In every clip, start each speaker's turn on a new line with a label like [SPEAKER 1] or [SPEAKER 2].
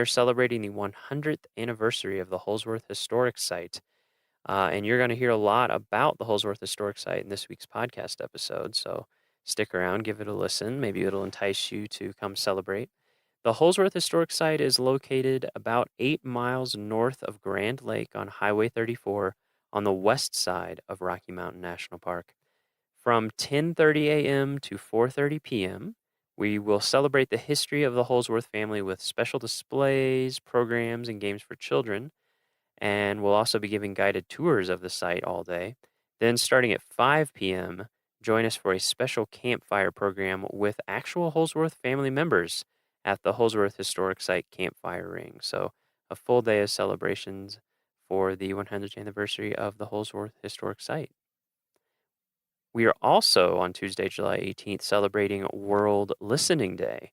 [SPEAKER 1] We're celebrating the 100th anniversary of the Holsworth Historic Site. And you're going to hear a lot about the Holsworth Historic Site in this week's podcast episode. So stick around, give it a listen. Maybe it'll entice you to come celebrate. The Holsworth Historic Site is located about 8 miles north of Grand Lake on Highway 34 on the west side of Rocky Mountain National Park. From 10:30 a.m. to 4:30 p.m., we will celebrate the history of the Holsworth family with special displays, programs, and games for children. And we'll also be giving guided tours of the site all day. Then, starting at 5 p.m., join us for a special campfire program with actual Holsworth family members at the Holsworth Historic Site Campfire Ring. So, a full day of celebrations for the 100th anniversary of the Holsworth Historic Site. We are also on Tuesday, July 18th, celebrating World Listening Day.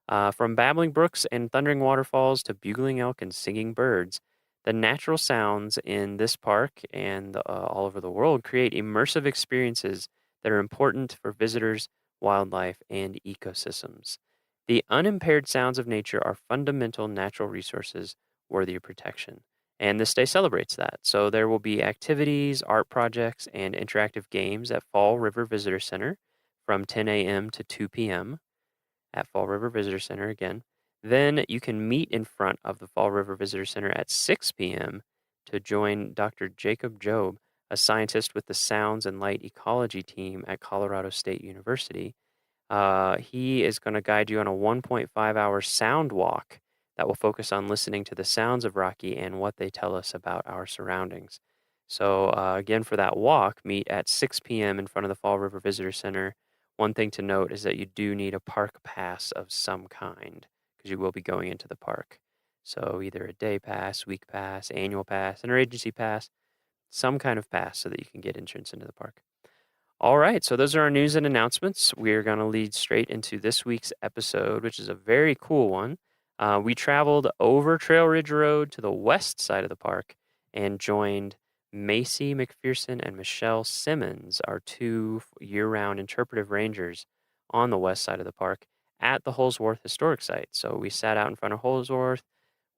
[SPEAKER 1] From babbling brooks and thundering waterfalls to bugling elk and singing birds, the natural sounds in this park and all over the world create immersive experiences that are important for visitors, wildlife, and ecosystems. The unimpaired sounds of nature are fundamental natural resources worthy of protection. And this day celebrates that. So there will be activities, art projects, and interactive games at Fall River Visitor Center from 10 a.m. to 2 p.m. at Fall River Visitor Center again. Then you can meet in front of the Fall River Visitor Center at 6 p.m. to join Dr. Jacob Job, a scientist with the Sounds and Light Ecology team at Colorado State University. He is going to guide you on a 1.5-hour sound walk that will focus on listening to the sounds of Rocky and what they tell us about our surroundings. So again, for that walk, meet at 6 p.m. in front of the Fall River Visitor Center. One thing to note is that you do need a park pass of some kind because you will be going into the park. So either a day pass, week pass, annual pass, interagency pass, some kind of pass so that you can get entrance into the park. All right, so those are our news and announcements. We're going to lead straight into this week's episode, which is a very cool one. We traveled over Trail Ridge Road to the west side of the park and joined Macy McPherson and Michelle Simmons, our two year-round interpretive rangers on the west side of the park at the Holsworth Historic Site. So we sat out in front of Holsworth.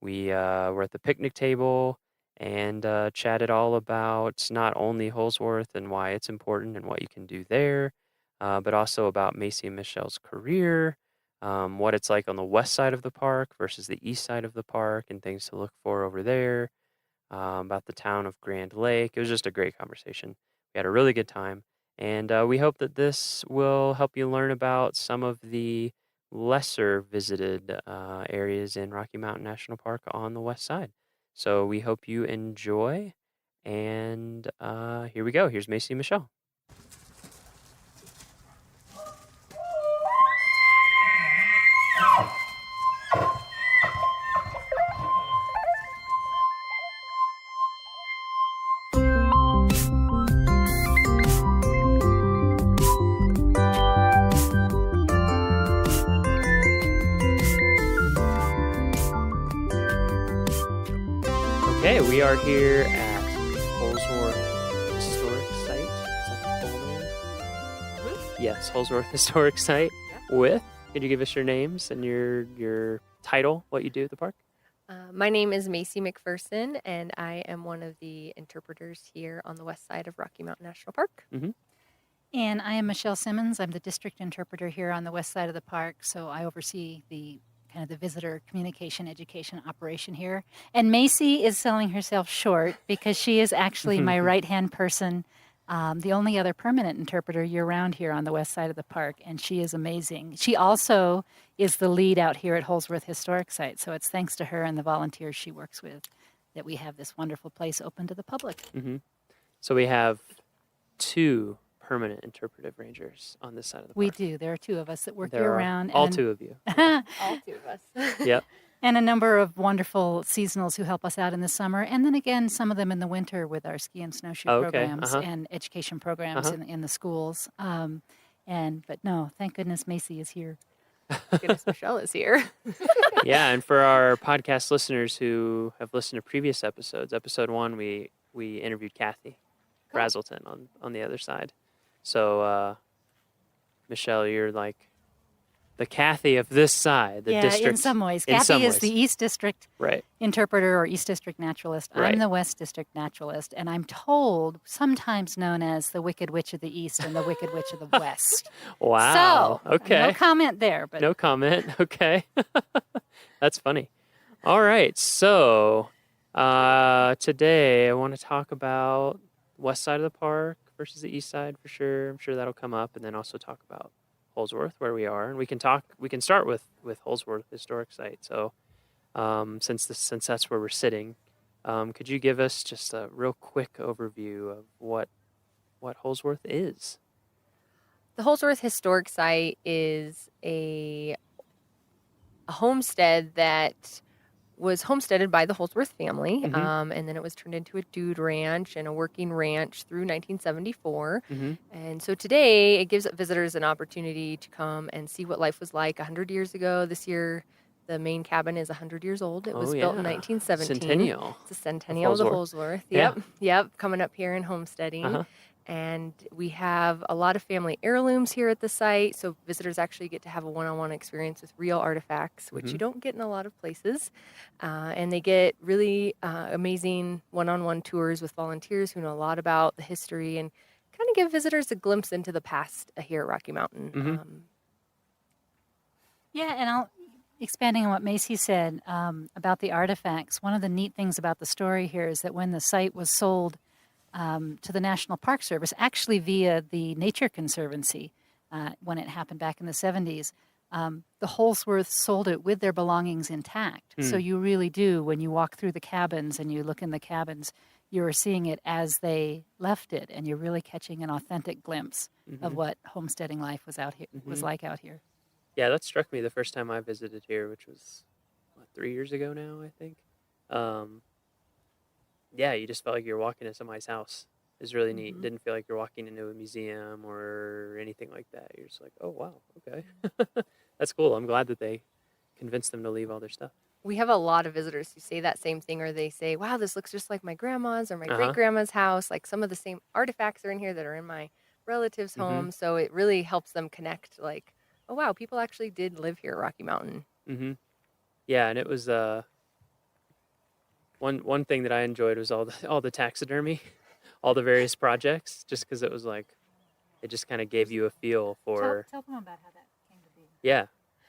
[SPEAKER 1] We were at the picnic table and chatted all about not only Holsworth and why it's important and what you can do there, but also about Macy and Michelle's career, what it's like on the west side of the park versus the east side of the park, and things to look for over there, about the town of Grand Lake. It was just a great conversation. We had a really good time, and we hope that this will help you learn about some of the lesser visited areas in Rocky Mountain National Park on the west side. So we hope you enjoy, and here we go. Here's Macy and Michelle. Okay, we are here at Holsworth Historic Site. Is that the full name?
[SPEAKER 2] Mm-hmm.
[SPEAKER 1] Yes, Holsworth Historic Site.
[SPEAKER 2] Yeah.
[SPEAKER 1] With, could you give us your names and your title, what you do at the park?
[SPEAKER 2] My name is Macy McPherson, and I am one of the interpreters here on the west side of Rocky Mountain National Park.
[SPEAKER 1] Mm-hmm.
[SPEAKER 3] And I am Michelle Simmons. I'm the district interpreter here on the west side of the park, so I oversee the kind of the visitor communication education operation here. And Macy is selling herself short because she is actually my right-hand person, the only other permanent interpreter year-round here on the west side of the park, and she is amazing. She also is the lead out here at Holsworth Historic Site, so it's thanks to her and the volunteers she works with that we have this wonderful place open to the public.
[SPEAKER 1] Mm-hmm. So we have two permanent interpretive rangers on this side of the park.
[SPEAKER 3] We do. There are two of us that work
[SPEAKER 1] There
[SPEAKER 3] year-round.
[SPEAKER 1] all two of you.
[SPEAKER 2] All two of us.
[SPEAKER 1] Yep.
[SPEAKER 3] And a number of wonderful seasonals who help us out in the summer. And then again, some of them in the winter with our ski and snowshoe programs and education programs in the schools. But no, thank goodness Macy is here.
[SPEAKER 2] Goodness, Michelle is here.
[SPEAKER 1] Yeah, and for our podcast listeners who have listened to previous episodes, episode 1, we interviewed Kathy Brazelton on the other side. So, Michelle, you're like the Kathy of this side, the
[SPEAKER 3] yeah,
[SPEAKER 1] district.
[SPEAKER 3] in some ways.
[SPEAKER 1] In
[SPEAKER 3] Kathy
[SPEAKER 1] some
[SPEAKER 3] is
[SPEAKER 1] ways.
[SPEAKER 3] the East District
[SPEAKER 1] Right.
[SPEAKER 3] interpreter or East District naturalist.
[SPEAKER 1] Right.
[SPEAKER 3] I'm the West District naturalist, and I'm told sometimes known as the Wicked Witch of the East and the Wicked Witch of the West.
[SPEAKER 1] Wow.
[SPEAKER 3] So,
[SPEAKER 1] Okay.
[SPEAKER 3] no comment there, but
[SPEAKER 1] No comment. Okay. That's funny. All right. So today I want to talk about west side of the park versus the east side for sure. I'm sure that'll come up, and then also talk about Holsworth, where we are, and we can start with Holsworth Historic Site. So since that's where we're sitting, could you give us just a real quick overview of what Holsworth is?
[SPEAKER 2] The Holsworth Historic Site is a homestead that was homesteaded by the Holsworth family,
[SPEAKER 1] Mhm.
[SPEAKER 2] and then it was turned into a dude ranch and a working ranch through 1974.
[SPEAKER 1] Mhm.
[SPEAKER 2] And so today it gives visitors an opportunity to come and see what life was like 100 years ago. This year, the main cabin is 100 years old. It was built in 1917.
[SPEAKER 1] Centennial.
[SPEAKER 2] It's a centennial of the
[SPEAKER 1] Holsworth.
[SPEAKER 2] Holsworth.
[SPEAKER 1] Yeah.
[SPEAKER 2] Yep, coming up here and homesteading.
[SPEAKER 1] Uh-huh.
[SPEAKER 2] And we have a lot of family heirlooms here at the site, so visitors actually get to have a one-on-one experience with real artifacts, which you don't get in a lot of places. And they get really amazing one-on-one tours with volunteers who know a lot about the history and kind of give visitors a glimpse into the past here at Rocky Mountain.
[SPEAKER 1] Mhm.
[SPEAKER 3] yeah, and expanding on what Macy said about the artifacts, one of the neat things about the story here is that when the site was sold to the National Park Service, actually via the Nature Conservancy, when it happened back in the 70s, the Holsworth sold it with their belongings intact. So you really do, when you walk through the cabins and you look in the cabins, you're seeing it as they left it, and you're really catching an authentic glimpse of what homesteading life was out here was like out here.
[SPEAKER 1] Yeah, that struck me the first time I visited here, which was 3 years ago now, I think. Yeah, you just felt like you were walking in somebody's house. It was really neat. Didn't feel like you're walking into a museum or anything like that. You're just like, oh wow, okay, that's cool. I'm glad that they convinced them to leave all their stuff.
[SPEAKER 2] We have a lot of visitors who say that same thing, or they say, wow, this looks just like my grandma's or my great-grandma's house. Like some of the same artifacts are in here that are in my relatives' home. So it really helps them connect, like, oh, wow, people actually did live here at Rocky Mountain.
[SPEAKER 1] Yeah, and it was one thing that I enjoyed was all the taxidermy, all the various projects, just because it was like, it just kind of gave you a feel for.
[SPEAKER 3] Tell them about how that came to be.
[SPEAKER 1] Yeah.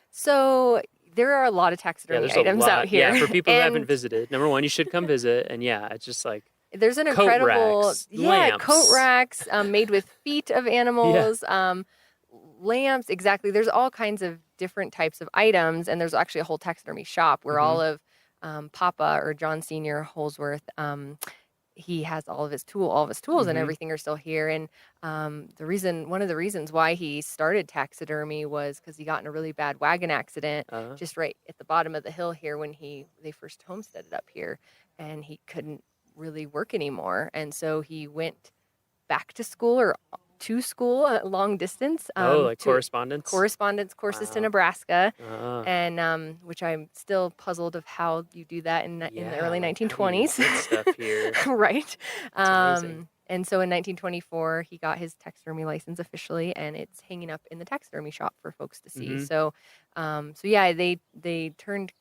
[SPEAKER 2] So there are a lot of taxidermy items out here.
[SPEAKER 1] Yeah, for people who haven't
[SPEAKER 2] And
[SPEAKER 1] visited, number one, you should come visit. And yeah, it's just like
[SPEAKER 2] there's an
[SPEAKER 1] coat
[SPEAKER 2] incredible,
[SPEAKER 1] racks, lamps.
[SPEAKER 2] coat racks made with feet of animals, lamps. Exactly. There's all kinds of different types of items, and there's actually a whole taxidermy shop where all of Papa or John Senior Holsworth, he has all of his tools and everything are still here. And one of the reasons why he started taxidermy was because he got in a really bad wagon accident just right at the bottom of the hill here when they first homesteaded up here, and he couldn't really work anymore. And so he went back to school or to school long distance.
[SPEAKER 1] Like correspondence
[SPEAKER 2] courses to Nebraska,
[SPEAKER 1] Uh,
[SPEAKER 2] and which I'm still puzzled of how you do that in the early
[SPEAKER 1] like, how do you
[SPEAKER 2] 1920s.
[SPEAKER 1] get stuff here.
[SPEAKER 2] Right.
[SPEAKER 1] amazing.
[SPEAKER 2] And so in 1924, he got his taxidermy license officially, and it's hanging up in the taxidermy shop for folks to see. So, yeah, they turned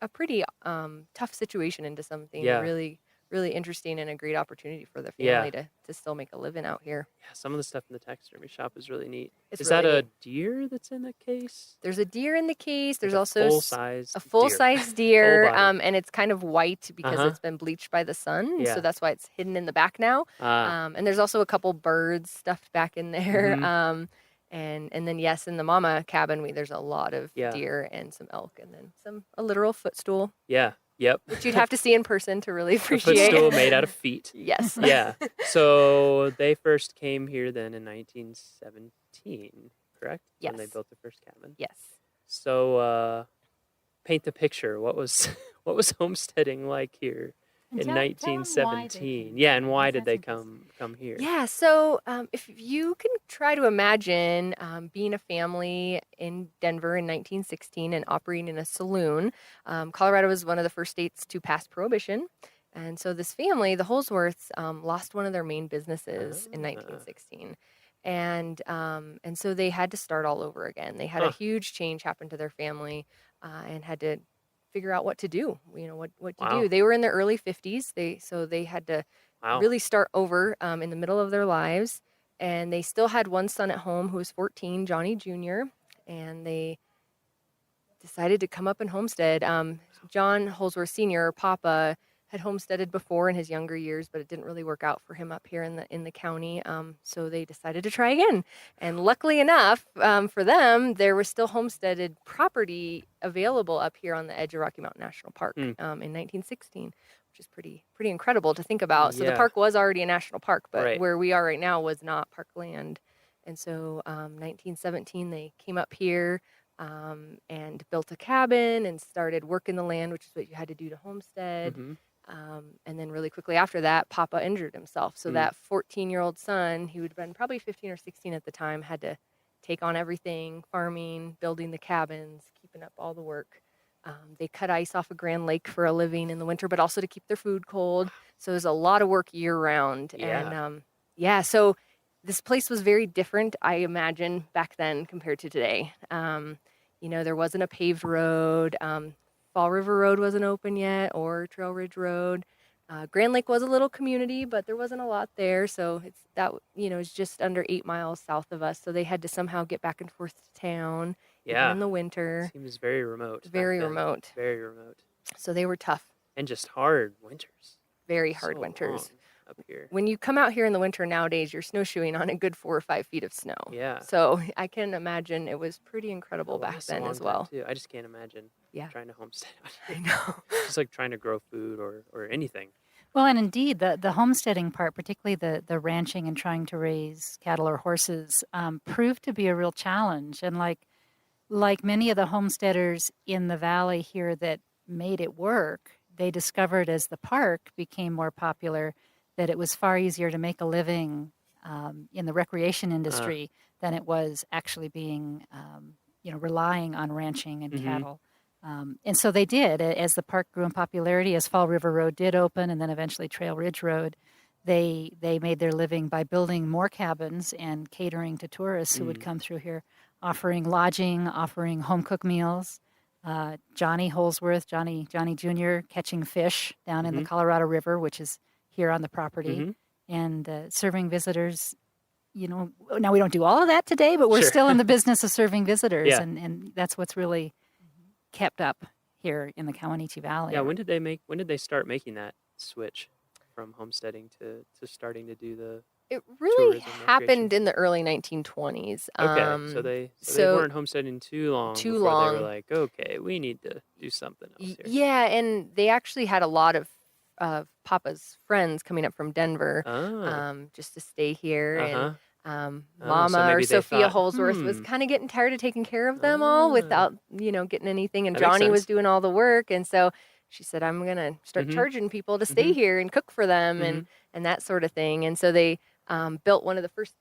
[SPEAKER 2] a pretty tough situation into something really, really interesting and a great opportunity for the family to still make a living out here.
[SPEAKER 1] Yeah, some of the stuff in the taxidermy shop is really neat.
[SPEAKER 2] It's
[SPEAKER 1] Is
[SPEAKER 2] really
[SPEAKER 1] that a
[SPEAKER 2] neat.
[SPEAKER 1] deer that's in the case?
[SPEAKER 2] There's a deer in the case. There's
[SPEAKER 1] Like
[SPEAKER 2] also
[SPEAKER 1] a
[SPEAKER 2] full-size deer,
[SPEAKER 1] body.
[SPEAKER 2] and it's kind of white because it's been bleached by the sun.
[SPEAKER 1] Yeah.
[SPEAKER 2] So that's why it's hidden in the back now. And there's also a couple birds stuffed back in there. And then in the mama cabin, there's a lot of deer and some elk, and then a literal footstool.
[SPEAKER 1] Yeah. Yep.
[SPEAKER 2] Which you'd have to see in person to really
[SPEAKER 1] A
[SPEAKER 2] appreciate.
[SPEAKER 1] footstool made out of feet.
[SPEAKER 2] Yes.
[SPEAKER 1] Yeah. So they first came here then in 1917, correct?
[SPEAKER 2] Yes.
[SPEAKER 1] When they built the first cabin.
[SPEAKER 2] Yes.
[SPEAKER 1] So paint the picture. What was homesteading like here
[SPEAKER 3] And
[SPEAKER 1] in
[SPEAKER 3] tell 'em why they
[SPEAKER 1] 1917?
[SPEAKER 3] came.
[SPEAKER 1] Yeah, and why
[SPEAKER 3] That's
[SPEAKER 1] did they
[SPEAKER 3] interesting.
[SPEAKER 1] come here?
[SPEAKER 2] Yeah, so if you can try to imagine being a family in Denver in 1916 and operating in a saloon, Colorado was one of the first states to pass prohibition. And so this family, the Holsworths, lost one of their main businesses in 1916. And so they had to start all over again. They had a huge change happen to their family, and had to figure out what to do. What to
[SPEAKER 1] Wow.
[SPEAKER 2] do. They were in their early 50s. So they had to
[SPEAKER 1] Wow.
[SPEAKER 2] really start over in the middle of their lives. And they still had one son at home who was 14, Johnny Jr., and they decided to come up and homestead. John Holsworth Sr., or Papa, had homesteaded before in his younger years, but it didn't really work out for him up here in the county. So they decided to try again. And luckily enough for them, there was still homesteaded property available up here on the edge of Rocky Mountain National Park in 1916, which is pretty incredible to think about. So the park was already a national park, but where we are right now was not parkland. And so 1917, they came up here and built a cabin and started working the land, which is what you had to do to homestead. And then really quickly after that, Papa injured himself. So that 14-year-old son, who had been probably 15 or 16 at the time, had to take on everything: farming, building the cabins, keeping up all the work. They cut ice off of Grand Lake for a living in the winter, but also to keep their food cold. So there's a lot of work year round. And so this place was very different, I imagine, back then compared to today. There wasn't a paved road. Fall River Road wasn't open yet, or Trail Ridge Road. Grand Lake was a little community, but there wasn't a lot there. So it's just under 8 miles south of us. So they had to somehow get back and forth to town, even in the winter.
[SPEAKER 1] Seems very remote.
[SPEAKER 2] Very remote.
[SPEAKER 1] Very remote.
[SPEAKER 2] So they were tough.
[SPEAKER 1] And just hard winters.
[SPEAKER 2] Very hard winters.
[SPEAKER 1] Up here.
[SPEAKER 2] When you come out here in the winter nowadays, you're snowshoeing on a good 4 or 5 feet of snow.
[SPEAKER 1] Yeah.
[SPEAKER 2] So I can imagine it was pretty incredible back then as well.
[SPEAKER 1] Too. I just can't imagine trying to homestead.
[SPEAKER 2] I know.
[SPEAKER 1] Just like trying to grow food or anything.
[SPEAKER 3] Well, and indeed, the homesteading part, particularly the ranching and trying to raise cattle or horses, proved to be a real challenge. And like many of the homesteaders in the valley here that made it work, they discovered as the park became more popular that it was far easier to make a living in the recreation industry than it was actually being, relying on ranching and cattle. And so they did. As the park grew in popularity, as Fall River Road did open, and then eventually Trail Ridge Road, they made their living by building more cabins and catering to tourists who would come through here, offering lodging, offering home-cooked meals. Johnny Holsworth, Johnny Jr., catching fish down in the Colorado River, which is here on the property, and serving visitors. Now we don't do all of that today, but we're still in the business of serving visitors, and that's what's really kept up here in the Kawanichi Valley.
[SPEAKER 1] Yeah, when did they start making that switch from homesteading to starting to do the
[SPEAKER 2] It really
[SPEAKER 1] tourism,
[SPEAKER 2] happened in the early 1920s.
[SPEAKER 1] Okay, so they weren't homesteading too long before they were like, okay, we need to do something else here.
[SPEAKER 2] Yeah, and they actually had a lot of Papa's friends coming up from Denver just to stay here. And Mama or Sophia Holsworth was kind of getting tired of taking care of them all without, getting anything. And Johnny was doing all the work. And so she said, I'm going to start charging people to stay here and cook for them and that sort of thing. And so they built one of the first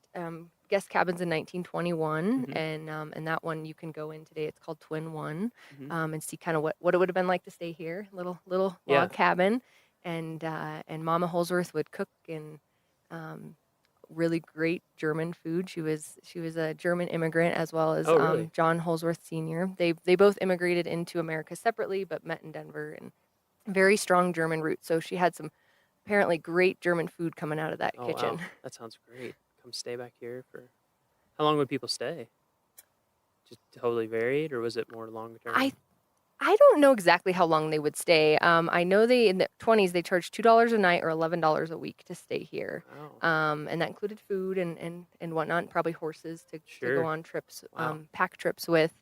[SPEAKER 2] guest cabins in 1921. And that one you can go in today. It's called Twin One, and see kind of what it would have been like to stay here. Little log cabin. And Mama Holsworth would cook and really great German food. She was a German immigrant, as well as
[SPEAKER 1] really?
[SPEAKER 2] John Holsworth Sr. They both immigrated into America separately, but met in Denver, and very strong German roots. So she had some apparently great German food coming out of that kitchen.
[SPEAKER 1] Wow. That sounds great. Come stay back here for how long would people stay? Just totally varied, or was it more long term?
[SPEAKER 2] I don't know exactly how long they would stay. I know in the 20s they charged $2 a night or $11 a week to stay here.
[SPEAKER 1] Wow.
[SPEAKER 2] And that included food and whatnot, and probably horses to go on trips,
[SPEAKER 1] Wow.
[SPEAKER 2] pack trips with.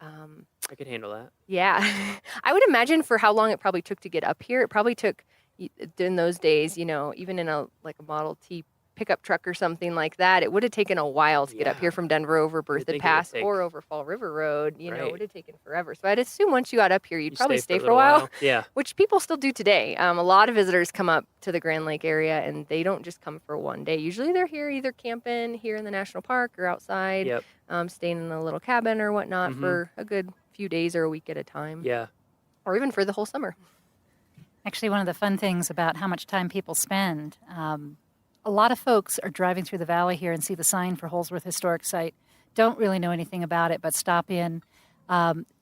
[SPEAKER 1] I could handle that.
[SPEAKER 2] Yeah. I would imagine for how long it probably took to get up here, it probably took in those days, even in a Model T pickup truck or something like that, it would have taken a while to get up here from Denver over Berthoud Pass or over Fall River Road. It would have taken forever. So I'd assume once you got up here, you'd probably stay for a while.
[SPEAKER 1] Yeah.
[SPEAKER 2] Which people still do today. A lot of visitors come up to the Grand Lake area, and they don't just come for one day. Usually they're here either camping here in the national park or outside, staying in a little cabin or whatnot for a good few days or a week at a time.
[SPEAKER 1] Yeah.
[SPEAKER 2] Or even for the whole summer.
[SPEAKER 3] Actually, one of the fun things about how much time people spend a lot of folks are driving through the valley here and see the sign for Holsworth Historic Site, don't really know anything about it, but stop in.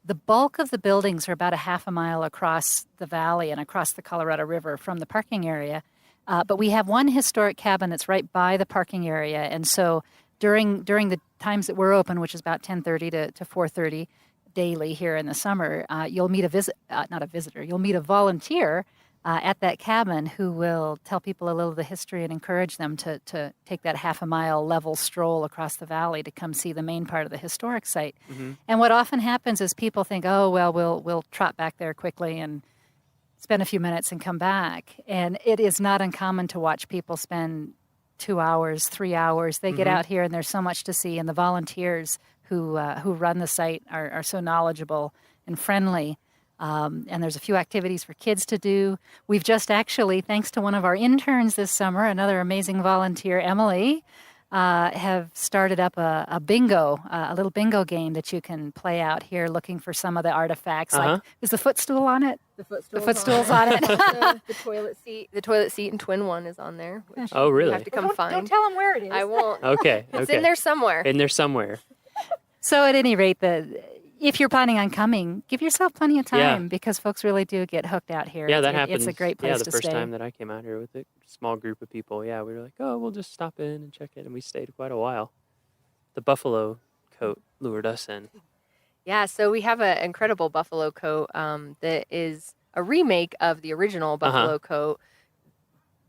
[SPEAKER 3] The bulk of the buildings are about a half a mile across the valley and across the Colorado River from the parking area. But we have one historic cabin that's right by the parking area. And so during the times that we're open, which is about 10:30 to 4:30 daily here in the summer, you'll meet you'll meet a volunteer at that cabin who will tell people a little of the history and encourage them to take that half a mile level stroll across the valley to come see the main part of the historic site.
[SPEAKER 1] Mm-hmm.
[SPEAKER 3] And what often happens is people think, oh, well, we'll trot back there quickly and spend a few minutes and come back. And it is not uncommon to watch people spend 2 hours, 3 hours. They get out here and there's so much to see. And the volunteers who run the site are so knowledgeable and friendly. And there's a few activities for kids to do. We've just actually, thanks to one of our interns this summer, another amazing volunteer, Emily, have started up a bingo, a little bingo game that you can play out here looking for some of the artifacts. Like, is the footstool on it?
[SPEAKER 2] The
[SPEAKER 3] footstool's on it.
[SPEAKER 2] The toilet seat and twin one is on there. Which
[SPEAKER 1] Oh, really?
[SPEAKER 2] You have to come find.
[SPEAKER 3] Don't tell them where it is.
[SPEAKER 2] I won't.
[SPEAKER 1] Okay.
[SPEAKER 2] It's in there somewhere.
[SPEAKER 1] In there somewhere.
[SPEAKER 3] So at any rate, if you're planning on coming, give yourself plenty of time because folks really do get hooked out here.
[SPEAKER 1] Yeah, that happens.
[SPEAKER 3] It's a great place to stay.
[SPEAKER 1] Yeah, the first time that I came out here with a small group of people, we were like, oh, we'll just stop in and check it. And we stayed quite a while. The buffalo coat lured us in.
[SPEAKER 2] Yeah, so we have an incredible buffalo coat that is a remake of the original buffalo coat,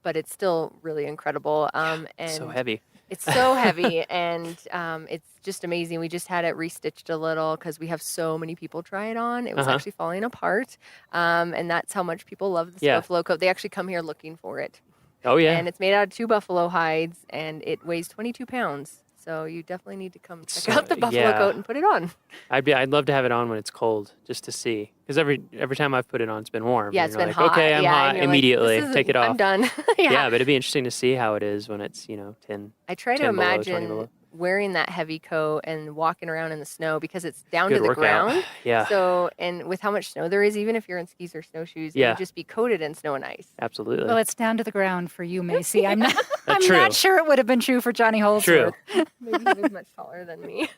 [SPEAKER 2] but it's still really incredible. And
[SPEAKER 1] so heavy.
[SPEAKER 2] It's so heavy, and it's just amazing. We just had it restitched a little because we have so many people try it on. It was actually falling apart, and that's how much people love this buffalo coat. They actually come here looking for it.
[SPEAKER 1] Oh, yeah.
[SPEAKER 2] And it's made out of 2 buffalo hides, and it weighs 22 pounds. So you definitely need to come check out the buffalo coat and put it on.
[SPEAKER 1] I'd love to have it on when it's cold, just to see. Because every time I've put it on, it's been warm.
[SPEAKER 2] Yeah,
[SPEAKER 1] and
[SPEAKER 2] it's been
[SPEAKER 1] like,
[SPEAKER 2] hot.
[SPEAKER 1] Okay, I'm hot immediately. Take it off.
[SPEAKER 2] I'm done.
[SPEAKER 1] Yeah, but it'd be interesting to see how it is when it's 10.
[SPEAKER 2] I try to
[SPEAKER 1] 10 below, 20
[SPEAKER 2] imagine
[SPEAKER 1] below.
[SPEAKER 2] wearing that heavy coat and walking around in the snow because it's down
[SPEAKER 1] Good
[SPEAKER 2] to the
[SPEAKER 1] workout.
[SPEAKER 2] ground.
[SPEAKER 1] Yeah.
[SPEAKER 2] So, and with how much snow there is, even if you're in skis or snowshoes, you would just be coated in snow and ice.
[SPEAKER 1] Absolutely.
[SPEAKER 3] Well, it's down to the ground for you, Macy. I'm not. I'm
[SPEAKER 1] True.
[SPEAKER 3] not sure it would have been true for Johnny Holsworth.
[SPEAKER 1] True.
[SPEAKER 2] Maybe he was much taller than me.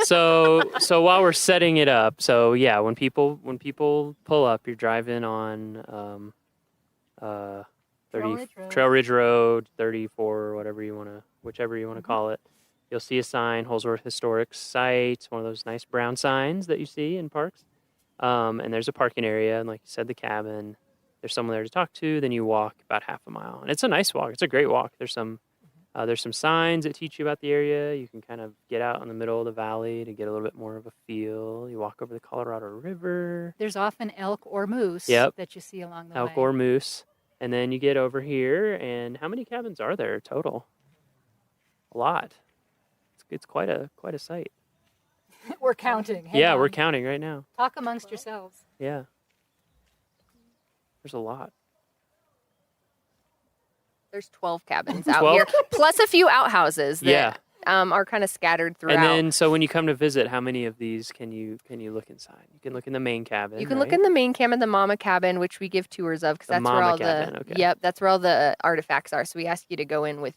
[SPEAKER 1] So while we're setting it up, when people pull up, you're driving on 30 Trail Ridge Road, 34, whichever you want to call it. You'll see a sign, Holsworth Historic Site, one of those nice brown signs that you see in parks. And there's a parking area, and like you said, the cabin. There's someone there to talk to. Then you walk about half a mile, and it's a nice walk. It's a great walk. There's some signs that teach you about the area. You can kind of get out in the middle of the valley to get a little bit more of a feel. You walk over the Colorado River.
[SPEAKER 3] There's often elk or moose that you see along the way.
[SPEAKER 1] Elk or moose. And then you get over here, and how many cabins are there total? A lot. It's quite a sight.
[SPEAKER 3] We're counting. Hang on.
[SPEAKER 1] We're counting right now.
[SPEAKER 3] Talk amongst yourselves.
[SPEAKER 1] Yeah. There's a lot.
[SPEAKER 2] There's 12 cabins out here, plus a few outhouses that are kind of scattered throughout.
[SPEAKER 1] And then, so when you come to visit, how many of these can you look inside? You can look in the main cabin.
[SPEAKER 2] You can look in the main cabin, the mama cabin, which we give tours of because that's where all that's where all the artifacts are. So we ask you to go in with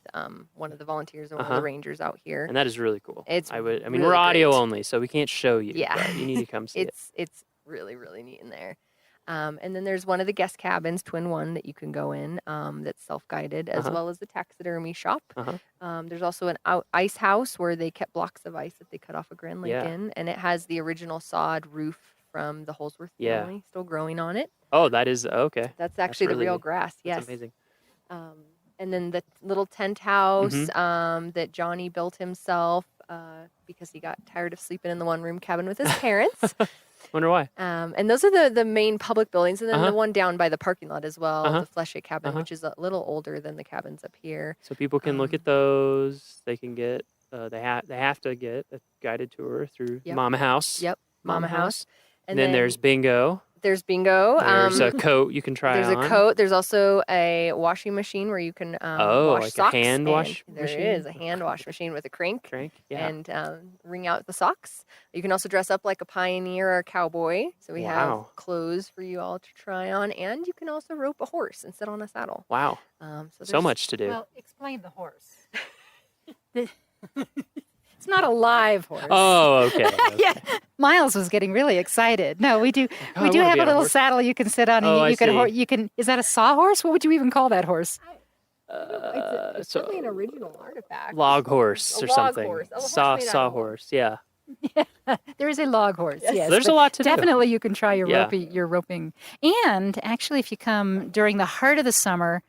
[SPEAKER 2] one of the volunteers or one of the rangers out here.
[SPEAKER 1] And that is really cool.
[SPEAKER 2] Really
[SPEAKER 1] we're audio
[SPEAKER 2] great.
[SPEAKER 1] only, so we can't show you.
[SPEAKER 2] Yeah,
[SPEAKER 1] but you need to come see it.
[SPEAKER 2] It's really, really neat in there. And then there's one of the guest cabins, twin one, that you can go in that's self-guided, as well as the taxidermy shop. There's also an ice house where they kept blocks of ice that they cut off of Grand Lake in, and it has the original sod roof from the Holsworth family still growing on it.
[SPEAKER 1] Oh, that is okay.
[SPEAKER 2] That's actually the real grass. Yes,
[SPEAKER 1] that's amazing.
[SPEAKER 2] And then the little tent house that Johnny built himself because he got tired of sleeping in the one-room cabin with his parents.
[SPEAKER 1] Wonder why.
[SPEAKER 2] And those are the main public buildings, and then the one down by the parking lot as well, the Fleshy cabin, which is a little older than the cabins up here.
[SPEAKER 1] So people can look at those. They can get they have to get a guided tour through Mama House.
[SPEAKER 2] Yep, Mama House.
[SPEAKER 1] And then there's bingo.
[SPEAKER 2] There's bingo.
[SPEAKER 1] There's a coat you can try
[SPEAKER 2] There's
[SPEAKER 1] on.
[SPEAKER 2] a coat. There's also a washing machine where you can wash
[SPEAKER 1] like
[SPEAKER 2] socks.
[SPEAKER 1] a hand wash
[SPEAKER 2] There
[SPEAKER 1] machine?
[SPEAKER 2] is a hand wash machine with a crank.
[SPEAKER 1] Yeah.
[SPEAKER 2] And wring out the socks. You can also dress up like a pioneer or a cowboy. So we have
[SPEAKER 1] Wow.
[SPEAKER 2] clothes for you all to try on. And you can also rope a horse and sit on a saddle.
[SPEAKER 1] Wow.
[SPEAKER 2] So
[SPEAKER 1] So much to do.
[SPEAKER 3] Well, explain the horse. It's not a live horse.
[SPEAKER 1] Oh, okay.
[SPEAKER 3] Yeah, Miles was getting really excited. No, we do.
[SPEAKER 1] Oh,
[SPEAKER 3] We
[SPEAKER 1] I
[SPEAKER 3] do
[SPEAKER 1] wanna
[SPEAKER 3] have
[SPEAKER 1] be
[SPEAKER 3] a
[SPEAKER 1] on a
[SPEAKER 3] little
[SPEAKER 1] horse.
[SPEAKER 3] saddle you can sit on. And
[SPEAKER 1] Oh, I
[SPEAKER 3] you can.
[SPEAKER 1] see.
[SPEAKER 3] You can. Is that a sawhorse? What would you even call that horse?
[SPEAKER 2] It's
[SPEAKER 1] so
[SPEAKER 2] certainly an original artifact.
[SPEAKER 1] log horse
[SPEAKER 2] A
[SPEAKER 1] or
[SPEAKER 2] log
[SPEAKER 1] something.
[SPEAKER 2] horse. A horse
[SPEAKER 1] Saw
[SPEAKER 2] made out of log.
[SPEAKER 1] horse. Yeah.
[SPEAKER 3] There is a log horse. Yes,
[SPEAKER 1] There's
[SPEAKER 3] but
[SPEAKER 1] a lot to do.
[SPEAKER 3] definitely you can try
[SPEAKER 1] Yeah.
[SPEAKER 3] your roping. And actually, if you come during the heart of the summer,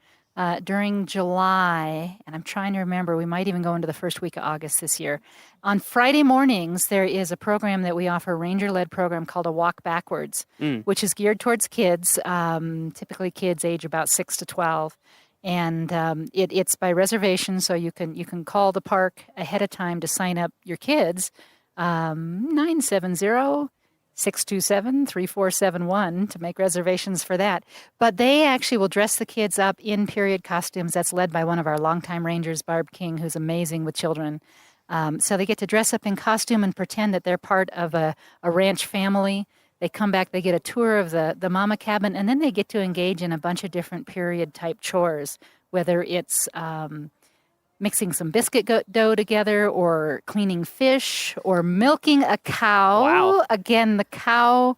[SPEAKER 3] during July, and I'm trying to remember, we might even go into the first week of August this year. On Friday mornings, there is a program that we offer, a ranger-led program called a Walk Backwards, which is geared towards kids, typically kids age about 6 to 12. And it's by reservation, so you can call the park ahead of time to sign up your kids. 970-627-3471 to make reservations for that. But they actually will dress the kids up in period costumes. That's led by one of our longtime rangers, Barb King, who's amazing with children. So they get to dress up in costume and pretend that they're part of a ranch family. They come back, they get a tour of the mama cabin, and then they get to engage in a bunch of different period-type chores, whether it's mixing some biscuit dough together, or cleaning fish, or milking a cow.
[SPEAKER 1] Wow.
[SPEAKER 3] Again, the cow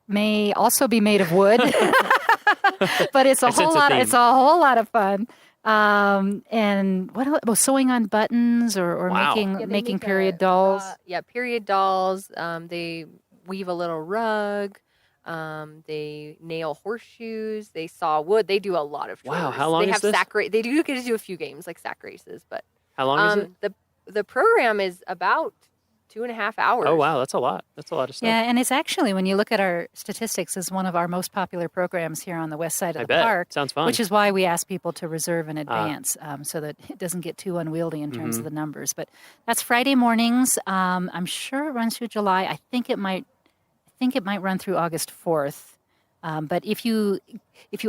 [SPEAKER 3] may also be made of wood, but it's a whole lot of fun. And what else? Well, sewing on buttons, or
[SPEAKER 1] Wow.
[SPEAKER 3] making period dolls.
[SPEAKER 2] Period dolls. They weave a little rug. They nail horseshoes. They saw wood. They do a lot of chores.
[SPEAKER 1] Wow, how long
[SPEAKER 2] they
[SPEAKER 1] is
[SPEAKER 2] have
[SPEAKER 1] this?
[SPEAKER 2] They do get to do a few games like sack races, but
[SPEAKER 1] How long is it?
[SPEAKER 2] the program is about 2.5 hours.
[SPEAKER 1] Oh, wow. That's a lot. That's a lot of stuff.
[SPEAKER 3] Yeah, and it's actually, when you look at our statistics, is one of our most popular programs here on the west side of
[SPEAKER 1] I
[SPEAKER 3] the
[SPEAKER 1] bet.
[SPEAKER 3] park.
[SPEAKER 1] Sounds fun.
[SPEAKER 3] Which is why we ask people to reserve in advance, so that it doesn't get too unwieldy in terms of the numbers. But that's Friday mornings. I'm sure it runs through July. I think it might run through August 4th. But if you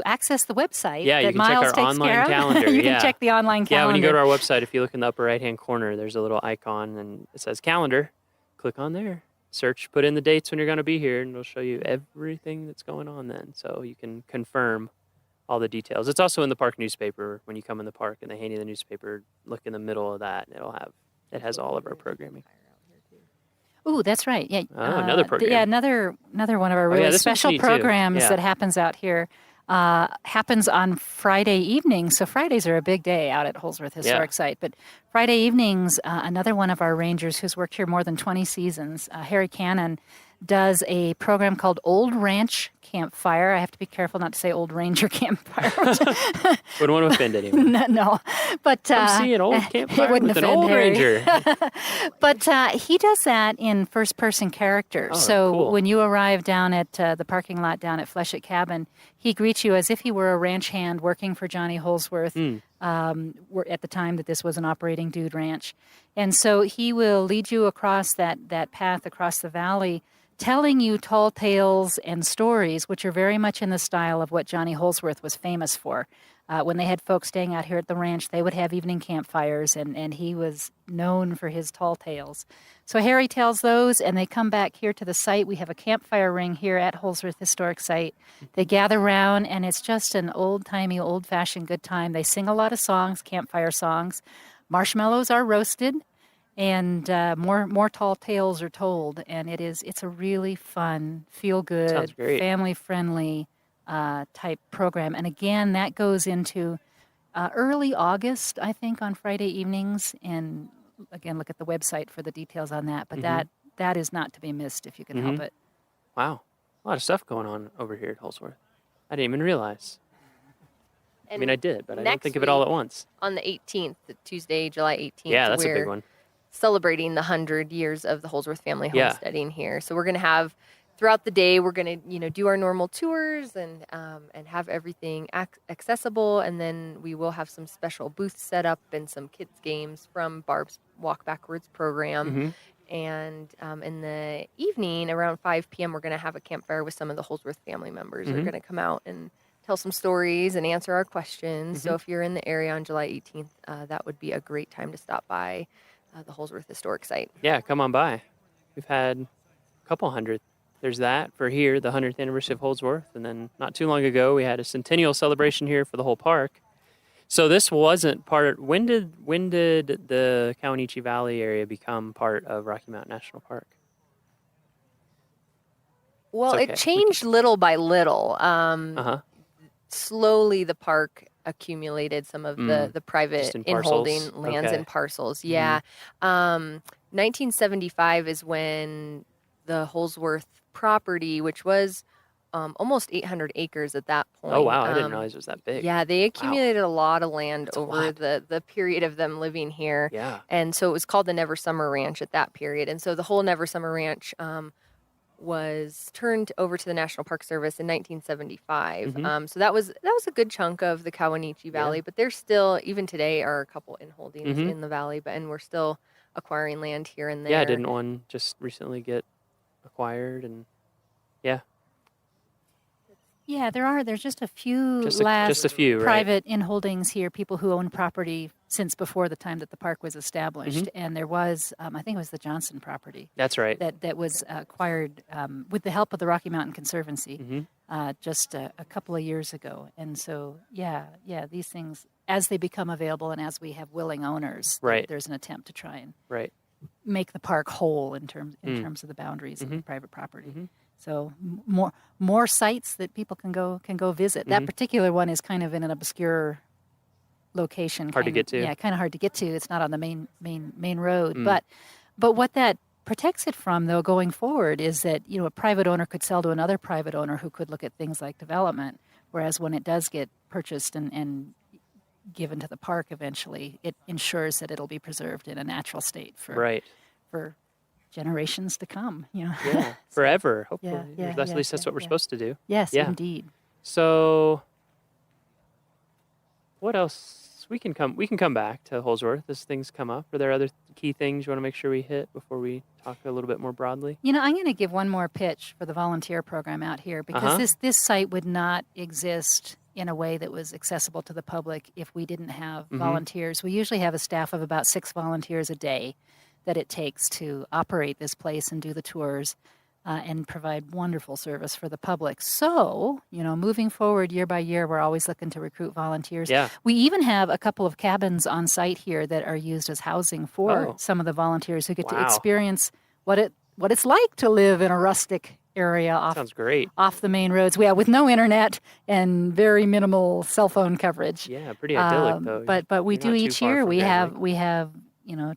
[SPEAKER 3] access the website
[SPEAKER 1] Yeah, you
[SPEAKER 3] that
[SPEAKER 1] can check
[SPEAKER 3] Miles
[SPEAKER 1] our
[SPEAKER 3] takes
[SPEAKER 1] online
[SPEAKER 3] care of,
[SPEAKER 1] calendar,
[SPEAKER 3] you
[SPEAKER 1] yeah.
[SPEAKER 3] can check the online calendar.
[SPEAKER 1] Yeah, when you go to our website, if you look in the upper right-hand corner, there's a little icon, and it says calendar. Click on there. Search, put in the dates when you're going to be here, and it'll show you everything that's going on then. So you can confirm all the details. It's also in the park newspaper. When you come in the park and they hand you the newspaper, look in the middle of that, and it has all of our programming.
[SPEAKER 3] Ooh, that's right. Yeah.
[SPEAKER 1] Oh, another program.
[SPEAKER 3] Yeah, another one of our really
[SPEAKER 1] this one's
[SPEAKER 3] special
[SPEAKER 1] neat, too.
[SPEAKER 3] programs
[SPEAKER 1] Yeah.
[SPEAKER 3] that happens out here. Happens on Friday evening. So Fridays are a big day out at Holsworth Historic Site. But Friday evenings, another one of our rangers who's worked here more than 20 seasons, Harry Cannon, does a program called Old Ranch Campfire. I have to be careful not to say Old Ranger Campfire.
[SPEAKER 1] Wouldn't want to offend anyone.
[SPEAKER 3] No, but
[SPEAKER 1] Come see an old campfire
[SPEAKER 3] it wouldn't
[SPEAKER 1] with an
[SPEAKER 3] offend
[SPEAKER 1] old
[SPEAKER 3] Harry.
[SPEAKER 1] ranger.
[SPEAKER 3] But he does that in first-person character.
[SPEAKER 1] Oh,
[SPEAKER 3] so
[SPEAKER 1] cool.
[SPEAKER 3] when you arrive down at the parking lot down at Fleshett Cabin, he greets you as if he were a ranch hand working for Johnny Holsworth at the time that this was an operating dude ranch. And so he will lead you across that path across the valley, telling you tall tales and stories, which are very much in the style of what Johnny Holsworth was famous for. When they had folks staying out here at the ranch, they would have evening campfires, and he was known for his tall tales. So Harry tells those, and they come back here to the site. We have a campfire ring here at Holsworth Historic Site. They gather around, and it's just an old-timey, old-fashioned good time. They sing a lot of songs, campfire songs. Marshmallows are roasted, and more tall tales are told. And it's a really fun, feel-good,
[SPEAKER 1] Sounds great.
[SPEAKER 3] family-friendly type program. And again, that goes into early August, I think, on Friday evenings. And again, look at the website for the details on that. But that is not to be missed if you can help it.
[SPEAKER 1] Wow. A lot of stuff going on over here at Holsworth. I didn't even realize. I mean, I did, but I don't think of it all at once.
[SPEAKER 2] On the 18th, Tuesday, July 18th.
[SPEAKER 1] Yeah, that's a big
[SPEAKER 2] we're
[SPEAKER 1] one.
[SPEAKER 2] celebrating the 100 years of the Holsworth family homesteading here. So we're going to have, throughout the day, we're going to do our normal tours and have everything accessible. And then we will have some special booths set up and some kids games from Barb's Walk Backwards program. And in the evening, around 5 p.m., we're going to have a campfire with some of the Holsworth family members. They're going to come out and tell some stories and answer our questions. So if you're in the area on July 18th, that would be a great time to stop by the Holsworth Historic Site.
[SPEAKER 1] Yeah, come on by. We've had a couple hundred. There's that for here, the 100th anniversary of Holsworth. And then not too long ago, we had a centennial celebration here for the whole park. So this wasn't part. When did the Comanche Valley area become part of Rocky Mountain National Park?
[SPEAKER 2] Well,
[SPEAKER 1] It's okay.
[SPEAKER 2] it changed little by little.
[SPEAKER 1] Uh-huh.
[SPEAKER 2] Slowly, the park accumulated some of the private
[SPEAKER 1] Just in
[SPEAKER 2] in-holding
[SPEAKER 1] parcels?
[SPEAKER 2] lands
[SPEAKER 1] Okay.
[SPEAKER 2] and parcels. Yeah. 1975 is when the Holsworth property, which was almost 800 acres at that point.
[SPEAKER 1] Oh, wow. I didn't realize it was that big.
[SPEAKER 2] Yeah, they accumulated a lot of land
[SPEAKER 1] That's a
[SPEAKER 2] over
[SPEAKER 1] lot.
[SPEAKER 2] the period of them living here.
[SPEAKER 1] Yeah.
[SPEAKER 2] And so it was called the Never Summer Ranch at that period. And so the whole Never Summer Ranch was turned over to the National Park Service in 1975. So that was a good chunk of the Comanche Valley, but there's still, even today, are a couple in holdings in the valley, and we're still acquiring land here and there.
[SPEAKER 1] Yeah, didn't one just recently get acquired? And yeah.
[SPEAKER 3] Yeah, there's just a few
[SPEAKER 1] Just a few, right?
[SPEAKER 3] private in-holdings here, people who own property since before the time that the park was established. And there was, I think it was the Johnson property.
[SPEAKER 1] That's right.
[SPEAKER 3] That was acquired with the help of the Rocky Mountain Conservancy just a couple of years ago. And so, yeah, these things, as they become available and as we have willing owners, there's an attempt to try and make the park whole in terms of the boundaries of the private property. So more sites that people can go visit. That particular one is kind of in an obscure location.
[SPEAKER 1] Hard to get to.
[SPEAKER 3] Yeah, kind of hard to get to. It's not on the main road. But what that protects it from, though, going forward, is that a private owner could sell to another private owner who could look at things like development. Whereas when it does get purchased and given to the park eventually, it ensures that it'll be preserved in a natural state for generations to come.
[SPEAKER 1] Yeah, forever. Hopefully,
[SPEAKER 3] Yeah,
[SPEAKER 1] at least that's what we're supposed to do.
[SPEAKER 3] Yes,
[SPEAKER 1] Yeah.
[SPEAKER 3] indeed.
[SPEAKER 1] So, what else? We can come back to Holsworth as things come up. Are there other key things you want to make sure we hit before we talk a little bit more broadly?
[SPEAKER 3] I'm going to give one more pitch for the volunteer program out here because this site would not exist in a way that was accessible to the public if we didn't have volunteers. We usually have a staff of about 6 volunteers a day that it takes to operate this place and do the tours and provide wonderful service for the public. So, moving forward year by year, we're always looking to recruit volunteers.
[SPEAKER 1] Yeah.
[SPEAKER 3] We even have a couple of cabins on site here that are used as housing for some of the volunteers who get to experience what it's like to live in a rustic area
[SPEAKER 1] Sounds great.
[SPEAKER 3] off the main roads. With no internet and very minimal cell phone coverage.
[SPEAKER 1] Yeah, pretty idyllic though.
[SPEAKER 3] But we
[SPEAKER 1] You're
[SPEAKER 3] do
[SPEAKER 1] not too
[SPEAKER 3] each
[SPEAKER 1] far
[SPEAKER 3] year.
[SPEAKER 1] from
[SPEAKER 3] We have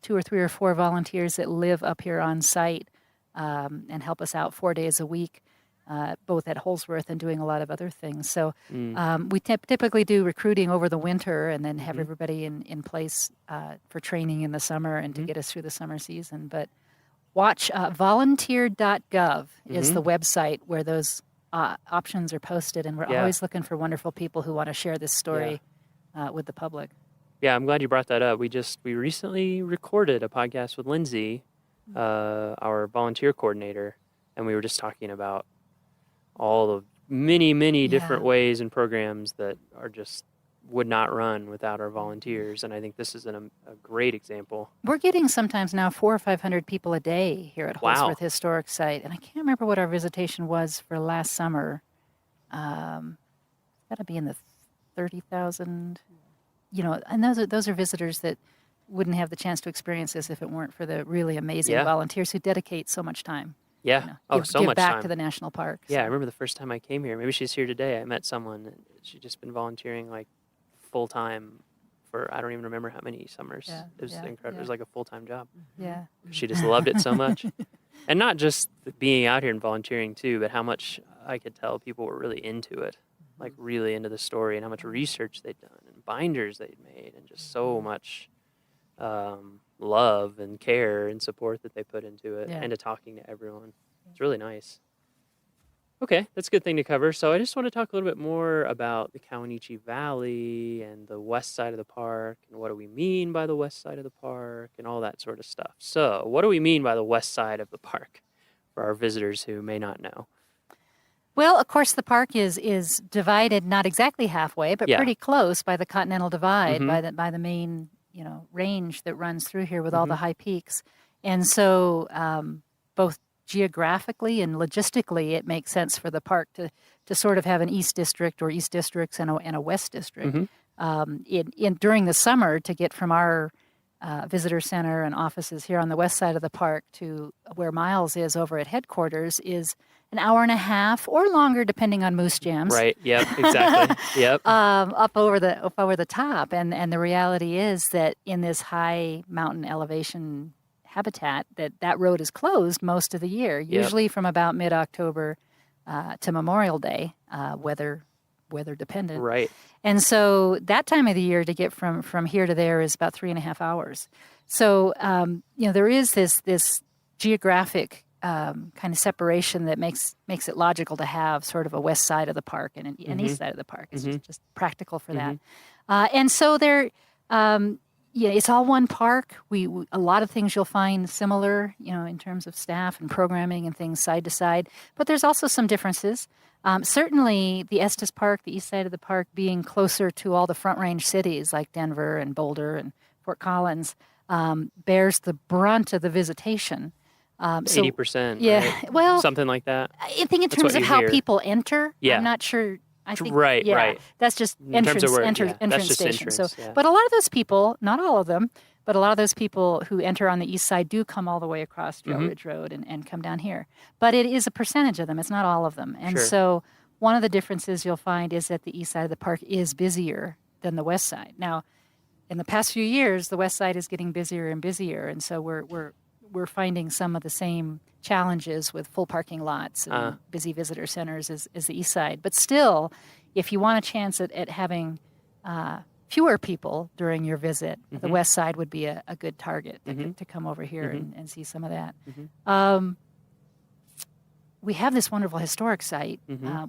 [SPEAKER 3] 2 or 3 or 4 volunteers that live up here on site and help us out 4 days a week, both at Holsworth and doing a lot of other things. So we typically do recruiting over the winter and then have everybody in place for training in the summer and to get us through the summer season. But watch volunteer.gov is the website where those options are posted, and we're always looking for wonderful people who want to share this story with the public.
[SPEAKER 1] Yeah, I'm glad you brought that up. We recently recorded a podcast with Lindsay, our volunteer coordinator, and we were just talking about all the many different ways and programs that are just would not run without our volunteers. And I think this is a great example.
[SPEAKER 3] We're getting sometimes now 400 or 500 people a day here at
[SPEAKER 1] Wow.
[SPEAKER 3] Holsworth Historic Site, and I can't remember what our visitation was for last summer. It's got to be in the 30,000. And those are visitors that wouldn't have the chance to experience this if it weren't for the really amazing volunteers who dedicate so much time.
[SPEAKER 1] Yeah. So
[SPEAKER 3] give
[SPEAKER 1] much
[SPEAKER 3] back
[SPEAKER 1] time
[SPEAKER 3] to the national park.
[SPEAKER 1] Yeah, I
[SPEAKER 3] So,
[SPEAKER 1] remember the first time I came here. Maybe she's here today. I met someone. And she'd just been volunteering like full time for I don't even remember how many summers.
[SPEAKER 3] Yeah,
[SPEAKER 1] It was
[SPEAKER 3] yeah,
[SPEAKER 1] incredible.
[SPEAKER 3] yeah.
[SPEAKER 1] It was like a full time job.
[SPEAKER 3] yeah.
[SPEAKER 1] She just loved it so much, and not just being out here and volunteering too, but how much I could tell people were really into it, like really into the story, and how much research they'd done and binders they'd made, and just so much love and care and support that they put into it,
[SPEAKER 3] Yeah.
[SPEAKER 1] and to talking to everyone. It's really nice. Okay, that's a good thing to cover. So I just want to talk a little bit more about the Kawanichi Valley and the west side of the park and what do we mean by the west side of the park and all that sort of stuff. So, what do we mean by the west side of the park for our visitors who may not know?
[SPEAKER 3] Well, of course, the park is divided not exactly halfway, but
[SPEAKER 1] Yeah.
[SPEAKER 3] pretty close by the Continental Divide,
[SPEAKER 1] Mhm.
[SPEAKER 3] by the main range that runs through here with all the
[SPEAKER 1] Mhm.
[SPEAKER 3] high peaks, and so both geographically and logistically, it makes sense for the park to sort of have an east district or east districts and a west district.
[SPEAKER 1] Mhm.
[SPEAKER 3] In during the summer, to get from our visitor center and offices here on the west side of the park to where Miles is over at headquarters is an hour and a half or longer, depending on moose jams.
[SPEAKER 1] Right. Yep. Exactly. Yep.
[SPEAKER 3] Up over the top, and the reality is that in this high mountain elevation habitat, that road is closed most of the year.
[SPEAKER 1] Yep.
[SPEAKER 3] Usually from about mid-October to Memorial Day, weather dependent.
[SPEAKER 1] Right.
[SPEAKER 3] And so that time of the year to get from here to there is about 3.5 hours. So there is this geographic kind of separation that makes it logical to have sort of a west side of the park and an east side of the park. It's just practical for that. And so it's all one park. We a lot of things you'll find similar, in terms of staff and programming and things side to side. But there's also some differences. Certainly, the Estes Park, the east side of the park, being closer to all the Front Range cities like Denver and Boulder and Fort Collins, bears the brunt of the visitation.
[SPEAKER 1] 80%.
[SPEAKER 3] Yeah,
[SPEAKER 1] Right?
[SPEAKER 3] well,
[SPEAKER 1] Something like that.
[SPEAKER 3] I think in
[SPEAKER 1] That's
[SPEAKER 3] terms
[SPEAKER 1] what
[SPEAKER 3] of
[SPEAKER 1] you
[SPEAKER 3] how
[SPEAKER 1] hear.
[SPEAKER 3] people enter,
[SPEAKER 1] Yeah.
[SPEAKER 3] I'm not sure. I think
[SPEAKER 1] Right.
[SPEAKER 3] yeah,
[SPEAKER 1] Right.
[SPEAKER 3] that's just
[SPEAKER 1] In terms of where,
[SPEAKER 3] entrance
[SPEAKER 1] that's just
[SPEAKER 3] station.
[SPEAKER 1] entrance.
[SPEAKER 3] So,
[SPEAKER 1] Yeah.
[SPEAKER 3] but a lot of those people, not all of them, but a lot of those people who enter on the east side do come all the way across Trail Ridge Road and come down here. But it is a percentage of them. It's not all of them. And
[SPEAKER 1] Sure.
[SPEAKER 3] so one of the differences you'll find is that the east side of the park is busier than the west side. Now, in the past few years, the west side is getting busier and busier, and so we're finding some of the same challenges with full parking lots and busy visitor centers as the east side. But still, if you want a chance at having fewer people during your visit, the west side would be a good target to come over here and see some of that. We have this wonderful historic site,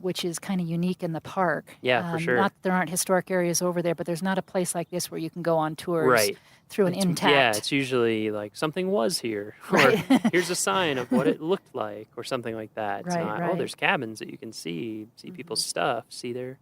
[SPEAKER 3] which is kind of unique in the park.
[SPEAKER 1] Yeah, for sure.
[SPEAKER 3] Not that there aren't historic areas over there, but there's not a place like this where you can go on tours
[SPEAKER 1] Right.
[SPEAKER 3] through an intact.
[SPEAKER 1] Yeah, it's usually like something was here, or
[SPEAKER 3] Right.
[SPEAKER 1] here's a sign of what it looked like, or something like that. It's
[SPEAKER 3] Right,
[SPEAKER 1] not,
[SPEAKER 3] right.
[SPEAKER 1] oh, there's cabins that you can see people's stuff, see their.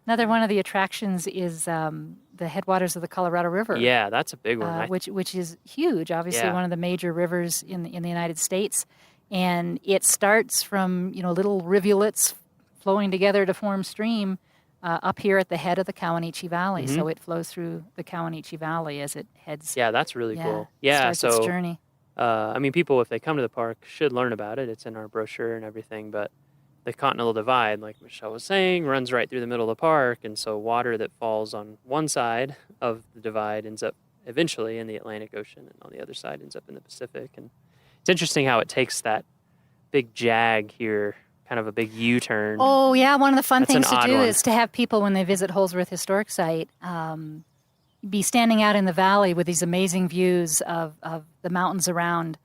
[SPEAKER 3] Another one of the attractions is the headwaters of the Colorado River.
[SPEAKER 1] Yeah, that's a big one.
[SPEAKER 3] Which is huge. Obviously,
[SPEAKER 1] Yeah.
[SPEAKER 3] one of the major rivers in the United States, and it starts from little rivulets flowing together to form stream up here at the head of the Kawanichi Valley. So it flows through the Kawanichi Valley as it heads.
[SPEAKER 1] Yeah, that's really cool. Yeah,
[SPEAKER 3] starts its
[SPEAKER 1] so
[SPEAKER 3] journey.
[SPEAKER 1] I mean, people if they come to the park should learn about it. It's in our brochure and everything, but the Continental Divide, like Michelle was saying, runs right through the middle of the park, and so water that falls on one side of the divide ends up eventually in the Atlantic Ocean, and on the other side ends up in the Pacific. And it's interesting how it takes that big jag here, kind of a big U-turn.
[SPEAKER 3] Oh, yeah. One of the fun
[SPEAKER 1] That's an
[SPEAKER 3] things to
[SPEAKER 1] odd
[SPEAKER 3] do
[SPEAKER 1] one.
[SPEAKER 3] is to have people, when they visit Holsworth Historic Site, be standing out in the valley with these amazing views of the mountains around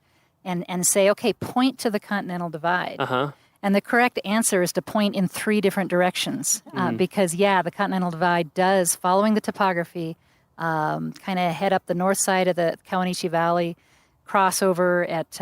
[SPEAKER 3] and say, okay, point to the Continental Divide.
[SPEAKER 1] Uh-huh.
[SPEAKER 3] And the correct answer is to point in 3 different directions because, the Continental Divide does, following the topography, kind of head up the north side of the Kawanichi Valley, cross over at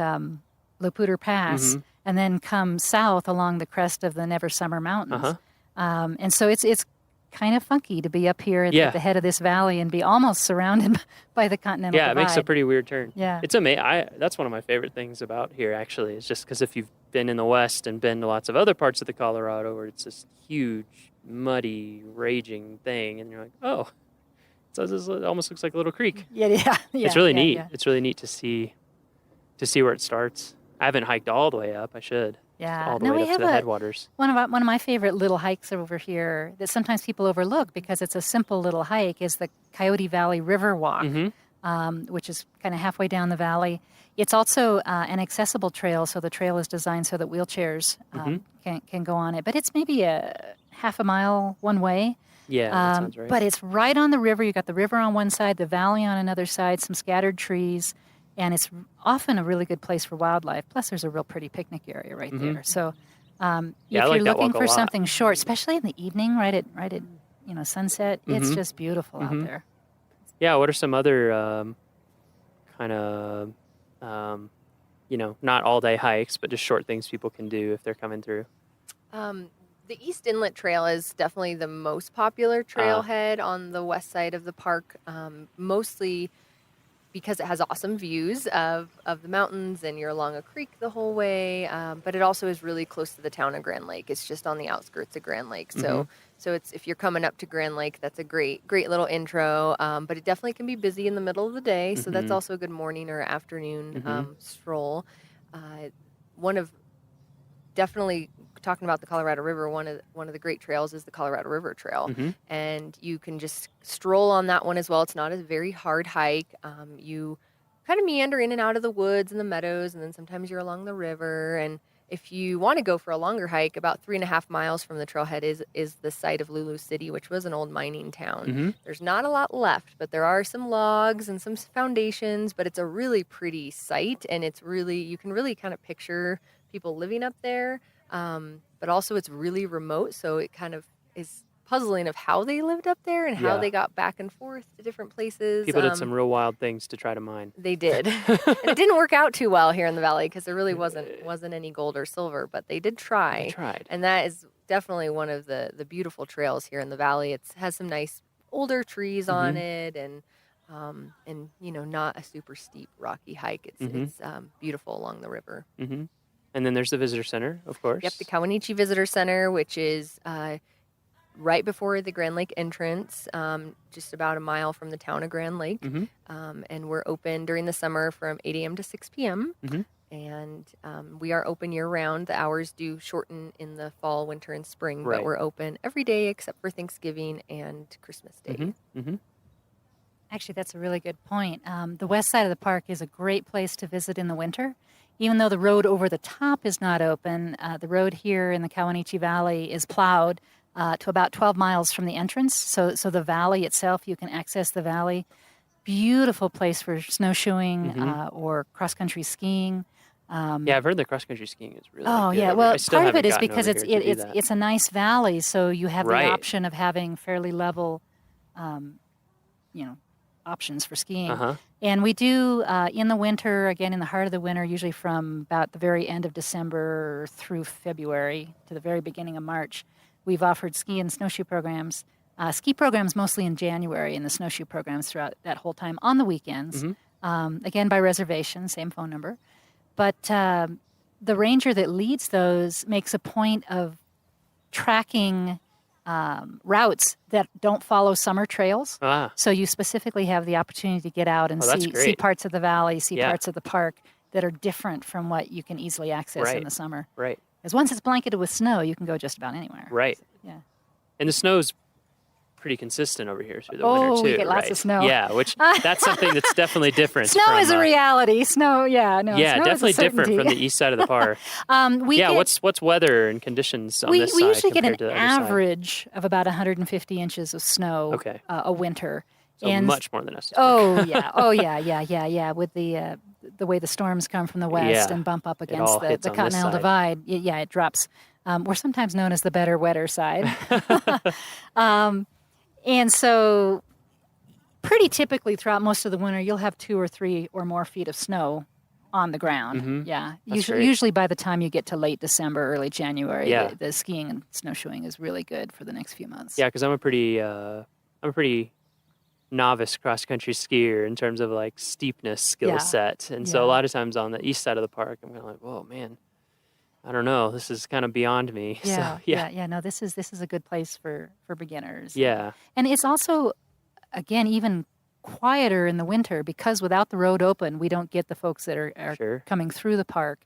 [SPEAKER 3] Laputer Pass, and then come south along the crest of the Never Summer Mountains. And so it's kind of funky to be up here at the head of this valley and be almost surrounded by the Continental Divide.
[SPEAKER 1] Yeah, it makes a pretty weird turn.
[SPEAKER 3] Yeah.
[SPEAKER 1] It's amazing. That's one of my favorite things about here, actually. It's just because if you've been in the West and been to lots of other parts of the Colorado where it's this huge, muddy, raging thing, and you're like, oh, it almost looks like a little creek.
[SPEAKER 3] Yeah.
[SPEAKER 1] It's really neat.
[SPEAKER 3] Yeah.
[SPEAKER 1] It's really neat to see where it starts. I haven't hiked all the way up. I should.
[SPEAKER 3] Yeah.
[SPEAKER 1] All the
[SPEAKER 3] No,
[SPEAKER 1] way
[SPEAKER 3] we
[SPEAKER 1] up
[SPEAKER 3] have
[SPEAKER 1] to the headwaters.
[SPEAKER 3] One of my favorite little hikes over here that sometimes people overlook because it's a simple little hike is the Coyote Valley River Walk, which is kind of halfway down the valley. It's also an accessible trail, so the trail is designed so that wheelchairs can go on it. But it's maybe a half a mile one way.
[SPEAKER 1] Yeah, that sounds right.
[SPEAKER 3] But it's right on the river. You got the river on one side, the valley on another side, some scattered trees, and it's often a really good place for wildlife. Plus, there's a real pretty picnic area right there. So
[SPEAKER 1] Yeah,
[SPEAKER 3] If
[SPEAKER 1] I
[SPEAKER 3] you're
[SPEAKER 1] like that
[SPEAKER 3] looking
[SPEAKER 1] walk a
[SPEAKER 3] for
[SPEAKER 1] lot.
[SPEAKER 3] something short, especially in the evening, right at sunset, it's
[SPEAKER 1] Mhm.
[SPEAKER 3] just beautiful out
[SPEAKER 1] Mhm.
[SPEAKER 3] there.
[SPEAKER 1] Yeah, what are some other kind of, not all day hikes, but just short things people can do if they're coming through?
[SPEAKER 2] The East Inlet Trail is definitely the most popular
[SPEAKER 1] Ah.
[SPEAKER 2] trailhead on the west side of the park, mostly because it has awesome views of the mountains and you're along a creek the whole way. But it also is really close to the town of Grand Lake. It's just on the outskirts of Grand Lake.
[SPEAKER 1] Mhm.
[SPEAKER 2] So it's if you're coming up to Grand Lake, that's a great little intro. But it definitely can be busy in the middle of the day. So that's
[SPEAKER 1] Mhm.
[SPEAKER 2] also a good morning or afternoon
[SPEAKER 1] Mhm.
[SPEAKER 2] stroll. One of definitely talking about the Colorado River, one of the great trails is the Colorado River Trail,
[SPEAKER 1] Mhm.
[SPEAKER 2] and you can just stroll on that one as well. It's not a very hard hike. You kind of meander in and out of the woods and the meadows, and then sometimes you're along the river. And if you want to go for a longer hike, about 3.5 miles from the trailhead is the site of Lulu City, which was an old mining town.
[SPEAKER 1] Mhm.
[SPEAKER 2] There's not a lot left, but there are some logs and some foundations. But it's a really pretty site, and you can really kind of picture people living up there. But also it's really remote, so it kind of is puzzling of how they lived up there and how
[SPEAKER 1] Yeah.
[SPEAKER 2] they got back and forth to different places.
[SPEAKER 1] People did some real wild things to try to mine.
[SPEAKER 2] They did, and it didn't work out too well here in the valley because there really wasn't any gold or silver, but they did try.
[SPEAKER 1] They tried.
[SPEAKER 2] And that is definitely one of the beautiful trails here in the valley. It has some nice older trees on
[SPEAKER 1] Mhm.
[SPEAKER 2] it, and not a super steep rocky hike. It's beautiful along the river.
[SPEAKER 1] Mhm. And then there's the visitor center, of course.
[SPEAKER 2] Yep, the Kawanichi Visitor Center, which is right before the Grand Lake entrance, just about a mile from the town of Grand Lake.
[SPEAKER 1] Mhm.
[SPEAKER 2] And we're open during the summer from 8 a.m. to 6 p.m.
[SPEAKER 1] Mhm.
[SPEAKER 2] And we are open year-round. The hours do shorten in the fall, winter, and spring,
[SPEAKER 1] Right.
[SPEAKER 2] but we're open every day except for Thanksgiving and Christmas Day.
[SPEAKER 1] Mhm. Mhm.
[SPEAKER 3] Actually, that's a really good point. The west side of the park is a great place to visit in the winter. Even though the road over the top is not open, the road here in the Kawanichi Valley is plowed to about 12 miles from the entrance. So the valley itself, you can access the valley. Beautiful place for snowshoeing
[SPEAKER 1] Mhm.
[SPEAKER 3] or cross-country skiing.
[SPEAKER 1] Yeah, I've heard the cross country skiing is really
[SPEAKER 3] Oh
[SPEAKER 1] good.
[SPEAKER 3] yeah,
[SPEAKER 1] I
[SPEAKER 3] well,
[SPEAKER 1] still
[SPEAKER 3] part of
[SPEAKER 1] haven't
[SPEAKER 3] it is
[SPEAKER 1] gotten
[SPEAKER 3] because
[SPEAKER 1] over here to do that.
[SPEAKER 3] it's a nice valley, so you have the
[SPEAKER 1] Right.
[SPEAKER 3] option of having fairly level, um, options for skiing.
[SPEAKER 1] Uh-huh.
[SPEAKER 3] And we do in the winter, again in the heart of the winter, usually from about the very end of December through February to the very beginning of March, we've offered ski and snowshoe programs. Ski programs mostly in January, and the snowshoe programs throughout that whole time on the weekends.
[SPEAKER 1] Mhm.
[SPEAKER 3] Again by reservation, same phone number. But the ranger that leads those makes a point of tracking routes that don't follow summer trails.
[SPEAKER 1] Ah.
[SPEAKER 3] So you specifically have the opportunity to get out and
[SPEAKER 1] Oh, that's
[SPEAKER 3] see
[SPEAKER 1] great.
[SPEAKER 3] parts of the valley, see
[SPEAKER 1] Yeah.
[SPEAKER 3] parts of the park that are different from what you can easily access in
[SPEAKER 1] Right.
[SPEAKER 3] the summer.
[SPEAKER 1] Right.
[SPEAKER 3] Because once it's blanketed with snow, you can go just about anywhere.
[SPEAKER 1] Right.
[SPEAKER 3] Yeah.
[SPEAKER 1] And the snow's pretty consistent over here through the
[SPEAKER 3] Oh,
[SPEAKER 1] winter too,
[SPEAKER 3] we get lots
[SPEAKER 1] right?
[SPEAKER 3] of snow.
[SPEAKER 1] Yeah, which that's something that's definitely different.
[SPEAKER 3] Snow
[SPEAKER 1] from,
[SPEAKER 3] is a reality. Snow,
[SPEAKER 1] Yeah,
[SPEAKER 3] snow is a
[SPEAKER 1] definitely different from the
[SPEAKER 3] certainty.
[SPEAKER 1] east side of the park.
[SPEAKER 3] We
[SPEAKER 1] Yeah,
[SPEAKER 3] get,
[SPEAKER 1] what's weather and conditions on
[SPEAKER 3] we,
[SPEAKER 1] this
[SPEAKER 3] we
[SPEAKER 1] side
[SPEAKER 3] usually get
[SPEAKER 1] compared
[SPEAKER 3] an
[SPEAKER 1] to the other side?
[SPEAKER 3] average of about 150 inches of snow
[SPEAKER 1] Okay.
[SPEAKER 3] a winter.
[SPEAKER 1] So
[SPEAKER 3] And
[SPEAKER 1] much more than us.
[SPEAKER 3] oh yeah. With the way the storms come from the west
[SPEAKER 1] Yeah,
[SPEAKER 3] and bump up
[SPEAKER 1] all
[SPEAKER 3] against the
[SPEAKER 1] hits on this
[SPEAKER 3] Continental
[SPEAKER 1] side.
[SPEAKER 3] Divide, it drops. We're sometimes known as the better, wetter side. And so, pretty typically throughout most of the winter, you'll have 2 or 3 or more feet of snow on the ground.
[SPEAKER 1] Mhm.
[SPEAKER 3] Yeah,
[SPEAKER 1] That's great.
[SPEAKER 3] usually by the time you get to late December, early January,
[SPEAKER 1] Yeah.
[SPEAKER 3] the skiing and snowshoeing is really good for the next few months.
[SPEAKER 1] Yeah, because I'm a pretty novice cross country skier in terms of like steepness skill
[SPEAKER 3] Yeah.
[SPEAKER 1] set, and so a
[SPEAKER 3] Yeah.
[SPEAKER 1] lot of times on the east side of the park, I'm kind of like, whoa, man, I don't know, this is kind of beyond me. So yeah,
[SPEAKER 3] No, this is a good place for beginners.
[SPEAKER 1] yeah,
[SPEAKER 3] And it's also, again, even quieter in the winter because without the road open, we don't get the folks that are
[SPEAKER 1] sure.
[SPEAKER 3] coming through the park.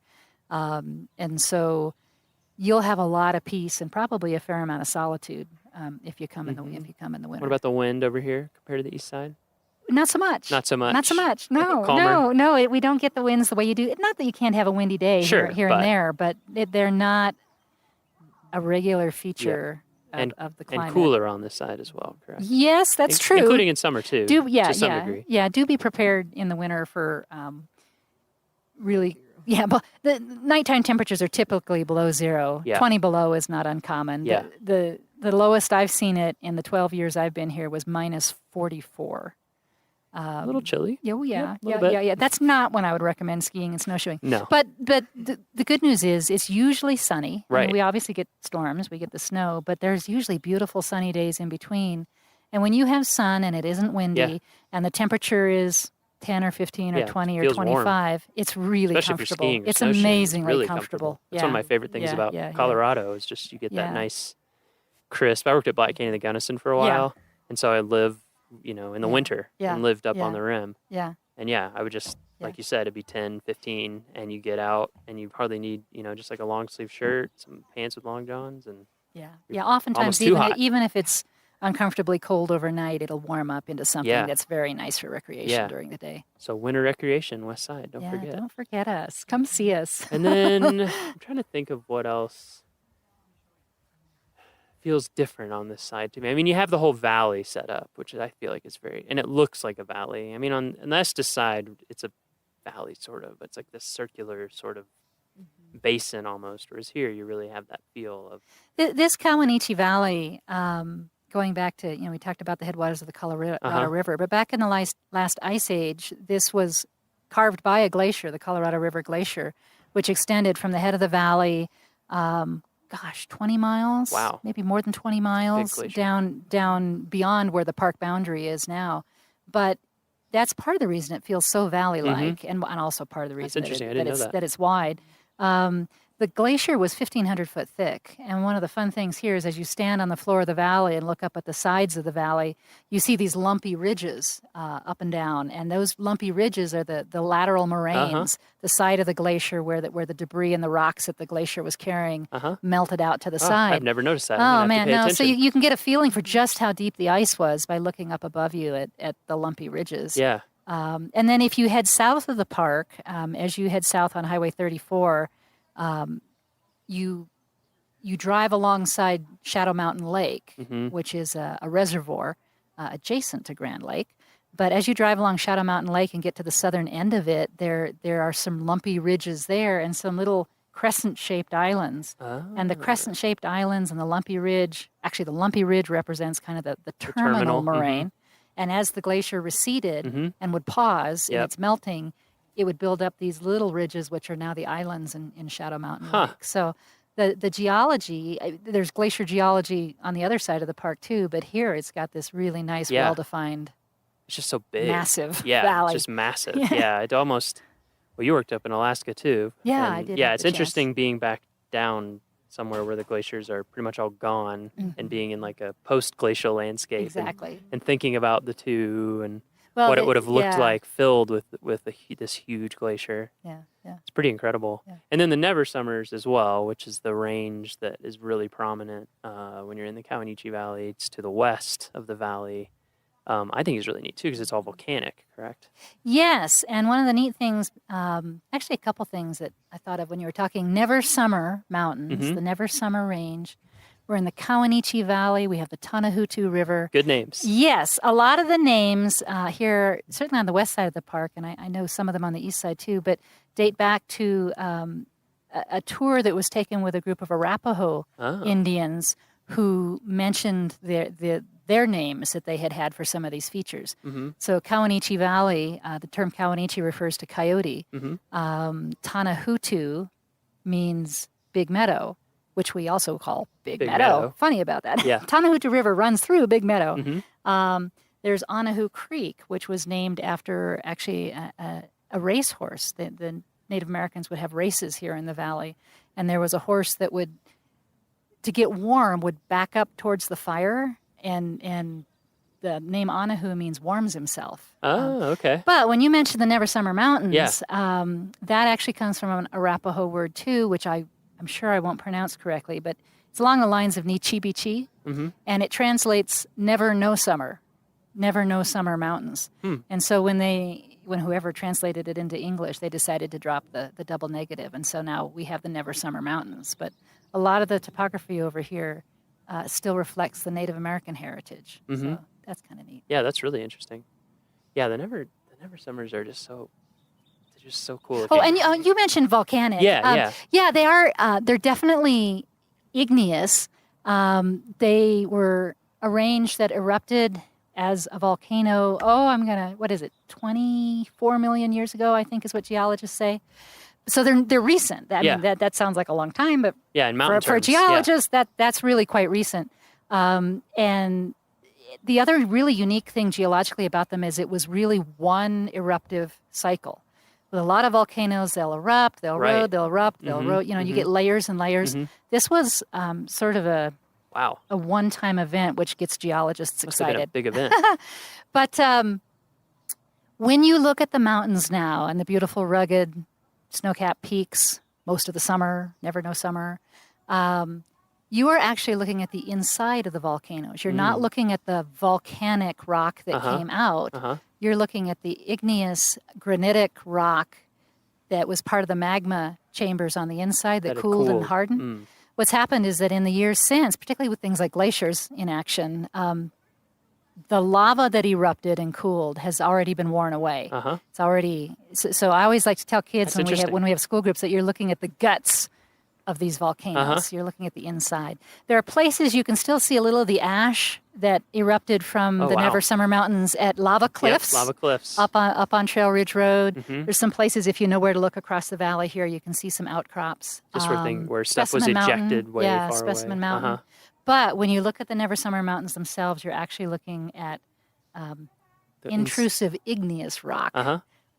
[SPEAKER 3] And so you'll have a lot of peace and probably a fair amount of solitude if you come in the winter.
[SPEAKER 1] What about the wind over here compared to the east side?
[SPEAKER 3] Not so much.
[SPEAKER 1] Not so much.
[SPEAKER 3] Not so much. No,
[SPEAKER 1] Calmer?
[SPEAKER 3] no. We don't get the winds the way you do. Not that you can't have a windy day
[SPEAKER 1] Sure,
[SPEAKER 3] here
[SPEAKER 1] but-
[SPEAKER 3] and there, but they're not a regular feature
[SPEAKER 1] And
[SPEAKER 3] of the climate.
[SPEAKER 1] and cooler on this side as well, correct?
[SPEAKER 3] Yes, that's true.
[SPEAKER 1] Including in summer too, to some degree.
[SPEAKER 3] Do be prepared in the winter for really Yeah, but the nighttime temperatures are typically below zero.
[SPEAKER 1] Yeah.
[SPEAKER 3] 20 below is not uncommon.
[SPEAKER 1] Yeah.
[SPEAKER 3] The lowest I've seen it in the 12 years I've been here was minus 44.
[SPEAKER 1] A little chilly.
[SPEAKER 3] Yeah,
[SPEAKER 1] Yep, a little bit.
[SPEAKER 3] yeah. That's not when I would recommend skiing and snowshoeing.
[SPEAKER 1] No.
[SPEAKER 3] But the good news is it's usually sunny. I mean,
[SPEAKER 1] Right.
[SPEAKER 3] we obviously get storms, we get the snow, but there's usually beautiful sunny days in between. And when you have sun and it isn't windy and the temperature is 10 or 15 or
[SPEAKER 1] Yeah,
[SPEAKER 3] 20 or
[SPEAKER 1] feels warm.
[SPEAKER 3] 25, it's really
[SPEAKER 1] Especially if you're
[SPEAKER 3] comfortable.
[SPEAKER 1] skiing or
[SPEAKER 3] It's
[SPEAKER 1] snowshoeing,
[SPEAKER 3] amazingly
[SPEAKER 1] really
[SPEAKER 3] comfortable.
[SPEAKER 1] That's one of my favorite things about Colorado is just you get that
[SPEAKER 3] Yeah.
[SPEAKER 1] nice crisp. I worked at Black Canyon, the Gunnison for a while, and so I lived, in the winter and lived up on the rim.
[SPEAKER 3] Yeah.
[SPEAKER 1] And I would just, like you said, it'd be 10, 15, and you get out and you hardly need, just like a long sleeve shirt, some pants with long johns, and
[SPEAKER 3] Yeah. Oftentimes,
[SPEAKER 1] almost too hot.
[SPEAKER 3] even if it's uncomfortably cold overnight, it'll warm up into something that's very nice for recreation during the day.
[SPEAKER 1] So winter recreation, West Side, don't forget.
[SPEAKER 3] Don't forget us. Come see us.
[SPEAKER 1] And then I'm trying to think of what else feels different on this side to me. I mean, you have the whole valley set up, which I feel like is and it looks like a valley. I mean, on the Estes side, it's a valley sort of. It's like this circular sort of basin almost, whereas here you really have that feel of...
[SPEAKER 3] This Kawanichi Valley, going back to, we talked about the headwaters of the Colorado River, but back in the last ice age, this was carved by a glacier, the Colorado River Glacier, which extended from the head of the valley, 20 miles, maybe more than 20 miles down beyond where the park boundary is now. But that's part of the reason it feels so valley-like, and also part of the reason that it's wide. The glacier was 1,500 foot thick, and one of the fun things here is as you stand on the floor of the valley and look up at the sides of the valley, you see these lumpy ridges up and down, and those lumpy ridges are the lateral moraines, the side of the glacier where the debris and the rocks that the glacier was carrying melted out to the side.
[SPEAKER 1] I've never noticed that.
[SPEAKER 3] Oh, man, no. So you can get a feeling for just how deep the ice was by looking up above you at the lumpy ridges.
[SPEAKER 1] Yeah.
[SPEAKER 3] And then if you head south of the park, as you head south on Highway 34, you drive alongside Shadow Mountain Lake, which is a reservoir adjacent to Grand Lake. But as you drive along Shadow Mountain Lake and get to the southern end of it, there are some lumpy ridges there and some little crescent-shaped islands. And the crescent-shaped islands and the lumpy ridge, actually the lumpy ridge represents kind of the terminal moraine. And as the glacier receded and would pause in its melting, it would build up these little ridges, which are now the islands in Shadow Mountain Lake. So the geology, there's glacier geology on the other side of the park too, but here it's got this really nice, well-defined,
[SPEAKER 1] it's just so big.
[SPEAKER 3] Massive
[SPEAKER 1] It's
[SPEAKER 3] valley.
[SPEAKER 1] just massive. Yeah, it almost... Well, you worked up in Alaska too.
[SPEAKER 3] Yeah, I did.
[SPEAKER 1] Yeah, it's interesting being back down somewhere where the glaciers are pretty much all gone and being in like a post-glacial landscape.
[SPEAKER 3] Exactly.
[SPEAKER 1] And thinking about the two and what it would have looked like filled with this huge glacier.
[SPEAKER 3] Yeah.
[SPEAKER 1] It's pretty incredible. Yeah. And then the Never Summers as well, which is the range that is really prominent when you're in the Kawanichi Valley. It's to the west of the valley. I think is really neat too because it's all volcanic, correct?
[SPEAKER 3] Yes, and one of the neat things, actually a couple things that I thought of when you were talking Never Summer Mountains, the Never Summer Range. We're in the Kawanichi Valley. We have the Tanahutu River.
[SPEAKER 1] Good names.
[SPEAKER 3] Yes, a lot of the names here, certainly on the west side of the park, and I know some of them on the east side too, but date back to a tour that was taken with a group of Arapaho Indians who mentioned their names that they had for some of these features. So Kawanichi Valley, the term Kawanichi refers to coyote. Tanahutu means big meadow, which we also call Big Meadow. Funny about that.
[SPEAKER 1] Yeah.
[SPEAKER 3] Tanahutu River runs through Big Meadow. There's Anahu Creek, which was named after actually a racehorse. The Native Americans would have races here in the valley, and there was a horse that would, to get warm, would back up towards the fire, and the name Anahu means warms himself.
[SPEAKER 1] Oh, okay.
[SPEAKER 3] But when you mentioned the Never Summer Mountains, that actually comes from an Arapaho word too, which I'm sure I won't pronounce correctly, but it's along the lines of Nichibichi, and it translates never no summer mountains. And so when whoever translated it into English, they decided to drop the double negative, and so now we have the Never Summer Mountains. But a lot of the topography over here still reflects the Native American heritage. So that's kind of neat.
[SPEAKER 1] Yeah, that's really interesting. Yeah, the Never Summers are just just so cool.
[SPEAKER 3] Oh, and you mentioned volcanic.
[SPEAKER 1] Yeah.
[SPEAKER 3] Yeah, they are. They're definitely igneous. They were a range that erupted as a volcano. What is it? 24 million years ago, I think is what geologists say. So they're recent. I mean, that sounds like a long time, but
[SPEAKER 1] in mountain
[SPEAKER 3] for a
[SPEAKER 1] terms,
[SPEAKER 3] geologist, that's really quite recent. And the other really unique thing geologically about them is it was really one eruptive cycle. With a lot of volcanoes, they'll erupt, they'll erode, they'll erupt, they'll erode. You get layers and layers. This was sort of a one-time event, which gets geologists excited.
[SPEAKER 1] Must have been a big event.
[SPEAKER 3] But when you look at the mountains now and the beautiful, rugged, snow-capped peaks, most of the summer, never no summer, you are actually looking at the inside of the volcanoes. You're not looking at the volcanic rock that came out. You're looking at the igneous granitic rock that was part of the magma chambers on the inside that cooled and hardened. What's happened is that in the years since, particularly with things like glaciers in action, the lava that erupted and cooled has already been worn away. It's already so. I always like to tell kids when we have school groups that you're looking at the guts of these volcanoes. You're looking at the inside. There are places you can still see a little of the ash that erupted from the Never Summer Mountains at lava cliffs.
[SPEAKER 1] Lava cliffs
[SPEAKER 3] up on Trail Ridge Road. There's some places, if you know where to look across the valley here, you can see some outcrops.
[SPEAKER 1] Just where stuff was
[SPEAKER 3] Specimen
[SPEAKER 1] ejected
[SPEAKER 3] Mountain,
[SPEAKER 1] way far away.
[SPEAKER 3] Specimen Mountain. But when you look at the Never Summer Mountains themselves, you're actually looking at intrusive igneous rock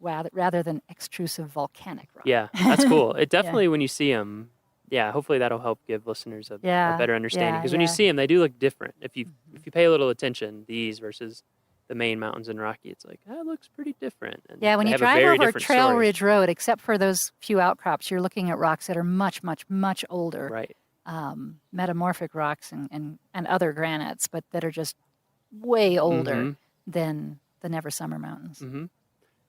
[SPEAKER 3] rather than extrusive volcanic rock.
[SPEAKER 1] Yeah, that's cool. It definitely, when you see them, hopefully that'll help give listeners a better understanding. Because when you see them, they do look different. If you pay a little attention, these versus the main mountains in Rocky, it's like, it looks pretty different. And
[SPEAKER 3] when you drive over Trail Ridge Road, except for those few outcrops, you're looking at rocks that are much, much, much older.
[SPEAKER 1] Right.
[SPEAKER 3] Metamorphic rocks and other granites, but that are just way older than the Never Summer Mountains.
[SPEAKER 1] And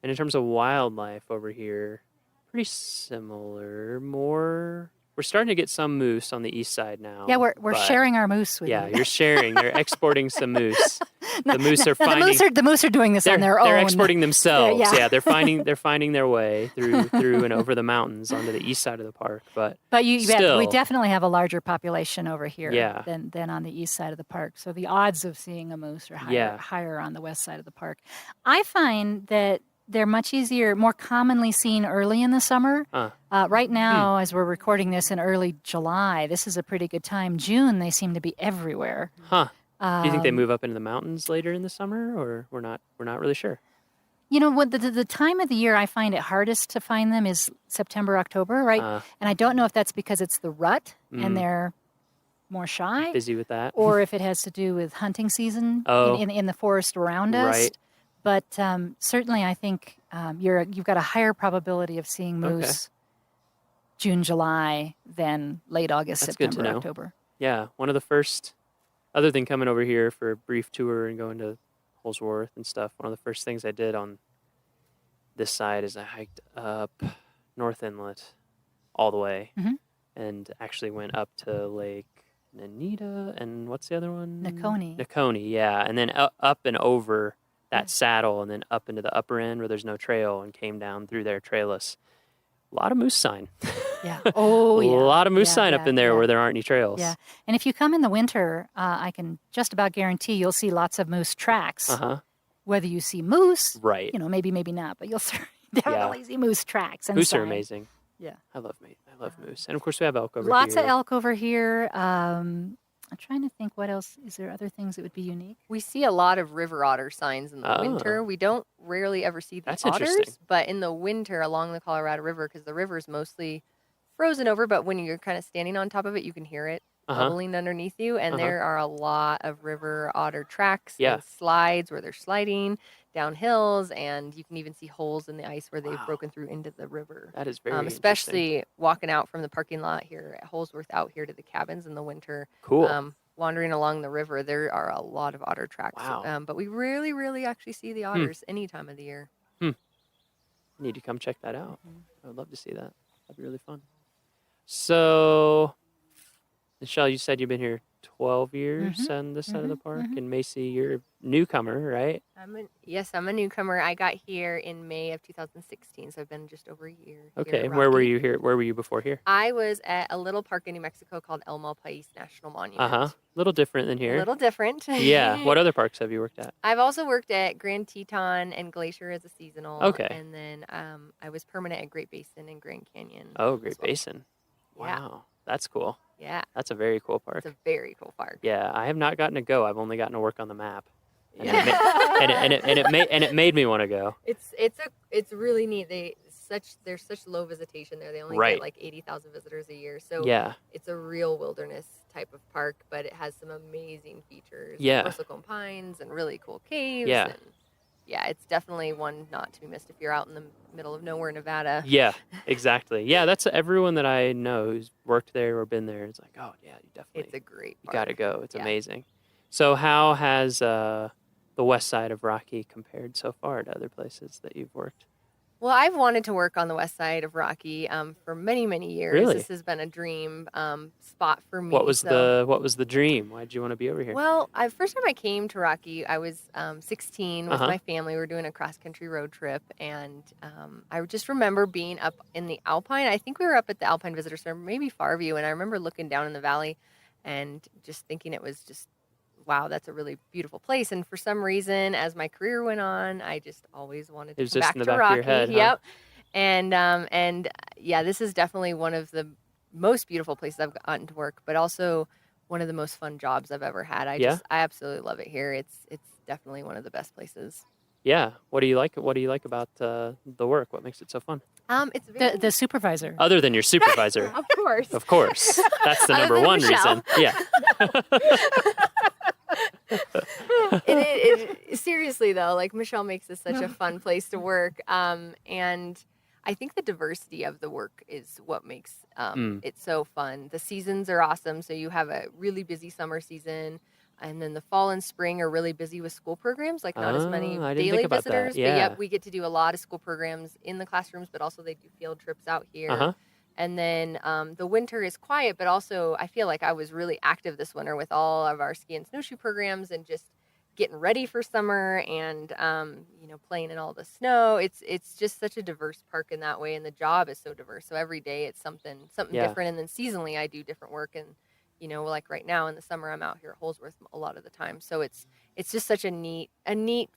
[SPEAKER 1] in terms of wildlife over here, pretty similar. We're starting to get some moose on the east side now.
[SPEAKER 3] Yeah, we're sharing our moose with you.
[SPEAKER 1] Yeah, you're sharing. They're exporting some moose. The moose are finding.
[SPEAKER 3] The moose are doing this on their own.
[SPEAKER 1] They're exporting themselves.
[SPEAKER 3] Yeah,
[SPEAKER 1] they're finding their way through and over the mountains onto the east side of the park. But
[SPEAKER 3] we definitely have a larger population over here than on the east side of the park. So the odds of seeing a moose are higher on the west side of the park. I find that they're much easier, more commonly seen early in the summer. Right now, as we're recording this in early July, this is a pretty good time. June, they seem to be everywhere.
[SPEAKER 1] Do you think they move up into the mountains later in the summer, or we're not really sure?
[SPEAKER 3] You know, what the time of the year I find it hardest to find them is September, October, right? And I don't know if that's because it's the rut and they're more shy,
[SPEAKER 1] busy with that,
[SPEAKER 3] or if it has to do with hunting season in the forest around us.
[SPEAKER 1] Right.
[SPEAKER 3] But certainly, I think you've got a higher probability of seeing moose June, July than late August,
[SPEAKER 1] That's
[SPEAKER 3] September,
[SPEAKER 1] good to know.
[SPEAKER 3] October.
[SPEAKER 1] Yeah, one of the first, other than coming over here for a brief tour and going to Holsworth and stuff, one of the first things I did on this side is I hiked up North Inlet all the way and actually went up to Lake Nanita and what's the other one? Nakoni, yeah. And then up and over that saddle and then up into the upper end where there's no trail and came down through there trailless. A lot of moose sign.
[SPEAKER 3] Yeah. Oh, yeah.
[SPEAKER 1] A lot of moose sign up in there where there aren't any trails.
[SPEAKER 3] Yeah. And if you come in the winter, I can just about guarantee you'll see lots of moose tracks. Whether you see moose,
[SPEAKER 1] right?
[SPEAKER 3] You know, maybe not, but you'll definitely see moose tracks. And
[SPEAKER 1] moose
[SPEAKER 3] sign.
[SPEAKER 1] are amazing.
[SPEAKER 3] Yeah.
[SPEAKER 1] I love moose. And of course we have elk over here.
[SPEAKER 3] Lots of elk over here. I'm trying to think what else. Is there other things that would be unique?
[SPEAKER 2] We see a lot of river otter signs in the winter. We don't rarely ever see the otters, but in the winter along the Colorado River, because the river is mostly frozen over, but when you're kind of standing on top of it, you can hear it bubbling underneath you. And there are a lot of river otter tracks and slides where they're sliding down hills, and you can even see holes in the ice where they've broken through into the river.
[SPEAKER 1] That is very
[SPEAKER 2] especially walking out from the parking lot here at Holsworth out here to the cabins in the winter.
[SPEAKER 1] Cool.
[SPEAKER 2] Wandering along the river, there are a lot of otter tracks.
[SPEAKER 1] Wow.
[SPEAKER 2] But we really actually see the otters any time of the year.
[SPEAKER 1] Need to come check that out. I would love to see that. That'd be really fun. So, Michelle, you said you've been here 12 years
[SPEAKER 3] Mhm,
[SPEAKER 1] on this side of the park.
[SPEAKER 3] mhm.
[SPEAKER 1] And Macy, you're a newcomer, right?
[SPEAKER 2] Yes, I'm a newcomer. I got here in May of 2016, so I've been just over a year here
[SPEAKER 1] Okay.
[SPEAKER 2] at
[SPEAKER 1] And where were
[SPEAKER 2] Rocky.
[SPEAKER 1] you here? Where were you before here?
[SPEAKER 2] I was at a little park in New Mexico called El Malpais National
[SPEAKER 1] Uh-huh.
[SPEAKER 2] Monument.
[SPEAKER 1] Little different than
[SPEAKER 2] A
[SPEAKER 1] here.
[SPEAKER 2] little different.
[SPEAKER 1] Yeah. What other parks have you worked at?
[SPEAKER 2] I've also worked at Grand Teton and Glacier as a seasonal.
[SPEAKER 1] Okay.
[SPEAKER 2] And then I was permanent at Great Basin and Grand Canyon.
[SPEAKER 1] Oh,
[SPEAKER 2] as
[SPEAKER 1] Great
[SPEAKER 2] well.
[SPEAKER 1] Basin.
[SPEAKER 2] Yeah.
[SPEAKER 1] Wow. That's cool.
[SPEAKER 2] Yeah.
[SPEAKER 1] That's a very cool park.
[SPEAKER 2] It's a very cool park.
[SPEAKER 1] Yeah, I have not gotten to go. I've only gotten to work on the map. And
[SPEAKER 2] Yeah.
[SPEAKER 1] it made me want to go.
[SPEAKER 2] It's really neat. There's such low visitation there. They only
[SPEAKER 1] Right.
[SPEAKER 2] get like 80,000 visitors a year. So
[SPEAKER 1] Yeah.
[SPEAKER 2] it's a real wilderness type of park, but it has some amazing features.
[SPEAKER 1] Yeah.
[SPEAKER 2] Bristlecone pines and really cool caves.
[SPEAKER 1] Yeah.
[SPEAKER 2] And yeah, it's definitely one not to be missed if you're out in the middle of nowhere, Nevada.
[SPEAKER 1] Yeah, exactly. Yeah, that's everyone that I know who's worked there or been there. It's like, oh yeah, you definitely
[SPEAKER 2] It's a great
[SPEAKER 1] you
[SPEAKER 2] park.
[SPEAKER 1] got to go. It's
[SPEAKER 2] Yeah.
[SPEAKER 1] amazing. So how has the west side of Rocky compared so far to other places that you've worked?
[SPEAKER 2] Well, I've wanted to work on the west side of Rocky for many, many years.
[SPEAKER 1] Really?
[SPEAKER 2] This has been a dream spot for me.
[SPEAKER 1] What was
[SPEAKER 2] so.
[SPEAKER 1] the dream? Why did you want to be over here?
[SPEAKER 2] Well, first time I came to Rocky, I was 16 with
[SPEAKER 1] Uh-huh.
[SPEAKER 2] my family. We were doing a cross-country road trip, and I just remember being up in the Alpine. I think we were up at the Alpine Visitor Center, maybe Farview, and I remember looking down in the valley and just thinking it was just, wow, that's a really beautiful place. And for some reason, as my career went on, I just always wanted
[SPEAKER 1] It
[SPEAKER 2] to
[SPEAKER 1] was
[SPEAKER 2] come
[SPEAKER 1] just
[SPEAKER 2] back
[SPEAKER 1] in the
[SPEAKER 2] to
[SPEAKER 1] back
[SPEAKER 2] Rocky.
[SPEAKER 1] of your head, huh?
[SPEAKER 2] Yep. And yeah, this is definitely one of the most beautiful places I've gotten to work, but also one of the most fun jobs I've ever had.
[SPEAKER 1] Yeah?
[SPEAKER 2] I absolutely love it here. It's definitely one of the best places.
[SPEAKER 1] Yeah. What do you like? What do you like about the work? What makes it so fun?
[SPEAKER 2] It's very,
[SPEAKER 3] The supervisor.
[SPEAKER 1] Other than your supervisor.
[SPEAKER 2] of course.
[SPEAKER 1] Of course. That's the
[SPEAKER 2] Other
[SPEAKER 1] number
[SPEAKER 2] than
[SPEAKER 1] one
[SPEAKER 2] Michelle.
[SPEAKER 1] reason. Yeah.
[SPEAKER 2] Seriously though, like Michelle makes this such a fun place to work, and I think the diversity of the work is what makes it so fun. The seasons are awesome, so you have a really busy summer season, and then the fall and spring are really busy with school programs. Like not as many
[SPEAKER 1] I didn't
[SPEAKER 2] daily
[SPEAKER 1] think about that.
[SPEAKER 2] visitors,
[SPEAKER 1] Yeah.
[SPEAKER 2] but yep, we get to do a lot of school programs in the classrooms, but also they do field trips out here.
[SPEAKER 1] Uh-huh.
[SPEAKER 2] And then the winter is quiet, but also I feel like I was really active this winter with all of our ski and snowshoe programs and just getting ready for summer and playing in all the snow. It's just such a diverse park in that way, and the job is so diverse. So every day it's something
[SPEAKER 1] Yeah.
[SPEAKER 2] different, and then seasonally I do different work. And like right now in the summer I'm out here at Holsworth a lot of the time. So it's just such a neat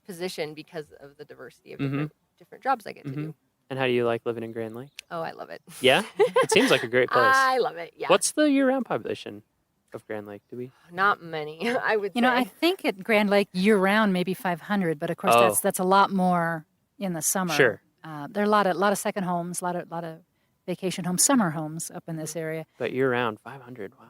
[SPEAKER 2] position because of the diversity of different jobs I get to do.
[SPEAKER 1] And how do you like living in Grand Lake?
[SPEAKER 2] Oh, I love it.
[SPEAKER 1] Yeah? It seems like a great place.
[SPEAKER 2] I love it. Yeah.
[SPEAKER 1] What's the year-round population of Grand Lake? Do we?
[SPEAKER 2] Not many, I would say.
[SPEAKER 3] I think at Grand Lake year round maybe 500, but of course
[SPEAKER 1] Oh.
[SPEAKER 3] that's a lot more in the summer.
[SPEAKER 1] Sure.
[SPEAKER 3] There are a lot of second homes, a lot of vacation homes, summer homes up in this area.
[SPEAKER 1] But year-round, 500. Wow.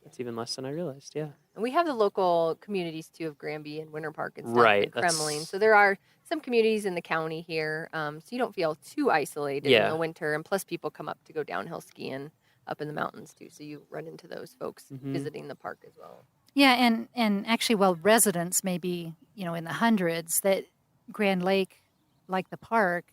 [SPEAKER 1] That's even less than I realized. Yeah.
[SPEAKER 2] And we have the local communities too of Granby and Winter Park and stuff,
[SPEAKER 1] Right,
[SPEAKER 2] and Kremlin.
[SPEAKER 1] that's-
[SPEAKER 2] So there are some communities in the county here, so you don't feel too isolated
[SPEAKER 1] Yeah.
[SPEAKER 2] in the winter. And plus, people come up to go downhill skiing up in the mountains too, so you run into those folks visiting the park as well.
[SPEAKER 3] Yeah, and actually, while residents may be in the hundreds, that Grand Lake, like the park,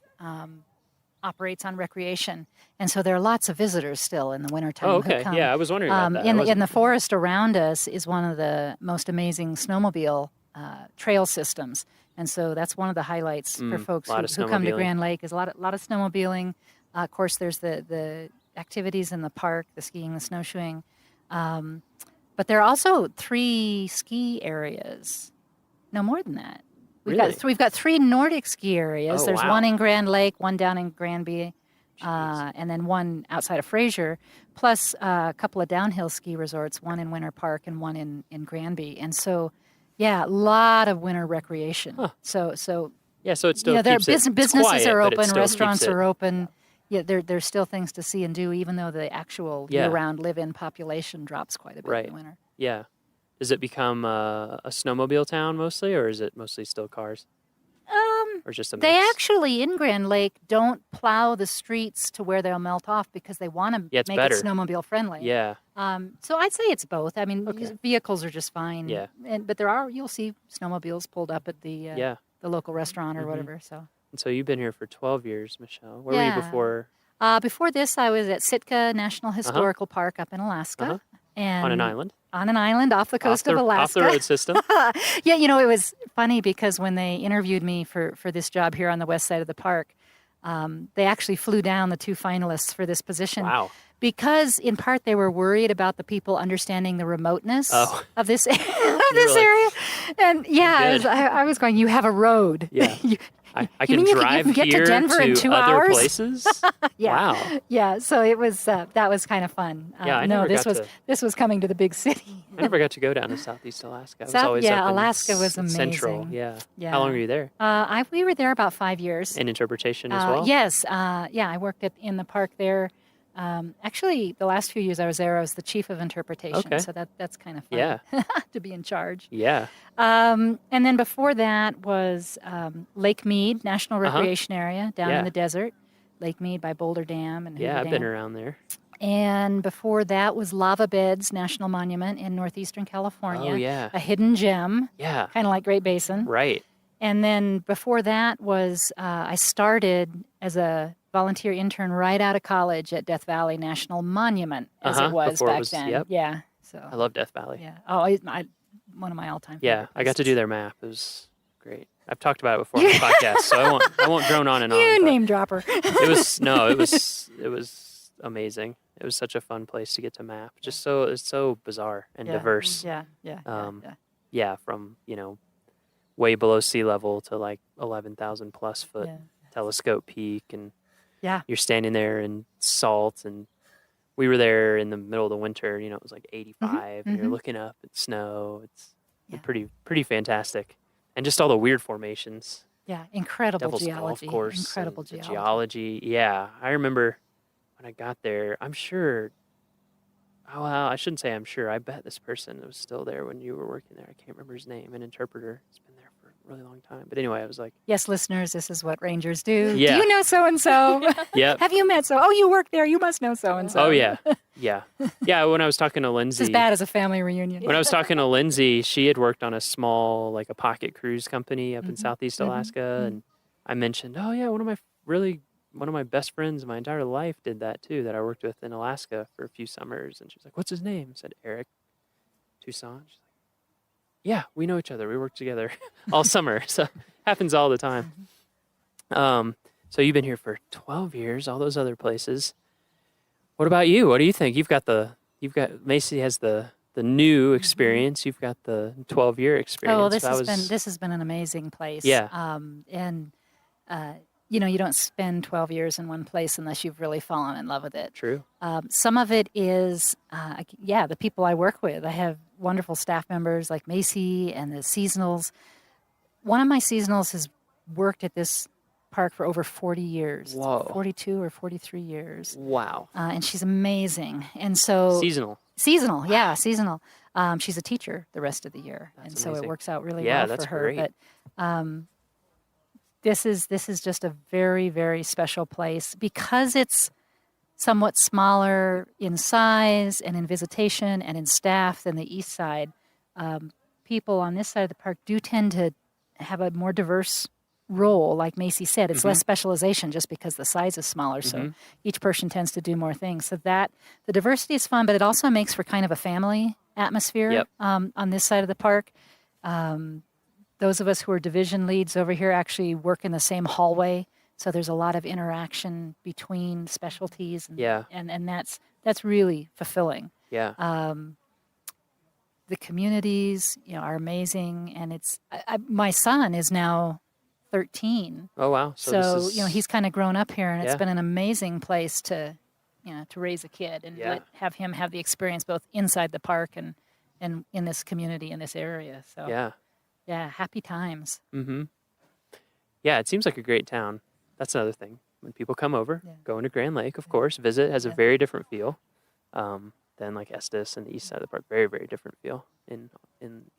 [SPEAKER 3] operates on recreation, and so there are lots of visitors still in the wintertime.
[SPEAKER 1] Oh,
[SPEAKER 3] who
[SPEAKER 1] okay.
[SPEAKER 3] come.
[SPEAKER 1] Yeah, I was wondering about that. I
[SPEAKER 3] In
[SPEAKER 1] wasn't-
[SPEAKER 3] the forest around us is one of the most amazing snowmobile trail systems, and so that's one of the highlights for folks
[SPEAKER 1] lot of
[SPEAKER 3] who come to
[SPEAKER 1] snowmobiling.
[SPEAKER 3] Grand Lake. Is a lot of snowmobiling. Of course, there's the activities in the park, the skiing, the snowshoeing, but there are also 3 ski areas. No, more than that.
[SPEAKER 1] Really?
[SPEAKER 3] We've got 3 Nordic ski areas.
[SPEAKER 1] Oh,
[SPEAKER 3] There's
[SPEAKER 1] wow.
[SPEAKER 3] one in Grand Lake, one down in Granby, and then one outside of Fraser, plus a couple of downhill ski resorts, one in Winter Park and one in Granby. And so, yeah, a lot of winter recreation.
[SPEAKER 1] Huh.
[SPEAKER 3] So
[SPEAKER 1] Yeah, so it still
[SPEAKER 3] there are
[SPEAKER 1] keeps it. It's
[SPEAKER 3] businesses
[SPEAKER 1] quiet,
[SPEAKER 3] are
[SPEAKER 1] but it
[SPEAKER 3] open,
[SPEAKER 1] still
[SPEAKER 3] restaurants
[SPEAKER 1] keeps it-
[SPEAKER 3] are open. Yeah, there's still things to see and do, even though the actual
[SPEAKER 1] Yeah.
[SPEAKER 3] year-round live-in population drops quite a bit
[SPEAKER 1] Right.
[SPEAKER 3] in the winter.
[SPEAKER 1] Yeah. Does it become a snowmobile town mostly, or is it mostly still cars? Or just a mix?
[SPEAKER 3] They actually, in Grand Lake, don't plow the streets to where they'll melt off because they want to
[SPEAKER 1] Yeah, it's
[SPEAKER 3] make
[SPEAKER 1] better.
[SPEAKER 3] it snowmobile friendly.
[SPEAKER 1] Yeah.
[SPEAKER 3] So I'd say it's both. I mean,
[SPEAKER 1] Okay.
[SPEAKER 3] vehicles are just fine.
[SPEAKER 1] Yeah.
[SPEAKER 3] But you'll see snowmobiles pulled up at the
[SPEAKER 1] Yeah.
[SPEAKER 3] the local restaurant or
[SPEAKER 1] Mhm.
[SPEAKER 3] whatever. So
[SPEAKER 1] And so you've been here for 12 years, Michelle. Where were you
[SPEAKER 3] Yeah.
[SPEAKER 1] before?
[SPEAKER 3] before this, I was at Sitka National Historical Park up in Alaska.
[SPEAKER 1] Uh-huh.
[SPEAKER 3] and
[SPEAKER 1] On an island?
[SPEAKER 3] On an island off the coast of Alaska.
[SPEAKER 1] Off the road system?
[SPEAKER 3] Yeah, it was funny because when they interviewed me for this job here on the west side of the park, they actually flew down the 2 finalists for this position.
[SPEAKER 1] Wow.
[SPEAKER 3] Because in part they were worried about the people understanding the remoteness of this area. And I was going, you have a road.
[SPEAKER 1] Yeah. I
[SPEAKER 3] You
[SPEAKER 1] can
[SPEAKER 3] mean
[SPEAKER 1] drive
[SPEAKER 3] you can get
[SPEAKER 1] here
[SPEAKER 3] to Denver in 2
[SPEAKER 1] other
[SPEAKER 3] hours?
[SPEAKER 1] places?
[SPEAKER 3] Yeah.
[SPEAKER 1] Wow.
[SPEAKER 3] Yeah, so it was that was kind of fun.
[SPEAKER 1] Yeah, I never
[SPEAKER 3] this
[SPEAKER 1] got
[SPEAKER 3] was this was coming to the big city.
[SPEAKER 1] I never got to go down to Southeast Alaska. I was always up in
[SPEAKER 3] Alaska was amazing.
[SPEAKER 1] Central. Yeah.
[SPEAKER 3] Yeah.
[SPEAKER 1] How long were you there?
[SPEAKER 3] We were there about 5 years.
[SPEAKER 1] In interpretation as well?
[SPEAKER 3] Yes. I worked in the park there. Actually, the last few years I was there, I was the chief of interpretation.
[SPEAKER 1] Okay.
[SPEAKER 3] So that's kind of fun.
[SPEAKER 1] Yeah.
[SPEAKER 3] To be in charge.
[SPEAKER 1] Yeah.
[SPEAKER 3] And then before that was Lake Mead National Recreation Area down in the desert. Lake Mead by Boulder Dam and Hoover
[SPEAKER 1] Yeah, I've
[SPEAKER 3] Dam.
[SPEAKER 1] been around there.
[SPEAKER 3] And before that was Lava Beds National Monument in northeastern California.
[SPEAKER 1] Oh, yeah.
[SPEAKER 3] A hidden gem,
[SPEAKER 1] Yeah.
[SPEAKER 3] kind of like Great Basin.
[SPEAKER 1] Right.
[SPEAKER 3] And then before that was I started as a volunteer intern right out of college at Death Valley National Monument, as it was back then.
[SPEAKER 1] Yep.
[SPEAKER 3] Yeah. So
[SPEAKER 1] I love Death Valley.
[SPEAKER 3] yeah. Oh, one of my all-time.
[SPEAKER 1] Yeah,
[SPEAKER 3] favorite
[SPEAKER 1] I got to
[SPEAKER 3] places.
[SPEAKER 1] do their map. It was great. I've talked about it before on the podcast, so I won't drone on and on.
[SPEAKER 3] You
[SPEAKER 1] but
[SPEAKER 3] name dropper.
[SPEAKER 1] It was amazing. It was such a fun place to get to map. Just it's so bizarre and diverse.
[SPEAKER 3] Yeah.
[SPEAKER 1] Yeah, from way below sea level to like 11,000 plus foot
[SPEAKER 3] Yeah.
[SPEAKER 1] telescope peak, and
[SPEAKER 3] Yeah.
[SPEAKER 1] you're standing there in salt, and we were there in the middle of the winter. It was like 85, and you're looking up at snow. It's pretty fantastic, and just all the weird formations.
[SPEAKER 3] Yeah. Incredible
[SPEAKER 1] Devil's
[SPEAKER 3] geology.
[SPEAKER 1] Golf Course,
[SPEAKER 3] Incredible
[SPEAKER 1] and the
[SPEAKER 3] geology.
[SPEAKER 1] geology. Yeah, I remember when I got there. I'm sure. Oh, well, I shouldn't say I'm sure. I bet this person was still there when you were working there. I can't remember his name. An interpreter. He's been there for a really long time. But anyway, I was like,
[SPEAKER 3] Yes, listeners, this is what rangers do.
[SPEAKER 1] Yeah.
[SPEAKER 3] Do you know so and so?
[SPEAKER 1] yep.
[SPEAKER 3] Have you met so? Oh, you work there. You must know so and so.
[SPEAKER 1] Oh yeah, yeah. When I was talking to Lindsay.
[SPEAKER 3] It's as bad as a family reunion.
[SPEAKER 1] When I was talking to Lindsay, she had worked on a small, like a pocket cruise company up in Southeast Alaska, and I mentioned, oh yeah, one of my best friends my entire life did that too. That I worked with in Alaska for a few summers, and she was like, "What's his name?" I said, "Eric Toussaint." She's like, "Yeah, we know each other. We work together all summer, so happens all the time." So you've been here for 12 years. All those other places. What about you? What do you think? You've got Macy has the new experience. You've got the 12-year experience.
[SPEAKER 3] Oh, this has been an amazing place.
[SPEAKER 1] Yeah.
[SPEAKER 3] You don't spend 12 years in one place unless you've really fallen in love with it.
[SPEAKER 1] True.
[SPEAKER 3] Some of it is, the people I work with. I have wonderful staff members like Macy and the seasonals. One of my seasonals has worked at this park for over 40 years.
[SPEAKER 1] Whoa.
[SPEAKER 3] 42 or 43 years.
[SPEAKER 1] Wow.
[SPEAKER 3] And she's amazing. And so
[SPEAKER 1] Seasonal.
[SPEAKER 3] Seasonal, yeah, seasonal. She's a teacher the rest of the year,
[SPEAKER 1] That's
[SPEAKER 3] and so
[SPEAKER 1] amazing.
[SPEAKER 3] it works out really
[SPEAKER 1] Yeah,
[SPEAKER 3] well
[SPEAKER 1] that's
[SPEAKER 3] for her.
[SPEAKER 1] great.
[SPEAKER 3] But this is just a very, very special place because it's somewhat smaller in size and in visitation and in staff than the east side. People on this side of the park do tend to have a more diverse role, like Macy said. It's less specialization just because the size is smaller, so each person tends to do more things. So that the diversity is fun, but it also makes for kind of a family atmosphere on this side of the park. Those of us who are division leads over here actually work in the same hallway, so there's a lot of interaction between specialties, and that's really fulfilling.
[SPEAKER 1] Yeah.
[SPEAKER 3] The communities, are amazing, and it's my son is now 13.
[SPEAKER 1] Oh wow.
[SPEAKER 3] So
[SPEAKER 1] this is,
[SPEAKER 3] he's kind of grown up here, and it's
[SPEAKER 1] Yeah.
[SPEAKER 3] been an amazing place to raise a kid and have him have the experience both inside the park and in this community, in this area. So yeah, happy times.
[SPEAKER 1] Mm-hmm. Yeah, it seems like a great town. That's another thing. When people come over, go into Grand Lake, of course, visit, has a very different feel than like Estes and the east side of the park. Very, very different feel in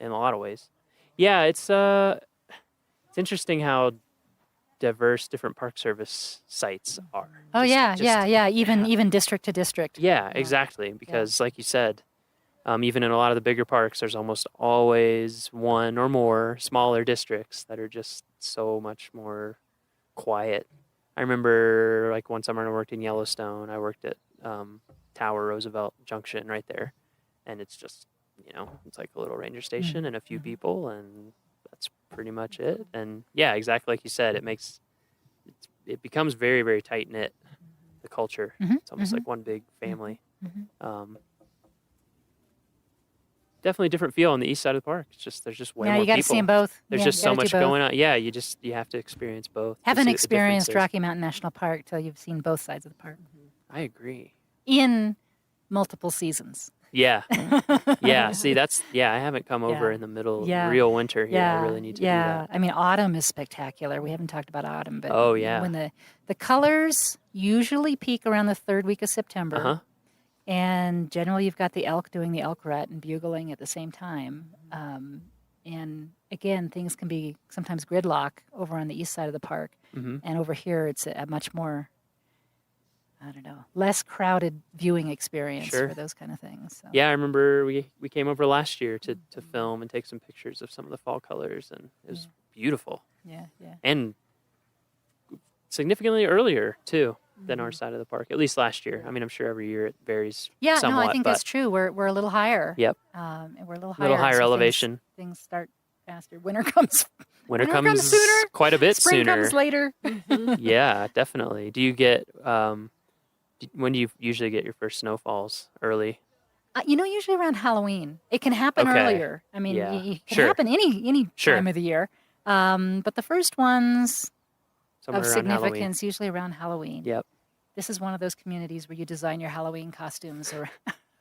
[SPEAKER 1] a lot of ways. Yeah, it's interesting how diverse different Park Service sites are.
[SPEAKER 3] Oh
[SPEAKER 1] Just-
[SPEAKER 3] yeah. Even district to district.
[SPEAKER 1] Yeah, exactly. Because like you said, even in a lot of the bigger parks, there's almost always one or more smaller districts that are just so much more quiet. I remember like one summer I worked in Yellowstone. I worked at Tower Roosevelt Junction right there. and it's just, it's like a little ranger station and a few people, and that's pretty much it. And yeah, exactly like you said, it becomes very, very tight knit. The culture, it's almost like one big family. Definitely a different feel on the east side of the park. It's just there's just way more
[SPEAKER 3] you got to
[SPEAKER 1] people.
[SPEAKER 3] see them both.
[SPEAKER 1] There's just so much going on. Yeah, you have to experience both.
[SPEAKER 3] Haven't
[SPEAKER 1] See the
[SPEAKER 3] experienced
[SPEAKER 1] differences.
[SPEAKER 3] Rocky Mountain National Park till you've seen both sides of the park
[SPEAKER 1] I agree.
[SPEAKER 3] in multiple seasons.
[SPEAKER 1] Yeah, yeah. See, I haven't come over in the middle of real winter here. I really need to do that.
[SPEAKER 3] I mean, autumn is spectacular. We haven't talked about autumn, but
[SPEAKER 1] yeah.
[SPEAKER 3] when the colors usually peak around the third week of September. And generally, you've got the elk doing the elk rut and bugling at the same time. And again, things can be sometimes gridlock over on the east side of the park. And over here, it's a much more, less crowded viewing experience for those kind of things. So.
[SPEAKER 1] Yeah, I remember we came over last year to film and take some pictures of some of the fall colors, and it was beautiful.
[SPEAKER 3] Yeah.
[SPEAKER 1] And significantly earlier, too, than our side of the park, at least last year. I mean, I'm sure every year it varies somewhat.
[SPEAKER 3] I think that's true. We're a little higher.
[SPEAKER 1] Yep.
[SPEAKER 3] And we're a little higher.
[SPEAKER 1] A little higher elevation.
[SPEAKER 3] Things start faster. Winter comes
[SPEAKER 1] sooner. Quite a bit
[SPEAKER 3] Spring
[SPEAKER 1] sooner.
[SPEAKER 3] comes later.
[SPEAKER 1] Yeah, definitely. Do you get, when do you usually get your first snowfalls? Early?
[SPEAKER 3] Usually around Halloween. It can happen earlier. I mean, it can happen any time of the year. But the first ones
[SPEAKER 1] Somewhere
[SPEAKER 3] of
[SPEAKER 1] around
[SPEAKER 3] significance, usually around Halloween.
[SPEAKER 1] Yep.
[SPEAKER 3] This is one of those communities where you design your Halloween costumes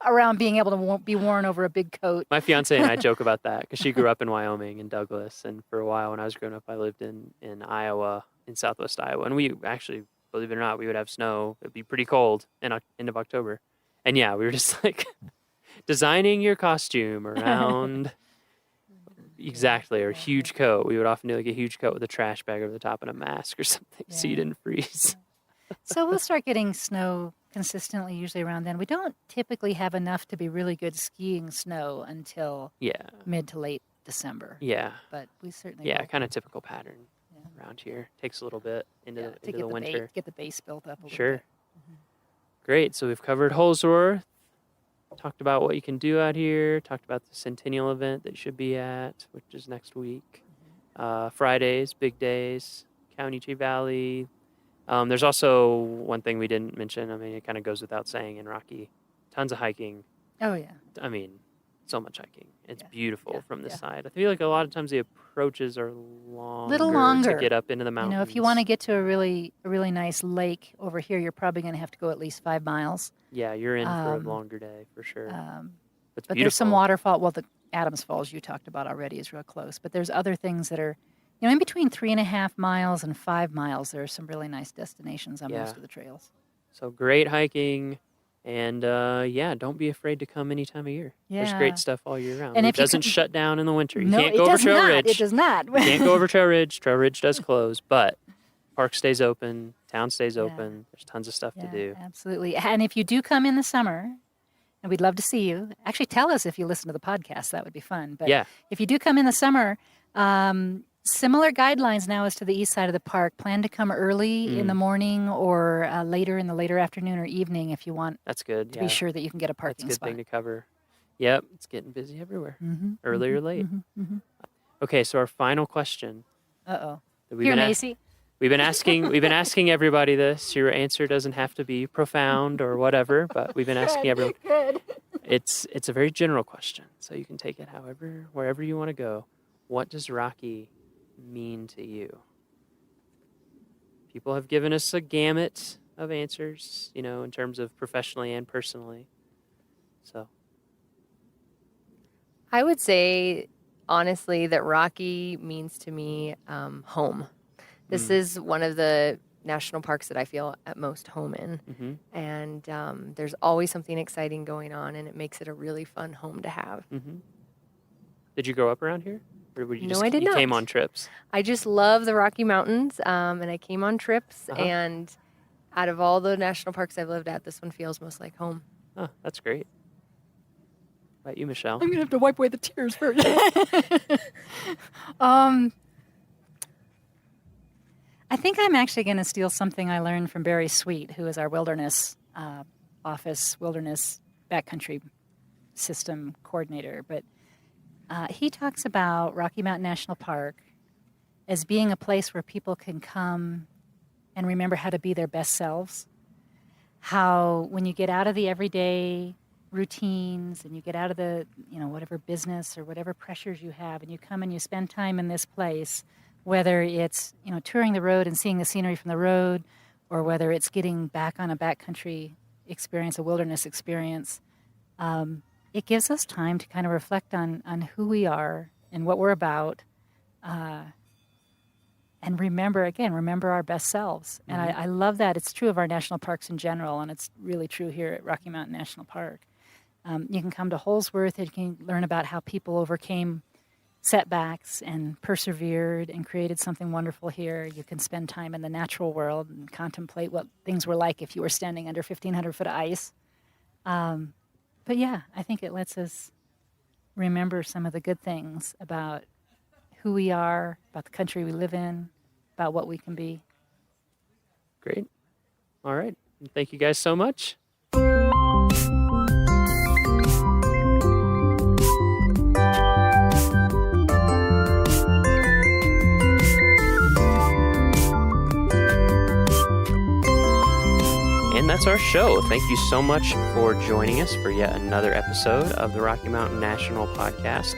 [SPEAKER 3] around being able to be worn over a big coat.
[SPEAKER 1] My fiance and I joke about that because she grew up in Wyoming, in Douglas, and for a while when I was growing up, I lived in Iowa, in southwest Iowa, and we actually, believe it or not, we would have snow. It'd be pretty cold in end of October, and yeah, we were just like designing your costume around exactly, or a huge coat. We would often do like a huge coat with a trash bag over the top and a mask or something, so you didn't freeze.
[SPEAKER 3] So we'll start getting snow consistently, usually around then. We don't typically have enough to be really good skiing snow until mid to late December.
[SPEAKER 1] Yeah.
[SPEAKER 3] But we certainly
[SPEAKER 1] Yeah,
[SPEAKER 3] will.
[SPEAKER 1] kind of typical pattern around here. Takes a little bit into the winter.
[SPEAKER 3] Get the base built up a little
[SPEAKER 1] Sure.
[SPEAKER 3] bit.
[SPEAKER 1] Great. So we've covered Holsworth, talked about what you can do out here, talked about the Centennial event that you should be at, which is next week. Fridays, big days, Comanche Valley. There's also one thing we didn't mention. I mean, it kind of goes without saying in Rocky. Tons of hiking.
[SPEAKER 3] Oh, yeah.
[SPEAKER 1] I mean, so much hiking. It's beautiful from this side. I feel like a lot of times the approaches are longer to get up into the mountains.
[SPEAKER 3] If you want to get to a really nice lake over here, you're probably going to have to go at least 5 miles.
[SPEAKER 1] Yeah, you're in for a longer day for sure. But
[SPEAKER 3] there's some waterfall. Well, the Adams Falls you talked about already is real close. But there's other things that are, in between 3.5 miles and 5 miles, there are some really nice destinations on most of the trails.
[SPEAKER 1] So great hiking. And don't be afraid to come any time of year.
[SPEAKER 3] Yeah.
[SPEAKER 1] There's great stuff all year round.
[SPEAKER 3] And
[SPEAKER 1] it doesn't shut down in the winter. You
[SPEAKER 3] no,
[SPEAKER 1] can't go over Trail Ridge.
[SPEAKER 3] It does not.
[SPEAKER 1] You can't go over Trail Ridge. Trail Ridge does close, but park stays open, town stays open. There's tons of stuff to do.
[SPEAKER 3] Absolutely. And if you do come in the summer, and we'd love to see you, actually tell us if you listen to the podcast. That would be fun. But if you do come in the summer, similar guidelines now as to the east side of the park. Plan to come early in the morning or later in the later afternoon or evening if you want.
[SPEAKER 1] That's good.
[SPEAKER 3] To be sure that you can get a parking
[SPEAKER 1] spot. That's a good thing to cover. Yep, it's getting busy everywhere. Early or late. Okay, so our final question.
[SPEAKER 3] Here, Macy.
[SPEAKER 1] We've been asking everybody this. Your answer doesn't have to be profound or whatever, but we've been asking everyone.
[SPEAKER 3] Good.
[SPEAKER 1] It's a very general question, so you can take it wherever you want to go. What does Rocky mean to you? People have given us a gamut of answers, in terms of professionally and personally. So
[SPEAKER 2] I would say, honestly, that Rocky means to me home. This is one of the national parks that I feel at most home in. And there's always something exciting going on, and it makes it a really fun home to have.
[SPEAKER 1] Did you grow up around here? Or were you
[SPEAKER 2] I did not.
[SPEAKER 1] You came on trips?
[SPEAKER 2] I just love the Rocky Mountains, and I came on trips, and out of all the national parks I've lived at, this one feels most like home.
[SPEAKER 1] Oh, that's great. How about you, Michelle?
[SPEAKER 3] I'm going to have to wipe away the tears first. I think I'm actually going to steal something I learned from Barry Sweet, who is our wilderness office, wilderness backcountry system coordinator. But he talks about Rocky Mountain National Park as being a place where people can come and remember how to be their best selves. How when you get out of the everyday routines and you get out of the, whatever business or whatever pressures you have, and you come and you spend time in this place, whether it's, touring the road and seeing the scenery from the road, or whether it's getting back on a backcountry experience, a wilderness experience, it gives us time to kind of reflect on who we are and what we're about, and remember our best selves.
[SPEAKER 1] Mm-hmm.
[SPEAKER 3] And I love that. It's true of our national parks in general, and it's really true here at Rocky Mountain National Park. You can come to Holsworth and you can learn about how people overcame setbacks and persevered and created something wonderful here. You can spend time in the natural world and contemplate what things were like if you were standing under 1,500 foot of ice. But yeah, I think it lets us remember some of the good things about who we are, about the country we live in, about what we can be.
[SPEAKER 1] Great. All right. Thank you guys so much. And that's our show. Thank you so much for joining us for yet another episode of the Rocky Mountain National Podcast.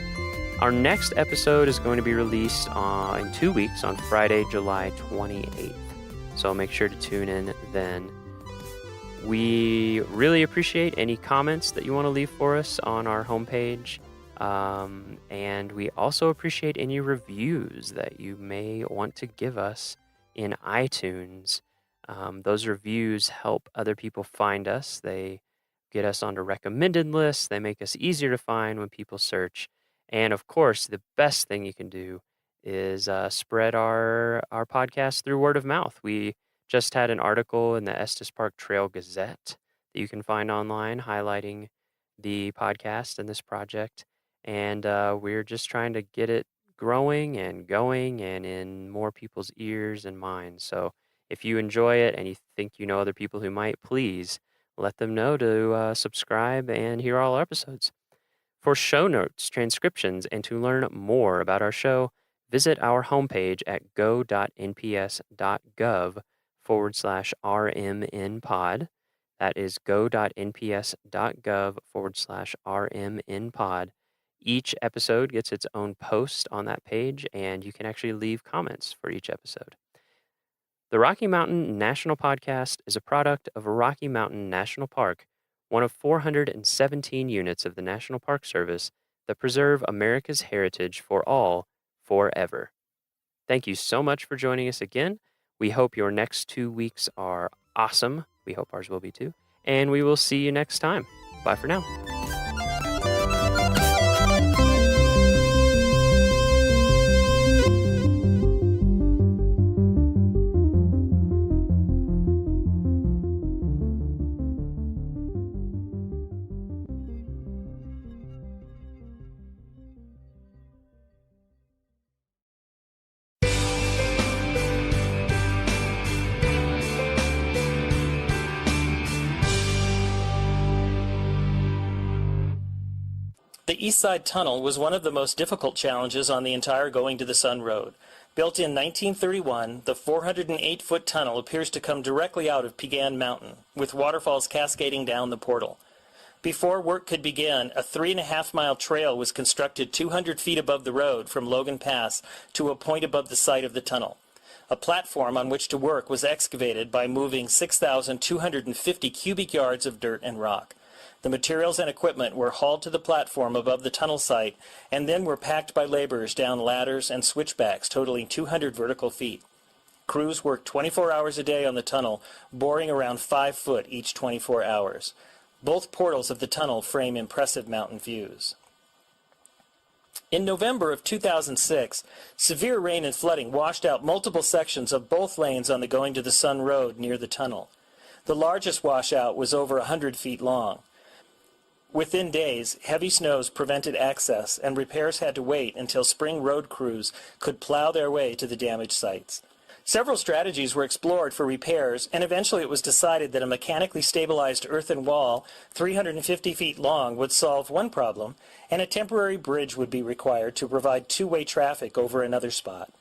[SPEAKER 1] Our next episode is going to be released in 2 weeks on Friday, July 28th. So make sure to tune in then. We really appreciate any comments that you want to leave for us on our homepage. And we also appreciate any reviews that you may want to give us in iTunes. Those reviews help other people find us. They get us onto recommended lists. They make us easier to find when people search. And of course, the best thing you can do is spread our podcast through word of mouth. We just had an article in the Estes Park Trail Gazette that you can find online highlighting the podcast and this project. And we're just trying to get it growing and going and in more people's ears and minds. So if you enjoy it and you think you know other people who might, please let them know to subscribe and hear all our episodes. For show notes, transcriptions, and to learn more about our show, visit our homepage at go.nps.gov/RMNpod. That is go.nps.gov/RMNpod. Each episode gets its own post on that page, and you can actually leave comments for each episode. The Rocky Mountain National Podcast is a product of Rocky Mountain National Park, one of 417 units of the National Park Service that preserve America's heritage for all, forever. Thank you so much for joining us again. We hope your next 2 weeks are awesome. We hope ours will be too. And we will see you next time. Bye for now.
[SPEAKER 4] The East Side Tunnel was one of the most difficult challenges on the entire Going to the Sun Road. Built in 1931, the 408-foot tunnel appears to come directly out of Pegan Mountain, with waterfalls cascading down the portal. Before work could begin, a 3.5-mile trail was constructed 200 feet above the road from Logan Pass to a point above the site of the tunnel. A platform on which to work was excavated by moving 6,250 cubic yards of dirt and rock. The materials and equipment were hauled to the platform above the tunnel site and then were packed by laborers down ladders and switchbacks totaling 200 vertical feet. Crews worked 24 hours a day on the tunnel, boring around 5 foot each 24 hours. Both portals of the tunnel frame impressive mountain views. In November of 2006, severe rain and flooding washed out multiple sections of both lanes on the Going to the Sun Road near the tunnel. The largest washout was over 100 feet long. Within days, heavy snows prevented access, and repairs had to wait until spring road crews could plow their way to the damaged sites. Several strategies were explored for repairs, and eventually it was decided that a mechanically stabilized earthen wall 350 feet long would solve one problem, and a temporary bridge would be required to provide two-way traffic over another spot.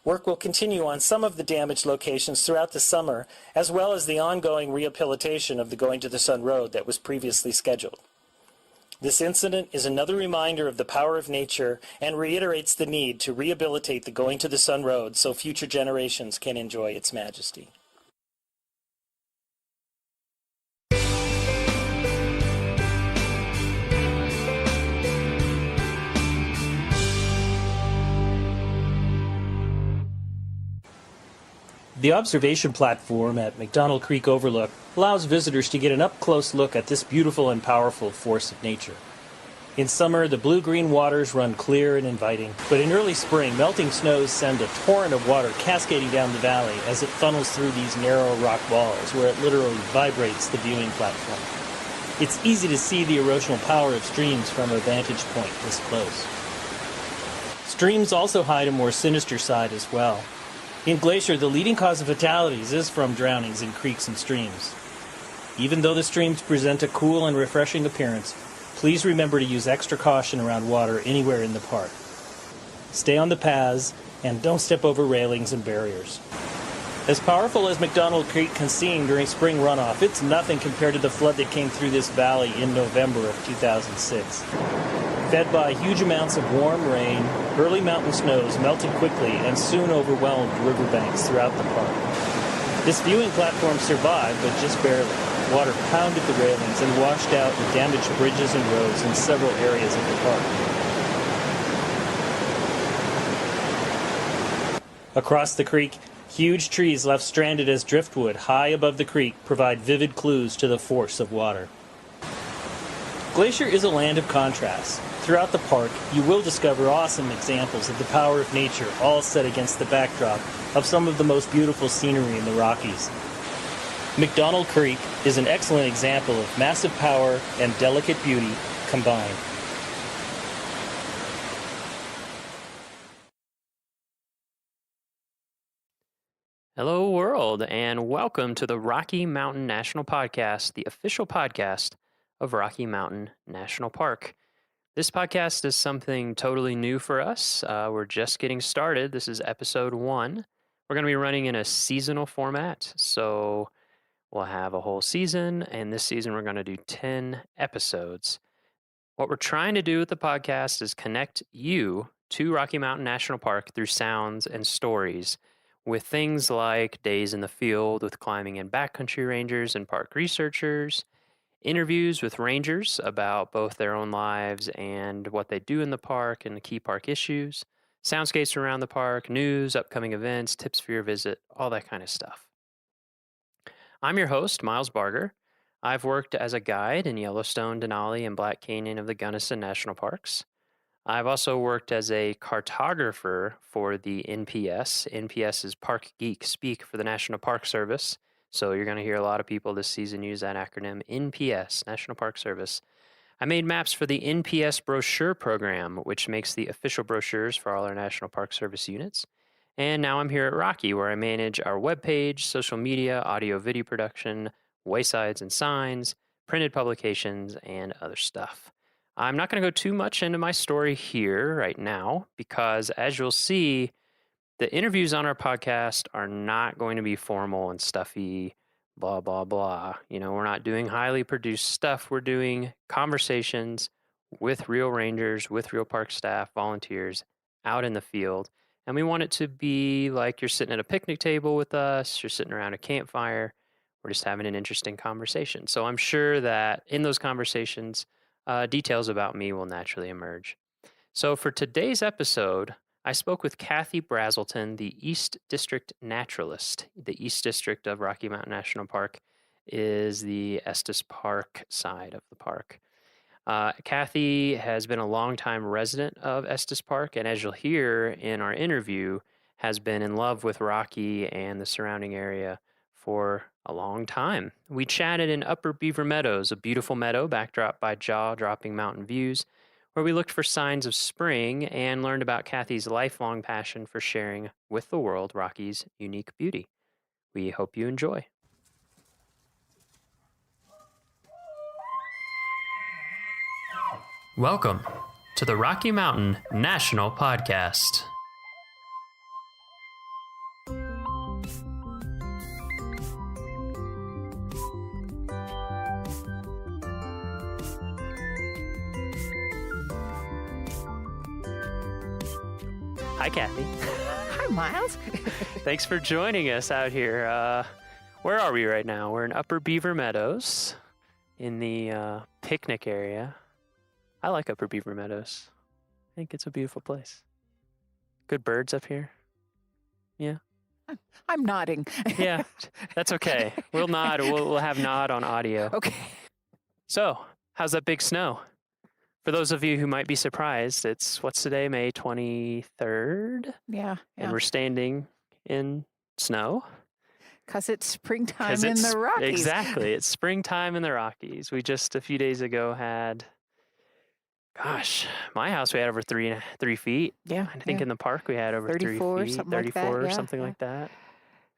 [SPEAKER 4] Work will continue on some of the damaged locations throughout the summer, as well as the ongoing rehabilitation of the Going to the Sun Road that was previously scheduled. This incident is another reminder of the power of nature and reiterates the need to rehabilitate the Going to the Sun Road so future generations can enjoy its majesty. The observation platform at McDonald Creek Overlook allows visitors to get an up-close look at this beautiful and powerful force of nature. In summer, the blue-green waters run clear and inviting, but in early spring, melting snows send a torrent of water cascading down the valley as it funnels through these narrow rock walls where it literally vibrates the viewing platform. It's easy to see the erosional power of streams from a vantage point this close. Streams also hide a more sinister side as well. In Glacier, the leading cause of fatalities is from drownings in creeks and streams. Even though the streams present a cool and refreshing appearance, please remember to use extra caution around water anywhere in the park. Stay on the paths and don't step over railings and barriers. As powerful as McDonald Creek can seem during spring runoff, it's nothing compared to the flood that came through this valley in November of 2006. Fed by huge amounts of warm rain, early mountain snows melted quickly and soon overwhelmed riverbanks throughout the park. This viewing platform survived, but just barely. Water pounded the railings and washed out the damaged bridges and roads in several areas of the park. Across the creek, huge trees left stranded as driftwood high above the creek provide vivid clues to the force of water. Glacier is a land of contrasts. Throughout the park, you will discover awesome examples of the power of nature, all set against the backdrop of some of the most beautiful scenery in the Rockies. McDonald Creek is an excellent example of massive power and delicate beauty combined.
[SPEAKER 1] Hello, world, and welcome to the Rocky Mountain National Podcast, the official podcast of Rocky Mountain National Park. This podcast is something totally new for us. We're just getting started. This is episode 1. We're going to be running in a seasonal format, so we'll have a whole season, and this season we're going to do 10 episodes. What we're trying to do with the podcast is connect you to Rocky Mountain National Park through sounds and stories, with things like days in the field with climbing and backcountry rangers and park researchers, interviews with rangers about both their own lives and what they do in the park and the key park issues, soundscapes around the park, news, upcoming events, tips for your visit, all that kind of stuff. I'm your host, Miles Barger. I've worked as a guide in Yellowstone, Denali, and Black Canyon of the Gunnison National Parks. I've also worked as a cartographer for the NPS. NPS is Park Geek speak for the National Park Service. So you're going to hear a lot of people this season use that acronym, NPS, National Park Service. I made maps for the NPS brochure program, which makes the official brochures for all our National Park Service units. And now I'm here at Rocky, where I manage our webpage, social media, audio, video production, waysides and signs, printed publications, and other stuff. I'm not going to go too much into my story here right now, because as you'll see, the interviews on our podcast are not going to be formal and stuffy, blah, blah, blah. You know, we're not doing highly produced stuff. We're doing conversations with real rangers, with real park staff, volunteers out in the field. And we want it to be like you're sitting at a picnic table with us, you're sitting around a campfire, we're just having an interesting conversation. So I'm sure that in those conversations, details about me will naturally emerge. So for today's episode, I spoke with Kathy Brazelton, the East District Naturalist. The East District of Rocky Mountain National Park is the Estes Park side of the park. Kathy has been a longtime resident of Estes Park, and as you'll hear in our interview, has been in love with Rocky and the surrounding area for a long time. We chatted in Upper Beaver Meadows, a beautiful meadow backdropped by jaw-dropping mountain views, where we looked for signs of spring and learned about Kathy's lifelong passion for sharing with the world Rocky's unique beauty. We hope you enjoy. Welcome to the Rocky Mountain National Podcast. Hi, Kathy.
[SPEAKER 5] Hi, Miles.
[SPEAKER 1] Thanks for joining us out here. Where are we right now? We're in Upper Beaver Meadows in the picnic area. I like Upper Beaver Meadows. I think it's a beautiful place. Good birds up here. Yeah.
[SPEAKER 5] I'm nodding.
[SPEAKER 1] Yeah, that's okay. We'll nod. We'll have nod on audio.
[SPEAKER 5] Okay.
[SPEAKER 1] So, how's that big snow? For those of you who might be surprised, what's today, May 23rd?
[SPEAKER 5] Yeah.
[SPEAKER 1] And we're standing in snow.
[SPEAKER 5] Because it's springtime in the Rockies.
[SPEAKER 1] Exactly. It's springtime in the Rockies. We just a few days ago had, my house we had over 3 feet.
[SPEAKER 5] Yeah.
[SPEAKER 1] I think in the park we had over
[SPEAKER 5] 34,
[SPEAKER 1] 3 feet.
[SPEAKER 5] something like that,
[SPEAKER 1] 34 or
[SPEAKER 5] yeah,
[SPEAKER 1] something
[SPEAKER 5] yeah.
[SPEAKER 1] like that.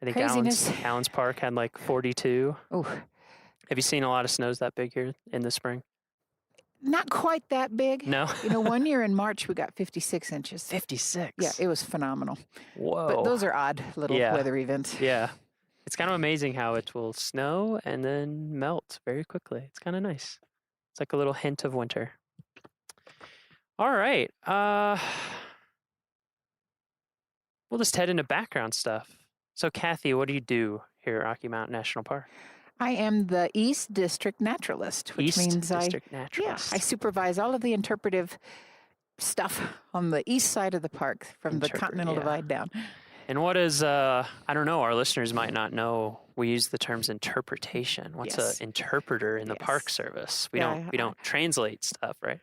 [SPEAKER 1] I think
[SPEAKER 5] Craziness.
[SPEAKER 1] Allen's Park had like 42.
[SPEAKER 5] Oh,
[SPEAKER 1] Have you seen a lot of snows that big here in the spring?
[SPEAKER 5] not quite that big.
[SPEAKER 1] No?
[SPEAKER 5] One year in March we got 56 inches.
[SPEAKER 1] 56.
[SPEAKER 5] Yeah, it was phenomenal.
[SPEAKER 1] Whoa.
[SPEAKER 5] But those are odd little
[SPEAKER 1] Yeah.
[SPEAKER 5] weather events.
[SPEAKER 1] Yeah. It's kind of amazing how it will snow and then melt very quickly. It's kind of nice. It's like a little hint of winter. All right. We'll just head into background stuff. So, Kathy, what do you do here at Rocky Mountain National Park?
[SPEAKER 5] I am the East District Naturalist, which
[SPEAKER 1] East
[SPEAKER 5] means
[SPEAKER 1] District
[SPEAKER 5] I
[SPEAKER 1] Naturalist.
[SPEAKER 5] supervise all of the interpretive stuff on the east side of the park from the Continental
[SPEAKER 1] yeah.
[SPEAKER 5] Divide down.
[SPEAKER 1] And what is, I don't know, our listeners might not know, we use the terms interpretation. What's
[SPEAKER 5] Yes.
[SPEAKER 1] an interpreter in the Park
[SPEAKER 5] Yes.
[SPEAKER 1] Service? We
[SPEAKER 5] Yeah,
[SPEAKER 1] don't translate stuff, right?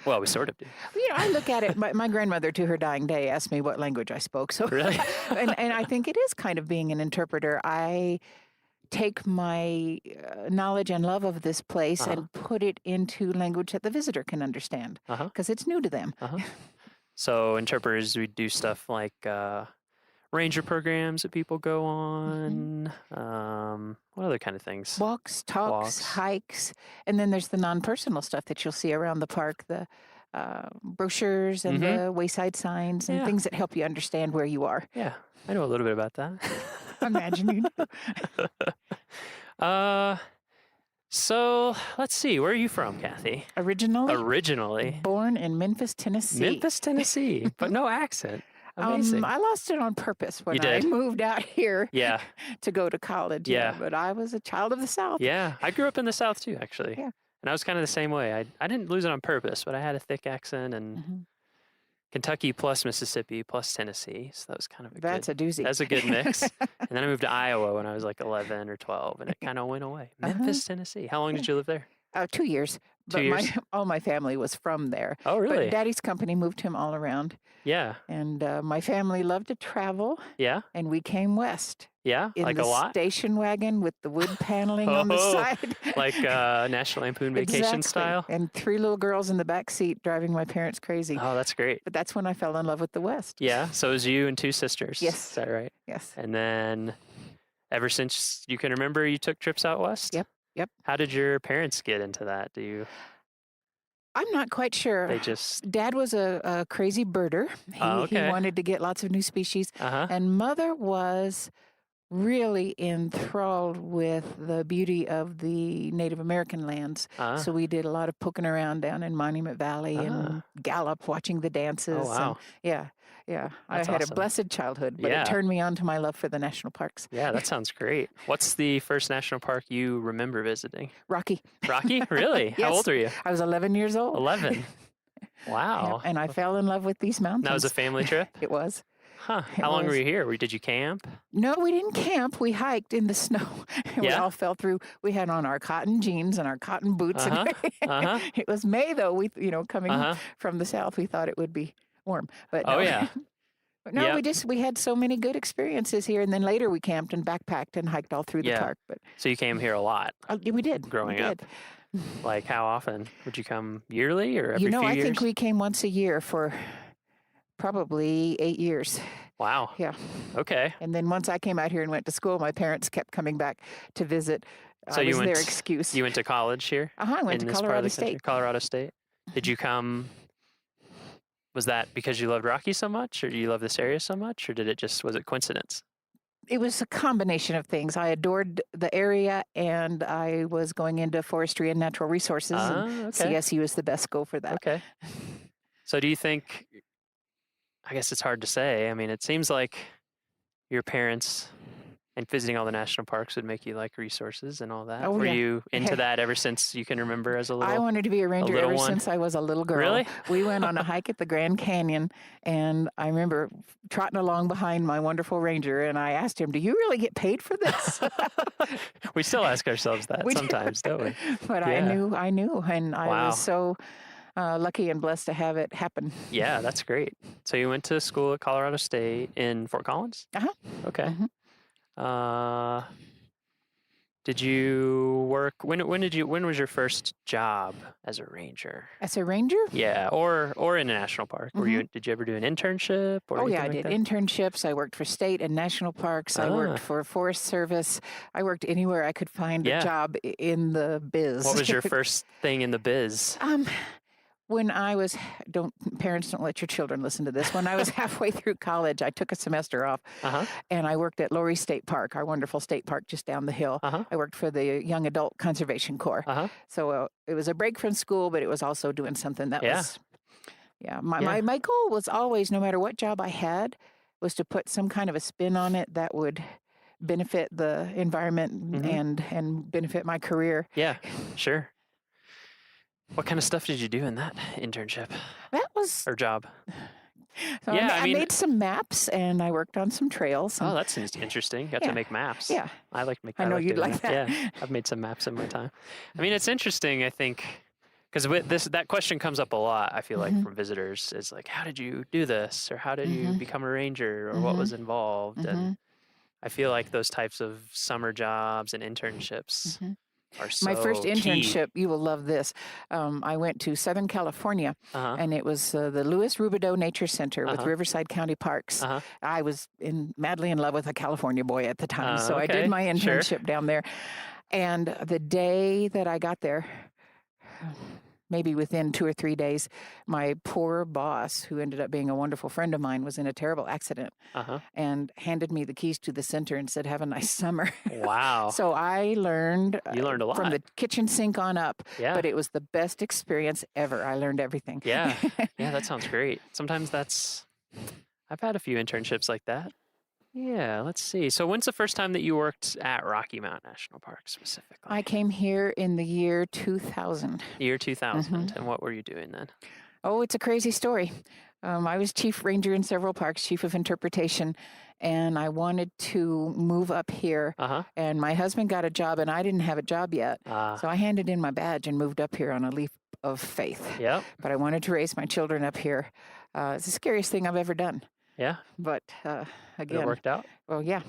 [SPEAKER 1] Well, we sort of do.
[SPEAKER 5] I look at it. My grandmother, to her dying day, asked me what language I spoke. So,
[SPEAKER 1] Really?
[SPEAKER 5] and I think it is kind of being an interpreter. I take my knowledge and love of this place and put it into language that the visitor can understand because it's new to them.
[SPEAKER 1] So interpreters, we do stuff like ranger programs that people go on. What other kind of things?
[SPEAKER 5] Walks, talks, hikes, and then there's the non-personal stuff that you'll see around the park, the brochures and the wayside signs and things that help you understand where you are.
[SPEAKER 1] Yeah, I know a little bit about that.
[SPEAKER 5] Imagine you do.
[SPEAKER 1] So let's see. Where are you from, Kathy?
[SPEAKER 5] Originally born in Memphis, Tennessee.
[SPEAKER 1] Memphis, Tennessee, but no accent. Amazing.
[SPEAKER 5] I lost it on purpose when
[SPEAKER 1] You
[SPEAKER 5] I
[SPEAKER 1] did?
[SPEAKER 5] moved out here
[SPEAKER 1] Yeah.
[SPEAKER 5] to go to college.
[SPEAKER 1] Yeah.
[SPEAKER 5] But I was a child of the South.
[SPEAKER 1] Yeah, I grew up in the South too, actually.
[SPEAKER 5] Yeah.
[SPEAKER 1] And I was kind of the same way. I didn't lose it on purpose, but I had a thick accent and Kentucky plus Mississippi plus Tennessee. So that was kind of
[SPEAKER 5] That's a doozy.
[SPEAKER 1] That's a good mix. And then I moved to Iowa when I was like 11 or 12, and it kind of went away. Memphis, Tennessee. How long did you live there?
[SPEAKER 5] 2 years.
[SPEAKER 1] 2
[SPEAKER 5] But
[SPEAKER 1] years?
[SPEAKER 5] all my family was from there.
[SPEAKER 1] Oh, really?
[SPEAKER 5] But Daddy's company moved him all around.
[SPEAKER 1] Yeah.
[SPEAKER 5] And my family loved to travel,
[SPEAKER 1] Yeah.
[SPEAKER 5] and we came west
[SPEAKER 1] Yeah.
[SPEAKER 5] in
[SPEAKER 1] Like
[SPEAKER 5] the
[SPEAKER 1] a lot.
[SPEAKER 5] station wagon with the wood paneling on the
[SPEAKER 1] Oh,
[SPEAKER 5] side.
[SPEAKER 1] Like National Lampoon Vacation
[SPEAKER 5] Exactly.
[SPEAKER 1] style.
[SPEAKER 5] And 3 little girls in the back seat driving my parents crazy.
[SPEAKER 1] Oh, that's great.
[SPEAKER 5] But that's when I fell in love with the West.
[SPEAKER 1] Yeah. So it was you and 2 sisters.
[SPEAKER 5] Yes.
[SPEAKER 1] Is that right?
[SPEAKER 5] Yes.
[SPEAKER 1] And then ever since you can remember, you took trips out west?
[SPEAKER 5] Yep.
[SPEAKER 1] How did your parents get into that?
[SPEAKER 5] I'm not quite sure.
[SPEAKER 1] They just,
[SPEAKER 5] Dad was a crazy birder. He
[SPEAKER 1] okay.
[SPEAKER 5] wanted to get lots of new species.
[SPEAKER 1] uh-huh.
[SPEAKER 5] And Mother was really enthralled with the beauty of the Native American lands.
[SPEAKER 1] Uh-huh.
[SPEAKER 5] So we did a lot of poking around down in Monument Valley and Gallup watching the dances.
[SPEAKER 1] Oh, wow.
[SPEAKER 5] And yeah. I
[SPEAKER 1] That's
[SPEAKER 5] had
[SPEAKER 1] awesome.
[SPEAKER 5] a blessed childhood, but
[SPEAKER 1] Yeah.
[SPEAKER 5] it turned me on to my love for the national parks.
[SPEAKER 1] Yeah, that sounds great. What's the first national park you remember visiting?
[SPEAKER 5] Rocky.
[SPEAKER 1] Rocky? Really? How
[SPEAKER 5] Yes.
[SPEAKER 1] old are you?
[SPEAKER 5] I was 11 years old.
[SPEAKER 1] 11.
[SPEAKER 5] Yep,
[SPEAKER 1] Wow.
[SPEAKER 5] and I fell in love with these mountains.
[SPEAKER 1] That was a family trip?
[SPEAKER 5] It was.
[SPEAKER 1] Huh.
[SPEAKER 5] It
[SPEAKER 1] How long were
[SPEAKER 5] was.
[SPEAKER 1] you here? Did you camp?
[SPEAKER 5] No, we didn't camp. We hiked in the snow. We
[SPEAKER 1] Yeah?
[SPEAKER 5] all fell through. We had on our cotton jeans and our cotton boots.
[SPEAKER 1] Uh-huh.
[SPEAKER 5] And
[SPEAKER 1] Uh-huh.
[SPEAKER 5] it was May, though. We, coming
[SPEAKER 1] Uh-huh.
[SPEAKER 5] from the south, we thought it would be warm. But
[SPEAKER 1] Oh,
[SPEAKER 5] no.
[SPEAKER 1] yeah.
[SPEAKER 5] But no,
[SPEAKER 1] Yep.
[SPEAKER 5] we had so many good experiences here. And then later we camped and backpacked and hiked all through the
[SPEAKER 1] Yeah.
[SPEAKER 5] park. But
[SPEAKER 1] So you came here a lot.
[SPEAKER 5] we did.
[SPEAKER 1] Growing
[SPEAKER 5] we
[SPEAKER 1] up.
[SPEAKER 5] did.
[SPEAKER 1] Like how often? Would you come yearly or every few
[SPEAKER 5] I
[SPEAKER 1] years?
[SPEAKER 5] think we came once a year for probably 8 years.
[SPEAKER 1] Wow.
[SPEAKER 5] Yeah.
[SPEAKER 1] Okay.
[SPEAKER 5] And then once I came out here and went to school, my parents kept coming back to visit.
[SPEAKER 1] So
[SPEAKER 5] I was their excuse.
[SPEAKER 1] You went to college here?
[SPEAKER 5] I went to
[SPEAKER 1] in this part of
[SPEAKER 5] Colorado
[SPEAKER 1] the country?
[SPEAKER 5] State.
[SPEAKER 1] Colorado State. Did you come? Was that because you loved Rocky so much, or do you love this area so much, or was it coincidence?
[SPEAKER 5] It was a combination of things. I adored the area, and I was going into forestry and natural resources, and
[SPEAKER 1] Okay.
[SPEAKER 5] CSU is the best school for that.
[SPEAKER 1] Okay. So do you think, I guess it's hard to say. I mean, it seems like your parents and visiting all the national parks would make you like resources and all that.
[SPEAKER 5] Oh,
[SPEAKER 1] Were
[SPEAKER 5] yeah.
[SPEAKER 1] you into that ever since you can remember as a little?
[SPEAKER 5] I wanted to be a ranger
[SPEAKER 1] little
[SPEAKER 5] ever
[SPEAKER 1] one?
[SPEAKER 5] since I was a little girl.
[SPEAKER 1] Really?
[SPEAKER 5] We went on a hike at the Grand Canyon, and I remember trotting along behind my wonderful ranger, and I asked him, "Do you really get paid for this?"
[SPEAKER 1] We still ask ourselves that
[SPEAKER 5] We do.
[SPEAKER 1] sometimes, don't we?
[SPEAKER 5] But
[SPEAKER 1] Yeah.
[SPEAKER 5] I knew, and I
[SPEAKER 1] Wow.
[SPEAKER 5] was so lucky and blessed to have it happen.
[SPEAKER 1] Yeah, that's great. So you went to school at Colorado State in Fort Collins?
[SPEAKER 5] Uh-huh.
[SPEAKER 1] Okay.
[SPEAKER 5] Mhm.
[SPEAKER 1] Did you work? When was your first job as a ranger?
[SPEAKER 5] As a ranger?
[SPEAKER 1] Yeah, or in a national park. Did you ever do an internship? Or
[SPEAKER 5] Oh, yeah, I
[SPEAKER 1] anything
[SPEAKER 5] did
[SPEAKER 1] like that?
[SPEAKER 5] internships. I worked for state and national parks. I worked for Forest Service. I worked anywhere I could find
[SPEAKER 1] Yeah.
[SPEAKER 5] a job in the biz.
[SPEAKER 1] What was your first thing in the biz?
[SPEAKER 5] When I was, parents don't let your children listen to this. When I was halfway through college, I took a semester off, and I worked at Lowry State Park, our wonderful state park just down the hill. I worked for the Young Adult Conservation Corps. So it was a break from school, but it was also doing something that was, My goal was always, no matter what job I had, was to put some kind of a spin on it that would benefit the environment and benefit my career.
[SPEAKER 1] Yeah, sure. What kind of stuff did you do in that internship
[SPEAKER 5] That was
[SPEAKER 1] or job?
[SPEAKER 5] So
[SPEAKER 1] Yeah,
[SPEAKER 5] I made some maps and I worked on some trails.
[SPEAKER 1] Oh, that's interesting. Got to make maps.
[SPEAKER 5] Yeah.
[SPEAKER 1] I like to make.
[SPEAKER 5] I know
[SPEAKER 1] like
[SPEAKER 5] you'd
[SPEAKER 1] doing
[SPEAKER 5] like that.
[SPEAKER 1] Yeah, I've made some maps in my time. I mean, it's interesting. I think because that question comes up a lot. I feel like from visitors is like, how did you do this, or how did you become a ranger, or what was involved? And I feel like those types of summer jobs and internships are so
[SPEAKER 5] My first
[SPEAKER 1] key.
[SPEAKER 5] internship, you will love this. I went to Southern California, and it was the Louis Rubidoux Nature Center with Riverside County Parks. I was madly in love with a California boy at the time, so I did my internship down there. And the day that I got there, maybe within 2 or 3 days, my poor boss, who ended up being a wonderful friend of mine, was in a terrible accident and handed me the keys to the center and said, "Have a nice summer."
[SPEAKER 1] Wow.
[SPEAKER 5] So I learned
[SPEAKER 1] You learned a lot.
[SPEAKER 5] from the kitchen sink on up,
[SPEAKER 1] Yeah.
[SPEAKER 5] but it was the best experience ever. I learned everything.
[SPEAKER 1] Yeah. Yeah, that sounds great. Sometimes I've had a few internships like that. Yeah, let's see. So when's the first time that you worked at Rocky Mountain National Park specifically?
[SPEAKER 5] I came here in the year 2000.
[SPEAKER 1] Year 2000. And what were you doing then?
[SPEAKER 5] Oh, it's a crazy story. I was chief ranger in several parks, chief of interpretation, and I wanted to move up here. And my husband got a job, and I didn't have a job yet. So I handed in my badge and moved up here on a leap of faith.
[SPEAKER 1] Yep.
[SPEAKER 5] But I wanted to raise my children up here. It's the scariest thing I've ever done.
[SPEAKER 1] Yeah.
[SPEAKER 5] But again,
[SPEAKER 1] It worked out?
[SPEAKER 5] well, yeah.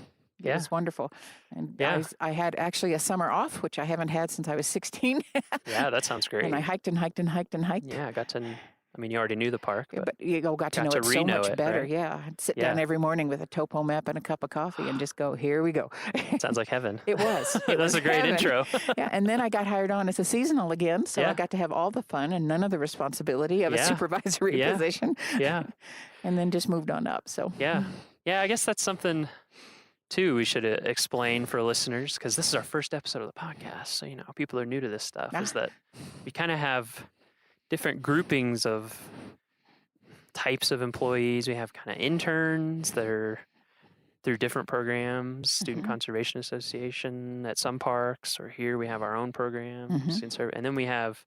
[SPEAKER 5] It was wonderful. And
[SPEAKER 1] Yeah.
[SPEAKER 5] I had actually a summer off, which I haven't had since I was 16.
[SPEAKER 1] Yeah, that sounds great.
[SPEAKER 5] And I hiked and hiked and hiked and hiked.
[SPEAKER 1] Yeah, I mean, you already knew the park, but
[SPEAKER 5] But you got to know
[SPEAKER 1] got
[SPEAKER 5] it
[SPEAKER 1] to
[SPEAKER 5] so
[SPEAKER 1] re-know
[SPEAKER 5] much
[SPEAKER 1] it,
[SPEAKER 5] better.
[SPEAKER 1] right?
[SPEAKER 5] Yeah. I'd sit down
[SPEAKER 1] Yeah.
[SPEAKER 5] every morning with a topo map and a cup of coffee and just go, here we go.
[SPEAKER 1] it sounds like heaven.
[SPEAKER 5] It was. It
[SPEAKER 1] That's
[SPEAKER 5] was
[SPEAKER 1] a great
[SPEAKER 5] heaven.
[SPEAKER 1] intro.
[SPEAKER 5] Yeah. And then I got hired on as a seasonal again. So
[SPEAKER 1] Yeah.
[SPEAKER 5] I got to have all the fun and none of the responsibility of a
[SPEAKER 1] Yeah.
[SPEAKER 5] supervisory
[SPEAKER 1] Yeah.
[SPEAKER 5] position.
[SPEAKER 1] Yeah.
[SPEAKER 5] And then just moved on up. So
[SPEAKER 1] Yeah. Yeah, I guess that's something too we should explain for listeners, because this is our first episode of the podcast. So, people are new to this stuff, is that we kind of have different groupings of types of employees. We have kind of interns that are through different programs, Student Conservation Association at some parks, or here we have our own programs. And then we have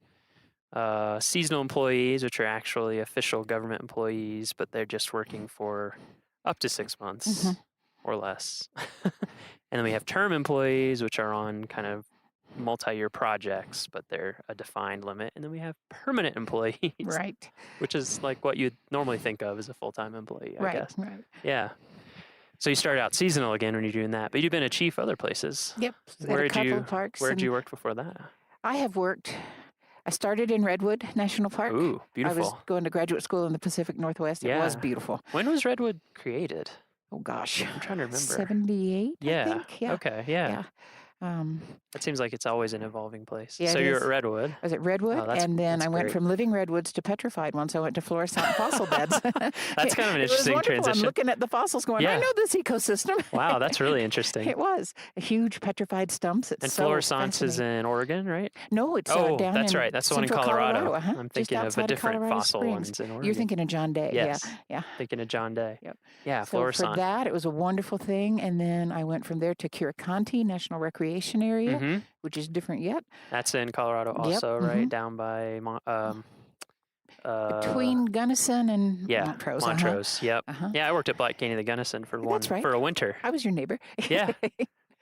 [SPEAKER 1] seasonal employees, which are actually official government employees, but they're just working for up to 6 months or less. And then we have term employees, which are on kind of multi-year projects, but they're a defined limit. And then we have permanent employees,
[SPEAKER 5] right.
[SPEAKER 1] which is like what you'd normally think of as a full-time employee, I guess.
[SPEAKER 5] Right.
[SPEAKER 1] Yeah. So you started out seasonal again when you're doing that, but you've been a chief other places.
[SPEAKER 5] Yep. At
[SPEAKER 1] Where
[SPEAKER 5] a
[SPEAKER 1] did
[SPEAKER 5] couple
[SPEAKER 1] you
[SPEAKER 5] of parks.
[SPEAKER 1] Where did you work before that?
[SPEAKER 5] I have worked. I started in Redwood National Park.
[SPEAKER 1] Ooh,
[SPEAKER 5] I
[SPEAKER 1] beautiful.
[SPEAKER 5] was going to graduate school in the Pacific Northwest. It was beautiful.
[SPEAKER 1] When was Redwood created?
[SPEAKER 5] Oh gosh,
[SPEAKER 1] I'm trying to remember.
[SPEAKER 5] 78, I think. Yeah.
[SPEAKER 1] Okay. Yeah.
[SPEAKER 5] Yeah.
[SPEAKER 1] That seems like it's always an evolving place.
[SPEAKER 5] Yeah,
[SPEAKER 1] So
[SPEAKER 5] it
[SPEAKER 1] you're
[SPEAKER 5] is.
[SPEAKER 1] at Redwood.
[SPEAKER 5] I was at Redwood, and then I went
[SPEAKER 1] great.
[SPEAKER 5] from living redwoods to petrified ones. I went to fluorescent fossil beds.
[SPEAKER 1] That's kind of an interesting
[SPEAKER 5] It was wonderful.
[SPEAKER 1] transition.
[SPEAKER 5] I'm looking at the fossils going, I know this ecosystem.
[SPEAKER 1] Wow, that's really interesting.
[SPEAKER 5] It was. Huge petrified stumps. It's
[SPEAKER 1] And
[SPEAKER 5] so
[SPEAKER 1] fluorescence is
[SPEAKER 5] fascinating.
[SPEAKER 1] in Oregon, right?
[SPEAKER 5] No, it's down
[SPEAKER 1] that's
[SPEAKER 5] in
[SPEAKER 1] right. That's the one in
[SPEAKER 5] central
[SPEAKER 1] Colorado.
[SPEAKER 5] Uh-huh.
[SPEAKER 1] I'm
[SPEAKER 5] Just
[SPEAKER 1] thinking of a
[SPEAKER 5] outside
[SPEAKER 1] different
[SPEAKER 5] Colorado
[SPEAKER 1] fossil
[SPEAKER 5] Springs.
[SPEAKER 1] ones in Oregon.
[SPEAKER 5] You're thinking of John Day.
[SPEAKER 1] Yes.
[SPEAKER 5] Yeah.
[SPEAKER 1] Thinking of John Day.
[SPEAKER 5] Yep.
[SPEAKER 1] Yeah,
[SPEAKER 5] So
[SPEAKER 1] fluorescent.
[SPEAKER 5] for that, it was a wonderful thing. And then I went from there to Curated National Recreation Area, which is different yet.
[SPEAKER 1] That's in Colorado also, right? Down by
[SPEAKER 5] between Gunnison and Montrose.
[SPEAKER 1] Montrose. Yep. Yeah, I worked at Black Canyon, the Gunnison for for a winter.
[SPEAKER 5] I was your neighbor.
[SPEAKER 1] Yeah.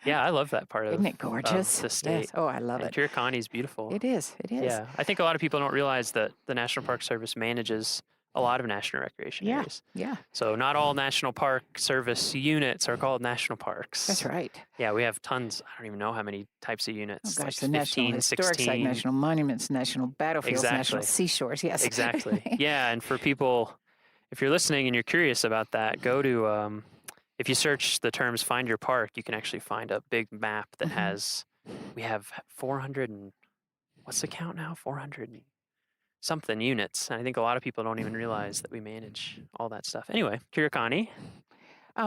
[SPEAKER 1] Yeah, I love that part of
[SPEAKER 5] Isn't it gorgeous?
[SPEAKER 1] the state.
[SPEAKER 5] Yes. Oh, I love it.
[SPEAKER 1] Curated is beautiful.
[SPEAKER 5] It is.
[SPEAKER 1] Yeah, I think a lot of people don't realize that the National Park Service manages a lot of national recreation areas.
[SPEAKER 5] Yeah.
[SPEAKER 1] So not all National Park Service units are called national parks.
[SPEAKER 5] That's right.
[SPEAKER 1] Yeah, we have tons. I don't even know how many types of units.
[SPEAKER 5] Oh gosh,
[SPEAKER 1] like
[SPEAKER 5] the
[SPEAKER 1] 15,
[SPEAKER 5] National Historic
[SPEAKER 1] 16.
[SPEAKER 5] Site, National Monuments, National Battlefields, National
[SPEAKER 1] Exactly.
[SPEAKER 5] Seashores. Yes.
[SPEAKER 1] Exactly. Yeah, and for people, if you're listening and you're curious about that, go to, if you search the terms Find Your Park, you can actually find a big map that has, we have 400 and, what's the count now? 400 and something units. And I think a lot of people don't even realize that we manage all that stuff. Anyway, Curated.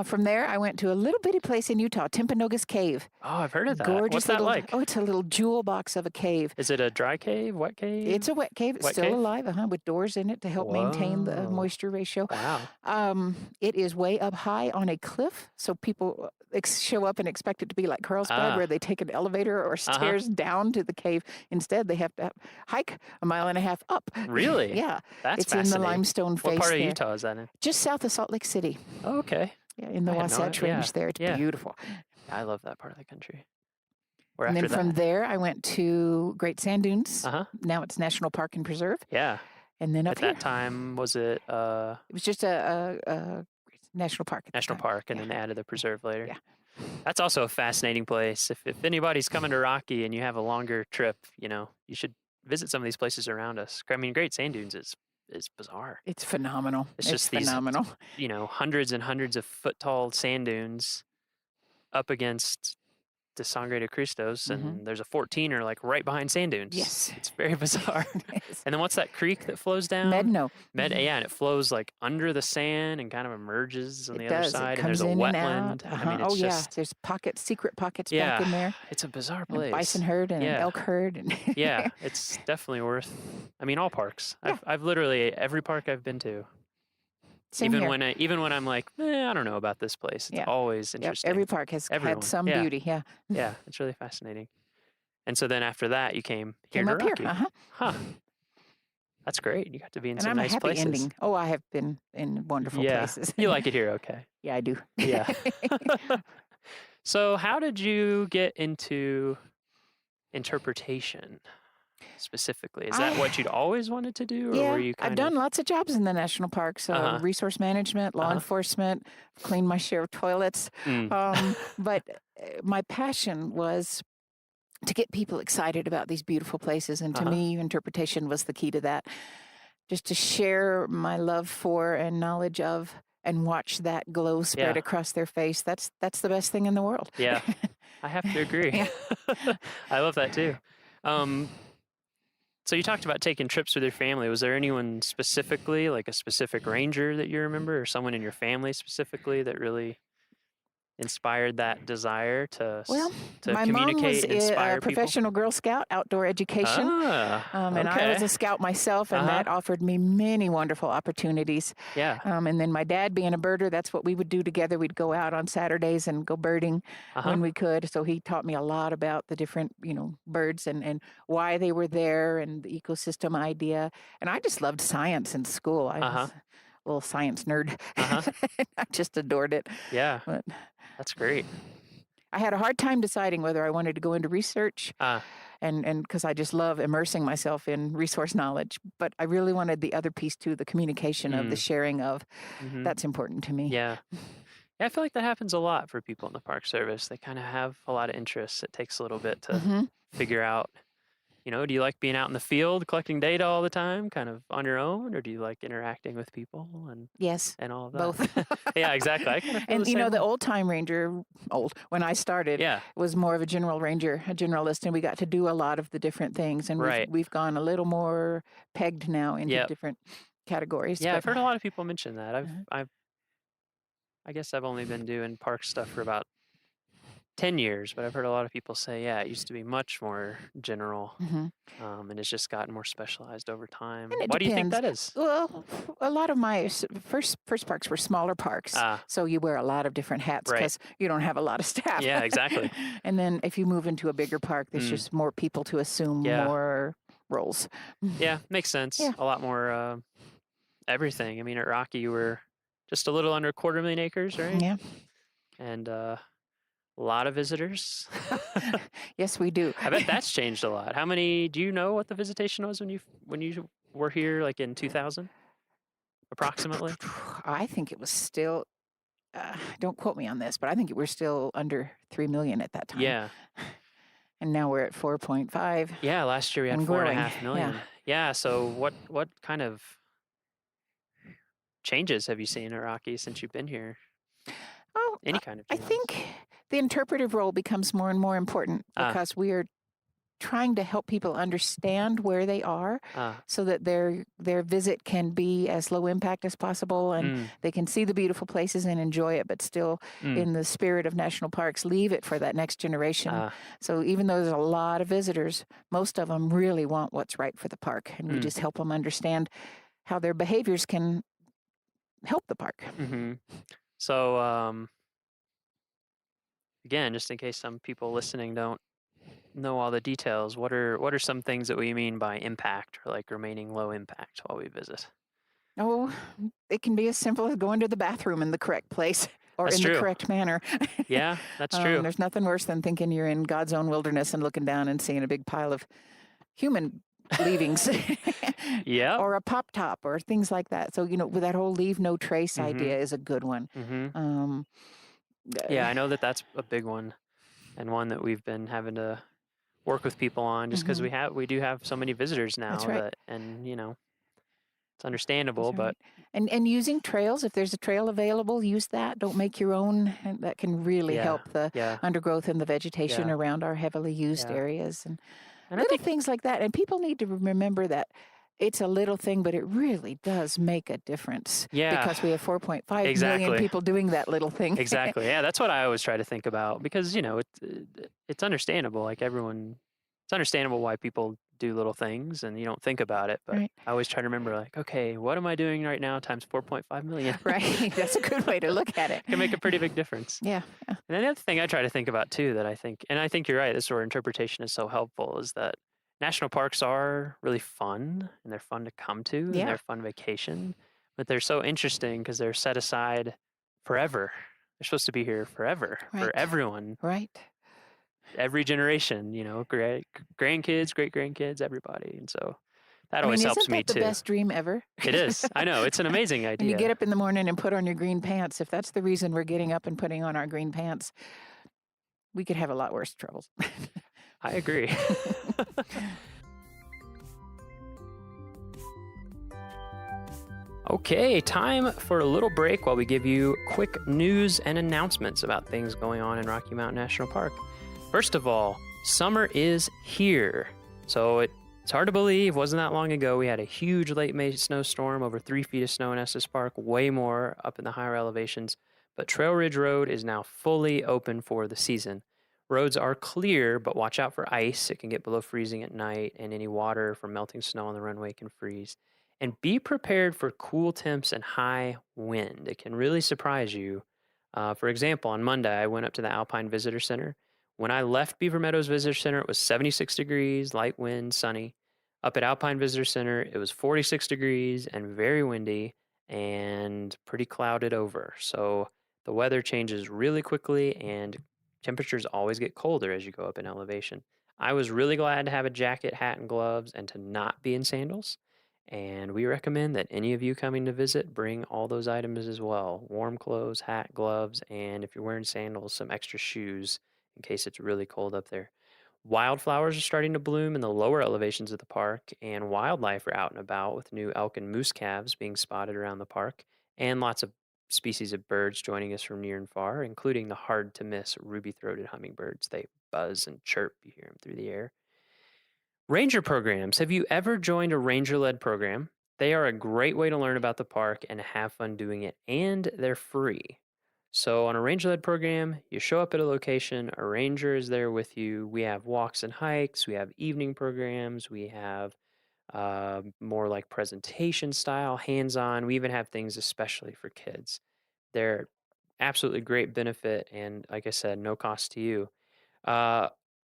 [SPEAKER 5] From there, I went to a little bitty place in Utah, Timpanogos Cave.
[SPEAKER 1] Oh, I've heard of that.
[SPEAKER 5] Gorgeous
[SPEAKER 1] What's that
[SPEAKER 5] little,
[SPEAKER 1] like?
[SPEAKER 5] Oh, it's a little jewel box of a cave.
[SPEAKER 1] Is it a dry cave, wet cave?
[SPEAKER 5] It's a wet cave. It's
[SPEAKER 1] Wet
[SPEAKER 5] still
[SPEAKER 1] cave?
[SPEAKER 5] alive, with doors in it to help maintain the
[SPEAKER 1] Whoa.
[SPEAKER 5] moisture ratio.
[SPEAKER 1] Wow.
[SPEAKER 5] It is way up high on a cliff, so people show up and expect it to be like Carlsbad, where they take an elevator or stairs down to the cave. Instead, they have to hike a mile and a half up.
[SPEAKER 1] Really?
[SPEAKER 5] Yeah.
[SPEAKER 1] That's
[SPEAKER 5] It's in the
[SPEAKER 1] fascinating.
[SPEAKER 5] limestone face
[SPEAKER 1] What part of
[SPEAKER 5] there.
[SPEAKER 1] Utah is that in?
[SPEAKER 5] Just south of Salt Lake City.
[SPEAKER 1] Oh, okay.
[SPEAKER 5] Yeah, in the
[SPEAKER 1] I had no
[SPEAKER 5] Wasatch
[SPEAKER 1] idea.
[SPEAKER 5] Range there. It's
[SPEAKER 1] Yeah.
[SPEAKER 5] beautiful.
[SPEAKER 1] I love that part of the country. Where
[SPEAKER 5] And
[SPEAKER 1] after
[SPEAKER 5] then from
[SPEAKER 1] that?
[SPEAKER 5] there, I went to Great Sand Dunes. Now it's National Park and Preserve.
[SPEAKER 1] Yeah.
[SPEAKER 5] And then up
[SPEAKER 1] At
[SPEAKER 5] here,
[SPEAKER 1] that time, was it
[SPEAKER 5] it was just a national park. At the
[SPEAKER 1] National
[SPEAKER 5] time.
[SPEAKER 1] Park, and then they added the preserve later?
[SPEAKER 5] Yeah.
[SPEAKER 1] That's also a fascinating place. If anybody's coming to Rocky and you have a longer trip, you should visit some of these places around us. I mean, Great Sand Dunes is bizarre.
[SPEAKER 5] It's phenomenal.
[SPEAKER 1] It's just these,
[SPEAKER 5] phenomenal.
[SPEAKER 1] Hundreds and hundreds of foot tall sand dunes up against the Sangre de Cristos, and there's a 14er like right behind sand dunes.
[SPEAKER 5] Yes.
[SPEAKER 1] It's very bizarre.
[SPEAKER 5] Yes.
[SPEAKER 1] And then what's that creek that flows down?
[SPEAKER 5] Medno.
[SPEAKER 1] Yeah, and it flows like under the sand and kind of emerges on the other side.
[SPEAKER 5] It
[SPEAKER 1] And there's
[SPEAKER 5] comes
[SPEAKER 1] a
[SPEAKER 5] in
[SPEAKER 1] wetland.
[SPEAKER 5] and out.
[SPEAKER 1] I mean, it's
[SPEAKER 5] Oh, yeah.
[SPEAKER 1] just,
[SPEAKER 5] There's pockets, secret pockets back in there.
[SPEAKER 1] it's a bizarre
[SPEAKER 5] And
[SPEAKER 1] place.
[SPEAKER 5] bison herd and an elk herd. And
[SPEAKER 1] Yeah, it's definitely worth. I mean, all parks.
[SPEAKER 5] Yeah.
[SPEAKER 1] I've literally every park I've been to.
[SPEAKER 5] Same
[SPEAKER 1] even
[SPEAKER 5] here.
[SPEAKER 1] when I'm like, I don't know about this place. It's always
[SPEAKER 5] Yep,
[SPEAKER 1] interesting.
[SPEAKER 5] every park has
[SPEAKER 1] Everyone.
[SPEAKER 5] had some
[SPEAKER 1] Yeah.
[SPEAKER 5] beauty. Yeah.
[SPEAKER 1] Yeah, it's really fascinating. And so then after that, you came here
[SPEAKER 5] Came
[SPEAKER 1] to
[SPEAKER 5] up here.
[SPEAKER 1] Rocky. Huh. That's great. You got to be in
[SPEAKER 5] And
[SPEAKER 1] some
[SPEAKER 5] I'm
[SPEAKER 1] nice
[SPEAKER 5] a happy
[SPEAKER 1] places.
[SPEAKER 5] ending. Oh, I have been in wonderful
[SPEAKER 1] Yeah.
[SPEAKER 5] places.
[SPEAKER 1] You like it here, okay?
[SPEAKER 5] Yeah, I do.
[SPEAKER 1] Yeah. So how did you get into interpretation specifically? Is that what you'd always wanted to do, or
[SPEAKER 5] Yeah,
[SPEAKER 1] were you
[SPEAKER 5] I've done lots of jobs in the national parks, resource management, law enforcement, cleaned my share of toilets. But my passion was to get people excited about these beautiful places. And to me, interpretation was the key to that. Just to share my love for and knowledge of and watch that glow spread across their face. That's the best thing in the world.
[SPEAKER 1] Yeah, I have to agree.
[SPEAKER 5] Yeah.
[SPEAKER 1] I love that too. So you talked about taking trips with your family. Was there anyone specifically, like a specific ranger that you remember, or someone in your family specifically that really inspired that desire to
[SPEAKER 5] my mom
[SPEAKER 1] communicate
[SPEAKER 5] was
[SPEAKER 1] and inspire
[SPEAKER 5] a professional Girl Scout, outdoor education. And I was a scout myself, and that offered me many wonderful opportunities.
[SPEAKER 1] Yeah.
[SPEAKER 5] And then my dad being a birder, that's what we would do together. We'd go out on Saturdays and go birding when we could. So he taught me a lot about the different, birds and why they were there and the ecosystem idea. And I just loved science in school. I was a little science nerd. I just adored it.
[SPEAKER 1] Yeah.
[SPEAKER 5] But
[SPEAKER 1] that's great.
[SPEAKER 5] I had a hard time deciding whether I wanted to go into research and because I just love immersing myself in resource knowledge. But I really wanted the other piece too, the communication of the sharing of. That's important to me.
[SPEAKER 1] Yeah. Yeah, I feel like that happens a lot for people in the Park Service. They kind of have a lot of interests. It takes a little bit to figure out Do you like being out in the field collecting data all the time, kind of on your own, or do you like interacting with people
[SPEAKER 5] Yes,
[SPEAKER 1] and all of
[SPEAKER 5] both.
[SPEAKER 1] that? Yeah, exactly. I kind of feel
[SPEAKER 5] And
[SPEAKER 1] the same
[SPEAKER 5] the
[SPEAKER 1] way.
[SPEAKER 5] old time ranger, when I started,
[SPEAKER 1] Yeah,
[SPEAKER 5] was more of a general ranger, a generalist, and we got to do a lot of the different things. And
[SPEAKER 1] right.
[SPEAKER 5] we've gone a little more pegged now into
[SPEAKER 1] Yep.
[SPEAKER 5] different categories.
[SPEAKER 1] Yeah, I've
[SPEAKER 5] But
[SPEAKER 1] heard a lot of people mention that.
[SPEAKER 5] uh,
[SPEAKER 1] I guess I've only been doing park stuff for about 10 years, but I've heard a lot of people say, yeah, it used to be much more general,
[SPEAKER 5] mhm.
[SPEAKER 1] and it's just gotten more specialized over time.
[SPEAKER 5] And it
[SPEAKER 1] Why do you think
[SPEAKER 5] depends.
[SPEAKER 1] that is?
[SPEAKER 5] Well, a lot of my first parks were smaller parks,
[SPEAKER 1] Ah,
[SPEAKER 5] so you wear a lot of different hats
[SPEAKER 1] right.
[SPEAKER 5] because you don't have a lot of staff.
[SPEAKER 1] Yeah, exactly.
[SPEAKER 5] And then if you move into a bigger park, there's
[SPEAKER 1] Mm,
[SPEAKER 5] just more people to assume
[SPEAKER 1] yeah.
[SPEAKER 5] more roles.
[SPEAKER 1] Yeah, makes sense.
[SPEAKER 5] Yeah.
[SPEAKER 1] A lot more everything. I mean, at Rocky, you were just a little under 250,000 acres, right?
[SPEAKER 5] Yeah.
[SPEAKER 1] And a lot of visitors.
[SPEAKER 5] Yes, we do.
[SPEAKER 1] I bet that's changed a lot. Do you know what the visitation was when you were here, like in 2000, approximately?
[SPEAKER 5] I think it was still, don't quote me on this, but I think we're still under 3 million at that time.
[SPEAKER 1] Yeah.
[SPEAKER 5] And now we're at 4.5
[SPEAKER 1] Yeah, last year we had
[SPEAKER 5] and
[SPEAKER 1] four and a
[SPEAKER 5] growing.
[SPEAKER 1] half million. Yeah, so what kind of changes have you seen at Rocky since you've been here?
[SPEAKER 5] Oh,
[SPEAKER 1] Any kind of
[SPEAKER 5] I
[SPEAKER 1] changes?
[SPEAKER 5] think the interpretive role becomes more and more important because we are trying to help people understand where they are so that their visit can be as low impact as possible and they can see the beautiful places and enjoy it, but still in the spirit of national parks, leave it for that next generation. So even though there's a lot of visitors, most of them really want what's right for the park, and we just help them understand how their behaviors can help the park.
[SPEAKER 1] Mm-hmm. So, again, just in case some people listening don't know all the details, what are some things that we mean by impact, or like remaining low impact while we visit?
[SPEAKER 5] Oh, it can be as simple as going to the bathroom in the correct place or
[SPEAKER 1] That's
[SPEAKER 5] in the
[SPEAKER 1] true.
[SPEAKER 5] correct manner.
[SPEAKER 1] Yeah, that's true.
[SPEAKER 5] There's nothing worse than thinking you're in God's own wilderness and looking down and seeing a big pile of human leavings
[SPEAKER 1] Yeah.
[SPEAKER 5] or a pop top or things like that. So, with that whole leave no trace idea is a good one.
[SPEAKER 1] Mm-hmm. Yeah, I know that's a big one, and one that we've been having to work with people on just because we do have so many visitors now.
[SPEAKER 5] That's right.
[SPEAKER 1] And it's understandable,
[SPEAKER 5] That's right.
[SPEAKER 1] but
[SPEAKER 5] And using trails, if there's a trail available, use that. Don't make your own. And that can really help the undergrowth and the vegetation around our heavily used areas and little things like that. And people need to remember that it's a little thing, but it really does make a difference.
[SPEAKER 1] Yeah.
[SPEAKER 5] Because we have 4.5 million
[SPEAKER 1] Exactly.
[SPEAKER 5] people doing that little thing.
[SPEAKER 1] Exactly. Yeah, that's what I always try to think about, because it's understandable. Like it's understandable why people do little things and you don't think about it. But
[SPEAKER 5] Right.
[SPEAKER 1] I always try to remember, like, okay, what am I doing right now times 4.5 million?
[SPEAKER 5] Right. That's a good way to look at it.
[SPEAKER 1] Can make a pretty big difference.
[SPEAKER 5] Yeah.
[SPEAKER 1] And then the other thing I try to think about too, that I think you're right, this is where interpretation is so helpful, is that national parks are really fun, and they're fun to come to, and they're fun vacation, but they're so interesting because they're set aside forever. They're supposed to be here forever for everyone.
[SPEAKER 5] Right.
[SPEAKER 1] Every generation, grandkids, great grandkids, everybody. And so that always helps me
[SPEAKER 5] isn't that
[SPEAKER 1] too.
[SPEAKER 5] the best dream ever?
[SPEAKER 1] It is. I know. It's an amazing idea.
[SPEAKER 5] And you get up in the morning and put on your green pants. If that's the reason we're getting up and putting on our green pants, we could have a lot worse troubles.
[SPEAKER 1] I agree. Okay, time for a little break while we give you quick news and announcements about things going on in Rocky Mountain National Park. First of all, summer is here. So it's hard to believe, wasn't that long ago we had a huge late May snowstorm, over 3 feet of snow in Estes Park, way more up in the higher elevations. But Trail Ridge Road is now fully open for the season. Roads are clear, but watch out for ice. It can get below freezing at night, and any water from melting snow on the runway can freeze. And be prepared for cool temps and high wind. It can really surprise you. For example, on Monday, I went up to the Alpine Visitor Center. When I left Beaver Meadows Visitor Center, it was 76 degrees, light wind, sunny. Up at Alpine Visitor Center, it was 46 degrees and very windy and pretty clouded over. So the weather changes really quickly, and temperatures always get colder as you go up in elevation. I was really glad to have a jacket, hat, and gloves and to not be in sandals. And we recommend that any of you coming to visit bring all those items as well. Warm clothes, hat, gloves, and if you're wearing sandals, some extra shoes in case it's really cold up there. Wildflowers are starting to bloom in the lower elevations of the park, and wildlife are out and about with new elk and moose calves being spotted around the park, and lots of species of birds joining us from near and far, including the hard to miss ruby-throated hummingbirds. They buzz and chirp, you hear them through the air. Ranger programs. Have you ever joined a ranger-led program? They are a great way to learn about the park and have fun doing it, and they're free. So on a ranger-led program, you show up at a location, a ranger is there with you. We have walks and hikes, we have evening programs, we have more like presentation style, hands-on. We even have things especially for kids. They're absolutely great benefit, and like I said, no cost to you. Uh,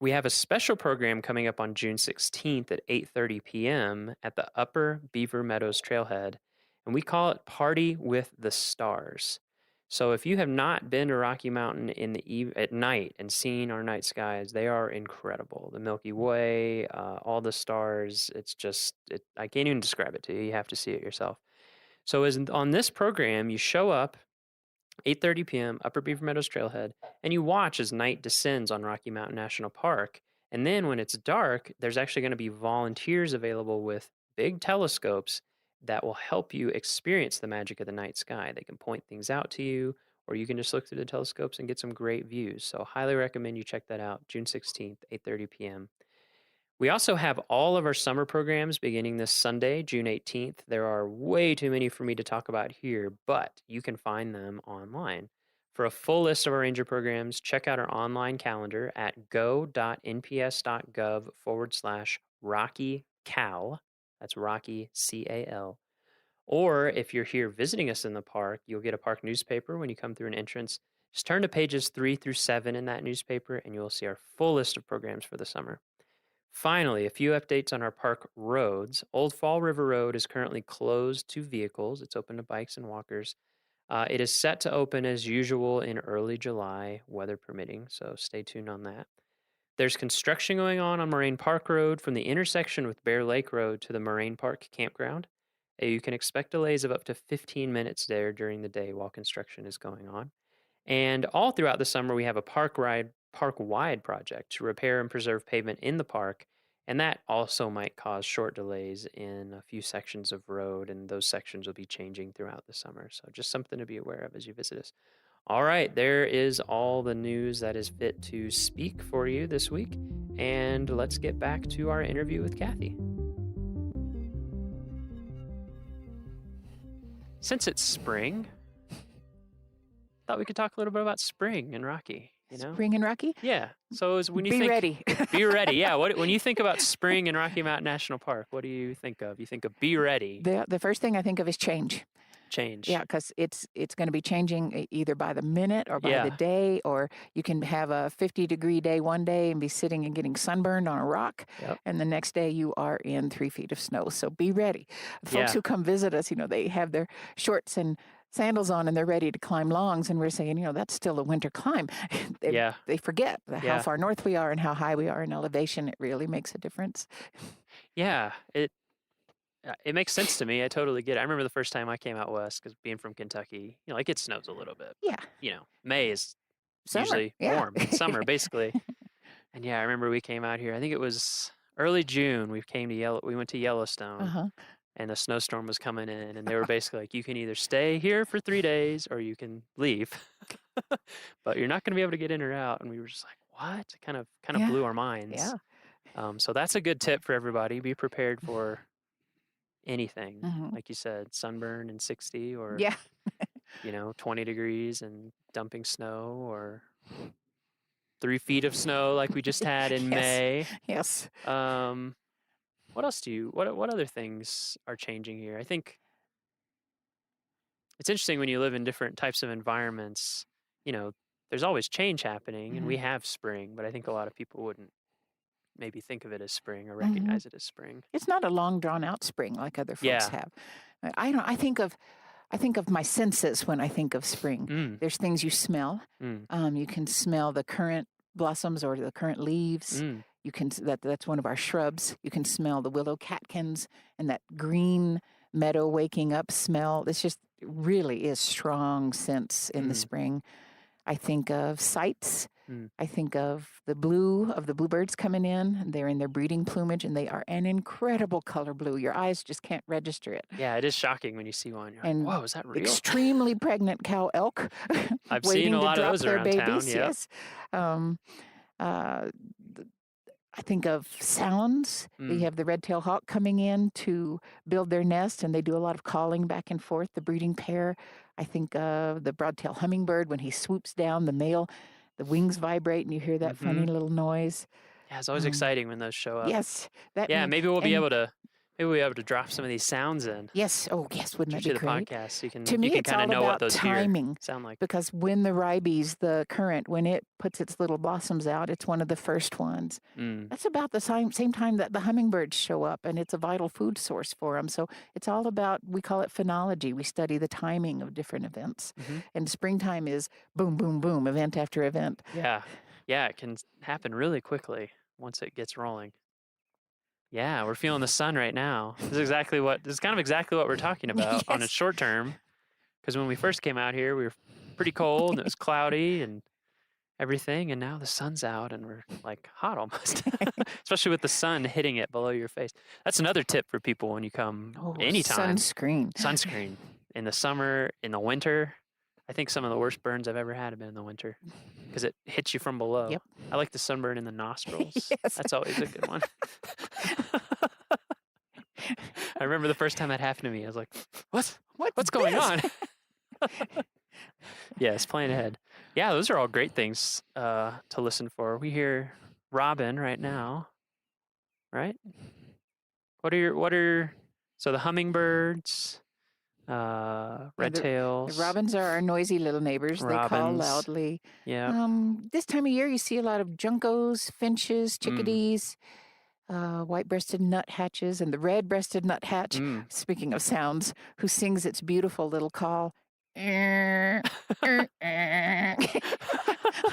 [SPEAKER 1] we have a special program coming up on June 16th at 8:30 p.m. at the Upper Beaver Meadows Trailhead, and we call it Party with the Stars. So if you have not been to Rocky Mountain in the at night and seen our night skies, they are incredible. The Milky Way, all the stars, it's just, I can't even describe it to you. You have to see it yourself. So on this program, you show up 8:30 p.m., Upper Beaver Meadows Trailhead, and you watch as night descends on Rocky Mountain National Park. And then when it's dark, there's actually going to be volunteers available with big telescopes that will help you experience the magic of the night sky. They can point things out to you, or you can just look through the telescopes and get some great views. So highly recommend you check that out, June 16th, 8:30 p.m. We also have all of our summer programs beginning this Sunday, June 18th. There are way too many for me to talk about here, but you can find them online. For a full list of our ranger programs, check out our online calendar at go.nps.gov/RockyCal. That's Rocky, C-A-L. Or if you're here visiting us in the park, you'll get a park newspaper when you come through an entrance. Just turn to pages 3 through 7 in that newspaper, and you'll see our full list of programs for the summer. Finally, a few updates on our park roads. Old Fall River Road is currently closed to vehicles. It's open to bikes and walkers. It is set to open as usual in early July, weather permitting, so stay tuned on that. There's construction going on Moraine Park Road from the intersection with Bear Lake Road to the Moraine Park campground. You can expect delays of up to 15 minutes there during the day while construction is going on. And all throughout the summer, we have a park-wide project to repair and preserve pavement in the park, and that also might cause short delays in a few sections of road, and those sections will be changing throughout the summer. So just something to be aware of as you visit us. All right, there is all the news that is fit to speak for you this week, and let's get back to our interview with Kathy. Since it's spring, thought we could talk a little bit about spring in Rocky. You know?
[SPEAKER 5] Spring in Rocky?
[SPEAKER 1] Yeah. So when you
[SPEAKER 5] be
[SPEAKER 1] think,
[SPEAKER 5] ready.
[SPEAKER 1] Be ready. Yeah. When you think about spring in Rocky Mountain National Park, what do you think of? You think of be ready.
[SPEAKER 5] The first thing I think of is change.
[SPEAKER 1] Change.
[SPEAKER 5] Yeah, because it's going to be changing either by the minute or by the day, or you can have a 50-degree day one day and be sitting and getting sunburned on a rock, and the next day you are in 3 feet of snow. So be ready. Folks who come visit us, they have their shorts and sandals on and they're ready to climb longs, and we're saying, that's still a winter climb. They forget how far north we are and how high we are in elevation. It really makes a difference.
[SPEAKER 1] Yeah, it makes sense to me. I totally get it. I remember the first time I came out west, because being from Kentucky, it snows a little bit.
[SPEAKER 5] Yeah.
[SPEAKER 1] May is
[SPEAKER 5] summer.
[SPEAKER 1] Usually warm. It's summer, basically. And I remember we came out here. I think it was early June. We went to Yellowstone, and a snowstorm was coming in, and they were basically like, you can either stay here for 3 days or you can leave, but you're not going to be able to get in or out. And we were just like, what? It kind of blew our minds.
[SPEAKER 5] Yeah.
[SPEAKER 1] So that's a good tip for everybody. Be prepared for anything, like you said, sunburn and 60, or 20 degrees and dumping snow, or 3 feet of snow like we just had in May.
[SPEAKER 5] Yes.
[SPEAKER 1] What else what other things are changing here? I think it's interesting when you live in different types of environments, there's always change happening, and we have spring, but I think a lot of people wouldn't maybe think of it as spring or recognize it as spring.
[SPEAKER 5] It's not a long drawn out spring like other folks have. I think of my senses when I think of spring. There's things you smell. You can smell the current blossoms or the current leaves. You can that's one of our shrubs. You can smell the willow catkins and that green meadow waking up smell. This just really is strong sense in the spring. I think of sights. I think of the blue of the bluebirds coming in. They're in their breeding plumage, and they are an incredible color blue. Your eyes just can't register it.
[SPEAKER 1] Yeah, it is shocking when you see one. You're like,
[SPEAKER 5] And
[SPEAKER 1] whoa, is that real?
[SPEAKER 5] extremely pregnant cow elk
[SPEAKER 1] I've
[SPEAKER 5] waiting
[SPEAKER 1] seen a
[SPEAKER 5] to
[SPEAKER 1] lot of
[SPEAKER 5] drop
[SPEAKER 1] those
[SPEAKER 5] their
[SPEAKER 1] around town.
[SPEAKER 5] babies.
[SPEAKER 1] Yep.
[SPEAKER 5] Yes. I think of sounds. You have the red-tailed hawk coming in to build their nest, and they do a lot of calling back and forth, the breeding pair. I think of the broad-tailed hummingbird when he swoops down, the male, the wings vibrate, and you hear that funny little noise.
[SPEAKER 1] Yeah, it's always exciting when those show up.
[SPEAKER 5] Yes.
[SPEAKER 1] Yeah, maybe we'll be able to drop some of these sounds in.
[SPEAKER 5] Yes. Oh, yes. Wouldn't that be
[SPEAKER 1] to the
[SPEAKER 5] great?
[SPEAKER 1] podcast, so you can
[SPEAKER 5] To me, it's
[SPEAKER 1] kind of
[SPEAKER 5] all
[SPEAKER 1] know what
[SPEAKER 5] about
[SPEAKER 1] those
[SPEAKER 5] timing.
[SPEAKER 1] sound like.
[SPEAKER 5] Because when the ribes, the current, when it puts its little blossoms out, it's one of the first ones. That's about the same time that the hummingbirds show up, and it's a vital food source for them. So it's all about, we call it phenology. We study the timing of different events. And springtime is boom, boom, boom, event after event.
[SPEAKER 1] Yeah. Yeah, it can happen really quickly once it gets rolling. Yeah, we're feeling the sun right now. This is kind of exactly what we're talking about on a short term. Because when we first came out here, we were pretty cold and it was cloudy and everything. And now the sun's out and we're like hot almost, especially with the sun hitting it below your face. That's another tip for people when you come anytime. Sunscreen in the summer, in the winter. I think some of the worst burns I've ever had have been in the winter because it hits you from below.
[SPEAKER 5] Yep.
[SPEAKER 1] I like the sunburn in the nostrils.
[SPEAKER 5] Yes.
[SPEAKER 1] That's always a good one. I remember the first time that happened to me. I was like, what's going on? Yes, plan ahead. Yeah, those are all great things to listen for. We hear robin right now, right? So the hummingbirds, red tails.
[SPEAKER 5] The robins are our noisy little neighbors. They call loudly.
[SPEAKER 1] Yeah.
[SPEAKER 5] This time of year, you see a lot of juncos, finches, chickadees, white-breasted nuthatches, and the red-breasted nuthatch, speaking of sounds, who sings its beautiful little call. I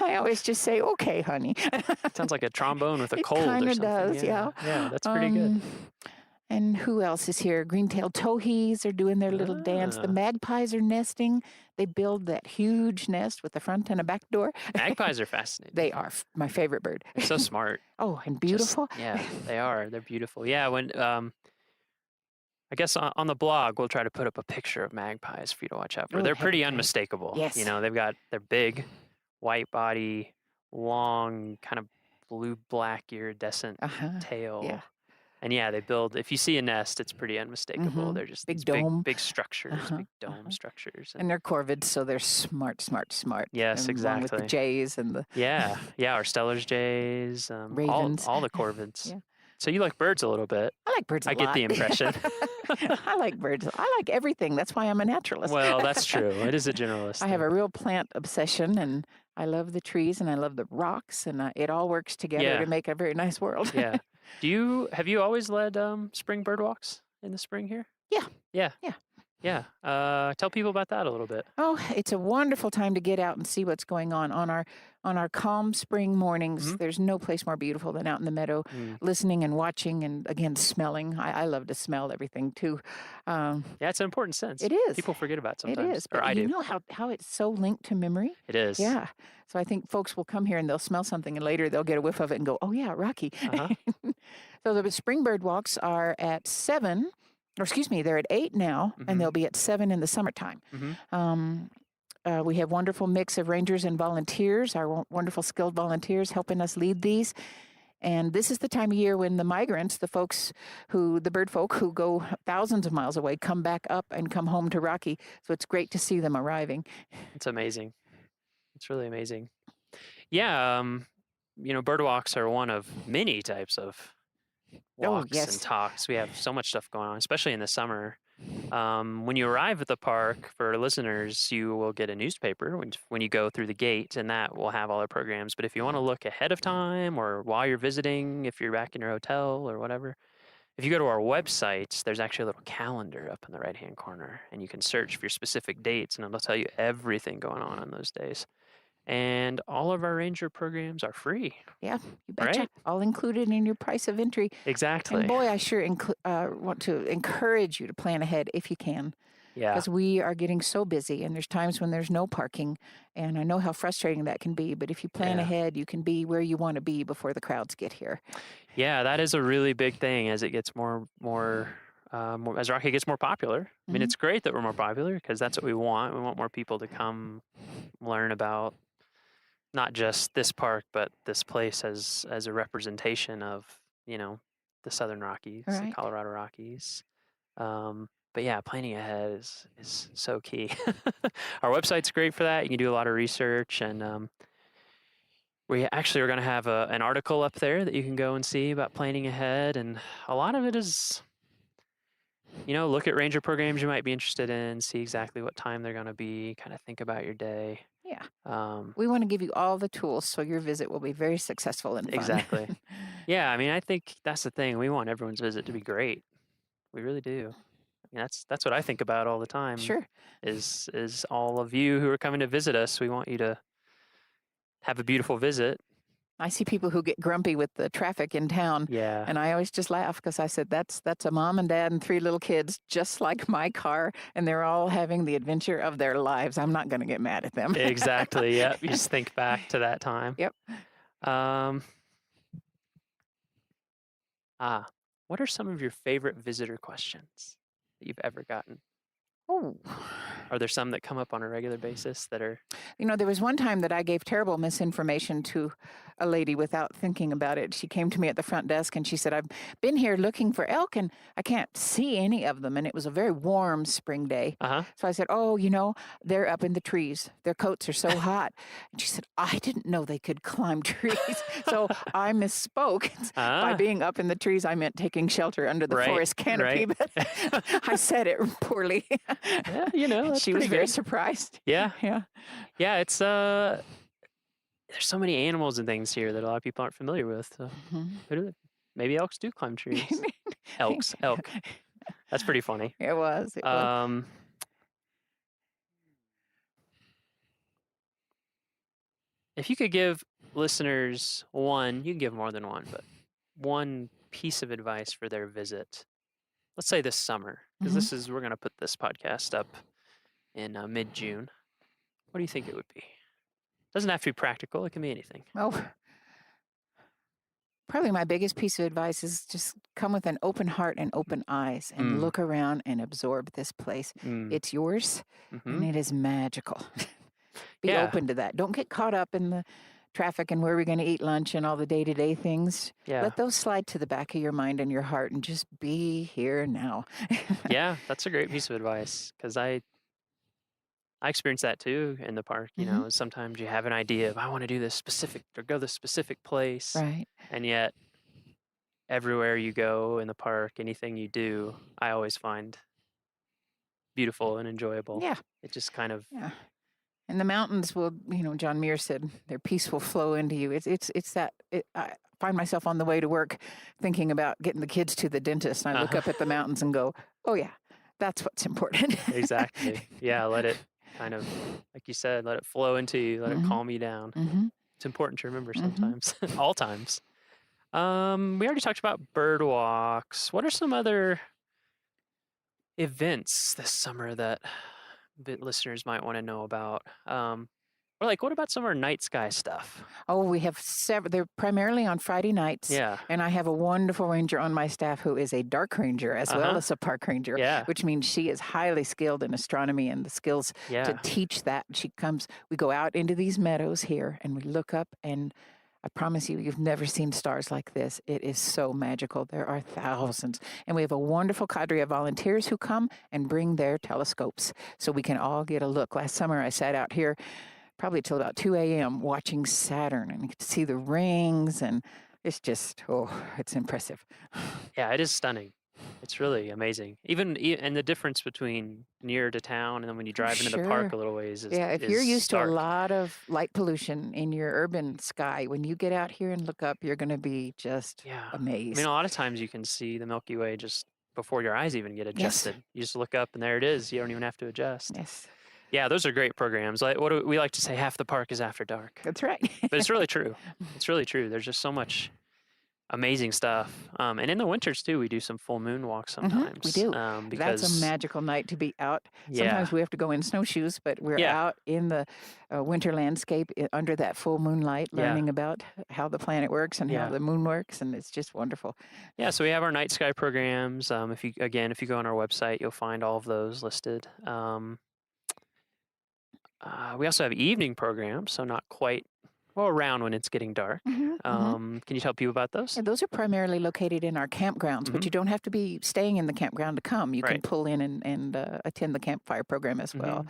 [SPEAKER 5] always just say, okay, honey.
[SPEAKER 1] Sounds like a trombone with a cold or something.
[SPEAKER 5] It kind of does, yeah.
[SPEAKER 1] Yeah, that's pretty good.
[SPEAKER 5] And who else is here? Green-tailed towhees are doing their little dance. The magpies are nesting. They build that huge nest with a front and a back door.
[SPEAKER 1] Magpies are fascinating.
[SPEAKER 5] They are my favorite bird.
[SPEAKER 1] They're so smart.
[SPEAKER 5] Oh, and beautiful.
[SPEAKER 1] Yeah, they are. They're beautiful. Yeah, when I guess on the blog we'll try to put up a picture of magpies for you to watch out for. They're pretty unmistakable.
[SPEAKER 5] Yes.
[SPEAKER 1] You know, they're big, white body, long, kind of blue-black iridescent tail.
[SPEAKER 5] Yeah.
[SPEAKER 1] And yeah, they build, if you see a nest, it's pretty unmistakable. They're just
[SPEAKER 5] big dome.
[SPEAKER 1] Big structures, big dome structures.
[SPEAKER 5] And they're corvids, so they're smart.
[SPEAKER 1] Yes,
[SPEAKER 5] and
[SPEAKER 1] exactly.
[SPEAKER 5] Along with the jays and the...
[SPEAKER 1] Yeah, our Stellar's jays,
[SPEAKER 5] ravens.
[SPEAKER 1] All the corvids.
[SPEAKER 5] Yeah.
[SPEAKER 1] So you like birds a little bit.
[SPEAKER 5] I like birds a lot.
[SPEAKER 1] I get the impression.
[SPEAKER 5] I like birds. I like everything. That's why I'm a naturalist.
[SPEAKER 1] Well, that's true. It is a generalist.
[SPEAKER 5] I have a real plant obsession, and I love the trees, and I love the rocks, and it all works together to make a very nice world.
[SPEAKER 1] Yeah. Have you always led spring bird walks in the spring here? Yeah. Tell people about that a little bit.
[SPEAKER 5] Oh, it's a wonderful time to get out and see what's going on our calm spring mornings. There's no place more beautiful than out in the meadow, listening and watching, and again smelling. I love to smell everything too.
[SPEAKER 1] Yeah, it's an important sense.
[SPEAKER 5] It is.
[SPEAKER 1] People forget about it sometimes.
[SPEAKER 5] It is.
[SPEAKER 1] Or
[SPEAKER 5] But
[SPEAKER 1] I do.
[SPEAKER 5] you know how it's so linked to memory?
[SPEAKER 1] It is.
[SPEAKER 5] Yeah. So I think folks will come here and they'll smell something, and later they'll get a whiff of it and go, "Oh yeah, Rocky." So the spring bird walks are at 7. Or excuse me, they're at 8 now, and they'll be at 7 in the summertime. We have a wonderful mix of rangers and volunteers, our wonderful skilled volunteers helping us lead these. And this is the time of year when the migrants, the bird folk who go thousands of miles away, come back up and come home to Rocky. So it's great to see them arriving.
[SPEAKER 1] It's amazing. It's really amazing. Yeah, bird walks are one of many types of walks and talks. We have so much stuff going on, especially in the summer. When you arrive at the park, for listeners, you will get a newspaper when you go through the gate, and that will have all our programs. But if you want to look ahead of time or while you're visiting, if you're back in your hotel or whatever, if you go to our website, there's actually a little calendar up in the right-hand corner, and you can search for your specific dates, and it'll tell you everything going on those days. And all of our ranger programs are free.
[SPEAKER 5] Yeah, you betcha.
[SPEAKER 1] Right?
[SPEAKER 5] All included in your price of entry.
[SPEAKER 1] Exactly.
[SPEAKER 5] And boy, I sure want to encourage you to plan ahead if you can.
[SPEAKER 1] Yeah.
[SPEAKER 5] Because we are getting so busy, and there's times when there's no parking, and I know how frustrating that can be. But if you plan ahead, you can be where you want to be before the crowds get here.
[SPEAKER 1] Yeah, that is a really big thing as it gets more as Rocky gets more popular. I mean, it's great that we're more popular because that's what we want. We want more people to come learn about not just this park, but this place as a representation of, the Southern Rockies, the
[SPEAKER 5] Right.
[SPEAKER 1] Colorado Rockies. But yeah, planning ahead is so key. Our website's great for that. You can do a lot of research, and we actually are going to have an article up there that you can go and see about planning ahead. And a lot of it is, look at ranger programs you might be interested in, see exactly what time they're going to be, kind of think about your day.
[SPEAKER 5] Yeah. We want to give you all the tools so your visit will be very successful and fun.
[SPEAKER 1] Exactly. Yeah, I mean, I think that's the thing. We want everyone's visit to be great. We really do. I mean, that's what I think about all the time.
[SPEAKER 5] Sure.
[SPEAKER 1] Is all of you who are coming to visit us, we want you to have a beautiful visit.
[SPEAKER 5] I see people who get grumpy with the traffic in town.
[SPEAKER 1] Yeah.
[SPEAKER 5] And I always just laugh because I said, that's a mom and dad and 3 little kids, just like my car. And they're all having the adventure of their lives. I'm not going to get mad at them.
[SPEAKER 1] Exactly. Yep. You just think back to that time.
[SPEAKER 5] Yep.
[SPEAKER 1] What are some of your favorite visitor questions that you've ever gotten?
[SPEAKER 5] Oh.
[SPEAKER 1] Are there some that come up on a regular basis that are...
[SPEAKER 5] There was one time that I gave terrible misinformation to a lady without thinking about it. She came to me at the front desk and she said, I've been here looking for elk and I can't see any of them. And it was a very warm spring day. So I said, oh, they're up in the trees. Their coats are so hot. And she said, I didn't know they could climb trees. So I misspoke. By being up in the trees, I meant taking shelter under the forest canopy. But I said it poorly.
[SPEAKER 1] Yeah,
[SPEAKER 5] she was very surprised.
[SPEAKER 1] Yeah. It's there's so many animals and things here that a lot of people aren't familiar with. So maybe elks do climb trees. Elk. That's pretty funny.
[SPEAKER 5] It was.
[SPEAKER 1] If you could give listeners you can give more than one, but one piece of advice for their visit, let's say this summer, because we're going to put this podcast up in mid-June. What do you think it would be? Doesn't have to be practical. It can be anything.
[SPEAKER 5] Oh, probably my biggest piece of advice is just come with an open heart and open eyes and look around and absorb this place. It's yours and it is magical. Be open to that. Don't get caught up in the traffic and where we're going to eat lunch and all the day-to-day things. Let those slide to the back of your mind and your heart and just be here now.
[SPEAKER 1] Yeah, that's a great piece of advice because I experience that too in the park. Sometimes you have an idea of I want to do this specific or go this specific place.
[SPEAKER 5] Right.
[SPEAKER 1] And yet everywhere you go in the park, anything you do, I always find beautiful and enjoyable.
[SPEAKER 5] Yeah.
[SPEAKER 1] It just kind of...
[SPEAKER 5] Yeah. And the mountains will, John Muir said, their peace will flow into you. It's that, I find myself on the way to work thinking about getting the kids to the dentist. And I look up at the mountains and go, oh yeah, that's what's important.
[SPEAKER 1] Exactly. Yeah, let it kind of, like you said, let it flow into you, let it calm you down. It's important to remember sometimes, all times. We already talked about bird walks. What are some other events this summer that listeners might want to know about? Or what about some of our night sky stuff?
[SPEAKER 5] Oh, we have several. They're primarily on Friday nights.
[SPEAKER 1] Yeah.
[SPEAKER 5] And I have a wonderful ranger on my staff who is a dark ranger as well as a park ranger.
[SPEAKER 1] Yeah.
[SPEAKER 5] Which means she is highly skilled in astronomy and the skills to teach that. We go out into these meadows here and we look up and I promise you've never seen stars like this. It is so magical. There are thousands. And we have a wonderful cadre of volunteers who come and bring their telescopes so we can all get a look. Last summer, I sat out here probably till about 2 a.m. watching Saturn and you could see the rings and it's just, it's impressive.
[SPEAKER 1] Yeah, it is stunning. It's really amazing. And the difference between near to town and then when you drive into the park a little ways is
[SPEAKER 5] if you're used
[SPEAKER 1] stark.
[SPEAKER 5] to a lot of light pollution in your urban sky, when you get out here and look up, you're going to be just amazed.
[SPEAKER 1] I mean, a lot of times you can see the Milky Way just before your eyes even get adjusted. Yes. You just look up and there it is. You don't even have to adjust.
[SPEAKER 5] Yes.
[SPEAKER 1] Yeah, those are great programs. What do we like to say? Half the park is after dark.
[SPEAKER 5] That's right.
[SPEAKER 1] But it's really true. It's really true. There's just so much amazing stuff. And in the winters too, we do some full moon walks sometimes.
[SPEAKER 5] We do.
[SPEAKER 1] Because
[SPEAKER 5] that's a magical night to be out.
[SPEAKER 1] Yeah.
[SPEAKER 5] Sometimes we have to go in snowshoes, but we're out in the winter landscape under that full moonlight, learning about how the planet works and how the moon works, and it's just wonderful.
[SPEAKER 1] Yeah, so we have our night sky programs. If you go on our website, you'll find all of those listed. We also have evening programs, so not quite around when it's getting dark. Can you tell people about those?
[SPEAKER 5] Yeah, those are primarily located in our campgrounds, but you don't have to be staying in the campground to come. You can pull in and attend the campfire program as well.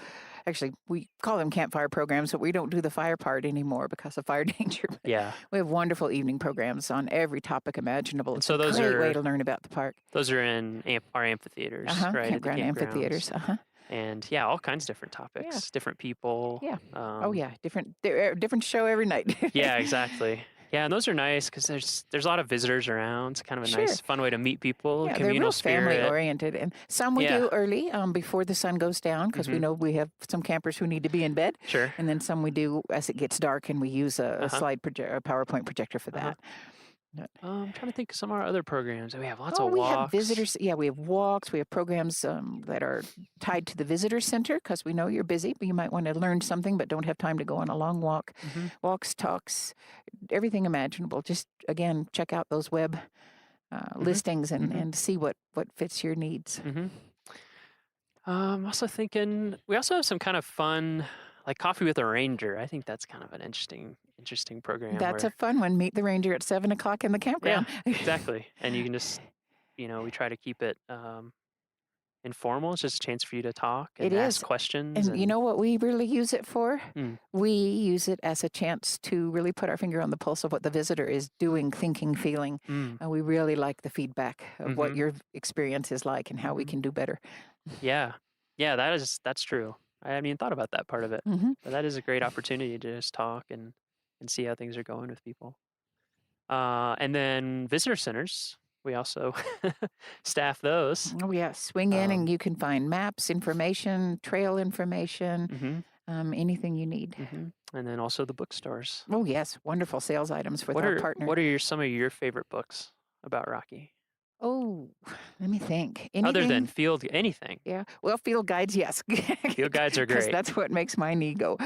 [SPEAKER 5] Actually, we call them campfire programs, but we don't do the fire part anymore because of fire danger.
[SPEAKER 1] Yeah.
[SPEAKER 5] We have wonderful evening programs on every topic imaginable. It's
[SPEAKER 1] so
[SPEAKER 5] a
[SPEAKER 1] those
[SPEAKER 5] great
[SPEAKER 1] are,
[SPEAKER 5] way to learn about the park.
[SPEAKER 1] Those are in our amphitheaters, right?
[SPEAKER 5] Campground amphitheaters.
[SPEAKER 1] And all kinds of different topics, different people.
[SPEAKER 5] Yeah. Different show every night.
[SPEAKER 1] Yeah, exactly. Yeah, and those are nice because there's a lot of visitors around. It's kind of a nice, fun way to meet people.
[SPEAKER 5] Yeah,
[SPEAKER 1] communal
[SPEAKER 5] they're real
[SPEAKER 1] spirit.
[SPEAKER 5] family oriented, and some we do early before the sun goes down because we know we have some campers who need to be in bed.
[SPEAKER 1] Sure.
[SPEAKER 5] And then some we do as it gets dark, and we use a slide a PowerPoint projector for that.
[SPEAKER 1] I'm trying to think of some of our other programs. We have lots of walks.
[SPEAKER 5] We have visitors. Yeah, we have walks. We have programs that are tied to the visitor center because we know you're busy, but you might want to learn something but don't have time to go on a long walk. Walks, talks, everything imaginable. Just, again, check out those web listings and see what fits your needs.
[SPEAKER 1] I'm also thinking we also have some kind of fun, like Coffee with a Ranger. I think that's kind of an interesting program.
[SPEAKER 5] That's a fun one. Meet the ranger at 7:00 in the campground.
[SPEAKER 1] Yeah, exactly. And you can just, we try to keep it informal. It's just a chance for you to talk and ask questions.
[SPEAKER 5] And you know what we really use it for? We use it as a chance to really put our finger on the pulse of what the visitor is doing, thinking, feeling. And we really like the feedback of what your experience is like and how we can do better.
[SPEAKER 1] Yeah, that's true. I haven't even thought about that part of it. But that is a great opportunity to just talk and see how things are going with people. And then visitor centers, we also staff those.
[SPEAKER 5] Oh, yeah. Swing in and you can find maps, information, trail information, anything you need.
[SPEAKER 1] And then also the bookstores.
[SPEAKER 5] Oh, yes. Wonderful sales items with our partner.
[SPEAKER 1] What are some of your favorite books about Rocky?
[SPEAKER 5] Oh, let me think.
[SPEAKER 1] Other than anything.
[SPEAKER 5] Yeah. Well, field guides, yes.
[SPEAKER 1] Field guides are great.
[SPEAKER 5] That's what makes my knee go.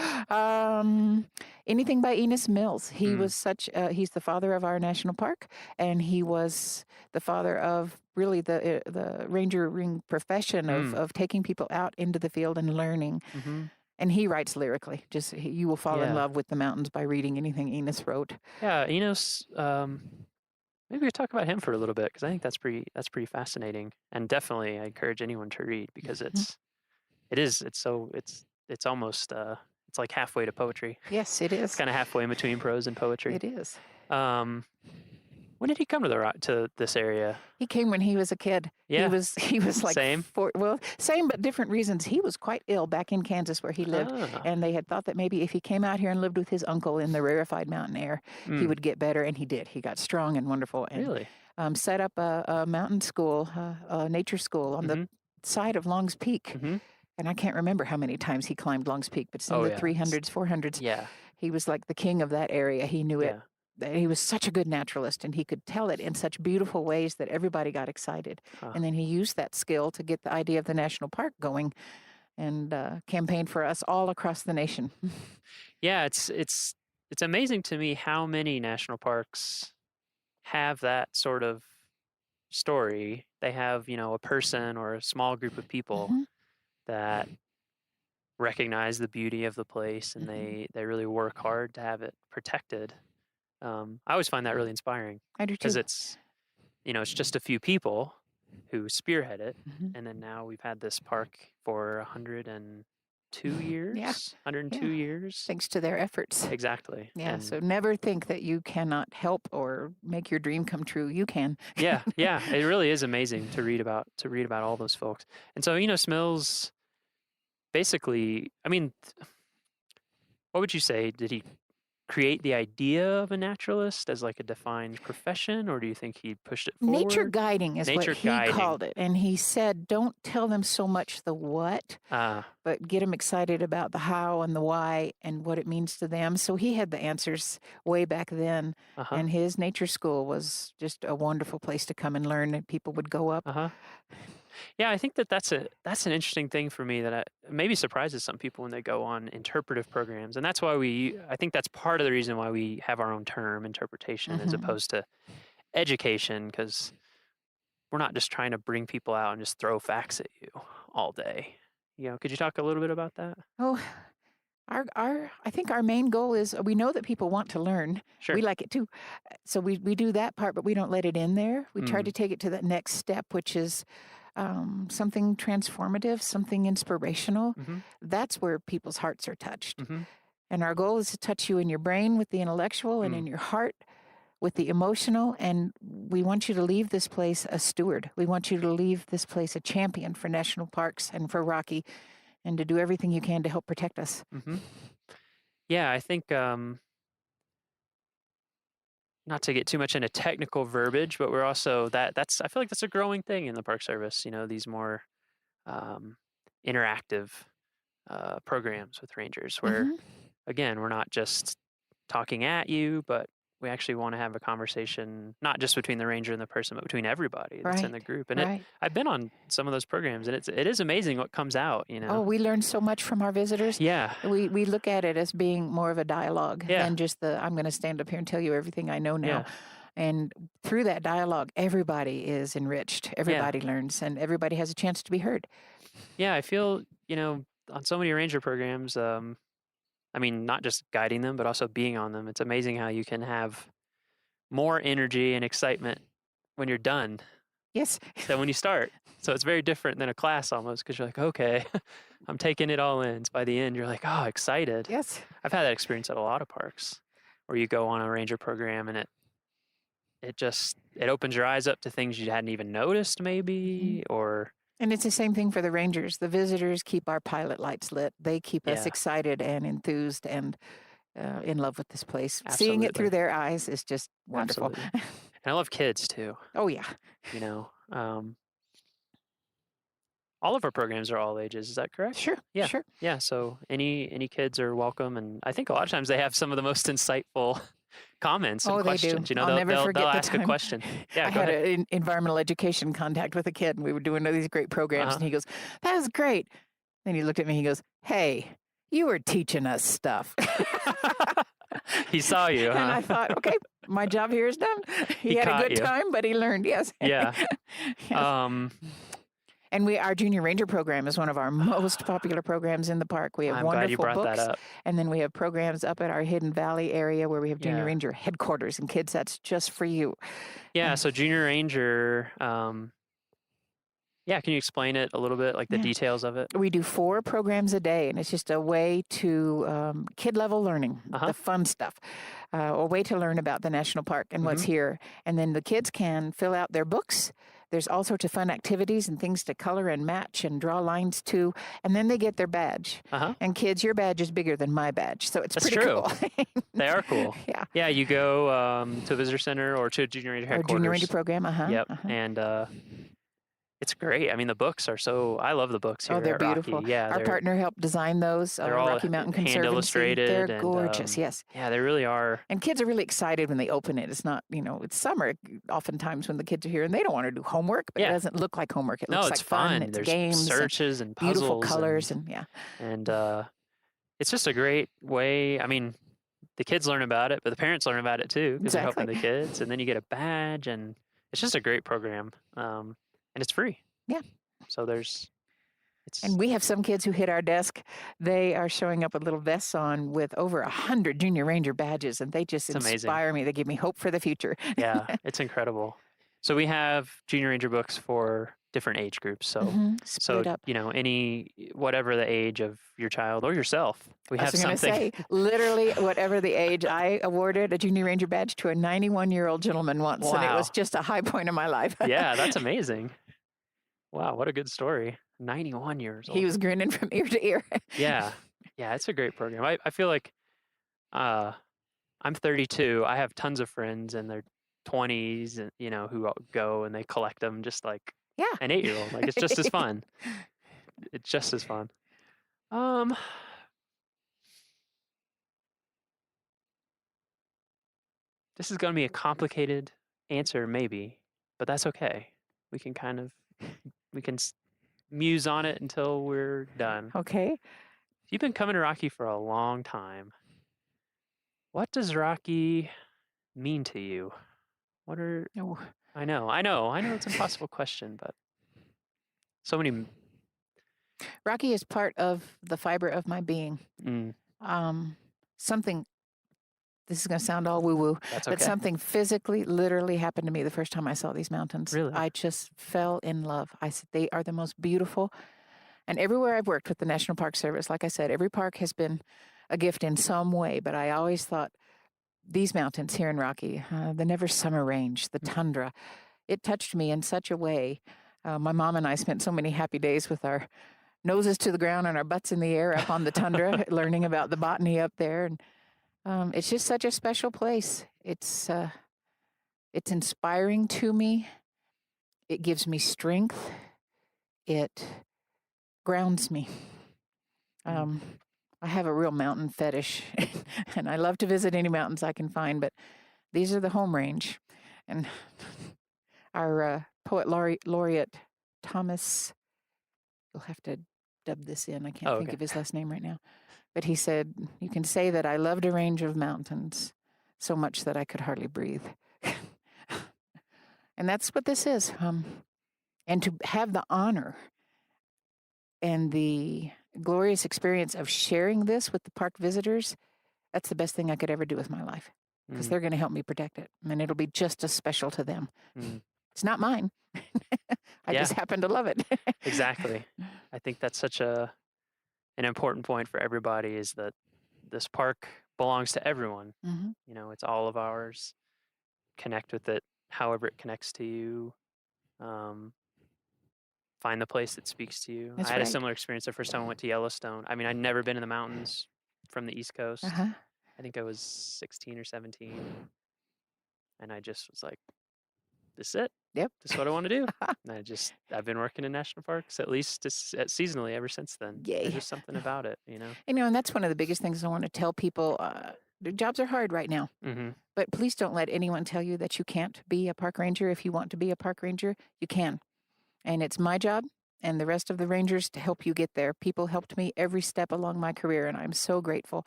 [SPEAKER 5] Anything by Enos Mills. He was he's the father of our national park, and he was the father of really the rangering profession of taking people out into the field and learning. And he writes lyrically. You will fall in love with the mountains by reading anything Enos wrote.
[SPEAKER 1] Yeah, Enos. Maybe we could talk about him for a little bit because I think that's pretty fascinating, and definitely I encourage anyone to read because it's almost it's like halfway to poetry.
[SPEAKER 5] Yes, it is.
[SPEAKER 1] It's kind of halfway in between prose and poetry.
[SPEAKER 5] It is.
[SPEAKER 1] When did he come to this area?
[SPEAKER 5] He came when he was a kid.
[SPEAKER 1] Yeah.
[SPEAKER 5] He was like
[SPEAKER 1] same.
[SPEAKER 5] Same but different reasons. He was quite ill back in Kansas where he lived, and they had thought that maybe if he came out here and lived with his uncle in the rarefied mountain air, he would get better, and he did. He got strong and wonderful. And,
[SPEAKER 1] really?
[SPEAKER 5] Set up a mountain school, a nature school on the side of Long's Peak. And I can't remember how many times he climbed Long's Peak, but it's in the 300s, 400s.
[SPEAKER 1] Yeah.
[SPEAKER 5] He was like the king of that area. He knew it. He was such a good naturalist, and he could tell it in such beautiful ways that everybody got excited. And then he used that skill to get the idea of the national park going and campaigned for us all across the nation.
[SPEAKER 1] Yeah, it's amazing to me how many national parks have that sort of story. They have, a person or a small group of people that recognize the beauty of the place, and they really work hard to have it protected. I always find that really inspiring.
[SPEAKER 5] I do too.
[SPEAKER 1] Because it's just a few people who spearhead it, and then now we've had this park for 102 years.
[SPEAKER 5] Yeah.
[SPEAKER 1] 102 years.
[SPEAKER 5] Thanks to their efforts.
[SPEAKER 1] Exactly.
[SPEAKER 5] Yeah. So never think that you cannot help or make your dream come true. You can.
[SPEAKER 1] Yeah. It really is amazing to read about all those folks. And so Enos Mills, basically, I mean, what would you say? Did he create the idea of a naturalist as like a defined profession, or do you think he pushed it
[SPEAKER 5] Nature
[SPEAKER 1] forward?
[SPEAKER 5] guiding is
[SPEAKER 1] Nature
[SPEAKER 5] what he
[SPEAKER 1] guiding.
[SPEAKER 5] called it. And he said, don't tell them so much the what, but get them excited about the how and the why and what it means to them. So he had the answers way back then. And his nature school was just a wonderful place to come and learn, and people would go up.
[SPEAKER 1] Yeah, I think that's an interesting thing for me that maybe surprises some people when they go on interpretive programs, and that's why I think that's part of the reason why we have our own term, interpretation, as opposed to education, because we're not just trying to bring people out and just throw facts at you all day. Could you talk a little bit about that?
[SPEAKER 5] Oh, I think our main goal is, we know that people want to learn.
[SPEAKER 1] Sure.
[SPEAKER 5] We like it too. So we do that part, but we don't let it in there. We try to take it to that next step, which is something transformative, something inspirational. That's where people's hearts are touched. And our goal is to touch you in your brain with the intellectual and in your heart with the emotional. And we want you to leave this place a steward. We want you to leave this place a champion for national parks and for Rocky, and to do everything you can to help protect us.
[SPEAKER 1] Yeah, I think, not to get too much into technical verbiage, but we're also, I feel like that's a growing thing in the Park Service, these more interactive programs with rangers where, again, we're not just talking at you, but we actually want to have a conversation, not just between the ranger and the person, but between everybody that's in the group. And I've been on some of those programs, and it is amazing what comes out,
[SPEAKER 5] Oh, we learn so much from our visitors.
[SPEAKER 1] Yeah.
[SPEAKER 5] We look at it as being more of a dialogue than just I'm going to stand up here and tell you everything I know now.
[SPEAKER 1] Yeah.
[SPEAKER 5] And through that dialogue, everybody is enriched. Everybody learns, and everybody has a chance to be heard.
[SPEAKER 1] Yeah, I feel, on so many ranger programs, not just guiding them, but also being on them. It's amazing how you can have more energy and excitement when you're done.
[SPEAKER 5] Yes.
[SPEAKER 1] Than when you start. So it's very different than a class almost, because you're like, okay, I'm taking it all in. So by the end, you're like, oh, excited.
[SPEAKER 5] Yes.
[SPEAKER 1] I've had that experience at a lot of parks where you go on a ranger program and it opens your eyes up to things you hadn't even noticed maybe, or...
[SPEAKER 5] And it's the same thing for the rangers. The visitors keep our pilot lights lit. They keep us excited and enthused and in love with this place.
[SPEAKER 1] Absolutely.
[SPEAKER 5] Seeing it through their eyes is just wonderful.
[SPEAKER 1] And I love kids too.
[SPEAKER 5] Oh, yeah.
[SPEAKER 1] All of our programs are all ages. Is that correct?
[SPEAKER 5] Sure.
[SPEAKER 1] Yeah.
[SPEAKER 5] Sure.
[SPEAKER 1] Yeah. So any kids are welcome. And I think a lot of times they have some of the most insightful comments and questions.
[SPEAKER 5] They do. I'll never forget
[SPEAKER 1] they'll
[SPEAKER 5] the
[SPEAKER 1] ask
[SPEAKER 5] time
[SPEAKER 1] a question. Yeah,
[SPEAKER 5] I had an environmental education contact with a kid, and we were doing these great programs, and he goes, "That was great." Then he looked at me, he goes, "Hey, you were teaching us stuff."
[SPEAKER 1] He saw you, huh?
[SPEAKER 5] And I thought, okay, my job here is done. He had a good time, but he learned, yes.
[SPEAKER 1] Yeah.
[SPEAKER 5] Yes. And our Junior Ranger program is one of our most popular programs in the park. We have
[SPEAKER 1] I'm
[SPEAKER 5] wonderful
[SPEAKER 1] glad you brought
[SPEAKER 5] books.
[SPEAKER 1] That up.
[SPEAKER 5] And then we have programs up at our Hidden Valley area where we have Junior Ranger headquarters. And kids, that's just for you.
[SPEAKER 1] Yeah, so Junior Ranger, can you explain it a little bit, like the details of it?
[SPEAKER 5] We do 4 programs a day, and it's just a way to kid-level learning, the fun stuff, a way to learn about the national park and what's here. And then the kids can fill out their books. There's all sorts of fun activities and things to color and match and draw lines to, and then they get their badge. And kids, your badge is bigger than my badge, so it's pretty cool.
[SPEAKER 1] They are cool.
[SPEAKER 5] Yeah.
[SPEAKER 1] Yeah, you go to a visitor center or to a Junior Ranger headquarters.
[SPEAKER 5] Or Junior Ranger program,
[SPEAKER 1] Yep, and it's great. I mean, the books are I love the books here.
[SPEAKER 5] Oh, they're
[SPEAKER 1] at
[SPEAKER 5] beautiful.
[SPEAKER 1] Rocky. Yeah,
[SPEAKER 5] our partner helped design those.
[SPEAKER 1] They're all
[SPEAKER 5] Rocky Mountain Conservancy.
[SPEAKER 1] hand illustrated.
[SPEAKER 5] They're gorgeous. Yes.
[SPEAKER 1] Yeah, they really are.
[SPEAKER 5] And kids are really excited when they open it. It's not, it's summer oftentimes when the kids are here and they don't want to do homework, but it doesn't look like homework. It looks like fun. It's
[SPEAKER 1] There's
[SPEAKER 5] games,
[SPEAKER 1] searches and puzzles,
[SPEAKER 5] beautiful colors, and
[SPEAKER 1] it's just a great way. I mean, the kids learn about it, but the parents learn about it too because they're helping the kids, and then you get a badge, and it's just a great program, and it's free.
[SPEAKER 5] Yeah.
[SPEAKER 1] So
[SPEAKER 5] and we have some kids who hit our desk. They are showing up with little vests on with over 100 Junior Ranger badges, and they just inspire me. They give me hope for the future.
[SPEAKER 1] Yeah, it's incredible. So we have Junior Ranger books for different age groups. So,
[SPEAKER 5] Split up.
[SPEAKER 1] whatever the age of your child or yourself, we have something.
[SPEAKER 5] Say, literally, whatever the age, I awarded a Junior Ranger badge to a 91-year-old gentleman once, and it was just a high point in my life.
[SPEAKER 1] Yeah, that's amazing. Wow, what a good story. 91 years old.
[SPEAKER 5] He was grinning from ear to ear.
[SPEAKER 1] Yeah, it's a great program. I feel like I'm 32. I have tons of friends in their 20s, and who go and they collect them just like an 8-year-old. Like, it's just as fun. It's just as fun. This is going to be a complicated answer, maybe, but that's okay. We can muse on it until we're done.
[SPEAKER 5] Okay.
[SPEAKER 1] If you've been coming to Rocky for a long time, what does Rocky mean to you? I know it's an impossible question, but so many.
[SPEAKER 5] Rocky is part of the fiber of my being. Something, this is going to sound all woo-woo, but something physically, literally happened to me the first time I saw these mountains.
[SPEAKER 1] Really?
[SPEAKER 5] I just fell in love. I said, they are the most beautiful. And everywhere I've worked with the National Park Service, like I said, every park has been a gift in some way, but I always thought these mountains here in Rocky, the Never Summer Range, the tundra, it touched me in such a way. My mom and I spent so many happy days with our noses to the ground and our butts in the air up on the tundra, learning about the botany up there. And it's just such a special place. It's inspiring to me. It gives me strength. It grounds me. I have a real mountain fetish, and I love to visit any mountains I can find, but these are the home range. And our poet laureate, Thomas, you'll have to dub this in. I can't think of his last name right now. But he said, you can say that I loved a range of mountains so much that I could hardly breathe. And that's what this is. And to have the honor and the glorious experience of sharing this with the park visitors, that's the best thing I could ever do with my life, because they're going to help me protect it, and it'll be just as special to them. It's not mine. I just happen to love it.
[SPEAKER 1] Exactly. I think that's such an important point for everybody, is that this park belongs to everyone. It's all of ours. Connect with it however it connects to you. Find the place that speaks to you. I had a similar experience the first time I went to Yellowstone. I mean, I'd never been in the mountains from the East Coast. I think I was 16 or 17. And I just was like, this is it.
[SPEAKER 5] Yep.
[SPEAKER 1] This is what I want to do. And I've been working in national parks at least seasonally ever since then.
[SPEAKER 5] Yay.
[SPEAKER 1] There's just something about it,
[SPEAKER 5] And that's one of the biggest things I want to tell people. Their jobs are hard right now. But please don't let anyone tell you that you can't be a park ranger. If you want to be a park ranger, you can. And it's my job and the rest of the rangers to help you get there. People helped me every step along my career, and I'm so grateful.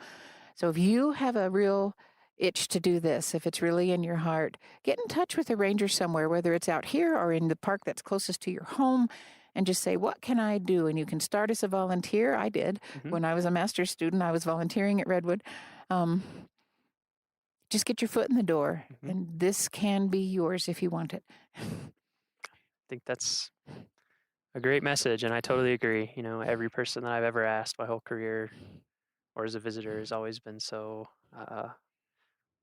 [SPEAKER 5] So if you have a real itch to do this, if it's really in your heart, get in touch with a ranger somewhere, whether it's out here or in the park that's closest to your home, and just say, what can I do? And you can start as a volunteer. I did. When I was a master's student, I was volunteering at Redwood. Just get your foot in the door, and this can be yours if you want it.
[SPEAKER 1] I think that's a great message, and I totally agree. Every person that I've ever asked my whole career or as a visitor has always been so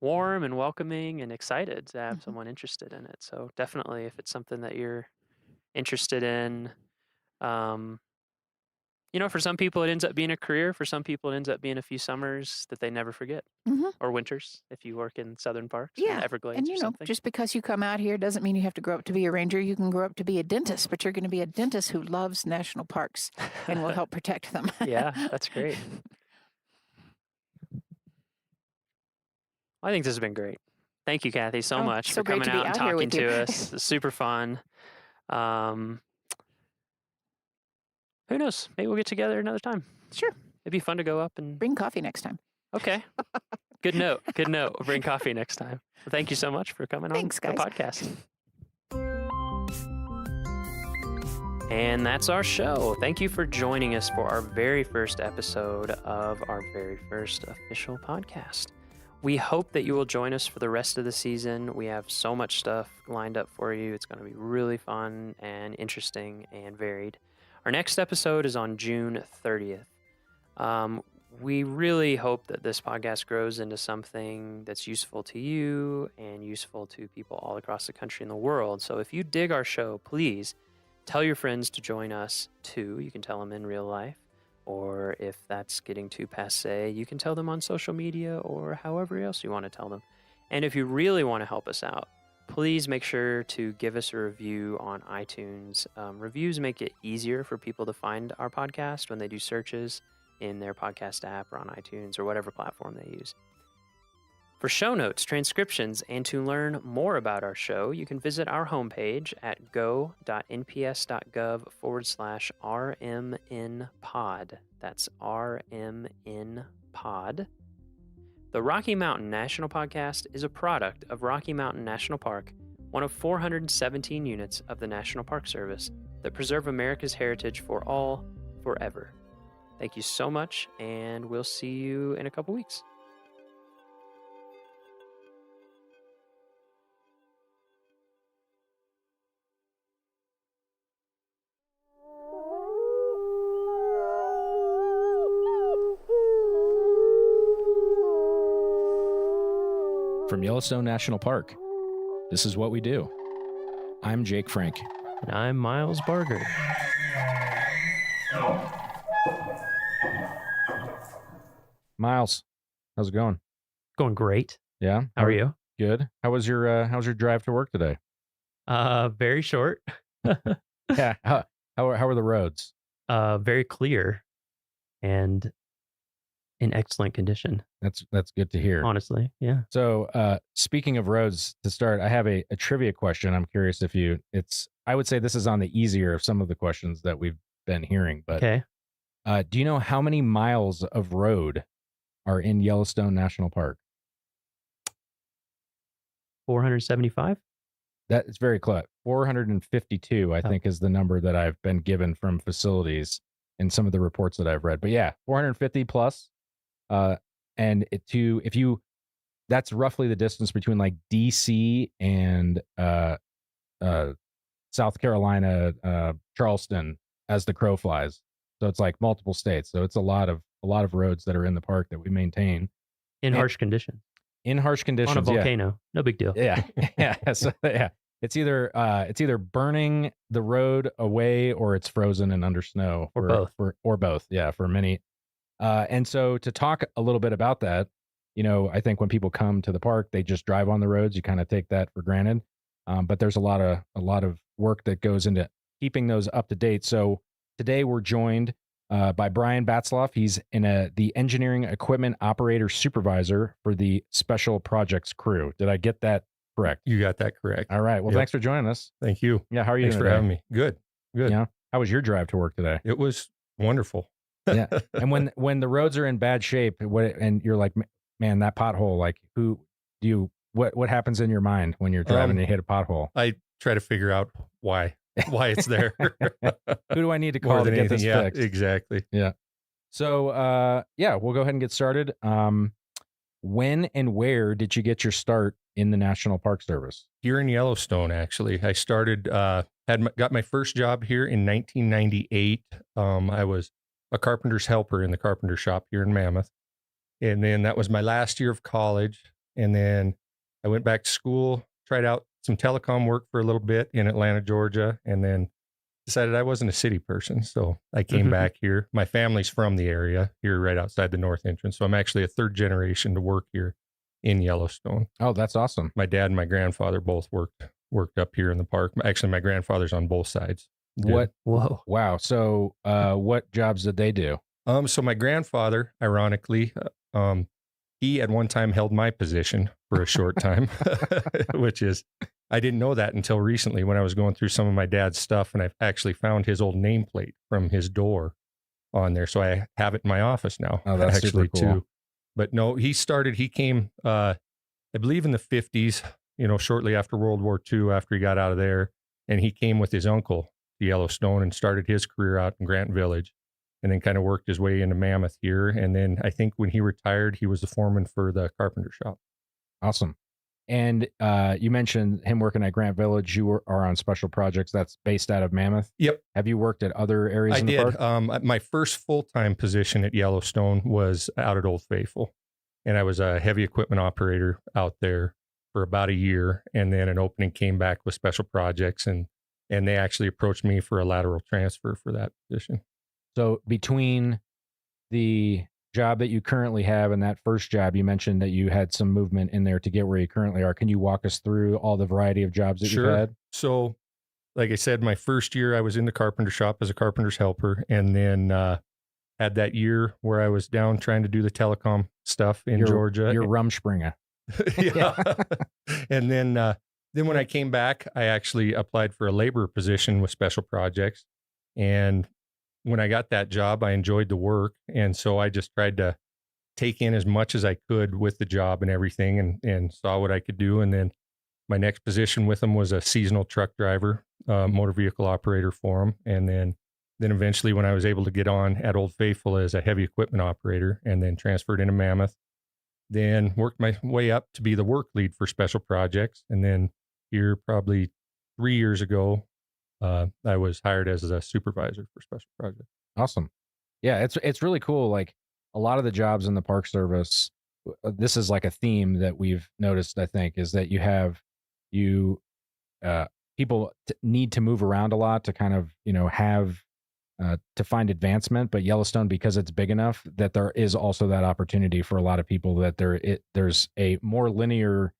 [SPEAKER 1] warm and welcoming and excited to have someone interested in it. So definitely, if it's something that you're interested in, for some people it ends up being a career. For some people it ends up being a few summers that they never forget, or winters if you work in southern parks, Everglades,
[SPEAKER 5] and
[SPEAKER 1] or something.
[SPEAKER 5] just because you come out here doesn't mean you have to grow up to be a ranger. You can grow up to be a dentist, but you're going to be a dentist who loves national parks and will help protect them.
[SPEAKER 1] Yeah, that's great. I think this has been great. Thank you, Kathy, so much for coming out and talking to us. It's super fun. Who knows? Maybe we'll get together another time.
[SPEAKER 5] Sure.
[SPEAKER 1] It'd be fun to go up and
[SPEAKER 5] bring coffee next time.
[SPEAKER 1] Okay. Good note. Good note. We'll bring coffee next time. Well, thank you so much for coming on the podcast. And that's our show. Thank you for joining us for our very first episode of our very first official podcast. We hope that you will join us for the rest of the season. We have so much stuff lined up for you. It's going to be really fun and interesting and varied. Our next episode is on June 30th. We really hope that this podcast grows into something that's useful to you and useful to people all across the country and the world. So if you dig our show, please tell your friends to join us too. You can tell them in real life. or if that's getting too passe, you can tell them on social media or however else you want to tell them. And if you really want to help us out, please make sure to give us a review on iTunes. Reviews make it easier for people to find our podcast when they do searches in their podcast app or on iTunes or whatever platform they use. For show notes, transcriptions, and to learn more about our show, you can visit our homepage at go.nps.gov/RMNpod. That's RMNpod. The Rocky Mountain National Podcast is a product of Rocky Mountain National Park, one of 417 units of the National Park Service that preserve America's heritage for all, forever. Thank you so much, and we'll see you in a couple weeks.
[SPEAKER 6] From Yellowstone National Park, this is what we do. I'm Jake Frank.
[SPEAKER 1] And I'm Miles Barger.
[SPEAKER 6] Miles, how's it going?
[SPEAKER 1] Going great.
[SPEAKER 6] Yeah?
[SPEAKER 1] How are you?
[SPEAKER 6] Good. How's your drive to work today?
[SPEAKER 1] Very short.
[SPEAKER 6] Yeah. How are the roads?
[SPEAKER 1] Very clear and in excellent condition.
[SPEAKER 6] That's good to hear.
[SPEAKER 1] Honestly, yeah.
[SPEAKER 6] So, speaking of roads, to start, I have a trivia question. I'm curious if I would say this is on the easier of some of the questions that we've been hearing, but
[SPEAKER 1] Okay.
[SPEAKER 6] Do you know how many miles of road are in Yellowstone National Park?
[SPEAKER 1] 475?
[SPEAKER 6] That is very close. 452, I think, is the number that I've been given from facilities in some of the reports that I've read. But yeah, 450 plus. And that's roughly the distance between like DC and South Carolina, Charleston, as the crow flies. So it's like multiple states. So it's a lot of roads that are in the park that we maintain
[SPEAKER 1] In harsh conditions.
[SPEAKER 6] in harsh conditions.
[SPEAKER 1] On a volcano. No big deal.
[SPEAKER 6] Yeah. Yeah. So yeah, it's either burning the road away or it's frozen and under snow,
[SPEAKER 1] Or both.
[SPEAKER 6] Or both. Yeah, for many. And so to talk a little bit about that, I think when people come to the park, they just drive on the roads. You kind of take that for granted. But there's a lot of work that goes into keeping those up to date. So today we're joined by Brian Batzloff. He's the engineering equipment operator supervisor for the special projects crew. Did I get that correct?
[SPEAKER 7] You got that correct.
[SPEAKER 6] All right. Well,
[SPEAKER 7] Yep.
[SPEAKER 6] Thanks for joining us.
[SPEAKER 7] Thank you.
[SPEAKER 6] Yeah. How are you
[SPEAKER 7] Thanks
[SPEAKER 6] doing
[SPEAKER 7] for
[SPEAKER 6] today?
[SPEAKER 7] having me. Good.
[SPEAKER 6] Yeah. How was your drive to work today?
[SPEAKER 7] It was wonderful.
[SPEAKER 6] Yeah. And when the roads are in bad shape, and you're like, man, that pothole, like what happens in your mind when you're driving and you hit a pothole?
[SPEAKER 7] I try to figure out why it's there.
[SPEAKER 6] Who do I need to
[SPEAKER 7] More
[SPEAKER 6] call to
[SPEAKER 7] than
[SPEAKER 6] get this
[SPEAKER 7] anything.
[SPEAKER 6] fixed?
[SPEAKER 7] Yeah, exactly.
[SPEAKER 6] Yeah. So, we'll go ahead and get started. When and where did you get your start in the National Park Service?
[SPEAKER 7] Here in Yellowstone, actually, I started, got my first job here in 1998. I was a carpenter's helper in the carpenter shop here in Mammoth. And then that was my last year of college. And then I went back to school, tried out some telecom work for a little bit in Atlanta, Georgia, and then decided I wasn't a city person. So I came back here. My family's from the area here right outside the north entrance. So I'm actually a third generation to work here in Yellowstone.
[SPEAKER 6] Oh, that's awesome.
[SPEAKER 7] My dad and my grandfather both worked up here in the park. Actually, my grandfather's on both sides.
[SPEAKER 6] What?
[SPEAKER 1] Whoa.
[SPEAKER 6] Wow. So, what jobs did they do?
[SPEAKER 7] So my grandfather, ironically, he at one time held my position for a short time, which is, I didn't know that until recently when I was going through some of my dad's stuff, and I actually found his old nameplate from his door on there. So I have it in my office now.
[SPEAKER 6] Oh, that's
[SPEAKER 7] actually
[SPEAKER 6] super cool.
[SPEAKER 7] too. But no, he came, I believe in the 50s, shortly after World War II, after he got out of there, and he came with his uncle to Yellowstone and started his career out in Grant Village, and then kind of worked his way into Mammoth here. And then I think when he retired, he was the foreman for the carpenter shop.
[SPEAKER 6] Awesome. And you mentioned him working at Grant Village. You are on special projects that's based out of Mammoth.
[SPEAKER 7] Yep.
[SPEAKER 6] Have you worked at other areas in the
[SPEAKER 7] did.
[SPEAKER 6] park?
[SPEAKER 7] My first full-time position at Yellowstone was out at Old Faithful. And I was a heavy equipment operator out there for about a year. And then an opening came back with special projects, and they actually approached me for a lateral transfer for that position.
[SPEAKER 6] So between the job that you currently have and that first job, you mentioned that you had some movement in there to get where you currently are. Can you walk us through all the variety of jobs that you've had?
[SPEAKER 7] So, like I said, my first year I was in the carpenter shop as a carpenter's helper, and then had that year where I was down trying to do the telecom stuff in Georgia.
[SPEAKER 6] You're Rumspringa.
[SPEAKER 7] Yeah. And then when I came back, I actually applied for a labor position with special projects. And when I got that job, I enjoyed the work. And so I just tried to take in as much as I could with the job and everything, and saw what I could do. And then my next position with them was a seasonal truck driver, motor vehicle operator for them. And then eventually when I was able to get on at Old Faithful as a heavy equipment operator, and then transferred into Mammoth, then worked my way up to be the work lead for special projects. And then here probably 3 years ago, I was hired as a supervisor for special projects.
[SPEAKER 6] Awesome. Yeah, it's really cool. Like a lot of the jobs in the Park Service, this is like a theme that we've noticed, I think, is that people need to move around a lot to kind of, have to find advancement. But Yellowstone, because it's big enough, that there is also that opportunity for a lot of people, that there's more linear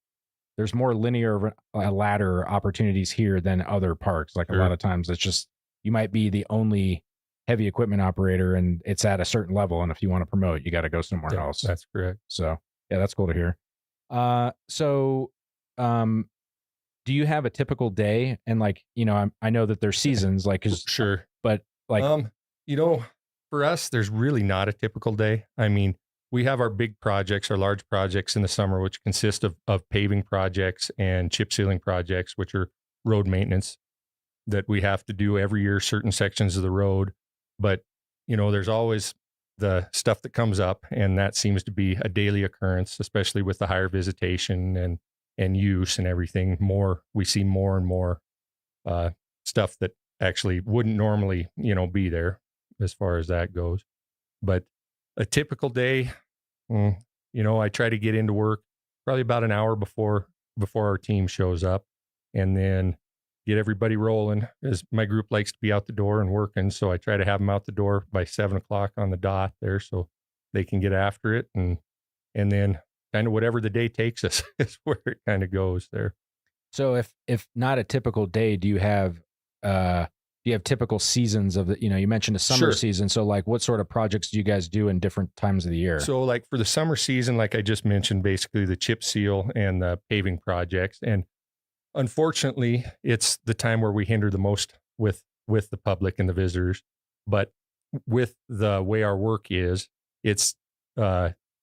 [SPEAKER 6] ladder opportunities here than other parks. Like a lot of times it's just, you might be the only heavy equipment operator and it's at a certain level. And if you want to promote, you got to go somewhere else.
[SPEAKER 7] That's correct.
[SPEAKER 6] So yeah, that's cool to hear. Do you have a typical day? And like, I know that there's seasons, like,
[SPEAKER 7] sure.
[SPEAKER 6] But like,
[SPEAKER 7] for us, there's really not a typical day. I mean, we have our big projects, our large projects in the summer, which consist of paving projects and chip sealing projects, which are road maintenance that we have to do every year, certain sections of the road. But, there's always the stuff that comes up, and that seems to be a daily occurrence, especially with the higher visitation and use and everything. We see more and more stuff that actually wouldn't normally, be there as far as that goes. But a typical day, I try to get into work probably about an hour before our team shows up, and then get everybody rolling, as my group likes to be out the door and working. So I try to have them out the door by 7:00 on the dot there, so they can get after it. And then kind of whatever the day takes us is where it kind of goes there.
[SPEAKER 6] So if not a typical day, do you have typical seasons of the, you mentioned a summer season. So like what sort of projects do you guys do in different times of the year?
[SPEAKER 7] So like for the summer season, like I just mentioned, basically the chip seal and the paving projects. And unfortunately, it's the time where we hinder the most with the public and the visitors. But with the way our work is, it's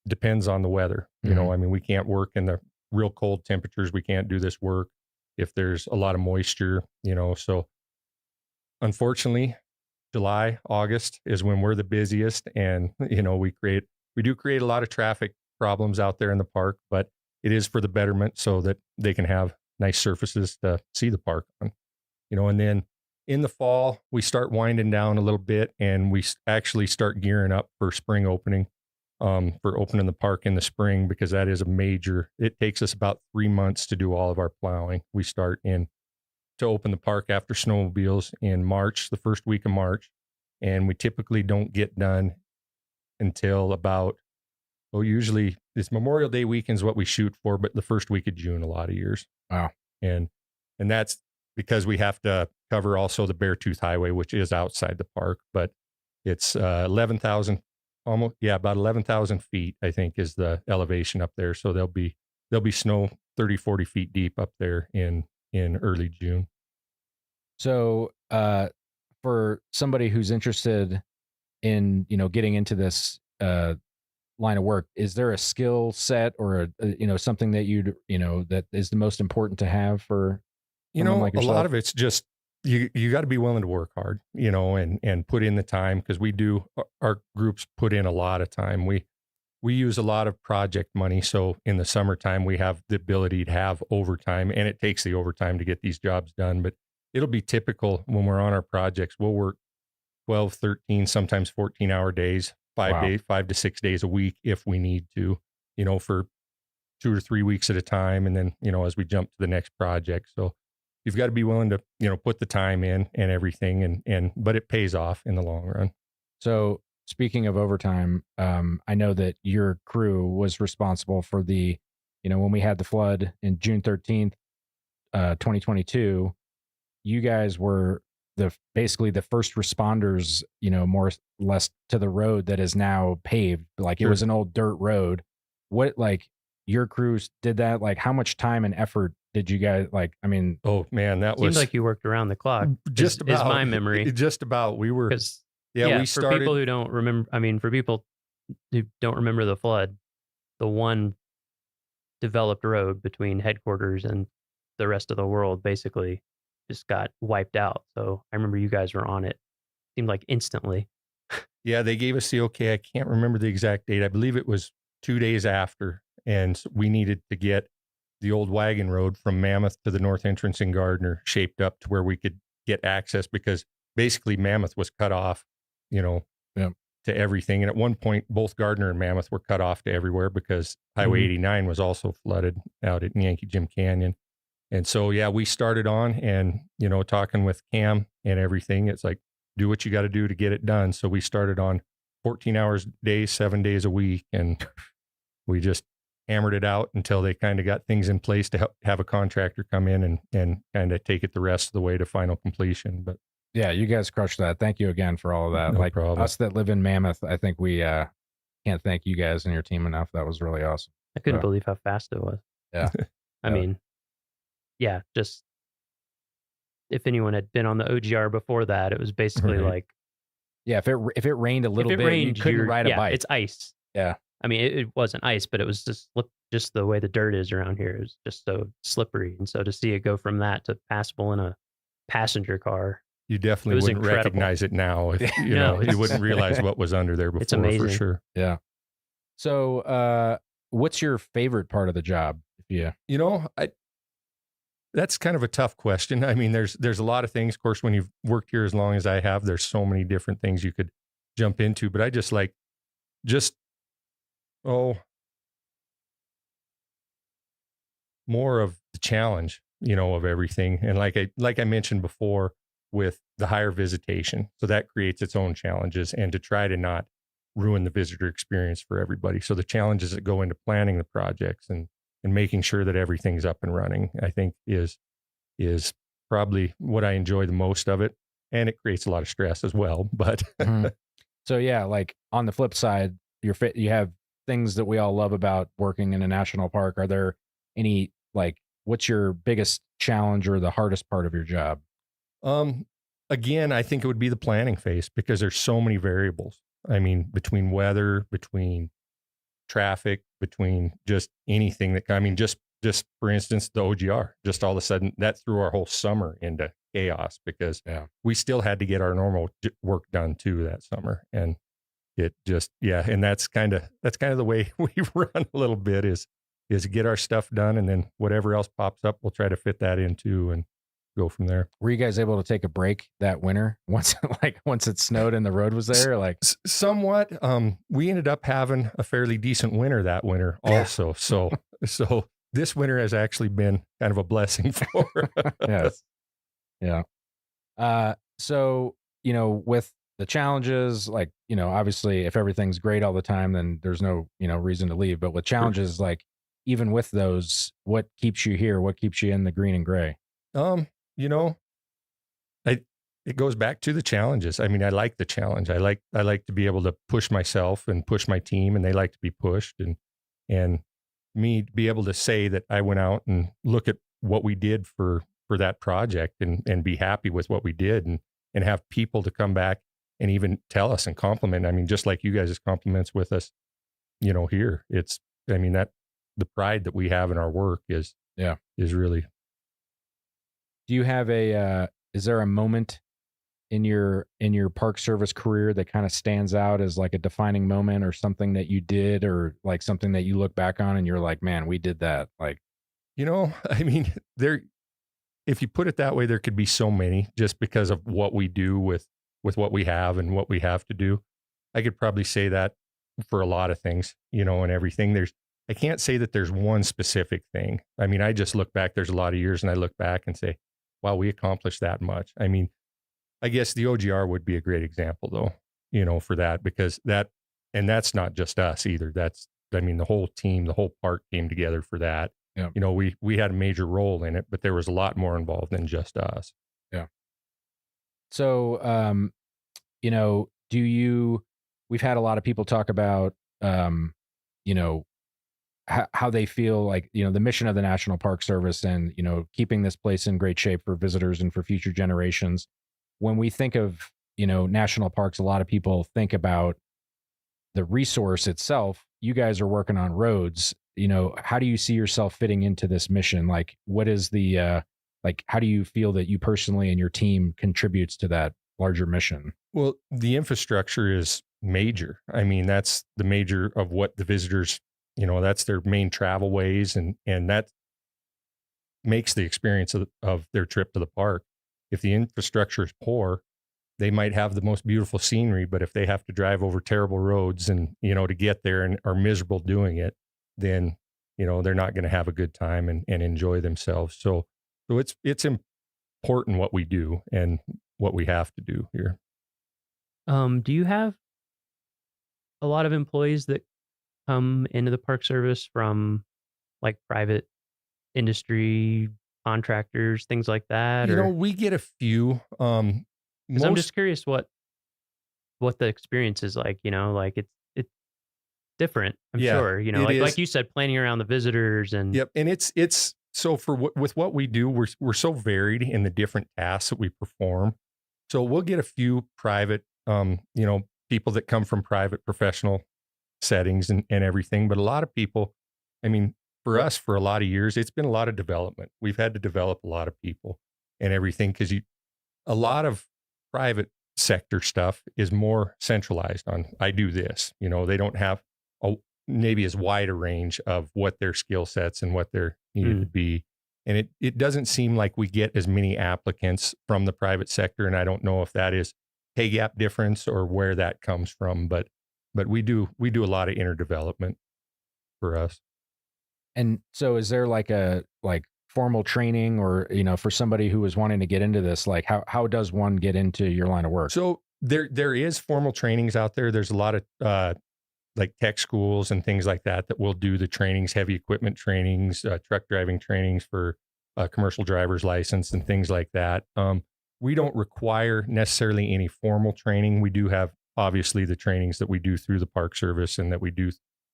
[SPEAKER 7] depends on the weather. I mean, we can't work in the real cold temperatures. We can't do this work if there's a lot of moisture, so unfortunately, July, August is when we're the busiest, and we do create a lot of traffic problems out there in the park, but it is for the betterment so that they can have nice surfaces to see the park on. And then in the fall, we start winding down a little bit, and we actually start gearing up for spring opening, for opening the park in the spring, because that is it takes us about 3 months to do all of our plowing. We start to open the park after snowmobiles in March, the first week of March. And we typically don't get done until usually it's Memorial Day weekend is what we shoot for, but the first week of June, a lot of years.
[SPEAKER 6] Wow.
[SPEAKER 7] And that's because we have to cover also the Beartooth Highway, which is outside the park, but it's 11,000, about 11,000 feet, I think, is the elevation up there. So there'll be snow 30, 40 feet deep up there in early June.
[SPEAKER 6] So for somebody who's interested in, getting into this line of work, is there a skill set or something that that is the most important to have for like
[SPEAKER 7] a lot of it's just you got to be willing to work hard, and put in the time, because our groups put in a lot of time. We use a lot of project money. So in the summertime, we have the ability to have overtime, and it takes the overtime to get these jobs done. But it'll be typical when we're on our projects. We'll work 12, 13, sometimes 14-hour days, 5 to 6 days a week if we need to, for 2 or 3 weeks at a time. And then, as we jump to the next project. So you've got to be willing to, put the time in and everything. But it pays off in the long run.
[SPEAKER 6] So speaking of overtime, I know that your crew was responsible for when we had the flood in June 13th, 2022, you guys were basically the first responders, more or less to the road that is now paved. Like, it was an old dirt road. What, like, your crews did that? Like, how much time and effort did you guys, like, I mean,
[SPEAKER 7] oh man, that
[SPEAKER 1] Seems
[SPEAKER 7] was
[SPEAKER 1] like you worked around the clock.
[SPEAKER 7] just
[SPEAKER 1] is my memory.
[SPEAKER 7] Just about. We were,
[SPEAKER 1] Because
[SPEAKER 7] we
[SPEAKER 1] for
[SPEAKER 7] started.
[SPEAKER 1] people who don't remember, for people who don't remember the flood, the one developed road between headquarters and the rest of the world basically just got wiped out. So I remember you guys were on it. Seemed like instantly.
[SPEAKER 7] Yeah, they gave us the okay. I can't remember the exact date. I believe it was 2 days after. And we needed to get the old wagon road from Mammoth to the north entrance in Gardner shaped up to where we could get access, because basically Mammoth was cut off, to everything. And at one point, both Gardner and Mammoth were cut off to everywhere because Highway 89 was also flooded out at Yankee Jim Canyon. And so, we started on and, talking with Cam and everything. It's like, do what you got to do to get it done. So we started on 14 hours a day, 7 days a week. And we just hammered it out until they kind of got things in place to have a contractor come in and kind of take it the rest of the way to final completion. But
[SPEAKER 6] yeah, you guys crushed that. Thank you again for all of that.
[SPEAKER 7] No problem.
[SPEAKER 6] Us that live in Mammoth, I think we can't thank you guys and your team enough. That was really awesome.
[SPEAKER 1] I couldn't believe how fast it was.
[SPEAKER 6] Yeah.
[SPEAKER 1] I mean, just if anyone had been on the OGR before that, it was basically like,
[SPEAKER 6] if it rained a little bit, you couldn't ride a bike.
[SPEAKER 1] It's ice.
[SPEAKER 6] Yeah.
[SPEAKER 1] I mean, it wasn't ice, but it was just the way the dirt is around here. It was just so slippery. And so to see it go from that to passable in a passenger car,
[SPEAKER 7] you definitely wouldn't recognize it now. If, you wouldn't realize what was under there before.
[SPEAKER 1] It's amazing.
[SPEAKER 7] For sure.
[SPEAKER 6] Yeah. So, what's your favorite part of the job?
[SPEAKER 7] That's kind of a tough question. I mean, there's a lot of things. Of course, when you've worked here as long as I have, there's so many different things you could jump into. But I just like, more of the challenge, of everything. And like I mentioned before, with the higher visitation, so that creates its own challenges, and to try to not ruin the visitor experience for everybody. So the challenges that go into planning the projects and making sure that everything's up and running, I think is probably what I enjoy the most of it. And it creates a lot of stress as well. But
[SPEAKER 6] so like on the flip side, you have things that we all love about working in a national park. Are there any, what's your biggest challenge or the hardest part of your job?
[SPEAKER 7] Again, I think it would be the planning phase, because there's so many variables. I mean, between weather, between traffic, between just anything just for instance, the OGR, just all of a sudden that threw our whole summer into chaos, because we still had to get our normal work done too that summer. And it just, and that's kind of the way we run a little bit, is get our stuff done. And then whatever else pops up, we'll try to fit that into and go from there.
[SPEAKER 6] Were you guys able to take a break that winter once it snowed and the road was there?
[SPEAKER 7] Somewhat. We ended up having a fairly decent winter that winter also. So this winter has actually been kind of a blessing for us.
[SPEAKER 6] Yeah. So, with the challenges, obviously if everything's great all the time, then there's no, reason to leave. But with challenges, even with those, what keeps you here? What keeps you in the green and gray?
[SPEAKER 7] It goes back to the challenges. I mean, I like the challenge. I like to be able to push myself and push my team, and they like to be pushed, and me to be able to say that I went out and look at what we did for that project and be happy with what we did, and have people to come back and even tell us and compliment. I mean, just like you guys' compliments with us, here, that the pride that we have in our work is really.
[SPEAKER 6] Do you have is there a moment in your park service career that kind of stands out as like a defining moment, or something that you did, or like something that you look back on and you're like, man, we did that?
[SPEAKER 7] If you put it that way, there could be so many, just because of what we do with what we have and what we have to do. I could probably say that for a lot of things, and everything. I can't say that there's one specific thing. I mean, I just look back, there's a lot of years, and I look back and say, wow, we accomplished that much. I mean, I guess the OGR would be a great example, though. for that, because that's not just us either. The whole team, the whole park came together for that.
[SPEAKER 6] Yeah.
[SPEAKER 7] We had a major role in it, but there was a lot more involved than just us.
[SPEAKER 6] Yeah. So, we've had a lot of people talk about, how they feel like, the mission of the National Park Service and, keeping this place in great shape for visitors and for future generations. When we think of, national parks, a lot of people think about the resource itself. You guys are working on roads. How do you see yourself fitting into this mission? Like, what is the, how do you feel that you personally and your team contributes to that larger mission?
[SPEAKER 7] Well, the infrastructure is major. That's the major of what the visitors, that's their main travel ways, and that makes the experience of their trip to the park. If the infrastructure is poor, they might have the most beautiful scenery, but if they have to drive over terrible roads and, to get there and are miserable doing it, then, they're not going to have a good time and enjoy themselves. So it's important what we do and what we have to do here.
[SPEAKER 1] Do you have a lot of employees that come into the Park Service from like private industry, contractors, things like that?
[SPEAKER 7] We get a few.
[SPEAKER 1] Because I'm just curious what the experience is like. Like it's different. I'm sure. Like you said, planning around the visitors and
[SPEAKER 7] yep. And it's so with what we do, we're so varied in the different tasks that we perform. So we'll get a few private, people that come from private professional settings and everything. But a lot of people, for us, for a lot of years, it's been a lot of development. We've had to develop a lot of people and everything, because a lot of private sector stuff is more centralized on, I do this. They don't have maybe as wide a range of what their skill sets and what they're needed to be. And it doesn't seem like we get as many applicants from the private sector. And I don't know if that is pay gap difference or where that comes from, but we do a lot of interdevelopment for us.
[SPEAKER 6] And so is there like formal training or, for somebody who is wanting to get into this, like how does one get into your line of work?
[SPEAKER 7] So there is formal trainings out there. There's a lot of like tech schools and things like that will do the trainings, heavy equipment trainings, truck driving trainings for commercial driver's license and things like that. We don't require necessarily any formal training. We do have obviously the trainings that we do through the Park Service and that we do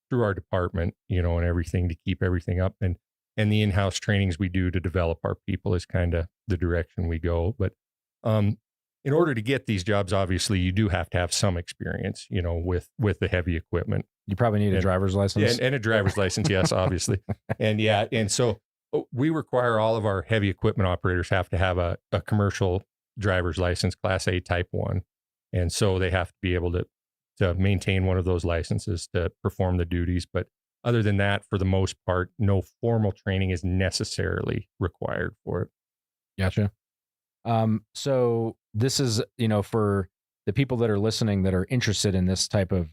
[SPEAKER 7] through our department, and everything to keep everything up. And the in-house trainings we do to develop our people is kind of the direction we go. But in order to get these jobs, obviously, you do have to have some experience, with the heavy equipment.
[SPEAKER 6] You probably need a driver's license.
[SPEAKER 7] And a driver's license, yes, obviously. And so we require all of our heavy equipment operators have to have a commercial driver's license, Class A Type 1. And so they have to be able to maintain one of those licenses to perform the duties. But other than that, for the most part, no formal training is necessarily required for it.
[SPEAKER 6] Gotcha. So this is, for the people that are listening that are interested in this type of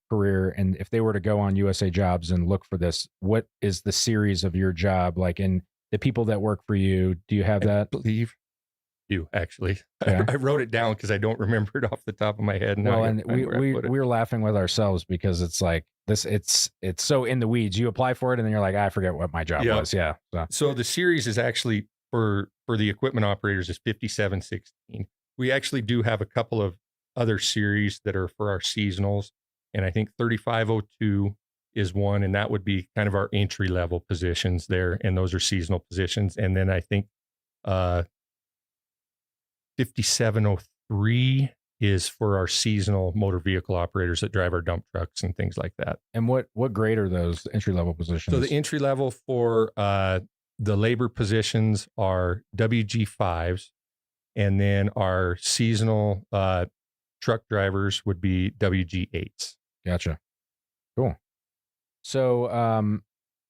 [SPEAKER 6] career, and if they were to go on USA Jobs and look for this, what is the series of your job like? And the people that work for you, do you have that?
[SPEAKER 7] I believe you actually.
[SPEAKER 6] Yeah.
[SPEAKER 7] I wrote it down because I don't remember it off the top of my head.
[SPEAKER 6] Well, and we're laughing with ourselves because it's like this. It's so in the weeds. You apply for it and then you're like, I forget what my job was. Yeah.
[SPEAKER 7] So the series is actually for the equipment operators is 5716. We actually do have a couple of other series that are for our seasonals, and I think 3502 is one, and that would be kind of our entry level positions there, and those are seasonal positions. And then I think 5703 is for our seasonal motor vehicle operators that drive our dump trucks and things like that.
[SPEAKER 6] And what grade are those entry level positions?
[SPEAKER 7] So the entry level for the labor positions are WG5s, and then our seasonal truck drivers would be WG8s.
[SPEAKER 6] Gotcha. Cool. So,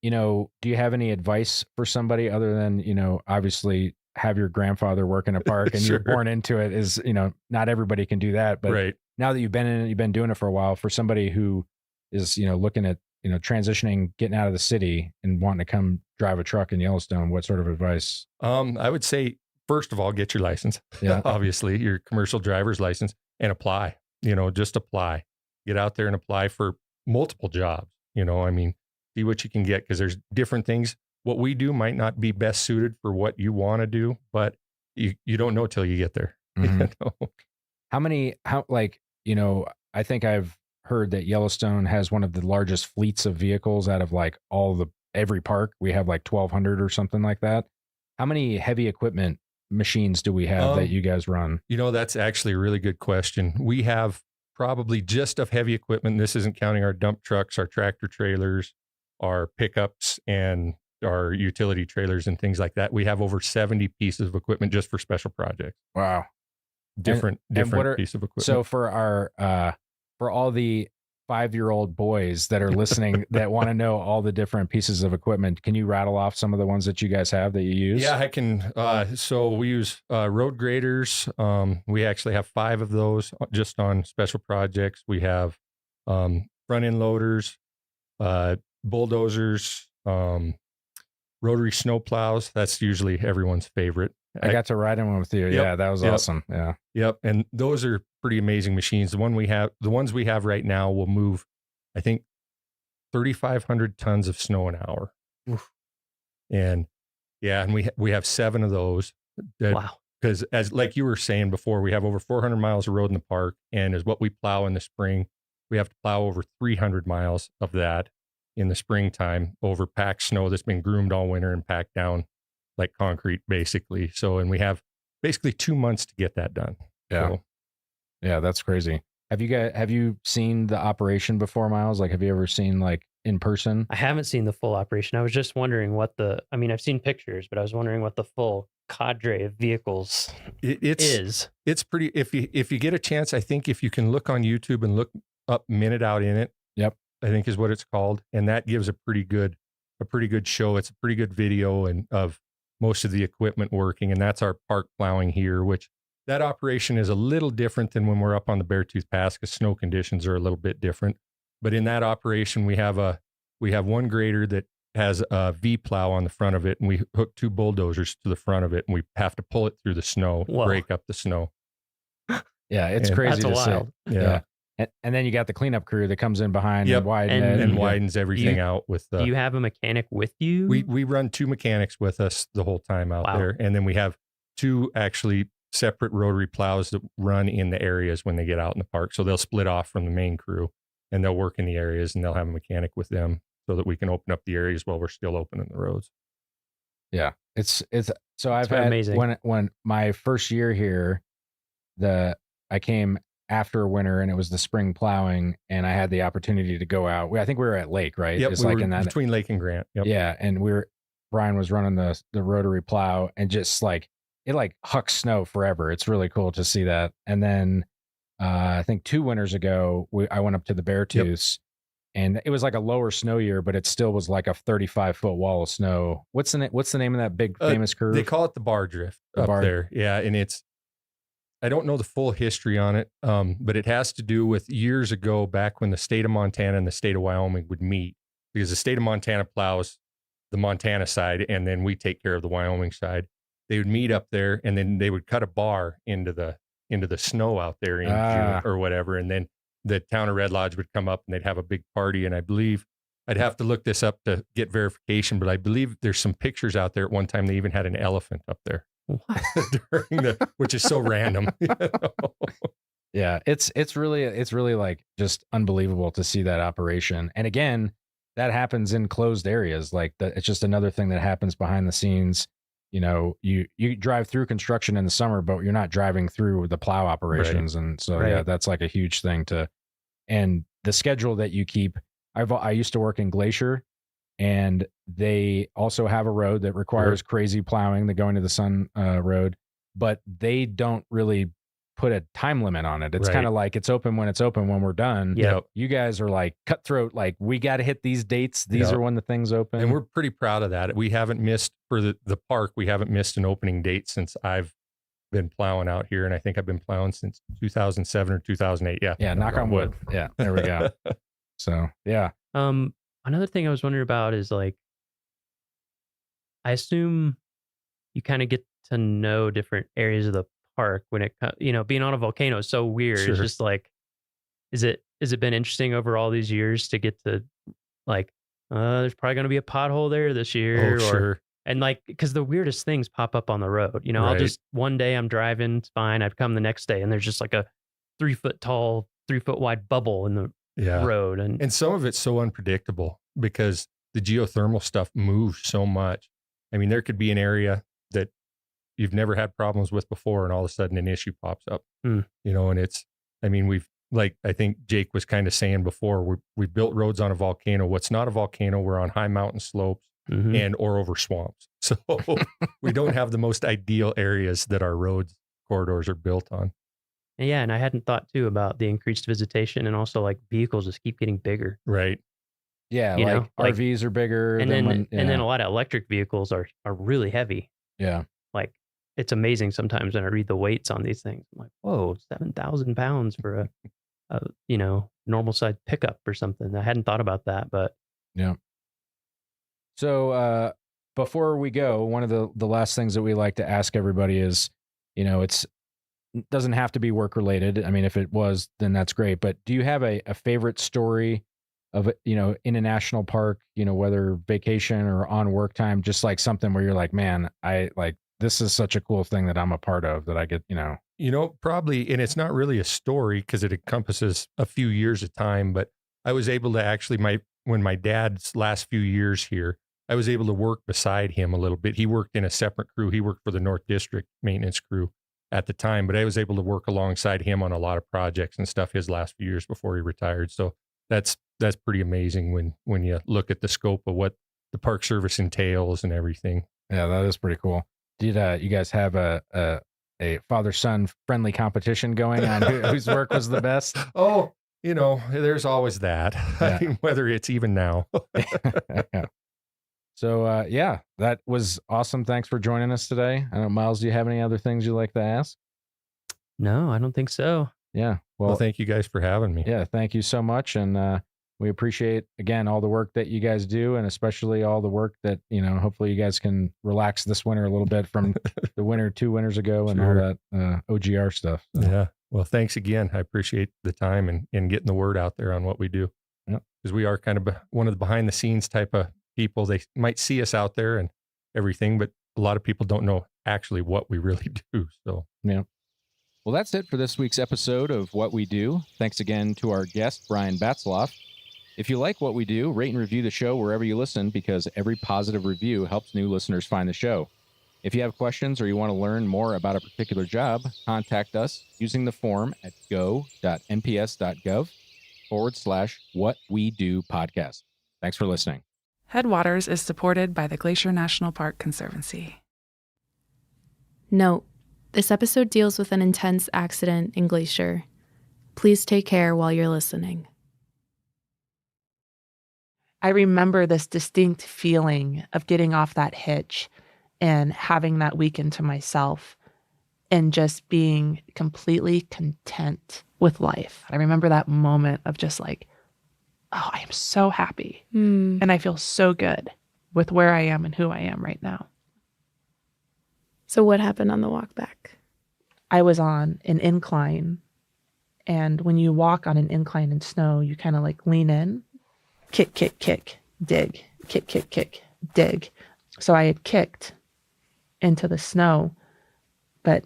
[SPEAKER 6] do you have any advice for somebody other than, obviously have your grandfather work in a park and
[SPEAKER 7] Sure.
[SPEAKER 6] you're born into it is, not everybody can do that. But
[SPEAKER 7] Right.
[SPEAKER 6] now that you've been in it, you've been doing it for a while, for somebody who is, looking at, transitioning, getting out of the city and wanting to come drive a truck in Yellowstone, what sort of advice?
[SPEAKER 7] I would say, first of all, get your license.
[SPEAKER 6] Yeah.
[SPEAKER 7] Obviously, your commercial driver's license, and apply. just apply, get out there and apply for multiple jobs. I mean, see what you can get, because there's different things. What we do might not be best suited for what you want to do, but you don't know till you get there.
[SPEAKER 6] I think I've heard that Yellowstone has one of the largest fleets of vehicles out of like every park. We have like 1,200 or something like that. How many heavy equipment machines do we have that you guys run?
[SPEAKER 7] That's actually a really good question. We have probably just of heavy equipment. This isn't counting our dump trucks, our tractor trailers, our pickups, and our utility trailers and things like that. We have over 70 pieces of equipment just for special projects.
[SPEAKER 6] Wow.
[SPEAKER 7] Different piece of equipment.
[SPEAKER 6] So for all the 5-year-old boys that are listening that want to know all the different pieces of equipment, can you rattle off some of the ones that you guys have that you use?
[SPEAKER 7] Yeah, I can. So we use road graders. We actually have 5 of those just on special projects. We have front end loaders, bulldozers, rotary snow plows. That's usually everyone's favorite.
[SPEAKER 6] I got to ride in one with you.
[SPEAKER 7] Yep,
[SPEAKER 6] yeah, that was awesome. Yeah.
[SPEAKER 7] Yep. And those are pretty amazing machines. The ones we have right now will move, I think, 3,500 tons of snow an hour.
[SPEAKER 1] Oof.
[SPEAKER 7] And we have 7 of those.
[SPEAKER 1] Wow.
[SPEAKER 7] Because like you were saying before, we have over 400 miles of road in the park, and as what we plow in the spring, we have to plow over 300 miles of that in the springtime over packed snow that's been groomed all winter and packed down like concrete, basically. So, and we have basically 2 months to get that done.
[SPEAKER 6] Yeah.
[SPEAKER 7] So,
[SPEAKER 6] yeah, that's crazy. Have you seen the operation before, Miles? Like, have you ever seen like in person?
[SPEAKER 1] I haven't seen the full operation. I was just wondering I've seen pictures, but I was wondering what the full cadre of vehicles is.
[SPEAKER 7] It's pretty, if you get a chance, I think if you can look on YouTube and look up Minute Out in It.
[SPEAKER 6] Yep.
[SPEAKER 7] I think is what it's called. And that gives a pretty good show. It's a pretty good video of most of the equipment working. And that's our park plowing here, which that operation is a little different than when we're up on the Beartooth Pass, because snow conditions are a little bit different. But in that operation, we have one grader that has a V plow on the front of it, and we hook 2 bulldozers to the front of it, and we have to pull it through the snow, break up the snow.
[SPEAKER 6] Yeah, it's crazy
[SPEAKER 1] that's
[SPEAKER 6] to
[SPEAKER 1] wild.
[SPEAKER 6] see. Yeah. And then you got the cleanup crew that comes in behind and
[SPEAKER 7] widens everything out with
[SPEAKER 1] do you have a mechanic with you?
[SPEAKER 7] We run 2 mechanics with us the whole time out there. And then we have 2 actually separate rotary plows that run in the areas when they get out in the park. So they'll split off from the main crew and they'll work in the areas, and they'll have a mechanic with them so that we can open up the areas while we're still opening the roads.
[SPEAKER 6] Yeah. I've had
[SPEAKER 1] amazing.
[SPEAKER 6] When my first year here, I came after winter and it was the spring plowing, and I had the opportunity to go out. I think we were at Lake, right?
[SPEAKER 7] Yep,
[SPEAKER 6] it's
[SPEAKER 7] we
[SPEAKER 6] like
[SPEAKER 7] were
[SPEAKER 6] in that
[SPEAKER 7] between Lake and Grant. Yep.
[SPEAKER 6] Yeah, and Brian was running the rotary plow, and just like it like hucks snow forever. It's really cool to see that. And then I think 2 winters ago, I went up to the Beartooths, and it was like a lower snow year, but it still was like a 35-foot wall of snow. What's the name of that big famous curve?
[SPEAKER 7] They call it the bar drift there. Yeah, and I don't know the full history on it, but it has to do with years ago, back when the state of Montana and the state of Wyoming would meet, because the state of Montana plows the Montana side, and then we take care of the Wyoming side. They would meet up there, and then they would cut a bar into the snow out there in June or whatever, and then the town of Red Lodge would come up and they'd have a big party. And I believe, I'd have to look this up to get verification, but I believe there's some pictures out there. At one time, they even had an elephant up there. Which is so random.
[SPEAKER 6] Yeah, it's really like just unbelievable to see that operation. And again, that happens in closed areas. Like it's just another thing that happens behind the scenes. You drive through construction in the summer, but you're not driving through the plow operations. Right. And so yeah, that's like a huge thing and the schedule that you keep. I used to work in Glacier, and they also have a road that requires crazy plowing, the Going to the Sun road, but they don't really put a time limit on it. It's kind of like it's open when we're done.
[SPEAKER 7] Yep.
[SPEAKER 6] You guys are like cutthroat, like we got to hit these dates. These are when the things open.
[SPEAKER 7] And we're pretty proud of that. We haven't missed for the park. We haven't missed an opening date since I've been plowing out here. And I think I've been plowing since 2007 or 2008. Yeah.
[SPEAKER 6] Yeah. Knock on wood. Yeah. There we go. So, yeah.
[SPEAKER 1] Another thing I was wondering about is like, I assume you kind of get to know different areas of the park when it, being on a volcano is so weird.
[SPEAKER 7] Sure.
[SPEAKER 1] It's just like, Is it been interesting over all these years to get to like, there's probably going to be a pothole there this year,
[SPEAKER 7] Oh, sure.
[SPEAKER 1] and like, because the weirdest things pop up on the road. You know, I'll
[SPEAKER 7] Right.
[SPEAKER 1] just one day I'm driving, it's fine. I'd come the next day, and there's just like a 3-foot tall, 3-foot wide bubble in the
[SPEAKER 7] Yeah.
[SPEAKER 1] road, and
[SPEAKER 7] some of it's so unpredictable because the geothermal stuff moves so much. I mean, there could be an area that you've never had problems with before, and all of a sudden an issue pops up.
[SPEAKER 1] Hmm.
[SPEAKER 7] You know, and it's, I mean, we've, like I think Jake was kind of saying before, we've built roads on a volcano. What's not a volcano, we're on high mountain slopes
[SPEAKER 1] Mhm.
[SPEAKER 7] or over swamps. So we don't have the most ideal areas that our roads corridors are built on.
[SPEAKER 1] Yeah, and I hadn't thought too about the increased visitation, and also like vehicles just keep getting bigger.
[SPEAKER 7] Right.
[SPEAKER 6] Yeah,
[SPEAKER 1] You
[SPEAKER 6] like
[SPEAKER 1] know, like-
[SPEAKER 6] RVs are bigger
[SPEAKER 1] And
[SPEAKER 6] than
[SPEAKER 1] then
[SPEAKER 6] when,
[SPEAKER 1] and then a lot of electric vehicles are really heavy.
[SPEAKER 6] yeah.
[SPEAKER 1] Like, it's amazing sometimes when I read the weights on these things. I'm like, whoa, 7,000 pounds for a normal sized pickup or something. I hadn't thought about that, but
[SPEAKER 6] So before we go, one of the last things that we like to ask everybody is, it doesn't have to be work related. I mean, if it was, then that's great. But do you have a favorite story of, in a national park, whether vacation or on work time, just like something where you're like, man, this is such a cool thing that I'm a part of that I get,
[SPEAKER 7] Probably, and it's not really a story because it encompasses a few years of time, but I was able to actually, when my dad's last few years here, I was able to work beside him a little bit. He worked in a separate crew. He worked for the North District maintenance crew at the time, but I was able to work alongside him on a lot of projects and stuff his last few years before he retired. So that's pretty amazing when you look at the scope of what the Park Service entails and everything.
[SPEAKER 6] Yeah, that is pretty cool. Did you guys have a father-son friendly competition going on whose work was the best?
[SPEAKER 7] Oh, there's always that.
[SPEAKER 6] Yeah.
[SPEAKER 7] I mean, whether it's even now.
[SPEAKER 6] Yeah. So, that was awesome. Thanks for joining us today. I don't know, Miles, do you have any other things you'd like to ask?
[SPEAKER 1] no, I don't think so.
[SPEAKER 6] Yeah.
[SPEAKER 7] Well, thank you guys for having me.
[SPEAKER 6] Yeah, thank you so much. And we appreciate, again, all the work that you guys do, and especially all the work that, hopefully you guys can relax this winter a little bit from the winter 2 winters ago and all that OGR stuff. So.
[SPEAKER 7] Yeah. Well, thanks again. I appreciate the time and getting the word out there on what we do. Because we are kind of one of the behind the scenes type of people. They might see us out there and everything, but a lot of people don't know actually what we really do. So,
[SPEAKER 6] yeah. Well, that's it for this week's episode of What We Do. Thanks again to our guest, Brian Batzloff. If you like what we do, rate and review the show wherever you listen, because every positive review helps new listeners find the show. If you have questions or you want to learn more about a particular job, contact us using the form at go.nps.gov/whatwedopodcast. Thanks for listening.
[SPEAKER 8] Headwaters is supported by the Glacier National Park Conservancy.
[SPEAKER 9] Note: this episode deals with an intense accident in Glacier. Please take care while you're listening.
[SPEAKER 10] I remember this distinct feeling of getting off that hitch and having that weekend to myself and just being completely content with life. I remember that moment of just like, oh, I am so happy. And I feel so good with where I am and who I am right now.
[SPEAKER 9] So what happened on the walk back?
[SPEAKER 10] I was on an incline, and when you walk on an incline in snow, you kind of like lean in, kick, kick, kick, dig, kick, kick, kick, dig. So I had kicked into the snow, but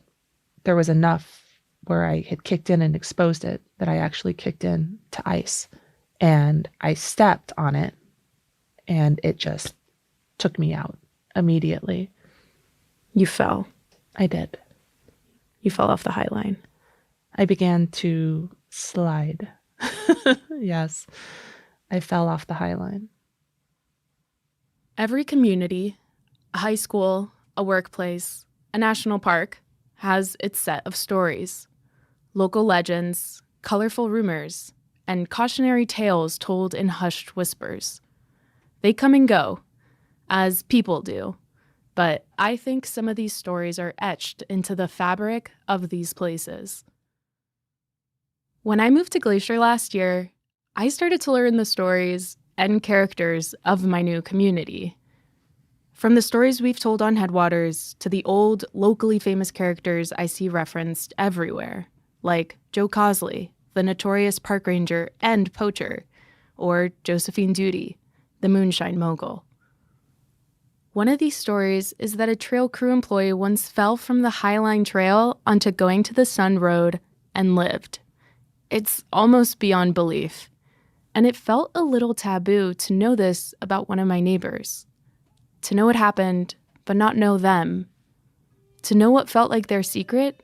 [SPEAKER 10] there was enough where I had kicked in and exposed it that I actually kicked in to ice. And I stepped on it, and it just took me out immediately.
[SPEAKER 9] You fell.
[SPEAKER 10] I did.
[SPEAKER 9] You fell off the High Line.
[SPEAKER 10] I began to slide. Yes, I fell off the High Line.
[SPEAKER 9] Every community, a high school, a workplace, a national park has its set of stories. Local legends, colorful rumors, and cautionary tales told in hushed whispers. They come and go, as people do, but I think some of these stories are etched into the fabric of these places. When I moved to Glacier last year, I started to learn the stories and characters of my new community. From the stories we've told on Headwaters to the old, locally famous characters I see referenced everywhere, like Joe Cosley, the notorious park ranger and poacher, or Josephine Duty, the moonshine mogul. One of these stories is that a trail crew employee once fell from the Highline Trail onto Going to the Sun Road and lived. It's almost beyond belief. And it felt a little taboo to know this about one of my neighbors. To know what happened, but not know them. To know what felt like their secret,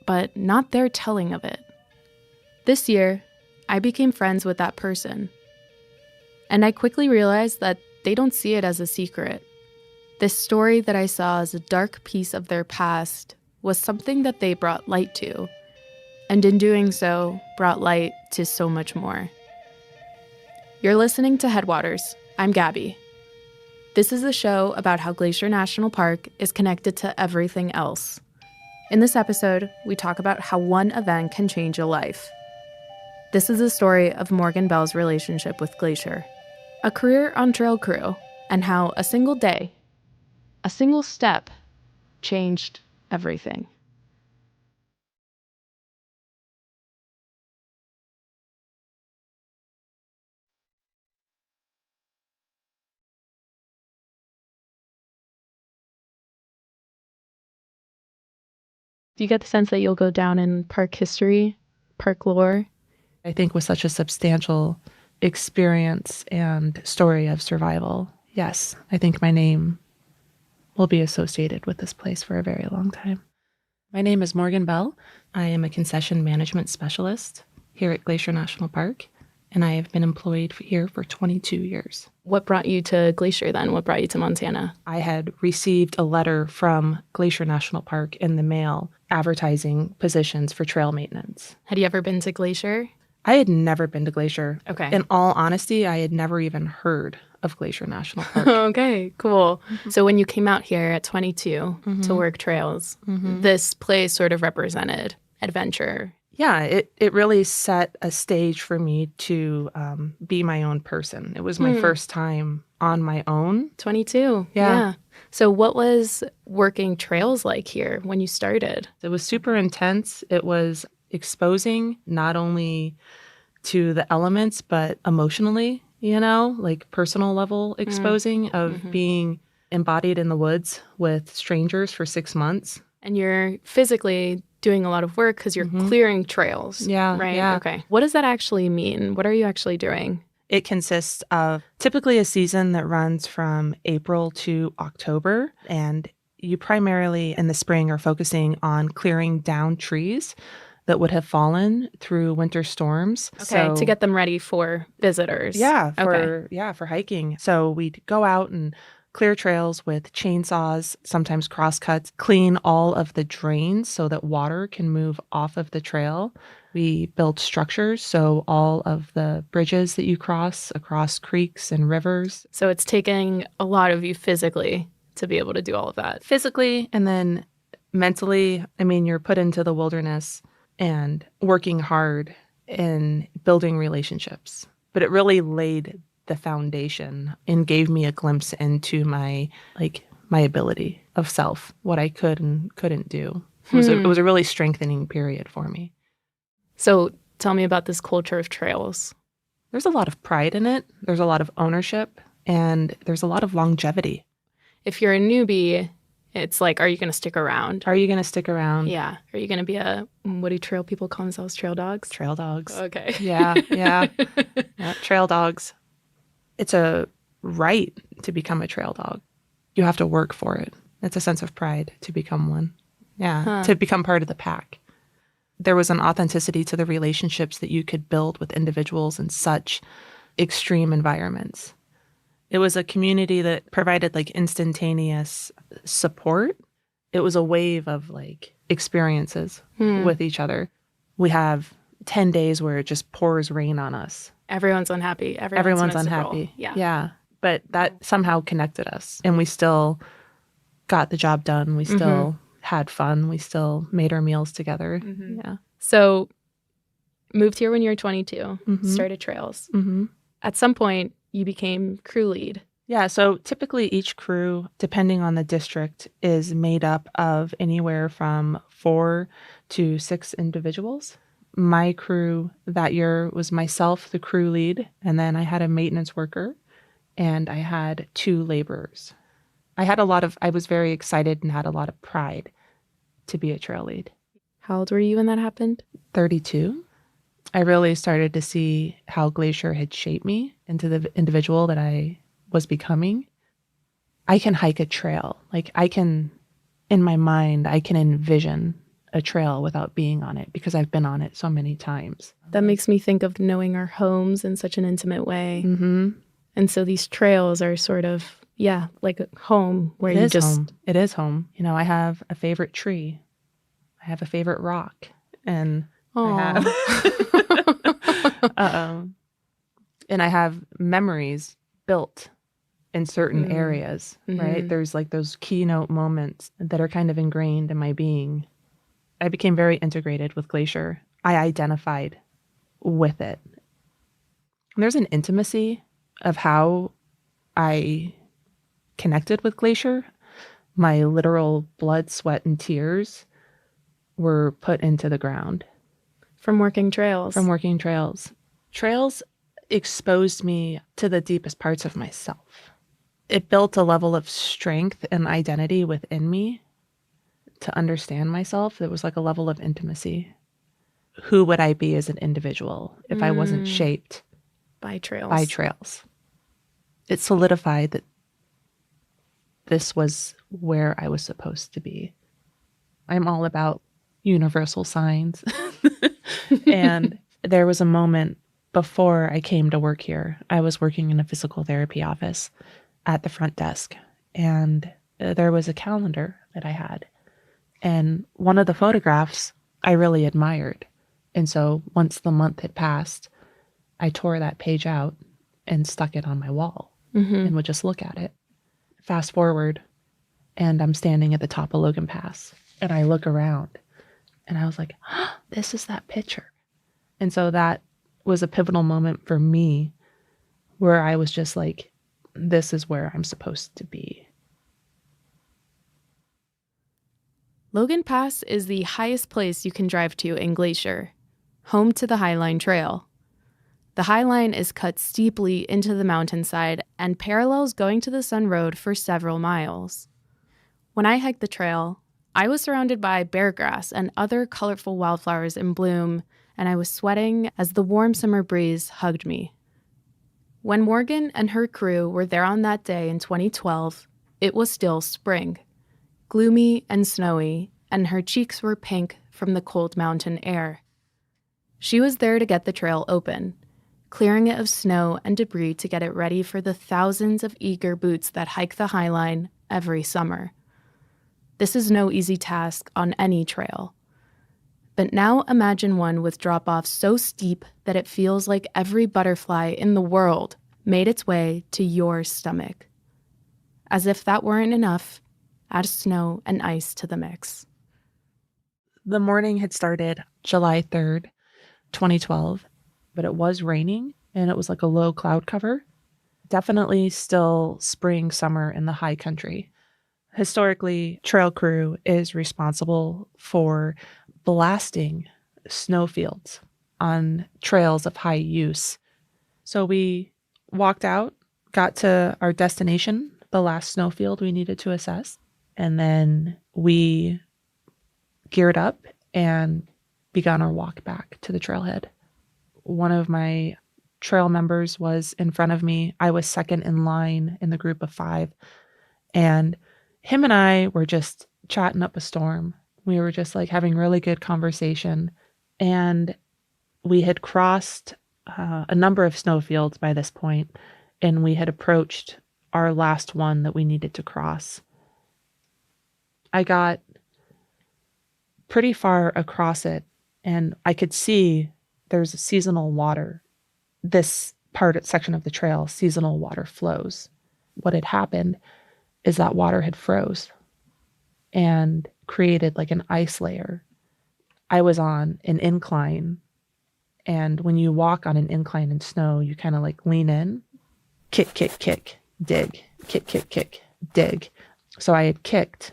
[SPEAKER 9] but not their telling of it. This year, I became friends with that person. And I quickly realized that they don't see it as a secret. This story that I saw as a dark piece of their past was something that they brought light to, and in doing so, brought light to so much more. You're listening to Headwaters. I'm Gabby. This is a show about how Glacier National Park is connected to everything else. In this episode, we talk about how one event can change a life. This is the story of Morgan Bell's relationship with Glacier, a career on trail crew, and how a single day, a single step, changed everything. Do you get the sense that you'll go down in park history, park lore?
[SPEAKER 10] I think with such a substantial experience and story of survival, yes, I think my name will be associated with this place for a very long time. My name is Morgan Bell. I am a concession management specialist here at Glacier National Park, and I have been employed here for 22 years.
[SPEAKER 9] What brought you to Glacier then? What brought you to Montana?
[SPEAKER 10] I had received a letter from Glacier National Park in the mail advertising positions for trail maintenance.
[SPEAKER 9] Had you ever been to Glacier?
[SPEAKER 10] I had never been to Glacier.
[SPEAKER 9] Okay.
[SPEAKER 10] In all honesty, I had never even heard of Glacier National Park.
[SPEAKER 9] Okay, cool. Mm-hmm. So when you came out here at 22 to work trails, this place sort of represented adventure.
[SPEAKER 10] Yeah, it really set a stage for me to be my own person. It was my first time on my own.
[SPEAKER 9] 22. Yeah. So what was working trails like here when you started?
[SPEAKER 10] It was super intense. It was exposing not only to the elements, but emotionally, like personal level exposing of being embodied in the woods with strangers for 6 months.
[SPEAKER 9] And you're physically doing a lot of work because you're clearing trails.
[SPEAKER 10] Yeah.
[SPEAKER 9] Right?
[SPEAKER 10] Yeah.
[SPEAKER 9] Okay. What does that actually mean? What are you actually doing?
[SPEAKER 10] It consists of typically a season that runs from April to October. And you primarily in the spring are focusing on clearing down trees that would have fallen through winter storms.
[SPEAKER 9] Okay, to get them ready for visitors.
[SPEAKER 10] Yeah, for hiking. So we'd go out and clear trails with chainsaws, sometimes crosscuts, clean all of the drains so that water can move off of the trail. We built structures, so all of the bridges that you cross across creeks and rivers.
[SPEAKER 9] So it's taking a lot of you physically to be able to do all of that.
[SPEAKER 10] Physically, and then mentally, you're put into the wilderness and working hard in building relationships. But it really laid the foundation and gave me a glimpse into my ability of self, what I could and couldn't do. It was a really strengthening period for me.
[SPEAKER 9] So tell me about this culture of trails.
[SPEAKER 10] There's a lot of pride in it. There's a lot of ownership, and there's a lot of longevity.
[SPEAKER 9] If you're a newbie, it's like, are you going to stick around?
[SPEAKER 10] Are you going to stick around?
[SPEAKER 9] Yeah. Are you going to be what do trail people call themselves? Trail dogs?
[SPEAKER 10] Trail dogs.
[SPEAKER 9] Okay.
[SPEAKER 10] Yeah. Trail dogs. It's a right to become a trail dog. You have to work for it. It's a sense of pride to become one. Yeah, to become part of the pack. There was an authenticity to the relationships that you could build with individuals in such extreme environments. It was a community that provided instantaneous support. It was a wave of experiences with each other. We have 10 days where it just pours rain on us.
[SPEAKER 9] Everyone's unhappy.
[SPEAKER 10] Everyone's unhappy.
[SPEAKER 9] Yeah.
[SPEAKER 10] But that somehow connected us, and we still got the job done. We still had fun. We still made our meals together. Yeah.
[SPEAKER 9] So moved here when you were 22, started trails. At some point, you became crew lead.
[SPEAKER 10] Yeah. So typically each crew, depending on the district, is made up of anywhere from 4 to 6 individuals. My crew that year was myself, the crew lead, and then I had a maintenance worker, and I had 2 laborers. I was very excited and had a lot of pride to be a trail lead.
[SPEAKER 9] How old were you when that happened?
[SPEAKER 10] 32. I really started to see how Glacier had shaped me into the individual that I was becoming. I can hike a trail. Like in my mind, I can envision a trail without being on it because I've been on it so many times.
[SPEAKER 9] That makes me think of knowing our homes in such an intimate way.
[SPEAKER 10] Mm-hmm.
[SPEAKER 9] And so these trails are sort of, like a home where
[SPEAKER 10] It is home. You know, I have a favorite tree. I have a favorite rock. And I have and I have memories built in certain areas, right? There's like those keynote moments that are kind of ingrained in my being. I became very integrated with Glacier. I identified with it. And there's an intimacy of how I connected with Glacier. My literal blood, sweat, and tears were put into the ground.
[SPEAKER 9] From working trails.
[SPEAKER 10] Trails exposed me to the deepest parts of myself. It built a level of strength and identity within me to understand myself. It was like a level of intimacy. Who would I be as an individual if I wasn't shaped
[SPEAKER 9] by trails?
[SPEAKER 10] It solidified that this was where I was supposed to be. I'm all about universal signs. And there was a moment before I came to work here. I was working in a physical therapy office at the front desk, and there was a calendar that I had. And one of the photographs I really admired. And so once the month had passed, I tore that page out and stuck it on my wall and would just look at it. Fast forward, and I'm standing at the top of Logan Pass, and I look around, and I was like, this is that picture. And so that was a pivotal moment for me where I was just like, this is where I'm supposed to be.
[SPEAKER 9] Logan Pass is the highest place you can drive to in Glacier, home to the Highline Trail. The Highline is cut steeply into the mountainside and parallels going to the Sun Road for several miles. When I hiked the trail, I was surrounded by bear grass and other colorful wildflowers in bloom, and I was sweating as the warm summer breeze hugged me. When Morgan and her crew were there on that day in 2012, it was still spring, gloomy and snowy, and her cheeks were pink from the cold mountain air. She was there to get the trail open, clearing it of snow and debris to get it ready for the thousands of eager boots that hike the Highline every summer. This is no easy task on any trail. But now imagine one with drop-offs so steep that it feels like every butterfly in the world made its way to your stomach. As if that weren't enough, add snow and ice to the mix.
[SPEAKER 10] The morning had started July 3rd, 2012, but it was raining and it was like a low cloud cover. Definitely still spring, summer in the high country. Historically, trail crew is responsible for blasting snowfields on trails of high use. So we walked out, got to our destination, the last snowfield we needed to assess, and then we geared up and began our walk back to the trailhead. One of my trail members was in front of me. I was second in line in the group of 5, and him and I were just chatting up a storm. We were just like having really good conversation, and we had crossed a number of snowfields by this point, and we had approached our last one that we needed to cross. I got pretty far across it, and I could see there's seasonal water. This section of the trail, seasonal water flows. What had happened is that water had froze and created like an ice layer. I was on an incline, and when you walk on an incline in snow, you kind of like lean in, kick, kick, kick, dig, kick, kick, kick, dig. So I had kicked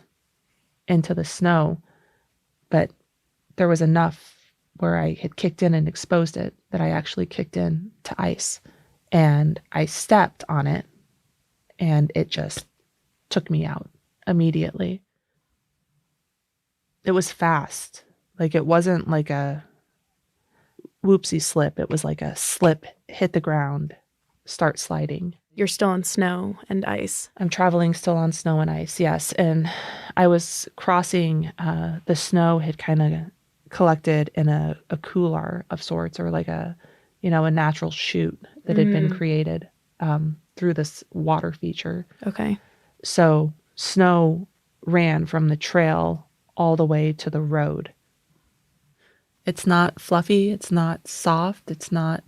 [SPEAKER 10] into the snow, but there was enough where I had kicked in and exposed it, that I actually kicked in to ice. And I stepped on it, and it just took me out immediately. It was fast. Like, it wasn't like a whoopsie slip. It was like a slip, hit the ground, start sliding.
[SPEAKER 9] You're still on snow and ice.
[SPEAKER 10] I'm traveling still on snow and ice, yes. And I was crossing, the snow had kind of collected in a couloir of sorts, or like a natural chute that had been created through this water feature.
[SPEAKER 9] Okay.
[SPEAKER 10] So snow ran from the trail all the way to the road. It's not fluffy, it's not soft, it's not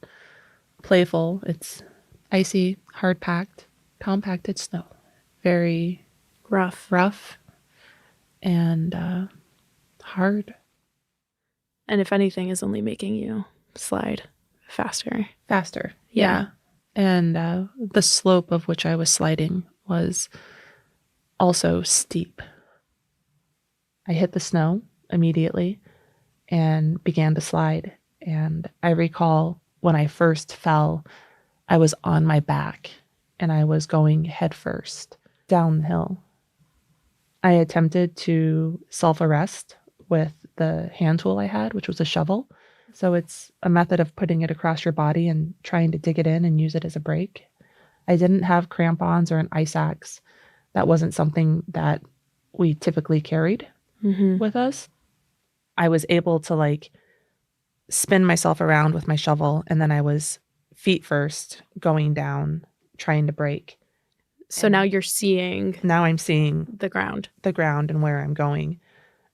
[SPEAKER 10] playful. It's icy, hard-packed, compacted snow. Very rough, and hard.
[SPEAKER 9] And if anything, is only making you slide faster.
[SPEAKER 10] Faster,
[SPEAKER 9] Yeah.
[SPEAKER 10] And the slope of which I was sliding was also steep. I hit the snow immediately and began to slide. And I recall when I first fell, I was on my back and I was going headfirst down the hill. I attempted to self-arrest with the hand tool I had, which was a shovel. So it's a method of putting it across your body and trying to dig it in and use it as a brake. I didn't have crampons or an ice axe. That wasn't something that we typically carried with us. I was able to spin myself around with my shovel, and then I was feet first going down, trying to brake.
[SPEAKER 9] So now you're seeing.
[SPEAKER 10] Now I'm seeing
[SPEAKER 9] the ground
[SPEAKER 10] and where I'm going.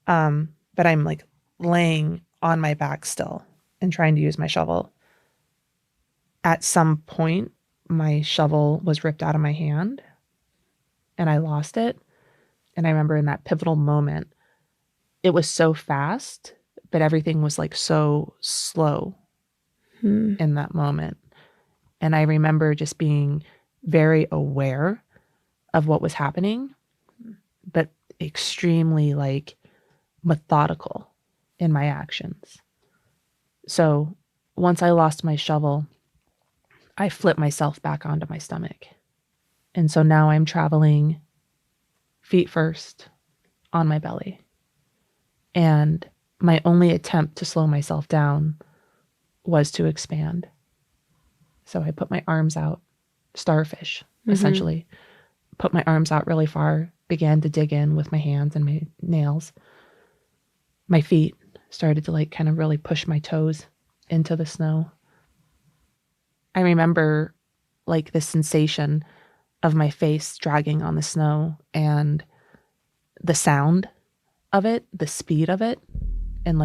[SPEAKER 10] But I'm laying on my back still and trying to use my shovel. At some point, my shovel was ripped out of my hand and I lost it. And I remember in that pivotal moment, it was so fast, but everything was so slow in that moment. And I remember just being very aware of what was happening, but extremely methodical in my actions. So once I lost my shovel, I flipped myself back onto my stomach. And so now I'm traveling feet first on my belly. And my only attempt to slow myself down was to expand. So I put my arms out, starfish, essentially, put my arms out really far, began to dig in with my hands and my nails. My feet started to kind of really push my toes into the snow. I remember the sensation of my face dragging on the snow and the sound of it, the speed of it, and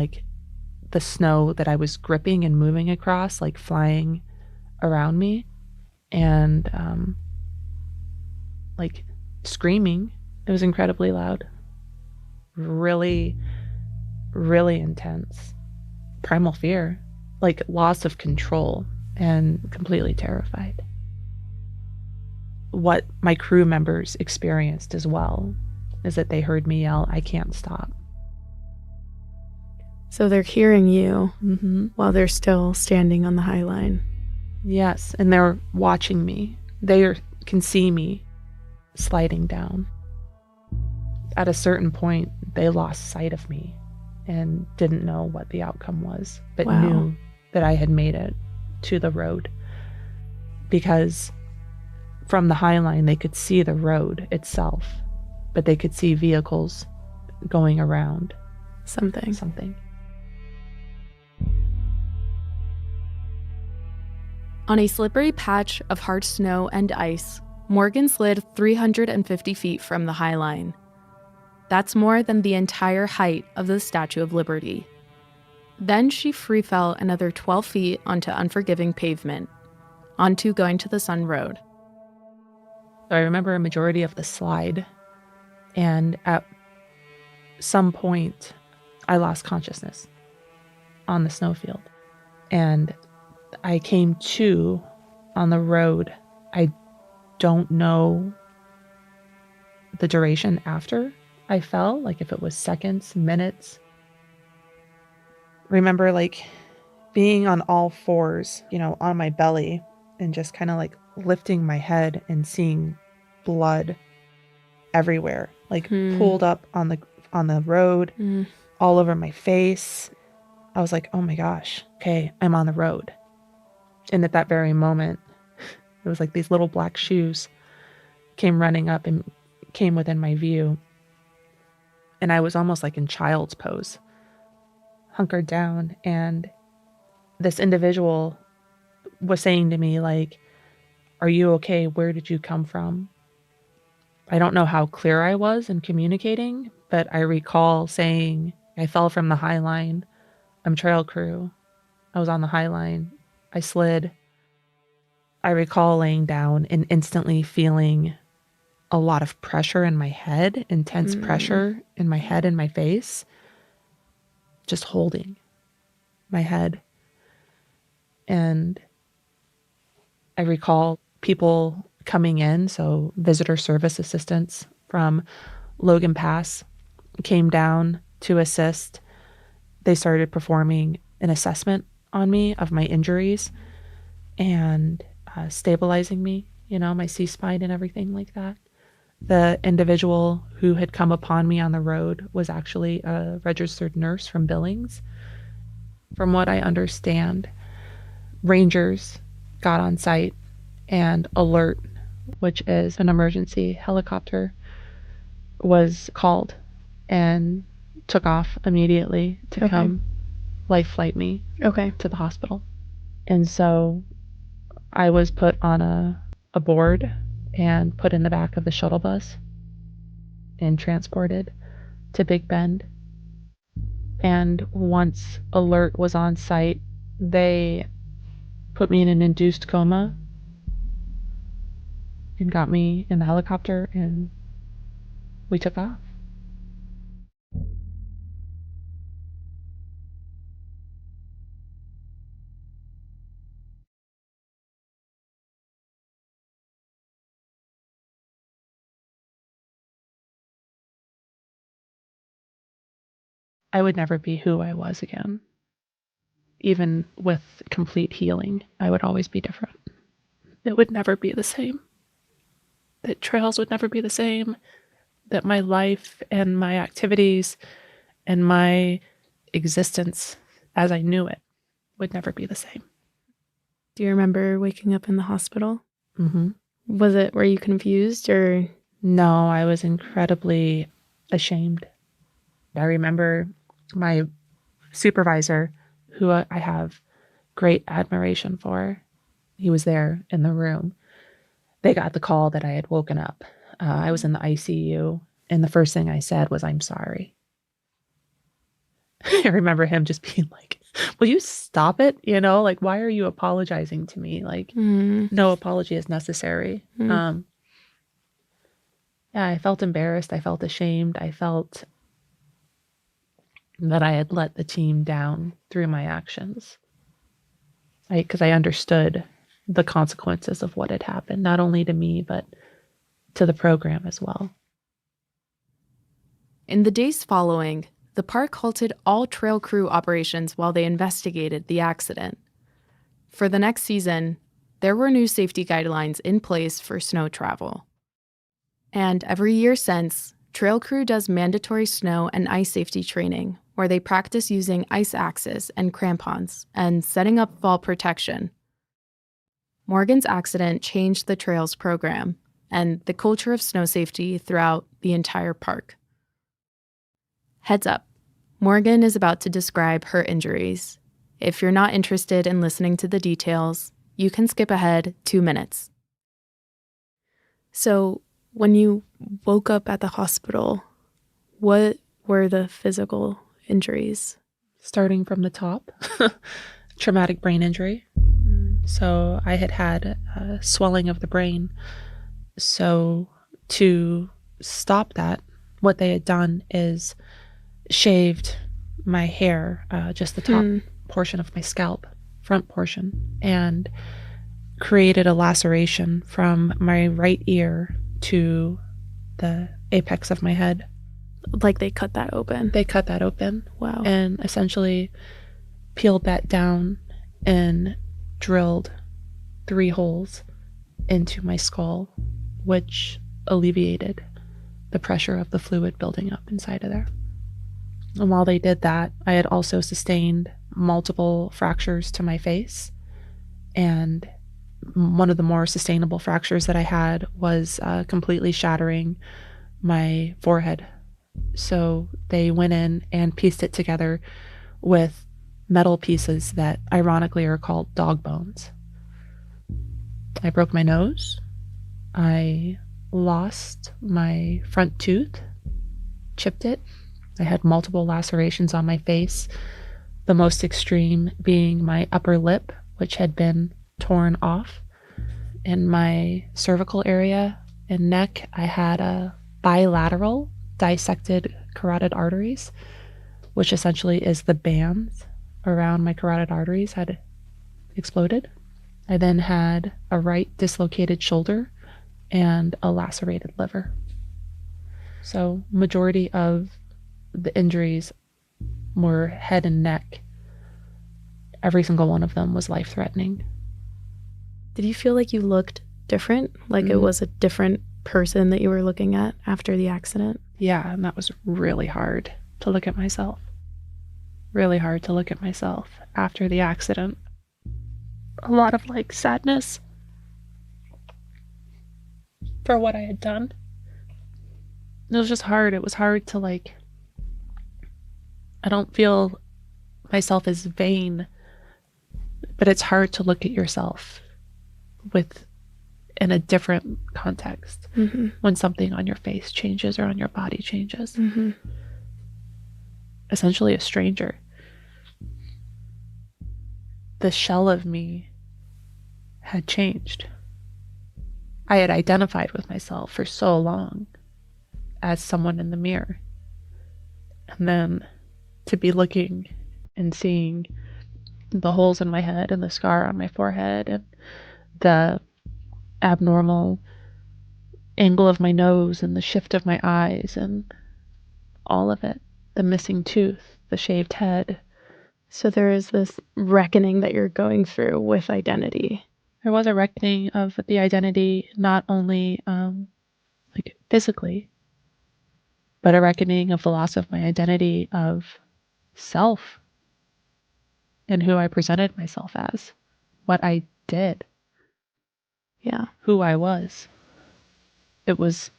[SPEAKER 10] the snow that I was gripping and moving across, flying around me, and screaming. It was incredibly loud. Really, really intense. Primal fear, loss of control, and completely terrified. What my crew members experienced as well is that they heard me yell, "I can't stop."
[SPEAKER 9] So they're hearing you while they're still standing on the high line.
[SPEAKER 10] Yes, and they're watching me. They can see me sliding down. At a certain point, they lost sight of me and didn't know what the outcome was, but knew that I had made it to the road. Because from the high line, they could see the road itself, but they could see vehicles going around. Something.
[SPEAKER 9] On a slippery patch of hard snow and ice, Morgan slid 350 feet from the high line. That's more than the entire height of the Statue of Liberty. Then she free fell another 12 feet onto unforgiving pavement, onto Going to the Sun Road.
[SPEAKER 10] So I remember a majority of the slide, and at some point, I lost consciousness on the snowfield. And I came to on the road. I don't know the duration after I fell, if it was seconds, minutes. remember like being on all fours, on my belly and just kind of like lifting my head and seeing blood everywhere, like pooled up on the road, all over my face. I was like, oh my gosh, okay, I'm on the road. And at that very moment, it was like these little black shoes came running up and came within my view. And I was almost like in child's pose, hunkered down. And this individual was saying to me, like, are you okay? Where did you come from? I don't know how clear I was in communicating, but I recall saying, I fell from the high line. I'm trail crew. I was on the high line. I slid. I recall laying down and instantly feeling a lot of pressure in my head, intense pressure in my head and my face, just holding my head. And I recall people coming in, so visitor service assistants from Logan Pass came down to assist. They started performing an assessment on me of my injuries and stabilizing me, my C-spine and everything like that. The individual who had come upon me on the road was actually a registered nurse from Billings. From what I understand, rangers got on site and alert, which is an emergency helicopter, was called and took off immediately to come life flight me to the hospital. And so I was put on a board and put in the back of the shuttle bus and transported to Big Bend. And once alert was on site, they put me in an induced coma and got me in the helicopter, and we took off. I would never be who I was again. Even with complete healing, I would always be different. It would never be the same. That trails would never be the same. That my life and my activities and my existence as I knew it would never be the same.
[SPEAKER 9] Do you remember waking up in the hospital?
[SPEAKER 10] Mm-hmm.
[SPEAKER 9] Were you confused or?
[SPEAKER 10] No, I was incredibly ashamed. I remember my supervisor, who I have great admiration for, he was there in the room. They got the call that I had woken up. I was in the ICU, and the first thing I said was, I'm sorry. I remember him just being like, will you stop it? Like, why are you apologizing to me? Like, no apology is necessary. Yeah, I felt embarrassed. I felt ashamed. I felt that I had let the team down through my actions. Because I understood the consequences of what had happened, not only to me, but to the program as well.
[SPEAKER 9] In the days following, the park halted all trail crew operations while they investigated the accident. For the next season, there were new safety guidelines in place for snow travel. And every year since, trail crew does mandatory snow and ice safety training, where they practice using ice axes and crampons and setting up fall protection. Morgan's accident changed the trails program and the culture of snow safety throughout the entire park. Heads up, Morgan is about to describe her injuries. If you're not interested in listening to the details, you can skip ahead 2 minutes. So, when you woke up at the hospital, what were the physical injuries?
[SPEAKER 10] Starting from the top, traumatic brain injury. So I had swelling of the brain. So to stop that, what they had done is shaved my hair, just the top portion of my scalp, front portion, and created a laceration from my right ear to the apex of my head.
[SPEAKER 9] Like they cut that open?
[SPEAKER 10] They cut that open.
[SPEAKER 9] Wow.
[SPEAKER 10] And essentially peeled that down and drilled 3 holes into my skull, which alleviated the pressure of the fluid building up inside of there. And while they did that, I had also sustained multiple fractures to my face. And one of the more sustainable fractures that I had was completely shattering my forehead. So they went in and pieced it together with metal pieces that ironically are called dog bones. I broke my nose. I lost my front tooth, chipped it. I had multiple lacerations on my face, the most extreme being my upper lip, which had been torn off. In my cervical area and neck, I had a bilateral dissected carotid arteries, which essentially is the bands around my carotid arteries had exploded. I then had a right dislocated shoulder and a lacerated liver. So majority of the injuries were head and neck. Every single one of them was life-threatening.
[SPEAKER 9] Did you feel like you looked different? Like it was a different person that you were looking at after the accident?
[SPEAKER 10] Yeah, and that was really hard to look at myself. Really hard to look at myself after the accident. A lot of like sadness for what I had done. It was just hard. It was hard to like, I don't feel myself as vain, but it's hard to look at yourself in a different context when something on your face changes or on your body changes. Essentially a stranger. The shell of me had changed. I had identified with myself for so long as someone in the mirror. And then to be looking and seeing the holes in my head and the scar on my forehead and the abnormal angle of my nose and the shift of my eyes and all of it, the missing tooth, the shaved head.
[SPEAKER 9] So there is this reckoning that you're going through with identity.
[SPEAKER 10] There was a reckoning of the identity, not only like physically, but a reckoning of the loss of my identity of self and who I presented myself as, what I did.
[SPEAKER 9] Yeah.
[SPEAKER 10] Who I was. It was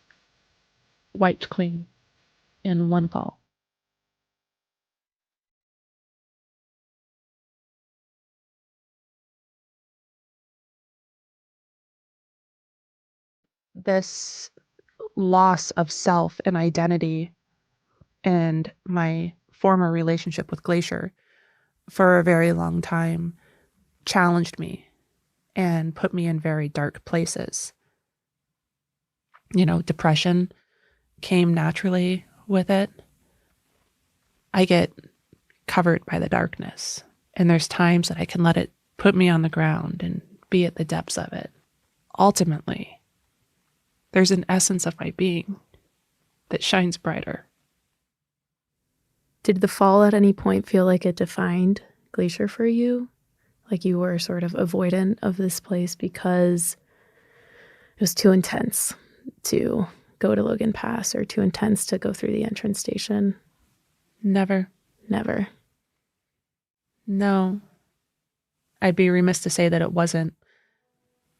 [SPEAKER 10] wiped clean in one call. This loss of self and identity and my former relationship with Glacier for a very long time challenged me and put me in very dark places. You know, depression came naturally with it. I get covered by the darkness, and there's times that I can let it put me on the ground and be at the depths of it. Ultimately, there's an essence of my being that shines brighter.
[SPEAKER 9] Did the fall at any point feel like it defined Glacier for you? Like you were sort of avoidant of this place because it was too intense to go to Logan Pass or too intense to go through the entrance station?
[SPEAKER 10] Never.
[SPEAKER 9] Never.
[SPEAKER 10] No. I'd be remiss to say that it wasn't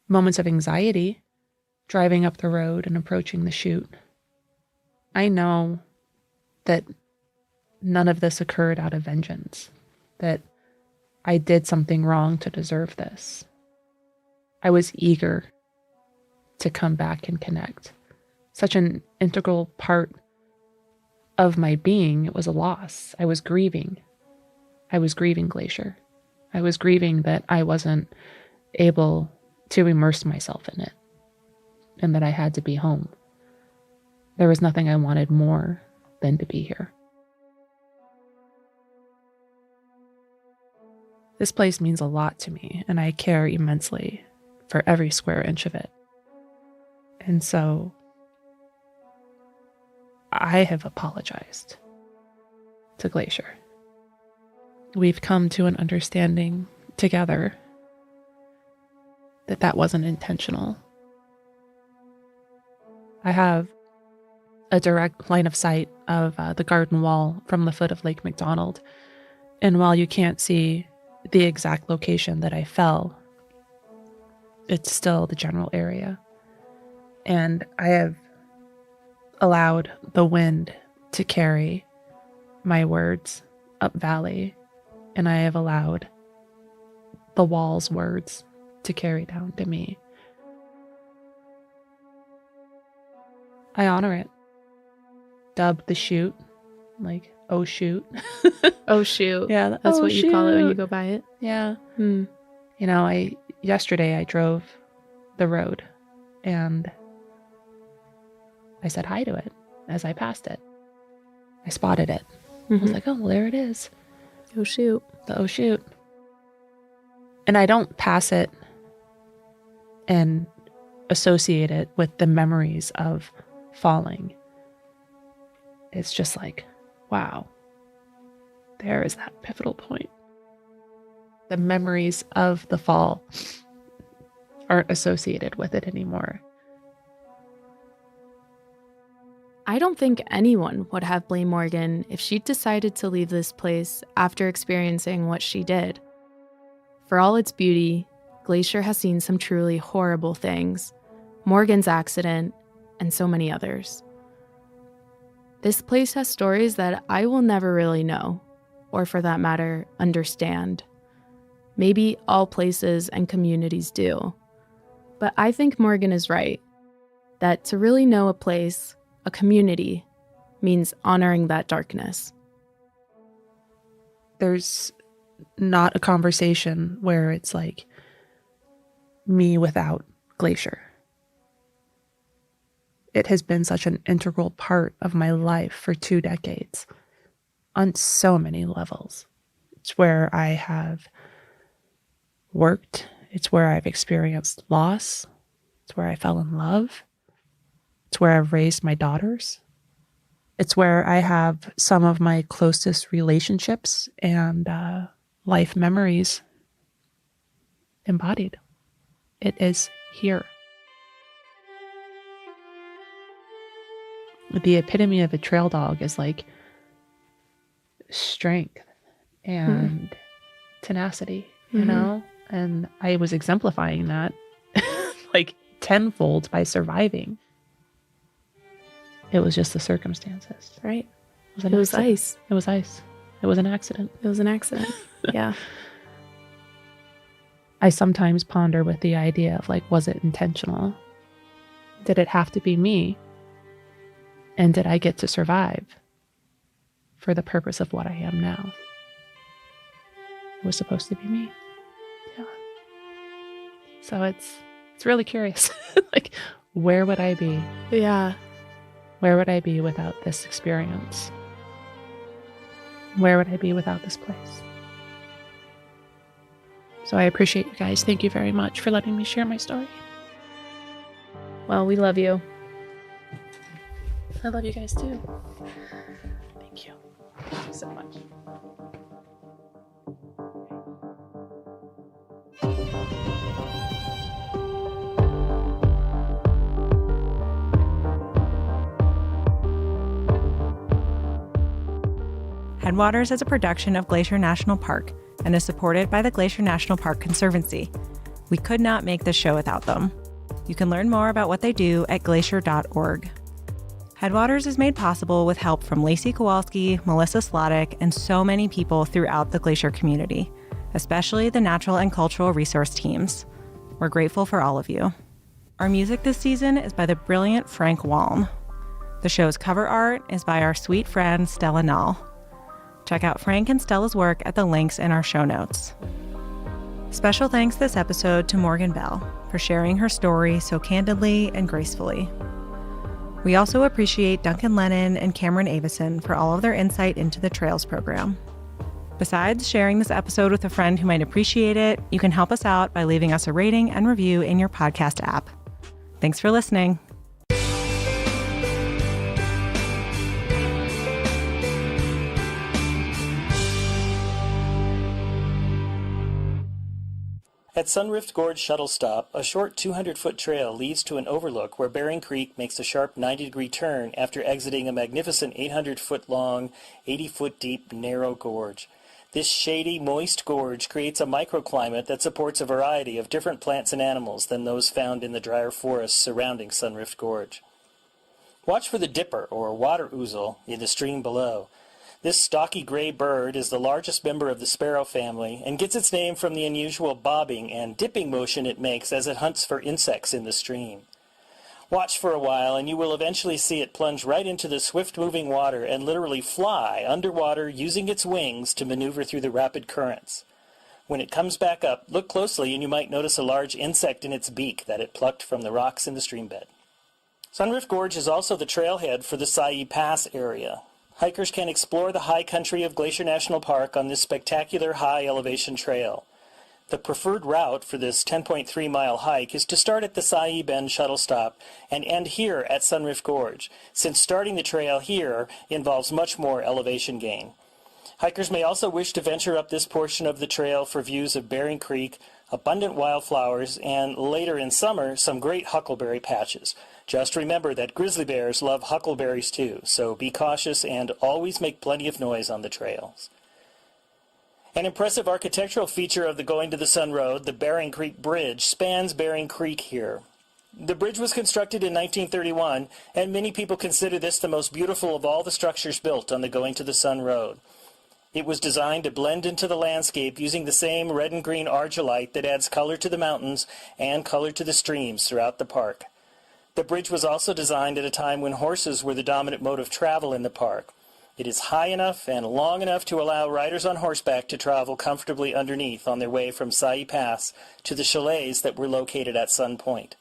[SPEAKER 10] moments of anxiety driving up the road and approaching the chute. I know that none of this occurred out of vengeance, that I did something wrong to deserve this. I was eager to come back and connect. Such an integral part of my being, it was a loss. I was grieving. I was grieving Glacier. I was grieving that I wasn't able to immerse myself in it and that I had to be home. There was nothing I wanted more than to be here. This place means a lot to me, and I care immensely for every square inch of it. And so I have apologized to Glacier. we've come to an understanding together that that wasn't intentional. I have a direct line of sight of the garden wall from the foot of Lake McDonald. And while you can't see the exact location that I fell, it's still the general area. And I have allowed the wind to carry my words up valley, and I have allowed the wall's words to carry down to me. I honor it. Dubbed the chute, like, oh shoot.
[SPEAKER 9] Oh shoot.
[SPEAKER 10] Yeah,
[SPEAKER 9] That's
[SPEAKER 10] oh,
[SPEAKER 9] what you call it when you
[SPEAKER 10] shoot.
[SPEAKER 9] go by it.
[SPEAKER 10] Yeah.
[SPEAKER 9] Hmm.
[SPEAKER 10] You know, yesterday I drove the road and I said hi to it as I passed it. I spotted it. I was like, oh, well, there it is.
[SPEAKER 9] Oh shoot.
[SPEAKER 10] The oh shoot. And I don't pass it and associate it with the memories of falling. It's just like, wow, there is that pivotal point. The memories of the fall aren't associated with it anymore.
[SPEAKER 9] I don't think anyone would have blamed Morgan if she decided to leave this place after experiencing what she did. For all its beauty, Glacier has seen some truly horrible things, Morgan's accident, and so many others. This place has stories that I will never really know, or for that matter, understand. Maybe all places and communities do. But I think Morgan is right, that to really know a place, a community, means honoring that darkness.
[SPEAKER 10] There's not a conversation where it's like me without Glacier. It has been such an integral part of my life for 2 decades on so many levels. It's where I have worked. It's where I've experienced loss. It's where I fell in love. It's where I've raised my daughters. It's where I have some of my closest relationships and life memories embodied. It is here. The epitome of a trail dog is like strength and tenacity, you know? And I was exemplifying that like tenfold by surviving. It was just the circumstances, right?
[SPEAKER 9] It was ice.
[SPEAKER 10] It was ice. It was an accident.
[SPEAKER 9] It was an accident. Yeah.
[SPEAKER 10] I sometimes ponder with the idea of like, was it intentional? Did it have to be me? And did I get to survive for the purpose of what I am now? It was supposed to be me. Yeah. So it's really curious. Like, where would I be?
[SPEAKER 9] Yeah.
[SPEAKER 10] Where would I be without this experience? Where would I be without this place? So I appreciate you guys. Thank you very much for letting me share my story.
[SPEAKER 9] Well, we love you.
[SPEAKER 10] I love you guys too. Thank you. Thank you so much.
[SPEAKER 11] Headwaters is a production of Glacier National Park and is supported by the Glacier National Park Conservancy. We could not make this show without them. You can learn more about what they do at glacier.org. Headwaters is made possible with help from Lacey Kowalski, Melissa Slottick, and so many people throughout the Glacier community, especially the natural and cultural resource teams. We're grateful for all of you. Our music this season is by the brilliant Frank Walm. The show's cover art is by our sweet friend Stella Nall. Check out Frank and Stella's work at the links in our show notes. Special thanks this episode to Morgan Bell for sharing her story so candidly and gracefully. We also appreciate Duncan Lennon and Cameron Avison for all of their insight into the Trails program. Besides sharing this episode with a friend who might appreciate it, you can help us out by leaving us a rating and review in your podcast app. Thanks for listening.
[SPEAKER 4] At Sunrift Gorge Shuttle Stop, a short 200-foot trail leads to an overlook where Bering Creek makes a sharp 90-degree turn after exiting a magnificent 800-foot-long, 80-foot-deep, narrow gorge. This shady, moist gorge creates a microclimate that supports a variety of different plants and animals than those found in the drier forests surrounding Sunrift Gorge. Watch for the dipper, or water ouzel, in the stream below. This stocky gray bird is the largest member of the sparrow family and gets its name from the unusual bobbing and dipping motion it makes as it hunts for insects in the stream. Watch for a while and you will eventually see it plunge right into the swift-moving water and literally fly underwater using its wings to maneuver through the rapid currents. When it comes back up, look closely and you might notice a large insect in its beak that it plucked from the rocks in the streambed. Sunrift Gorge is also the trailhead for the Sai Pass area. Hikers can explore the high country of Glacier National Park on this spectacular high-elevation trail. The preferred route for this 10.3-mile hike is to start at the Sai Bend shuttle stop and end here at Sunrift Gorge, since starting the trail here involves much more elevation gain. Hikers may also wish to venture up this portion of the trail for views of Bering Creek, abundant wildflowers, and later in summer, some great huckleberry patches. Just remember that grizzly bears love huckleberries too, so be cautious and always make plenty of noise on the trails. An impressive architectural feature of the Going to the Sun Road, the Bering Creek Bridge, spans Bering Creek here. The bridge was constructed in 1931, and many people consider this the most beautiful of all the structures built on the Going to the Sun Road. It was designed to blend into the landscape using the same red and green argillite that adds color to the mountains and color to the streams throughout the park. The bridge was also designed at a time when horses were the dominant mode of travel in the park. It is high enough and long enough to allow riders on horseback to travel comfortably underneath on their way from Sai Pass to the chalets that were located at Sun Point.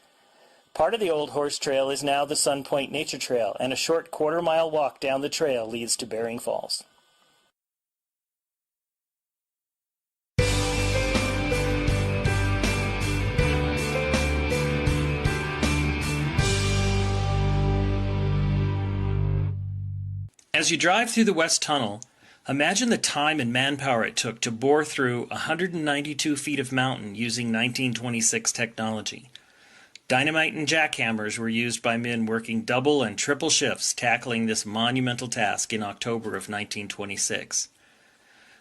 [SPEAKER 4] Part of the old horse trail is now the Sun Point Nature Trail, and a short quarter-mile walk down the trail leads to Bering Falls. As you drive through the West Tunnel, imagine the time and manpower it took to bore through 192 feet of mountain using 1926 technology. Dynamite and jackhammers were used by men working double and triple shifts tackling this monumental task in October of 1926.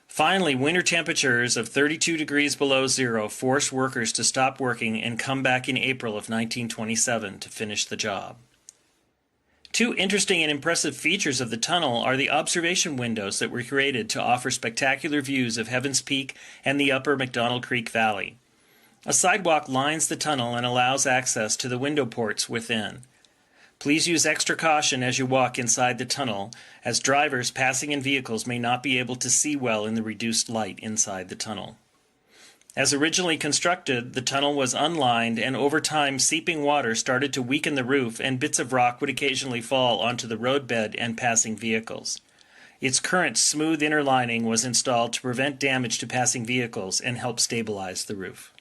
[SPEAKER 4] Finally, winter temperatures of 32 degrees below zero forced workers to stop working and come back in April of 1927 to finish the job. Two interesting and impressive features of the tunnel are the observation windows that were created to offer spectacular views of Heaven's Peak and the upper McDonald Creek Valley. A sidewalk lines the tunnel and allows access to the window ports within. Please use extra caution as you walk inside the tunnel, as drivers passing in vehicles may not be able to see well in the reduced light inside the tunnel. As originally constructed, the tunnel was unlined, and over time seeping water started to weaken the roof, and bits of rock would occasionally fall onto the roadbed and passing vehicles. Its current smooth inner lining was installed to prevent damage to passing vehicles and help stabilize the roof.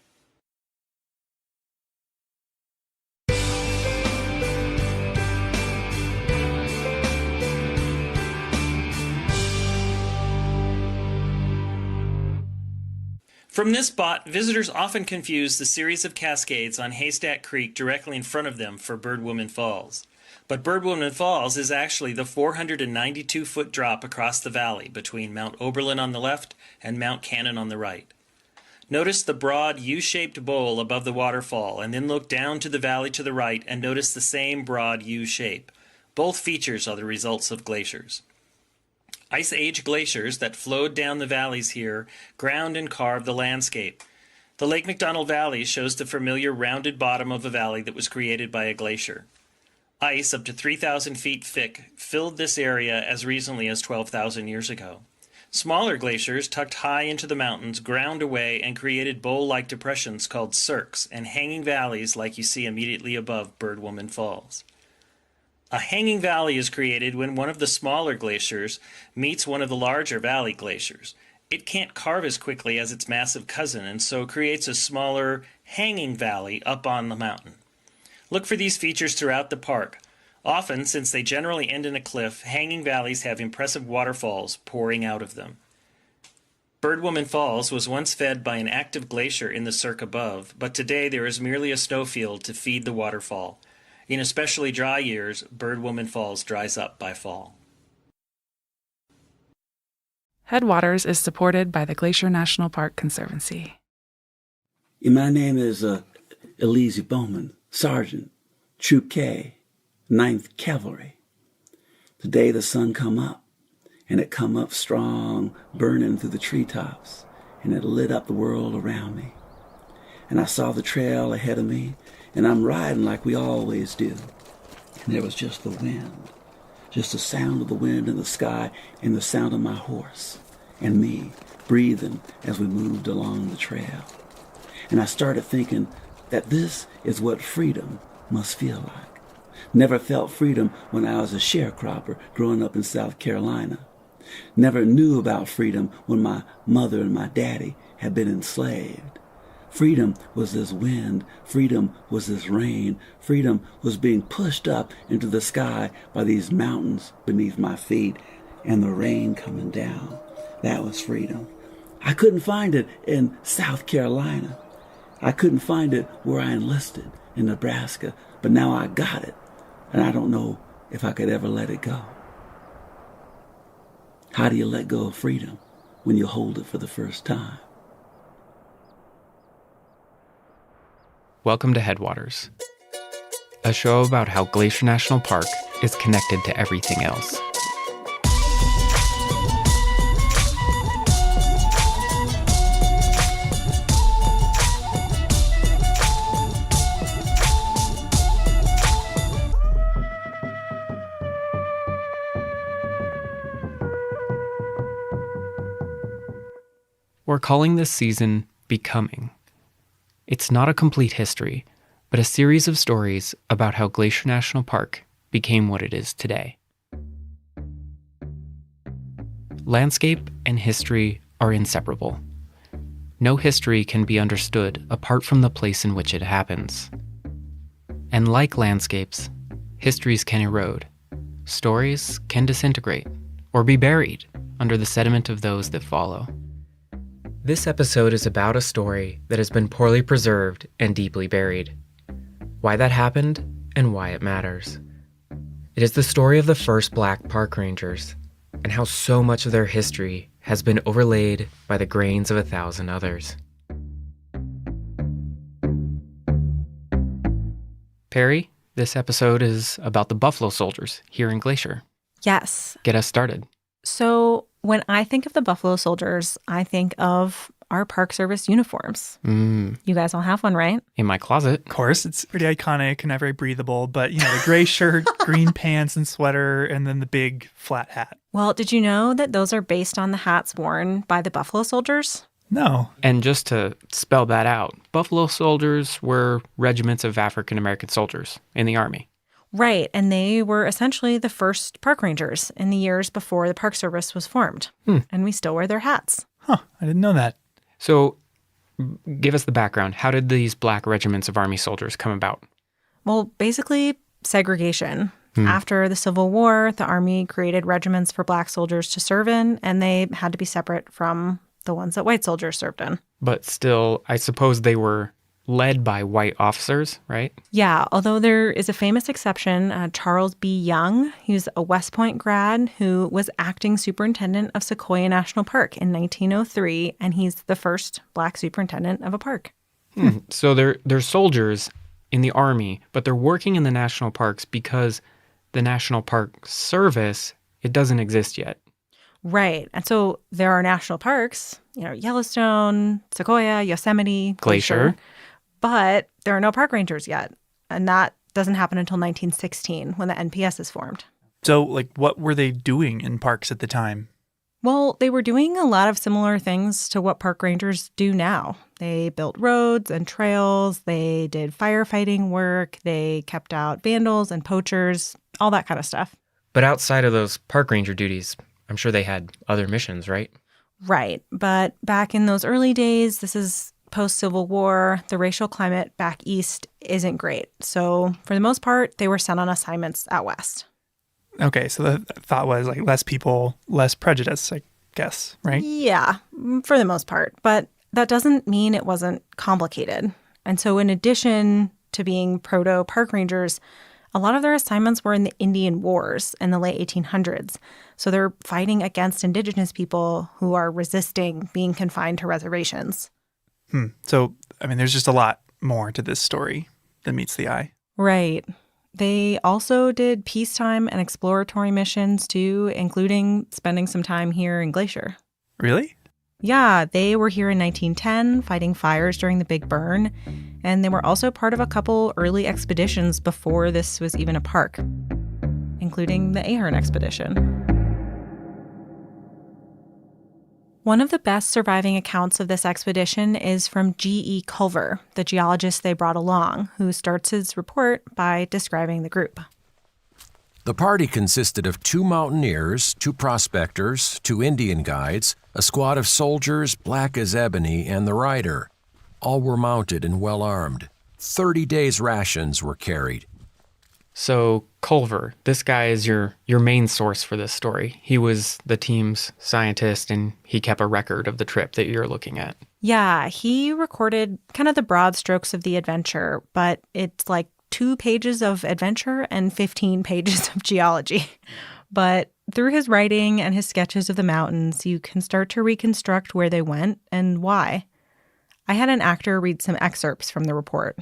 [SPEAKER 4] From this spot, visitors often confuse the series of cascades on Haystack Creek directly in front of them for Birdwoman Falls. But Birdwoman Falls is actually the 492-foot drop across the valley between Mount Oberlin on the left and Mount Cannon on the right. Notice the broad U-shaped bowl above the waterfall, and then look down to the valley to the right and notice the same broad U shape. Both features are the results of glaciers. Ice Age glaciers that flowed down the valleys here ground and carved the landscape. The Lake McDonald Valley shows the familiar rounded bottom of a valley that was created by a glacier. Ice up to 3,000 feet thick filled this area as recently as 12,000 years ago. Smaller glaciers tucked high into the mountains ground away and created bowl-like depressions called cirques and hanging valleys like you see immediately above Birdwoman Falls. A hanging valley is created when one of the smaller glaciers meets one of the larger valley glaciers. It can't carve as quickly as its massive cousin, and so creates a smaller hanging valley up on the mountain. Look for these features throughout the park. Often, since they generally end in a cliff, hanging valleys have impressive waterfalls pouring out of them. Birdwoman Falls was once fed by an active glacier in the cirque above, but today there is merely a snowfield to feed the waterfall. In especially dry years, Birdwoman Falls dries up by fall.
[SPEAKER 8] Headwaters is supported by the Glacier National Park Conservancy.
[SPEAKER 12] My name is Elise Bowman, Sergeant, Troop K, 9th Cavalry. Today the sun come up, and it come up strong, burning through the treetops, and it lit up the world around me. And I saw the trail ahead of me, and I'm riding like we always do. And there was just the wind, just the sound of the wind in the sky, and the sound of my horse, and me breathing as we moved along the trail. And I started thinking that this is what freedom must feel like. Never felt freedom when I was a sharecropper growing up in South Carolina. Never knew about freedom when my mother and my daddy had been enslaved. Freedom was this wind. Freedom was this rain. Freedom was being pushed up into the sky by these mountains beneath my feet and the rain coming down. That was freedom. I couldn't find it in South Carolina. I couldn't find it where I enlisted in Nebraska, but now I got it, and I don't know if I could ever let it go. How do you let go of freedom when you hold it for the first time?
[SPEAKER 13] Welcome to Headwaters, a show about how Glacier National Park is connected to everything else. We're calling this season Becoming. It's not a complete history, but a series of stories about how Glacier National Park became what it is today. Landscape and history are inseparable. No history can be understood apart from the place in which it happens. And like landscapes, histories can erode. Stories can disintegrate or be buried under the sediment of those that follow. This episode is about a story that has been poorly preserved and deeply buried. Why that happened and why it matters. It is the story of the first Black park rangers and how so much of their history has been overlaid by the grains of 1,000 others. Perry, this episode is about the Buffalo Soldiers here in Glacier.
[SPEAKER 11] Yes.
[SPEAKER 13] Get us started.
[SPEAKER 11] So when I think of the Buffalo Soldiers, I think of our Park Service uniforms. You guys all have one, right?
[SPEAKER 13] In my closet.
[SPEAKER 14] Of course, it's pretty iconic and not very breathable, but the gray shirt, green pants and sweater, and then the big flat hat.
[SPEAKER 11] Well, did you know that those are based on the hats worn by the Buffalo Soldiers?
[SPEAKER 14] No.
[SPEAKER 13] And just to spell that out, Buffalo Soldiers were regiments of African American soldiers in the Army.
[SPEAKER 11] Right, and they were essentially the first park rangers in the years before the Park Service was formed. And we still wear their hats.
[SPEAKER 14] Huh, I didn't know that.
[SPEAKER 13] So, give us the background. How did these Black regiments of Army soldiers come about?
[SPEAKER 11] Well, basically, segregation. After the Civil War, the Army created regiments for Black soldiers to serve in, and they had to be separate from the ones that white soldiers served in.
[SPEAKER 13] But still, I suppose they were led by white officers, right?
[SPEAKER 11] Yeah, although there is a famous exception, Charles B. Young. He was a West Point grad who was acting superintendent of Sequoia National Park in 1903, and he's the first Black superintendent of a park.
[SPEAKER 13] So they're soldiers in the Army, but they're working in the national parks because the National Park Service, it doesn't exist yet.
[SPEAKER 11] Right. And so there are national parks, Yellowstone, Sequoia, Yosemite,
[SPEAKER 13] Glacier.
[SPEAKER 11] But there are no park rangers yet. And that doesn't happen until 1916 when the NPS is formed.
[SPEAKER 14] So, what were they doing in parks at the time?
[SPEAKER 11] Well, they were doing a lot of similar things to what park rangers do now. They built roads and trails. They did firefighting work. They kept out vandals and poachers, all that kind of stuff.
[SPEAKER 13] But outside of those park ranger duties, I'm sure they had other missions, right?
[SPEAKER 11] Right. But back in those early days, this is post-Civil War, the racial climate back east isn't great. So for the most part, they were sent on assignments out west.
[SPEAKER 14] Okay, so the thought was less people, less prejudice. guess, right?
[SPEAKER 11] Yeah, for the most part. But that doesn't mean it wasn't complicated. And so in addition to being proto-park rangers, a lot of their assignments were in the Indian Wars in the late 1800s. So they're fighting against indigenous people who are resisting being confined to reservations.
[SPEAKER 14] So, I mean, there's just a lot more to this story than meets the eye.
[SPEAKER 11] Right. They also did peacetime and exploratory missions too, including spending some time here in Glacier.
[SPEAKER 14] Really?
[SPEAKER 11] Yeah, they were here in 1910 fighting fires during the Big Burn, and they were also part of a couple early expeditions before this was even a park, including the Ahern expedition. One of the best surviving accounts of this expedition is from G.E. Culver, the geologist they brought along, who starts his report by describing the group.
[SPEAKER 15] The party consisted of 2 mountaineers, 2 prospectors, 2 Indian guides, a squad of soldiers black as ebony, and the rider. All were mounted and well armed. 30 days' rations were carried.
[SPEAKER 13] So, Culver, this guy is your main source for this story. He was the team's scientist, and he kept a record of the trip that you're looking at.
[SPEAKER 11] Yeah, he recorded kind of the broad strokes of the adventure, but it's like 2 pages of adventure and 15 pages of geology. But through his writing and his sketches of the mountains, you can start to reconstruct where they went and why. I had an actor read some excerpts from the report.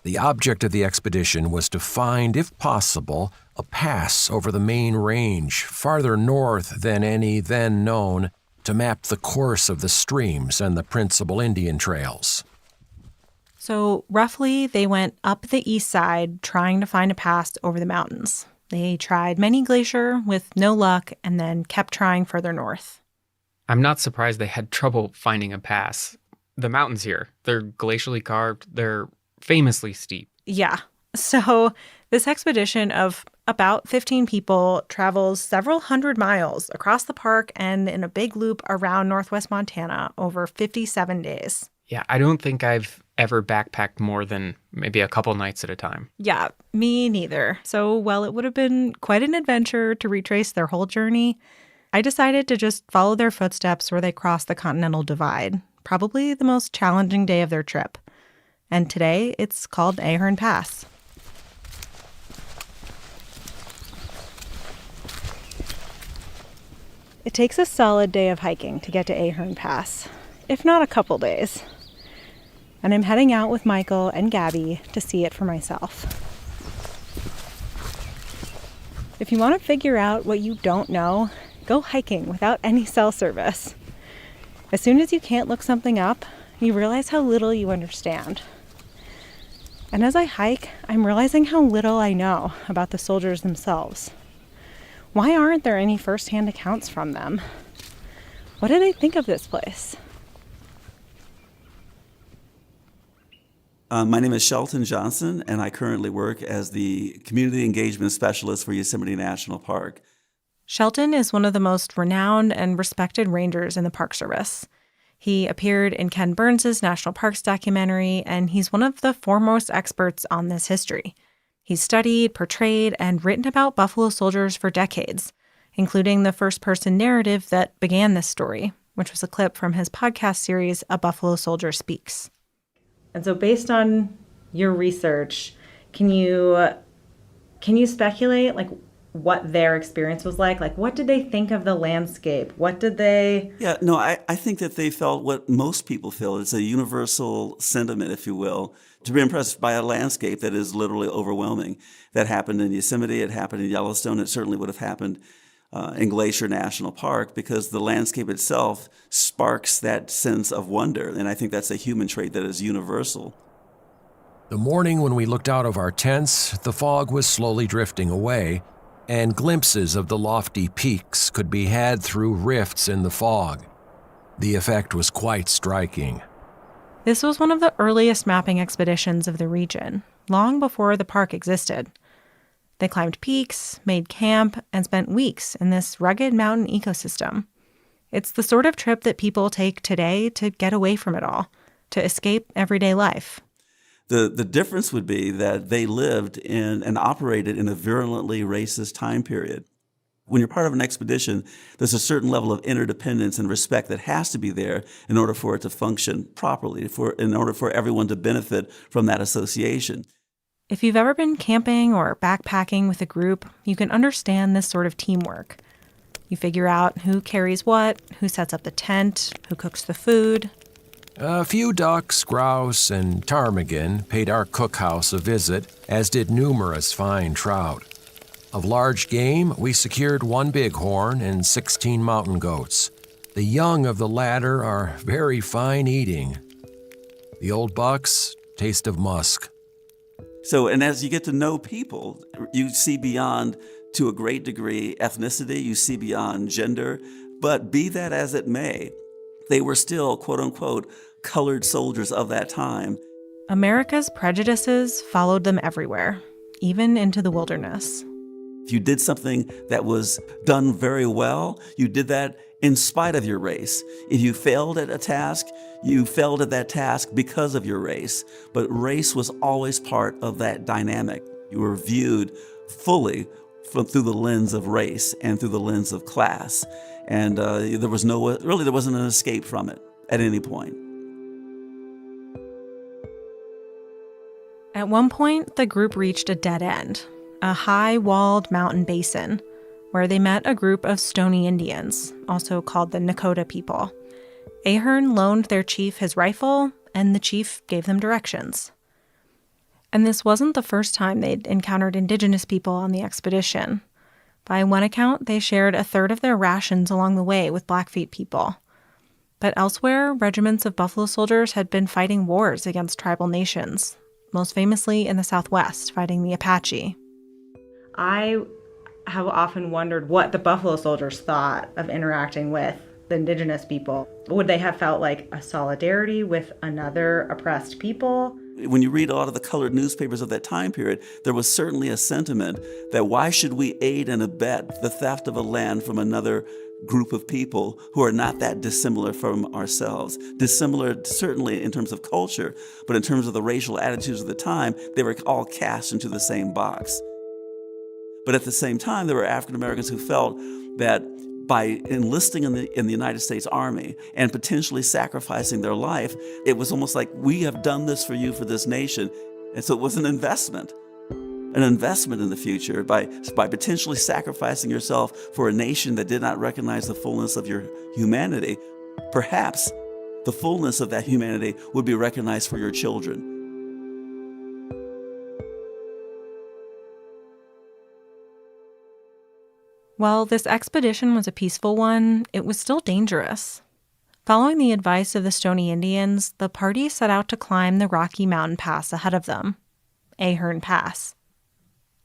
[SPEAKER 15] The object of the expedition was to find, if possible, a pass over the main range, farther north than any then known, to map the course of the streams and the principal Indian trails.
[SPEAKER 11] So roughly, they went up the east side trying to find a pass over the mountains. They tried many glacier with no luck and then kept trying further north.
[SPEAKER 13] I'm not surprised they had trouble finding a pass. The mountains here, they're glacially carved, they're famously steep.
[SPEAKER 11] Yeah. So this expedition of about 15 people travels several hundred miles across the park and in a big loop around northwest Montana over 57 days.
[SPEAKER 13] Yeah, I don't think I've ever backpacked more than maybe a couple nights at a time.
[SPEAKER 11] Yeah, me neither. So while it would have been quite an adventure to retrace their whole journey, I decided to just follow their footsteps where they crossed the Continental Divide, probably the most challenging day of their trip. And today, it's called Ahern Pass. It takes a solid day of hiking to get to Ahern Pass, if not a couple days. And I'm heading out with Michael and Gabby to see it for myself. If you want to figure out what you don't know, go hiking without any cell service. As soon as you can't look something up, you realize how little you understand. And as I hike, I'm realizing how little I know about the soldiers themselves. Why aren't there any first-hand accounts from them? What do they think of this place?
[SPEAKER 12] My name is Shelton Johnson, and I currently work as the Community Engagement Specialist for Yosemite National Park.
[SPEAKER 11] Shelton is one of the most renowned and respected rangers in the Park Service. He appeared in Ken Burns' National Parks documentary, and he's one of the foremost experts on this history. He's studied, portrayed, and written about buffalo soldiers for decades, including the first-person narrative that began this story, which was a clip from his podcast series, A Buffalo Soldier Speaks. And so based on your research, can you speculate, what their experience was like? What did they think of the landscape? What did they...
[SPEAKER 12] Yeah, no, I think that they felt what most people feel. It's a universal sentiment, if you will, to be impressed by a landscape that is literally overwhelming. That happened in Yosemite, it happened in Yellowstone, it certainly would have happened in Glacier National Park, because the landscape itself sparks that sense of wonder. And I think that's a human trait that is universal.
[SPEAKER 15] The morning when we looked out of our tents, the fog was slowly drifting away, and glimpses of the lofty peaks could be had through rifts in the fog. The effect was quite striking.
[SPEAKER 11] This was one of the earliest mapping expeditions of the region, long before the park existed. They climbed peaks, made camp, and spent weeks in this rugged mountain ecosystem. It's the sort of trip that people take today to get away from it all, to escape everyday life.
[SPEAKER 12] The difference would be that they lived in and operated in a virulently racist time period. When you're part of an expedition, there's a certain level of interdependence and respect that has to be there in order for it to function properly, in order for everyone to benefit from that association.
[SPEAKER 11] If you've ever been camping or backpacking with a group, you can understand this sort of teamwork. You figure out who carries what, who sets up the tent, who cooks the food.
[SPEAKER 15] A few ducks, grouse, and ptarmigan paid our cookhouse a visit, as did numerous fine trout. Of large game, we secured 1 bighorn and 16 mountain goats. The young of the latter are very fine eating. The old bucks, taste of musk.
[SPEAKER 12] So, and as you get to know people, you see beyond, to a great degree, ethnicity, you see beyond gender, but be that as it may, they were still, quote unquote, colored soldiers of that time.
[SPEAKER 11] America's prejudices followed them everywhere, even into the wilderness.
[SPEAKER 12] If you did something that was done very well, you did that in spite of your race. If you failed at a task, you failed at that task because of your race. But race was always part of that dynamic. You were viewed fully through the lens of race and through the lens of class. And there wasn't an escape from it at any point.
[SPEAKER 11] At one point, the group reached a dead end, a high-walled mountain basin, where they met a group of Stoney Indians, also called the Nakota people. Ahern loaned their chief his rifle, and the chief gave them directions. And this wasn't the first time they'd encountered indigenous people on the expedition. By one account, they shared a third of their rations along the way with Blackfeet people. But elsewhere, regiments of buffalo soldiers had been fighting wars against tribal nations, most famously in the Southwest, fighting the Apache.
[SPEAKER 16] I have often wondered what the buffalo soldiers thought of interacting with the indigenous people. Would they have felt like a solidarity with another oppressed people?
[SPEAKER 12] When you read a lot of the colored newspapers of that time period, there was certainly a sentiment that why should we aid and abet the theft of a land from another group of people who are not that dissimilar from ourselves. Dissimilar certainly in terms of culture, but in terms of the racial attitudes of the time, they were all cast into the same box. But at the same time, there were African Americans who felt that by enlisting in the United States Army and potentially sacrificing their life, it was almost like, we have done this for you, for this nation. And so it was an investment in the future by potentially sacrificing yourself for a nation that did not recognize the fullness of your humanity. Perhaps the fullness of that humanity would be recognized for your children.
[SPEAKER 11] While this expedition was a peaceful one, it was still dangerous. Following the advice of the Stoney Indians, the party set out to climb the Rocky Mountain Pass ahead of them, Ahern Pass.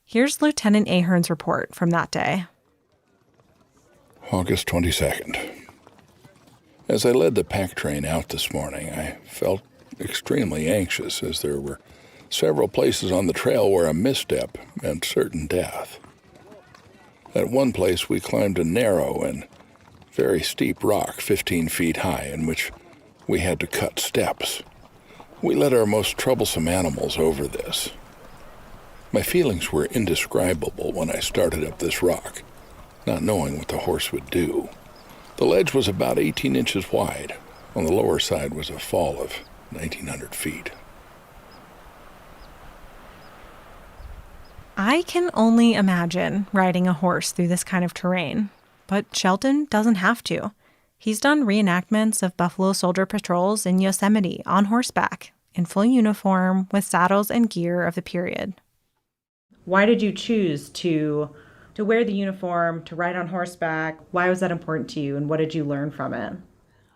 [SPEAKER 11] Here's Lieutenant Ahern's report from that day.
[SPEAKER 17] August 22nd. As I led the pack train out this morning, I felt extremely anxious as there were several places on the trail where a misstep meant certain death. At one place, we climbed a narrow and very steep rock 15 feet high in which we had to cut steps. We led our most troublesome animals over this. My feelings were indescribable when I started up this rock, not knowing what the horse would do. The ledge was about 18 inches wide. On the lower side was a fall of 1,900 feet.
[SPEAKER 11] I can only imagine riding a horse through this kind of terrain, but Shelton doesn't have to. He's done reenactments of buffalo soldier patrols in Yosemite on horseback, in full uniform with saddles and gear of the period.
[SPEAKER 16] Why did you choose to wear the uniform, to ride on horseback? Why was that important to you, and what did you learn from it?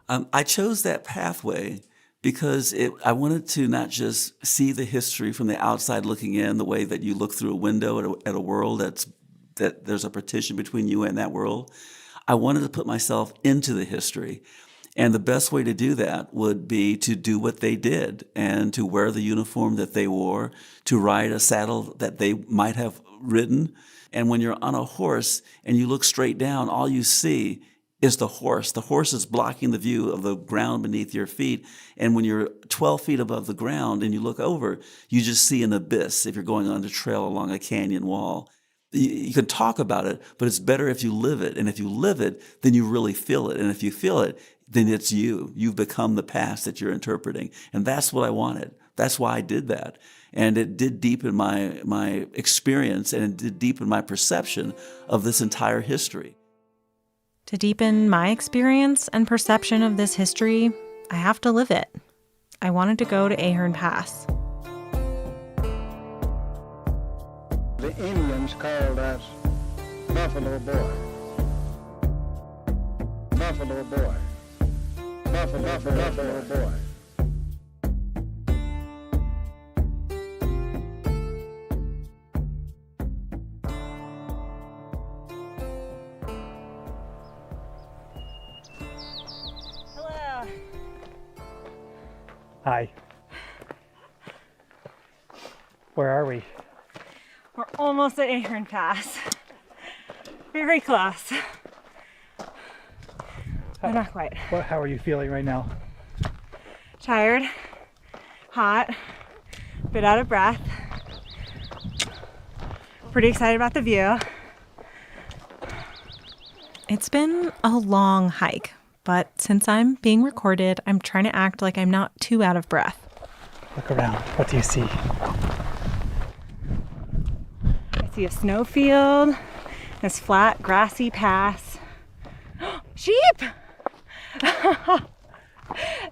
[SPEAKER 12] I chose that pathway because I wanted to not just see the history from the outside looking in, the way that you look through a window at a world that there's a partition between you and that world. I wanted to put myself into the history. And the best way to do that would be to do what they did and to wear the uniform that they wore, to ride a saddle that they might have ridden. And when you're on a horse and you look straight down, all you see is the horse. The horse is blocking the view of the ground beneath your feet. And when you're 12 feet above the ground and you look over, you just see an abyss if you're going on the trail along a canyon wall. You can talk about it, but it's better if you live it. And if you live it, then you really feel it. And if you feel it, then it's you. You've become the past that you're interpreting. And that's what I wanted. That's why I did that. And it did deepen my experience, and it did deepen my perception of this entire history.
[SPEAKER 11] To deepen my experience and perception of this history, I have to live it. I wanted to go to Ahern Pass.
[SPEAKER 18] The Indians called us Buffalo Boy. Buffalo Boy. Buffalo Boy.
[SPEAKER 11] Hello.
[SPEAKER 14] Hi. Where are we?
[SPEAKER 11] We're almost at Ahern Pass. Very close. But not quite.
[SPEAKER 14] How are you feeling right now?
[SPEAKER 11] Tired, hot, a bit out of breath. Pretty excited about the view. It's been a long hike, but since I'm being recorded, I'm trying to act like I'm not too out of breath.
[SPEAKER 14] Look around. What do you see?
[SPEAKER 11] I see a snowfield, this flat, grassy pass. Sheep!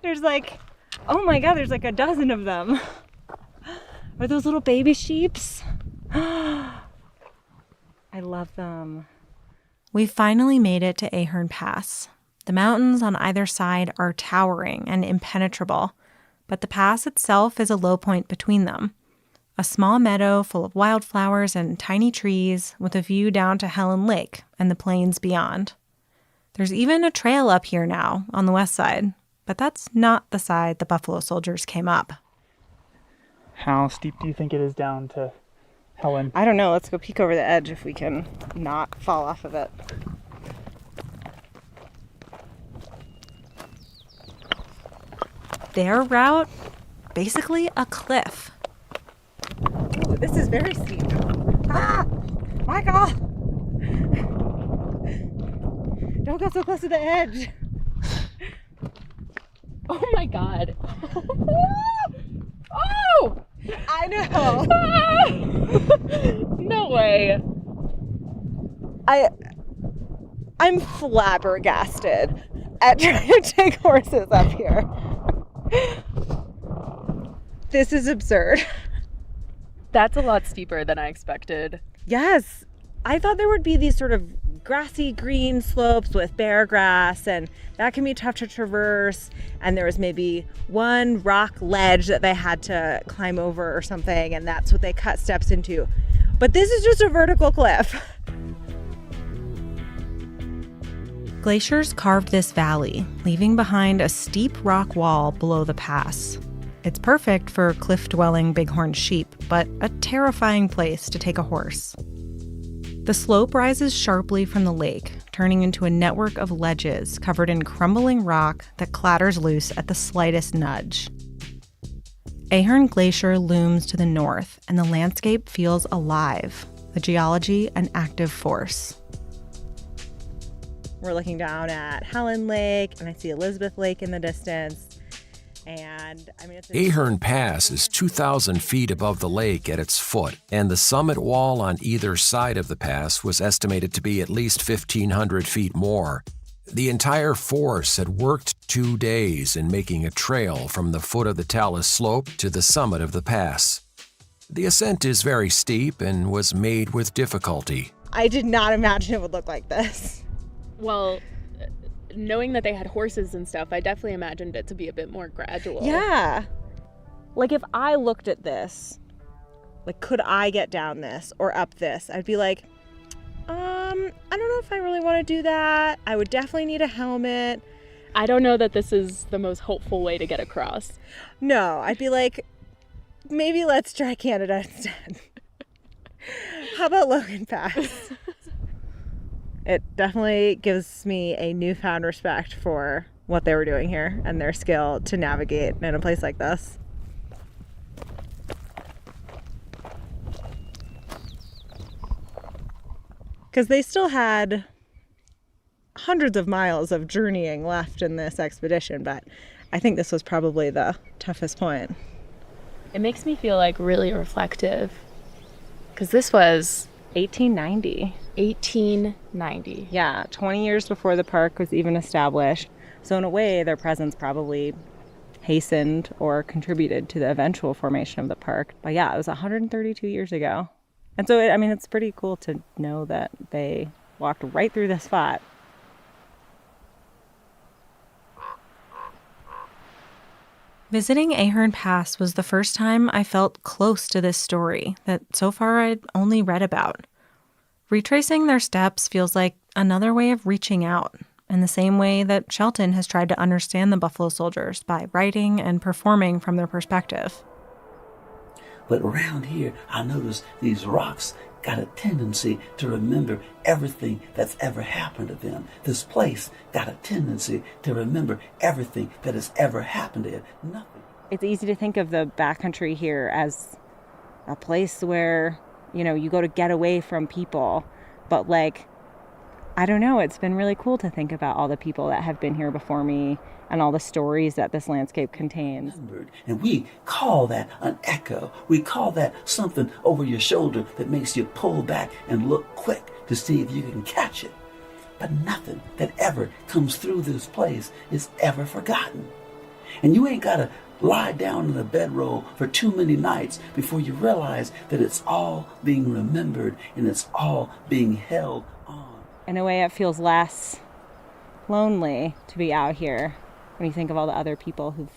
[SPEAKER 11] There's like, oh my God, there's like a dozen of them. Are those little baby sheeps? I love them. We finally made it to Ahern Pass. The mountains on either side are towering and impenetrable, but the pass itself is a low point between them. A small meadow full of wildflowers and tiny trees with a view down to Helen Lake and the plains beyond. There's even a trail up here now on the west side, but that's not the side the Buffalo Soldiers came up.
[SPEAKER 14] How steep do you think it is down to Helen?
[SPEAKER 11] I don't know. Let's go peek over the edge if we can not fall off of it. Their route, basically a cliff. Ooh, this is very steep. Ah! Michael! Don't go so close to the edge.
[SPEAKER 9] Oh my God. Oh!
[SPEAKER 11] I know.
[SPEAKER 9] No way.
[SPEAKER 11] I'm flabbergasted at trying to take horses up here. This is absurd.
[SPEAKER 9] That's a lot steeper than I expected.
[SPEAKER 11] Yes. I thought there would be these sort of grassy green slopes with bare grass, and that can be tough to traverse. And there was maybe one rock ledge that they had to climb over or something, and that's what they cut steps into. But this is just a vertical cliff. Glaciers carved this valley, leaving behind a steep rock wall below the pass. It's perfect for cliff-dwelling bighorn sheep, but a terrifying place to take a horse. The slope rises sharply from the lake, turning into a network of ledges covered in crumbling rock that clatters loose at the slightest nudge. Ahern Glacier looms to the north, and the landscape feels alive, the geology an active force. We're looking down at Helen Lake, and I see Elizabeth Lake in the distance. And I mean,
[SPEAKER 15] Ahern Pass is 2,000 feet above the lake at its foot, and the summit wall on either side of the pass was estimated to be at least 1,500 feet more. The entire force had worked 2 days in making a trail from the foot of the talus slope to the summit of the pass. The ascent is very steep and was made with difficulty.
[SPEAKER 11] I did not imagine it would look like this.
[SPEAKER 9] Well, knowing that they had horses and stuff, I definitely imagined it to be a bit more gradual.
[SPEAKER 11] Yeah. Like if I looked at this, like could I get down this or up this? I'd be like, I don't know if I really want to do that. I would definitely need a helmet.
[SPEAKER 9] I don't know that this is the most hopeful way to get across.
[SPEAKER 11] No, I'd be like, maybe let's try Canada instead. How about Logan Pass? It definitely gives me a newfound respect for what they were doing here and their skill to navigate in a place like this.
[SPEAKER 16] because they still had hundreds of miles of journeying left in this expedition, but I think this was probably the toughest point.
[SPEAKER 9] It makes me feel like really reflective, because this was
[SPEAKER 16] 1890.
[SPEAKER 9] 1890.
[SPEAKER 16] Yeah, 20 years before the park was even established. So in a way, their presence probably hastened or contributed to the eventual formation of the park. But yeah, it was 132 years ago. And so, it's pretty cool to know that they walked right through this spot.
[SPEAKER 11] Visiting Ahern Pass was the first time I felt close to this story that so far I'd only read about. Retracing their steps feels like another way of reaching out, in the same way that Shelton has tried to understand the Buffalo Soldiers by writing and performing from their perspective.
[SPEAKER 12] But around here, I noticed these rocks got a tendency to remember everything that's ever happened to them. This place got a tendency to remember everything that has ever happened to it. Nothing.
[SPEAKER 16] It's easy to think of the backcountry here as a place where, you go to get away from people. But I don't know, it's been really cool to think about all the people that have been here before me and all the stories that this landscape contains.
[SPEAKER 12] And we call that an echo. We call that something over your shoulder that makes you pull back and look quick to see if you can catch it. But nothing that ever comes through this place is ever forgotten. And you ain't got to lie down in a bedroll for too many nights before you realize that it's all being remembered and it's all being held on.
[SPEAKER 16] In a way, it feels less lonely to be out here when you think of all the other people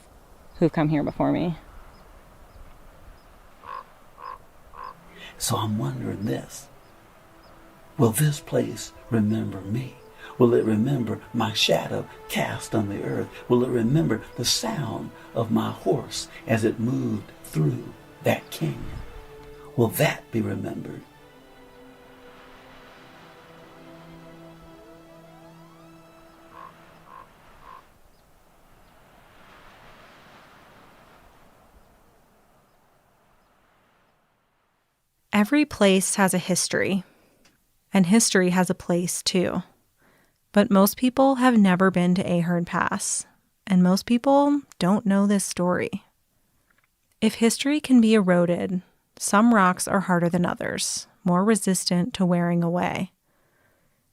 [SPEAKER 16] who've come here before me.
[SPEAKER 12] So I'm wondering this. Will this place remember me? Will it remember my shadow cast on the earth? Will it remember the sound of my horse as it moved through that canyon? Will that be remembered?
[SPEAKER 11] Every place has a history, and history has a place too. But most people have never been to Ahern Pass, and most people don't know this story. If history can be eroded, some rocks are harder than others, more resistant to wearing away.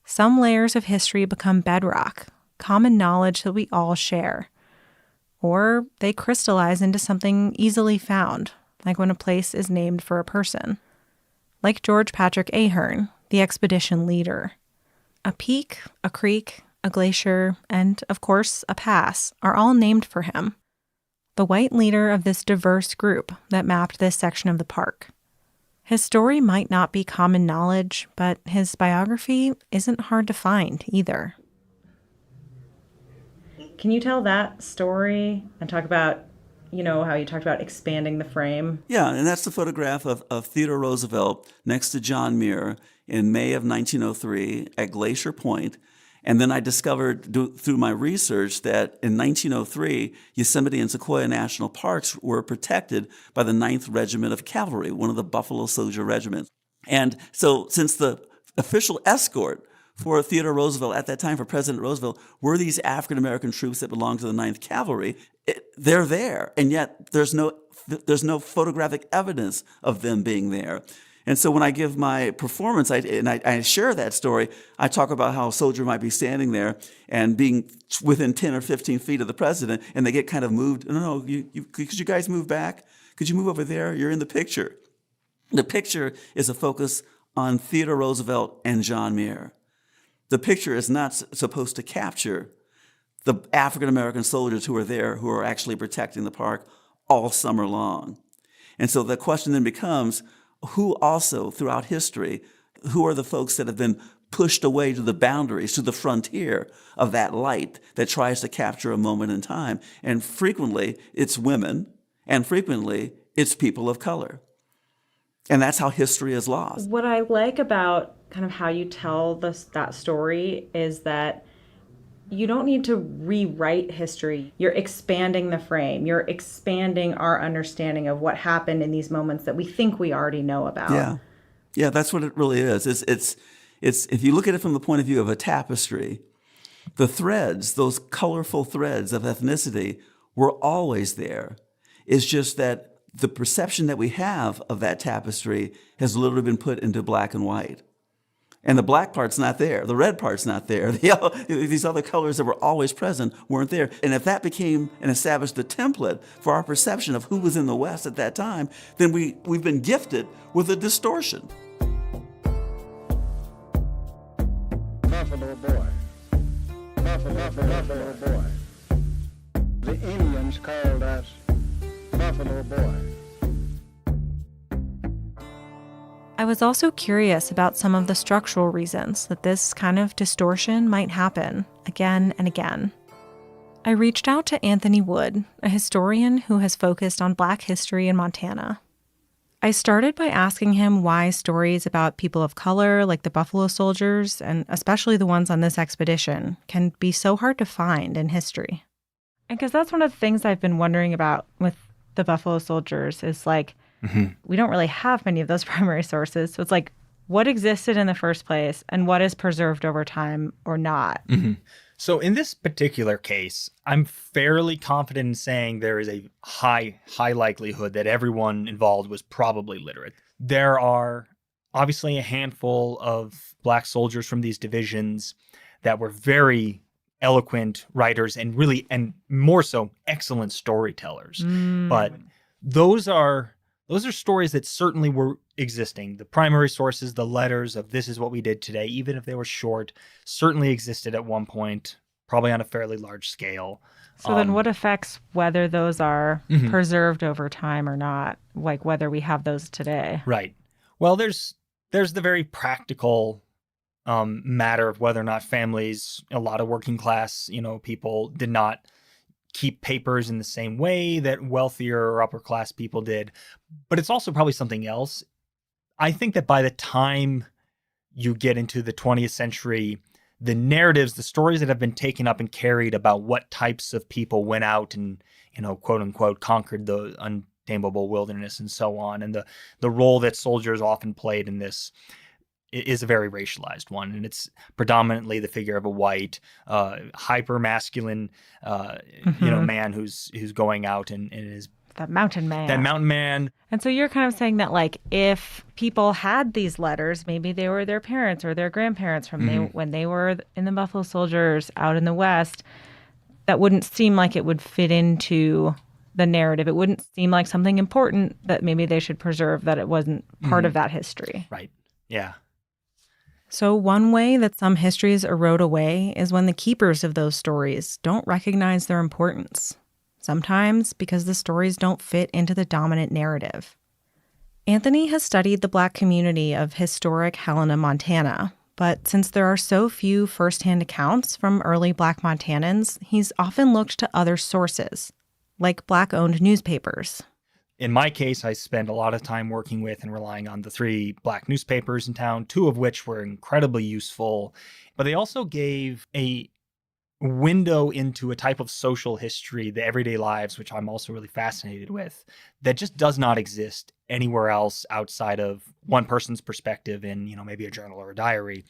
[SPEAKER 11] Some layers of history become bedrock, common knowledge that we all share. Or they crystallize into something easily found, like when a place is named for a person. Like George Patrick Ahern, the expedition leader. A peak, a creek, a glacier, and, of course, a pass are all named for him. The white leader of this diverse group that mapped this section of the park. His story might not be common knowledge, but his biography isn't hard to find either.
[SPEAKER 16] Can you tell that story and talk about, how you talked about expanding the frame?
[SPEAKER 12] Yeah, and that's the photograph of Theodore Roosevelt next to John Muir in May of 1903 at Glacier Point. And then I discovered through my research that in 1903, Yosemite and Sequoia National Parks were protected by the 9th Regiment of Cavalry, one of the Buffalo Soldier regiments. And so since the official escort for Theodore Roosevelt at that time, for President Roosevelt, were these African-American troops that belonged to the 9th Cavalry, they're there. And yet there's no photographic evidence of them being there. And so when I give my performance, I share that story, I talk about how a soldier might be standing there and being within 10 or 15 feet of the president, and they get kind of moved. No, could you guys move back? Could you move over there? You're in the picture. The picture is a focus on Theodore Roosevelt and John Muir. The picture is not supposed to capture the African-American soldiers who are there, who are actually protecting the park all summer long. And so the question then becomes, who also, throughout history, who are the folks that have been pushed away to the boundaries, to the frontier of that light that tries to capture a moment in time? And frequently, it's women, and frequently, it's people of color. And that's how history is lost.
[SPEAKER 16] What I like about kind of how you tell that story is that you don't need to rewrite history. You're expanding the frame. You're expanding our understanding of what happened in these moments that we think we already know about.
[SPEAKER 12] Yeah, that's what it really is. If you look at it from the point of view of a tapestry, the threads, those colorful threads of ethnicity, were always there. It's just that the perception that we have of that tapestry has literally been put into black and white. And the black part's not there. The red part's not there. The yellow, these other colors that were always present weren't there. And if that became and established the template for our perception of who was in the West at that time, then we've been gifted with a distortion.
[SPEAKER 18] Buffalo boy. Buffalo boy. The Indians called us Buffalo boy.
[SPEAKER 11] I was also curious about some of the structural reasons that this kind of distortion might happen again and again. I reached out to Anthony Wood, a historian who has focused on Black history in Montana. I started by asking him why stories about people of color, like the Buffalo Soldiers, and especially the ones on this expedition, can be so hard to find in history. Because that's one of the things I've been wondering about with the Buffalo Soldiers is like, we don't really have many of those primary sources. So it's like, what existed in the first place and what is preserved over time or not?
[SPEAKER 19] So in this particular case, I'm fairly confident in saying there is a high likelihood that everyone involved was probably literate. There are obviously a handful of Black soldiers from these divisions that were very eloquent writers and really, and more so, excellent storytellers. But those are stories that certainly were existing. The primary sources, the letters of this is what we did today, even if they were short, certainly existed at one point, probably on a fairly large scale.
[SPEAKER 11] So then what affects whether those are preserved over time or not, like whether we have those today?
[SPEAKER 19] Right. Well, there's the very practical matter of whether or not families, a lot of working class, people did not keep papers in the same way that wealthier or upper class people did. But it's also probably something else. I think that by the time you get into the 20th century, the narratives, the stories that have been taken up and carried about what types of people went out and, quote unquote, conquered the untamable wilderness and so on, and the role that soldiers often played in this is a very racialized one, and it's predominantly the figure of a white, hyper masculine, man who's going out and is
[SPEAKER 11] that mountain man.
[SPEAKER 19] That mountain man.
[SPEAKER 11] And so you're kind of saying that, like, if people had these letters, maybe they were their parents or their grandparents from when they were in the Buffalo Soldiers out in the West, that wouldn't seem like it would fit into the narrative. It wouldn't seem like something important that maybe they should preserve, that it wasn't part of that history.
[SPEAKER 19] Right. Yeah.
[SPEAKER 11] So one way that some histories erode away is when the keepers of those stories don't recognize their importance. Sometimes because the stories don't fit into the dominant narrative. Anthony has studied the Black community of historic Helena, Montana, but since there are so few firsthand accounts from early Black Montanans, he's often looked to other sources, like Black-owned newspapers.
[SPEAKER 19] In my case, I spent a lot of time working with and relying on the 3 Black newspapers in town, 2 of which were incredibly useful, but they also gave a window into a type of social history, the everyday lives, which I'm also really fascinated with, that just does not exist anywhere else outside of one person's perspective in, maybe a journal or a diary.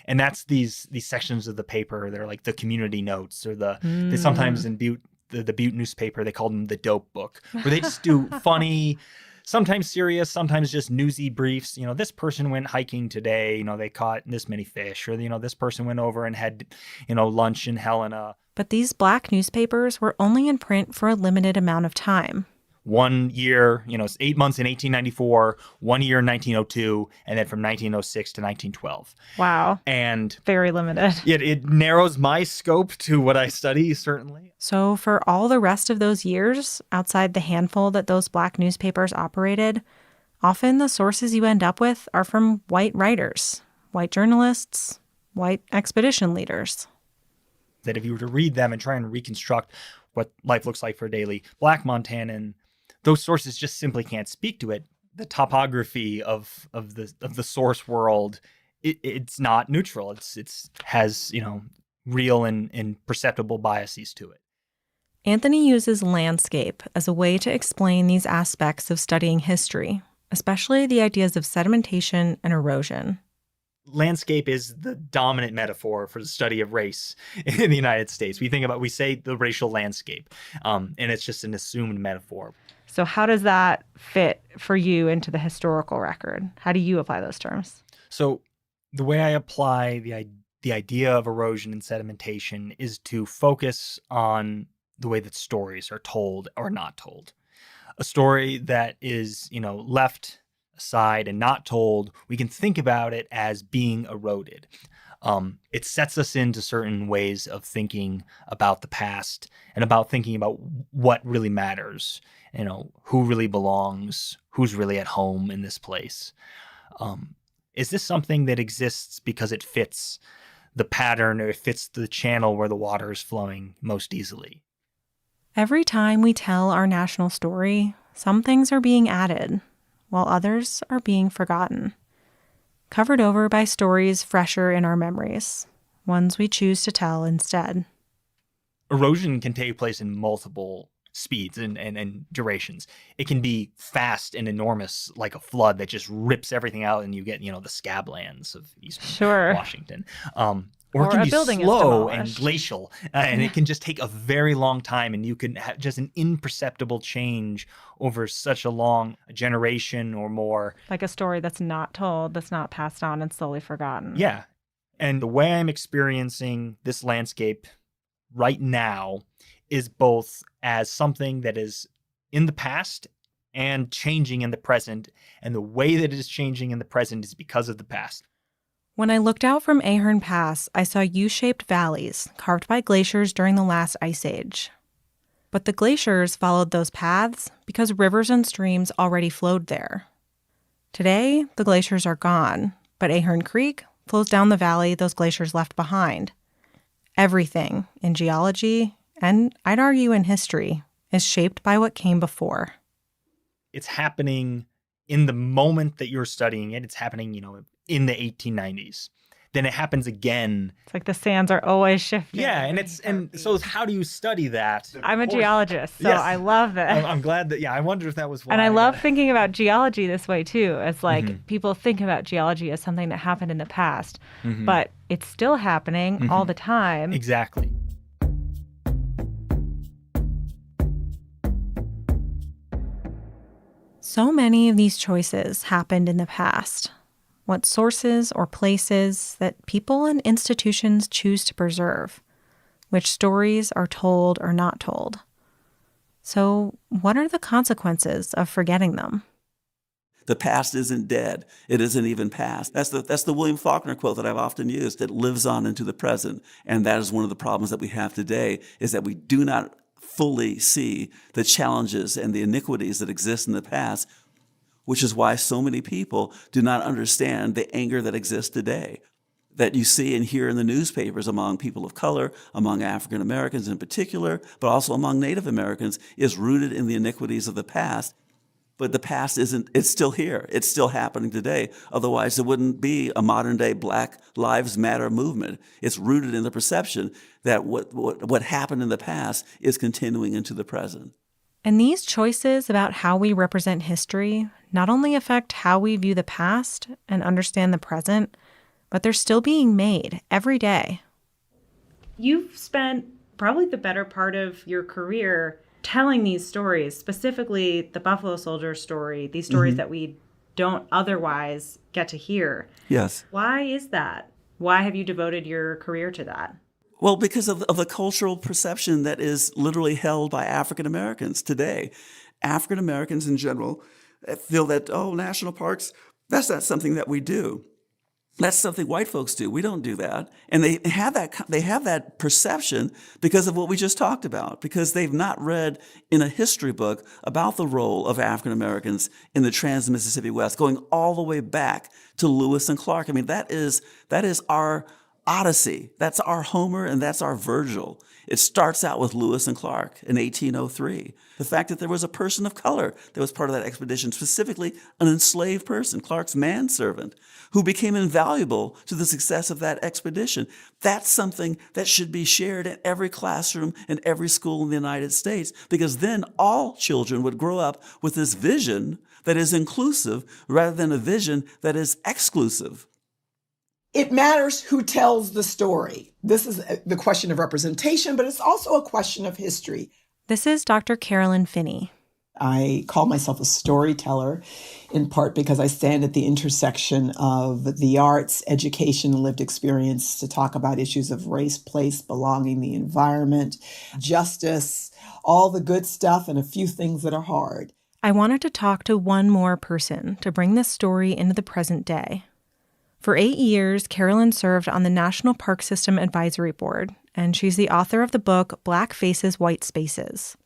[SPEAKER 19] And that's these sections of the paper that are like the community notes, or they sometimes in the Butte newspaper, they call them the dope book, where they just do funny, sometimes serious, sometimes just newsy briefs. This person went hiking today, they caught this many fish, or, this person went over and had, lunch in Helena.
[SPEAKER 11] But these Black newspapers were only in print for a limited amount of time.
[SPEAKER 19] 1 year, it's 8 months in 1894, 1 year in 1902, and then from 1906 to 1912.
[SPEAKER 11] Wow.
[SPEAKER 19] And
[SPEAKER 11] very limited.
[SPEAKER 19] It narrows my scope to what I study, certainly.
[SPEAKER 11] So for all the rest of those years, outside the handful that those Black newspapers operated, often the sources you end up with are from white writers, white journalists, white expedition leaders.
[SPEAKER 19] That if you were to read them and try and reconstruct what life looks like for a daily Black Montanan, those sources just simply can't speak to it. The topography of the source world, it's not neutral. It's has real and perceptible biases to it.
[SPEAKER 11] Anthony uses landscape as a way to explain these aspects of studying history, especially the ideas of sedimentation and erosion.
[SPEAKER 19] landscape is the dominant metaphor for the study of race in the United States. We say the racial landscape, and it's just an assumed metaphor.
[SPEAKER 16] So how does that fit for you into the historical record? How do you apply those terms?
[SPEAKER 19] So the way I apply the idea of erosion and sedimentation is to focus on the way that stories are told or not told. A story that is, left aside and not told, we can think about it as being eroded. It sets us into certain ways of thinking about the past and about thinking about what really matters, who really belongs, who's really at home in this place. Is this something that exists because it fits the pattern or it fits the channel where the water is flowing most easily?
[SPEAKER 11] Every time we tell our national story, some things are being added, while others are being forgotten. Covered over by stories fresher in our memories, ones we choose to tell instead.
[SPEAKER 19] Erosion can take place in multiple speeds and durations. It can be fast and enormous, like a flood that just rips everything out, and you get, the scablands of eastern Washington. Or it can be slow and glacial, and it can just take a very long time, and you can have just an imperceptible change over such a generation or more.
[SPEAKER 16] Like a story that's not told, that's not passed on and slowly forgotten.
[SPEAKER 19] Yeah. And the way I'm experiencing this landscape right now is both as something that is in the past and changing in the present. And the way that it is changing in the present is because of the past.
[SPEAKER 11] When I looked out from Ahern Pass, I saw U-shaped valleys carved by glaciers during the last ice age. But the glaciers followed those paths because rivers and streams already flowed there. Today, the glaciers are gone, but Ahern Creek flows down the valley those glaciers left behind. Everything in geology, and I'd argue in history, is shaped by what came before.
[SPEAKER 19] It's happening in the moment that you're studying it. It's happening, in the 1890s. Then it happens again.
[SPEAKER 16] It's like the sands are always shifting.
[SPEAKER 19] Yeah, and so how do you study that?
[SPEAKER 16] I'm a geologist, so yes. I love it.
[SPEAKER 19] I'm glad that, I wonder if that was why.
[SPEAKER 16] And I love thinking about geology this way too, as like people think about geology as something that happened in the past, but it's still happening all the time.
[SPEAKER 19] Exactly.
[SPEAKER 11] So many of these choices happened in the past. What sources or places that people and institutions choose to preserve, which stories are told or not told. So, what are the consequences of forgetting them?
[SPEAKER 12] The past isn't dead. It isn't even past. That's the William Faulkner quote that I've often used. It lives on into the present. And that is one of the problems that we have today, is that we do not fully see the challenges and the iniquities that exist in the past, which is why so many people do not understand the anger that exists today, that you see and hear in the newspapers among people of color, among African Americans in particular, but also among Native Americans, is rooted in the iniquities of the past. But the past it's still here. It's still happening today. Otherwise, there wouldn't be a modern day Black Lives Matter movement. It's rooted in the perception that what happened in the past is continuing into the present.
[SPEAKER 11] And these choices about how we represent history not only affect how we view the past and understand the present, but they're still being made every day.
[SPEAKER 16] You've spent probably the better part of your career telling these stories, specifically the Buffalo Soldier story, these stories that we don't otherwise get to hear.
[SPEAKER 12] Yes.
[SPEAKER 16] Why is that? Why have you devoted your career to that?
[SPEAKER 12] Well, because of the cultural perception that is literally held by African Americans today. African Americans in general feel that, national parks, that's not something that we do. That's something white folks do. We don't do that. And they have that perception because of what we just talked about, because they've not read in a history book about the role of African Americans in the Trans-Mississippi West, going all the way back to Lewis and Clark. I mean, that is our Odyssey. That's our Homer and that's our Virgil. It starts out with Lewis and Clark in 1803. The fact that there was a person of color that was part of that expedition, specifically an enslaved person, Clark's manservant, who became invaluable to the success of that expedition. That's something that should be shared in every classroom in every school in the United States, because then all children would grow up with this vision that is inclusive rather than a vision that is exclusive.
[SPEAKER 20] It matters who tells the story. This is the question of representation, but it's also a question of history.
[SPEAKER 11] This is Dr. Carolyn Finney.
[SPEAKER 20] I call myself a storyteller, in part because I stand at the intersection of the arts, education, and lived experience to talk about issues of race, place, belonging, the environment, justice, all the good stuff, and a few things that are hard.
[SPEAKER 11] I wanted to talk to one more person to bring this story into the present day. For 8 years, Carolyn served on the National Park System Advisory Board, and she's the author of the book Black Faces, White Spaces.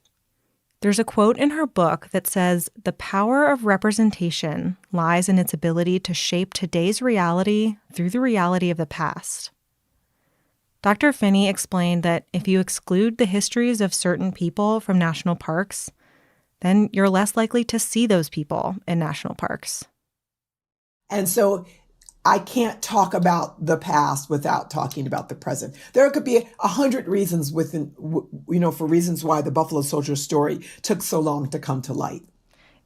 [SPEAKER 11] There's a quote in her book that says, "The power of representation lies in its ability to shape today's reality through the reality of the past." Dr. Finney explained that if you exclude the histories of certain people from national parks, then you're less likely to see those people in national parks.
[SPEAKER 20] And so I can't talk about the past without talking about the present. There could be 100 reasons for reasons why the Buffalo Soldier story took so long to come to light.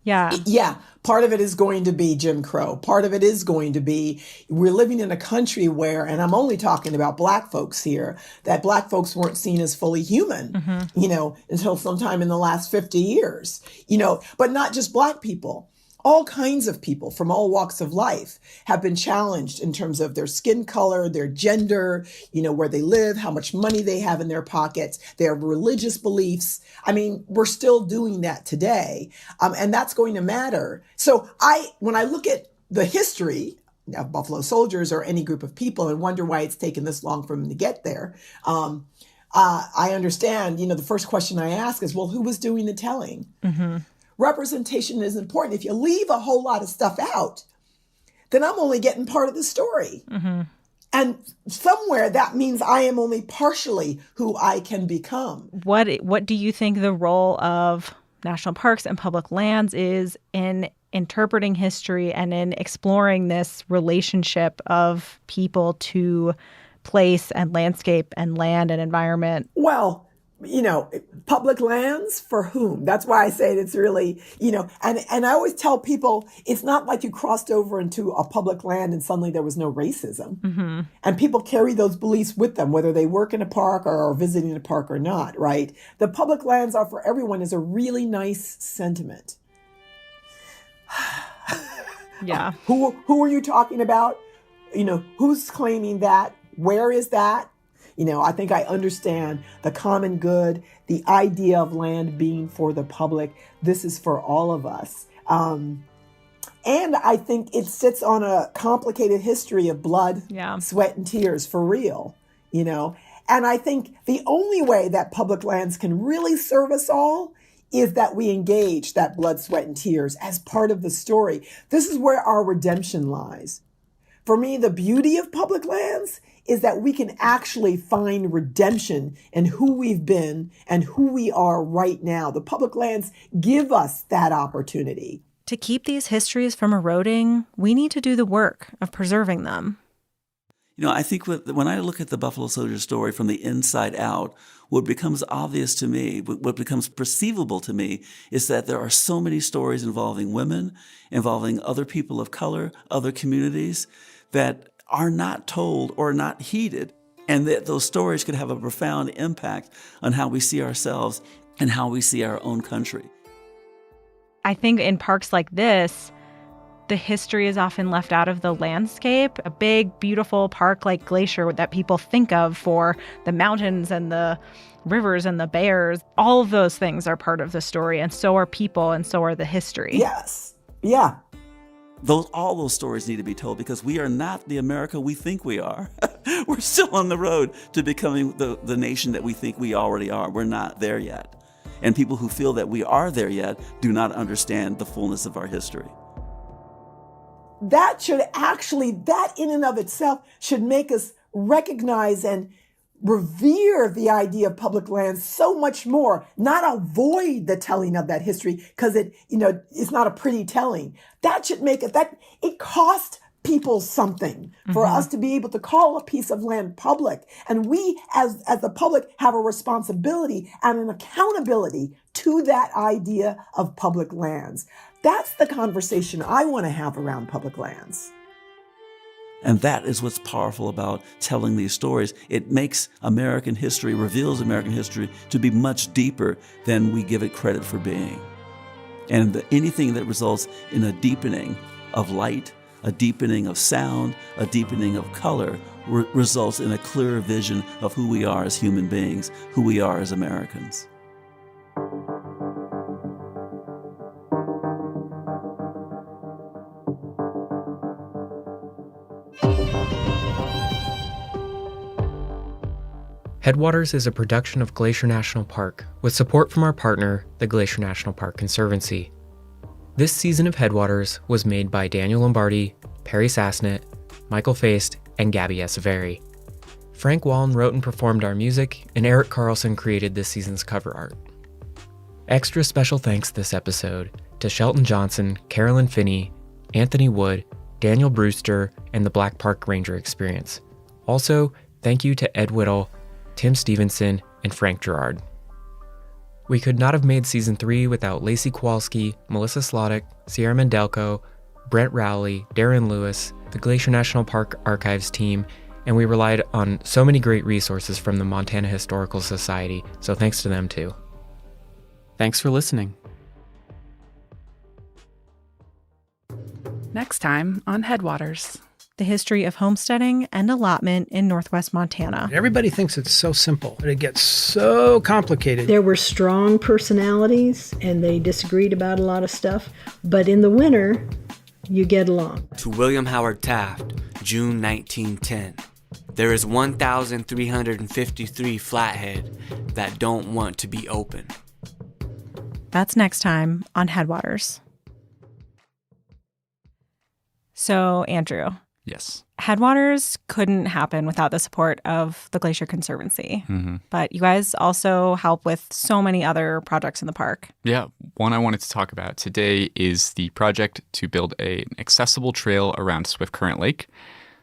[SPEAKER 20] Yeah. Part of it is going to be Jim Crow. Part of it is going to be we're living in a country where, and I'm only talking about Black folks here, that Black folks weren't seen as fully human, until sometime in the last 50 years, but not just Black people. All kinds of people from all walks of life have been challenged in terms of their skin color, their gender, where they live, how much money they have in their pockets, their religious beliefs. I mean, we're still doing that today, and that's going to matter. So when I look at the history of Buffalo Soldiers or any group of people and wonder why it's taken this long for them to get there, I understand, the first question I ask is, well, who was doing the telling? Mm-hmm. Representation is important. If you leave a whole lot of stuff out, then I'm only getting part of the story. Mm-hmm. And somewhere that means I am only partially who I can become.
[SPEAKER 11] What do you think the role of national parks and public lands is in interpreting history and in exploring this relationship of people to place and landscape and land and environment?
[SPEAKER 20] Well, public lands for whom? That's why I say it's really, and I always tell people it's not like you crossed over into a public land and suddenly there was no racism. Mm-hmm. And people carry those beliefs with them, whether they work in a park or are visiting a park or not, right? The public lands are for everyone is a really nice sentiment.
[SPEAKER 11] Yeah.
[SPEAKER 20] Who are you talking about? Who's claiming that? Where is that? I think I understand the common good, the idea of land being for the public. This is for all of us. And I think it sits on a complicated history of blood, sweat, and tears for real, And I think the only way that public lands can really serve us all is that we engage that blood, sweat, and tears as part of the story. This is where our redemption lies. For me, the beauty of public lands is that we can actually find redemption in who we've been and who we are right now. The public lands give us that opportunity.
[SPEAKER 11] To keep these histories from eroding, we need to do the work of preserving them.
[SPEAKER 21] I think when I look at the Buffalo Soldier story from the inside out, what becomes obvious to me, what becomes perceivable to me, is that there are so many stories involving women, involving other people of color, other communities, that are not told or not heeded, and that those stories could have a profound impact on how we see ourselves and how we see our own country.
[SPEAKER 11] I think in parks like this, the history is often left out of the landscape. A big, beautiful park like Glacier that people think of for the mountains and the rivers and the bears, all of those things are part of the story, and so are people, and so are the history.
[SPEAKER 20] Yes. Yeah.
[SPEAKER 21] All those stories need to be told because we are not the America we think we are. We're still on the road to becoming the nation that we think we already are. We're not there yet. And people who feel that we are there yet do not understand the fullness of our history.
[SPEAKER 20] That in and of itself should make us recognize and revere the idea of public lands so much more, not avoid the telling of that history because it's not a pretty telling. That should make it cost people something for us to be able to call a piece of land public. And we as the public have a responsibility and an accountability to that idea of public lands. That's the conversation I want to have around public lands.
[SPEAKER 21] And that is what's powerful about telling these stories. It makes American history, reveals American history to be much deeper than we give it credit for being. And anything that results in a deepening of light, a deepening of sound, a deepening of color, results in a clearer vision of who we are as human beings, who we are as Americans.
[SPEAKER 13] Headwaters is a production of Glacier National Park with support from our partner, the Glacier National Park Conservancy. This season of Headwaters was made by Daniel Lombardi, Perry Sassnett, Michael Feist, and Gabby Esavari. Frank Wallen wrote and performed our music, and Eric Carlson created this season's cover art. Extra special thanks this episode to Shelton Johnson, Carolyn Finney, Anthony Wood, Daniel Brewster, and the Black Park Ranger Experience. Also, thank you to Ed Whittle, Tim Stevenson, and Frank Gerard. We could not have made Season 3 without Lacey Kowalski, Melissa Sloddick, Sierra Mendelko, Brent Rowley, Darren Lewis, the Glacier National Park Archives team, and we relied on so many great resources from the Montana Historical Society, so thanks to them too. Thanks for listening.
[SPEAKER 8] Next time on Headwaters.
[SPEAKER 11] The history of homesteading and allotment in northwest Montana.
[SPEAKER 2] Everybody thinks it's so simple, but it gets so complicated.
[SPEAKER 22] There were strong personalities, and they disagreed about a lot of stuff, but in the winter, you get along.
[SPEAKER 23] To William Howard Taft, June 1910. There is 1,353 flathead that don't want to be open.
[SPEAKER 11] That's next time on Headwaters. So, Andrew.
[SPEAKER 24] Yes.
[SPEAKER 11] Headwaters couldn't happen without the support of the Glacier Conservancy. But you guys also help with so many other projects in the park.
[SPEAKER 24] Yeah. One I wanted to talk about today is the project to build an accessible trail around Swift Current Lake.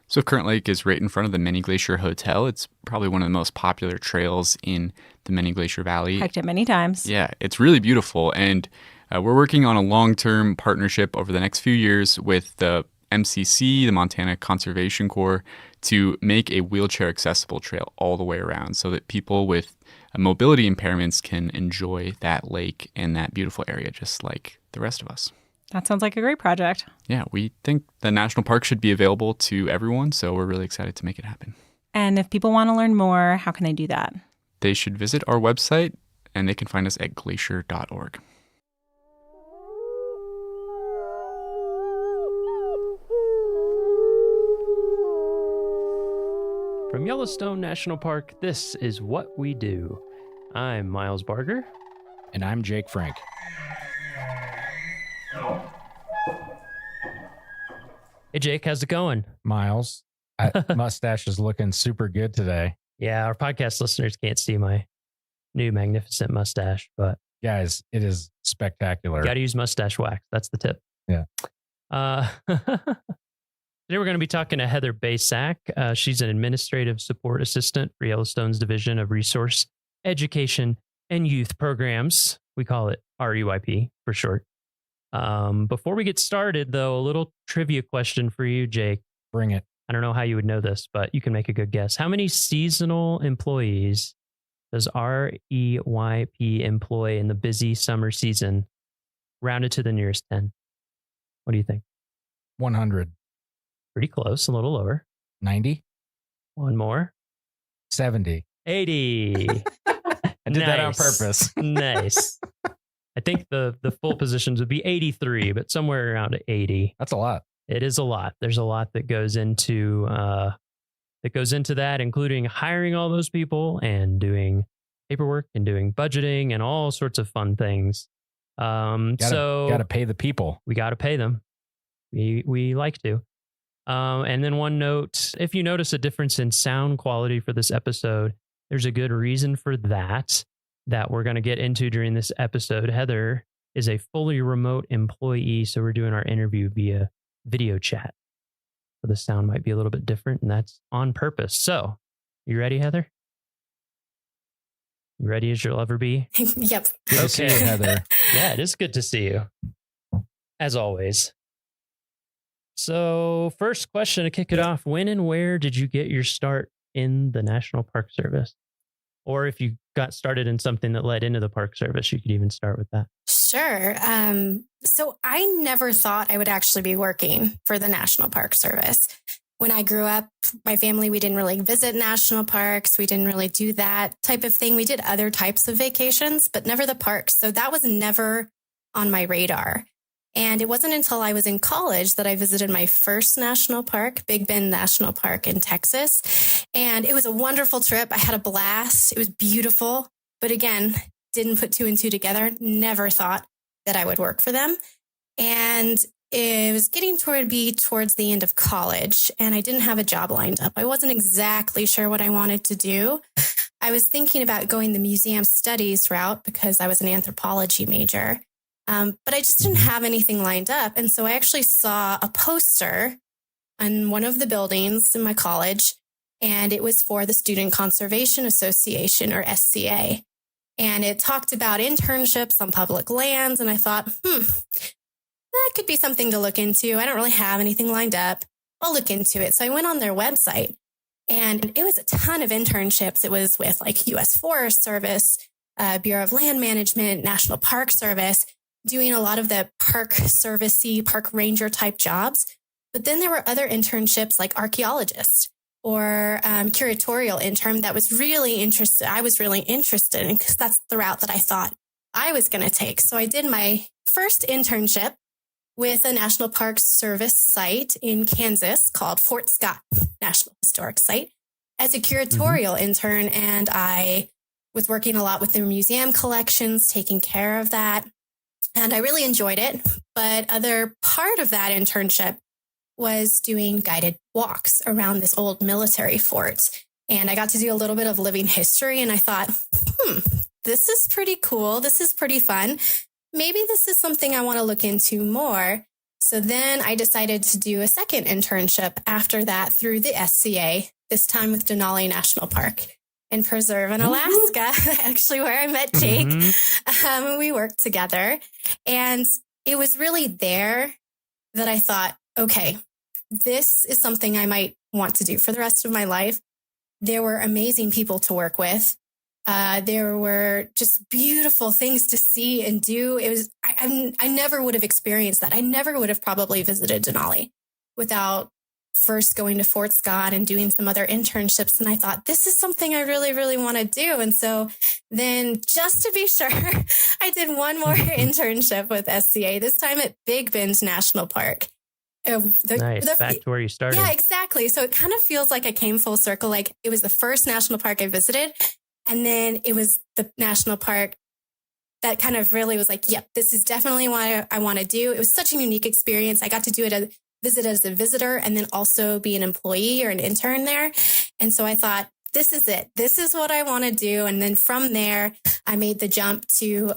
[SPEAKER 24] Swift Current Lake is right in front of the Many Glacier Hotel. It's probably one of the most popular trails in the Many Glacier Valley.
[SPEAKER 11] Hiked it many times.
[SPEAKER 24] Yeah, it's really beautiful. And we're working on a long-term partnership over the next few years with the MCC, the Montana Conservation Corps, to make a wheelchair accessible trail all the way around so that people with mobility impairments can enjoy that lake and that beautiful area just like the rest of us.
[SPEAKER 11] That sounds like a great project.
[SPEAKER 24] Yeah, we think the national park should be available to everyone, so we're really excited to make it happen.
[SPEAKER 11] And if people want to learn more, how can they do that?
[SPEAKER 24] They should visit our website, and they can find us at glacier.org.
[SPEAKER 1] From Yellowstone National Park, this is What We Do. I'm Miles Barger.
[SPEAKER 6] And I'm Jake Frank.
[SPEAKER 1] Hey, Jake, how's it going?
[SPEAKER 6] Miles, mustache is looking super good today.
[SPEAKER 1] Yeah, our podcast listeners can't see my new magnificent mustache, but...
[SPEAKER 6] Guys, it is spectacular.
[SPEAKER 1] Got to use mustache wax. That's the tip.
[SPEAKER 6] Yeah.
[SPEAKER 1] Today we're going to be talking to Heather Basak. She's an administrative support assistant for Yellowstone's Division of Resource Education and Youth Programs. We call it RUIP for short. Before we get started, though, a little trivia question for you, Jake.
[SPEAKER 6] Bring it.
[SPEAKER 1] I don't know how you would know this, but you can make a good guess. How many seasonal employees does REYP employ in the busy summer season, rounded to the nearest 10? What do you think?
[SPEAKER 6] 100.
[SPEAKER 1] Pretty close, a little lower.
[SPEAKER 6] 90.
[SPEAKER 1] One more.
[SPEAKER 6] 70.
[SPEAKER 1] 80.
[SPEAKER 6] I did that on purpose.
[SPEAKER 1] Nice. I think the full positions would be 83, but somewhere around 80.
[SPEAKER 6] That's a lot.
[SPEAKER 1] It is a lot. There's a lot that goes into that, including hiring all those people and doing paperwork and doing budgeting and all sorts of fun things.
[SPEAKER 6] Gotta pay the people.
[SPEAKER 1] We got to pay them. We like to. And then one note, if you notice a difference in sound quality for this episode, there's a good reason for that we're going to get into during this episode. Heather is a fully remote employee, so we're doing our interview via video chat. So the sound might be a little bit different, and that's on purpose. So, you ready, Heather? You ready as you'll ever be?
[SPEAKER 25] Yep.
[SPEAKER 6] Good to see you, Heather.
[SPEAKER 1] Yeah, it is good to see you. As always. So, first question to kick it off: when and where did you get your start in the National Park Service? Or if you got started in something that led into the Park Service, you could even start with that.
[SPEAKER 3] Sure. So I never thought I would actually be working for the National Park Service. When I grew up, my family, we didn't really visit national parks. We didn't really do that type of thing. We did other types of vacations, but never the parks. So that was never on my radar. And it wasn't until I was in college that I visited my first national park, Big Bend National Park in Texas. And it was a wonderful trip. I had a blast. It was beautiful. But again, didn't put two and two together. Never thought that I would work for them. And it was getting towards the end of college, and I didn't have a job lined up. I wasn't exactly sure what I wanted to do. I was thinking about going the museum studies route because I was an anthropology major. But I just didn't have anything lined up. And so I actually saw a poster on one of the buildings in my college, and it was for the Student Conservation Association, or SCA. And it talked about internships on public lands. And I thought, that could be something to look into. I don't really have anything lined up. I'll look into it. So I went on their website, and it was a ton of internships. It was with like U.S. Forest Service, Bureau of Land Management, National Park Service, doing a lot of the park servicey, park ranger type jobs. But then there were other internships like archaeologist or curatorial intern that was really interested. I was really interested in, because that's the route that I thought I was going to take. So I did my first internship with a National Park Service site in Kansas called Fort Scott National Historic Site as a curatorial intern. And I was working a lot with their museum collections, taking care of that. And I really enjoyed it. But other part of that internship was doing guided walks around this old military fort. And I got to do a little bit of living history. And I thought, this is pretty cool. This is pretty fun. Maybe this is something I want to look into more. So then I decided to do a second internship after that through the SCA, this time with Denali National Park and Preserve in Alaska, actually where I met Jake. We worked together, and it was really there that I thought, okay, this is something I might want to do for the rest of my life. There were amazing people to work with. There were just beautiful things to see and do. It was, I never would have experienced that. I never would have probably visited Denali without first going to Fort Scott and doing some other internships. And I thought, this is something I really, really want to do. And so then, just to be sure, I did one more internship with SCA, this time at Big Bend National Park.
[SPEAKER 1] Nice. Back to where you started.
[SPEAKER 3] Yeah, exactly. So it kind of feels like I came full circle. Like it was the first national park I visited. And then it was the national park that kind of really was like, yep, this is definitely what I want to do. It was such a unique experience. I got to do it visit as a visitor and then also be an employee or an intern there. And so I thought, this is it. This is what I want to do. And then from there, I made the jump to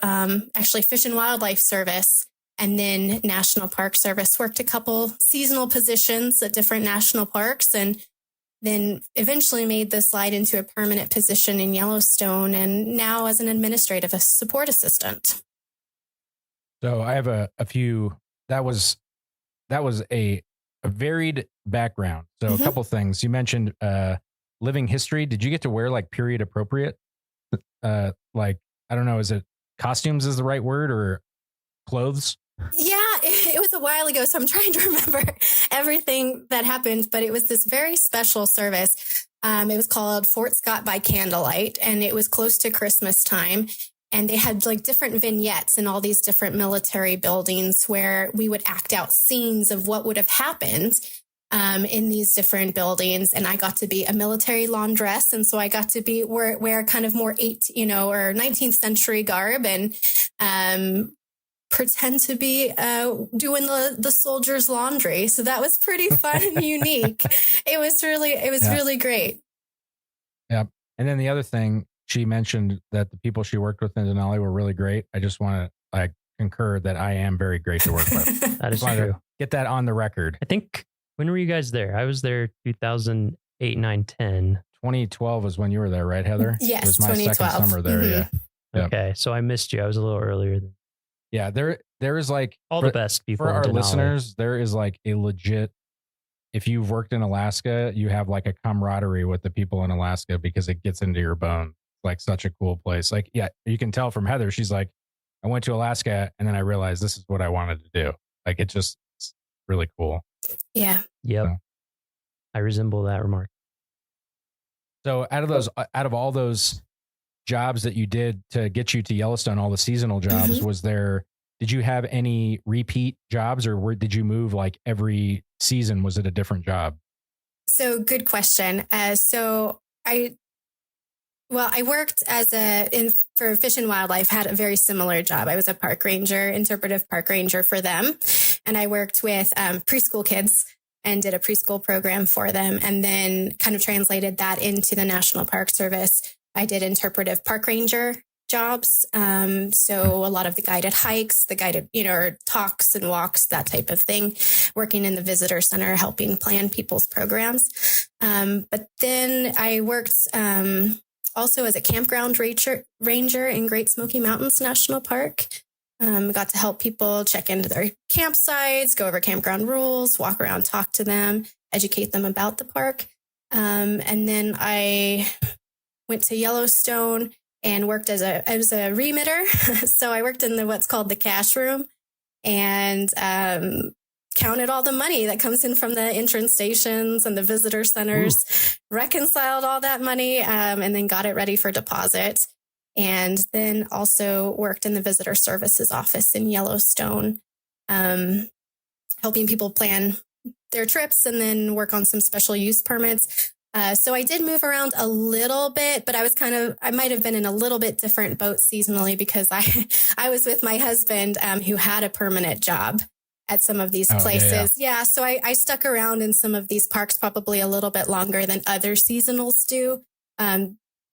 [SPEAKER 3] actually Fish and Wildlife Service and then National Park Service. Worked a couple seasonal positions at different national parks, and then eventually made the slide into a permanent position in Yellowstone, and now as an administrative support assistant.
[SPEAKER 6] So I have a few. That was a varied background. So a couple things. You mentioned living history. Did you get to wear like period appropriate? Like, I don't know, is it costumes is the right word, or clothes?
[SPEAKER 3] Yeah, it was a while ago, so I'm trying to remember everything that happened, but it was this very special service. It was called Fort Scott by Candlelight, and it was close to Christmas time. And they had like different vignettes in all these different military buildings where we would act out scenes of what would have happened in these different buildings. And I got to be a military laundress. And so I got to wear kind of more or 19th century garb and pretend to be doing the soldiers' laundry. So that was pretty fun and unique. It was really great.
[SPEAKER 6] Yeah. And then the other thing, she mentioned that the people she worked with in Denali were really great. I just want to concur that I am very great to work with.
[SPEAKER 1] That is true.
[SPEAKER 6] Get that on the record.
[SPEAKER 1] I think, when were you guys there? I was there 2008, 9, 10.
[SPEAKER 6] 2012 was when you were there, right, Heather?
[SPEAKER 3] Yes,
[SPEAKER 6] it was my
[SPEAKER 3] 2012.
[SPEAKER 6] second summer there, yeah.
[SPEAKER 1] Okay, so I missed you. I was a little earlier than
[SPEAKER 6] Yeah, there is like
[SPEAKER 1] all the best people
[SPEAKER 6] for
[SPEAKER 1] in
[SPEAKER 6] our
[SPEAKER 1] Denali.
[SPEAKER 6] listeners. There is like a legit. If you've worked in Alaska, you have like a camaraderie with the people in Alaska because it gets into your bone. Like such a cool place. Like, yeah, you can tell from Heather. She's like, I went to Alaska and then I realized this is what I wanted to do. Like, it's really cool.
[SPEAKER 3] Yeah.
[SPEAKER 1] Yep.
[SPEAKER 6] So,
[SPEAKER 1] I resemble that remark.
[SPEAKER 6] So out of all those jobs that you did to get you to Yellowstone, all the seasonal jobs, did you have any repeat jobs or did you move like every season? Was it a different job?
[SPEAKER 3] So good question. I worked for Fish and Wildlife, had a very similar job. I was a park ranger, interpretive park ranger for them. And I worked with preschool kids and did a preschool program for them, and then kind of translated that into the National Park Service. I did interpretive park ranger jobs. So a lot of the guided hikes, the guided, talks and walks, that type of thing, working in the visitor center, helping plan people's programs. But then I worked also as a campground ranger in Great Smoky Mountains National Park. Got to help people check into their campsites, go over campground rules, walk around, talk to them, educate them about the park. And then I went to Yellowstone and worked as a remitter. So I worked in what's called the cash room and counted all the money that comes in from the entrance stations and the visitor centers, reconciled all that money, and then got it ready for deposit. And then also worked in the visitor services office in Yellowstone, helping people plan their trips and then work on some special use permits. So I did move around a little bit, but I might have been in a little bit different boat seasonally because I was with my husband who had a permanent job at some of these places. Yeah. So I stuck around in some of these parks probably a little bit longer than other seasonals do.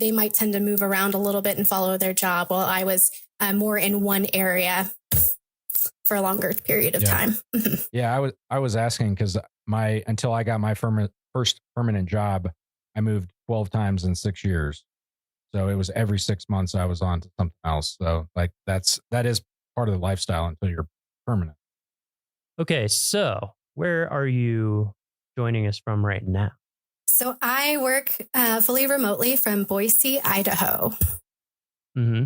[SPEAKER 3] They might tend to move around a little bit and follow their job while I was more in one area for a longer period of time.
[SPEAKER 6] Yeah. I was asking because until I got my first permanent job, I moved 12 times in 6 years. So it was every 6 months I was on to something else. So like that is part of the lifestyle until you're permanent.
[SPEAKER 1] Okay. So where are you joining us from right now?
[SPEAKER 3] So I work fully remotely from Boise, Idaho.
[SPEAKER 1] Mm-hmm.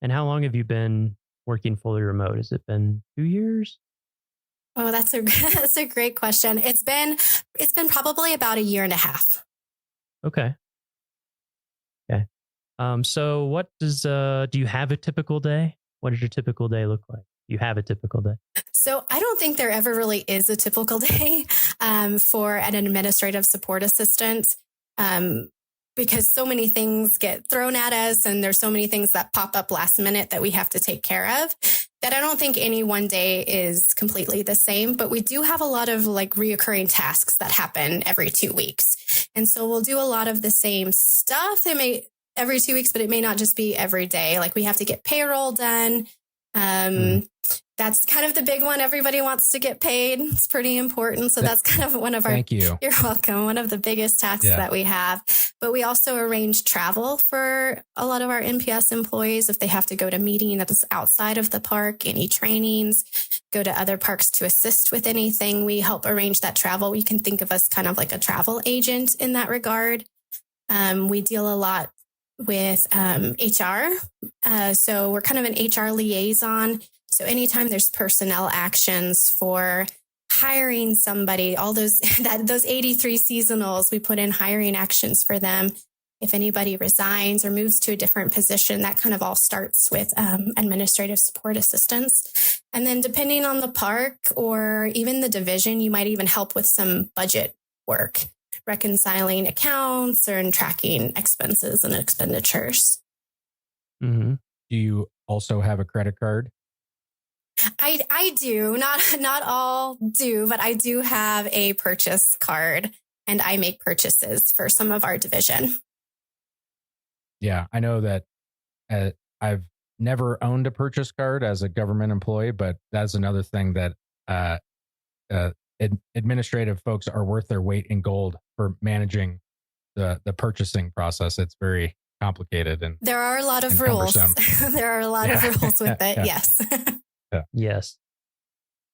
[SPEAKER 1] And how long have you been working fully remote? Has it been 2 years?
[SPEAKER 3] Oh, that's a great question. It's been probably about 1.5 years.
[SPEAKER 1] Okay. So what do you have a typical day? What does your typical day look like? You have a typical day?
[SPEAKER 3] So I don't think there ever really is a typical day for an administrative support assistant because so many things get thrown at us and there's so many things that pop up last minute that we have to take care of that I don't think any one day is completely the same. But we do have a lot of like reoccurring tasks that happen every 2 weeks. And so we'll do a lot of the same stuff. It may every 2 weeks, but it may not just be every day. Like we have to get payroll done. That's kind of the big one. Everybody wants to get paid. It's pretty important. So that's kind of one of our,
[SPEAKER 6] Thank you.
[SPEAKER 3] You're welcome. One of the biggest tasks that we have, but we also arrange travel for a lot of our NPS employees. If they have to go to meeting that's outside of the park, any trainings, go to other parks to assist with anything, we help arrange that travel. You can think of us kind of like a travel agent in that regard. We deal a lot with HR. So we're kind of an HR liaison. So anytime there's personnel actions for hiring somebody, all those 83 seasonals, we put in hiring actions for them. If anybody resigns or moves to a different position, that kind of all starts with administrative support assistance. And then depending on the park or even the division, you might even help with some budget work, reconciling accounts or tracking expenses and expenditures.
[SPEAKER 6] Mm-hmm. Do you also have a credit card?
[SPEAKER 3] I do. Not all do, but I do have a purchase card and I make purchases for some of our division.
[SPEAKER 6] Yeah, I know that I've never owned a purchase card as a government employee, but that's another thing that administrative folks are worth their weight in gold for managing the purchasing process. It's very complicated and
[SPEAKER 3] there are a lot of rules. There are a lot of rules with it. Yes.
[SPEAKER 4] Yes.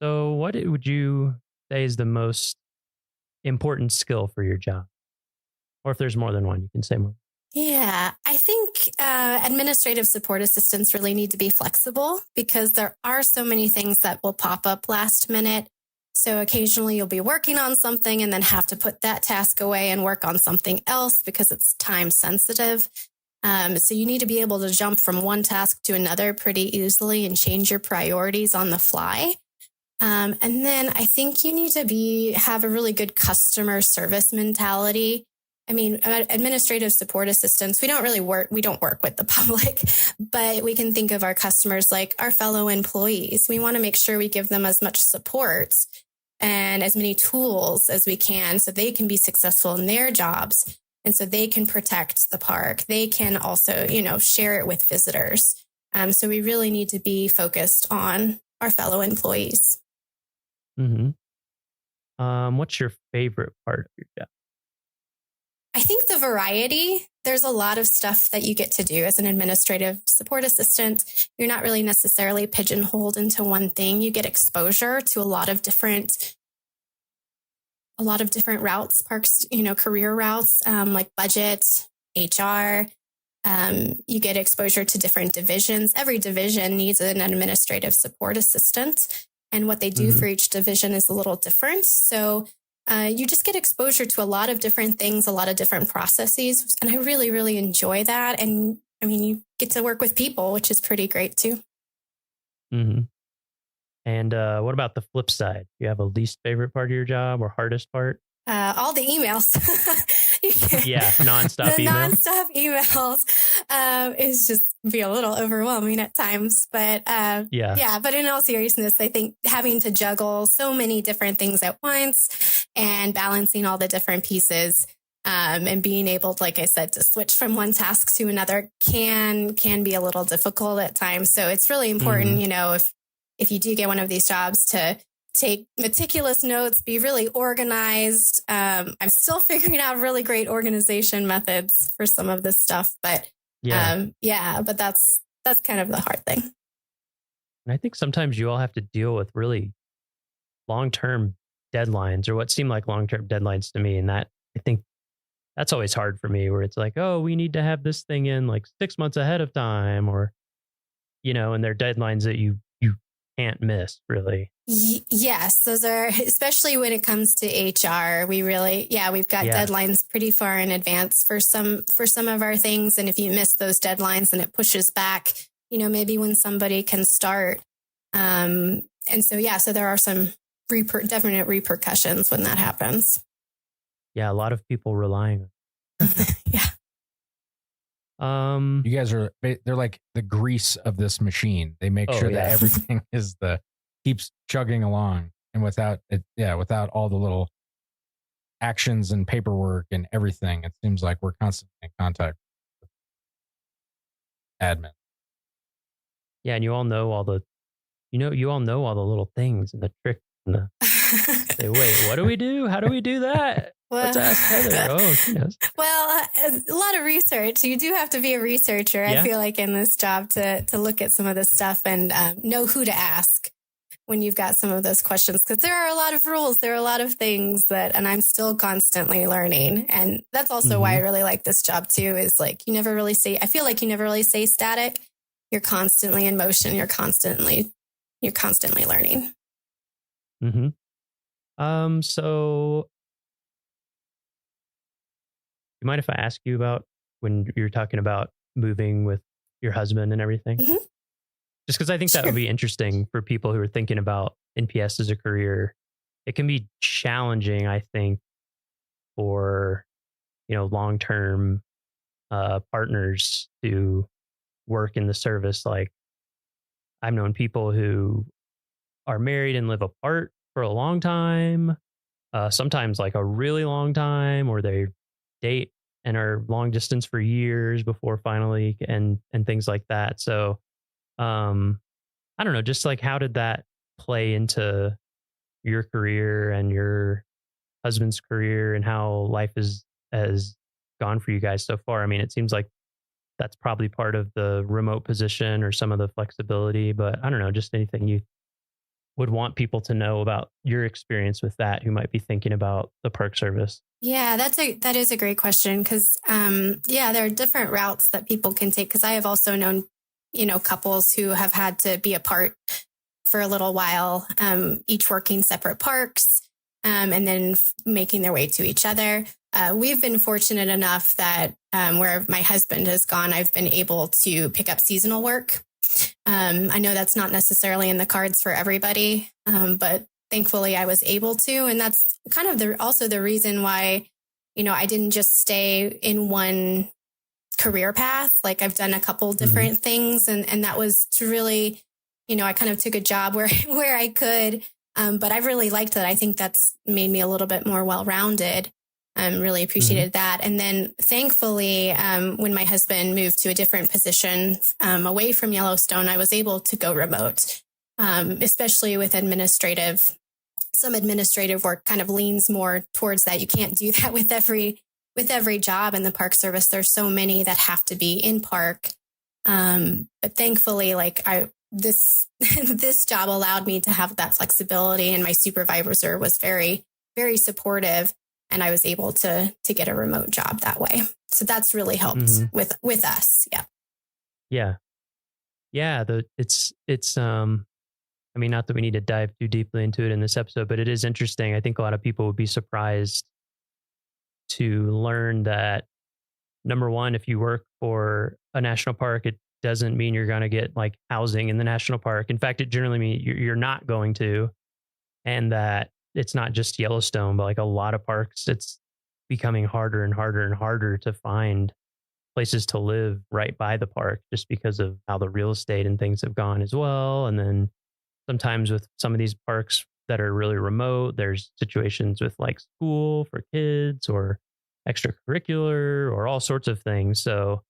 [SPEAKER 4] So what would you say is the most important skill for your job? Or if there's more than one, you can say more.
[SPEAKER 3] Yeah, I think administrative support assistants really need to be flexible because there are so many things that will pop up last minute. So occasionally you'll be working on something and then have to put that task away and work on something else because it's time sensitive. So you need to be able to jump from one task to another pretty easily and change your priorities on the fly. And then I think you need to have a really good customer service mentality. I mean, administrative support assistants, we don't work with the public, but we can think of our customers like our fellow employees. We want to make sure we give them as much support and as many tools as we can so they can be successful in their jobs. And so they can protect the park. They can also, share it with visitors. So we really need to be focused on our fellow employees.
[SPEAKER 4] Mm-hmm. What's your favorite part of your job?
[SPEAKER 3] I think the variety, there's a lot of stuff that you get to do as an administrative support assistant. You're not really necessarily pigeonholed into one thing. You get exposure to a lot of different routes, parks, career routes, like budget, HR. You get exposure to different divisions. Every division needs an administrative support assistant. And what they do for each division is a little different. So you just get exposure to a lot of different things, a lot of different processes. And I really, really enjoy that. And I mean, you get to work with people, which is pretty great too.
[SPEAKER 4] Mm-hmm. And what about the flip side? Do you have a least favorite part of your job or hardest part?
[SPEAKER 3] All the emails.
[SPEAKER 4] Yeah, nonstop
[SPEAKER 3] the
[SPEAKER 4] emails.
[SPEAKER 3] Nonstop emails is just be a little overwhelming at times. But but in all seriousness, I think having to juggle so many different things at once and balancing all the different pieces and being able, like I said, to switch from one task to another can be a little difficult at times. So it's really important, if you do get one of these jobs to take meticulous notes, be really organized. I'm still figuring out really great organization methods for some of this stuff, but but that's kind of the hard thing.
[SPEAKER 4] And I think sometimes you all have to deal with really long-term deadlines or what seem like long-term deadlines to me. And that, I think that's always hard for me where it's like, oh, we need to have this thing in like 6 months ahead of time or, and they're deadlines that you can't miss really.
[SPEAKER 3] Yes, those are, especially when it comes to HR, we've got deadlines pretty far in advance for some of our things. And if you miss those deadlines and it pushes back, maybe when somebody can start. And so there are some definite repercussions when that happens.
[SPEAKER 4] Yeah, a lot of people relying on
[SPEAKER 3] Yeah.
[SPEAKER 6] You guys they're like the grease of this machine. They make sure that everything keeps chugging along and without all the little actions and paperwork and everything. It seems like we're constantly in contact with admin.
[SPEAKER 4] Yeah. And you all know all the little things and the tricks and the say, wait, what do we do? How do we do that? Let's ask Heather. Oh, she knows.
[SPEAKER 3] Well, a lot of research. You do have to be a researcher, I feel like, in this job to look at some of this stuff and know who to ask when you've got some of those questions. Because there are a lot of rules. There are a lot of things and I'm still constantly learning. And that's also why I really like this job too, is like I feel like you never really say static. You're constantly in motion. You're constantly learning.
[SPEAKER 4] Mm-hmm. So you mind if I ask you about when you're talking about moving with your husband and everything?
[SPEAKER 3] Mm-hmm.
[SPEAKER 4] Just because I think that would be interesting for people who are thinking about NPS as a career. It can be challenging, I think, for, long-term partners to work in the service. Like I've known people who are married and live apart for a long time, sometimes like a really long time, or they date and are long distance for years before finally and things like that. So I don't know, just like how did that play into your career and your husband's career and how life has gone for you guys so far? I mean, it seems like that's probably part of the remote position or some of the flexibility. But I don't know, just anything you would want people to know about your experience with that who might be thinking about the Park Service.
[SPEAKER 3] Yeah, that is a great question because there are different routes that people can take. Because I have also known, couples who have had to be apart for a little while, each working separate parks, and then making their way to each other. We've been fortunate enough that where my husband has gone, I've been able to pick up seasonal work. I know that's not necessarily in the cards for everybody, but thankfully I was able to. And that's kind of also the reason why, I didn't just stay in one career path. Like I've done a couple different things, and that was to really, I kind of took a job where I could. But I really liked that. I think that's made me a little bit more well-rounded. Really appreciated that. And then thankfully, when my husband moved to a different position away from Yellowstone, I was able to go remote, especially with some administrative work kind of leans more towards that. You can't do that with every job in the Park Service. There's so many that have to be in park. But thankfully, this job allowed me to have that flexibility, and my supervisor was very, very supportive, and I was able to get a remote job that way. So that's really helped with us. Yeah.
[SPEAKER 4] Yeah. Yeah. I mean, not that we need to dive too deeply into it in this episode, but it is interesting. I think a lot of people would be surprised to learn that, number one, if you work for a national park, it doesn't mean you're going to get like housing in the national park. In fact, it generally means you're not going to. And that it's not just Yellowstone, but like a lot of parks, it's becoming harder and harder and harder to find places to live right by the park just because of how the real estate and things have gone as well. And then sometimes with some of these parks that are really remote, there's situations with like school for kids or extracurricular or all sorts of things. So,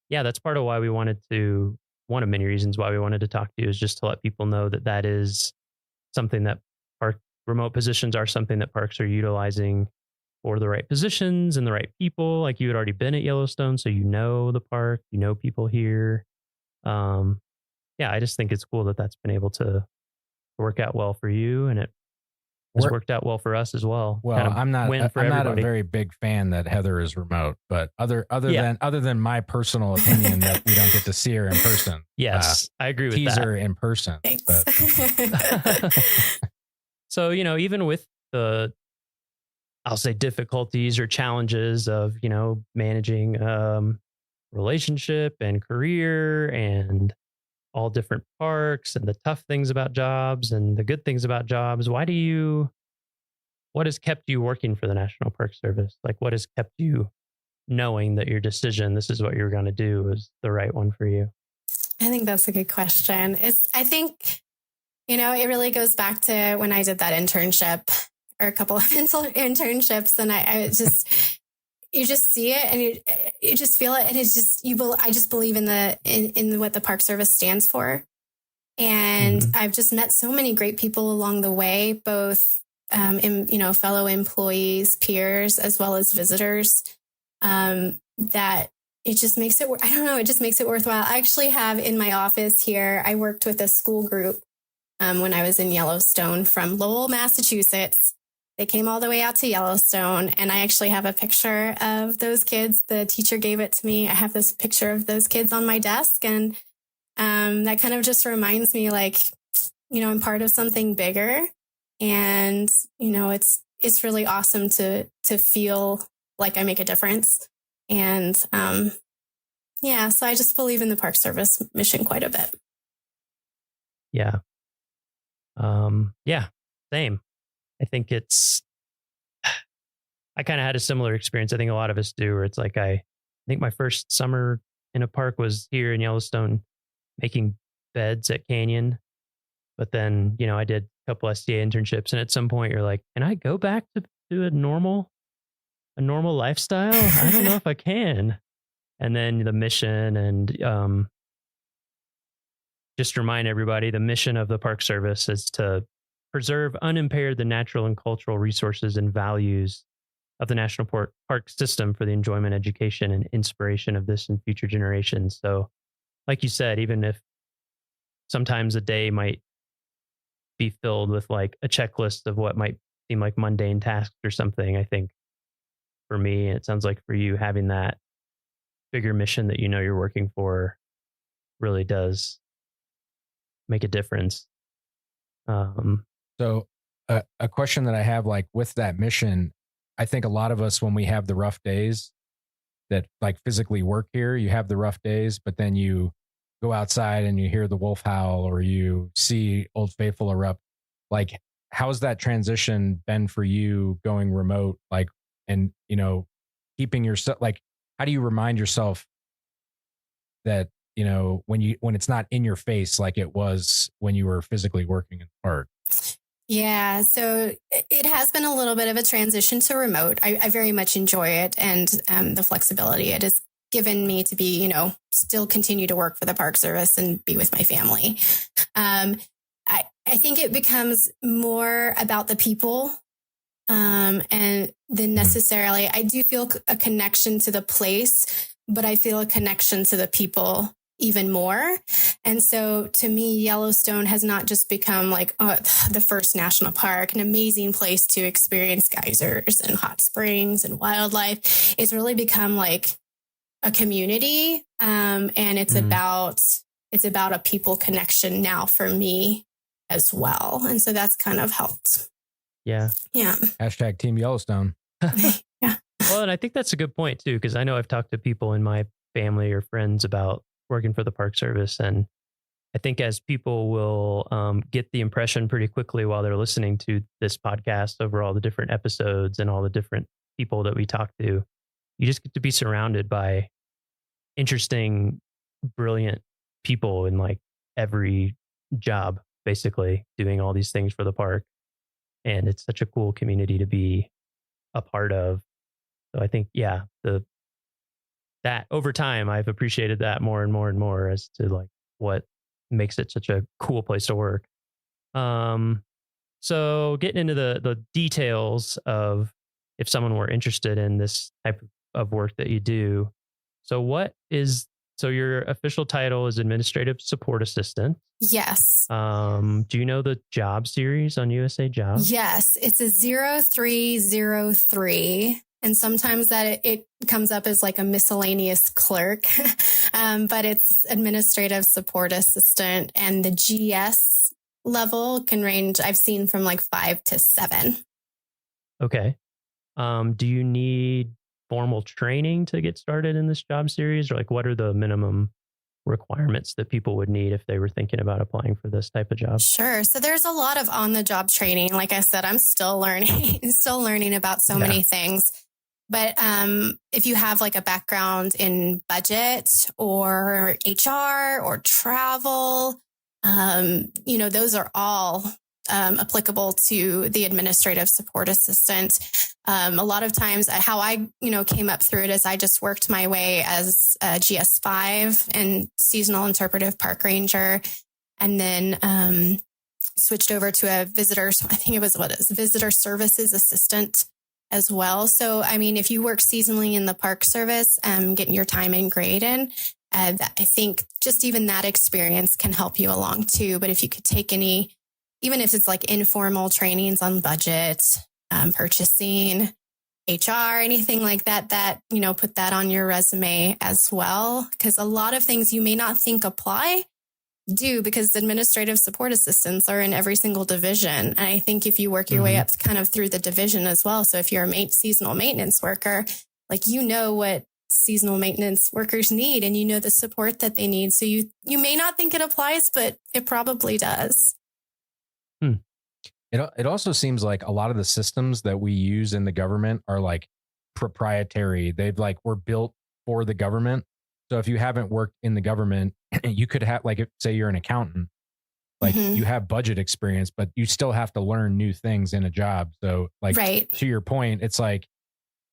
[SPEAKER 4] that's part of why one of many reasons why we wanted to talk to you is just to let people know that is something that remote positions are something that parks are utilizing for the right positions and the right people. Like you had already been at Yellowstone, so the park, people here. I just think it's cool that that's been able to work out well for you, and it has worked out well for us as well.
[SPEAKER 6] Well,
[SPEAKER 4] kind of
[SPEAKER 6] I'm not a very big fan that Heather is remote, but other than my personal opinion that we don't get to see her in person.
[SPEAKER 4] Yes, I agree with that.
[SPEAKER 6] Tease her in person.
[SPEAKER 4] So, even with the, I'll say, difficulties or challenges of, managing relationship and career and all different parks and the tough things about jobs and the good things about jobs, what has kept you working for the National Park Service? Like, what has kept you knowing that your decision, this is what you're going to do, is the right one for you?
[SPEAKER 3] I think that's a good question. I think, it really goes back to when I did that internship or a couple of internships, and I just, you just see it and you just feel it. And it's just, I just believe in what the Park Service stands for. And I've just met so many great people along the way, both, fellow employees, peers, as well as visitors, that it just makes it, it just makes it worthwhile. I actually have in my office here, I worked with a school group when I was in Yellowstone from Lowell, Massachusetts. They came all the way out to Yellowstone, and I actually have a picture of those kids. The teacher gave it to me. I have this picture of those kids on my desk, and that kind of just reminds me, I'm part of something bigger, and it's really awesome to feel like I make a difference. And so I just believe in the Park Service mission quite a bit.
[SPEAKER 4] Yeah. Same. I think I kind of had a similar experience. I think a lot of us do, where it's like, I think my first summer in a park was here in Yellowstone making beds at Canyon. But then, I did a couple SDA internships, and at some point you're like, can I go back to a normal lifestyle? I don't know if I can. And then the mission, and just to remind everybody, the mission of the Park Service is to preserve unimpaired the natural and cultural resources and values of the national park system for the enjoyment, education, and inspiration of this and future generations. So, like you said, even if sometimes a day might be filled with like a checklist of what might seem like mundane tasks or something, I think for me, it sounds like for you, having that bigger mission that you know you're working for really does make a difference.
[SPEAKER 6] So a question that I have, like with that mission, I think a lot of us, when we have the rough days that like physically work here, you have the rough days, but then you go outside and you hear the wolf howl or you see Old Faithful erupt. Like, how's that transition been for you going remote? Like, and, you know, keeping yourself, like, how do you remind yourself that, you know, when it's not in your face, like it was when you were physically working in the park?
[SPEAKER 3] Yeah, so it has been a little bit of a transition to remote. I very much enjoy it, and the flexibility it has given me to be, you know, still continue to work for the Park Service and be with my family. I think it becomes more about the people, and than necessarily, I do feel a connection to the place, but I feel a connection to the people even more. And so to me, Yellowstone has not just become like the first national park, an amazing place to experience geysers and hot springs and wildlife. It's really become like a community. And it's about a people connection now for me as well. And so that's kind of helped.
[SPEAKER 4] Yeah.
[SPEAKER 3] Yeah.
[SPEAKER 6] Hashtag Team Yellowstone.
[SPEAKER 4] Well, and I think that's a good point too, because I know I've talked to people in my family or friends about working for the Park Service. And I think as people will get the impression pretty quickly while they're listening to this podcast over all the different episodes and all the different people that we talk to, you just get to be surrounded by interesting, brilliant people in like every job, basically doing all these things for the park. And it's such a cool community to be a part of. So I think, yeah, that over time, I've appreciated that more and more and more as to like what makes it such a cool place to work. So getting into the details of if someone were interested in this type of work that you do. So your official title is Administrative Support Assistant.
[SPEAKER 3] Yes.
[SPEAKER 4] Do you know the job series on USA Jobs?
[SPEAKER 3] Yes. It's a 0303. And sometimes that it comes up as like a miscellaneous clerk, but it's administrative support assistant, and the GS level can range, I've seen from like 5 to 7.
[SPEAKER 4] Okay. Do you need formal training to get started in this job series, or like what are the minimum requirements that people would need if they were thinking about applying for this type of job?
[SPEAKER 3] Sure. So there's a lot of on the job training. Like I said, I'm still learning about so many things. But if you have like a background in budget or HR or travel, you know, those are all applicable to the administrative support assistant. A lot of times how I, you know, came up through it is I just worked my way as a GS5 and seasonal interpretive park ranger, and then switched over to a visitor services assistant as well. So, I mean, if you work seasonally in the Park Service, getting your time and grade in, I think just even that experience can help you along too. But if you could take any, even if it's like informal trainings on budget, purchasing, HR, anything like that, you know, put that on your resume as well. Because a lot of things you may not think apply do, because administrative support assistants are in every single division. And I think if you work your way up kind of through the division as well. So if you're a seasonal maintenance worker, like, you know what seasonal maintenance workers need, and you know the support that they need. So you may not think it applies, but it probably does.
[SPEAKER 6] It also seems like a lot of the systems that we use in the government are like proprietary. They've like were built for the government. So if you haven't worked in the government, you could have, like, say you're an accountant, like you have budget experience, but you still have to learn new things in a job. So like, to your point, it's like,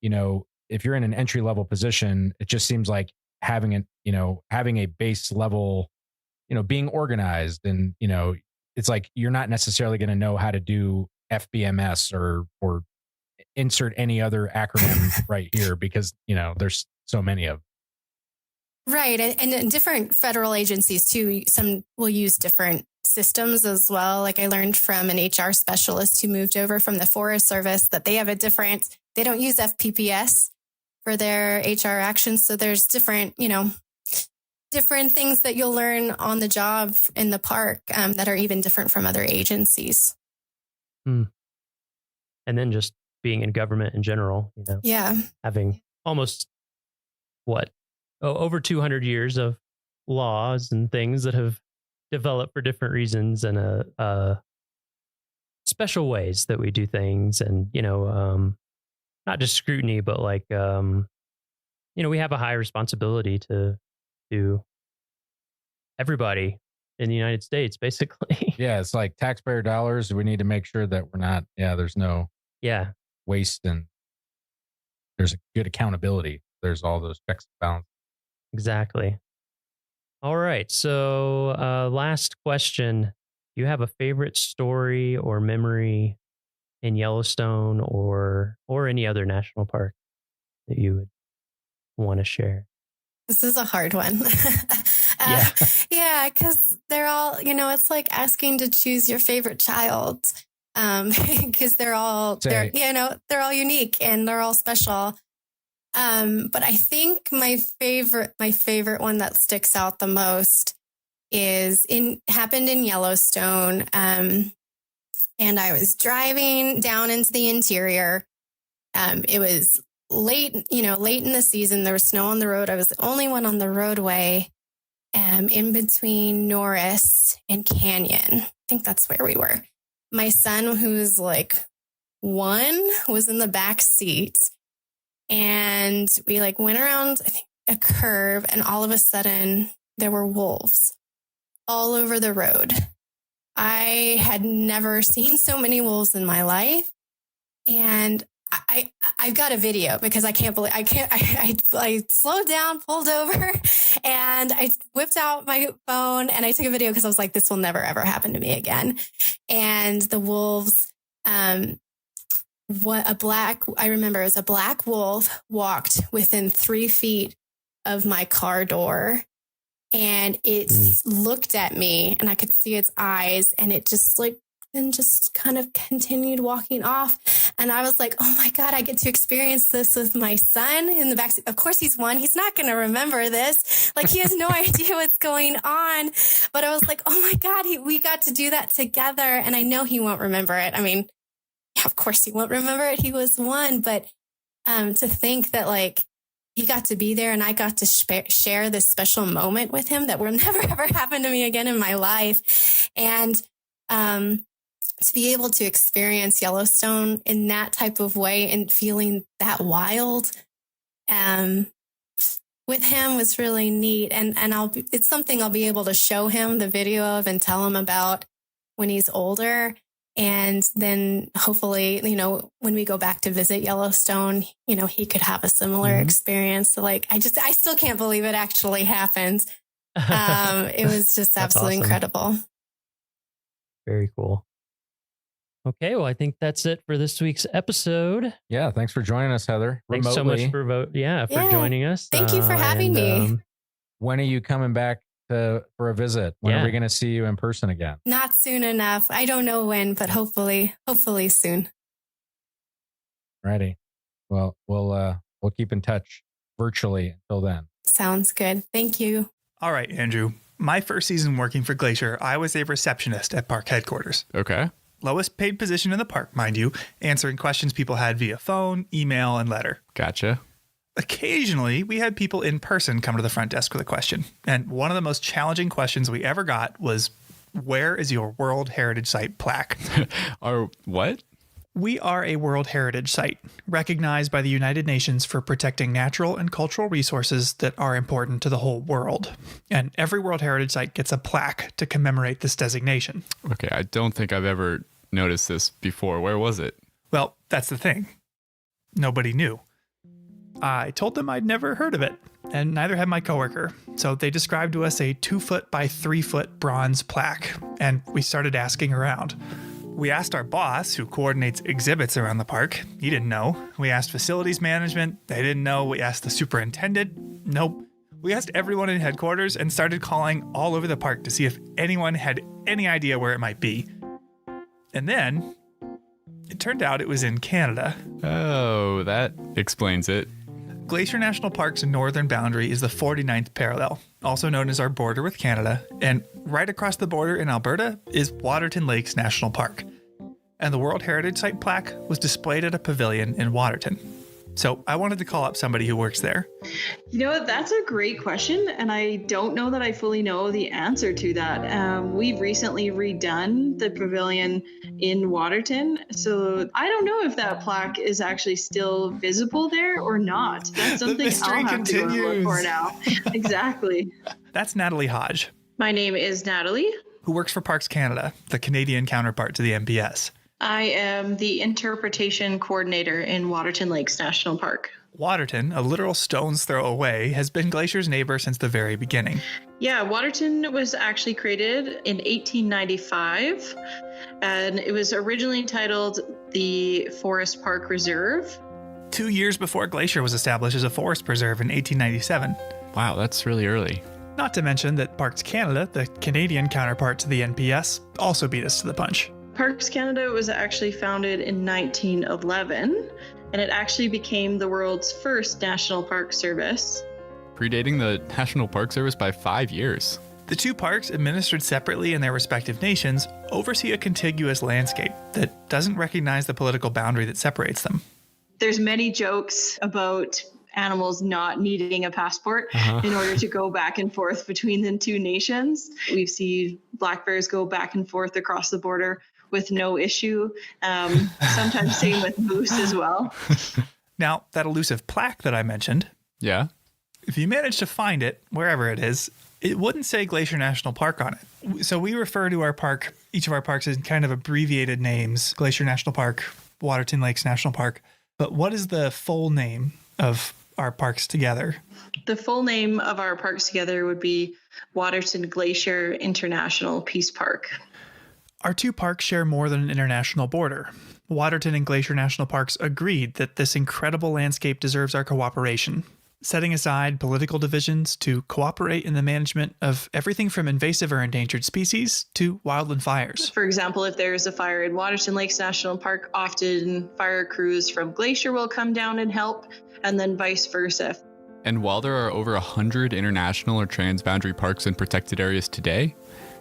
[SPEAKER 6] you know, if you're in an entry level position, it just seems like having a base level, you know, being organized, and, you know, it's like, you're not necessarily going to know how to do FBMS or insert any other acronym right here because, there's so many of them.
[SPEAKER 3] Right. And different federal agencies too, some will use different systems as well. Like I learned from an HR specialist who moved over from the Forest Service that they don't use FPPS for their HR actions. So there's different things that you'll learn on the job in the park that are even different from other agencies.
[SPEAKER 4] And then just being in government in general,
[SPEAKER 3] Yeah.
[SPEAKER 4] having almost over 200 years of laws and things that have developed for different reasons and special ways that we do things, and not just scrutiny, but like we have a high responsibility to everybody in the United States, basically.
[SPEAKER 6] Yeah, it's like taxpayer dollars. We need to make sure that we're not. Yeah, there's no waste, and there's a good accountability. There's all those checks and balances.
[SPEAKER 4] Exactly. All right. So last question. Do you have a favorite story or memory in Yellowstone or any other national park that you would want to share?
[SPEAKER 3] This is a hard one. Yeah, because they're all, it's like asking to choose your favorite child because they're all unique and they're all special. But I think my favorite one that sticks out the most happened in Yellowstone. And I was driving down into the interior. It was late in the season. There was snow on the road. I was the only one on the roadway, in between Norris and Canyon. I think that's where we were. My son, who's like 1, was in the back seat. And we went around, I think, a curve, and all of a sudden there were wolves all over the road. I had never seen so many wolves in my life. And I've got a video because I slowed down, pulled over, and I whipped out my phone and I took a video because I was like, this will never, ever happen to me again. And the wolves, I remember it was a black wolf walked within 3 feet of my car door, and it looked at me and I could see its eyes, and it just kind of continued walking off. And I was like, oh my God, I get to experience this with my son in the backseat. Of course, he's 1. He's not going to remember this. He has no idea what's going on. But I was like, oh my God, we got to do that together. And I know he won't remember it. I mean, of course he won't remember it. He was 1. But to think that he got to be there and I got to share this special moment with him that will never, ever happen to me again in my life. And to be able to experience Yellowstone in that type of way and feeling that wild with him was really neat. And it's something I'll be able to show him the video of and tell him about when he's older. And then hopefully, when we go back to visit Yellowstone, he could have a similar experience. So I still can't believe it actually happened. It was just absolutely incredible.
[SPEAKER 4] Very cool. Okay, well, I think that's it for this week's episode.
[SPEAKER 6] Yeah, thanks for joining us, Heather.
[SPEAKER 4] Thanks so much for joining us.
[SPEAKER 3] Thank you for having me.
[SPEAKER 6] When are you coming back for a visit? When are we going to see you in person again?
[SPEAKER 3] Not soon enough. I don't know when, but hopefully soon.
[SPEAKER 6] Righty. Well, we'll keep in touch virtually until then.
[SPEAKER 3] Sounds good. Thank you.
[SPEAKER 14] All right, Andrew. My first season working for Glacier, I was a receptionist at park headquarters.
[SPEAKER 24] Okay.
[SPEAKER 14] Lowest paid position in the park, mind you, answering questions people had via phone, email, and letter.
[SPEAKER 24] Gotcha.
[SPEAKER 14] Occasionally, we had people in person come to the front desk with a question. And one of the most challenging questions we ever got was, where is your World Heritage Site plaque?
[SPEAKER 24] Or what?
[SPEAKER 14] We are a World Heritage Site, recognized by the United Nations for protecting natural and cultural resources that are important to the whole world. And every World Heritage Site gets a plaque to commemorate this designation.
[SPEAKER 24] Okay, I don't think I've ever noticed this before. Where was it?
[SPEAKER 14] Well, that's the thing. Nobody knew. I told them I'd never heard of it, and neither had my coworker. So they described to us a 2 foot by 3 foot bronze plaque, and we started asking around. We asked our boss, who coordinates exhibits around the park. He didn't know. We asked facilities management. They didn't know. We asked the superintendent. Nope. We asked everyone in headquarters and started calling all over the park to see if anyone had any idea where it might be. And then it turned out it was in Canada.
[SPEAKER 24] Oh, that explains it.
[SPEAKER 14] Glacier National Park's northern boundary is the 49th parallel, also known as our border with Canada, and right across the border in Alberta is Waterton Lakes National Park. And the World Heritage Site plaque was displayed at a pavilion in Waterton. So I wanted to call up somebody who works there.
[SPEAKER 5] You know, that's a great question, and I don't know that I fully know the answer to that. We've recently redone the pavilion in Waterton, so I don't know if that plaque is actually still visible there or not. That's something I'll have to go and look for now. Exactly.
[SPEAKER 14] That's Natalie Hodge.
[SPEAKER 5] My name is Natalie.
[SPEAKER 14] Who works for Parks Canada, the Canadian counterpart to the NPS.
[SPEAKER 5] I am the interpretation coordinator in Waterton Lakes National Park.
[SPEAKER 14] Waterton, a literal stone's throw away, has been Glacier's neighbor since the very beginning.
[SPEAKER 5] Yeah, Waterton was actually created in 1895, and it was originally titled the Forest Park Reserve.
[SPEAKER 14] 2 years before Glacier was established as a forest preserve in 1897.
[SPEAKER 24] Wow, that's really early.
[SPEAKER 14] Not to mention that Parks Canada, the Canadian counterpart to the NPS, also beat us to the punch.
[SPEAKER 5] Parks Canada was actually founded in 1911, and it actually became the world's first national park service.
[SPEAKER 24] Predating the National Park Service by 5 years.
[SPEAKER 14] The two parks, administered separately in their respective nations, oversee a contiguous landscape that doesn't recognize the political boundary that separates them.
[SPEAKER 5] There's many jokes about animals not needing a passport in order to go back and forth between the two nations. We've seen black bears go back and forth across the border with no issue. Sometimes same with moose as well.
[SPEAKER 14] Now, that elusive plaque that I mentioned.
[SPEAKER 24] Yeah.
[SPEAKER 14] If you manage to find it, wherever it is, it wouldn't say Glacier National Park on it. So we refer to our park, each of our parks, in kind of abbreviated names. Glacier National Park, Waterton Lakes National Park. But what is the full name of our parks together?
[SPEAKER 5] The full name of our parks together would be Waterton Glacier International Peace Park.
[SPEAKER 14] Our two parks share more than an international border. Waterton and Glacier National Parks agreed that this incredible landscape deserves our cooperation, setting aside political divisions to cooperate in the management of everything from invasive or endangered species to wildland fires.
[SPEAKER 5] For example, if there's a fire in Waterton Lakes National Park, often fire crews from Glacier will come down and help, and then vice versa.
[SPEAKER 24] And while there are over 100 international or transboundary parks and protected areas today,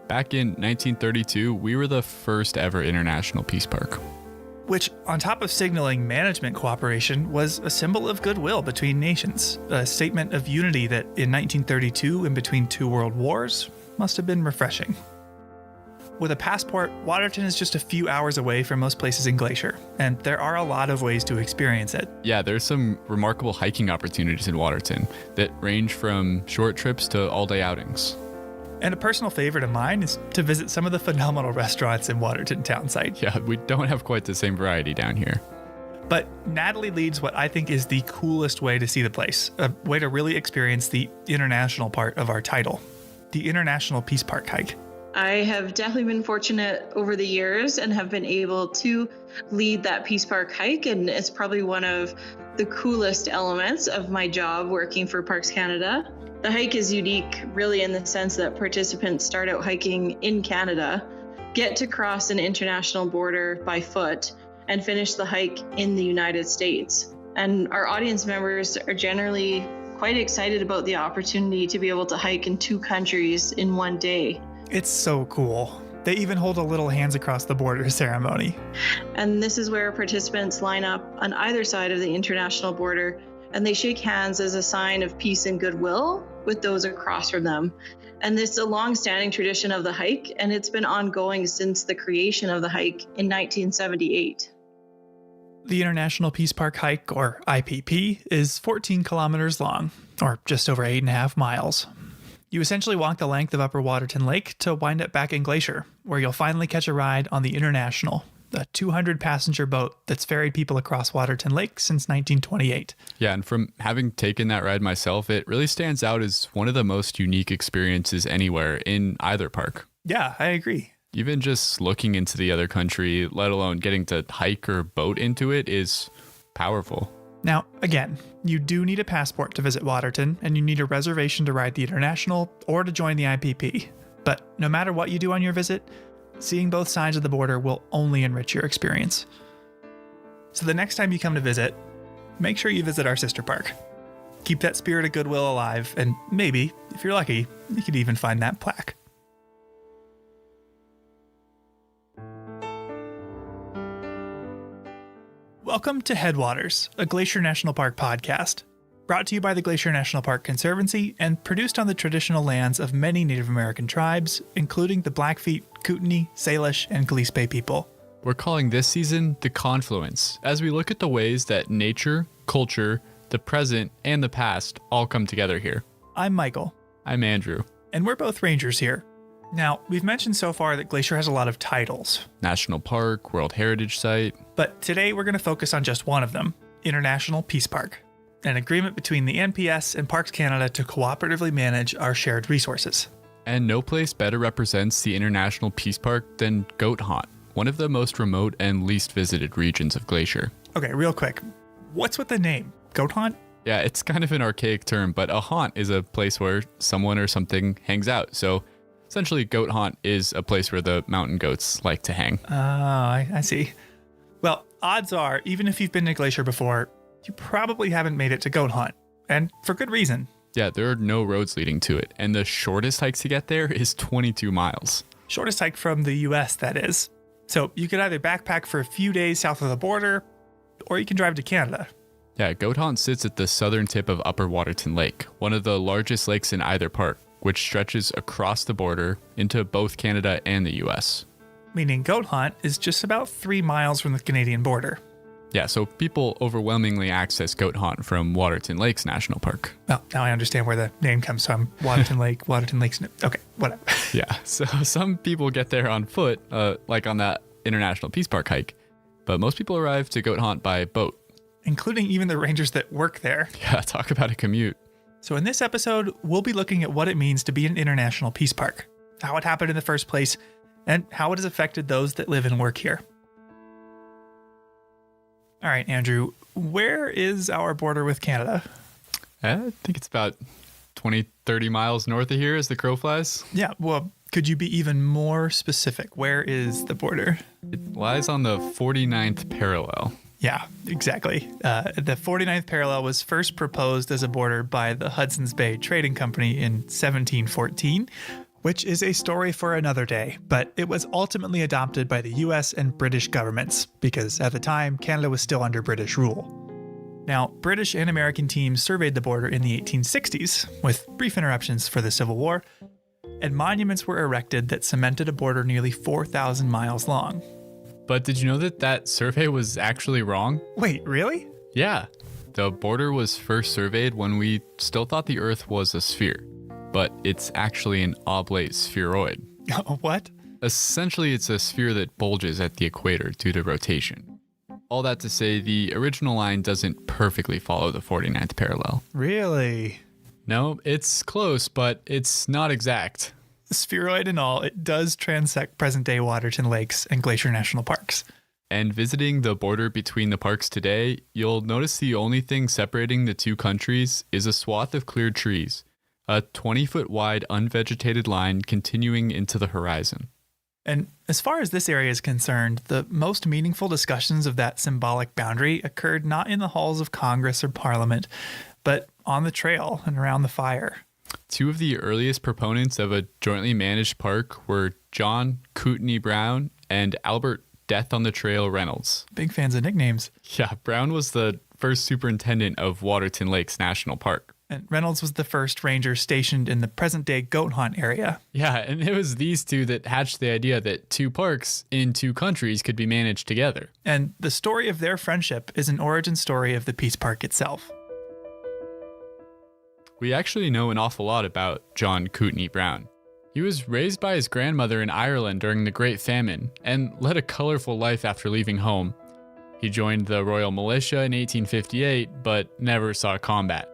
[SPEAKER 24] back in 1932, we were the first ever international peace park.
[SPEAKER 14] Which, on top of signaling management cooperation, was a symbol of goodwill between nations, a statement of unity that in 1932, in between two world wars, must have been refreshing. With a passport, Waterton is just a few hours away from most places in Glacier, and there are a lot of ways to experience it.
[SPEAKER 24] Yeah, there's some remarkable hiking opportunities in Waterton that range from short trips to all-day outings.
[SPEAKER 14] And a personal favorite of mine is to visit some of the phenomenal restaurants in Waterton town site.
[SPEAKER 24] Yeah, we don't have quite the same variety down here.
[SPEAKER 14] But Natalie leads what I think is the coolest way to see the place, a way to really experience the international part of our title, the International Peace Park hike.
[SPEAKER 5] I have definitely been fortunate over the years and have been able to lead that Peace Park hike, and it's probably one of the coolest elements of my job working for Parks Canada. The hike is unique really in the sense that participants start out hiking in Canada, get to cross an international border by foot, and finish the hike in the United States. And our audience members are generally quite excited about the opportunity to be able to hike in two countries in one day.
[SPEAKER 14] It's so cool. They even hold a little hands across the border ceremony.
[SPEAKER 5] And this is where participants line up on either side of the international border, and they shake hands as a sign of peace and goodwill with those across from them. And this is a long-standing tradition of the hike, and it's been ongoing since the creation of the hike in 1978.
[SPEAKER 14] The International Peace Park hike, or IPP, is 14 kilometers long, or just over 8.5 miles. You essentially walk the length of Upper Waterton Lake to wind up back in Glacier, where you'll finally catch a ride on the International, a 200-passenger boat that's ferried people across Waterton Lake since 1928.
[SPEAKER 24] Yeah, and from having taken that ride myself, it really stands out as one of the most unique experiences anywhere in either park.
[SPEAKER 14] Yeah, I agree.
[SPEAKER 24] Even just looking into the other country, let alone getting to hike or boat into it, is powerful.
[SPEAKER 14] Now, again, you do need a passport to visit Waterton, and you need a reservation to ride the International or to join the IPP. But no matter what you do on your visit, seeing both sides of the border will only enrich your experience. So the next time you come to visit, make sure you visit our sister park. Keep that spirit of goodwill alive, and maybe, if you're lucky, you could even find that plaque. Welcome to Headwaters, a Glacier National Park podcast, brought to you by the Glacier National Park Conservancy and produced on the traditional lands of many Native American tribes, including the Blackfeet, Kootenai, Salish, and Gillespie people.
[SPEAKER 24] We're calling this season The Confluence, as we look at the ways that nature, culture, the present, and the past all come together here.
[SPEAKER 14] I'm Michael.
[SPEAKER 24] I'm Andrew.
[SPEAKER 14] And we're both rangers here. Now, we've mentioned so far that Glacier has a lot of titles.
[SPEAKER 24] National Park, World Heritage Site.
[SPEAKER 14] But today we're going to focus on just one of them, International Peace Park, an agreement between the NPS and Parks Canada to cooperatively manage our shared resources.
[SPEAKER 24] And no place better represents the International Peace Park than Goat Haunt, one of the most remote and least visited regions of Glacier.
[SPEAKER 14] Okay, real quick, what's with the name? Goat Haunt?
[SPEAKER 24] Yeah, it's kind of an archaic term, but a haunt is a place where someone or something hangs out. So essentially, Goat Haunt is a place where the mountain goats like to hang.
[SPEAKER 14] Oh, I see. Well, odds are, even if you've been to Glacier before, you probably haven't made it to Goat Haunt. And for good reason.
[SPEAKER 24] Yeah, there are no roads leading to it. And the shortest hike to get there is 22 miles.
[SPEAKER 14] Shortest hike from the US, that is. So you could either backpack for a few days south of the border, or you can drive to Canada.
[SPEAKER 24] Yeah, Goat Haunt sits at the southern tip of Upper Waterton Lake, one of the largest lakes in either park, which stretches across the border into both Canada and the US.
[SPEAKER 14] Meaning Goat Haunt is just about 3 miles from the Canadian border.
[SPEAKER 24] Yeah, so people overwhelmingly access Goat Haunt from Waterton Lakes National Park.
[SPEAKER 14] Well, now I understand where the name comes from. Waterton Lake, Waterton Lakes. Okay, whatever.
[SPEAKER 24] Yeah, so some people get there on foot, like on that International Peace Park hike, but most people arrive to Goat Haunt by boat.
[SPEAKER 14] Including even the rangers that work there.
[SPEAKER 24] Yeah, talk about a commute.
[SPEAKER 14] So in this episode, we'll be looking at what it means to be an international peace park, how it happened in the first place, and how it has affected those that live and work here. All right, Andrew, where is our border with Canada?
[SPEAKER 24] I think it's about 20, 30 miles north of here as the crow flies.
[SPEAKER 14] Yeah, well, could you be even more specific? Where is the border?
[SPEAKER 24] It lies on the 49th parallel.
[SPEAKER 14] Yeah, exactly. The 49th parallel was first proposed as a border by the Hudson's Bay Trading Company in 1714, which is a story for another day, but it was ultimately adopted by the US and British governments, because at the time, Canada was still under British rule. Now, British and American teams surveyed the border in the 1860s, with brief interruptions for the Civil War, and monuments were erected that cemented a border nearly 4,000 miles long.
[SPEAKER 24] But did you know that that survey was actually wrong?
[SPEAKER 14] Wait, really?
[SPEAKER 24] Yeah. The border was first surveyed when we still thought the Earth was a sphere, but it's actually an oblate spheroid.
[SPEAKER 14] What?
[SPEAKER 24] Essentially, it's a sphere that bulges at the equator due to rotation. All that to say, the original line doesn't perfectly follow the 49th parallel.
[SPEAKER 14] Really?
[SPEAKER 24] No, it's close, but it's not exact.
[SPEAKER 14] Spheroid and all, it does transect present-day Waterton Lakes and Glacier National Parks.
[SPEAKER 24] And visiting the border between the parks today, you'll notice the only thing separating the two countries is a swath of cleared trees, a 20-foot wide unvegetated line continuing into the horizon.
[SPEAKER 14] And as far as this area is concerned, the most meaningful discussions of that symbolic boundary occurred not in the halls of Congress or Parliament, but on the trail and around the fire.
[SPEAKER 24] Two of the earliest proponents of a jointly managed park were John Kootenai Brown and Albert Death on the Trail Reynolds.
[SPEAKER 14] Big fans of nicknames.
[SPEAKER 24] Yeah, Brown was the first superintendent of Waterton Lakes National Park.
[SPEAKER 14] And Reynolds was the first ranger stationed in the present-day Goat Haunt area.
[SPEAKER 24] Yeah, and it was these two that hatched the idea that two parks in two countries could be managed together.
[SPEAKER 14] And the story of their friendship is an origin story of the Peace Park itself.
[SPEAKER 24] We actually know an awful lot about John Kootenai Brown. He was raised by his grandmother in Ireland during the Great Famine and led a colorful life after leaving home. He joined the Royal Militia in 1858, but never saw combat.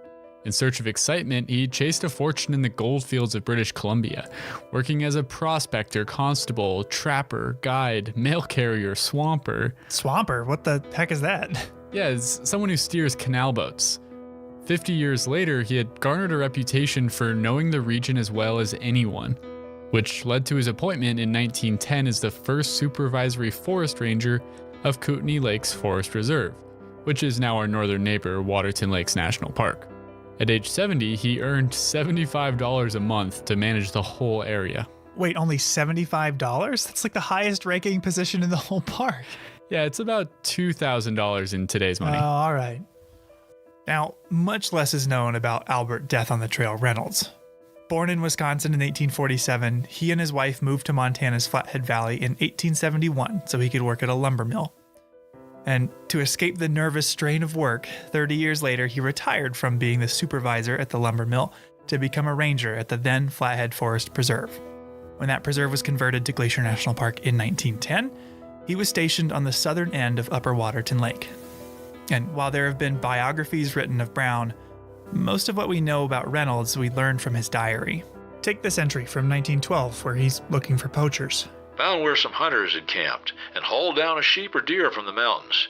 [SPEAKER 24] In search of excitement, he chased a fortune in the gold fields of British Columbia, working as a prospector, constable, trapper, guide, mail carrier, swamper.
[SPEAKER 14] Swamper? What the heck is that?
[SPEAKER 24] Yeah, it's someone who steers canal boats. 50 years later, he had garnered a reputation for knowing the region as well as anyone, which led to his appointment in 1910 as the first supervisory forest ranger of Kootenai Lakes Forest Reserve, which is now our northern neighbor, Waterton Lakes National Park. At age 70, he earned $75 a month to manage the whole area.
[SPEAKER 14] Wait, only $75? That's like the highest ranking position in the whole park.
[SPEAKER 24] Yeah, it's about $2,000 in today's money.
[SPEAKER 14] Oh, all right. Now, much less is known about Albert Death on the Trail Reynolds. Born in Wisconsin in 1847, he and his wife moved to Montana's Flathead Valley in 1871 so he could work at a lumber mill. And to escape the nervous strain of work, 30 years later, he retired from being the supervisor at the lumber mill to become a ranger at the then Flathead Forest Preserve. When that preserve was converted to Glacier National Park in 1910, he was stationed on the southern end of Upper Waterton Lake. And while there have been biographies written of Brown, most of what we know about Reynolds we learned from his diary. Take this entry from 1912 where he's looking for poachers.
[SPEAKER 7] Found where some hunters had camped and hauled down a sheep or deer from the mountains,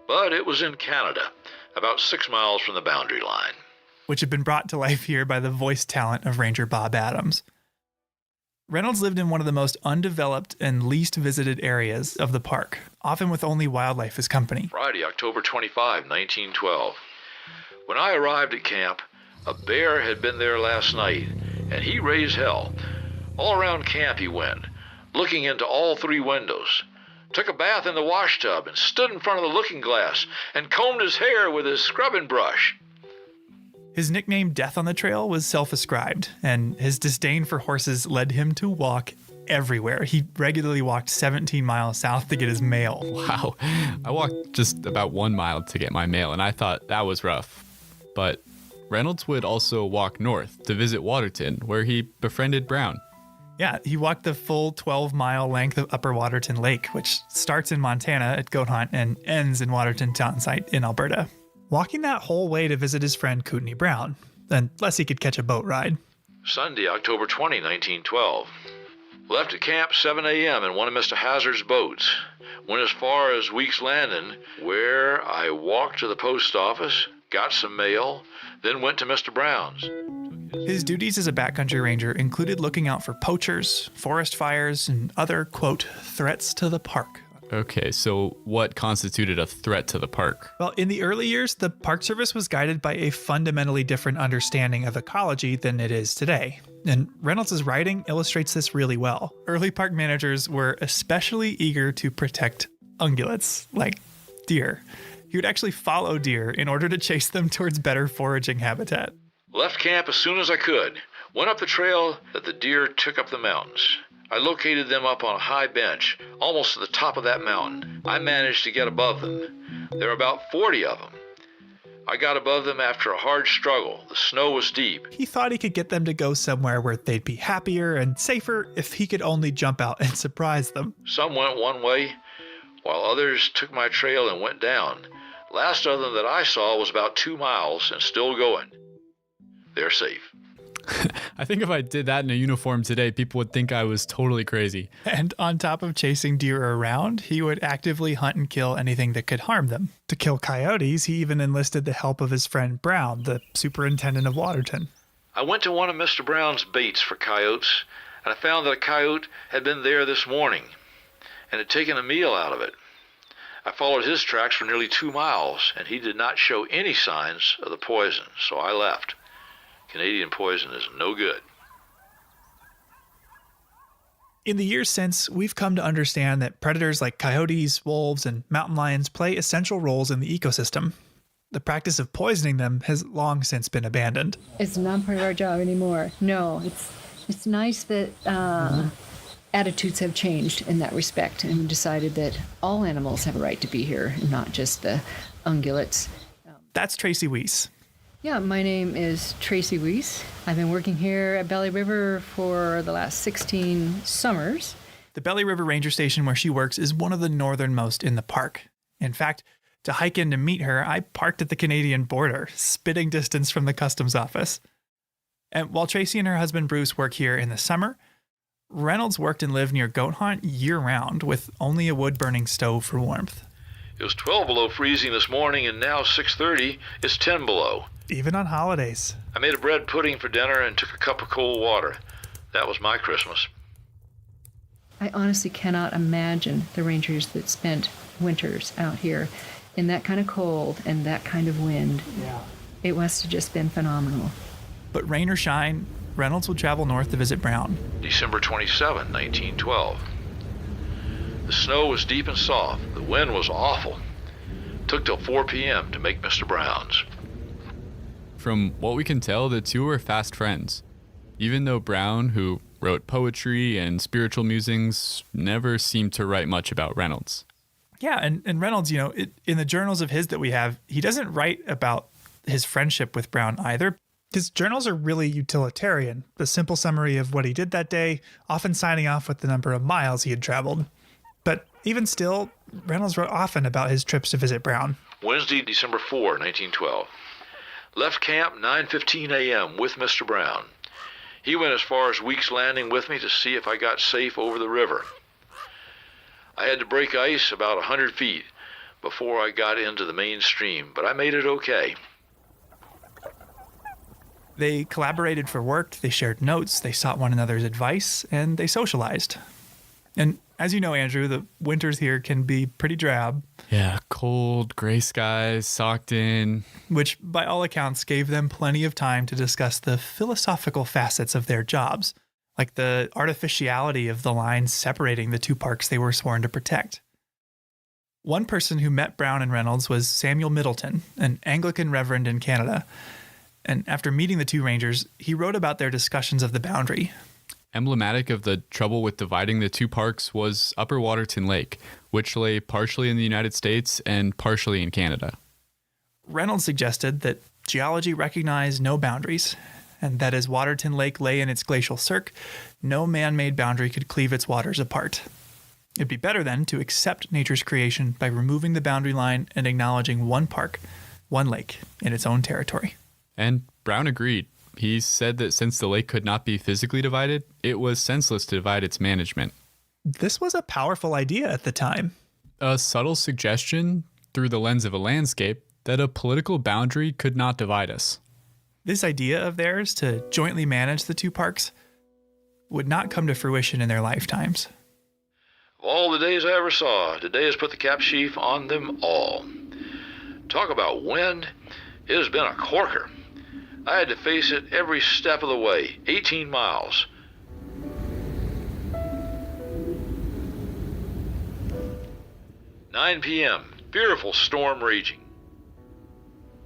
[SPEAKER 7] but it was in Canada, about 6 miles from the boundary line.
[SPEAKER 14] Which had been brought to life here by the voice talent of Ranger Bob Adams. Reynolds lived in one of the most undeveloped and least visited areas of the park, often with only wildlife as company.
[SPEAKER 7] Friday, October 25, 1912. When I arrived at camp, a bear had been there last night, and he raised hell. All around camp he went, looking into all 3 windows. Took a bath in the wash tub and stood in front of the looking glass and combed his hair with his scrubbing brush.
[SPEAKER 14] His nickname Death on the Trail was self-ascribed, and his disdain for horses led him to walk everywhere. He regularly walked 17 miles south to get his mail.
[SPEAKER 24] Wow. I walked just about 1 mile to get my mail, and I thought that was rough. But Reynolds would also walk north to visit Waterton, where he befriended Brown.
[SPEAKER 14] Yeah, he walked the full 12-mile length of Upper Waterton Lake, which starts in Montana at Goat Hunt and ends in Waterton Town Site in Alberta. Walking that whole way to visit his friend Kootenai Brown, unless he could catch a boat ride.
[SPEAKER 7] Sunday, October 20, 1912. Left at camp 7 a.m. in one of Mr. Hazard's boats. Went as far as Weeks Landing, where I walked to the post office, got some mail, then went to Mr. Brown's.
[SPEAKER 14] His duties as a backcountry ranger included looking out for poachers, forest fires, and other, quote, threats to the park.
[SPEAKER 24] Okay, so what constituted a threat to the park?
[SPEAKER 14] Well, in the early years, the Park Service was guided by a fundamentally different understanding of ecology than it is today. And Reynolds' writing illustrates this really well. Early park managers were especially eager to protect ungulates, like deer. He would actually follow deer in order to chase them towards better foraging habitat.
[SPEAKER 7] Left camp as soon as I could. Went up the trail that the deer took up the mountains. I located them up on a high bench, almost to the top of that mountain. I managed to get above them. There were about 40 of them. I got above them after a hard struggle. The snow was deep.
[SPEAKER 14] He thought he could get them to go somewhere where they'd be happier and safer if he could only jump out and surprise them.
[SPEAKER 7] Some went one way, while others took my trail and went down. Last of them that I saw was about 2 miles and still going. They're safe.
[SPEAKER 24] I think if I did that in a uniform today, people would think I was totally crazy.
[SPEAKER 14] And on top of chasing deer around, he would actively hunt and kill anything that could harm them. To kill coyotes, he even enlisted the help of his friend Brown, the superintendent of Waterton.
[SPEAKER 7] I went to one of Mr. Brown's baits for coyotes, and I found that a coyote had been there this morning and had taken a meal out of it. I followed his tracks for nearly 2 miles, and he did not show any signs of the poison, so I left. Canadian poison is no good.
[SPEAKER 14] In the years since, we've come to understand that predators like coyotes, wolves, and mountain lions play essential roles in the ecosystem. The practice of poisoning them has long since been abandoned.
[SPEAKER 22] It's not part of our job anymore. No, it's nice that attitudes have changed in that respect and decided that all animals have a right to be here, and not just the ungulates.
[SPEAKER 14] That's Tracy Weiss.
[SPEAKER 22] Yeah, my name is Tracy Weiss. I've been working here at Belly River for the last 16 summers.
[SPEAKER 14] The Belly River Ranger Station where she works is one of the northernmost in the park. In fact, To hike in to meet her, I parked at the Canadian border, spitting distance from the customs office. And while Tracy and her husband Bruce work here in the summer, Reynolds worked and lived near Goat Haunt year-round with only a wood-burning stove for warmth.
[SPEAKER 7] It was 12 below freezing this morning, and now 6:30, it's 10 below.
[SPEAKER 14] Even on holidays.
[SPEAKER 7] I made a bread pudding for dinner and took a cup of cold water. That was my Christmas.
[SPEAKER 22] I honestly cannot imagine the rangers that spent winters out here in that kind of cold and that kind of wind.
[SPEAKER 14] Yeah.
[SPEAKER 22] It must have just been phenomenal.
[SPEAKER 14] But rain or shine, Reynolds would travel north to visit Brown.
[SPEAKER 7] December 27, 1912. The snow was deep and soft. The wind was awful. Took till 4 p.m. to make Mr. Brown's.
[SPEAKER 24] From what we can tell, the two were fast friends. Even though Brown, who wrote poetry and spiritual musings, never seemed to write much about Reynolds.
[SPEAKER 14] Yeah, and Reynolds, in the journals of his that we have, he doesn't write about his friendship with Brown either. His journals are really utilitarian, the simple summary of what he did that day, often signing off with the number of miles he had traveled. But even still, Reynolds wrote often about his trips to visit Brown.
[SPEAKER 7] Wednesday, December 4, 1912. Left camp 9:15 a.m. with Mr. Brown. He went as far as Weeks Landing with me to see if I got safe over the river. I had to break ice about 100 feet before I got into the main stream, but I made it okay.
[SPEAKER 14] They collaborated for work, they shared notes, they sought one another's advice, and they socialized. And as you know, Andrew, the winters here can be pretty drab.
[SPEAKER 24] Yeah, cold, gray skies, socked in.
[SPEAKER 14] Which, by all accounts, gave them plenty of time to discuss the philosophical facets of their jobs, like the artificiality of the lines separating the two parks they were sworn to protect. One person who met Brown and Reynolds was Samuel Middleton, an Anglican reverend in Canada. And after meeting the two rangers, he wrote about their discussions of the boundary.
[SPEAKER 24] Emblematic of the trouble with dividing the two parks was Upper Waterton Lake, which lay partially in the United States and partially in Canada.
[SPEAKER 14] Reynolds suggested that geology recognized no boundaries, and that as Waterton Lake lay in its glacial cirque, no man-made boundary could cleave its waters apart. It'd be better then to accept nature's creation by removing the boundary line and acknowledging one park, one lake, in its own territory.
[SPEAKER 24] And Brown agreed. He said that since the lake could not be physically divided, it was senseless to divide its management.
[SPEAKER 14] This was a powerful idea at the time.
[SPEAKER 24] A subtle suggestion, through the lens of a landscape, that a political boundary could not divide us.
[SPEAKER 14] This idea of theirs to jointly manage the two parks would not come to fruition in their lifetimes.
[SPEAKER 7] Of all the days I ever saw, today has put the cap sheaf on them all. Talk about wind. It has been a corker. I had to face it every step of the way, 18 miles. "9 p.m., fearful storm raging.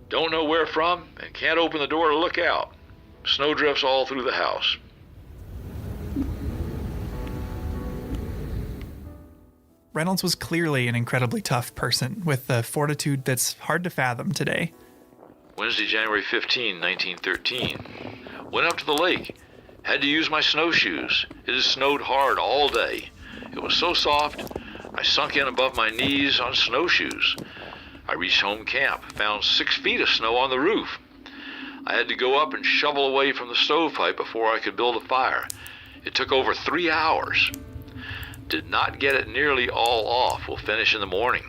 [SPEAKER 7] Don't know where from and can't open the door to look out. Snow drifts all through the house."
[SPEAKER 14] Reynolds was clearly an incredibly tough person with a fortitude that's hard to fathom today.
[SPEAKER 7] Wednesday, January 15, 1913. Went up to the lake. Had to use my snowshoes. It has snowed hard all day. It was so soft, I sunk in above my knees on snowshoes. I reached home camp, found 6 feet of snow on the roof. I had to go up and shovel away from the stovepipe before I could build a fire. It took over 3 hours. Did not get it nearly all off. We'll finish in the morning.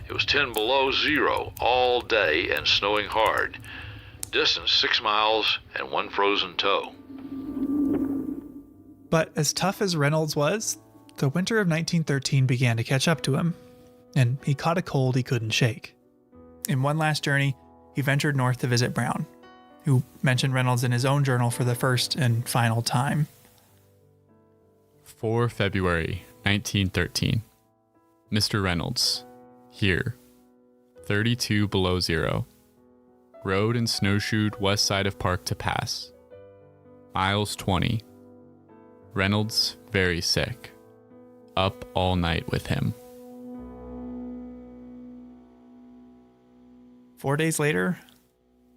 [SPEAKER 7] It was 10 below zero all day and snowing hard. Distance 6 miles and 1 frozen toe.
[SPEAKER 14] But as tough as Reynolds was, the winter of 1913 began to catch up to him, and he caught a cold he couldn't shake. In one last journey, he ventured north to visit Brown, who mentioned Reynolds in his own journal for the first and final time.
[SPEAKER 24] 4 February 1913. Mr. Reynolds. Here, 32 below zero. Rode and snowshoed west side of park to pass. Miles 20. Reynolds very sick. Up all night with him.
[SPEAKER 14] 4 days later,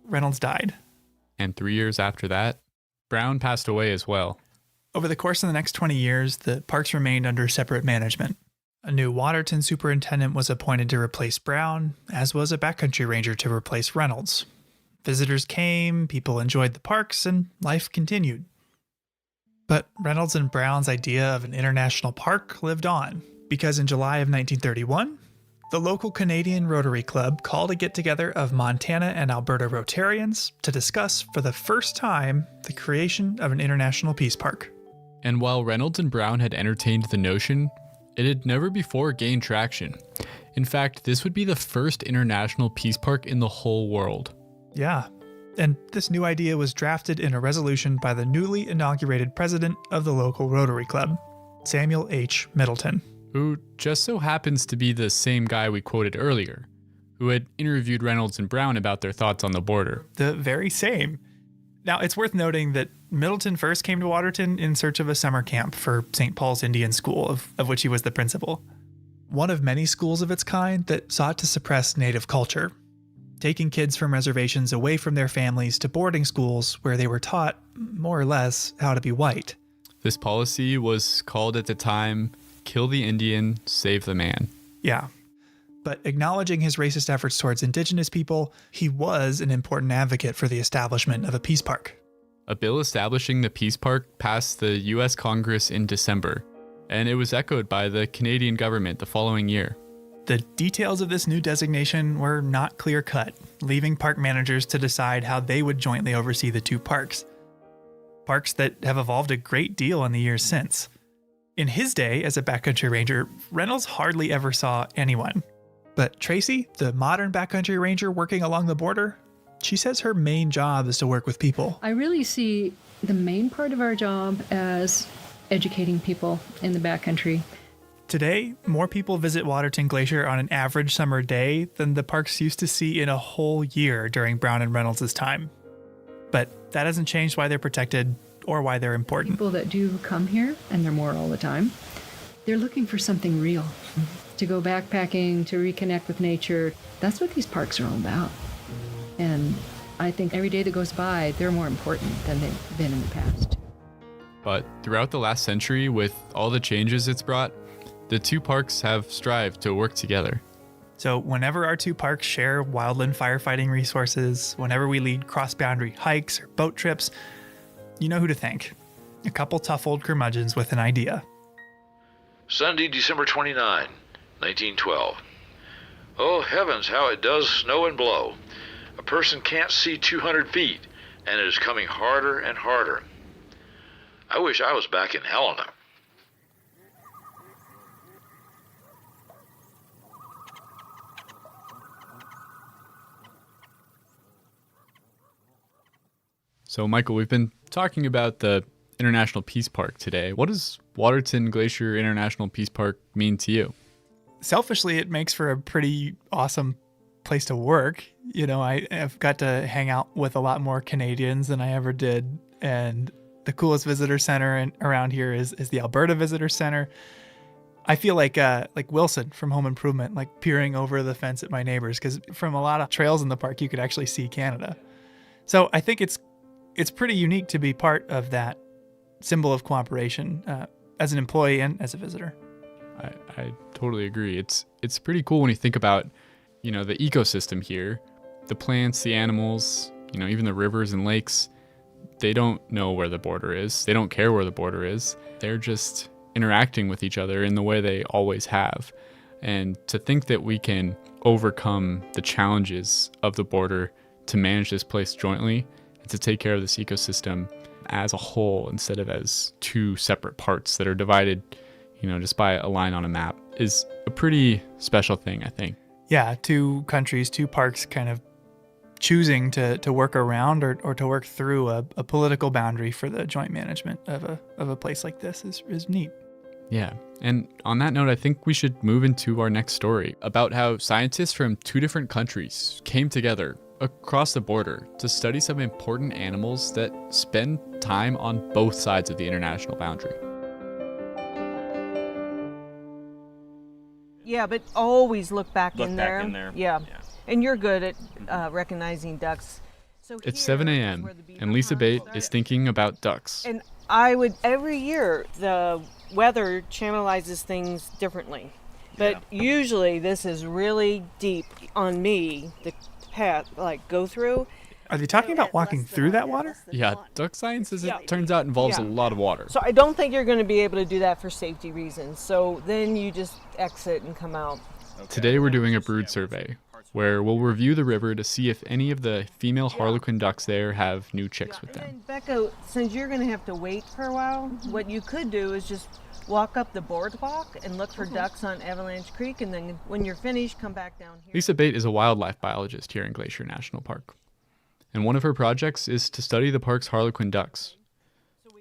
[SPEAKER 14] Reynolds died.
[SPEAKER 24] And 3 years after that, Brown passed away as well.
[SPEAKER 14] Over the course of the next 20 years, the parks remained under separate management. A new Waterton superintendent was appointed to replace Brown, as was a backcountry ranger to replace Reynolds. Visitors came, people enjoyed the parks, and life continued. But Reynolds and Brown's idea of an international park lived on, because in July of 1931, the local Canadian Rotary Club called a get-together of Montana and Alberta Rotarians to discuss for the first time the creation of an international peace park.
[SPEAKER 24] And while Reynolds and Brown had entertained the notion, it had never before gained traction. In fact, this would be the first international peace park in the whole world.
[SPEAKER 14] Yeah, and this new idea was drafted in a resolution by the newly inaugurated president of the local Rotary Club, Samuel H. Middleton.
[SPEAKER 24] Who just so happens to be the same guy we quoted earlier, who had interviewed Reynolds and Brown about their thoughts on the border.
[SPEAKER 14] The very same. Now, it's worth noting that Middleton first came to Waterton in search of a summer camp for St. Paul's Indian School, of which he was the principal. One of many schools of its kind that sought to suppress native culture, taking kids from reservations away from their families to boarding schools where they were taught, more or less, how to be white.
[SPEAKER 24] This policy was called at the time, "Kill the Indian, Save the Man."
[SPEAKER 14] Yeah. But acknowledging his racist efforts towards indigenous people, he was an important advocate for the establishment of a peace park.
[SPEAKER 24] A bill establishing the peace park passed the U.S. Congress in December, and it was echoed by the Canadian government the following year.
[SPEAKER 14] The details of this new designation were not clear-cut, leaving park managers to decide how they would jointly oversee the two parks. Parks that have evolved a great deal in the years since. In his day as a backcountry ranger, Reynolds hardly ever saw anyone. But Tracy, the modern backcountry ranger working along the border, she says her main job is to work with people.
[SPEAKER 22] I really see the main part of our job as educating people in the backcountry.
[SPEAKER 14] Today, more people visit Waterton Glacier on an average summer day than the parks used to see in a whole year during Brown and Reynolds' time. But that hasn't changed why they're protected or why they're important.
[SPEAKER 22] People that do come here, and they're more all the time, they're looking for something real. To go backpacking, to reconnect with nature. That's what these parks are all about. And I think every day that goes by, they're more important than they've been in the past.
[SPEAKER 24] But throughout the last century, with all the changes it's brought, the two parks have strived to work together.
[SPEAKER 14] So whenever our two parks share wildland firefighting resources, whenever we lead cross-boundary hikes or boat trips, you know who to thank. A couple tough old curmudgeons with an idea.
[SPEAKER 7] Sunday, December 29, 1912. Oh heavens, how it does snow and blow. A person can't see 200 feet, and it is coming harder and harder. I wish I was back in Helena.
[SPEAKER 24] So, Michael, we've been talking about the International Peace Park today. What does Waterton Glacier International Peace Park mean to you?
[SPEAKER 14] Selfishly, it makes for a pretty awesome place to work. You know, I've got to hang out with a lot more Canadians than I ever did. And the coolest visitor center around here is the Alberta Visitor Center. I feel like Wilson from Home Improvement, like peering over the fence at my neighbors, because from a lot of trails in the park, you could actually see Canada. So I think it's pretty unique to be part of that symbol of cooperation as an employee and as a visitor.
[SPEAKER 24] I totally agree. It's pretty cool when you think about, you know, the ecosystem here, the plants, the animals, you know, even the rivers and lakes. They don't know where the border is. They don't care where the border is. They're just interacting with each other in the way they always have. And to think that we can overcome the challenges of the border to manage this place jointly and to take care of this ecosystem as a whole instead of as two separate parts that are divided, you know, just by a line on a map is a pretty special thing, I think.
[SPEAKER 14] Yeah, two countries, two parks kind of choosing to work around or to work through a political boundary for the joint management of a place like this is neat.
[SPEAKER 24] Yeah. And on that note, I think we should move into our next story about how scientists from two different countries came together across the border to study some important animals that spend time on both sides of the international boundary.
[SPEAKER 9] Yeah, but always look back
[SPEAKER 10] Look
[SPEAKER 9] in
[SPEAKER 10] back
[SPEAKER 9] there.
[SPEAKER 10] in there.
[SPEAKER 9] Yeah. And you're good at recognizing ducks. So
[SPEAKER 24] It's 7 a.m. and Lisa Bate is thinking about ducks.
[SPEAKER 9] And every year, the weather channelizes things differently. But usually this is really deep on me, the path, like go through.
[SPEAKER 14] Are they talking about walking through that water?
[SPEAKER 24] Yeah, duck science, as it turns out, involves a lot of water.
[SPEAKER 9] So I don't think you're going to be able to do that for safety reasons. So then you just exit and come out.
[SPEAKER 24] Today we're doing a brood survey, where we'll review the river to see if any of the female harlequin ducks there have new chicks with them.
[SPEAKER 9] And Becca, since you're going to have to wait for a while, what you could do is just walk up the boardwalk and look for ducks on Avalanche Creek, and then when you're finished, come back down here.
[SPEAKER 24] Lisa Bate is a wildlife biologist here in Glacier National Park, and one of her projects is to study the park's harlequin ducks.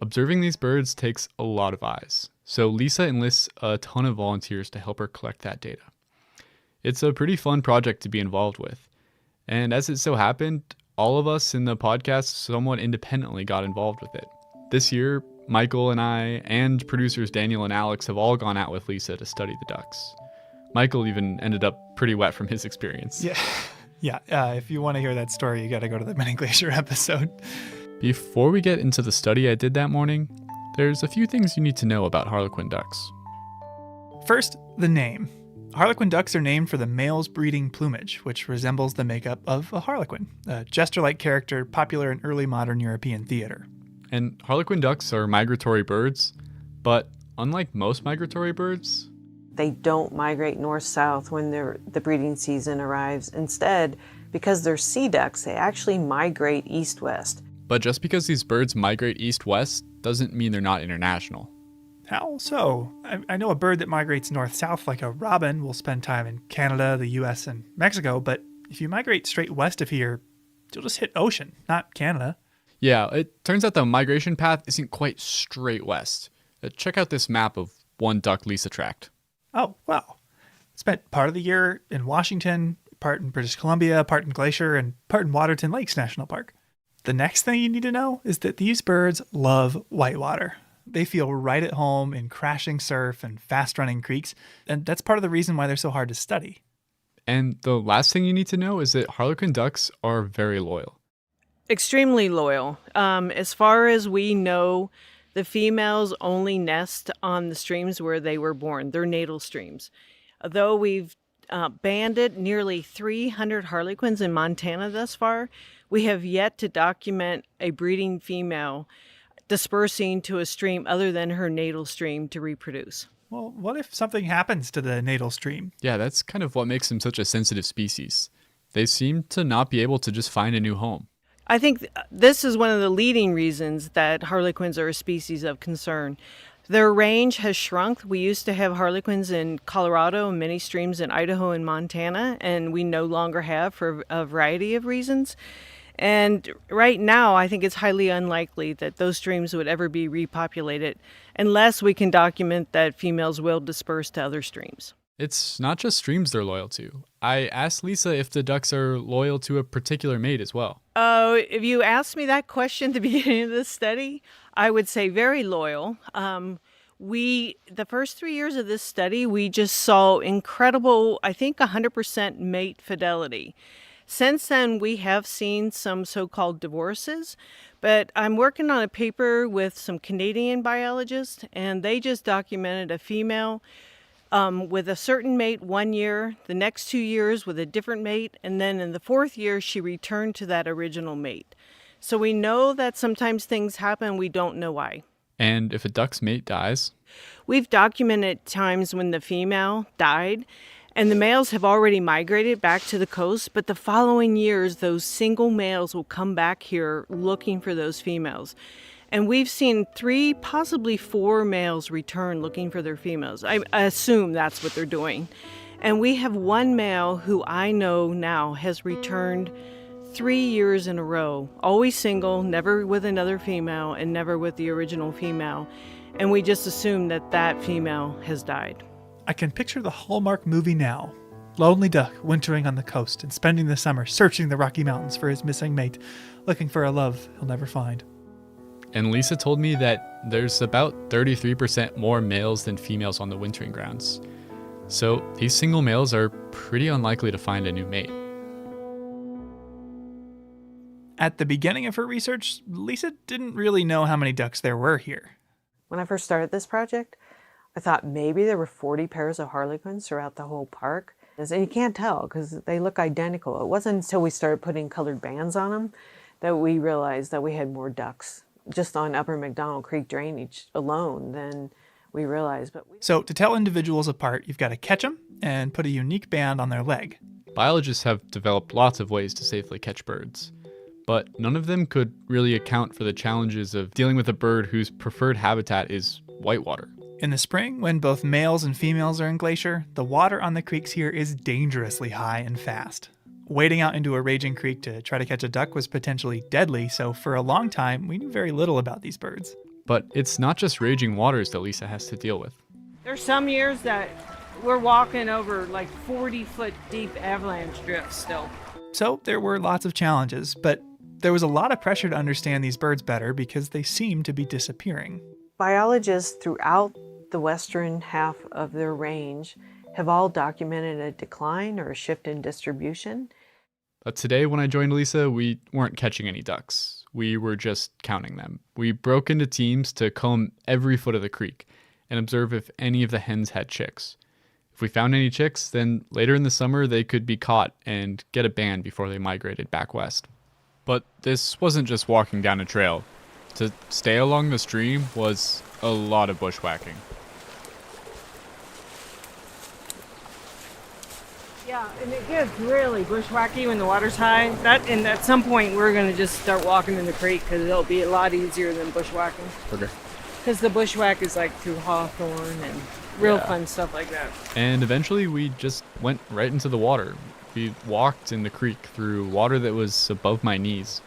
[SPEAKER 24] Observing these birds takes a lot of eyes, so Lisa enlists a ton of volunteers to help her collect that data. It's a pretty fun project to be involved with, and as it so happened, all of us in the podcast somewhat independently got involved with it. This year, Michael and I and producers Daniel and Alex have all gone out with Lisa to study the ducks. Michael even ended up pretty wet from his experience.
[SPEAKER 14] Yeah. If you want to hear that story, you got to go to the Mini Glacier episode.
[SPEAKER 24] Before we get into the study I did that morning, there's a few things you need to know about harlequin ducks.
[SPEAKER 14] First, the name. Harlequin ducks are named for the male's breeding plumage, which resembles the makeup of a harlequin, a jester-like character popular in early modern European theater.
[SPEAKER 24] And harlequin ducks are migratory birds, but unlike most migratory birds,
[SPEAKER 9] They don't migrate north-south when the breeding season arrives. Instead, because they're sea ducks, they actually migrate east-west.
[SPEAKER 24] but just because these birds migrate east-west doesn't mean they're not international.
[SPEAKER 14] How so? I know a bird that migrates north-south, like a robin, will spend time in Canada, the US, and Mexico, but if you migrate straight west of here, you'll just hit ocean, not Canada.
[SPEAKER 24] Yeah, it turns out the migration path isn't quite straight west. Check out this map of one duck Lisa tracked.
[SPEAKER 14] Oh, wow. Spent part of the year in Washington, part in British Columbia, part in Glacier, and part in Waterton Lakes National Park. The next thing you need to know is that these birds love whitewater. They feel right at home in crashing surf and fast-running creeks, and that's part of the reason why they're so hard to study.
[SPEAKER 24] And the last thing you need to know is that harlequin ducks are very loyal.
[SPEAKER 9] Extremely loyal. As far as we know, the females only nest on the streams where they were born, their natal streams. Though we've banded nearly 300 harlequins in Montana thus far, we have yet to document a breeding female dispersing to a stream other than her natal stream to reproduce.
[SPEAKER 14] Well, what if something happens to the natal stream?
[SPEAKER 24] Yeah, that's kind of what makes them such a sensitive species. They seem to not be able to just find a new home.
[SPEAKER 9] I think this is one of the leading reasons that harlequins are a species of concern. Their range has shrunk. We used to have harlequins in Colorado and many streams in Idaho and Montana, and we no longer have for a variety of reasons. And right now, I think it's highly unlikely that those streams would ever be repopulated unless we can document that females will disperse to other streams.
[SPEAKER 24] It's not just streams they're loyal to. I asked Lisa if the ducks are loyal to a particular mate as well.
[SPEAKER 9] Oh, if you asked me that question at the beginning of this study, I would say very loyal. The first 3 years of this study, we just saw incredible, I think 100% mate fidelity. Since then, we have seen some so-called divorces, but I'm working on a paper with some Canadian biologists, and they just documented a female with a certain mate 1 year, the next 2 years with a different mate, and then in the 4th year, she returned to that original mate. So we know that sometimes things happen, we don't know why.
[SPEAKER 24] And if a duck's mate dies?
[SPEAKER 9] We've documented times when the female died, and the males have already migrated back to the coast, but the following years, those single males will come back here looking for those females. And we've seen 3, possibly 4 males return looking for their females. I assume that's what they're doing. And we have one male who I know now has returned 3 years in a row, always single, never with another female, and never with the original female. And we just assume that that female has died.
[SPEAKER 14] I can picture the Hallmark movie now. Lonely duck wintering on the coast and spending the summer searching the Rocky Mountains for his missing mate, looking for a love he'll never find.
[SPEAKER 24] And Lisa told me that there's about 33% more males than females on the wintering grounds. So these single males are pretty unlikely to find a new mate.
[SPEAKER 14] At the beginning of her research, Lisa didn't really know how many ducks there were here.
[SPEAKER 9] When I first started this project,
[SPEAKER 10] I thought maybe there were 40 pairs of harlequins throughout the whole park. And you can't tell because they look identical. It wasn't until we started putting colored bands on them that we realized that we had more ducks just on Upper McDonald Creek drainage alone than we realized.
[SPEAKER 14] So to tell individuals apart, you've got to catch them and put a unique band on their leg.
[SPEAKER 24] Biologists have developed lots of ways to safely catch birds, but none of them could really account for the challenges of dealing with a bird whose preferred habitat is whitewater.
[SPEAKER 14] In the spring, when both males and females are in Glacier, the water on the creeks here is dangerously high and fast. Wading out into a raging creek to try to catch a duck was potentially deadly, so for a long time, we knew very little about these birds.
[SPEAKER 24] But it's not just raging waters that Lisa has to deal with.
[SPEAKER 9] There's some years that we're walking over like 40-foot deep avalanche drifts still.
[SPEAKER 14] So there were lots of challenges, but there was a lot of pressure to understand these birds better because they seemed to be disappearing.
[SPEAKER 10] Biologists throughout the western half of their range have all documented a decline or a shift in distribution.
[SPEAKER 24] But today, when I joined Lisa, we weren't catching any ducks. We were just counting them. We broke into teams to comb every foot of the creek and observe if any of the hens had chicks. If we found any chicks, then later in the summer they could be caught and get a band before they migrated back west. But this wasn't just walking down a trail. To stay along the stream was a lot of bushwhacking.
[SPEAKER 9] Yeah, and it gets really bushwhacky when the water's high. And at some point we're going to just start walking in the creek because it'll be a lot easier than bushwhacking.
[SPEAKER 24] Okay.
[SPEAKER 9] Because the bushwhack is like through hawthorn and real fun stuff like that.
[SPEAKER 24] And eventually we just went right into the water. We walked in the creek through water that was above my knees.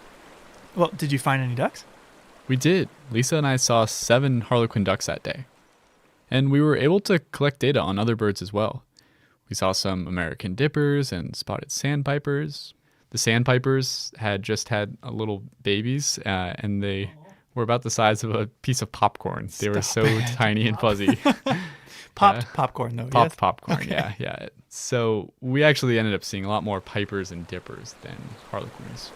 [SPEAKER 14] Well, did you find any ducks?
[SPEAKER 24] We did. Lisa and I saw 7 harlequin ducks that day. And we were able to collect data on other birds as well. We saw some American dippers and spotted sandpipers. The sandpipers had just had little babies, and they were about the size of a piece of popcorn. They were so tiny and fuzzy.
[SPEAKER 14] Popped popcorn, though.
[SPEAKER 24] Popped
[SPEAKER 14] yes?
[SPEAKER 24] popcorn,
[SPEAKER 14] Okay.
[SPEAKER 24] yeah. So we actually ended up seeing a lot more pipers and dippers than harlequins.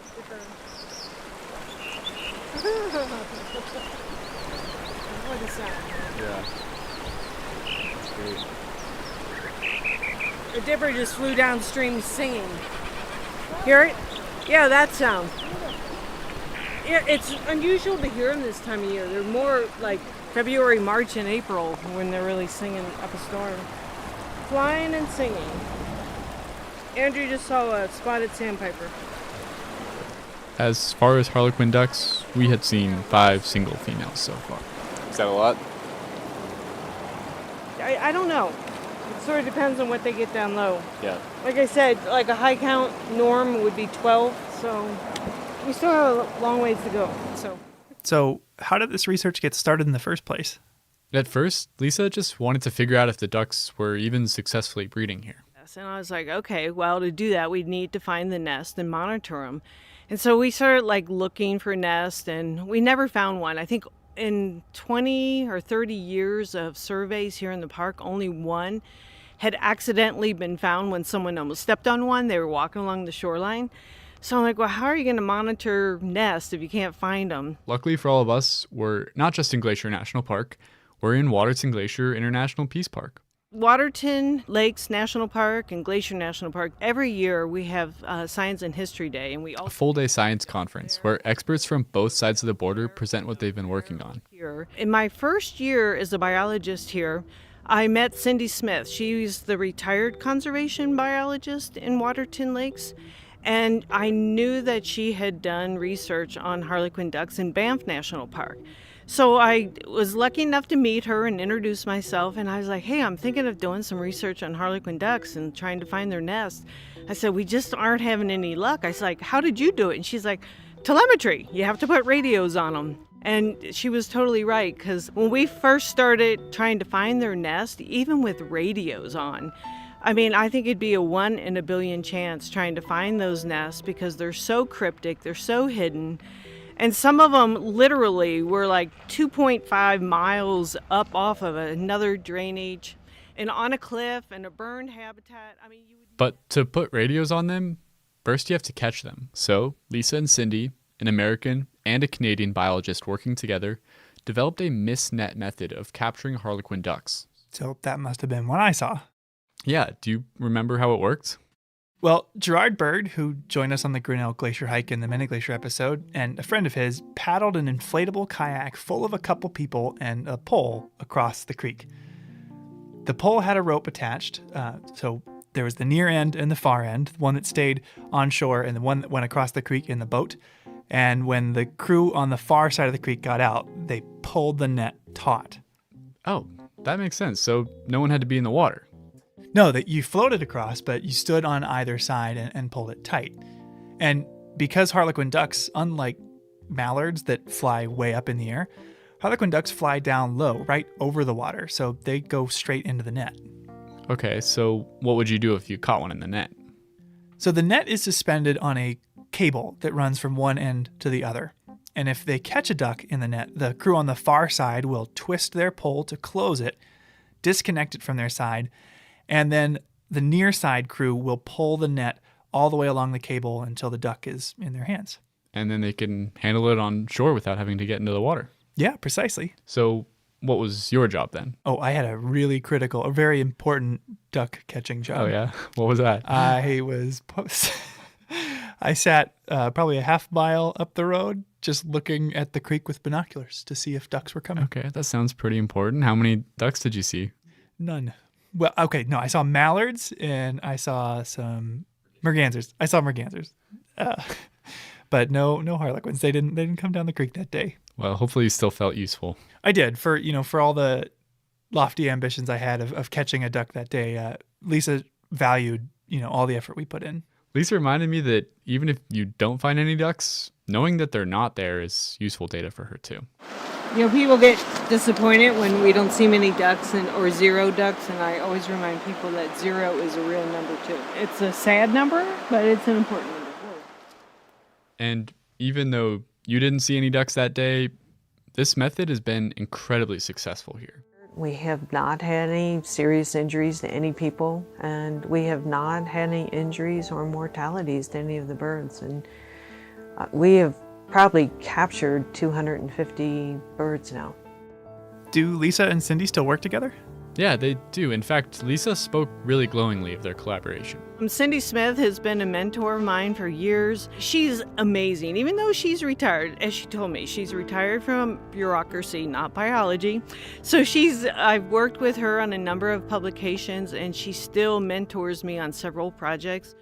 [SPEAKER 9] What is that?
[SPEAKER 24] Yeah. That's great.
[SPEAKER 9] The dipper just flew downstream singing. Hear it? Yeah, that sound. Yeah, it's unusual to hear them this time of year. They're more like February, March, and April when they're really singing up a storm. Flying and singing. Andrew just saw a spotted sandpiper.
[SPEAKER 24] As far as harlequin ducks, we had seen 5 single females so far. Is that a lot?
[SPEAKER 9] I don't know. It sort of depends on what they get down low.
[SPEAKER 24] Yeah.
[SPEAKER 9] Like I said, like a high count norm would be 12, so we still have a long ways to go.
[SPEAKER 14] So how did this research get started in the first place?
[SPEAKER 24] At first, Lisa just wanted to figure out if the ducks were even successfully breeding here.
[SPEAKER 9] And I was like, okay, well, to do that, we'd need to find the nest and monitor them. And so we started like looking for nests, and we never found one. I think in 20 or 30 years of surveys here in the park, only one had accidentally been found when someone almost stepped on one. They were walking along the shoreline. So I'm like, well, how are you going to monitor nests if you can't find them?
[SPEAKER 24] Luckily for all of us, we're not just in Glacier National Park, we're in Waterton Glacier International Peace Park.
[SPEAKER 9] Waterton Lakes National Park and Glacier National Park, every year we have Science and History Day, and we
[SPEAKER 24] A full-day science conference where experts from both sides of the border present what they've been working on.
[SPEAKER 9] here. In my first year as a biologist here, I met Cindy Smith. She's the retired conservation biologist in Waterton Lakes, and I knew that she had done research on harlequin ducks in Banff National Park. So I was lucky enough to meet her and introduce myself, and I was like, hey, I'm thinking of doing some research on harlequin ducks and trying to find their nests. I said, we just aren't having any luck. I was like, how did you do it? And she's like, telemetry. You have to put radios on them. And she was totally right, because when we first started trying to find their nest, even with radios on, I mean, I think it'd be a 1 in a billion chance trying to find those nests because they're so cryptic, they're so hidden. And some of them literally were like 2.5 miles up off of another drainage and on a cliff and a burned habitat. I mean,
[SPEAKER 24] But to put radios on them, first you have to catch them. So Lisa and Cindy, an American and a Canadian biologist working together, developed a mist net method of capturing harlequin ducks.
[SPEAKER 14] So that must have been what I saw.
[SPEAKER 24] Yeah. Do you remember how it worked?
[SPEAKER 14] Well, Gerard Bird, who joined us on the Grinnell Glacier hike in the Mini Glacier episode, and a friend of his paddled an inflatable kayak full of a couple people and a pole across the creek. The pole had a rope attached, so there was the near end and the far end, the one that stayed on shore and the one that went across the creek in the boat. And when the crew on the far side of the creek got out, they pulled the net taut.
[SPEAKER 24] Oh, that makes sense. So no one had to be in the water.
[SPEAKER 14] No, that you floated across, but you stood on either side and pulled it tight. And because harlequin ducks, unlike mallards that fly way up in the air, harlequin ducks fly down low, right over the water, so they go straight into the net.
[SPEAKER 24] Okay, so what would you do if you caught one in the net?
[SPEAKER 14] So the net is suspended on a cable that runs from one end to the other. And if they catch a duck in the net, the crew on the far side will twist their pole to close it, disconnect it from their side, and then the near side crew will pull the net all the way along the cable until the duck is in their hands.
[SPEAKER 24] And then they can handle it on shore without having to get into the water.
[SPEAKER 14] Yeah, precisely.
[SPEAKER 24] So what was your job then?
[SPEAKER 14] Oh, I had a really critical, a very important duck catching job.
[SPEAKER 24] Oh, yeah? What was that?
[SPEAKER 14] I sat probably a half mile up the road just looking at the creek with binoculars to see if ducks were coming.
[SPEAKER 24] Okay, that sounds pretty important. How many ducks did you see?
[SPEAKER 14] None. Well, okay, no, I saw mallards and I saw some mergansers. But no harlequins. They didn't come down the creek that day.
[SPEAKER 24] Well, hopefully you still felt useful.
[SPEAKER 14] I did for all the lofty ambitions I had of catching a duck that day. Lisa valued, all the effort we put in.
[SPEAKER 24] Lisa reminded me that even if you don't find any ducks, knowing that they're not there is useful data for her too.
[SPEAKER 10] People get disappointed when we don't see many ducks or zero ducks, and I always remind people that 0 is a real number too. It's a sad number, but it's an important number.
[SPEAKER 24] And even though you didn't see any ducks that day, this method has been incredibly successful here.
[SPEAKER 10] We have not had any serious injuries to any people, and we have not had any injuries or mortalities to any of the birds. And we have probably captured 250 birds now.
[SPEAKER 14] Do Lisa and Cindy still work together?
[SPEAKER 24] Yeah, they do. In fact, Lisa spoke really glowingly of their collaboration.
[SPEAKER 9] Cindy Smith has been a mentor of mine for years. She's amazing, even though she's retired. As she told me, she's retired from bureaucracy, not biology. So I've worked with her on a number of publications, and she still mentors me on several projects.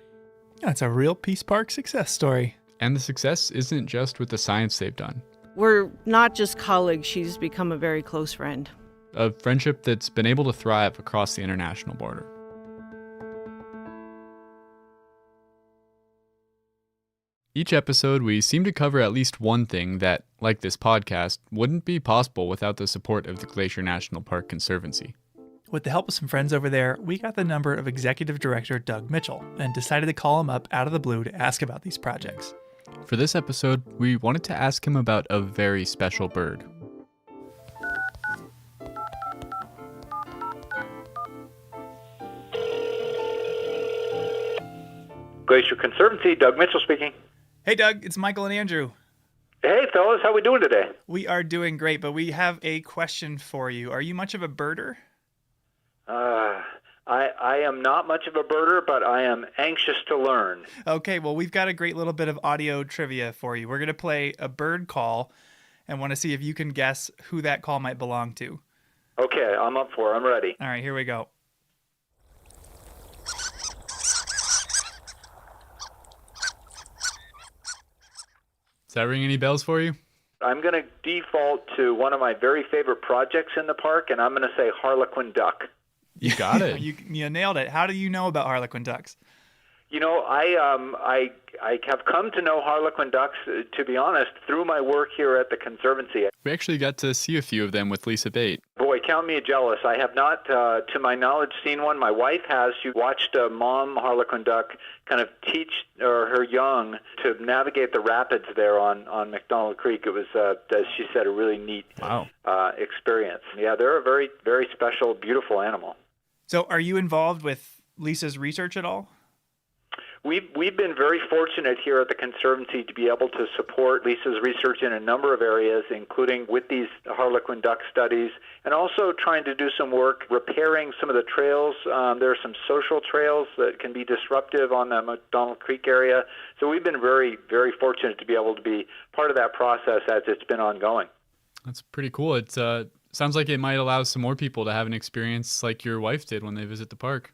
[SPEAKER 14] That's a real Peace Park success story.
[SPEAKER 24] And the success isn't just with the science they've done.
[SPEAKER 9] We're not just colleagues, she's become a very close friend.
[SPEAKER 24] A friendship that's been able to thrive across the international border. Each episode, we seem to cover at least one thing that, like this podcast, wouldn't be possible without the support of the Glacier National Park Conservancy.
[SPEAKER 14] With the help of some friends over there, we got the number of Executive Director Doug Mitchell and decided to call him up out of the blue to ask about these projects.
[SPEAKER 24] For this episode, we wanted to ask him about a very special bird.
[SPEAKER 15] Glacier Conservancy, Doug Mitchell speaking.
[SPEAKER 14] Hey, Doug, it's Michael and Andrew.
[SPEAKER 15] Hey, fellas, how we doing today?
[SPEAKER 14] We are doing great, but we have a question for you. Are you much of a birder?
[SPEAKER 15] I am not much of a birder, but I am anxious to learn.
[SPEAKER 14] Okay, well, we've got a great little bit of audio trivia for you. We're going to play a bird call and want to see if you can guess who that call might belong to.
[SPEAKER 15] Okay, I'm up for it. I'm ready.
[SPEAKER 14] All right, here we go.
[SPEAKER 24] Does that ring any bells for you?
[SPEAKER 15] I'm going to default to one of my very favorite projects in the park, and I'm going to say harlequin duck.
[SPEAKER 14] You got it. You nailed it. How do you know about harlequin ducks?
[SPEAKER 15] I have come to know harlequin ducks, to be honest, through my work here at the Conservancy.
[SPEAKER 24] We actually got to see a few of them with Lisa Bate.
[SPEAKER 15] Boy, count me jealous. I have not, to my knowledge, seen one. My wife has. She watched a mom harlequin duck kind of teach her young to navigate the rapids there on McDonald Creek. It was, as she said, a really neat experience. Yeah, they're a very, very special, beautiful animal.
[SPEAKER 14] So are you involved with Lisa's research at all?
[SPEAKER 15] We've been very fortunate here at the Conservancy to be able to support Lisa's research in a number of areas, including with these Harlequin duck studies, and also trying to do some work repairing some of the trails. There are some social trails that can be disruptive on the McDonald Creek area. So we've been very, very fortunate to be able to be part of that process as it's been ongoing.
[SPEAKER 24] That's pretty cool. It sounds like it might allow some more people to have an experience like your wife did when they visit the park.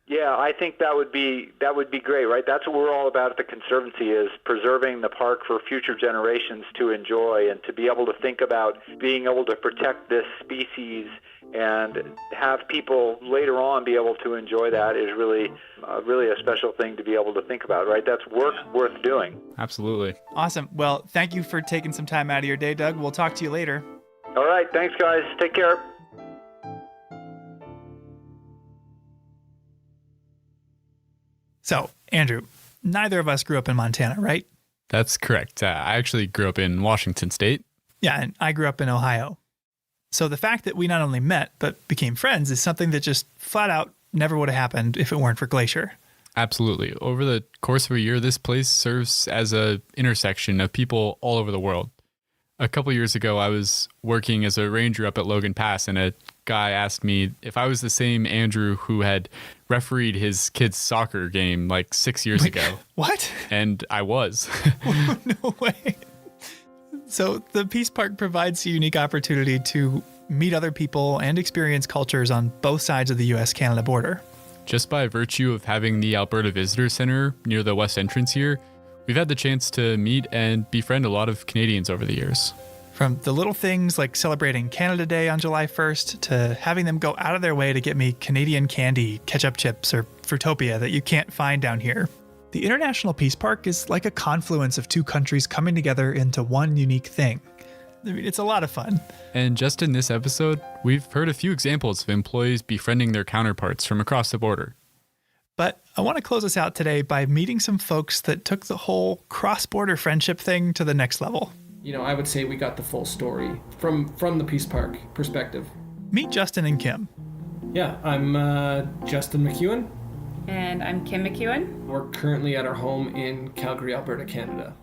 [SPEAKER 15] Yeah, I think that would be great, right? That's what we're all about at the Conservancy, is preserving the park for future generations to enjoy, and to be able to think about being able to protect this species and have people later on be able to enjoy that is really a special thing to be able to think about, right? That's work worth doing.
[SPEAKER 24] Absolutely.
[SPEAKER 14] Awesome. Well, thank you for taking some time out of your day, Doug. We'll talk to you later.
[SPEAKER 15] All right. Thanks, guys. Take care.
[SPEAKER 14] So, Andrew, neither of us grew up in Montana, right?
[SPEAKER 24] That's correct. I actually grew up in Washington State.
[SPEAKER 14] Yeah, and I grew up in Ohio. So the fact that we not only met, but became friends is something that just flat out never would have happened if it weren't for Glacier.
[SPEAKER 24] Absolutely. Over the course of a year, this place serves as an intersection of people all over the world. A couple years ago, I was working as a ranger up at Logan Pass, and a guy asked me if I was the same Andrew who had refereed his kid's soccer game like 6 years ago.
[SPEAKER 14] What?
[SPEAKER 24] And I was.
[SPEAKER 14] No way. So the Peace Park provides a unique opportunity to meet other people and experience cultures on both sides of the U.S.-Canada border.
[SPEAKER 24] Just by virtue of having the Alberta Visitor Center near the west entrance here, we've had the chance to meet and befriend a lot of Canadians over the years.
[SPEAKER 14] From the little things like celebrating Canada Day on July 1st to having them go out of their way to get me Canadian candy, ketchup chips, or Fruitopia that you can't find down here. The International Peace Park is like a confluence of two countries coming together into one unique thing. I mean, it's a lot of fun.
[SPEAKER 24] And just in this episode, we've heard a few examples of employees befriending their counterparts from across the border.
[SPEAKER 14] But I want to close us out today by meeting some folks that took the whole cross-border friendship thing to the next level.
[SPEAKER 16] You know, I would say we got the full story from the Peace Park perspective.
[SPEAKER 14] Meet Justin and Kim.
[SPEAKER 16] Yeah, I'm Justin McEwen.
[SPEAKER 17] And I'm Kim McEwen.
[SPEAKER 16] We're currently at our home in Calgary, Alberta, Canada.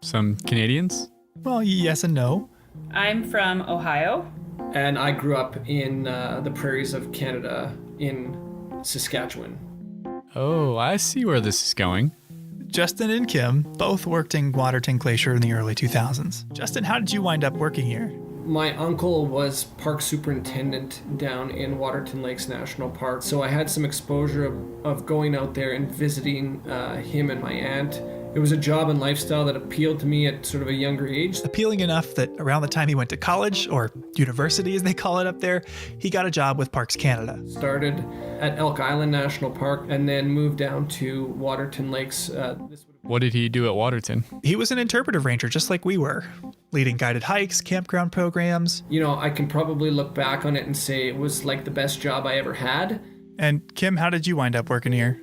[SPEAKER 24] Some Canadians?
[SPEAKER 14] Well, yes and no.
[SPEAKER 17] I'm from Ohio.
[SPEAKER 16] And I grew up in the prairies of Canada in Saskatchewan.
[SPEAKER 24] Oh, I see where this is going.
[SPEAKER 14] Justin and Kim both worked in Waterton Glacier in the early 2000s. Justin, how did you wind up working here?
[SPEAKER 16] My uncle was park superintendent down in Waterton Lakes National Park, so I had some exposure of going out there and visiting him and my aunt. It was a job and lifestyle that appealed to me at sort of a younger age.
[SPEAKER 14] Appealing enough that around the time he went to college, or university as they call it up there, he got a job with Parks Canada.
[SPEAKER 16] Started at Elk Island National Park and then moved down to Waterton Lakes.
[SPEAKER 24] What did he do at Waterton?
[SPEAKER 14] He was an interpretive ranger, just like we were, leading guided hikes, campground programs.
[SPEAKER 16] You know, I can probably look back on it and say it was like the best job I ever had.
[SPEAKER 14] And Kim, how did you wind up working here?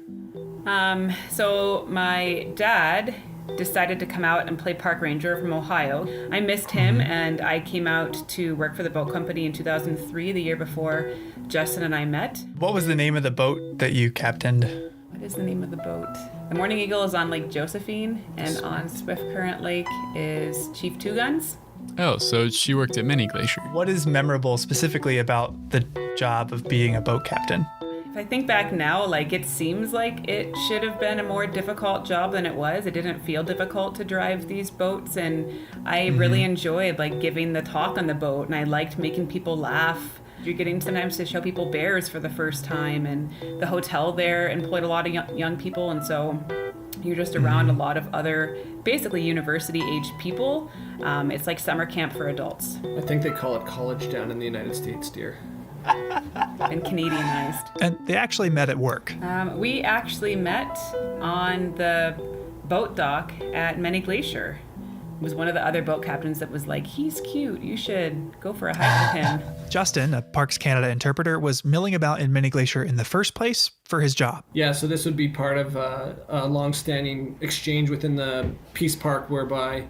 [SPEAKER 17] So my dad decided to come out and play park ranger from Ohio. I missed him and I came out to work for the boat company in 2003, the year before Justin and I met.
[SPEAKER 14] What was the name of the boat that you captained?
[SPEAKER 17] What is the name of the boat? The Morning Eagle is on Lake Josephine, and on Swift Current Lake is Chief Two Guns.
[SPEAKER 24] Oh, so she worked at Many Glacier.
[SPEAKER 14] What is memorable specifically about the job of being a boat captain?
[SPEAKER 17] If I think back now, like, it seems like it should have been a more difficult job than it was. It didn't feel difficult to drive these boats, and I really enjoyed like giving the talk on the boat, and I liked making people laugh. You're getting sometimes to show people bears for the first time, and the hotel there employed a lot of young people, and so you're just around a lot of other basically university-aged people. It's like summer camp for adults.
[SPEAKER 16] I think they call it college down in the United States, dear.
[SPEAKER 17] And Canadianized.
[SPEAKER 14] And they actually met at work.
[SPEAKER 17] We actually met on the boat dock at Many Glacier. It was one of the other boat captains that was like, he's cute, you should go for a hike with him.
[SPEAKER 14] Justin, a Parks Canada interpreter, was milling about in Many Glacier in the first place for his job.
[SPEAKER 16] Yeah, so this would be part of a long-standing exchange within the Peace Park whereby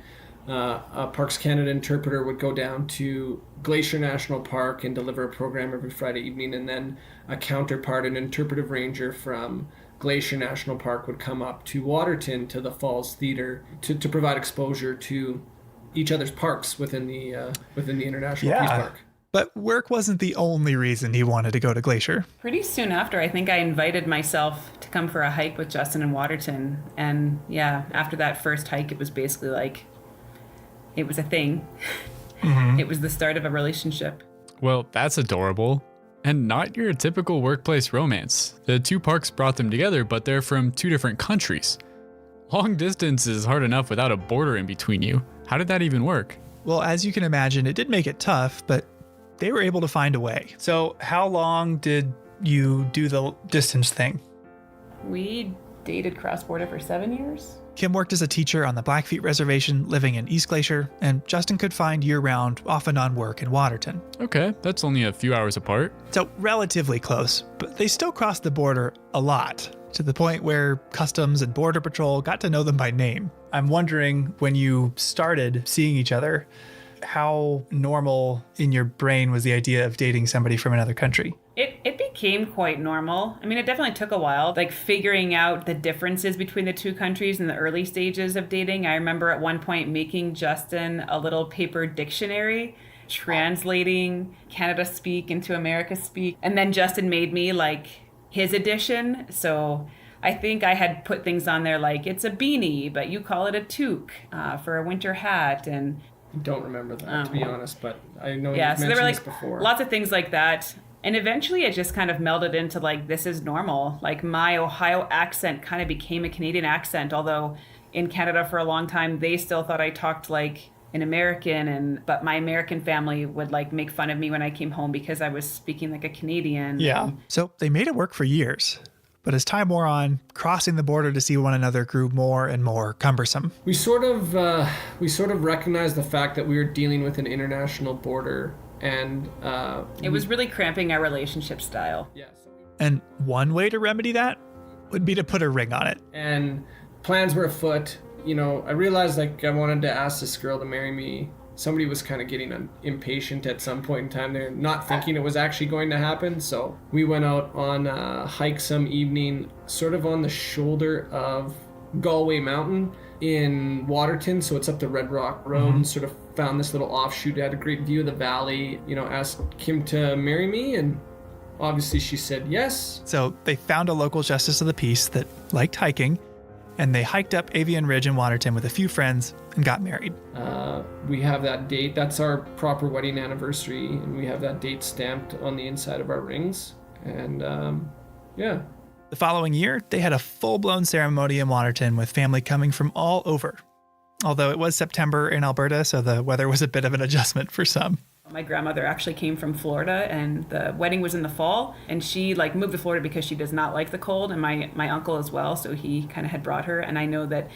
[SPEAKER 16] a Parks Canada interpreter would go down to Glacier National Park and deliver a program every Friday evening, and then a counterpart, an interpretive ranger from Glacier National Park, would come up to Waterton to the Falls Theater to provide exposure to each other's parks within the International Peace Park.
[SPEAKER 14] But work wasn't the only reason he wanted to go to Glacier.
[SPEAKER 17] Pretty soon after, I think I invited myself to come for a hike with Justin in Waterton. And yeah, after that first hike, it was basically like, it was a thing. It was the start of a relationship.
[SPEAKER 24] Well, that's adorable. And not your typical workplace romance. The two parks brought them together, but they're from two different countries. Long distance is hard enough without a border in between you. How did that even work?
[SPEAKER 14] Well, as you can imagine, it did make it tough, but they were able to find a way. So how long did you do the distance thing?
[SPEAKER 17] We dated cross-border for 7 years.
[SPEAKER 14] Kim worked as a teacher on the Blackfeet Reservation living in East Glacier, and Justin could find year-round, off-and-on work in Waterton.
[SPEAKER 24] Okay, that's only a few hours apart.
[SPEAKER 14] So relatively close, but they still crossed the border a lot, to the point where Customs and Border Patrol got to know them by name. I'm wondering, when you started seeing each other, how normal in your brain was the idea of dating somebody from another country?
[SPEAKER 17] It became quite normal. I mean, it definitely took a while, like figuring out the differences between the two countries in the early stages of dating. I remember at one point making Justin a little paper dictionary, translating Canada speak into America speak. And then Justin made me like his edition. So I think I had put things on there like, it's a beanie, but you call it a toque for a winter hat. And
[SPEAKER 16] I don't remember that, to be honest, but I know
[SPEAKER 17] yeah,
[SPEAKER 16] you've
[SPEAKER 17] so
[SPEAKER 16] mentioned
[SPEAKER 17] there were
[SPEAKER 16] this
[SPEAKER 17] like
[SPEAKER 16] before.
[SPEAKER 17] lots of things like that. And eventually it just kind of melded into like, this is normal. Like my Ohio accent kind of became a Canadian accent, although in Canada for a long time, they still thought I talked like an American, but my American family would like make fun of me when I came home because I was speaking like a Canadian.
[SPEAKER 14] Yeah. So they made it work for years. But as time wore on, crossing the border to see one another grew more and more cumbersome.
[SPEAKER 16] We sort of recognized the fact that we were dealing with an international border, and
[SPEAKER 17] it was really cramping our relationship style.
[SPEAKER 16] Yes.
[SPEAKER 14] And one way to remedy that would be to put a ring on it.
[SPEAKER 16] And plans were afoot. You know, I realized like I wanted to ask this girl to marry me. Somebody was kind of getting impatient at some point in time. They're not thinking it was actually going to happen. So we went out on a hike some evening, sort of on the shoulder of Galway Mountain in Waterton. So it's up the Red Rock Road, and sort of found this little offshoot. It had a great view of the valley. You know, asked Kim to marry me, and obviously she said yes.
[SPEAKER 14] So they found a local justice of the peace that liked hiking, and they hiked up Avian Ridge in Waterton with a few friends and got married.
[SPEAKER 16] We have that date. That's our proper wedding anniversary, and we have that date stamped on the inside of our rings. And yeah.
[SPEAKER 14] The following year, they had a full-blown ceremony in Waterton with family coming from all over. Although it was September in Alberta, so the weather was a bit of an adjustment for some.
[SPEAKER 17] My grandmother actually came from Florida, and the wedding was in the fall, and she like moved to Florida because she does not like the cold, and my uncle as well, so he kind of had brought her. And I know that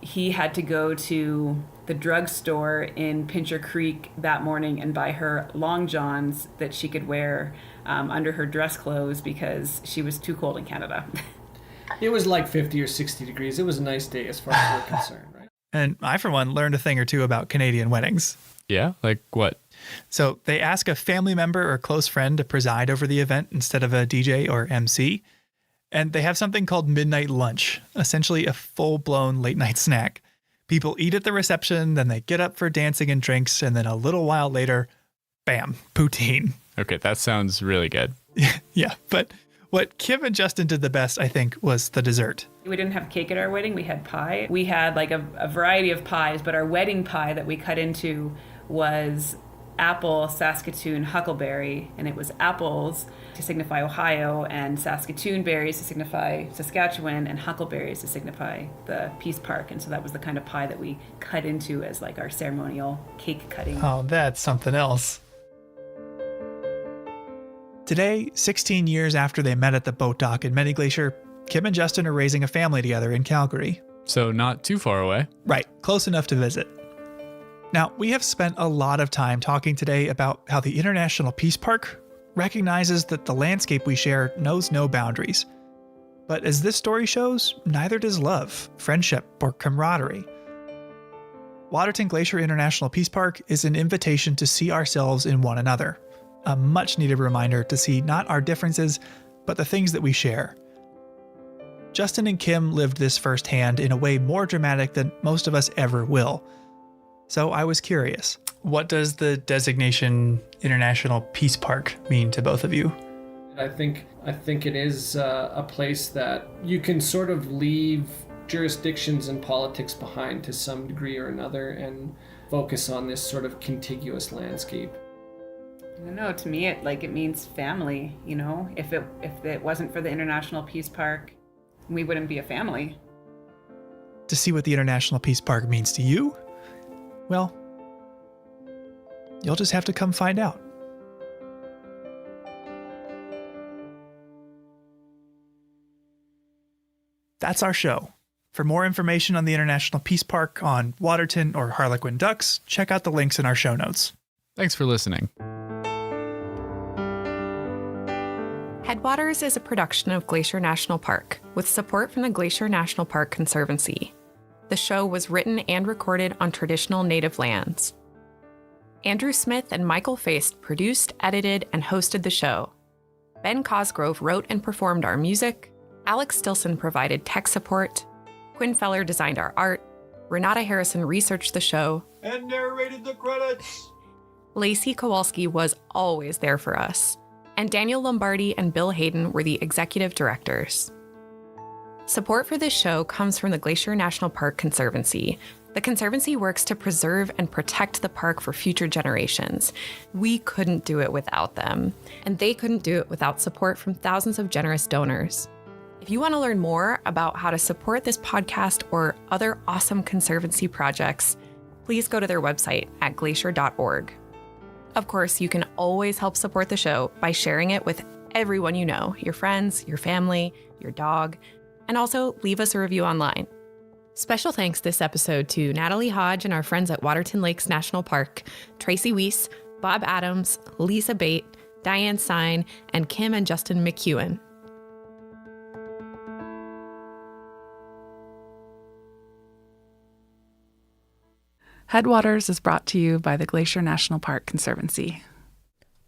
[SPEAKER 17] he had to go to the drugstore in Pincher Creek that morning and buy her long johns that she could wear under her dress clothes because she was too cold in Canada.
[SPEAKER 16] It was like 50 or 60 degrees. It was a nice day as far as we're concerned, right?
[SPEAKER 14] And I, for one, learned a thing or two about Canadian weddings.
[SPEAKER 24] Yeah? Like what?
[SPEAKER 14] So they ask a family member or close friend to preside over the event instead of a DJ or MC. And they have something called midnight lunch, essentially a full-blown late-night snack. People eat at the reception, then they get up for dancing and drinks, and then a little while later, bam, poutine.
[SPEAKER 24] Okay, that sounds really good.
[SPEAKER 14] Yeah, but what Kim and Justin did the best, I think, was the dessert.
[SPEAKER 17] We didn't have cake at our wedding. We had pie. We had like a variety of pies, but our wedding pie that we cut into was apple, Saskatoon, huckleberry, and it was apples to signify Ohio, and Saskatoon berries to signify Saskatchewan, and huckleberries to signify the Peace Park. And so that was the kind of pie that we cut into as like our ceremonial cake cutting.
[SPEAKER 14] Oh, that's something else. Today, 16 years after they met at the boat dock in Many Glacier, Kim and Justin are raising a family together in Calgary.
[SPEAKER 24] So not too far away.
[SPEAKER 14] Right, close enough to visit. Now, we have spent a lot of time talking today about how the International Peace Park recognizes that the landscape we share knows no boundaries. But as this story shows, neither does love, friendship, or camaraderie. Waterton Glacier International Peace Park is an invitation to see ourselves in one another. A much needed reminder to see not our differences, but the things that we share. Justin and Kim lived this firsthand in a way more dramatic than most of us ever will. So I was curious, what does the designation International Peace Park mean to both of you?
[SPEAKER 16] I think it is a place that you can sort of leave jurisdictions and politics behind to some degree or another and focus on this sort of contiguous landscape.
[SPEAKER 17] I don't know, to me it means family, you know? If it wasn't for the International Peace Park, we wouldn't be a family.
[SPEAKER 14] To see what the International Peace Park means to you? Well, you'll just have to come find out. That's our show. For more information on the International Peace Park, on Waterton or Harlequin ducks, check out the links in our show notes.
[SPEAKER 24] Thanks for listening.
[SPEAKER 8] Headwaters is a production of Glacier National Park, with support from the Glacier National Park Conservancy. The show was written and recorded on traditional native lands. Andrew Smith and Michael Feist produced, edited, and hosted the show. Ben Cosgrove wrote and performed our music. Alex Stilson provided tech support. Quinn Feller designed our art. Renata Harrison researched the show.
[SPEAKER 12] And narrated the credits.
[SPEAKER 8] Lacey Kowalski was always there for us. And Daniel Lombardi and Bill Hayden were the executive directors. Support for this show comes from the Glacier National Park Conservancy. The Conservancy works to preserve and protect the park for future generations. We couldn't do it without them, and they couldn't do it without support from thousands of generous donors. If you want to learn more about how to support this podcast or other awesome Conservancy projects, please go to their website at glacier.org. Of course, you can always help support the show by sharing it with everyone you know, your friends, your family, your dog, and also leave us a review online. Special thanks this episode to Natalie Hodge and our friends at Waterton Lakes National Park, Tracy Weiss, Bob Adams, Lisa Bate, Diane Sine, and Kim and Justin McEwen. Headwaters is brought to you by the Glacier National Park Conservancy.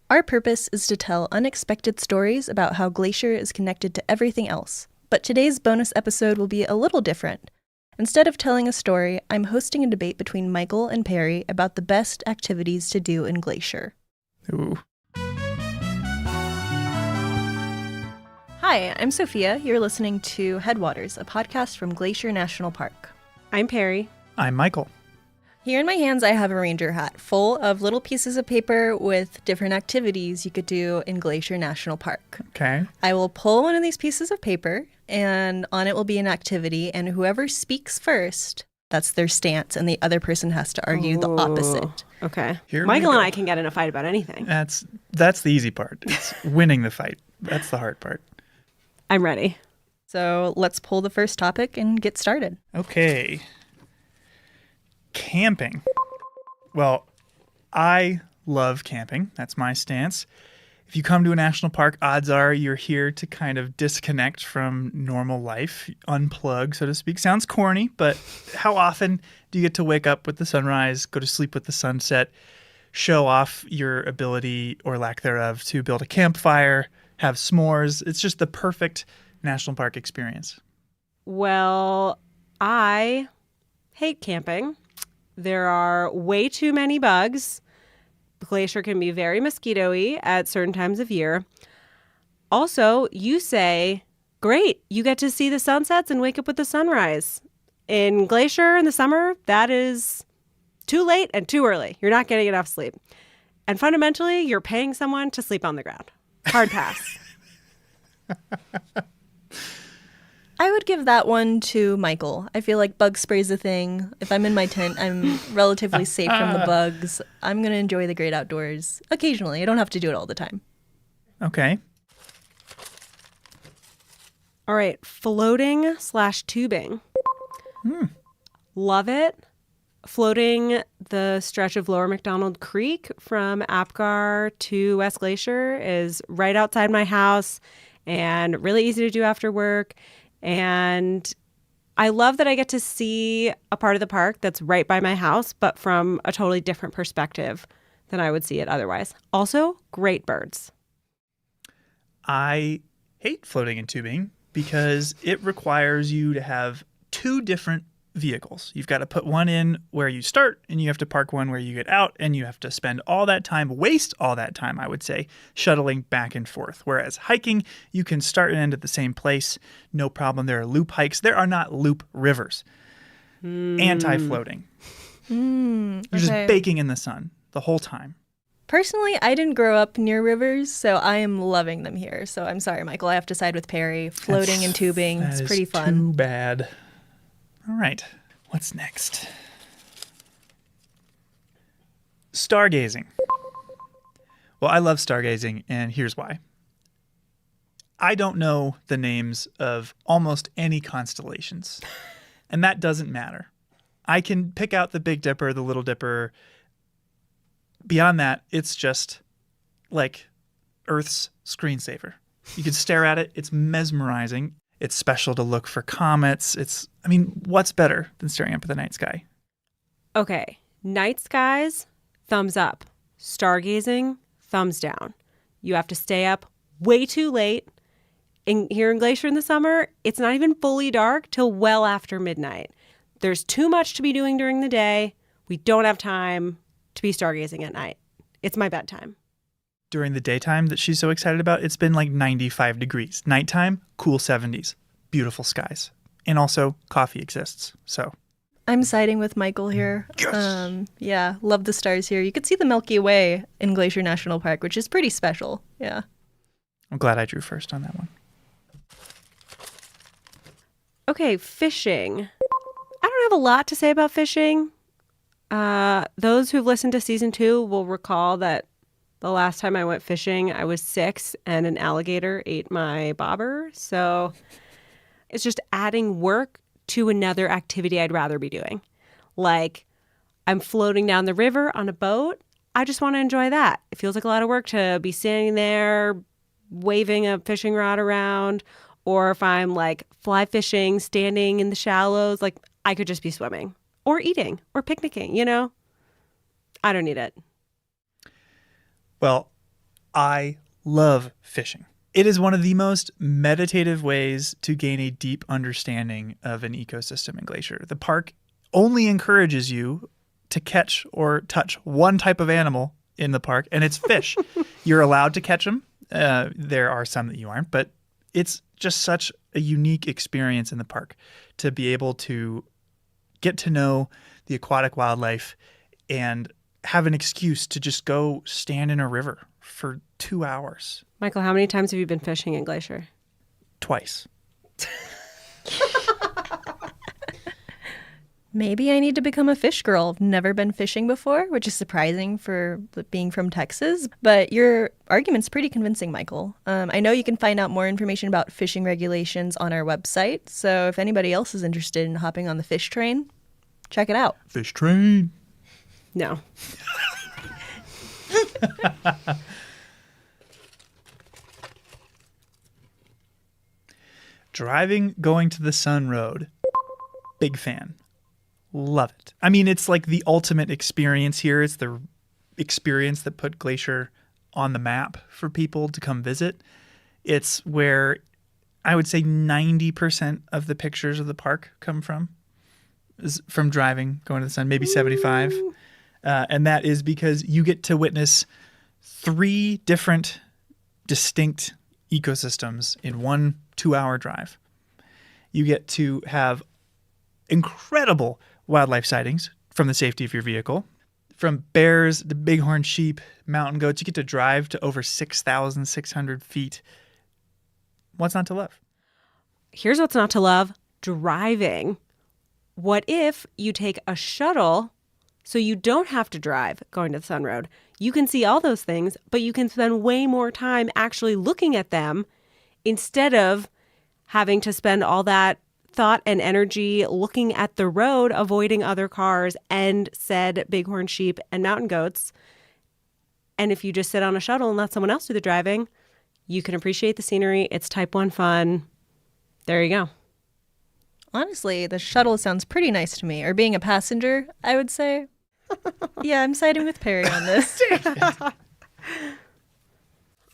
[SPEAKER 18] Our purpose is to tell unexpected stories about how Glacier is connected to everything else. But today's bonus episode will be a little different. Instead of telling a story, I'm hosting a debate between Michael and Perry about the best activities to do in Glacier.
[SPEAKER 14] Ooh.
[SPEAKER 18] Hi, I'm Sophia. You're listening to Headwaters, a podcast from Glacier National Park.
[SPEAKER 19] I'm Perry.
[SPEAKER 14] I'm Michael.
[SPEAKER 18] Here in my hands, I have a ranger hat full of little pieces of paper with different activities you could do in Glacier National Park.
[SPEAKER 14] Okay.
[SPEAKER 18] I will pull one of these pieces of paper, and on it will be an activity, and whoever speaks first, that's their stance, and the other person has to argue the opposite.
[SPEAKER 19] Okay.
[SPEAKER 14] Here
[SPEAKER 19] Michael and I can get in a fight about anything.
[SPEAKER 14] That's the easy part. It's winning the fight. That's the hard part.
[SPEAKER 19] I'm ready.
[SPEAKER 18] So let's pull the first topic and get started.
[SPEAKER 14] Okay. Camping. Well, I love camping. That's my stance. If you come to a national park, odds are you're here to kind of disconnect from normal life, unplug, so to speak. Sounds corny, but how often do you get to wake up with the sunrise, go to sleep with the sunset, show off your ability or lack thereof to build a campfire, have s'mores? It's just the perfect national park experience.
[SPEAKER 19] Well, I hate camping. There are way too many bugs. Glacier can be very mosquito-y at certain times of year. Also, you say, great, you get to see the sunsets and wake up with the sunrise. In Glacier in the summer, that is too late and too early. You're not getting enough sleep. And fundamentally, you're paying someone to sleep on the ground. Hard pass.
[SPEAKER 18] I would give that one to Michael. I feel like bug spray's a thing. If I'm in my tent, I'm relatively safe from the bugs. I'm going to enjoy the great outdoors occasionally. I don't have to do it all the time.
[SPEAKER 14] Okay.
[SPEAKER 19] All right. Floating/tubing. Love it. Floating the stretch of Lower McDonald Creek from Apgar to West Glacier is right outside my house and really easy to do after work. And I love that I get to see a part of the park that's right by my house, but from a totally different perspective than I would see it otherwise. Also, great birds.
[SPEAKER 14] I hate floating and tubing because it requires you to have two different vehicles. You've got to put one in where you start, and you have to park one where you get out, and you have to spend all that time, waste all that time, I would say, shuttling back and forth. Whereas hiking, you can start and end at the same place. No problem. There are loop hikes. There are not loop rivers. Anti-floating. You're just baking in the sun the whole time.
[SPEAKER 18] Personally, I didn't grow up near rivers, so I am loving them here. So I'm sorry, Michael. I have to side with Perry. Floating and tubing. It's pretty fun.
[SPEAKER 14] Too bad. All right. What's next? Stargazing. Well, I love stargazing, and here's why. I don't know the names of almost any constellations, and that doesn't matter. I can pick out the Big Dipper, the Little Dipper. Beyond that, it's just like Earth's screensaver. You can stare at it. It's mesmerizing. It's special to look for comets. What's better than staring up at the night sky?
[SPEAKER 19] Okay, night skies, thumbs up. Stargazing, thumbs down. You have to stay up way too late. Here in Glacier in the summer, it's not even fully dark till well after midnight. There's too much to be doing during the day. We don't have time to be stargazing at night. It's my bedtime.
[SPEAKER 14] During the daytime that she's so excited about, it's been like 95 degrees. Nighttime, cool 70s. Beautiful skies. And also, coffee exists. So
[SPEAKER 18] I'm siding with Michael here.
[SPEAKER 14] Yes!
[SPEAKER 18] Yeah, love the stars here. You could see the Milky Way in Glacier National Park, which is pretty special. Yeah.
[SPEAKER 14] I'm glad I drew first on that one.
[SPEAKER 19] Okay, fishing. I don't have a lot to say about fishing. Those who've listened to season 2 will recall that the last time I went fishing, I was 6 and an alligator ate my bobber. So it's just adding work to another activity I'd rather be doing. Like, I'm floating down the river on a boat. I just want to enjoy that. It feels like a lot of work to be standing there waving a fishing rod around. Or if I'm like fly fishing, standing in the shallows, like I could just be swimming or eating or picnicking, you know? I don't need it.
[SPEAKER 14] Well, I love fishing. It is one of the most meditative ways to gain a deep understanding of an ecosystem in Glacier. The park only encourages you to catch or touch one type of animal in the park, and it's fish. You're allowed to catch them. There are some that you aren't, but it's just such a unique experience in the park to be able to get to know the aquatic wildlife and have an excuse to just go stand in a river for 2 hours.
[SPEAKER 19] Michael, how many times have you been fishing in Glacier?
[SPEAKER 14] Twice.
[SPEAKER 18] Maybe I need to become a fish girl. I've never been fishing before, which is surprising for being from Texas. But your argument's pretty convincing, Michael. I know you can find out more information about fishing regulations on our website. So if anybody else is interested in hopping on the fish train, check it out.
[SPEAKER 14] Fish train.
[SPEAKER 19] No.
[SPEAKER 14] Driving, going to the Sun Road. Big fan. Love it. I mean, it's like the ultimate experience here. It's the experience that put Glacier on the map for people to come visit. It's where I would say 90% of the pictures of the park come from. Is from driving, going to the Sun, maybe 75. And that is because you get to witness 3 different distinct ecosystems in one 2-hour drive. You get to have incredible wildlife sightings from the safety of your vehicle. From bears to bighorn sheep, mountain goats, you get to drive to over 6,600 feet. What's not to love?
[SPEAKER 19] Here's what's not to love: driving. What if you take a shuttle so you don't have to drive going to the Sun Road? You can see all those things, but you can spend way more time actually looking at them instead of having to spend all that thought and energy looking at the road, avoiding other cars and said bighorn sheep and mountain goats. And if you just sit on a shuttle and let someone else do the driving, you can appreciate the scenery. It's type 1 fun. There you go.
[SPEAKER 18] Honestly, the shuttle sounds pretty nice to me. Or being a passenger, I would say. Yeah, I'm siding with Perry on this.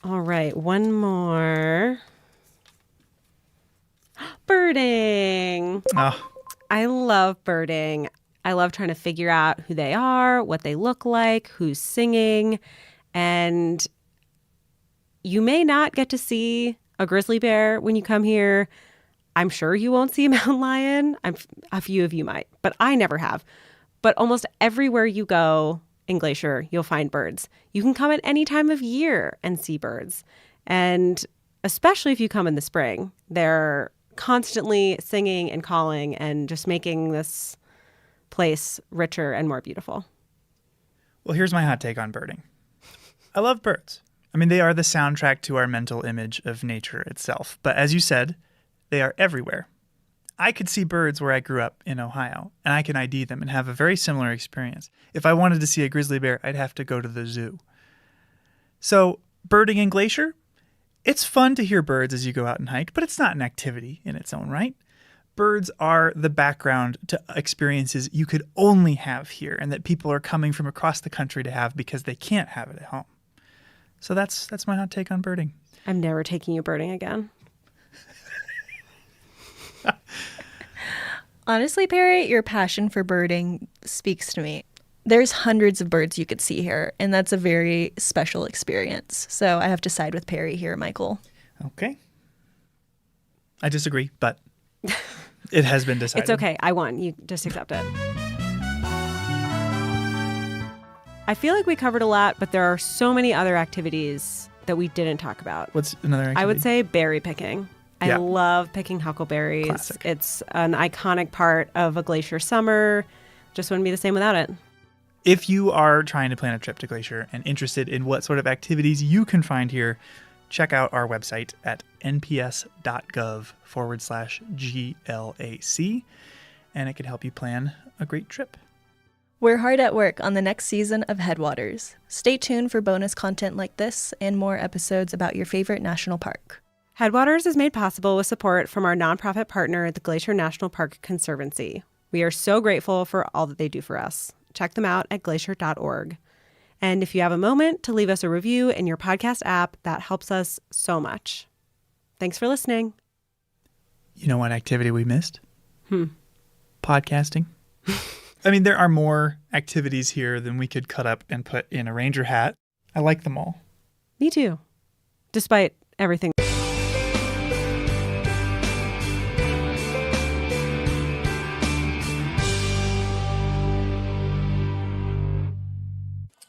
[SPEAKER 19] All right, one more. Birding.
[SPEAKER 14] Oh.
[SPEAKER 19] I love birding. I love trying to figure out who they are, what they look like, who's singing. And you may not get to see a grizzly bear when you come here. I'm sure you won't see a mountain lion. A few of you might, but I never have. But almost everywhere you go in Glacier, you'll find birds. You can come at any time of year and see birds. And especially if you come in the spring, they're constantly singing and calling and just making this place richer and more beautiful.
[SPEAKER 14] Well, here's my hot take on birding. I love birds. I mean, they are the soundtrack to our mental image of nature itself. But as you said, they are everywhere. I could see birds where I grew up in Ohio, and I can ID them and have a very similar experience. If I wanted to see a grizzly bear, I'd have to go to the zoo. So, birding in Glacier, it's fun to hear birds as you go out and hike, but it's not an activity in its own right. Birds are the background to experiences you could only have here and that people are coming from across the country to have because they can't have it at home. So that's my hot take on birding.
[SPEAKER 19] I'm never taking you birding again.
[SPEAKER 18] Honestly, Perry, your passion for birding speaks to me. There's hundreds of birds you could see here, and that's a very special experience. So I have to side with Perry here, Michael.
[SPEAKER 14] Okay. I disagree, but it has been decided.
[SPEAKER 19] It's okay. I won. You just accept it. I feel like we covered a lot, but there are so many other activities that we didn't talk about.
[SPEAKER 14] What's another activity?
[SPEAKER 19] I would say berry picking. I love picking huckleberries.
[SPEAKER 14] Classic.
[SPEAKER 19] It's an iconic part of a Glacier summer. Just wouldn't be the same without it.
[SPEAKER 14] If you are trying to plan a trip to Glacier and interested in what sort of activities you can find here, check out our website at nps.gov/GLAC, and it can help you plan a great trip.
[SPEAKER 18] We're hard at work on the next season of Headwaters. Stay tuned for bonus content like this and more episodes about your favorite national park.
[SPEAKER 19] Headwaters is made possible with support from our nonprofit partner, the Glacier National Park Conservancy. We are so grateful for all that they do for us. Check them out at glacier.org. And if you have a moment to leave us a review in your podcast app, that helps us so much. Thanks for listening.
[SPEAKER 14] You know what activity we missed? Podcasting. I mean, there are more activities here than we could cut up and put in a ranger hat. I like them all.
[SPEAKER 19] Me too. Despite everything.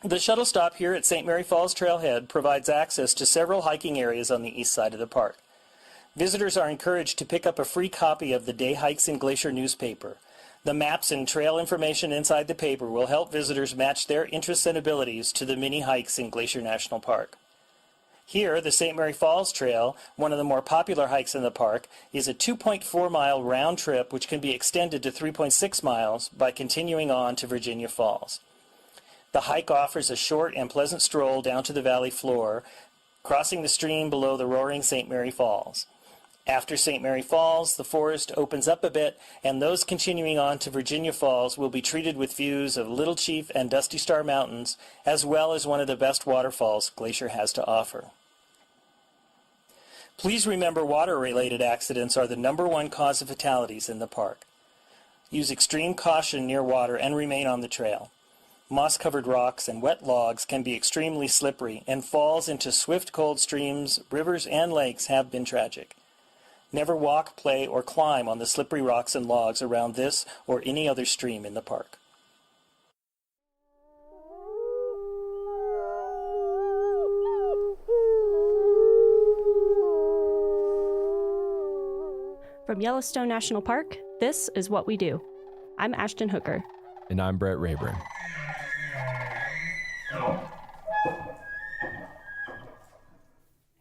[SPEAKER 2] The shuttle stop here at St. Mary Falls Trailhead provides access to several hiking areas on the east side of the park. Visitors are encouraged to pick up a free copy of the Day Hikes in Glacier newspaper. The maps and trail information inside the paper will help visitors match their interests and abilities to the mini hikes in Glacier National Park. Here, the St. Mary Falls Trail, one of the more popular hikes in the park, is a 2.4-mile round trip which can be extended to 3.6 miles by continuing on to Virginia Falls. The hike offers a short and pleasant stroll down to the valley floor, crossing the stream below the roaring St. Mary Falls. After St. Mary Falls, the forest opens up a bit, and those continuing on to Virginia Falls will be treated with views of Little Chief and Dusty Star Mountains, as well as one of the best waterfalls Glacier has to offer. Please remember water-related accidents are the #1 cause of fatalities in the park. Use extreme caution near water and remain on the trail. Moss-covered rocks and wet logs can be extremely slippery, and falls into swift, cold streams, rivers, and lakes have been tragic. Never walk, play, or climb on the slippery rocks and logs around this or any other stream in the park.
[SPEAKER 13] From Yellowstone National Park, this is What We Do. I'm Ashton Hooker.
[SPEAKER 20] And I'm Brett Rayburn.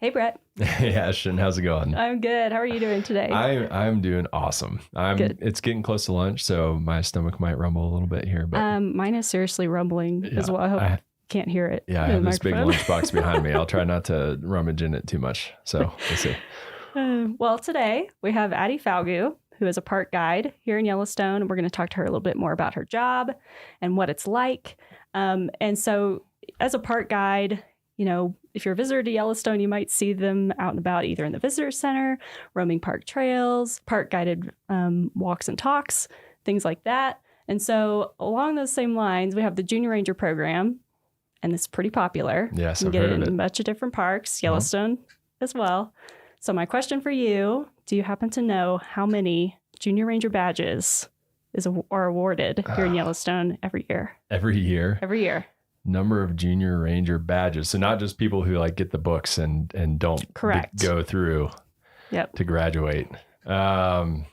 [SPEAKER 13] Hey, Brett.
[SPEAKER 20] Hey, Ashton. How's it going?
[SPEAKER 13] I'm good. How are you doing today?
[SPEAKER 20] I'm doing awesome.
[SPEAKER 13] Good.
[SPEAKER 20] It's getting close to lunch, so my stomach might rumble a little bit here. But
[SPEAKER 13] mine is seriously rumbling as well. I hope you can't hear it.
[SPEAKER 20] Yeah, I have this big lunchbox behind me. I'll try not to rummage in it too much. So we'll see.
[SPEAKER 13] Well, today we have Addie Falgu, who is a park guide here in Yellowstone. We're going to talk to her a little bit more about her job and what it's like. And so as a park guide, you know, if you're a visitor to Yellowstone, you might see them out and about either in the visitor center, roaming park trails, park guided walks and talks, things like that. And so along those same lines, we have the Junior Ranger program, and it's pretty popular.
[SPEAKER 20] Yes,
[SPEAKER 13] you
[SPEAKER 20] I've
[SPEAKER 13] can
[SPEAKER 20] heard
[SPEAKER 13] get
[SPEAKER 20] of
[SPEAKER 13] it
[SPEAKER 20] it.
[SPEAKER 13] in a bunch of different parks, Yellowstone as well. So my question for you, do you happen to know how many Junior Ranger badges are awarded here in Yellowstone every year?
[SPEAKER 20] Every year?
[SPEAKER 13] Every year.
[SPEAKER 20] Number of Junior Ranger badges. So not just people who like get the books and don't go through to graduate. I'm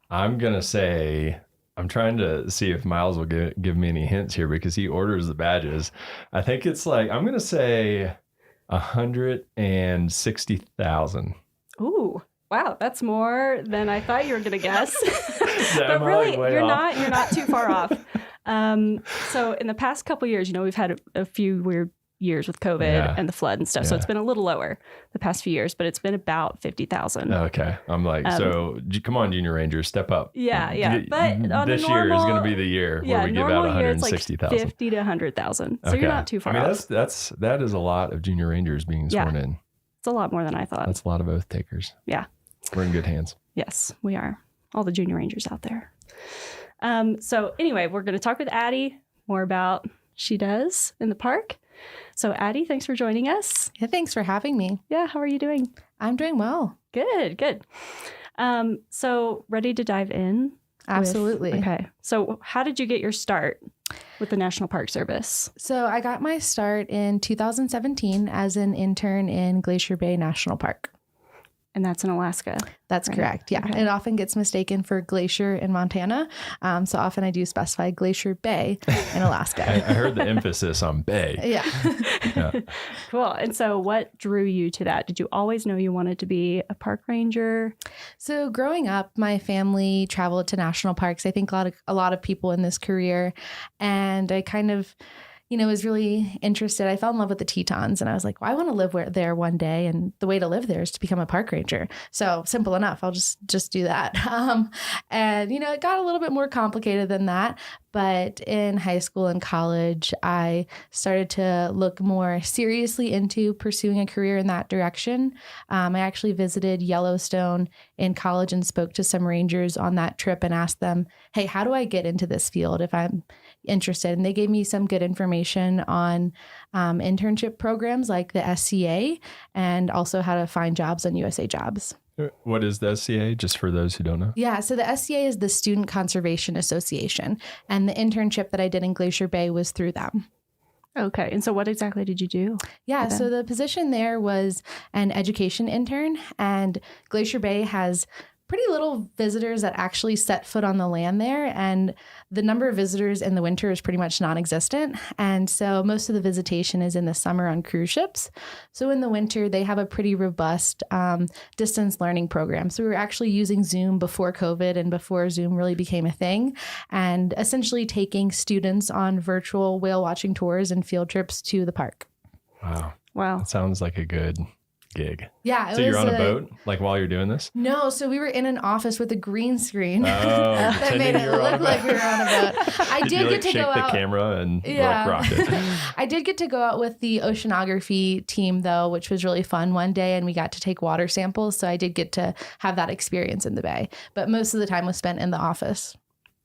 [SPEAKER 20] going to say, I'm trying to see if Miles will give me any hints here because he orders the badges. I think it's like, I'm going to say 160,000.
[SPEAKER 13] Ooh, wow. That's more than I thought you were going to guess. But really, you're not too far off. So in the past couple of years, you know, we've had a few weird years with COVID and the flood and stuff. So it's been a little lower the past few years, but it's been about 50,000.
[SPEAKER 20] Okay. I'm like, so come on, Junior Rangers, step up.
[SPEAKER 13] Yeah. But on
[SPEAKER 20] this year is going to be the year where we give out 160,000.
[SPEAKER 13] Like 50 to 100,000. So you're not too far off.
[SPEAKER 20] That is a lot of Junior Rangers being sworn in.
[SPEAKER 13] It's a lot more than I thought.
[SPEAKER 20] That's a lot of oath takers.
[SPEAKER 13] Yeah.
[SPEAKER 20] We're in good hands.
[SPEAKER 13] Yes, we are. All the Junior Rangers out there. So anyway, we're going to talk with Addie more about what she does in the park. So Addie, thanks for joining us.
[SPEAKER 1] Yeah, thanks for having me.
[SPEAKER 13] Yeah, how are you doing?
[SPEAKER 1] I'm doing well.
[SPEAKER 13] Good. So ready to dive in?
[SPEAKER 1] Absolutely.
[SPEAKER 13] Okay. So how did you get your start with the National Park Service?
[SPEAKER 1] So I got my start in 2017 as an intern in Glacier Bay National Park.
[SPEAKER 13] And that's in Alaska.
[SPEAKER 1] That's correct. Yeah. Okay. It often gets mistaken for Glacier in Montana. So often I do specify Glacier Bay in Alaska.
[SPEAKER 20] I heard the emphasis on Bay.
[SPEAKER 1] Yeah.
[SPEAKER 13] Cool. And so what drew you to that? Did you always know you wanted to be a park ranger?
[SPEAKER 1] So growing up, my family traveled to national parks. I think a lot of people in this career. And I kind of was really interested. I fell in love with the Tetons and I was like, well, I want to live there one day. And the way to live there is to become a park ranger. So simple enough. I'll just do that. And it got a little bit more complicated than that. But in high school and college, I started to look more seriously into pursuing a career in that direction. I actually visited Yellowstone in college and spoke to some rangers on that trip and asked them, hey, how do I get into this field if I'm interested? And they gave me some good information on internship programs like the SCA and also how to find jobs on USA Jobs.
[SPEAKER 20] What is the SCA, just for those who don't know?
[SPEAKER 1] Yeah, so the SCA is the Student Conservation Association, and the internship that I did in Glacier Bay was through them.
[SPEAKER 13] Okay, and so what exactly did you do?
[SPEAKER 1] Yeah, so the position there was an education intern, and Glacier Bay has pretty little visitors that actually set foot on the land there. And the number of visitors in the winter is pretty much non-existent. And so most of the visitation is in the summer on cruise ships. So in the winter, they have a pretty robust distance learning program. So we were actually using Zoom before COVID and before Zoom really became a thing, and essentially taking students on virtual whale watching tours and field trips to the park.
[SPEAKER 20] Wow. That sounds like a good gig.
[SPEAKER 1] Yeah.
[SPEAKER 20] So you're on a boat like while you're doing this?
[SPEAKER 1] No. So we were in an office with a green screen.
[SPEAKER 20] That
[SPEAKER 1] made it look like we were on a boat. I did get to go out.
[SPEAKER 20] Shake the camera and rock it.
[SPEAKER 1] I did get to go out with the oceanography team though, which was really fun one day, and we got to take water samples. So I did get to have that experience in the bay, but most of the time was spent in the office.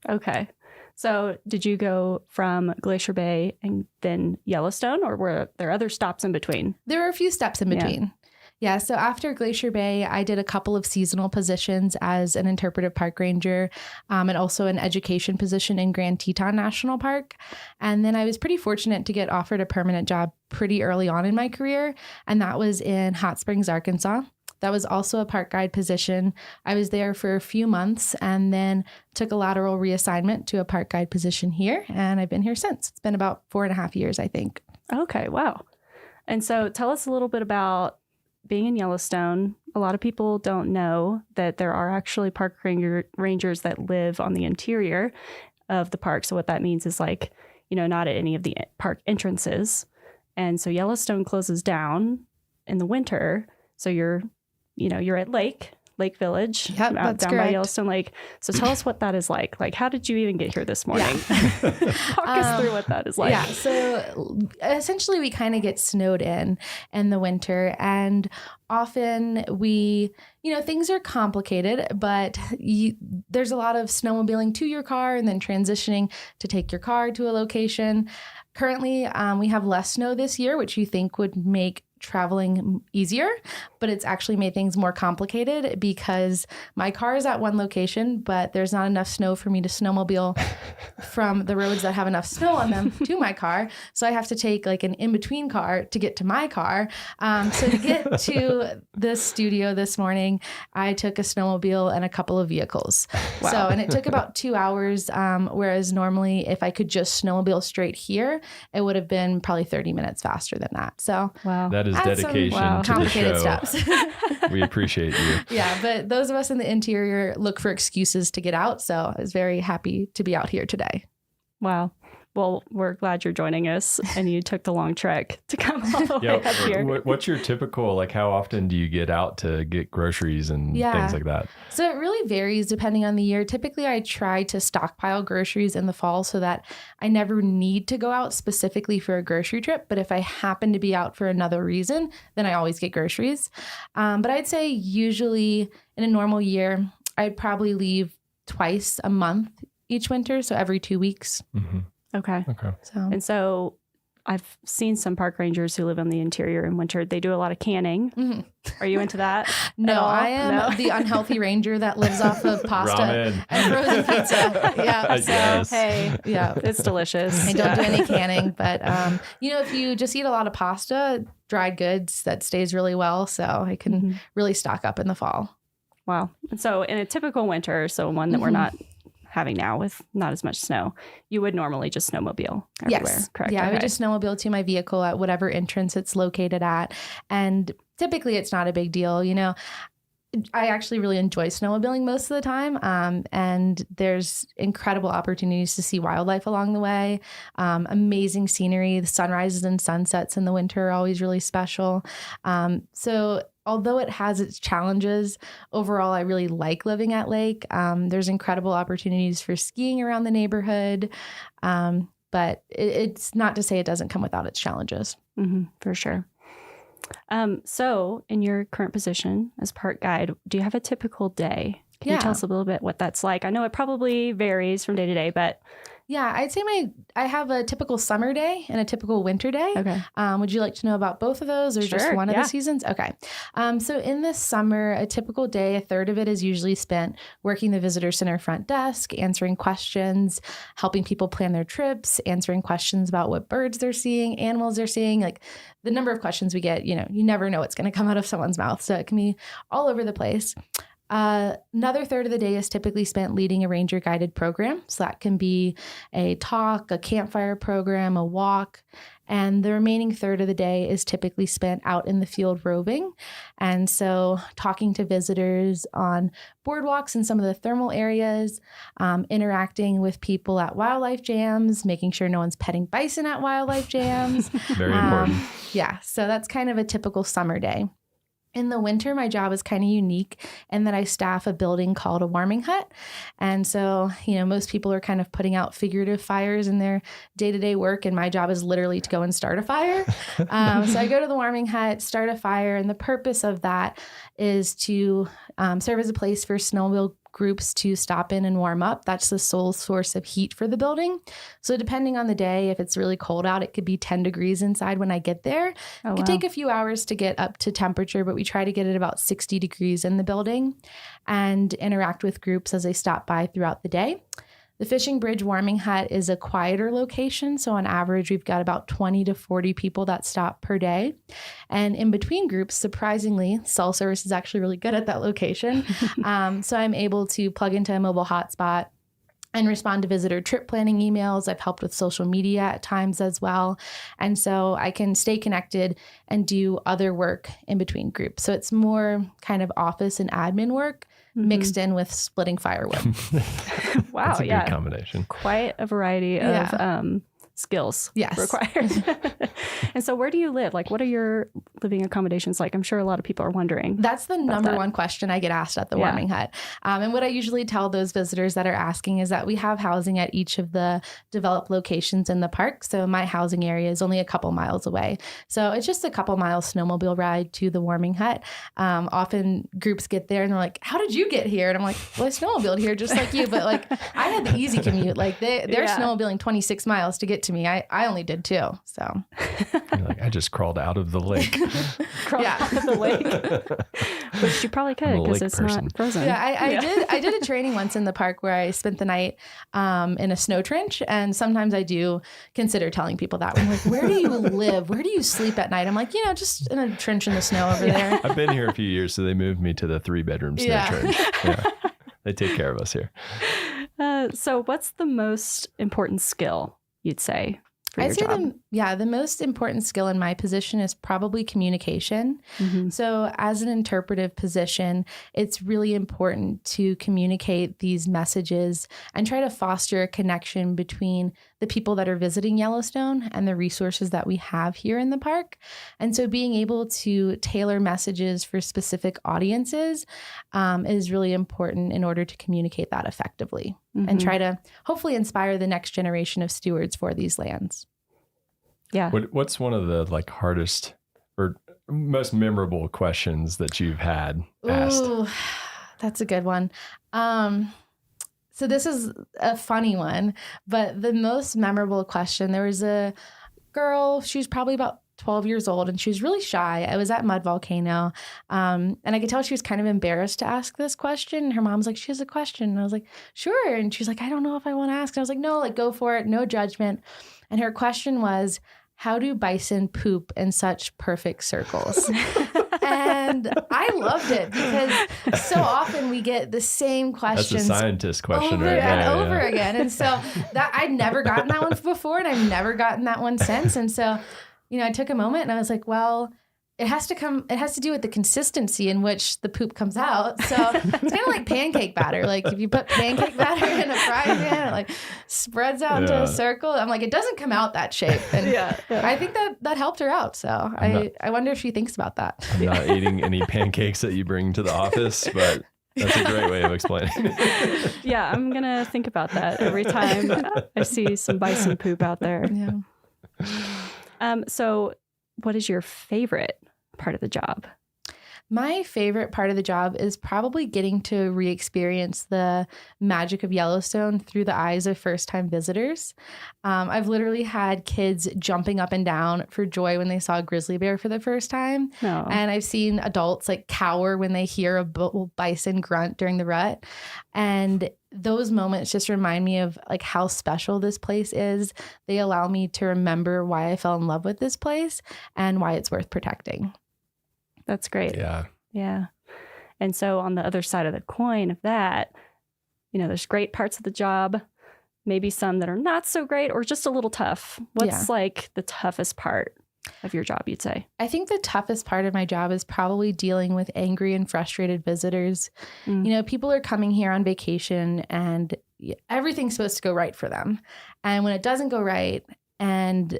[SPEAKER 13] Okay. So did you go from Glacier Bay and then Yellowstone, or were there other stops in between?
[SPEAKER 1] There were a few steps in between. Yeah, so after Glacier Bay, I did a couple of seasonal positions as an interpretive park ranger and also an education position in Grand Teton National Park. And then I was pretty fortunate to get offered a permanent job pretty early on in my career, and that was in Hot Springs, Arkansas. That was also a park guide position. I was there for a few months and then took a lateral reassignment to a park guide position here, and I've been here since. It's been about 4.5 years, I think.
[SPEAKER 13] Okay, wow. And so tell us a little bit about being in Yellowstone. A lot of people don't know that there are actually park rangers that live on the interior of the park. So what that means is not at any of the park entrances. And so Yellowstone closes down in the winter. So you're at Lake Lake Village
[SPEAKER 1] Yep, that's
[SPEAKER 13] down by
[SPEAKER 1] correct.
[SPEAKER 13] Yellowstone Lake. So tell us what that is like. Like, how did you even get here this morning? Walk us through what that is like.
[SPEAKER 1] Yeah, so essentially we kind of get snowed in the winter, and often things are complicated, but there's a lot of snowmobiling to your car and then transitioning to take your car to a location. Currently, we have less snow this year, which you think would make traveling easier, but it's actually made things more complicated because my car is at one location, but there's not enough snow for me to snowmobile from the roads that have enough snow on them to my car. So I have to take like an in-between car to get to my car. So to get to the studio this morning, I took a snowmobile and a couple of vehicles.
[SPEAKER 13] Wow.
[SPEAKER 1] So, and it took about 2 hours, whereas normally if I could just snowmobile straight here, it would have been probably 30 minutes faster than that. So
[SPEAKER 13] wow.
[SPEAKER 20] That is dedication to the
[SPEAKER 1] complicated
[SPEAKER 20] show.
[SPEAKER 1] steps.
[SPEAKER 20] We appreciate you.
[SPEAKER 1] Yeah, but those of us in the interior look for excuses to get out. So I was very happy to be out here today.
[SPEAKER 13] Wow. Well, we're glad you're joining us, and you took the long trek to come all the way up here.
[SPEAKER 20] What's your typical, like, how often do you get out to get groceries and things like that?
[SPEAKER 1] So it really varies depending on the year. Typically, I try to stockpile groceries in the fall so that I never need to go out specifically for a grocery trip. But if I happen to be out for another reason, then I always get groceries. But I'd say usually in a normal year, I'd probably leave twice a month each winter. So every 2 weeks.
[SPEAKER 20] Mm-hmm.
[SPEAKER 13] Okay. So I've seen some park rangers who live in the interior in winter. They do a lot of canning.
[SPEAKER 1] Mm-hmm.
[SPEAKER 13] Are you into that?
[SPEAKER 1] No, I am the unhealthy ranger that lives off of pasta
[SPEAKER 20] Ramen.
[SPEAKER 1] and frozen pizza. Yeah.
[SPEAKER 20] Yes.
[SPEAKER 13] Hey,
[SPEAKER 1] Yeah.
[SPEAKER 13] it's delicious.
[SPEAKER 1] I don't do any canning, but if you just eat a lot of pasta, dried goods, that stays really well. So I can really stock up in the fall.
[SPEAKER 13] Wow. And so in a typical winter, so one that we're not having now with not as much snow, you would normally just snowmobile everywhere,
[SPEAKER 1] Yes.
[SPEAKER 13] correct?
[SPEAKER 1] Yeah, I
[SPEAKER 13] Okay.
[SPEAKER 1] would just snowmobile to my vehicle at whatever entrance it's located at. And typically it's not a big deal. I actually really enjoy snowmobiling most of the time. And there's incredible opportunities to see wildlife along the way. Amazing scenery. The sunrises and sunsets in the winter are always really special. So although it has its challenges, overall, I really like living at Lake. There's incredible opportunities for skiing around the neighborhood. But it's not to say it doesn't come without its challenges.
[SPEAKER 13] For sure. So in your current position as park guide, do you have a typical day? Can you tell us a little bit what that's like? I know it probably varies from day to day, but
[SPEAKER 1] yeah, I'd say I have a typical summer day and a typical winter day.
[SPEAKER 13] Okay.
[SPEAKER 1] Would you like to know about both of those or just one of the seasons? Okay. So in the summer, a typical day, a third of it is usually spent working the visitor center front desk, answering questions, helping people plan their trips, answering questions about what birds they're seeing, animals they're seeing. Like the number of questions we get, you never know what's going to come out of someone's mouth. So it can be all over the place. Another third of the day is typically spent leading a ranger guided program. So that can be a talk, a campfire program, a walk. And the remaining third of the day is typically spent out in the field roving. And so talking to visitors on boardwalks in some of the thermal areas, interacting with people at wildlife jams, making sure no one's petting bison at wildlife jams.
[SPEAKER 20] Very important.
[SPEAKER 1] Yeah. So that's kind of a typical summer day. In the winter, my job is kind of unique in that I staff a building called a warming hut. And so, most people are kind of putting out figurative fires in their day-to-day work, and my job is literally to go and start a fire. So I go to the warming hut, start a fire, and the purpose of that is to serve as a place for snowmobile groups to stop in and warm up. That's the sole source of heat for the building. So depending on the day, if it's really cold out, it could be 10 degrees inside when I get there. It could take a few hours to get up to temperature, but we try to get it about 60 degrees in the building and interact with groups as they stop by throughout the day. The Fishing Bridge Warming Hut is a quieter location. So on average, we've got about 20 to 40 people that stop per day. And in between groups, surprisingly, cell service is actually really good at that location. So I'm able to plug into a mobile hotspot and respond to visitor trip planning emails. I've helped with social media at times as well. And so I can stay connected and do other work in between groups. So it's more kind of office and admin work mixed in with splitting firewood.
[SPEAKER 13] Wow.
[SPEAKER 20] That's a good combination.
[SPEAKER 13] Quite a variety of skills
[SPEAKER 1] Yes.
[SPEAKER 13] required. And so where do you live? Like, what are your living accommodations like? I'm sure a lot of people are wondering.
[SPEAKER 1] That's the number one question I get asked at the warming hut. And what I usually tell those visitors that are asking is that we have housing at each of the developed locations in the park. So my housing area is only a couple miles away. So it's just a couple miles snowmobile ride to the warming hut. Often groups get there and they're like, how did you get here? And I'm like, well, I snowmobiled here just like you. But like, I had the easy commute. Like they're snowmobiling 26 miles to get to me. I only did 2. So
[SPEAKER 20] you're like, I just crawled out of the lake.
[SPEAKER 13] Out of the lake. Which you probably could because it's not frozen.
[SPEAKER 1] Yeah, I did a training once in the park where I spent the night in a snow trench. And sometimes I do consider telling people that. I'm like, where do you live? Where do you sleep at night? I'm like, just in a trench in the snow over there.
[SPEAKER 20] I've been here a few years, so they moved me to the 3-bedroom snow trench. Yeah. They take care of us here.
[SPEAKER 13] So what's the most important skill you'd say for your job?
[SPEAKER 1] The most important skill in my position is probably communication. Mm-hmm. So as an interpretive position, it's really important to communicate these messages and try to foster a connection between the people that are visiting Yellowstone and the resources that we have here in the park. And so being able to tailor messages for specific audiences is really important in order to communicate that effectively and try to hopefully inspire the next generation of stewards for these lands.
[SPEAKER 13] Yeah.
[SPEAKER 20] What's one of the hardest or most memorable questions that you've had asked?
[SPEAKER 1] Ooh, that's a good one. So this is a funny one, but the most memorable question, there was a girl, she was probably about 12 years old and she was really shy. I was at Mud Volcano and I could tell she was kind of embarrassed to ask this question. Her mom's like, she has a question. And I was like, sure. And she's like, I don't know if I want to ask. And I was like, no, go for it. No judgment. And her question was, how do bison poop in such perfect circles? And I loved it because so often we get the same questions.
[SPEAKER 20] That's a scientist question,
[SPEAKER 1] over and over again. And so that I'd never gotten that one before and I've never gotten that one since. And so, I took a moment and I was like, well, it has to do with the consistency in which the poop comes out. So it's kind of like pancake batter. Like if you put pancake batter in a frying pan, it spreads out into a circle. I'm like, it doesn't come out that shape. And I think that helped her out. So I wonder if she thinks about that.
[SPEAKER 20] I'm not eating any pancakes that you bring to the office, but that's a great way of explaining it.
[SPEAKER 13] Yeah, I'm going to think about that every time I see some bison poop out there.
[SPEAKER 1] Yeah.
[SPEAKER 13] So what is your favorite part of the job?
[SPEAKER 1] My favorite part of the job is probably getting to re-experience the magic of Yellowstone through the eyes of first-time visitors. I've literally had kids jumping up and down for joy when they saw a grizzly bear for the first time.
[SPEAKER 13] Oh.
[SPEAKER 1] And I've seen adults cower when they hear a bison grunt during the rut. And those moments just remind me of how special this place is. They allow me to remember why I fell in love with this place and why it's worth protecting.
[SPEAKER 13] That's great.
[SPEAKER 20] Yeah.
[SPEAKER 13] Yeah. And so on the other side of the coin of that, there's great parts of the job, maybe some that are not so great or just a little tough. What's the toughest part of your job, you'd say?
[SPEAKER 1] I think the toughest part of my job is probably dealing with angry and frustrated visitors. People are coming here on vacation and everything's supposed to go right for them. And when it doesn't go right and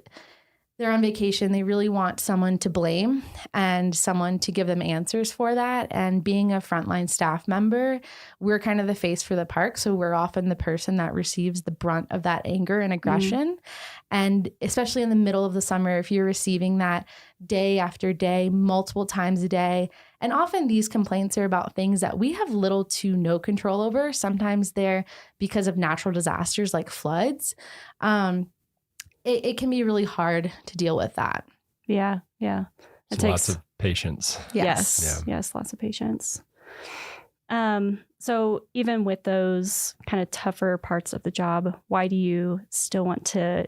[SPEAKER 1] they're on vacation, they really want someone to blame and someone to give them answers for that. And being a frontline staff member, we're kind of the face for the park. So we're often the person that receives the brunt of that anger and aggression. And especially in the middle of the summer, if you're receiving that day after day, multiple times a day, and often these complaints are about things that we have little to no control over. Sometimes they're because of natural disasters like floods. It can be really hard to deal with that.
[SPEAKER 13] Yeah. Yeah.
[SPEAKER 20] It takes lots of patience.
[SPEAKER 13] Yes. Lots of patience. So even with those kind of tougher parts of the job, why do you still want to,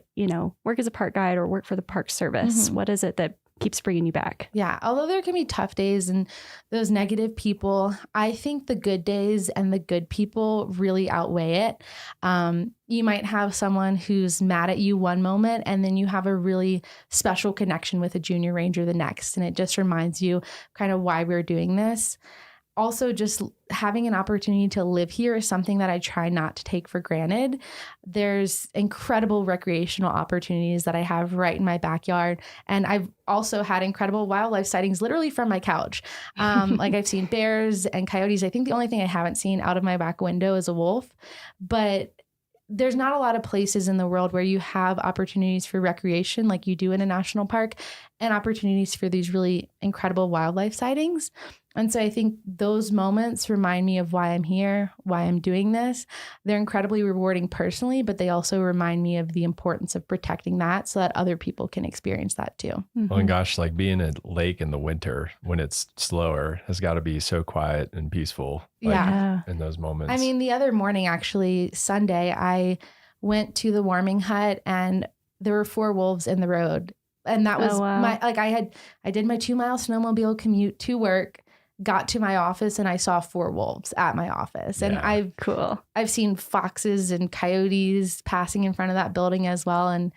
[SPEAKER 13] work as a park guide or work for the Park Service? What is it that keeps bringing you back?
[SPEAKER 1] Yeah. Although there can be tough days and those negative people, I think the good days and the good people really outweigh it. You might have someone who's mad at you one moment and then you have a really special connection with a junior ranger the next. And it just reminds you kind of why we're doing this. also just having an opportunity to live here is something that I try not to take for granted. There's incredible recreational opportunities that I have right in my backyard. And I've also had incredible wildlife sightings literally from my couch. Like I've seen bears and coyotes. I think the only thing I haven't seen out of my back window is a wolf. But there's not a lot of places in the world where you have opportunities for recreation like you do in a national park, and opportunities for these really incredible wildlife sightings. And so I think those moments remind me of why I'm here, why I'm doing this. They're incredibly rewarding personally, but they also remind me of the importance of protecting that so that other people can experience that too.
[SPEAKER 20] Oh my gosh, like being at a lake in the winter when it's slower has got to be so quiet and peaceful. Like, in those moments.
[SPEAKER 1] I mean, the other morning, actually, Sunday, I went to the warming hut and there were 4 wolves in the road. And that was I did my 2-mile snowmobile commute to work, got to my office, and I saw 4 wolves at my office. And I've seen foxes and coyotes passing in front of that building as well. And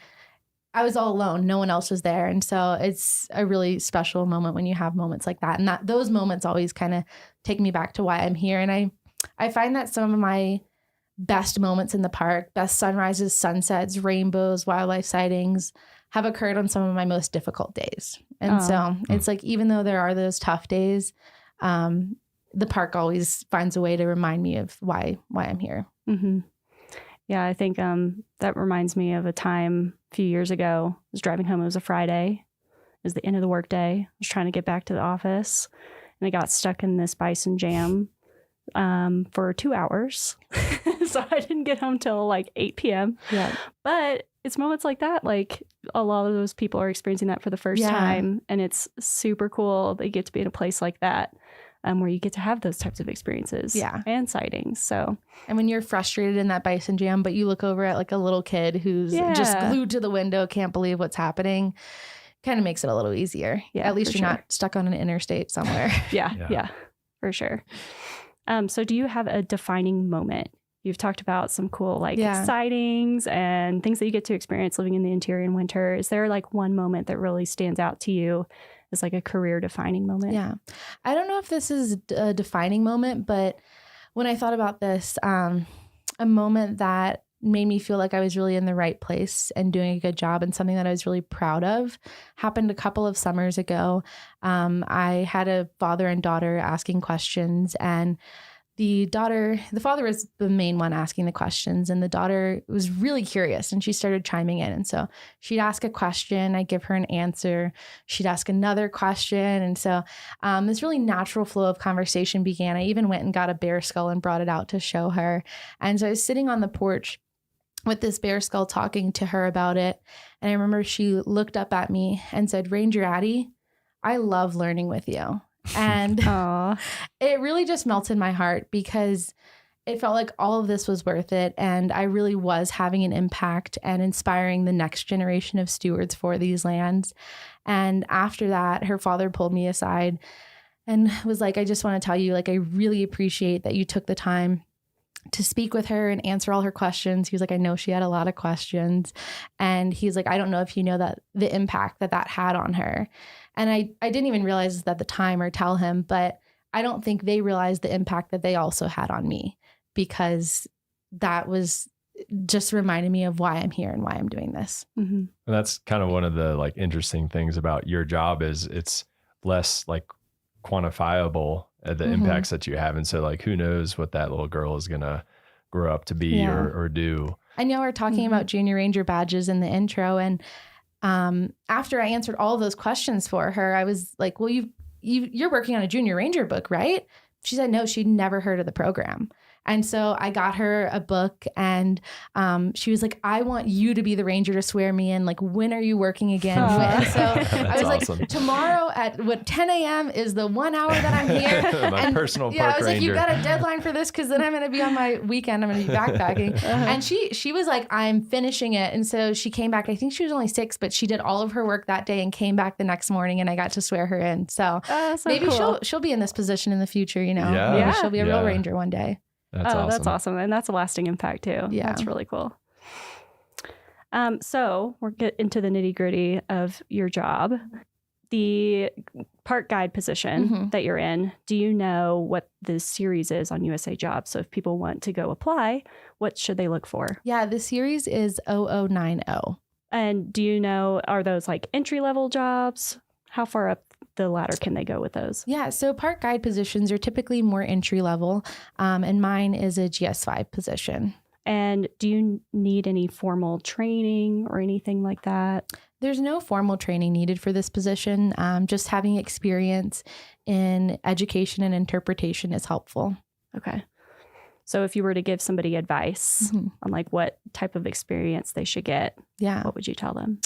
[SPEAKER 1] I was all alone. No one else was there. And so it's a really special moment when you have moments like that. And those moments always kind of take me back to why I'm here. And I find that some of my best moments in the park, best sunrises, sunsets, rainbows, wildlife sightings, have occurred on some of my most difficult days. And so it's like, even though there are those tough days, the park always finds a way to remind me of why I'm here.
[SPEAKER 13] Mm-hmm. Yeah, I think that reminds me of a time a few years ago. I was driving home. It was a Friday. It was the end of the workday. I was trying to get back to the office, and I got stuck in this bison jam for 2 hours. So I didn't get home till like 8 p.m.
[SPEAKER 1] Yeah.
[SPEAKER 13] But it's moments like that, like a lot of those people are experiencing that for the first time, and it's super cool. They get to be in a place like that where you get to have those types of experiences and sightings. So,
[SPEAKER 1] and when you're frustrated in that bison jam, but you look over at like a little kid who's just glued to the window, can't believe what's happening, kind of makes it a little easier. Yeah, at least you're not stuck on an interstate somewhere.
[SPEAKER 13] Yeah, for sure. So do you have a defining moment? You've talked about some cool sightings and things that you get to experience living in the interior in winter. Is there like one moment that really stands out to you as like a career defining moment?
[SPEAKER 1] Yeah. I don't know if this is a defining moment, but when I thought about this, a moment that made me feel like I was really in the right place and doing a good job and something that I was really proud of happened a couple of summers ago. I had a father and daughter asking questions, and the father was the main one asking the questions, and the daughter was really curious and she started chiming in. And so she'd ask a question, I'd give her an answer. She'd ask another question. And so this really natural flow of conversation began. I even went and got a bear skull and brought it out to show her. And so I was sitting on the porch with this bear skull talking to her about it. And I remember she looked up at me and said, "Ranger Addie, I love learning with you." And it really just melted my heart because it felt like all of this was worth it. And I really was having an impact and inspiring the next generation of stewards for these lands. And after that, her father pulled me aside and was like, "I just want to tell you, like, I really appreciate that you took the time to speak with her and answer all her questions." He was like, "I know she had a lot of questions." And he's like, "I don't know if you know that the impact that had on her." And I didn't even realize this at the time or tell him, but I don't think they realized the impact that they also had on me, because that was just reminding me of why I'm here and why I'm doing this.
[SPEAKER 13] Mm-hmm.
[SPEAKER 20] And that's kind of one of the like interesting things about your job is it's less like quantifiable the impacts that you have. And so like, who knows what that little girl is going to grow up to be or do.
[SPEAKER 1] I know we're talking about junior ranger badges in the intro, and after I answered all of those questions for her, I was like, "Well, you're working on a junior ranger book, right?" She said no, she'd never heard of the program. And so I got her a book, and she was like, "I want you to be the ranger to swear me in. Like, when are you working again?" And so I was like, "Tomorrow at 10 a.m. is the 1 hour that I'm here."
[SPEAKER 20] My personal park
[SPEAKER 1] I was
[SPEAKER 20] ranger.
[SPEAKER 1] like, "You've got a deadline for this, because then I'm going to be on my weekend. I'm going to be backpacking." And she was like, "I'm finishing it." And so she came back. I think she was only 6, but she did all of her work that day and came back the next morning, and I got to swear her in. So, maybe
[SPEAKER 13] cool.
[SPEAKER 1] she'll be in this position in the future. You know,
[SPEAKER 20] Yeah.
[SPEAKER 1] Maybe she'll be a real ranger one day.
[SPEAKER 20] That's awesome.
[SPEAKER 13] That's awesome. And that's a lasting impact too.
[SPEAKER 1] Yeah.
[SPEAKER 13] That's really cool. So we'll get into the nitty gritty of your job. the park guide position that you're in, do you know what the series is on USA Jobs? So if people want to go apply, what should they look for?
[SPEAKER 1] Yeah, the series is 0090.
[SPEAKER 13] And do you know, are those like entry-level jobs? How far up the ladder can they go with those?
[SPEAKER 1] Yeah, so park guide positions are typically more entry-level, and mine is a GS5 position.
[SPEAKER 13] And do you need any formal training or anything like that?
[SPEAKER 1] There's no formal training needed for this position. Just having experience in education and interpretation is helpful.
[SPEAKER 13] Okay. So if you were to give somebody advice on like what type of experience they should get, what would you tell them?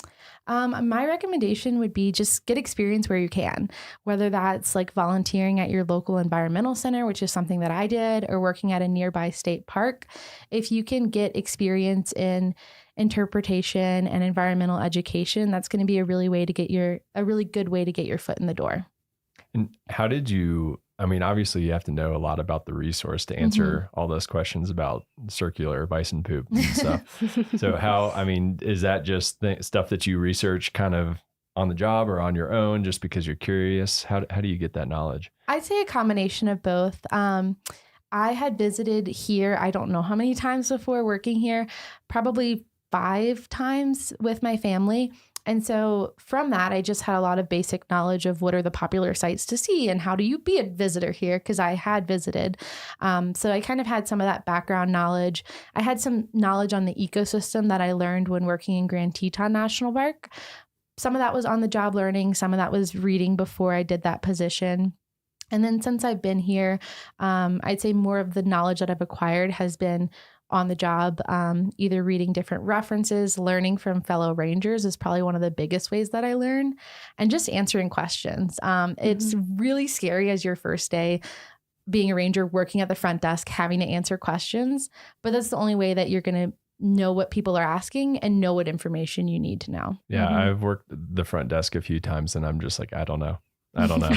[SPEAKER 1] My recommendation would be just get experience where you can, whether that's like volunteering at your local environmental center, which is something that I did, or working at a nearby state park. If you can get experience in interpretation and environmental education, that's going to be a really good way to get your foot in the door.
[SPEAKER 20] And how did you, I mean, obviously you have to know a lot about the resource to answer all those questions about circular bison poop and stuff. So how, I mean, is that just stuff that you research kind of on the job or on your own just because you're curious? How do you get that knowledge?
[SPEAKER 1] I'd say a combination of both. I had visited here, I don't know how many times before working here, probably 5 times with my family. And so from that, I just had a lot of basic knowledge of what are the popular sites to see and how do you be a visitor here, because I had visited. So I kind of had some of that background knowledge. I had some knowledge on the ecosystem that I learned when working in Grand Teton National Park. Some of that was on the job learning. Some of that was reading before I did that position. And then since I've been here, I'd say more of the knowledge that I've acquired has been on the job, either reading different references, learning from fellow rangers is probably one of the biggest ways that I learn, and just answering questions. It's really scary as your first day being a ranger, working at the front desk, having to answer questions, but that's the only way that you're going to know what people are asking and know what information you need to know.
[SPEAKER 20] Yeah, I've worked the front desk a few times and I'm just like, I don't know. I don't know.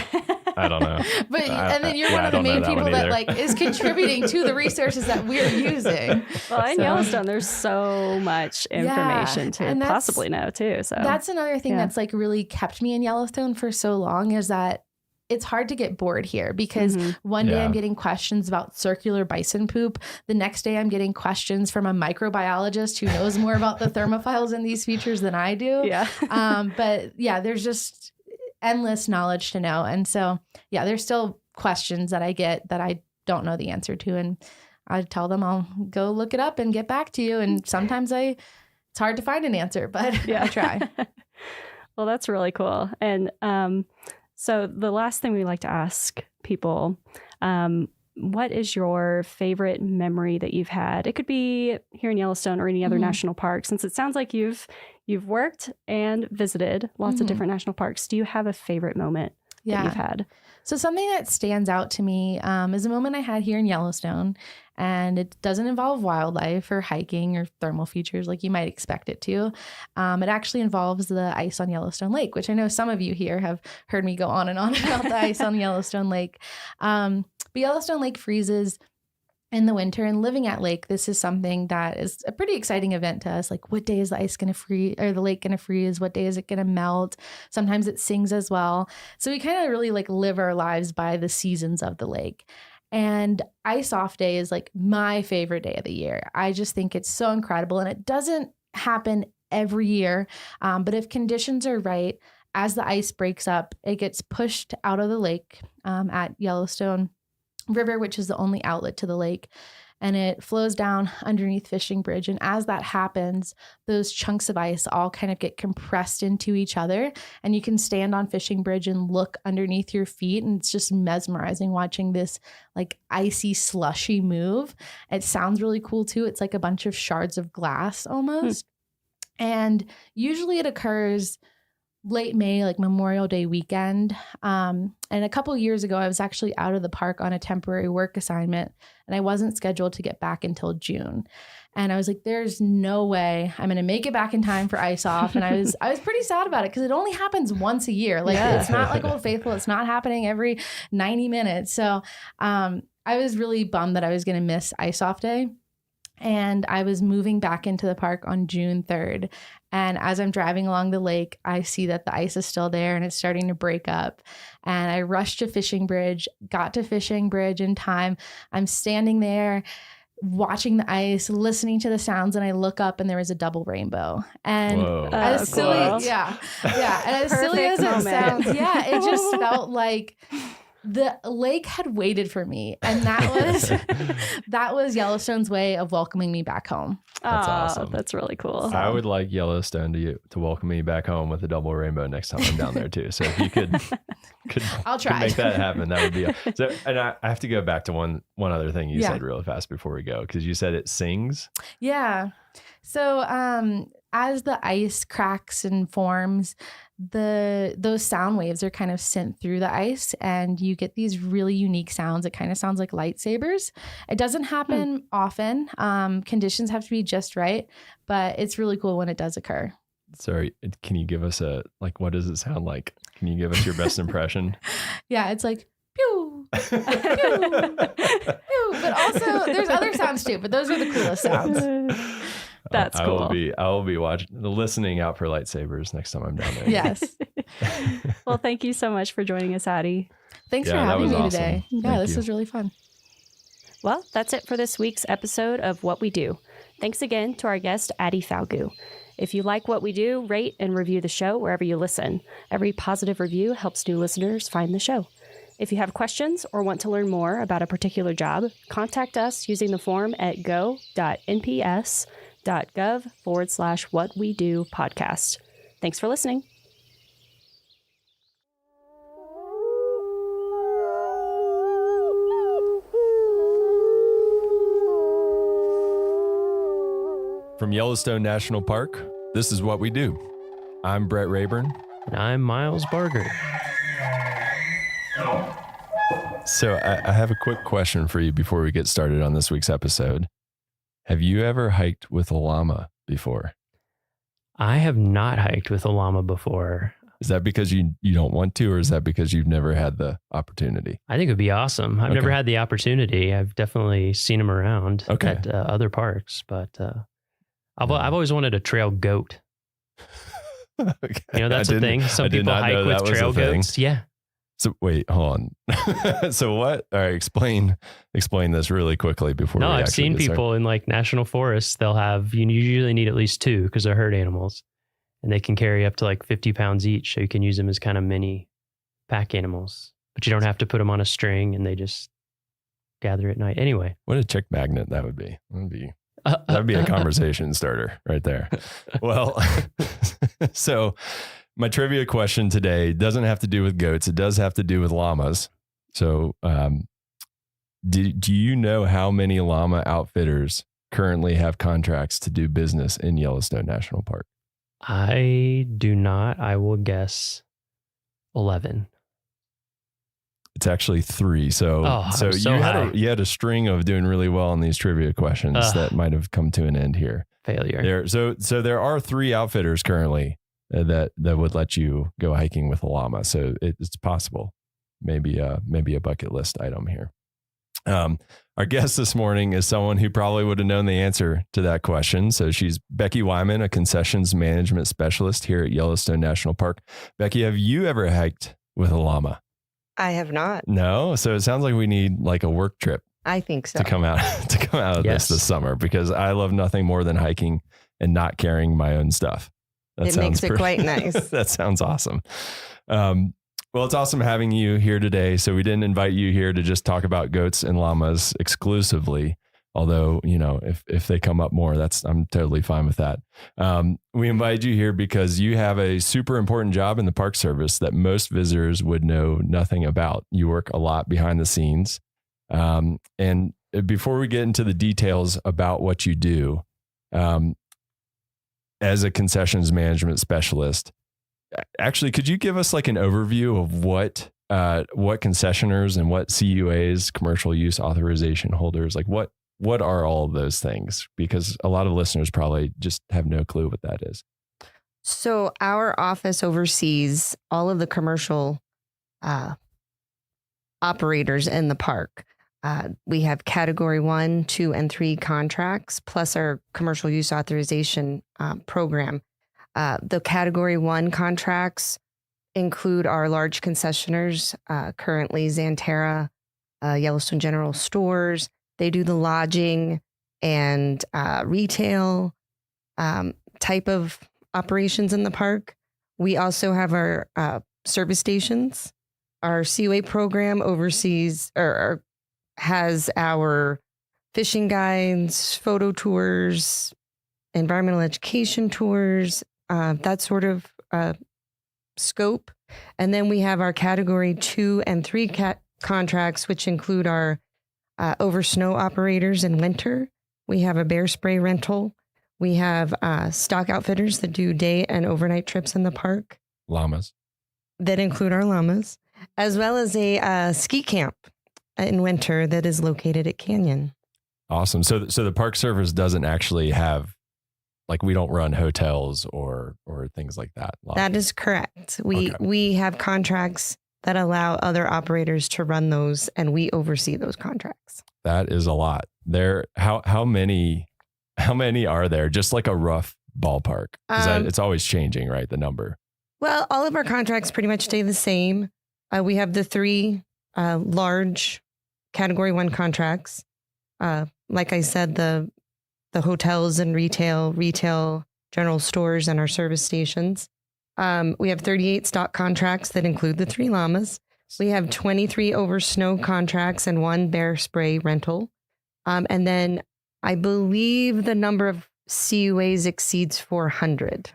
[SPEAKER 1] But and then you're one of the main people that like is contributing to the resources that we're using.
[SPEAKER 13] Well, in Yellowstone, there's so much information to possibly know too. So
[SPEAKER 1] that's another thing that's like really kept me in Yellowstone for so long, is that it's hard to get bored here, because one day I'm getting questions about circular bison poop. The next day I'm getting questions from a microbiologist who knows more about the thermophiles in these features than I do. But yeah, there's just endless knowledge to know. And so, yeah, there's still questions that I get that I don't know the answer to. And I tell them I'll go look it up and get back to you. And sometimes it's hard to find an answer, but I try.
[SPEAKER 13] Well, that's really cool. And so the last thing we like to ask people, what is your favorite memory that you've had? It could be here in Yellowstone or any other national park, since it sounds like you've worked and visited lots of different national parks. Do you have a favorite moment that you've had?
[SPEAKER 1] So something that stands out to me is a moment I had here in Yellowstone, and it doesn't involve wildlife or hiking or thermal features like you might expect it to. It actually involves the ice on Yellowstone Lake, which I know some of you here have heard me go on and on about the ice on Yellowstone Lake. But Yellowstone Lake freezes in the winter, and living at lake, this is something that is a pretty exciting event to us. Like, what day is the ice going to freeze, or the lake going to freeze? What day is it going to melt? Sometimes it sings as well. So we kind of really like live our lives by the seasons of the lake. And Ice Off Day is like my favorite day of the year. I just think it's so incredible, and it doesn't happen every year. But if conditions are right, as the ice breaks up, it gets pushed out of the lake at Yellowstone River, which is the only outlet to the lake, and it flows down underneath Fishing Bridge. And as that happens, those chunks of ice all kind of get compressed into each other, and you can stand on Fishing Bridge and look underneath your feet, and it's just mesmerizing watching this like icy slushy move. It sounds really cool too. It's like a bunch of shards of glass almost. And usually it occurs late May, like Memorial Day weekend. And a couple years ago, I was actually out of the park on a temporary work assignment, and I wasn't scheduled to get back until June. And I was like, there's no way I'm going to make it back in time for Ice Off. And I was pretty sad about it, because it only happens once a year. Like it's not like Old Faithful. It's not happening every 90 minutes. So I was really bummed that I was going to miss Ice Off Day. And I was moving back into the park on June 3rd. And as I'm driving along the lake, I see that the ice is still there and it's starting to break up. And I rushed to Fishing Bridge, got to Fishing Bridge in time. I'm standing there watching the ice, listening to the sounds, and I look up and there was a double rainbow. And as silly, and as silly as it sounds, it just felt like the lake had waited for me, and that was Yellowstone's way of welcoming me back home.
[SPEAKER 20] That's awesome.
[SPEAKER 13] That's really cool.
[SPEAKER 20] I would like Yellowstone to welcome me back home with a double rainbow next time I'm down there too. So if you could
[SPEAKER 1] I'll try.
[SPEAKER 20] Could make that happen, that would be so. And I have to go back to one other thing you said really fast before we go, because you said it sings.
[SPEAKER 1] Yeah. So as the ice cracks and forms, those sound waves are kind of sent through the ice, and you get these really unique sounds. It kind of sounds like lightsabers. It doesn't happen often. Conditions have to be just right, but it's really cool when it does occur.
[SPEAKER 20] Sorry, can you give us what does it sound like? Can you give us your best impression?
[SPEAKER 1] Yeah, it's like pew, pew, pew. But also there's other sounds too, but those are the coolest sounds.
[SPEAKER 13] That's cool.
[SPEAKER 20] I will be listening out for lightsabers next time I'm down there.
[SPEAKER 1] Yes.
[SPEAKER 13] Well, thank you so much for joining us, Addie.
[SPEAKER 1] Thanks for having me today. Yeah, this was really fun.
[SPEAKER 13] Well, that's it for this week's episode of What We Do. Thanks again to our guest, Addie Falgu. If you like what we do, rate and review the show wherever you listen. Every positive review helps new listeners find the show. If you have questions or want to learn more about a particular job, contact us using the form at go.nps.gov/whatwedopodcast. Thanks for listening.
[SPEAKER 20] From Yellowstone National Park, this is What We Do. I'm Brett Rayburn.
[SPEAKER 4] And I'm Miles Barger.
[SPEAKER 20] So I have a quick question for you before we get started on this week's episode. Have you ever hiked with a llama before?
[SPEAKER 4] I have not hiked with a llama before.
[SPEAKER 20] Is that because you don't want to, or is that because you've never had the opportunity?
[SPEAKER 4] I think it would be awesome. I've never had the opportunity. I've definitely seen them around at other parks, but I've always wanted a trail goat.
[SPEAKER 20] Okay.
[SPEAKER 4] You know, that's a thing. Some people hike with trail goats. Yeah.
[SPEAKER 20] So wait, hold on. So what? All right, explain this really quickly before.
[SPEAKER 4] No, I've seen people in like national forests. They'll have, you usually need at least two because they're herd animals, and they can carry up to like 50 pounds each. So you can use them as kind of mini pack animals, but you don't have to put them on a string, and they just gather at night. Anyway,
[SPEAKER 20] what a chick magnet that would be. That'd be a conversation starter right there. Well, so my trivia question today doesn't have to do with goats. It does have to do with llamas. So do you know how many llama outfitters currently have contracts to do business in Yellowstone National Park?
[SPEAKER 4] I do not. I will guess 11.
[SPEAKER 20] It's actually 3. So you had a string of doing really well on these trivia questions that might have come to an end here.
[SPEAKER 4] Failure.
[SPEAKER 20] So there are 3 outfitters currently that would let you go hiking with a llama. So it's possible. Maybe a bucket list item here. Our guest this morning is someone who probably would have known the answer to that question. So she's Becky Wyman, a concessions management specialist here at Yellowstone National Park. Becky, have you ever hiked with a llama?
[SPEAKER 11] I have not.
[SPEAKER 20] No. So it sounds like we need like a work trip.
[SPEAKER 11] I think so.
[SPEAKER 20] To come out of this summer, because I love nothing more than hiking and not carrying my own stuff.
[SPEAKER 11] It makes it quite nice.
[SPEAKER 20] That sounds awesome. Well, it's awesome having you here today. So we didn't invite you here to just talk about goats and llamas exclusively. Although, you know, if they come up more, I'm totally fine with that. We invited you here because you have a super important job in the Park Service that most visitors would know nothing about. You work a lot behind the scenes. And before we get into the details about what you do, as a concessions management specialist, actually, could you give us like an overview of what concessioners and what CUAs, commercial use authorization holders, like what are all of those things? Because a lot of listeners probably just have no clue what that is.
[SPEAKER 11] So our office oversees all of the commercial operators in the park. We have category 1, 2, and 3 contracts, plus our commercial use authorization program. The category 1 contracts include our large concessioners, currently Xanterra, Yellowstone General Stores. They do the lodging and retail type of operations in the park. We also have our service stations. Our COA program oversees or has our fishing guides, photo tours, environmental education tours, that sort of scope. And then we have our category 2 and 3 contracts, which include our over snow operators in winter. We have a bear spray rental. We have stock outfitters that do day and overnight trips in the park.
[SPEAKER 20] Llamas.
[SPEAKER 11] That include our llamas, as well as a ski camp in winter that is located at Canyon.
[SPEAKER 20] Awesome. So the Park Service doesn't actually have, like, we don't run hotels or things like that.
[SPEAKER 11] That is correct. We have contracts that allow other operators to run those, and we oversee those contracts.
[SPEAKER 20] That is a lot. How many are there? Just like a rough ballpark. It's always changing, right? The number.
[SPEAKER 11] Well, all of our contracts pretty much stay the same. We have the 3 large category 1 contracts. Like I said, the hotels and retail general stores, and our service stations. We have 38 stock contracts that include the 3 llamas. We have 23 over snow contracts and 1 bear spray rental. And then I believe the number of CUAs exceeds 400.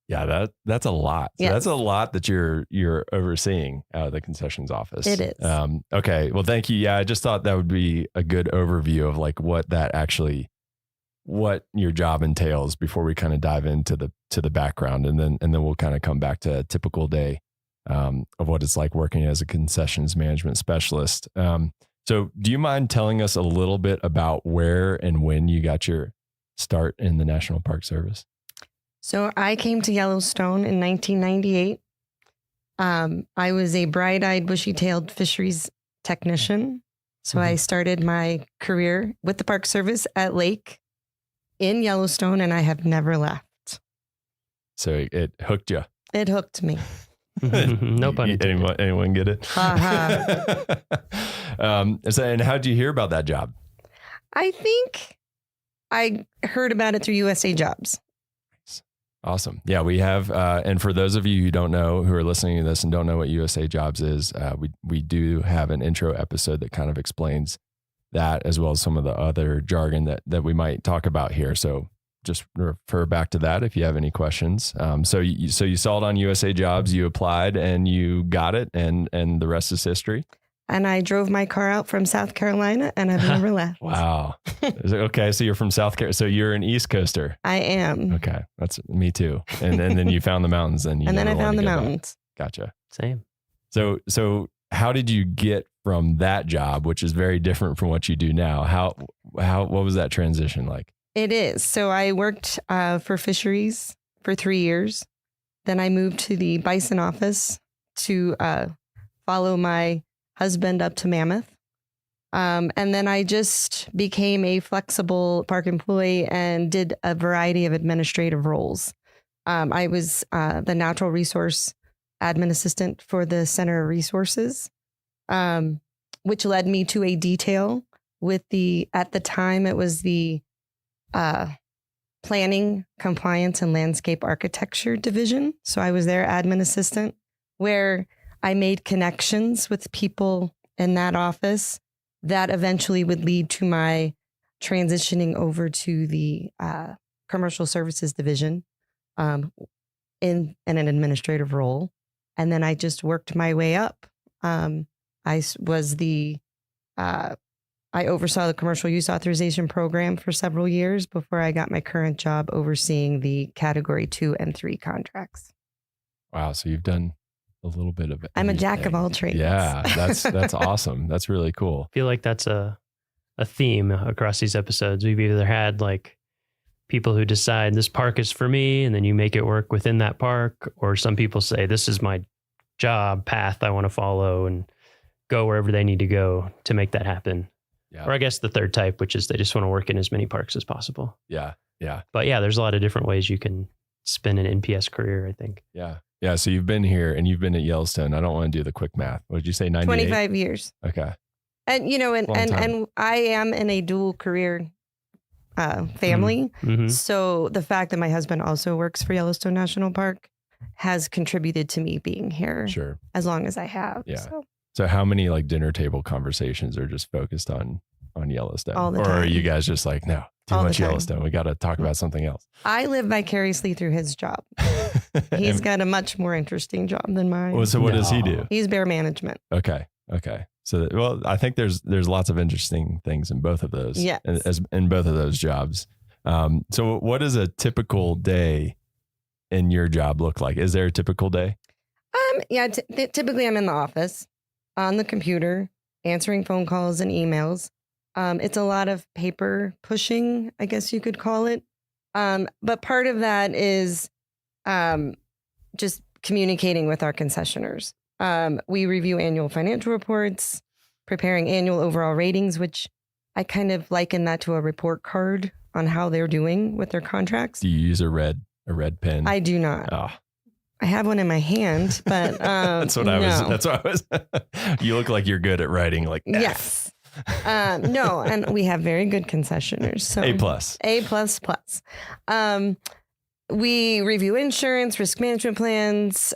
[SPEAKER 20] Yeah, that's a lot. So
[SPEAKER 11] yes.
[SPEAKER 20] That's a lot that you're overseeing out of the concessions office.
[SPEAKER 11] It is.
[SPEAKER 20] Okay. Well, thank you. Yeah, I just thought that would be a good overview of like what your job entails before we kind of dive into the background, and then we'll kind of come back to a typical day of what it's like working as a concessions management specialist. So do you mind telling us a little bit about where and when you got your start in the National Park Service?
[SPEAKER 11] So I came to Yellowstone in 1998. I was a bright-eyed, bushy-tailed fisheries technician. So I started my career with the Park Service at Lake in Yellowstone, and I have never left.
[SPEAKER 20] So it hooked you.
[SPEAKER 11] It hooked me.
[SPEAKER 4] No pun intended.
[SPEAKER 20] Anyone get it? And how did you hear about that job?
[SPEAKER 11] I think I heard about it through USA Jobs.
[SPEAKER 20] Awesome. Yeah, we have, and for those of you who don't know, who are listening to this and don't know what USA Jobs is, we do have an intro episode that kind of explains that, as well as some of the other jargon that we might talk about here. So just refer back to that if you have any questions. So you saw it on USA Jobs, you applied and you got it, and the rest is history.
[SPEAKER 11] And I drove my car out from South Carolina, and I've never left.
[SPEAKER 20] Wow. Okay, so you're from South Carolina. So you're an East Coaster.
[SPEAKER 11] I am.
[SPEAKER 20] Okay, that's me too. And then you found the mountains, and then I
[SPEAKER 11] found the mountains.
[SPEAKER 20] Gotcha.
[SPEAKER 4] Same.
[SPEAKER 20] So how did you get from that job, which is very different from what you do now? What was that transition like?
[SPEAKER 11] It is. So I worked for fisheries for 3 years. Then I moved to the bison office to follow my husband up to Mammoth. And then I just became a flexible park employee and did a variety of administrative roles. I was the natural resource admin assistant for the Center of Resources, which led me to a detail with at the time, it was the planning, compliance, and landscape architecture division. So I was their admin assistant, where I made connections with people in that office that eventually would lead to my transitioning over to the commercial services division in an administrative role. And then I just worked my way up. I oversaw the commercial use authorization program for several years before I got my current job overseeing the category 2 and 3 contracts.
[SPEAKER 20] Wow. So you've done a little bit of it.
[SPEAKER 11] I'm a jack of all trades.
[SPEAKER 20] Yeah, that's awesome. That's really cool.
[SPEAKER 4] I feel like that's a theme across these episodes. We've either had like people who decide this park is for me, and then you make it work within that park, or some people say this is my job path I want to follow and go wherever they need to go to make that happen.
[SPEAKER 20] Yeah.
[SPEAKER 4] Or I guess the third type, which is they just want to work in as many parks as possible.
[SPEAKER 20] Yeah. Yeah.
[SPEAKER 4] But yeah, there's a lot of different ways you can spin an NPS career, I think.
[SPEAKER 20] Yeah. Yeah. So you've been here and you've been at Yellowstone. I don't want to do the quick math. What did you say? 98?
[SPEAKER 11] 25 years.
[SPEAKER 20] Okay.
[SPEAKER 11] And, you know, and I am in a dual career family.
[SPEAKER 20] Mm-hmm.
[SPEAKER 11] So the fact that my husband also works for Yellowstone National Park has contributed to me being here as long as I have.
[SPEAKER 20] Yeah. So how many like dinner table conversations are just focused on Yellowstone?
[SPEAKER 11] All the
[SPEAKER 20] or
[SPEAKER 11] time.
[SPEAKER 20] are you guys just like, no, too
[SPEAKER 11] All the
[SPEAKER 20] much
[SPEAKER 11] time.
[SPEAKER 20] Yellowstone. We got to talk about something else.
[SPEAKER 11] I live vicariously through his job. He's got a much more interesting job than mine.
[SPEAKER 20] Well, so what does he do?
[SPEAKER 11] He's bear management.
[SPEAKER 20] Okay. So, well, I think there's lots of interesting things in both of those.
[SPEAKER 11] Yes.
[SPEAKER 20] In both of those jobs. So what does a typical day in your job look like? Is there a typical day?
[SPEAKER 11] Yeah, typically I'm in the office on the computer, answering phone calls and emails. It's a lot of paper pushing, I guess you could call it. But part of that is just communicating with our concessioners. We review annual financial reports, preparing annual overall ratings, which I kind of liken that to a report card on how they're doing with their contracts.
[SPEAKER 20] Do you use a red pen?
[SPEAKER 11] I do not.
[SPEAKER 20] Oh.
[SPEAKER 11] I have one in my hand, but
[SPEAKER 20] that's what I was. You look like you're good at writing like F.
[SPEAKER 11] Yes. No, and we have very good concessioners. So A++. We review insurance, risk management plans,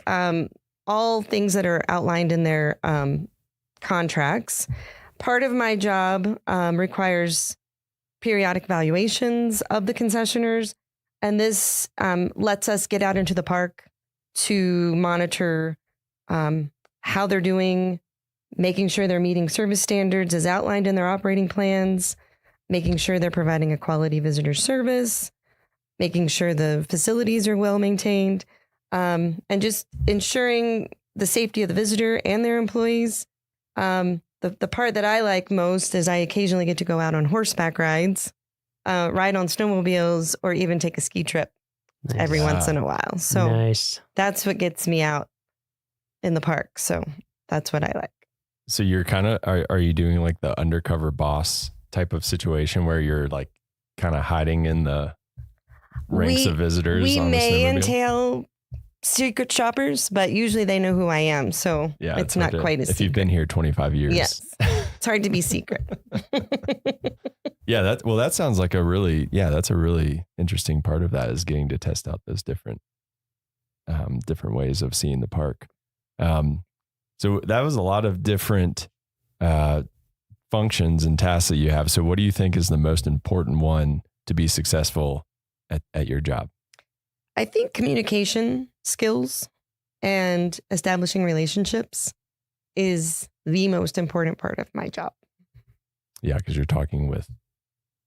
[SPEAKER 11] all things that are outlined in their contracts. Part of my job requires periodic valuations of the concessioners, and this lets us get out into the park to monitor how they're doing, making sure they're meeting service standards as outlined in their operating plans, making sure they're providing a quality visitor service, making sure the facilities are well maintained, and just ensuring the safety of the visitor and their employees. The part that I like most is I occasionally get to go out on horseback rides, ride on snowmobiles, or even take a ski trip every once in a while. So that's what gets me out in the park. So that's what I like.
[SPEAKER 20] So you're kind of, are you doing like the undercover boss type of situation where you're like kind of hiding in the ranks of visitors?
[SPEAKER 11] We
[SPEAKER 20] on
[SPEAKER 11] may
[SPEAKER 20] the snowmobile?
[SPEAKER 11] Entail secret shoppers, but usually they know who I am. So it's not quite as
[SPEAKER 20] if you've been here 25 years.
[SPEAKER 11] Yes. It's hard to be secret.
[SPEAKER 20] Yeah. That sounds like that's a really interesting part of that is getting to test out those different ways of seeing the park. So that was a lot of different functions and tasks that you have. So what do you think is the most important one to be successful at your job?
[SPEAKER 11] I think communication skills and establishing relationships is the most important part of my job.
[SPEAKER 20] Yeah, because you're talking with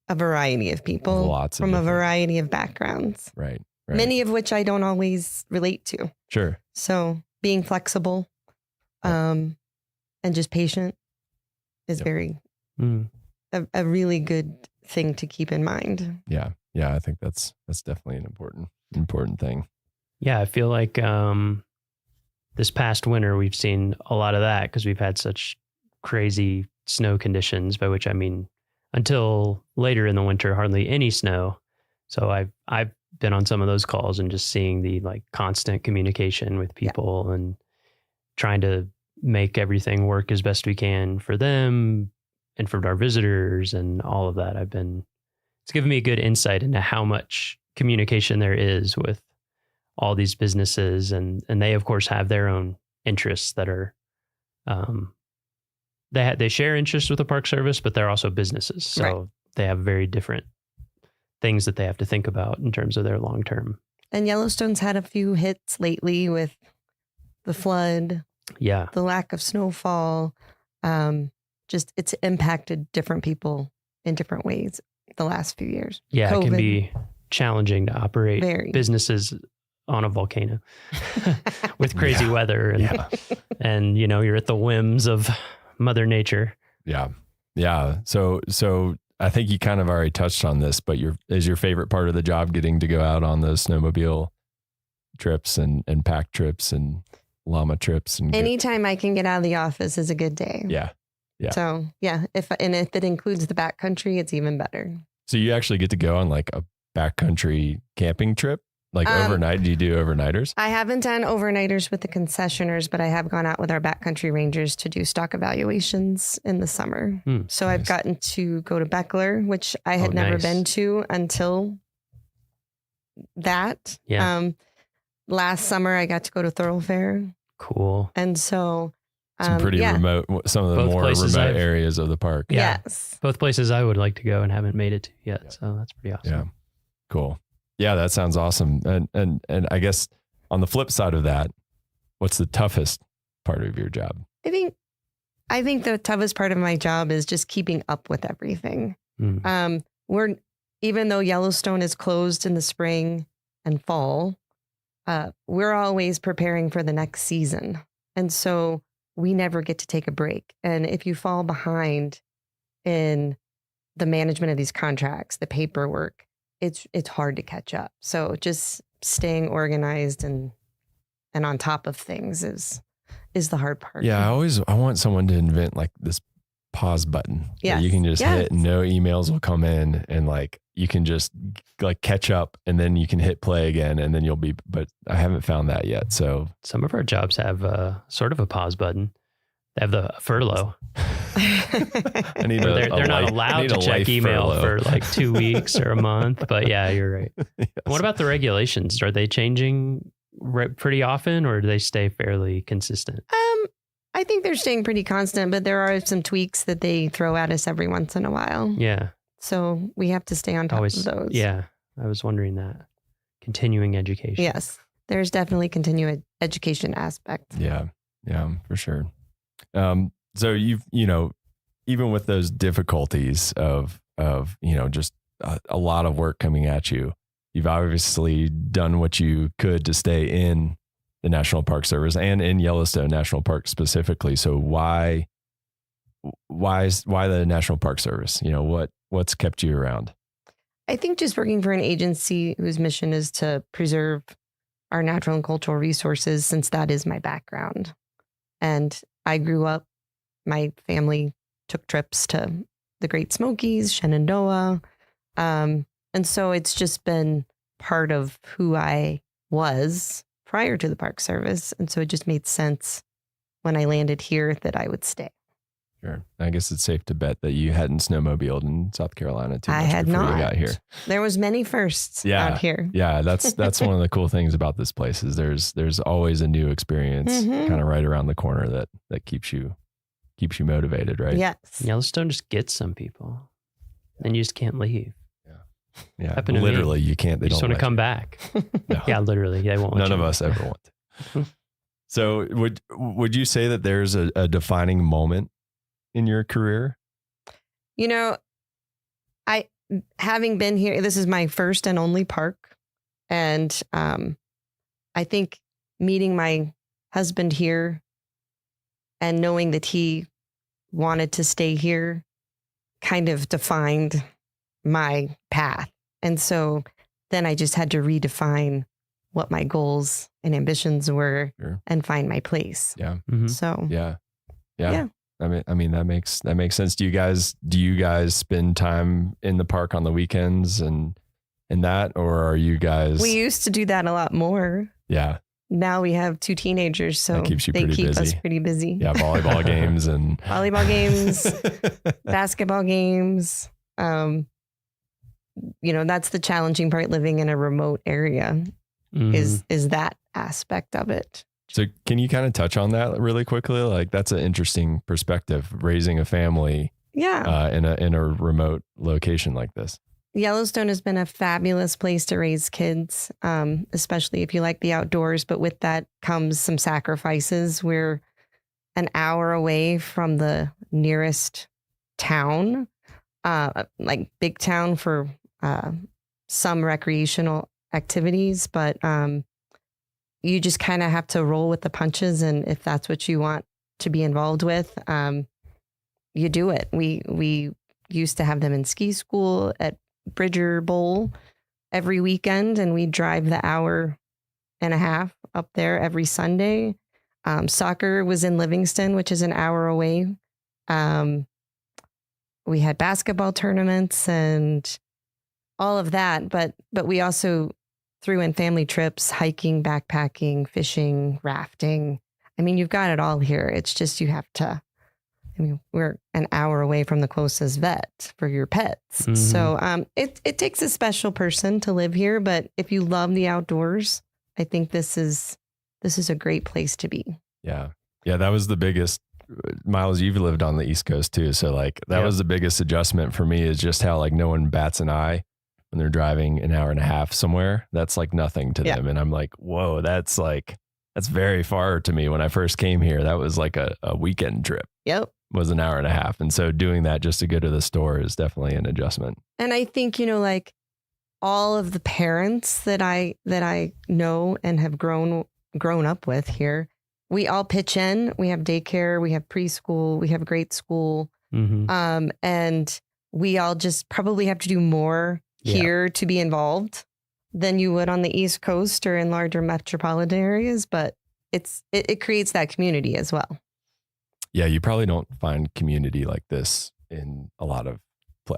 [SPEAKER 11] a variety of people from a variety of backgrounds.
[SPEAKER 20] Right.
[SPEAKER 11] Many of which I don't always relate to.
[SPEAKER 20] Sure.
[SPEAKER 11] So being flexible and just patient is a really good thing to keep in mind.
[SPEAKER 20] Yeah. Yeah. I think that's definitely an important thing.
[SPEAKER 4] Yeah. I feel like this past winter, we've seen a lot of that because we've had such crazy snow conditions, by which I mean, until later in the winter, hardly any snow. So I've been on some of those calls and just seeing the like constant communication with people and trying to make everything work as best we can for them and for our visitors and all of that. It's given me a good insight into how much communication there is with all these businesses. And they of course have their own interests that are, they share interests with the Park Service, but they're also businesses. So they have very different things that they have to think about in terms of their long-term.
[SPEAKER 11] And Yellowstone's had a few hits lately with the flood, the lack of snowfall. Just it's impacted different people in different ways the last few years.
[SPEAKER 4] Yeah, COVID. It can be challenging to operate businesses on a volcano with crazy weather and you're at the whims of Mother Nature.
[SPEAKER 20] Yeah. Yeah. So I think you kind of already touched on this, but is your favorite part of the job getting to go out on those snowmobile trips and pack trips and llama trips and
[SPEAKER 11] anytime I can get out of the office is a good day.
[SPEAKER 20] Yeah.
[SPEAKER 11] So yeah, if it includes the backcountry, it's even better.
[SPEAKER 20] So you actually get to go on like a backcountry camping trip, like overnight. Do you do overnighters?
[SPEAKER 11] I haven't done overnighters with the concessioners, but I have gone out with our backcountry rangers to do stock evaluations in the summer. So I've gotten to go to Beckler, which I had never been to until that.
[SPEAKER 4] Yeah.
[SPEAKER 11] Last summer I got to go to Thoroughfare.
[SPEAKER 4] Cool.
[SPEAKER 11] And so
[SPEAKER 20] some pretty remote, some of the more remote areas of the park.
[SPEAKER 4] Yeah.
[SPEAKER 11] Yes.
[SPEAKER 4] Both places I would like to go and haven't made it to yet. So that's pretty awesome.
[SPEAKER 20] Yeah. Cool. Yeah, that sounds awesome. And I guess on the flip side of that, what's the toughest part of your job?
[SPEAKER 11] I think the toughest part of my job is just keeping up with everything. Even though Yellowstone is closed in the spring and fall, we're always preparing for the next season. And so we never get to take a break. And if you fall behind in the management of these contracts, the paperwork, it's hard to catch up. So just staying organized and on top of things is the hard part.
[SPEAKER 20] Yeah, I want someone to invent like this pause button.
[SPEAKER 11] Yeah,
[SPEAKER 20] you can just hit, and no emails will come in, and like you can just like catch up, and then you can hit play again, and then you'll be. But I haven't found that yet. So
[SPEAKER 4] some of our jobs have sort of a pause button. They have the furlough.
[SPEAKER 20] I need
[SPEAKER 4] they're not allowed to check email for like 2 weeks or a month. But yeah, you're right. Yes. What about the regulations? Are they changing pretty often, or do they stay fairly consistent?
[SPEAKER 11] I think they're staying pretty constant, but there are some tweaks that they throw at us every once in a while.
[SPEAKER 4] Yeah.
[SPEAKER 11] So we have to stay on top of those.
[SPEAKER 4] Yeah. I was wondering that. Continuing education.
[SPEAKER 11] Yes. There's definitely continuing education aspect.
[SPEAKER 20] Yeah. Yeah, for sure. So even with those difficulties of just a lot of work coming at you, you've obviously done what you could to stay in the National Park Service and in Yellowstone National Park specifically. So why the National Park Service? What's kept you around?
[SPEAKER 11] I think just working for an agency whose mission is to preserve our natural and cultural resources, since that is my background. And I grew up, my family took trips to the Great Smokies, Shenandoah. And so it's just been part of who I was prior to the Park Service. And so it just made sense when I landed here that I would stay.
[SPEAKER 20] Sure. I guess it's safe to bet that you hadn't snowmobiled in South Carolina too much
[SPEAKER 11] I had
[SPEAKER 20] before
[SPEAKER 11] not.
[SPEAKER 20] You got here.
[SPEAKER 11] There was many firsts out here.
[SPEAKER 20] Yeah, that's one of the cool things about this place is there's always a new experience kind of right around the corner that keeps you motivated, right?
[SPEAKER 11] Yes.
[SPEAKER 4] Yellowstone just gets some people, and you just can't leave.
[SPEAKER 20] Yeah, literally, you can't. They
[SPEAKER 4] just want to come back. No. Yeah, literally, they won't.
[SPEAKER 20] None of us ever want to. So, would you say that there's a defining moment in your career?
[SPEAKER 11] Having been here, this is my first and only park, and I think meeting my husband here and knowing that he wanted to stay here kind of defined my path. And so then I just had to redefine what my goals and ambitions were and find my place.
[SPEAKER 20] Yeah.
[SPEAKER 11] So
[SPEAKER 20] yeah. I mean that makes sense. Do you guys spend time in the park on the weekends and that, or are you guys?
[SPEAKER 11] We used to do that a lot more.
[SPEAKER 20] Yeah.
[SPEAKER 11] Now we have 2 teenagers, so they keep us pretty busy.
[SPEAKER 20] Yeah, volleyball games and
[SPEAKER 11] basketball games. That's the challenging part living in a remote area is that aspect of it.
[SPEAKER 20] So can you kind of touch on that really quickly? Like that's an interesting perspective, raising a family in a remote location like this.
[SPEAKER 11] Yellowstone has been a fabulous place to raise kids, especially if you like the outdoors. But with that comes some sacrifices. We're an hour away from the nearest town, like big town for some recreational activities. But you just kind of have to roll with the punches. And if that's what you want to be involved with, you do it. We used to have them in ski school at Bridger Bowl every weekend, and we drive the hour and a half up there every Sunday. Soccer was in Livingston, which is an hour away. We had basketball tournaments and all of that, but we also threw in family trips, hiking, backpacking, fishing, rafting. I mean, you've got it all here. It's just you have to. I mean, we're an hour away from the closest vet for your pets.
[SPEAKER 20] Mm-hmm.
[SPEAKER 11] So it takes a special person to live here. But if you love the outdoors, I think this is a great place to be.
[SPEAKER 20] Yeah. Yeah. That was the biggest. Miles, you've lived on the East Coast too. So like that was the biggest adjustment for me, is just how like no one bats an eye when they're driving an hour and a half somewhere. That's like nothing to them. And I'm like, whoa, that's very far to me. When I first came here, that was like a weekend trip.
[SPEAKER 11] Yep.
[SPEAKER 20] Was an hour and a half. And so doing that just to go to the store is definitely an adjustment.
[SPEAKER 11] And I think, like all of the parents that I know and have grown up with here, we all pitch in. We have daycare, we have preschool, we have grade school.
[SPEAKER 4] Mm-hmm.
[SPEAKER 11] And we all just probably have to do more here to be involved than you would on the East Coast or in larger metropolitan areas. But it creates that community as well.
[SPEAKER 20] Yeah, you probably don't find community like this in a lot of.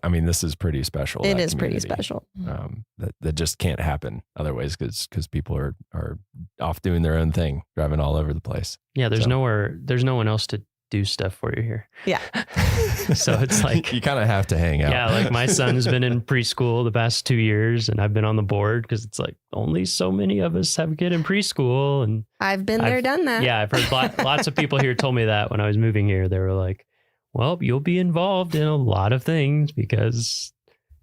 [SPEAKER 20] I mean, this is pretty special.
[SPEAKER 11] It is pretty special.
[SPEAKER 20] That just can't happen otherwise, because people are off doing their own thing, driving all over the place.
[SPEAKER 4] Yeah, there's no one else to do stuff for you here.
[SPEAKER 11] Yeah.
[SPEAKER 4] So it's like
[SPEAKER 20] you kind of have to hang out.
[SPEAKER 4] Yeah, like my son's been in preschool the past 2 years, and I've been on the board because it's like only so many of us have a kid in preschool, and
[SPEAKER 11] I've been there, done that.
[SPEAKER 4] Yeah, I've heard lots of people here told me that when I was moving here. They were like, well, you'll be involved in a lot of things because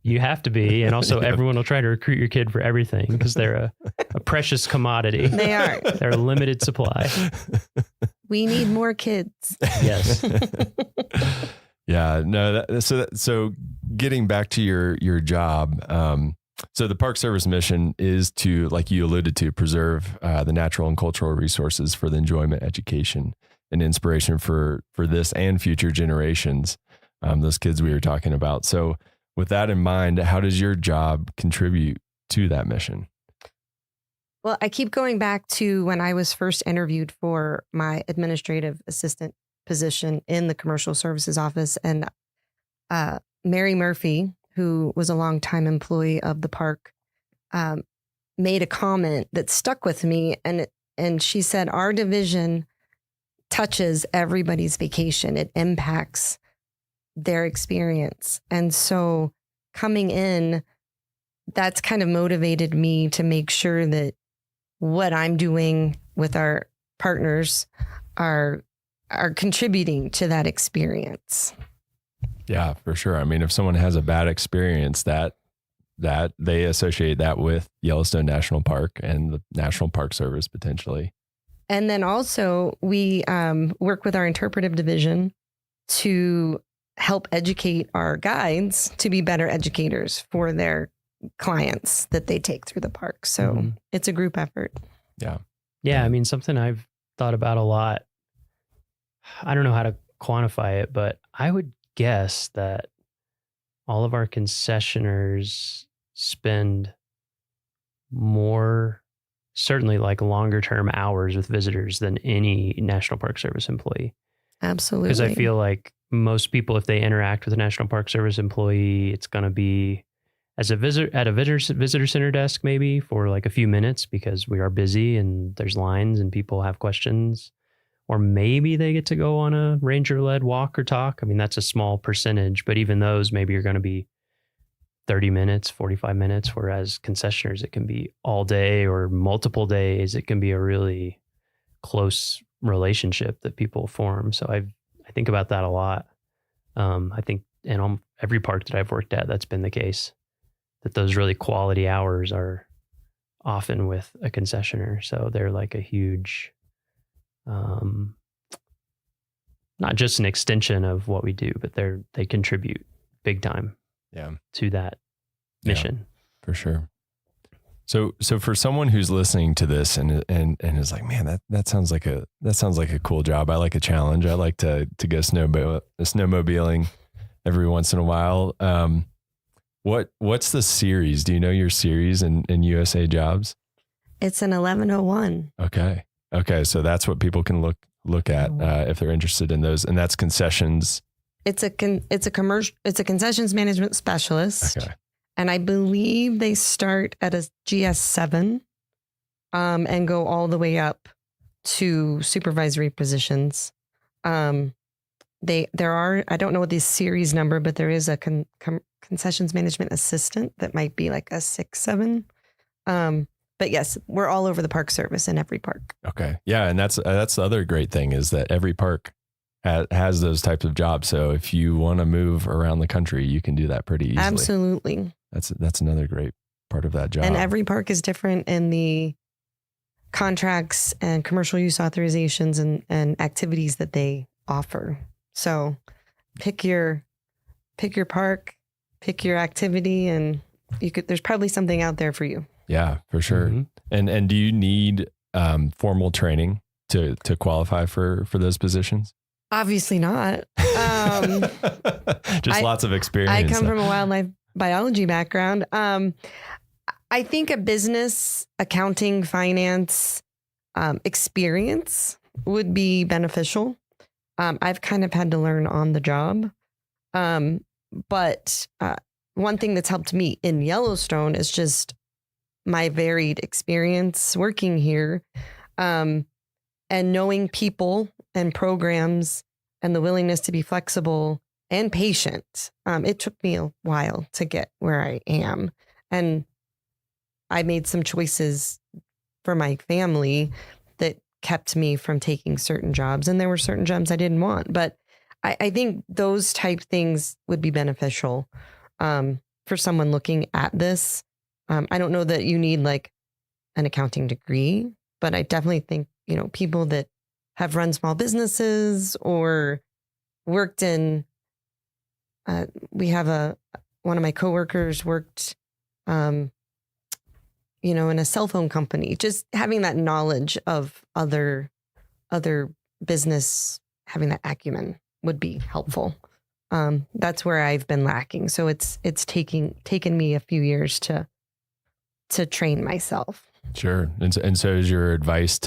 [SPEAKER 4] you have to be. And also everyone will try to recruit your kid for everything because they're a precious commodity.
[SPEAKER 11] They are.
[SPEAKER 4] They're a limited supply.
[SPEAKER 11] We need more kids.
[SPEAKER 4] Yes.
[SPEAKER 20] Yeah. No. So getting back to your job. So the Park Service mission is to, like you alluded to, preserve the natural and cultural resources for the enjoyment, education, and inspiration for this and future generations, those kids we were talking about. So with that in mind, how does your job contribute to that mission?
[SPEAKER 11] Well, I keep going back to when I was first interviewed for my administrative assistant position in the commercial services office, and Mary Murphy, who was a longtime employee of the park, made a comment that stuck with me. And she said, our division touches everybody's vacation. It impacts their experience. And so coming in, that's kind of motivated me to make sure that what I'm doing with our partners are contributing to that experience.
[SPEAKER 20] Yeah, for sure. I mean, if someone has a bad experience, that they associate that with Yellowstone National Park and the National Park Service potentially.
[SPEAKER 11] And then also we work with our interpretive division to help educate our guides to be better educators for their clients that they take through the park. So it's a group effort.
[SPEAKER 20] Yeah.
[SPEAKER 4] Yeah. I mean, something I've thought about a lot. I don't know how to quantify it, but I would guess that all of our concessioners spend more, certainly like longer term hours with visitors than any National Park Service employee.
[SPEAKER 11] Absolutely.
[SPEAKER 4] Because I feel like most people, if they interact with a National Park Service employee, it's going to be as a visitor at a visitor center desk, maybe for like a few minutes because we are busy and there's lines and people have questions. Or maybe they get to go on a ranger-led walk or talk. I mean, that's a small percentage, but even those maybe are going to be 30 minutes, 45 minutes, whereas concessioners, it can be all day or multiple days. It can be a really close relationship that people form. So I think about that a lot. I think in every park that I've worked at, that's been the case, that those really quality hours are often with a concessioner. So they're like a huge... not just an extension of what we do, but they contribute big time to that mission.
[SPEAKER 20] Yeah, for sure. So for someone who's listening to this and is like, man, that sounds like a cool job. I like a challenge. I like to go snowmobiling every once in a while. What's the series? Do you know your series in USA Jobs?
[SPEAKER 11] It's an 1101.
[SPEAKER 20] Okay. Okay, so that's what people can look at if they're interested in those, and that's concessions.
[SPEAKER 11] It's a concessions management specialist.
[SPEAKER 20] Okay.
[SPEAKER 11] And I believe they start at a GS7 and go all the way up to supervisory positions. There are, I don't know what the series number, but there is a concessions management assistant that might be like a 6-7. But yes, we're all over the Park Service in every park.
[SPEAKER 20] Okay. Yeah. And that's the other great thing is that every park has those types of jobs. So if you want to move around the country, you can do that pretty easily.
[SPEAKER 11] Absolutely.
[SPEAKER 20] That's another great part of that job.
[SPEAKER 11] And every park is different in the contracts and commercial use authorizations and activities that they offer. So pick your park, pick your activity, and there's probably something out there for you.
[SPEAKER 20] Yeah, for sure. Mm-hmm. And do you need formal training to qualify for those positions?
[SPEAKER 11] Obviously not.
[SPEAKER 20] Just lots of experience.
[SPEAKER 11] I come from a wildlife biology background. I think a business, accounting, finance experience would be beneficial. I've kind of had to learn on the job. But one thing that's helped me in Yellowstone is just my varied experience working here, and knowing people and programs and the willingness to be flexible and patient. It took me a while to get where I am. And I made some choices for my family that kept me from taking certain jobs. And there were certain jobs I didn't want. But I think those type things would be beneficial for someone looking at this. I don't know that you need like an accounting degree, but I definitely think, people that have run small businesses or worked in, we have one of my coworkers worked, in a cell phone company, just having that knowledge of other business, having that acumen would be helpful. That's where I've been lacking. So it's taken me a few years to train myself.
[SPEAKER 20] Sure. And so is your advice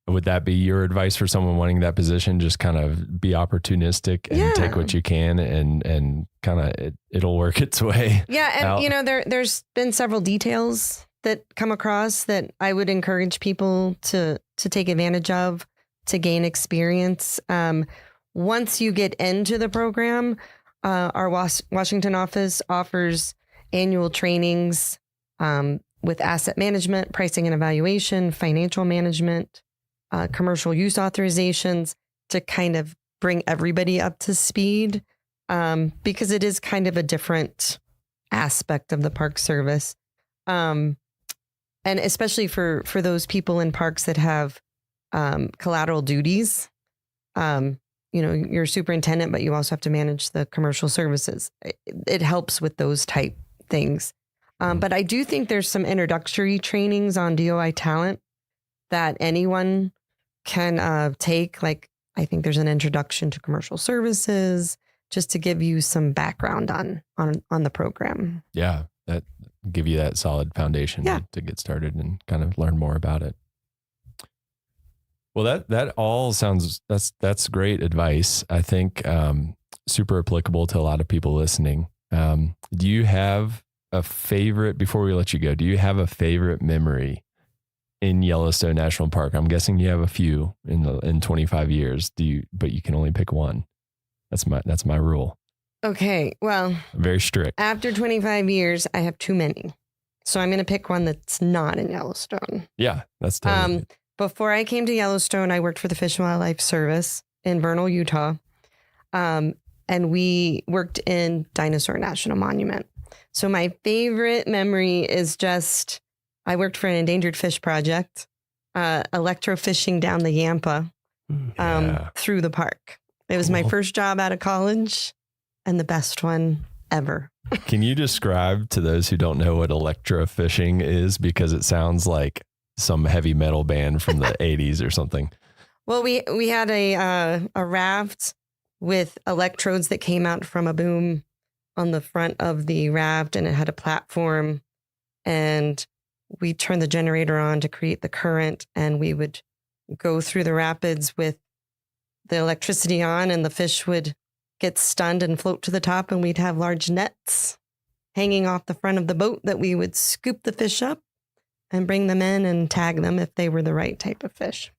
[SPEAKER 20] would that be your advice for someone wanting that position? Just kind of be opportunistic and take what you can and kind of it'll work its way.
[SPEAKER 11] Yeah. And there's been several details that come across that I would encourage people to take advantage of to gain experience. Once you get into the program, our Washington office offers annual trainings with asset management, pricing and evaluation, financial management, commercial use authorizations to kind of bring everybody up to speed, because it is kind of a different aspect of the Park Service. And especially for those people in parks that have collateral duties, you're a superintendent, but you also have to manage the commercial services. It helps with those type things. But I do think there's some introductory trainings on DOI talent that anyone can take. Like, I think there's an introduction to commercial services just to give you some background on the program.
[SPEAKER 20] Yeah, that give you that solid foundation to get started and kind of learn more about it. Well, that all sounds, that's great advice. I think super applicable to a lot of people listening. Do you have a favorite, before we let you go, do you have a favorite memory in Yellowstone National Park? I'm guessing you have a few in 25 years. But you can only pick one. That's my rule.
[SPEAKER 11] Okay. Well,
[SPEAKER 20] I'm very strict.
[SPEAKER 11] After 25 years, I have too many. So I'm going to pick one that's not in Yellowstone.
[SPEAKER 20] Yeah, that's totally
[SPEAKER 11] before I came to Yellowstone, I worked for the Fish and Wildlife Service in Vernal, Utah. And we worked in Dinosaur National Monument. So my favorite memory is just, I worked for an endangered fish project, electrofishing down the Yampa through the park. It was my first job out of college and the best one ever.
[SPEAKER 20] Can you describe to those who don't know what electrofishing is? Because it sounds like some heavy metal band from the 80s or something.
[SPEAKER 11] Well, we had a raft with electrodes that came out from a boom on the front of the raft, and it had a platform, and we turn the generator on to create the current, and we would go through the rapids with the electricity on, and the fish would get stunned and float to the top, and we'd have large nets hanging off the front of the boat that we would scoop the fish up and bring them in and tag them if they were the right type of fish.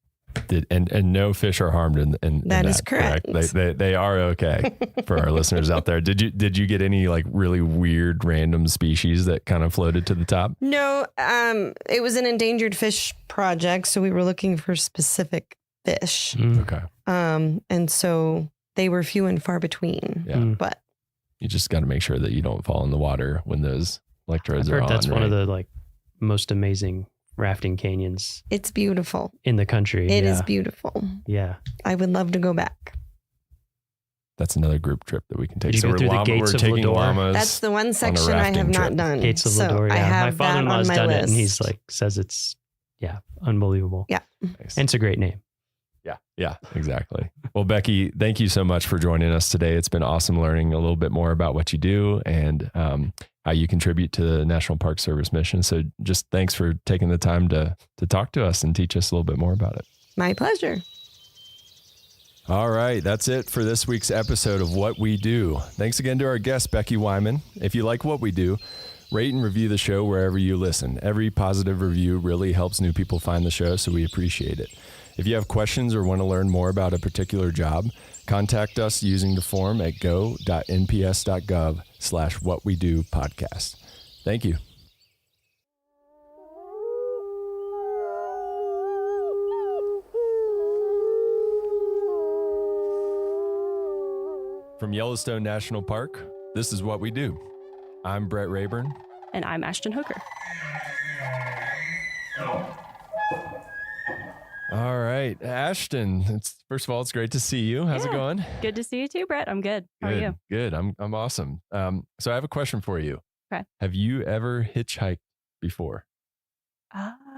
[SPEAKER 20] And no fish are harmed in
[SPEAKER 11] that is correct.
[SPEAKER 20] They are okay for our listeners out there. Did you get any like really weird random species that kind of floated to the top?
[SPEAKER 11] No, it was an endangered fish project, so we were looking for specific fish.
[SPEAKER 20] Okay.
[SPEAKER 11] And so they were few and far between.
[SPEAKER 20] Yeah.
[SPEAKER 11] But
[SPEAKER 20] you just got to make sure that you don't fall in the water when those electrodes are on.
[SPEAKER 4] That's one of the like most amazing rafting canyons.
[SPEAKER 11] It's beautiful
[SPEAKER 4] in the country.
[SPEAKER 11] It is beautiful.
[SPEAKER 4] Yeah.
[SPEAKER 11] I would love to go back.
[SPEAKER 20] That's another group trip that we can take.
[SPEAKER 4] Did you go through the gates of Lador?
[SPEAKER 11] That's the one section I have not done.
[SPEAKER 4] Gates of
[SPEAKER 11] so
[SPEAKER 4] Lador, yeah.
[SPEAKER 11] I have
[SPEAKER 4] my father-in-law's
[SPEAKER 11] that on my
[SPEAKER 4] done
[SPEAKER 11] list.
[SPEAKER 4] it, and he's like, says it's, unbelievable.
[SPEAKER 11] Yeah.
[SPEAKER 20] Nice.
[SPEAKER 4] And it's a great name.
[SPEAKER 20] Yeah, exactly. Well, Becky, thank you so much for joining us today. It's been awesome learning a little bit more about what you do and how you contribute to the National Park Service mission. So just thanks for taking the time to talk to us and teach us a little bit more about it.
[SPEAKER 11] My pleasure.
[SPEAKER 20] All right, that's it for this week's episode of What We Do. Thanks again to our guest, Becky Wyman. If you like what we do, rate and review the show wherever you listen. Every positive review really helps new people find the show, so we appreciate it. If you have questions or want to learn more about a particular job, contact us using the form at go.nps.gov/whatwedopodcast. Thank you. From Yellowstone National Park, this is What We Do. I'm Brett Rayburn.
[SPEAKER 13] And I'm Ashton Hooker.
[SPEAKER 20] All right, Ashton. First of all, it's great to see you. How's it going?
[SPEAKER 13] Good to see you too, Brett. I'm good. How are you?
[SPEAKER 20] Good. I'm awesome. So I have a question for you.
[SPEAKER 13] Okay.
[SPEAKER 20] Have you ever hitchhiked before?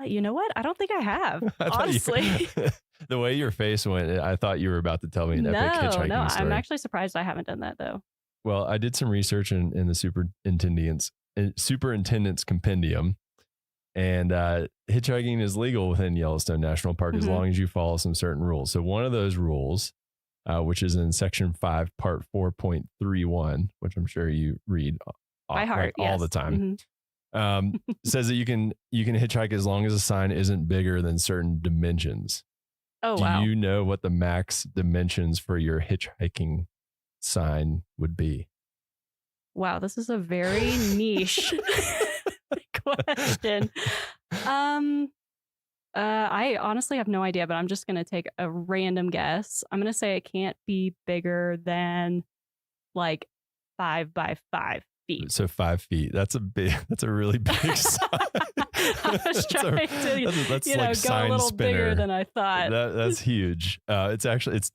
[SPEAKER 13] You know what? I don't think I have. Honestly.
[SPEAKER 20] The way your face went, I thought you were about to tell me an epic hitchhiking story.
[SPEAKER 13] No, I'm actually surprised I haven't done that though.
[SPEAKER 20] Well, I did some research in the superintendent's compendium. And hitchhiking is legal within Yellowstone National Park as long as you follow some certain rules. So one of those rules, which is in Section 5, Part 4.31, which I'm sure you read
[SPEAKER 13] by heart,
[SPEAKER 20] all the time, says that you can hitchhike as long as a sign isn't bigger than certain dimensions.
[SPEAKER 13] Oh, wow.
[SPEAKER 20] Do you know what the max dimensions for your hitchhiking sign would be?
[SPEAKER 13] Wow, this is a very niche question. I honestly have no idea, but I'm just going to take a random guess. I'm going to say it can't be bigger than like 5 by 5 feet.
[SPEAKER 20] So 5 feet. That's a really big sign.
[SPEAKER 13] I was trying to,
[SPEAKER 20] that's
[SPEAKER 13] like go a little bigger than I thought.
[SPEAKER 20] That's huge. It's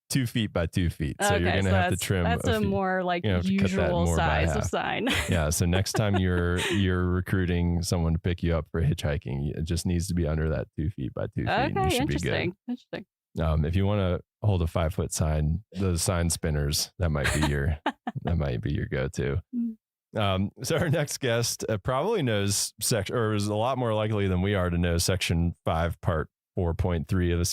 [SPEAKER 20] 2 feet by 2 feet. So you're going to have to trim.
[SPEAKER 13] That's a more like usual size of sign.
[SPEAKER 20] Yeah. So next time you're recruiting someone to pick you up for hitchhiking, it just needs to be under that 2 feet by 2 feet.
[SPEAKER 13] Okay,
[SPEAKER 20] and you should be good.
[SPEAKER 13] Interesting.
[SPEAKER 20] If you want to hold a 5-foot sign, those sign spinners, that might be your go-to. So our next guest probably knows or is a lot more likely than we are to know Section 5, Part 4.3 of the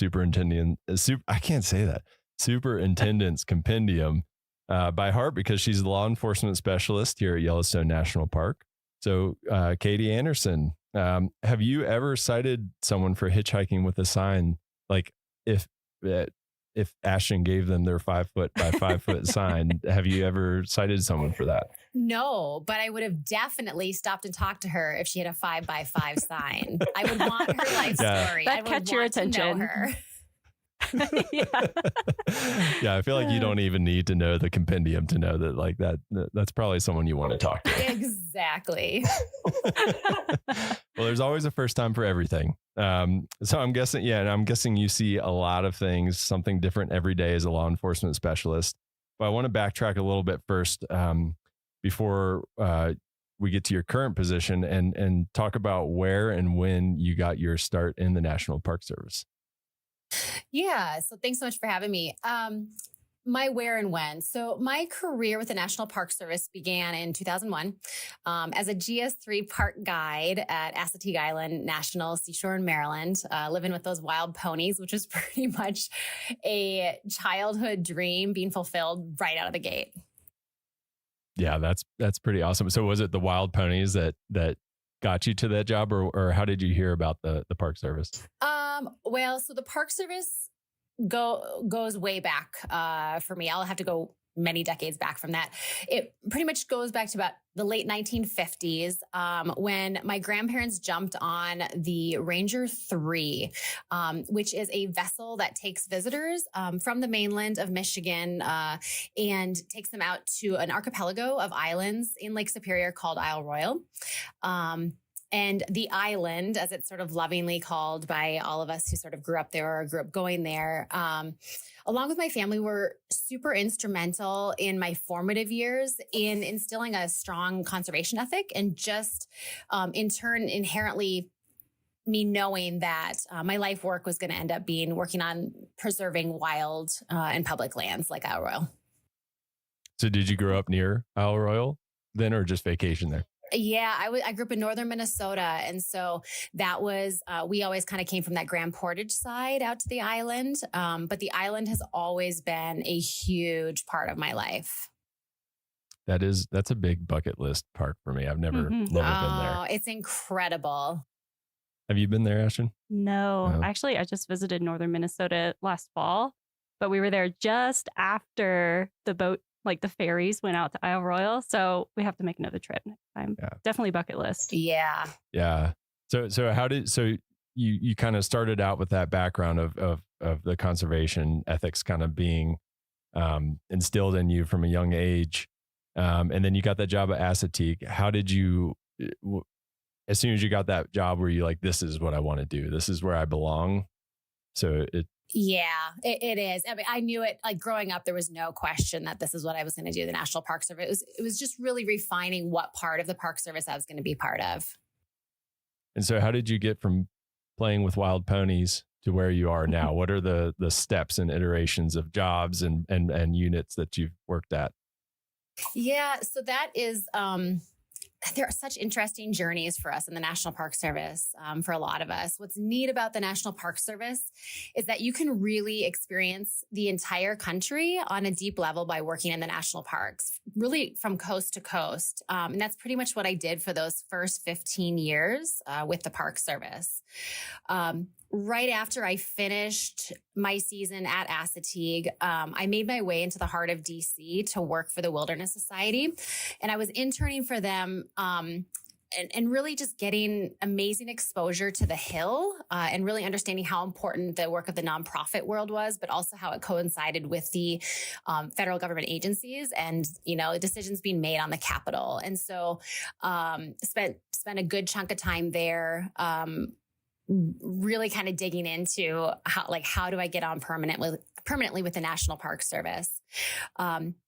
[SPEAKER 20] Superintendent's Compendium by heart, because she's the law enforcement specialist here at Yellowstone National Park. So, Katie Anderson, have you ever cited someone for hitchhiking with a sign? Like if Ashton gave them their 5 foot by 5 foot sign, have you ever cited someone for that?
[SPEAKER 3] No, but I would have definitely stopped and talked to her if she had a 5 by 5 sign. I would want her life story.
[SPEAKER 13] That catch your attention.
[SPEAKER 3] To know her.
[SPEAKER 20] Yeah, I feel like you don't even need to know the compendium to know that like that's probably someone you want to talk to.
[SPEAKER 3] Exactly.
[SPEAKER 20] Well, there's always a first time for everything. So I'm guessing you see a lot of things, something different every day as a law enforcement specialist. But I want to backtrack a little bit first before we get to your current position and talk about where and when you got your start in the National Park Service.
[SPEAKER 3] Yeah. So thanks so much for having me. My where and when. So my career with the National Park Service began in 2001 as a GS3 park guide at Assateague Island National Seashore in Maryland, living with those wild ponies, which was pretty much a childhood dream being fulfilled right out of the gate.
[SPEAKER 20] Yeah, that's pretty awesome. So was it the wild ponies that got you to that job, or how did you hear about the Park Service?
[SPEAKER 3] Well, so the Park Service goes way back for me. I'll have to go many decades back from that. It pretty much goes back to about the late 1950s when my grandparents jumped on the Ranger 3, which is a vessel that takes visitors from the mainland of Michigan and takes them out to an archipelago of islands in Lake Superior called Isle Royale. And the island, as it's sort of lovingly called by all of us who sort of grew up there or grew up going there, along with my family, were super instrumental in my formative years in instilling a strong conservation ethic and just in turn inherently me knowing that my life work was going to end up being working on preserving wild and public lands like Isle Royale.
[SPEAKER 20] So did you grow up near Isle Royale then, or just vacation there?
[SPEAKER 3] Yeah, I grew up in northern Minnesota. And so that was, we always kind of came from that Grand Portage side out to the island. But the island has always been a huge part of my life.
[SPEAKER 20] That's a big bucket list park for me. I've never been there.
[SPEAKER 3] It's incredible.
[SPEAKER 20] Have you been there, Ashton?
[SPEAKER 13] No, actually, I just visited northern Minnesota last fall, but we were there just after the boat, like the ferries went out to Isle Royale. So we have to make another trip next time. Yeah. Definitely bucket list.
[SPEAKER 3] Yeah.
[SPEAKER 20] Yeah. So you kind of started out with that background of the conservation ethics kind of being instilled in you from a young age. And then you got that job at Assateague. How did you, as soon as you got that job, were you like, this is what I want to do? This is where I belong.
[SPEAKER 3] Yeah, it is. I mean, I knew it, like growing up, there was no question that this is what I was going to do. The National Park Service. It was just really refining what part of the Park Service I was going to be part of.
[SPEAKER 20] And so how did you get from playing with wild ponies to where you are now? What are the steps and iterations of jobs and units that you've worked at?
[SPEAKER 3] Yeah, so that is, there are such interesting journeys for us in the National Park Service, for a lot of us. What's neat about the National Park Service is that you can really experience the entire country on a deep level by working in the national parks, really from coast to coast. And that's pretty much what I did for those first 15 years with the Park Service. Right after I finished my season at Assateague, I made my way into the heart of DC to work for the Wilderness Society. And I was interning for them and really just getting amazing exposure to the Hill and really understanding how important the work of the nonprofit world was, but also how it coincided with the federal government agencies and, the decisions being made on the Capitol. And so spent a good chunk of time there, really kind of digging into how do I get on permanently with the National Park Service.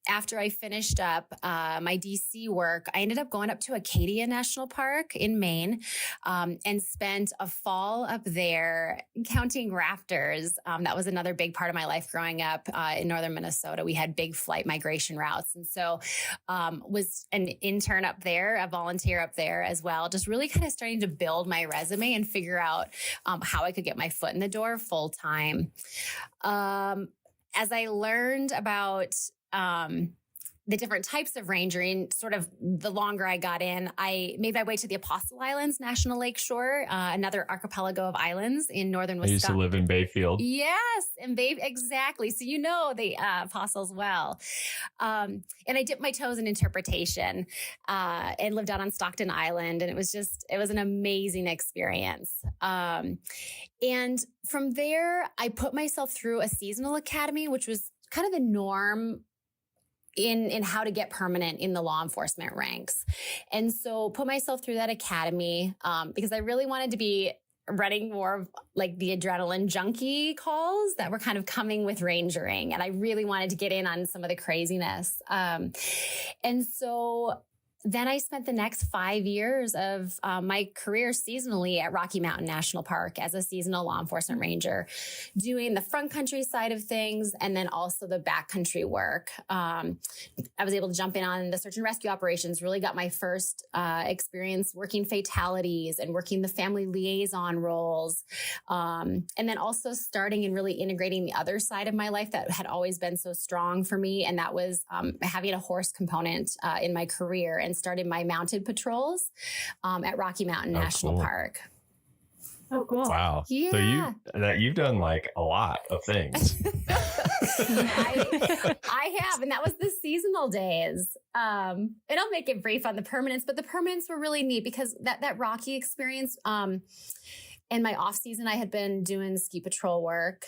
[SPEAKER 3] After I finished up my DC work, I ended up going up to Acadia National Park in Maine and spent a fall up there counting raptors. That was another big part of my life growing up in northern Minnesota. We had big flight migration routes. And so was an intern up there, a volunteer up there as well, just really kind of starting to build my resume and figure out how I could get my foot in the door full time. As I learned about the different types of rangering, sort of the longer I got in, I made my way to the Apostle Islands National Lakeshore, another archipelago of islands in northern Wisconsin.
[SPEAKER 20] I used to live in Bayfield.
[SPEAKER 3] Yes, and exactly. So the Apostles well. And I dipped my toes in interpretation and lived out on Stockton Island. And it was an amazing experience. And from there, I put myself through a seasonal academy, which was kind of the norm in how to get permanent in the law enforcement ranks. And so put myself through that academy because I really wanted to be running more of like the adrenaline junkie calls that were kind of coming with rangering. And I really wanted to get in on some of the craziness. And so then I spent the next 5 years of my career seasonally at Rocky Mountain National Park as a seasonal law enforcement ranger, doing the front country side of things and then also the backcountry work. I was able to jump in on the search and rescue operations, really got my first experience working fatalities and working the family liaison roles. And then also starting and really integrating the other side of my life that had always been so strong for me. And that was having a horse component in my career, and started my mounted patrols at Rocky Mountain National Park.
[SPEAKER 13] Oh, cool.
[SPEAKER 20] Wow.
[SPEAKER 3] Yeah.
[SPEAKER 20] So you've done like a lot of things.
[SPEAKER 3] I have, and that was the seasonal days. And I'll make it brief on the permanents, but the permanents were really neat because that Rocky experience, in my off season, I had been doing ski patrol work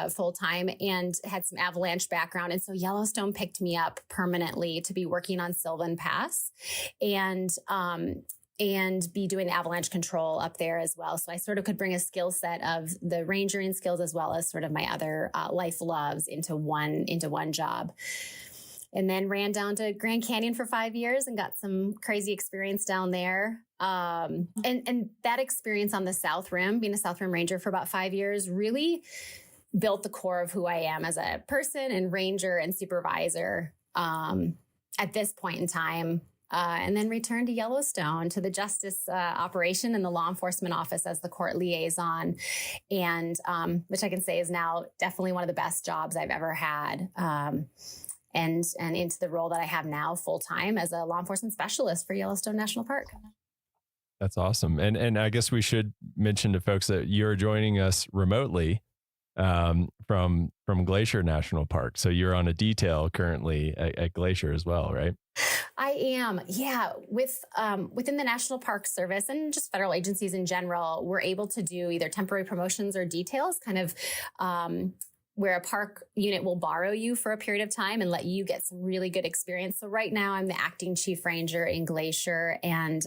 [SPEAKER 3] full time and had some avalanche background. And so Yellowstone picked me up permanently to be working on Sylvan Pass and be doing avalanche control up there as well. So I sort of could bring a skill set of the rangering skills as well as sort of my other life loves into one job. And then ran down to Grand Canyon for 5 years and got some crazy experience down there. And that experience on the South Rim, being a South Rim ranger for about 5 years, really built the core of who I am as a person and ranger and supervisor at this point in time. And then returned to Yellowstone to the justice operation and the law enforcement office as the court liaison, and which I can say is now definitely one of the best jobs I've ever had. And into the role that I have now full time as a law enforcement specialist for Yellowstone National Park.
[SPEAKER 20] That's awesome. And I guess we should mention to folks that you're joining us remotely from Glacier National Park. So you're on a detail currently at Glacier as well, right?
[SPEAKER 3] I am. Yeah. Within the National Park Service and just federal agencies in general, we're able to do either temporary promotions or details, kind of where a park unit will borrow you for a period of time and let you get some really good experience. So right now I'm the acting chief ranger in Glacier and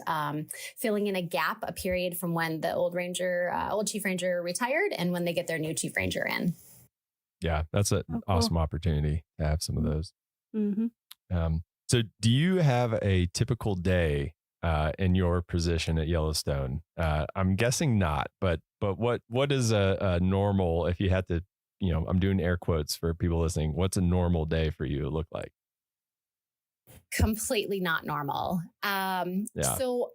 [SPEAKER 3] filling in a period from when the old chief ranger retired and when they get their new chief ranger in.
[SPEAKER 20] Yeah, that's an awesome opportunity to have some of those.
[SPEAKER 13] Mm-hmm.
[SPEAKER 20] So do you have a typical day in your position at Yellowstone? I'm guessing not, but what is a normal, if you had to, I'm doing air quotes for people listening, what's a normal day for you look like?
[SPEAKER 3] Completely not normal. So,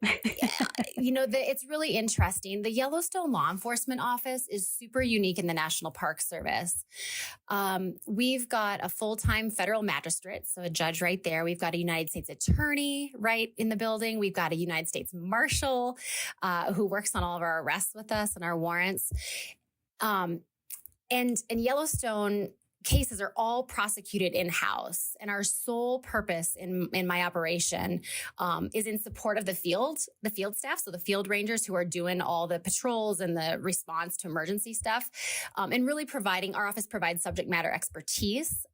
[SPEAKER 3] it's really interesting. The Yellowstone Law Enforcement Office is super unique in the National Park Service. We've got a full-time federal magistrate, so a judge right there. We've got a United States attorney right in the building. We've got a United States marshal who works on all of our arrests with us and our warrants. And Yellowstone cases are all prosecuted in-house. And our sole purpose in my operation is in support of the field staff. So the field rangers who are doing all the patrols and the response to emergency stuff, and really our office provides subject matter expertise.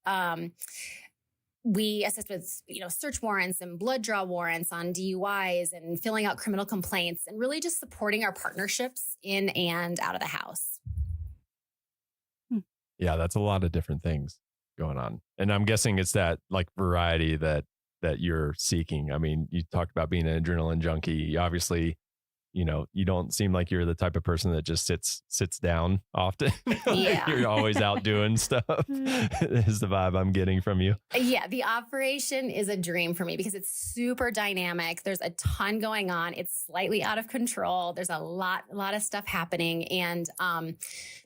[SPEAKER 3] We assist with, search warrants and blood draw warrants on DUIs and filling out criminal complaints and really just supporting our partnerships in and out of the house.
[SPEAKER 20] Yeah, that's a lot of different things going on. And I'm guessing it's that like variety that you're seeking. I mean, you talked about being an adrenaline junkie. Obviously, you don't seem like you're the type of person that just sits down often.
[SPEAKER 3] Yeah.
[SPEAKER 20] You're always out doing stuff is the vibe I'm getting from you.
[SPEAKER 3] Yeah, the operation is a dream for me because it's super dynamic. There's a ton going on. It's slightly out of control. There's a lot of stuff happening. And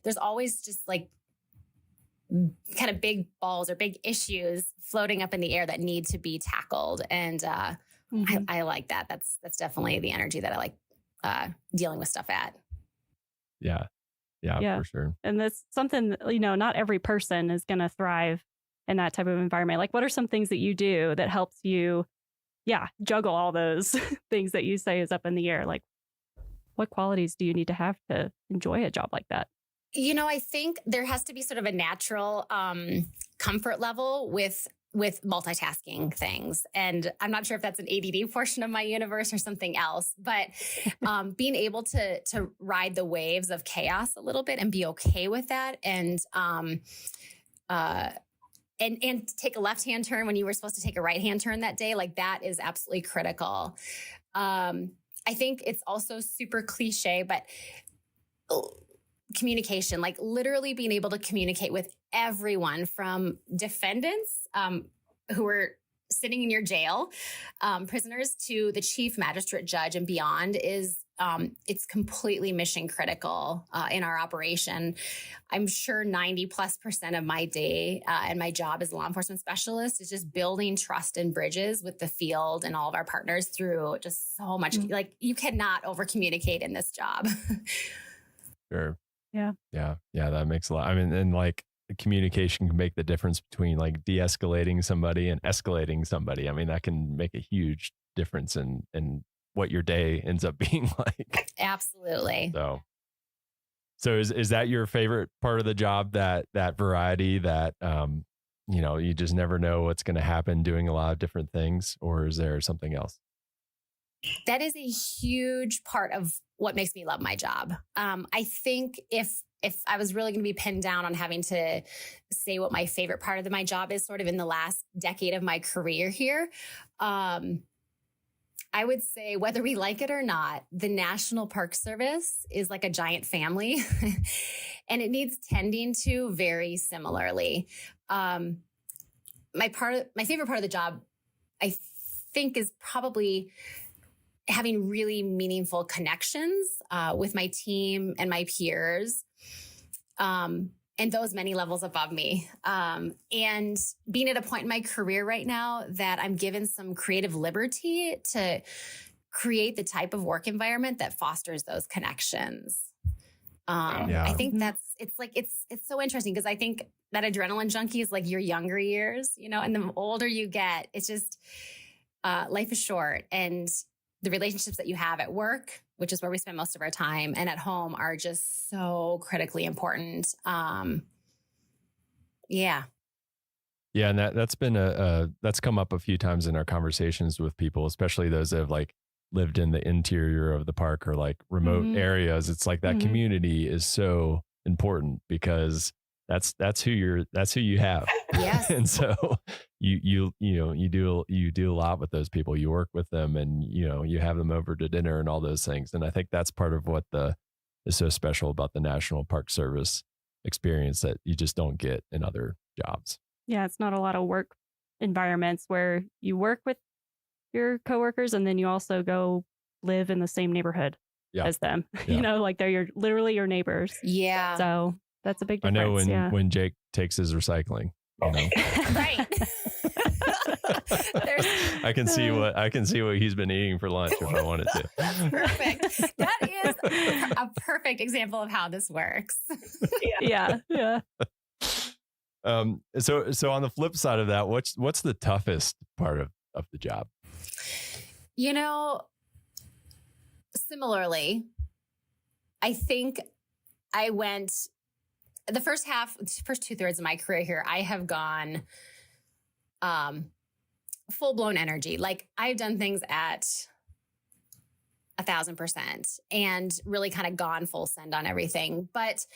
[SPEAKER 3] there's always just like kind of big balls or big issues floating up in the air that need to be tackled. And I like that. That's definitely the energy that I like dealing with stuff at.
[SPEAKER 20] Yeah, for sure.
[SPEAKER 13] And that's something, not every person is going to thrive in that type of environment. Like, what are some things that you do that helps you, juggle all those things that you say is up in the air? Like, what qualities do you need to have to enjoy a job like that?
[SPEAKER 3] I think there has to be sort of a natural comfort level with multitasking things. And I'm not sure if that's an ADD portion of my universe or something else, but being able to ride the waves of chaos a little bit and be okay with that and and take a left-hand turn when you were supposed to take a right-hand turn that day. Like that is absolutely critical. I think it's also super cliche, but communication, like literally being able to communicate with everyone from defendants who are sitting in your jail, prisoners, to the chief magistrate judge and beyond is it's completely mission critical in our operation. I'm sure 90+% of my day and my job as a law enforcement specialist is just building trust and bridges with the field and all of our partners through just so much. Like you cannot over communicate in this job.
[SPEAKER 20] Sure.
[SPEAKER 13] Yeah.
[SPEAKER 20] Yeah. Yeah. That makes a lot. I mean, and like communication can make the difference between like de-escalating somebody and escalating somebody. I mean, that can make a huge difference in what your day ends up being like.
[SPEAKER 3] Absolutely.
[SPEAKER 20] So is that your favorite part of the job, that variety, that, you know, you just never know what's going to happen doing a lot of different things, or is there something else?
[SPEAKER 3] That is a huge part of what makes me love my job. I think if I was really going to be pinned down on having to say what my favorite part of my job is sort of in the last decade of my career here, I would say whether we like it or not, the National Park Service is like a giant family and it needs tending to very similarly. My favorite part of the job, I think, is probably having really meaningful connections with my team and my peers, and those many levels above me. And being at a point in my career right now that I'm given some creative liberty to create the type of work environment that fosters those connections. I think it's so interesting because I think that adrenaline junkie is like your younger years, you know, and the older you get, it's just, life is short, and the relationships that you have at work, which is where we spend most of our time, and at home are just so critically important. Yeah.
[SPEAKER 20] Yeah. And that's been that's come up a few times in our conversations with people, especially those that have like lived in the interior of the park or like remote areas. It's like that community is so important because that's who you have.
[SPEAKER 3] Yes.
[SPEAKER 20] And so you do a lot with those people. You work with them, and you have them over to dinner and all those things. And I think that's part of what is so special about the National Park Service experience that you just don't get in other jobs.
[SPEAKER 13] Yeah, it's not a lot of work environments where you work with your coworkers and then you also go live in the same neighborhood as them.
[SPEAKER 20] Yeah.
[SPEAKER 13] Like they're literally your neighbors.
[SPEAKER 3] Yeah.
[SPEAKER 13] So that's a big difference.
[SPEAKER 20] I know when Jake takes his recycling,
[SPEAKER 3] Right.
[SPEAKER 20] I can see what he's been eating for lunch if I wanted to.
[SPEAKER 3] Perfect. That is a perfect example of how this works.
[SPEAKER 13] Yeah.
[SPEAKER 20] So on the flip side of that, what's the toughest part of the job?
[SPEAKER 3] Similarly, I think I went the first 2/3 of my career here, I have gone full-blown energy. Like I've done things at 1,000% and really kind of gone full send on everything. But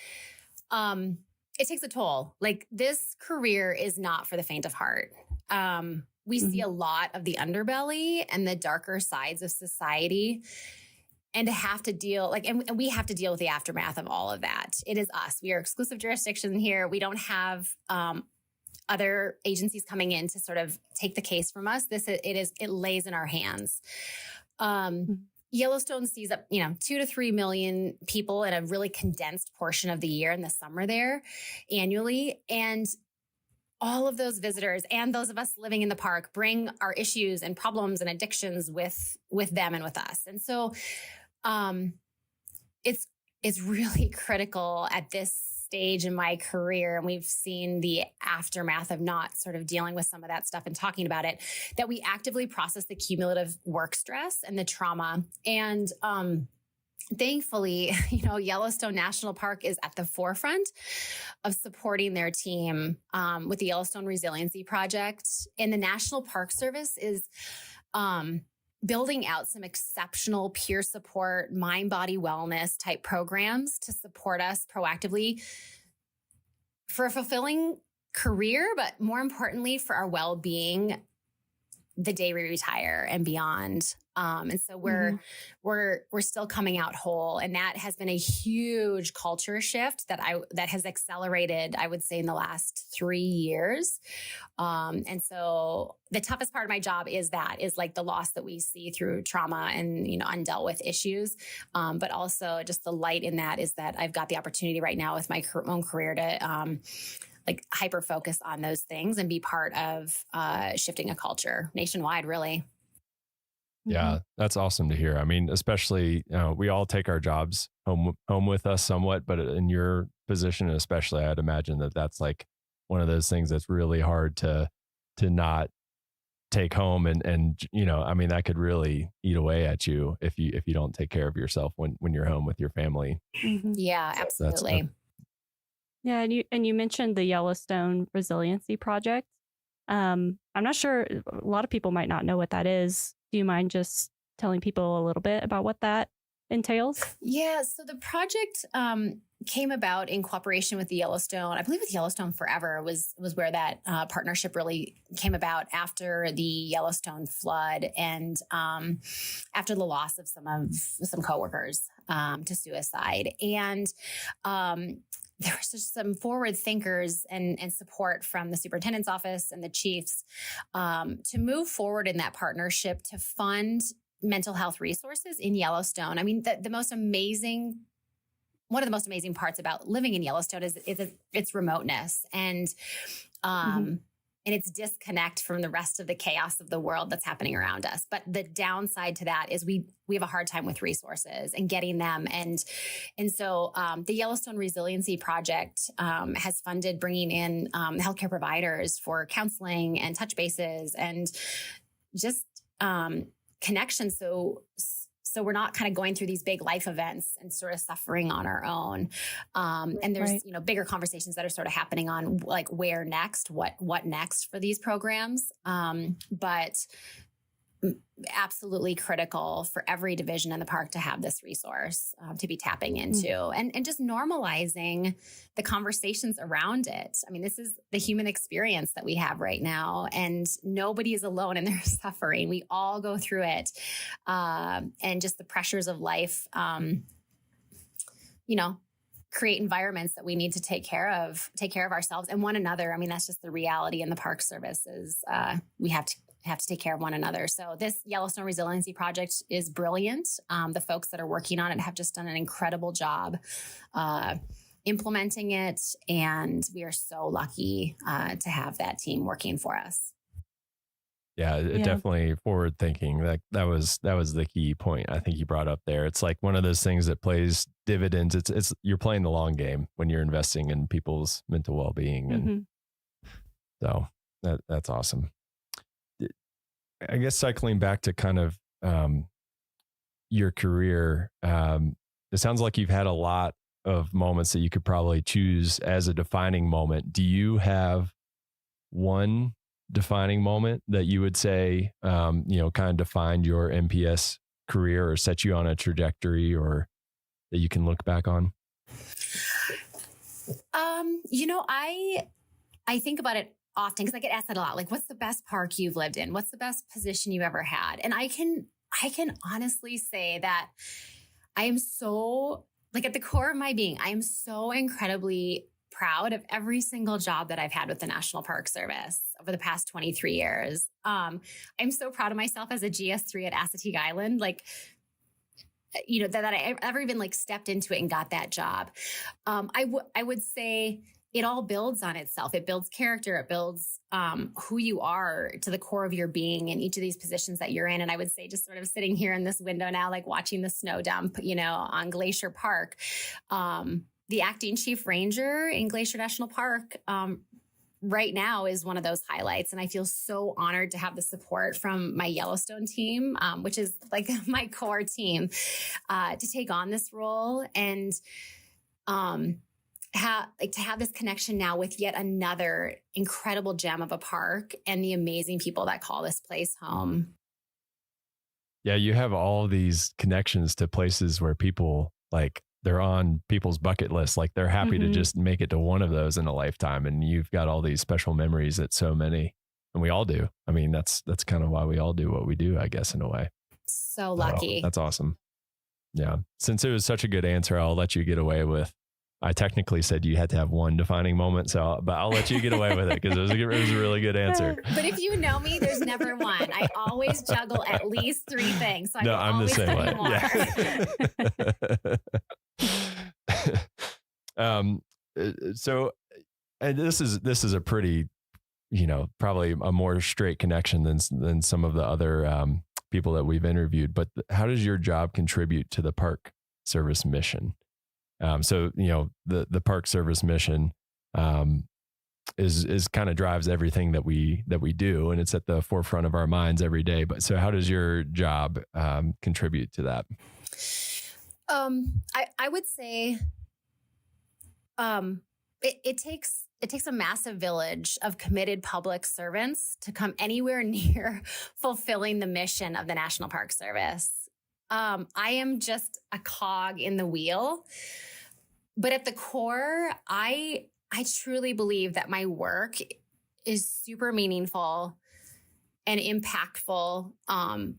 [SPEAKER 3] it takes a toll. Like this career is not for the faint of heart. We see a lot of the underbelly and the darker sides of society. And to have to deal, and we have to deal with the aftermath of all of that. It is us. We are exclusive jurisdiction here. We don't have other agencies coming in to sort of take the case from us. It lays in our hands. Yellowstone sees up, 2 to 3 million people in a really condensed portion of the year in the summer there annually. And all of those visitors and those of us living in the park bring our issues and problems and addictions with them and with us. And so it's really critical at this stage in my career, and we've seen the aftermath of not sort of dealing with some of that stuff and talking about it, that we actively process the cumulative work stress and the trauma. And thankfully, Yellowstone National Park is at the forefront of supporting their team with the Yellowstone Resiliency Project. And the National Park Service is building out some exceptional peer support, mind-body wellness type programs to support us proactively for a fulfilling career, but more importantly for our well-being the day we retire and beyond. And so we're still coming out whole. And that has been a huge culture shift that has accelerated, I would say, in the last 3 years. And so the toughest part of my job is like the loss that we see through trauma and, undealt with issues. But also just the light in that is that I've got the opportunity right now with my own career to, like hyper focus on those things and be part of shifting a culture nationwide, really.
[SPEAKER 20] Yeah, that's awesome to hear. I mean, especially, we all take our jobs home with us somewhat, but in your position, especially, I'd imagine that that's like one of those things that's really hard to not take home. And, I mean, that could really eat away at you if you don't take care of yourself when you're home with your family.
[SPEAKER 3] Mm-hmm. Yeah, absolutely.
[SPEAKER 13] Yeah, and you mentioned the Yellowstone Resiliency Project. I'm not sure, a lot of people might not know what that is. Do you mind just telling people a little bit about what that entails?
[SPEAKER 3] Yeah, so the project came about in cooperation with the Yellowstone. I believe with Yellowstone Forever was where that partnership really came about after the Yellowstone flood and after the loss of some coworkers to suicide. And there was just some forward thinkers and support from the superintendent's office and the chiefs to move forward in that partnership to fund mental health resources in Yellowstone. I mean, one of the most amazing parts about living in Yellowstone is its remoteness and its disconnect from the rest of the chaos of the world that's happening around us. But the downside to that is we have a hard time with resources and getting them. And so the Yellowstone Resiliency Project has funded bringing in healthcare providers for counseling and touch bases and just connection. So we're not kind of going through these big life events and sort of suffering on our own. And there's, bigger conversations that are sort of happening on like where next, what next for these programs. But absolutely critical for every division in the park to have this resource to be tapping into and just normalizing the conversations around it. I mean, this is the human experience that we have right now, and nobody is alone in their suffering. We all go through it. And just the pressures of life, create environments that we need to take care of ourselves and one another. I mean, that's just the reality in the Park Service is we have to take care of one another. So this Yellowstone Resiliency Project is brilliant. The folks that are working on it have just done an incredible job implementing it. And we are so lucky to have that team working for us.
[SPEAKER 20] Yeah, definitely forward thinking. That was the key point I think you brought up there. It's like one of those things that plays dividends. It's you're playing the long game when you're investing in people's mental well-being. And so that's awesome. I guess cycling back to kind of your career, it sounds like you've had a lot of moments that you could probably choose as a defining moment. Do you have one defining moment that you would say, kind of defined your NPS career or set you on a trajectory or that you can look back on?
[SPEAKER 3] I think about it often because I get asked that a lot. Like, what's the best park you've lived in? What's the best position you ever had? And I can honestly say that I am so, like, at the core of my being, I am so incredibly proud of every single job that I've had with the National Park Service over the past 23 years. I'm so proud of myself as a GS3 at Assateague Island. Like, that I ever even like stepped into it and got that job. I would say it all builds on itself. It builds character. It builds who you are to the core of your being in each of these positions that you're in. And I would say just sort of sitting here in this window now, like watching the snow dump, on Glacier Park, the acting chief ranger in Glacier National Park right now is one of those highlights. And I feel so honored to have the support from my Yellowstone team, which is like my core team, to take on this role and to have this connection now with yet another incredible gem of a park and the amazing people that call this place home.
[SPEAKER 20] Yeah, you have all these connections to places where people like they're on people's bucket list. Like they're happy to just make it to one of those in a lifetime. And you've got all these special memories that so many, and we all do. I mean, that's kind of why we all do what we do, I guess, in a way.
[SPEAKER 3] So lucky.
[SPEAKER 20] That's awesome. Yeah. Since it was such a good answer, I'll let you get away with, I technically said you had to have one defining moment, but I'll let you get away with it because it was a really good answer.
[SPEAKER 3] But if you know me, there's never one. I always juggle at least 3 things. So
[SPEAKER 20] I'm the same way. Yeah. So, and this is a pretty, probably a more straight connection than some of the other people that we've interviewed. But how does your job contribute to the Park Service mission? So, the Park Service mission is kind of drives everything that we do, and it's at the forefront of our minds every day. But so how does your job contribute to that?
[SPEAKER 3] I would say it takes a massive village of committed public servants to come anywhere near fulfilling the mission of the National Park Service. I am just a cog in the wheel, but at the core, I truly believe that my work is super meaningful and impactful. And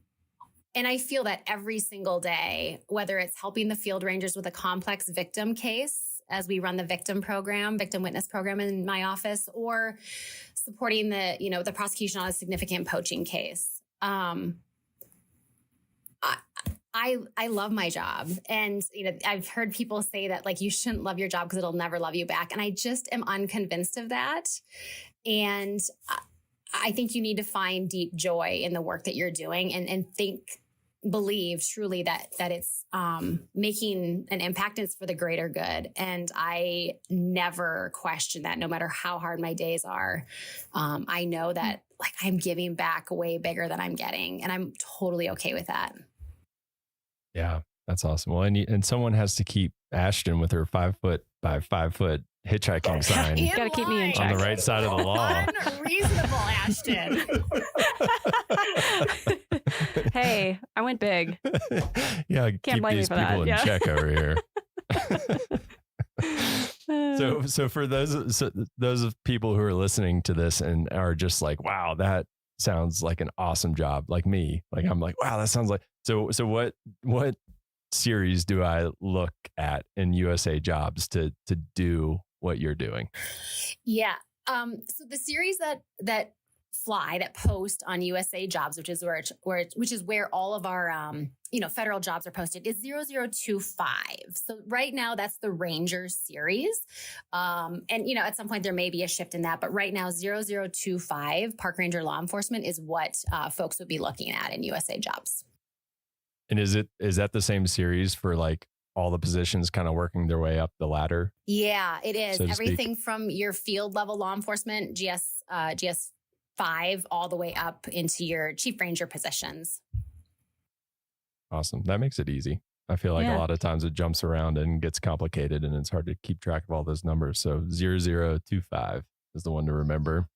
[SPEAKER 3] I feel that every single day, whether it's helping the field rangers with a complex victim case as we run the victim witness program in my office, or supporting the prosecution on a significant poaching case. I love my job. And, I've heard people say that like, you shouldn't love your job because it'll never love you back. And I just am unconvinced of that. And I think you need to find deep joy in the work that you're doing and believe truly that it's making an impact and it's for the greater good. And I never question that, no matter how hard my days are. I know that like I'm giving back way bigger than I'm getting, and I'm totally okay with that.
[SPEAKER 20] Yeah, that's awesome. Well, and someone has to keep Ashton with her 5 foot by 5 foot hitchhiking sign.
[SPEAKER 13] You got to keep me in check.
[SPEAKER 20] On the right side of the law.
[SPEAKER 3] Unreasonable, Ashton.
[SPEAKER 13] Hey, I went big.
[SPEAKER 20] Yeah,
[SPEAKER 13] Can't
[SPEAKER 20] keep
[SPEAKER 13] blame
[SPEAKER 20] these
[SPEAKER 13] me for
[SPEAKER 20] people
[SPEAKER 13] that.
[SPEAKER 20] in check over here. So for those people who are listening to this and are just like, wow, that sounds like an awesome job, like me. Like I'm like, wow, that sounds like so what series do I look at in USA Jobs to do what you're doing?
[SPEAKER 3] Yeah. So the series that post on USA Jobs, which is where all of our federal jobs are posted, is 0025. So right now that's the Ranger series. And at some point there may be a shift in that, but right now 0025 Park Ranger Law Enforcement is what folks would be looking at in USA Jobs.
[SPEAKER 20] And is that the same series for like all the positions kind of working their way up the ladder?
[SPEAKER 3] Yeah, it is.
[SPEAKER 20] So
[SPEAKER 3] everything from your field level law enforcement, GS 5, all the way up into your chief ranger positions.
[SPEAKER 20] Awesome. That makes it easy. I feel like a lot of times it jumps around and gets complicated and it's hard to keep track of all those numbers. So 0025 is the one to remember.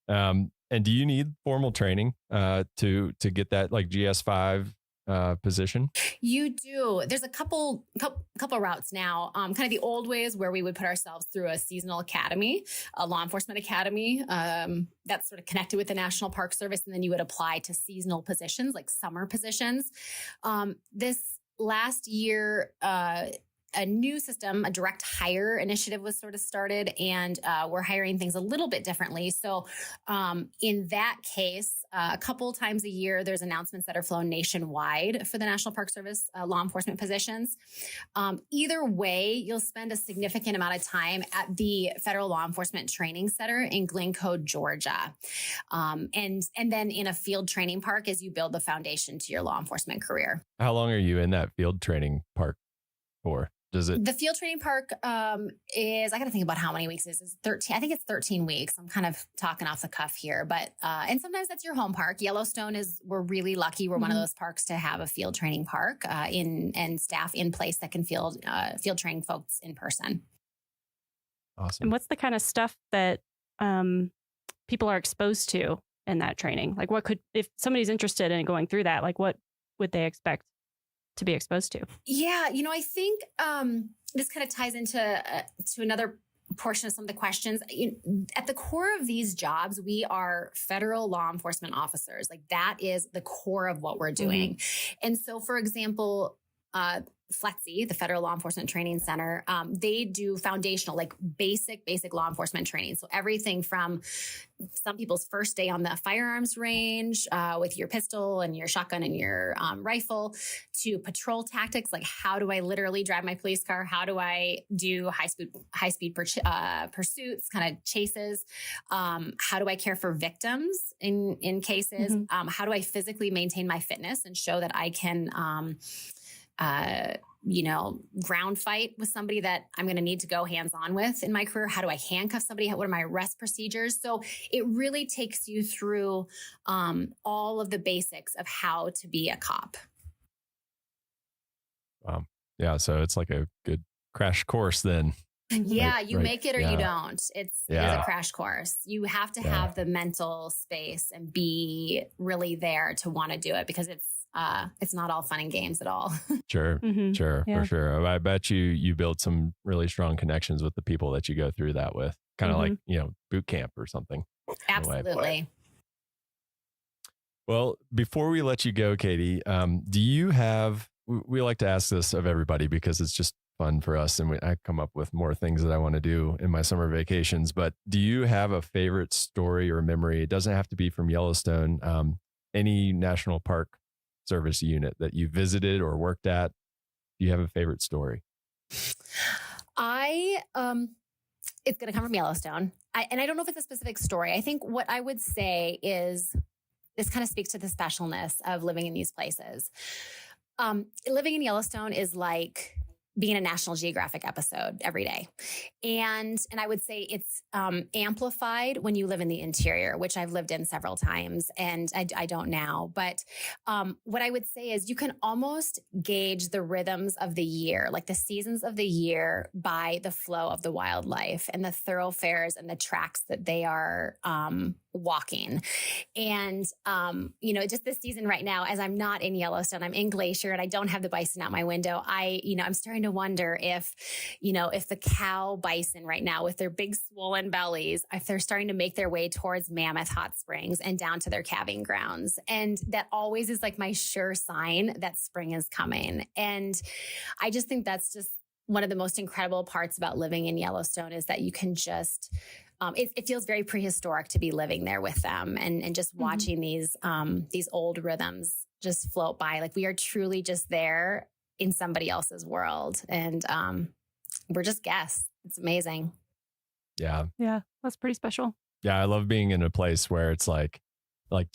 [SPEAKER 20] And do you need formal training to get that like GS5 position?
[SPEAKER 3] You do. There's a couple routes now. Kind of the old ways where we would put ourselves through a seasonal academy, a law enforcement academy that's sort of connected with the National Park Service, and then you would apply to seasonal positions like summer positions. This last year, a new system, a direct hire initiative was sort of started, and we're hiring things a little bit differently. So in that case, a couple times a year, there's announcements that are flown nationwide for the National Park Service law enforcement positions. Either way, you'll spend a significant amount of time at the Federal Law Enforcement Training Center in Glencoe, Georgia. And then in a field training park as you build the foundation to your law enforcement career.
[SPEAKER 20] How long are you in that field training park for?
[SPEAKER 3] The field training park is, I got to think about how many weeks it is. 13. I think it's 13 weeks. I'm kind of talking off the cuff here, but, and sometimes that's your home park. Yellowstone we're really lucky. We're one of those parks to have a field training park and staff in place that can field train folks in person.
[SPEAKER 20] Awesome.
[SPEAKER 13] And what's the kind of stuff that people are exposed to in that training? Like if somebody's interested in going through that, like what would they expect? to be exposed to?
[SPEAKER 3] Yeah, I think this kind of ties into to another portion of some of the questions. At the core of these jobs, we are federal law enforcement officers. Like that is the core of what we're doing. And so, for example, FLETC, the Federal Law Enforcement Training Center, they do foundational, like basic law enforcement training. So everything from some people's first day on the firearms range with your pistol and your shotgun and your rifle, to patrol tactics, like how do I literally drive my police car? How do I do high speed pursuits, kind of chases? How do I care for victims in cases? How do I physically maintain my fitness and show that I can ground fight with somebody that I'm going to need to go hands-on with in my career? How do I handcuff somebody? What are my arrest procedures? So it really takes you through all of the basics of how to be a cop.
[SPEAKER 20] Yeah. So it's like a good crash course then.
[SPEAKER 3] Yeah. You make it or you don't. It is a crash course. You have to have the mental space and be really there to want to do it, because it's not all fun and games at all.
[SPEAKER 20] Sure, for sure. I bet you build some really strong connections with the people that you go through that with, kind of like, boot camp or something.
[SPEAKER 3] Absolutely.
[SPEAKER 20] Well, before we let you go, Katie, do you have, we like to ask this of everybody because it's just fun for us, and I come up with more things that I want to do in my summer vacations, but do you have a favorite story or memory? It doesn't have to be from Yellowstone, any national park service unit that you visited or worked at. Do you have a favorite story?
[SPEAKER 3] It's going to come from Yellowstone. And I don't know if it's a specific story. I think what I would say is this kind of speaks to the specialness of living in these places. Living in Yellowstone is like being in a National Geographic episode every day. And I would say it's amplified when you live in the interior, which I've lived in several times, and I don't now. But what I would say is you can almost gauge the rhythms of the year, like the seasons of the year, by the flow of the wildlife and the thoroughfares and the tracks that they are walking. And, just this season right now, as I'm not in Yellowstone, I'm in Glacier and I don't have the bison out my window. I'm starting to wonder if the cow bison right now with their big swollen bellies, if they're starting to make their way towards Mammoth Hot Springs and down to their calving grounds. And that always is like my sure sign that spring is coming. And I just think that's just one of the most incredible parts about living in Yellowstone, is that you can just, it feels very prehistoric to be living there with them and just watching these old rhythms just float by. Like we are truly just there in somebody else's world. And we're just guests. It's amazing.
[SPEAKER 20] Yeah.
[SPEAKER 13] Yeah. That's pretty special.
[SPEAKER 20] Yeah. I love being in a place where it's like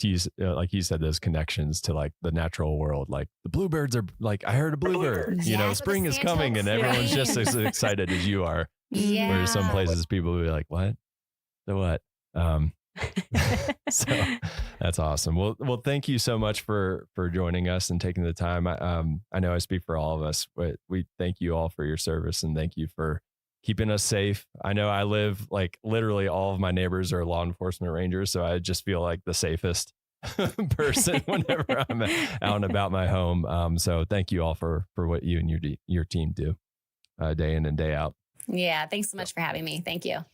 [SPEAKER 20] you said, those connections to like the natural world. Like the bluebirds are like, I heard a bluebird, spring is coming and everyone's just as excited as you are.
[SPEAKER 3] Yeah.
[SPEAKER 20] Whereas some places people will be like, what? The what? So that's awesome. Well, thank you so much for joining us and taking the time. I know I speak for all of us, but we thank you all for your service and thank you for keeping us safe. I know I live like literally all of my neighbors are law enforcement rangers, so I just feel like the safest person whenever I'm out and about my home. So thank you all for what you and your team do day in and day out.
[SPEAKER 3] Yeah. Thanks so much for having me. Thank you.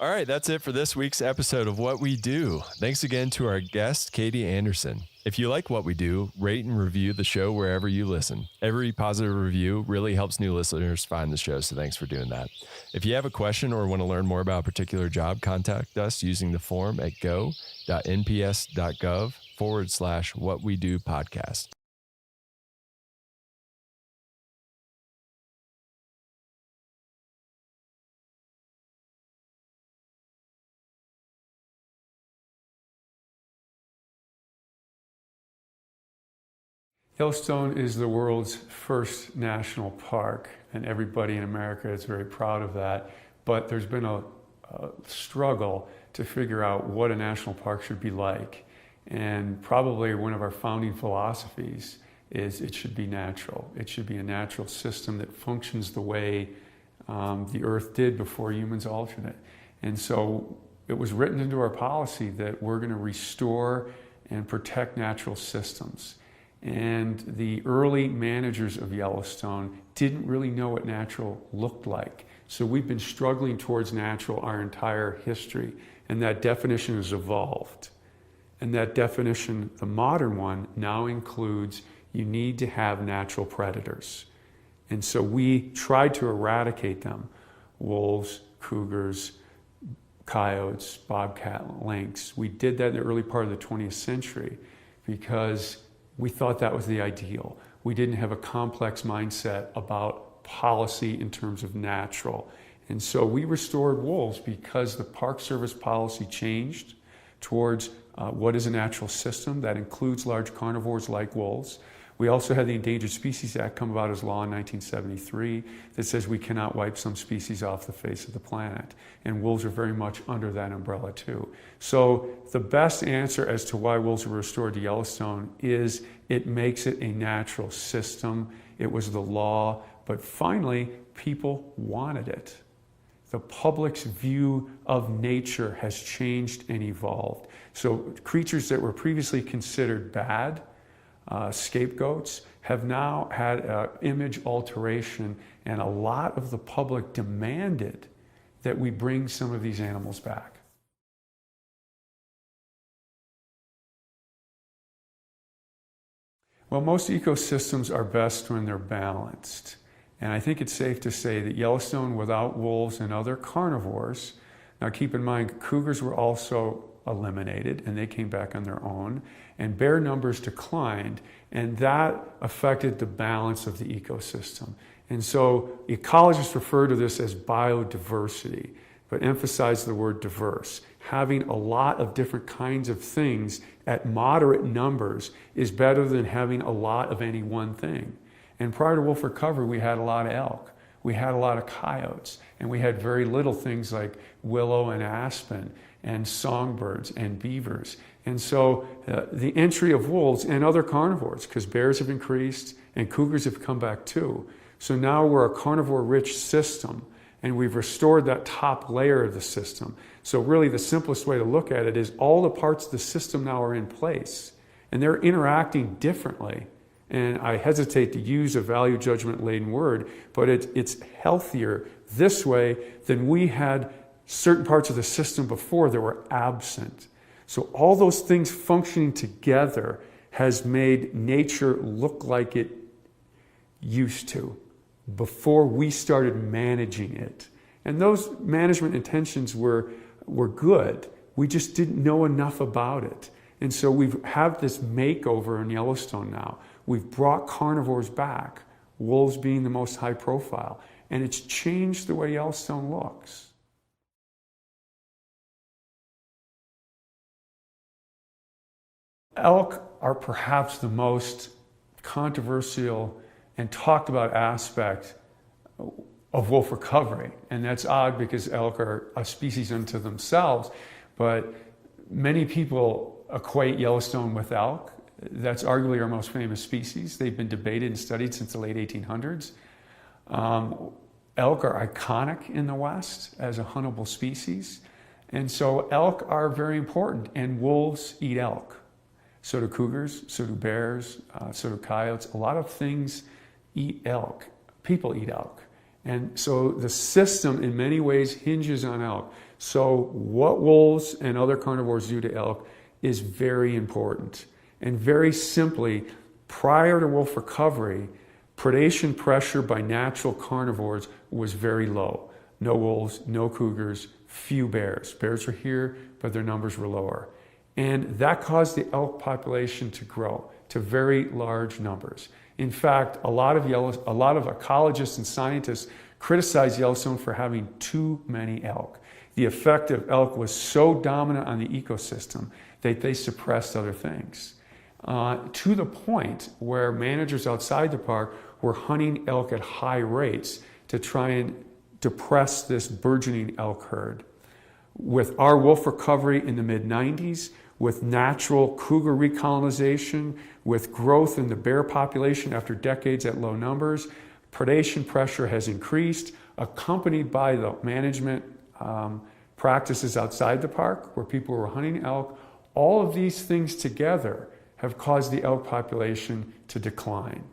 [SPEAKER 20] All right, that's it for this week's episode of What We Do. Thanks again to our guest, Katie Anderson. If you like what we do, rate and review the show wherever you listen. Every positive review really helps new listeners find the show, so thanks for doing that. If you have a question or want to learn more about a particular job, contact us using the form at go.nps.gov/whatwedopodcast.
[SPEAKER 5] Yellowstone is the world's first national park, and everybody in America is very proud of that. But there's been a struggle to figure out what a national park should be like. And probably one of our founding philosophies is it should be natural. It should be a natural system that functions the way the Earth did before humans altered it. And so it was written into our policy that we're going to restore and protect natural systems. And the early managers of Yellowstone didn't really know what natural looked like. So we've been struggling towards natural our entire history, and that definition has evolved. And that definition, the modern one, now includes you need to have natural predators. And so we tried to eradicate them: wolves, cougars, coyotes, bobcat, lynx. We did that in the early part of the 20th century because we thought that was the ideal. We didn't have a complex mindset about policy in terms of natural. And so we restored wolves because the Park Service policy changed towards what is a natural system that includes large carnivores like wolves. We also had the Endangered Species Act come about as law in 1973 that says we cannot wipe some species off the face of the planet. And wolves are very much under that umbrella too. So the best answer as to why wolves were restored to Yellowstone is it makes it a natural system. It was the law, but finally people wanted it. The public's view of nature has changed and evolved. So creatures that were previously considered bad, scapegoats, have now had image alteration, and a lot of the public demanded that we bring some of these animals back. Well, most ecosystems are best when they're balanced. And I think it's safe to say that Yellowstone, without wolves and other carnivores, now keep in mind, cougars were also eliminated and they came back on their own, and bear numbers declined, and that affected the balance of the ecosystem. And so ecologists refer to this as biodiversity, but emphasize the word diverse. Having a lot of different kinds of things at moderate numbers is better than having a lot of any one thing. And prior to wolf recovery, we had a lot of elk, we had a lot of coyotes, and we had very little things like willow and aspen and songbirds and beavers. And so the entry of wolves and other carnivores, because bears have increased and cougars have come back too. So now we're a carnivore-rich system, and we've restored that top layer of the system. So really the simplest way to look at it is all the parts of the system now are in place, and they're interacting differently. And I hesitate to use a value judgment-laden word, but it's healthier this way than we had certain parts of the system before that were absent. So all those things functioning together has made nature look like it used to before we started managing it. And those management intentions were good. We just didn't know enough about it. And so we have this makeover in Yellowstone now. We've brought carnivores back, wolves being the most high profile, and it's changed the way Yellowstone looks. Elk are perhaps the most controversial and talked about aspect of wolf recovery. And that's odd because elk are a species unto themselves, but many people equate Yellowstone with elk. That's arguably our most famous species. They've been debated and studied since the late 1800s. Elk are iconic in the West as a huntable species. And so elk are very important, and wolves eat elk. So do cougars, so do bears, so do coyotes. A lot of things eat elk. People eat elk. And so the system in many ways hinges on elk. So what wolves and other carnivores do to elk is very important. And very simply, prior to wolf recovery, predation pressure by natural carnivores was very low. No wolves, no cougars, few bears. Bears were here, but their numbers were lower. And that caused the elk population to grow to very large numbers. In fact, a lot of ecologists and scientists criticize Yellowstone for having too many elk. The effect of elk was so dominant on the ecosystem that they suppressed other things. To the point where managers outside the park were hunting elk at high rates to try and depress this burgeoning elk herd. With our wolf recovery in the mid-90s, with natural cougar recolonization, with growth in the bear population after decades at low numbers, predation pressure has increased, accompanied by the management practices outside the park where people were hunting elk. All of these things together have caused the elk population to decline.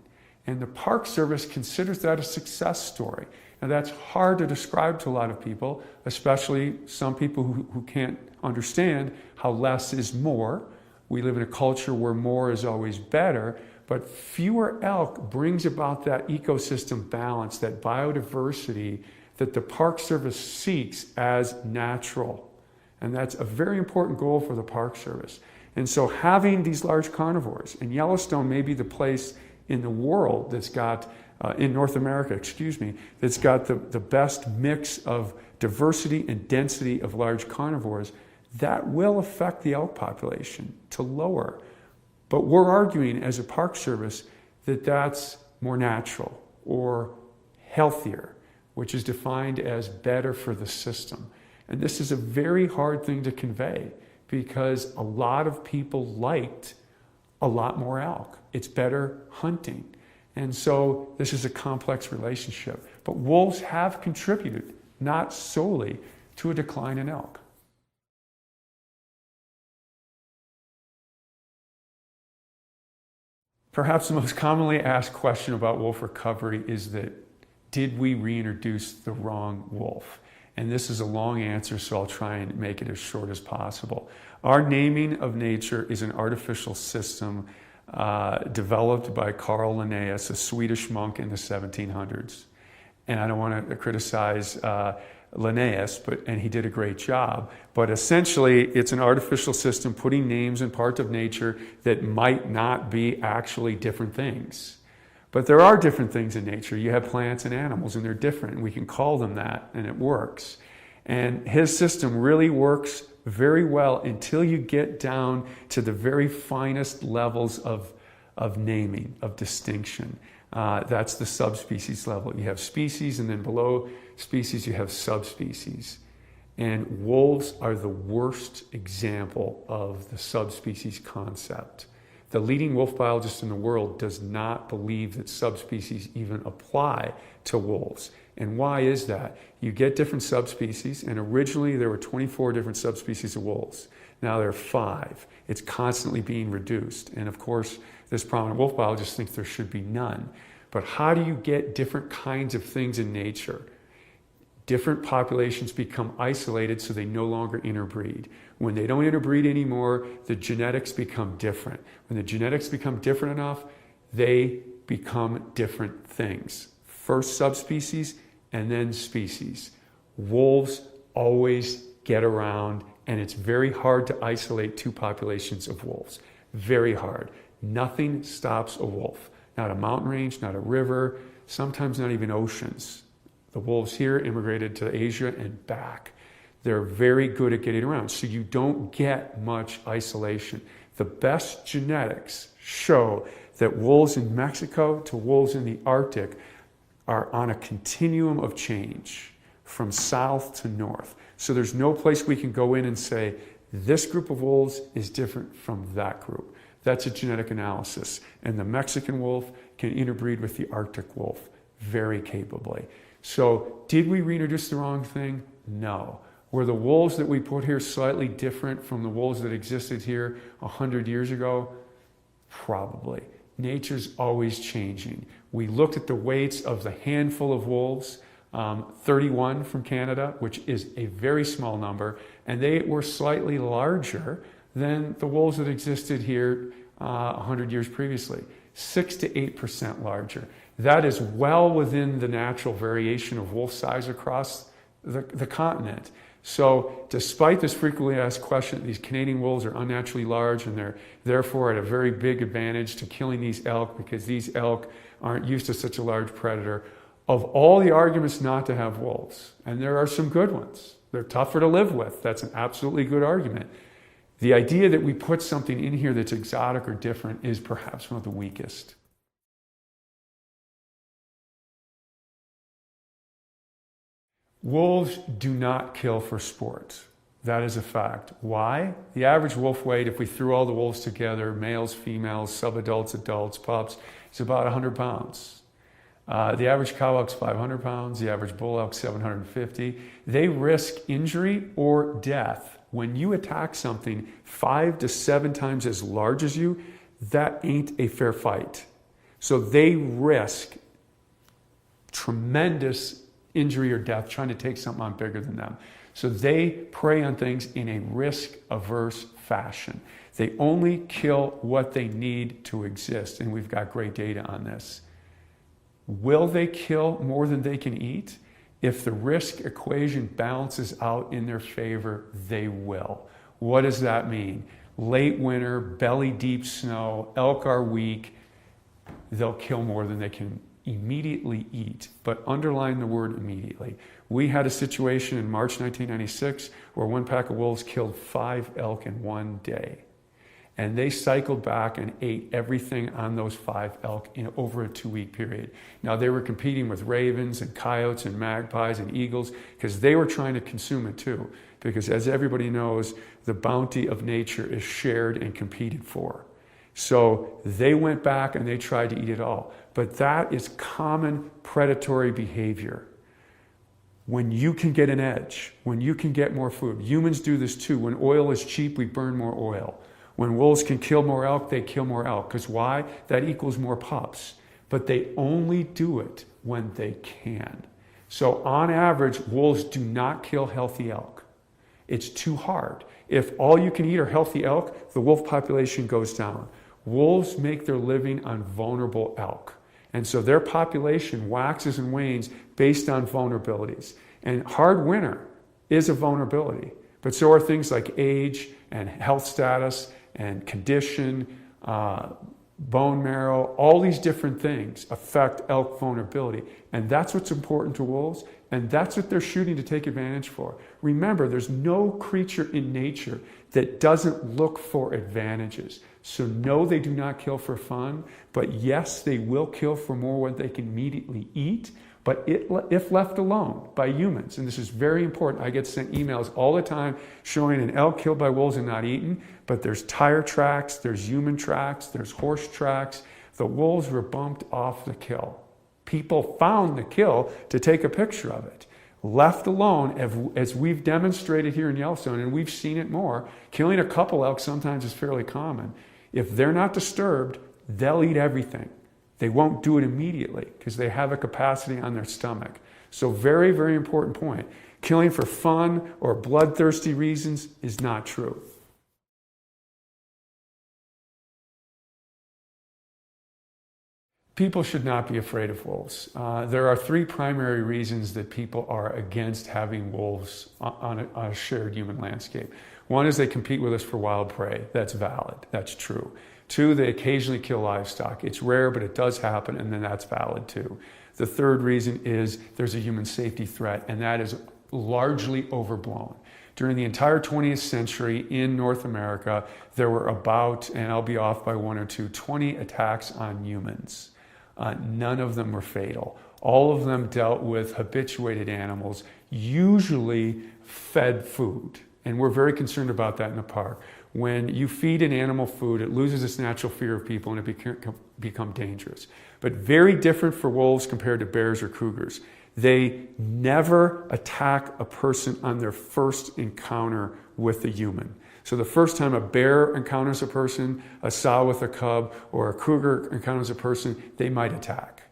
[SPEAKER 5] And the Park Service considers that a success story. And that's hard to describe to a lot of people, especially some people who can't understand how less is more. We live in a culture where more is always better, but fewer elk brings about that ecosystem balance, that biodiversity that the Park Service seeks as natural. And that's a very important goal for the Park Service. And so having these large carnivores, and Yellowstone may be the place in the world that's got, in North America, that's got the best mix of diversity and density of large carnivores, that will affect the elk population to lower. But we're arguing as a Park Service that that's more natural or healthier, which is defined as better for the system. And this is a very hard thing to convey because a lot of people liked a lot more elk. It's better hunting. And so this is a complex relationship. But wolves have contributed, not solely, to a decline in elk. Perhaps the most commonly asked question about wolf recovery is that, did we reintroduce the wrong wolf? And this is a long answer, so I'll try and make it as short as possible. Our naming of nature is an artificial system developed by Carl Linnaeus, a Swedish monk in the 1700s. And I don't want to criticize Linnaeus, and he did a great job. But essentially, it's an artificial system putting names in parts of nature that might not be actually different things. But there are different things in nature. You have plants and animals, and they're different, and we can call them that, and it works. And his system really works very well until you get down to the very finest levels of naming, of distinction. That's the subspecies level. You have species, and then below species you have subspecies. And wolves are the worst example of the subspecies concept. The leading wolf biologist in the world does not believe that subspecies even apply to wolves. And why is that? You get different subspecies, and originally there were 24 different subspecies of wolves. Now there are 5. It's constantly being reduced. And of course, this prominent wolf biologist thinks there should be none. But how do you get different kinds of things in nature? Different populations become isolated so they no longer interbreed. When they don't interbreed anymore, the genetics become different. When the genetics become different enough, they become different things. First subspecies and then species. Wolves always get around, and it's very hard to isolate 2 populations of wolves. Very hard. Nothing stops a wolf. Not a mountain range, not a river, sometimes not even oceans. The wolves here immigrated to Asia and back. They're very good at getting around, so you don't get much isolation. The best genetics show that wolves in Mexico to wolves in the Arctic are on a continuum of change from south to north. So there's no place we can go in and say, this group of wolves is different from that group. That's a genetic analysis. And the Mexican wolf can interbreed with the Arctic wolf very capably. So did we reintroduce the wrong thing? No. Were the wolves that we put here slightly different from the wolves that existed here 100 years ago? Probably. Nature's always changing. We looked at the weights of the handful of wolves, 31 from Canada, which is a very small number, and they were slightly larger than the wolves that existed here 100 years previously, 6 to 8% larger. That is well within the natural variation of wolf size across the continent. So despite this frequently asked question, these Canadian wolves are unnaturally large and they're therefore at a very big advantage to killing these elk because these elk aren't used to such a large predator. Of all the arguments not to have wolves, and there are some good ones, they're tougher to live with. That's an absolutely good argument. The idea that we put something in here that's exotic or different is perhaps one of the weakest. Wolves do not kill for sport. That is a fact. Why? The average wolf weight, if we threw all the wolves together, males, females, subadults, adults, pups, is about 100 pounds. The average cow elk's 500 pounds, the average bull elk's 750. They risk injury or death. When you attack something 5 to 7 times as large as you, that ain't a fair fight. So they risk tremendous injury or death trying to take something on bigger than them. So they prey on things in a risk-averse fashion. They only kill what they need to exist, and we've got great data on this. Will they kill more than they can eat? If the risk equation balances out in their favor, they will. What does that mean? Late winter, belly deep snow, elk are weak, they'll kill more than they can immediately eat. But underline the word immediately. We had a situation in March 1996 where one pack of wolves killed 5 elk in one day. And they cycled back and ate everything on those 5 elk in over a 2-week period. Now they were competing with ravens and coyotes and magpies and eagles because they were trying to consume it too. Because as everybody knows, the bounty of nature is shared and competed for. So they went back and they tried to eat it all. But that is common predatory behavior. When you can get an edge, when you can get more food. Humans do this too. When oil is cheap, we burn more oil. When wolves can kill more elk, they kill more elk. Because why? That equals more pups. But they only do it when they can. So on average, wolves do not kill healthy elk. It's too hard. If all you can eat are healthy elk, the wolf population goes down. Wolves make their living on vulnerable elk. And so their population waxes and wanes based on vulnerabilities. And hard winter is a vulnerability. But so are things like age and health status and condition, bone marrow, all these different things affect elk vulnerability. And that's what's important to wolves, and that's what they're shooting to take advantage for. Remember, there's no creature in nature that doesn't look for advantages. So no, they do not kill for fun, but yes, they will kill for more what they can immediately eat, but if left alone by humans, and this is very important, I get sent emails all the time showing an elk killed by wolves and not eaten, but there's tire tracks, there's human tracks, there's horse tracks. The wolves were bumped off the kill. People found the kill to take a picture of it. Left alone, as we've demonstrated here in Yellowstone, and we've seen it more, killing a couple elk sometimes is fairly common. If they're not disturbed, they'll eat everything. They won't do it immediately because they have a capacity on their stomach. So very, very important point. Killing for fun or bloodthirsty reasons is not true. People should not be afraid of wolves. There are 3 primary reasons that people are against having wolves on a shared human landscape. One is they compete with us for wild prey. That's valid. That's true. 2, they occasionally kill livestock. It's rare, but it does happen, and then that's valid too. The 3rd reason is there's a human safety threat, and that is largely overblown. During the entire 20th century in North America, there were about, and I'll be off by 1 or 2, 20 attacks on humans. None of them were fatal. All of them dealt with habituated animals, usually fed food. And we're very concerned about that in the park. When you feed an animal food, it loses its natural fear of people and it can become dangerous. But very different for wolves compared to bears or cougars. They never attack a person on their first encounter with a human. So the first time a bear encounters a person, a sow with a cub, or a cougar encounters a person, they might attack.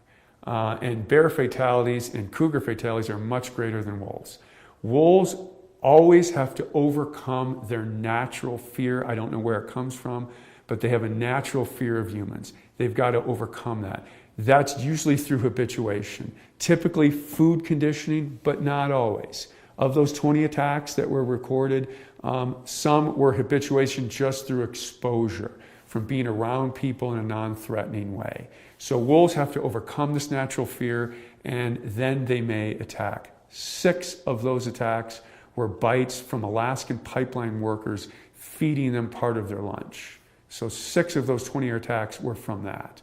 [SPEAKER 5] And bear fatalities and cougar fatalities are much greater than wolves. Wolves always have to overcome their natural fear. I don't know where it comes from, but they have a natural fear of humans. They've got to overcome that. That's usually through habituation. Typically food conditioning, but not always. Of those 20 attacks that were recorded, some were habituation just through exposure, from being around people in a non-threatening way. So wolves have to overcome this natural fear, and then they may attack. 6 of those attacks were bites from Alaskan pipeline workers feeding them part of their lunch. So 6 of those 20 attacks were from that.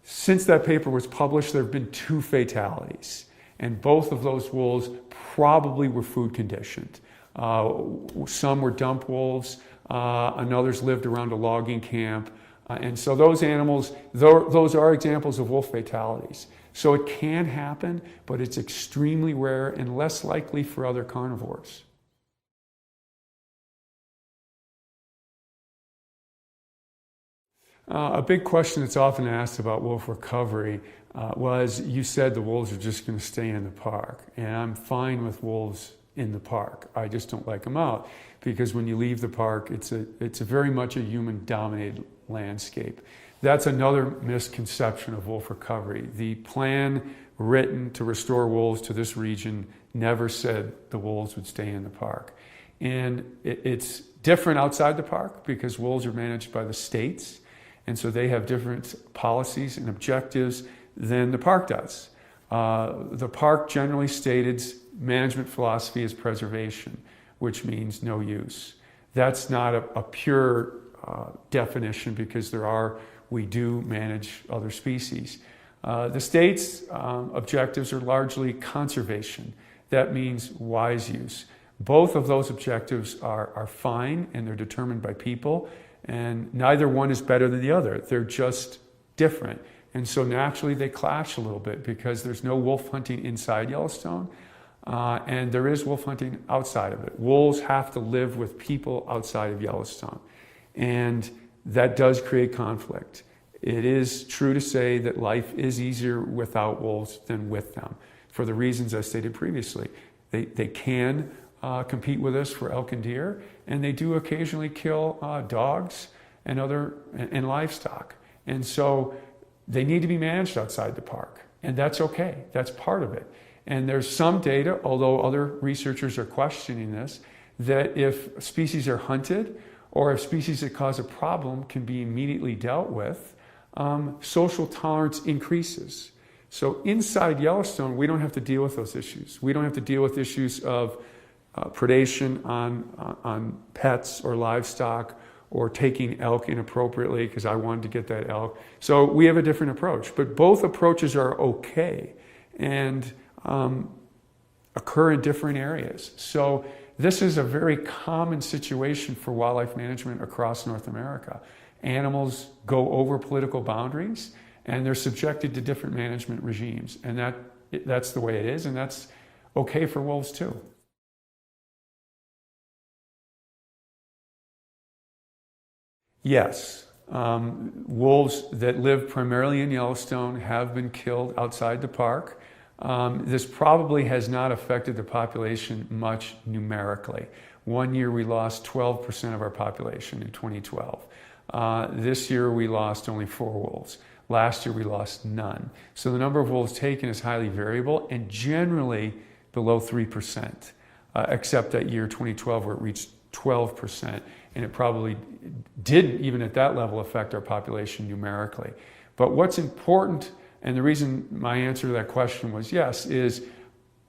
[SPEAKER 5] Since that paper was published, there have been 2 fatalities, and both of those wolves probably were food conditioned. Some were dump wolves, and others lived around a logging camp. And so those animals, those are examples of wolf fatalities. So it can happen, but it's extremely rare and less likely for other carnivores. A big question that's often asked about wolf recovery was, you said the wolves are just going to stay in the park. And I'm fine with wolves in the park. I just don't like them out, because when you leave the park, it's a very much a human-dominated landscape. That's another misconception of wolf recovery. The plan written to restore wolves to this region never said the wolves would stay in the park. And it's different outside the park because wolves are managed by the states, and so they have different policies and objectives than the park does. The park generally stated management philosophy is preservation, which means no use. That's not a pure definition, because we do manage other species. The state's objectives are largely conservation. That means wise use. Both of those objectives are fine, and they're determined by people, and neither one is better than the other. They're just different. And so naturally they clash a little bit, because there's no wolf hunting inside Yellowstone, and there is wolf hunting outside of it. Wolves have to live with people outside of Yellowstone, and that does create conflict. It is true to say that life is easier without wolves than with them, for the reasons I stated previously. They can compete with us for elk and deer, and they do occasionally kill dogs and livestock. And so they need to be managed outside the park, and that's okay. That's part of it. And there's some data, although other researchers are questioning this, that if species are hunted, or if species that cause a problem can be immediately dealt with, social tolerance increases. So inside Yellowstone, we don't have to deal with those issues. We don't have to deal with issues of predation on pets or livestock, or taking elk inappropriately because I wanted to get that elk. So we have a different approach, but both approaches are okay and occur in different areas. So this is a very common situation for wildlife management across North America. Animals go over political boundaries, and they're subjected to different management regimes, and that's the way it is, and that's okay for wolves too. Yes, wolves that live primarily in Yellowstone have been killed outside the park. This probably has not affected the population much numerically. One year we lost 12% of our population in 2012. This year we lost only 4 wolves. Last year we lost none. So the number of wolves taken is highly variable and generally below 3%, except that year 2012 where it reached 12%. And it probably didn't even at that level affect our population numerically. But what's important, and the reason my answer to that question was yes, is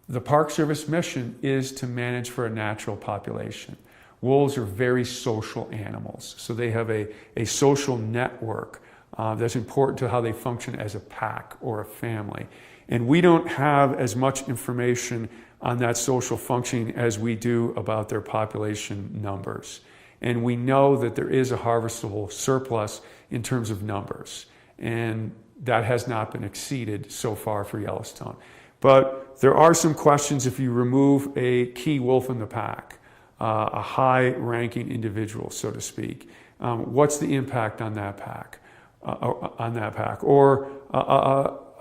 [SPEAKER 5] the Park Service mission is to manage for a natural population. Wolves are very social animals, so they have a social network that's important to how they function as a pack or a family. And we don't have as much information on that social functioning as we do about their population numbers. And we know that there is a harvestable surplus in terms of numbers, and that has not been exceeded so far for Yellowstone. But there are some questions if you remove a key wolf in the pack, a high-ranking individual, so to speak. What's the impact on that pack? Or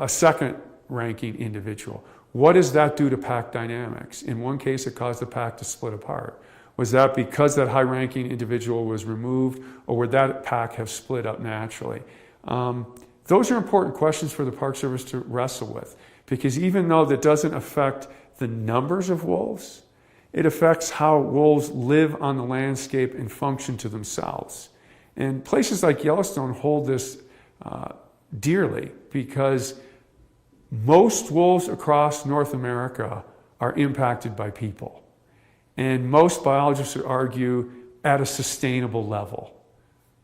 [SPEAKER 5] a second-ranking individual. What does that do to pack dynamics? In one case, it caused the pack to split apart. Was that because that high-ranking individual was removed, or would that pack have split up naturally? Those are important questions for the Park Service to wrestle with, because even though that doesn't affect the numbers of wolves, it affects how wolves live on the landscape and function to themselves. And places like Yellowstone hold this dearly, because most wolves across North America are impacted by people. And most biologists would argue at a sustainable level.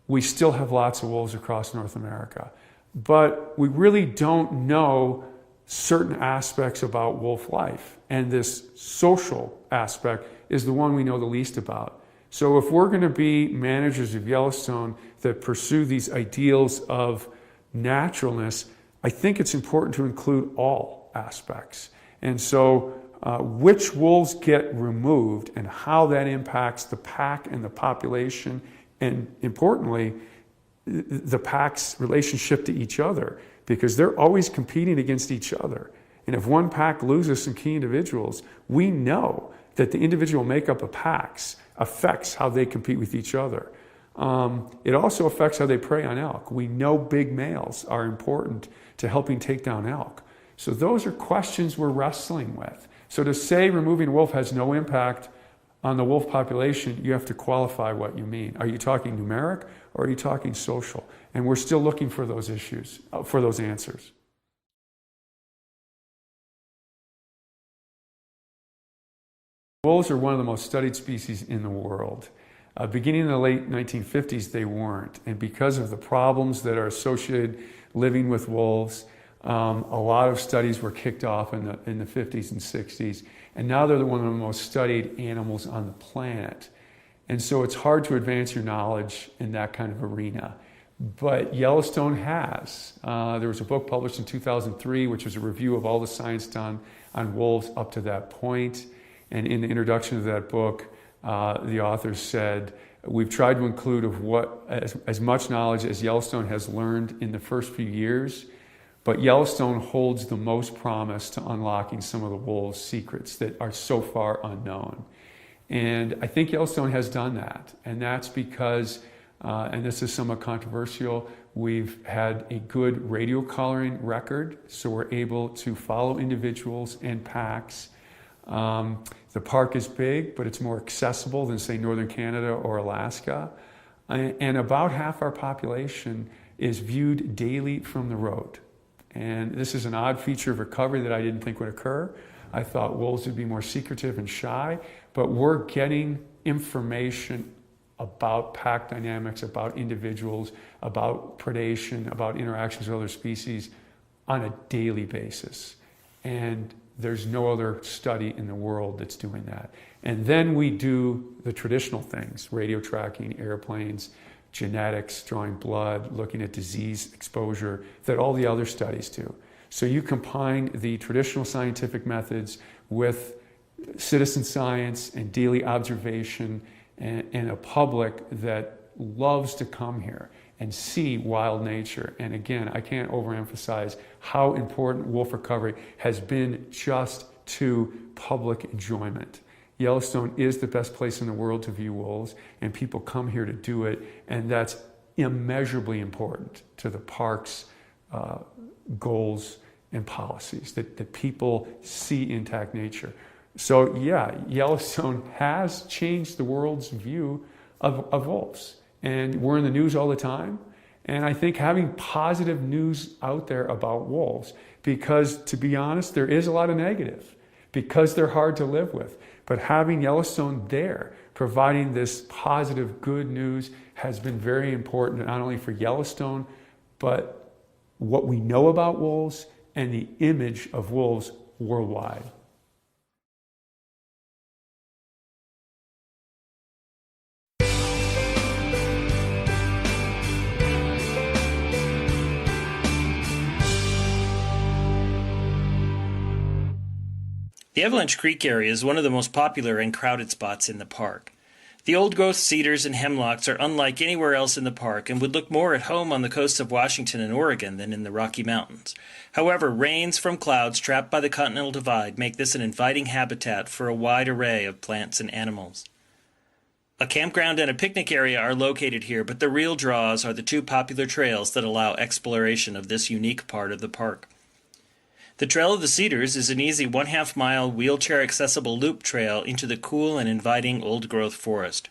[SPEAKER 5] We still have lots of wolves across North America, but we really don't know certain aspects about wolf life. And this social aspect is the one we know the least about. So if we're going to be managers of Yellowstone that pursue these ideals of naturalness, I think it's important to include all aspects. And so which wolves get removed and how that impacts the pack and the population, and importantly, the pack's relationship to each other, because they're always competing against each other. And if one pack loses some key individuals, we know that the individual makeup of packs affects how they compete with each other. It also affects how they prey on elk. We know big males are important to helping take down elk. So those are questions we're wrestling with. So to say removing wolf has no impact on the wolf population, you have to qualify what you mean. Are you talking numeric or are you talking social? And we're still looking for those issues, for those answers. Wolves are one of the most studied species in the world. Beginning in the late 1950s, they weren't. And because of the problems that are associated living with wolves, a lot of studies were kicked off in the 50s and 60s. And now they're one of the most studied animals on the planet. And so it's hard to advance your knowledge in that kind of arena. But Yellowstone has. There was a book published in 2003, which was a review of all the science done on wolves up to that point. And in the introduction of that book, the authors said, we've tried to include as much knowledge as Yellowstone has learned in the first few years, but Yellowstone holds the most promise to unlocking some of the wolves' secrets that are so far unknown. And I think Yellowstone has done that. And that's because, and this is somewhat controversial, we've had a good radio collaring record, so we're able to follow individuals and packs. The park is big, but it's more accessible than, say, northern Canada or Alaska. And about half our population is viewed daily from the road. And this is an odd feature of recovery that I didn't think would occur. I thought wolves would be more secretive and shy, but we're getting information about pack dynamics, about individuals, about predation, about interactions with other species on a daily basis. And there's no other study in the world that's doing that. And then we do the traditional things, radio tracking, airplanes, genetics, drawing blood, looking at disease exposure, that all the other studies do. So you combine the traditional scientific methods with citizen science and daily observation and a public that loves to come here and see wild nature. And again, I can't overemphasize how important wolf recovery has been just to public enjoyment. Yellowstone is the best place in the world to view wolves, and people come here to do it, and that's immeasurably important to the park's goals and policies, that people see intact nature. So yeah, Yellowstone has changed the world's view of wolves. And we're in the news all the time. And I think having positive news out there about wolves, because to be honest, there is a lot of negative, because they're hard to live with. But having Yellowstone there, providing this positive, good news, has been very important, not only for Yellowstone, but what we know about wolves and the image of wolves worldwide.
[SPEAKER 2] The Avalanche Creek area is one of the most popular and crowded spots in the park. The old-growth cedars and hemlocks are unlike anywhere else in the park and would look more at home on the coasts of Washington and Oregon than in the Rocky Mountains. However, rains from clouds trapped by the Continental Divide make this an inviting habitat for a wide array of plants and animals. A campground and a picnic area are located here, but the real draws are the two popular trails that allow exploration of this unique part of the park. The Trail of the Cedars is an easy 1/2 mile wheelchair-accessible loop trail into the cool and inviting old-growth forest.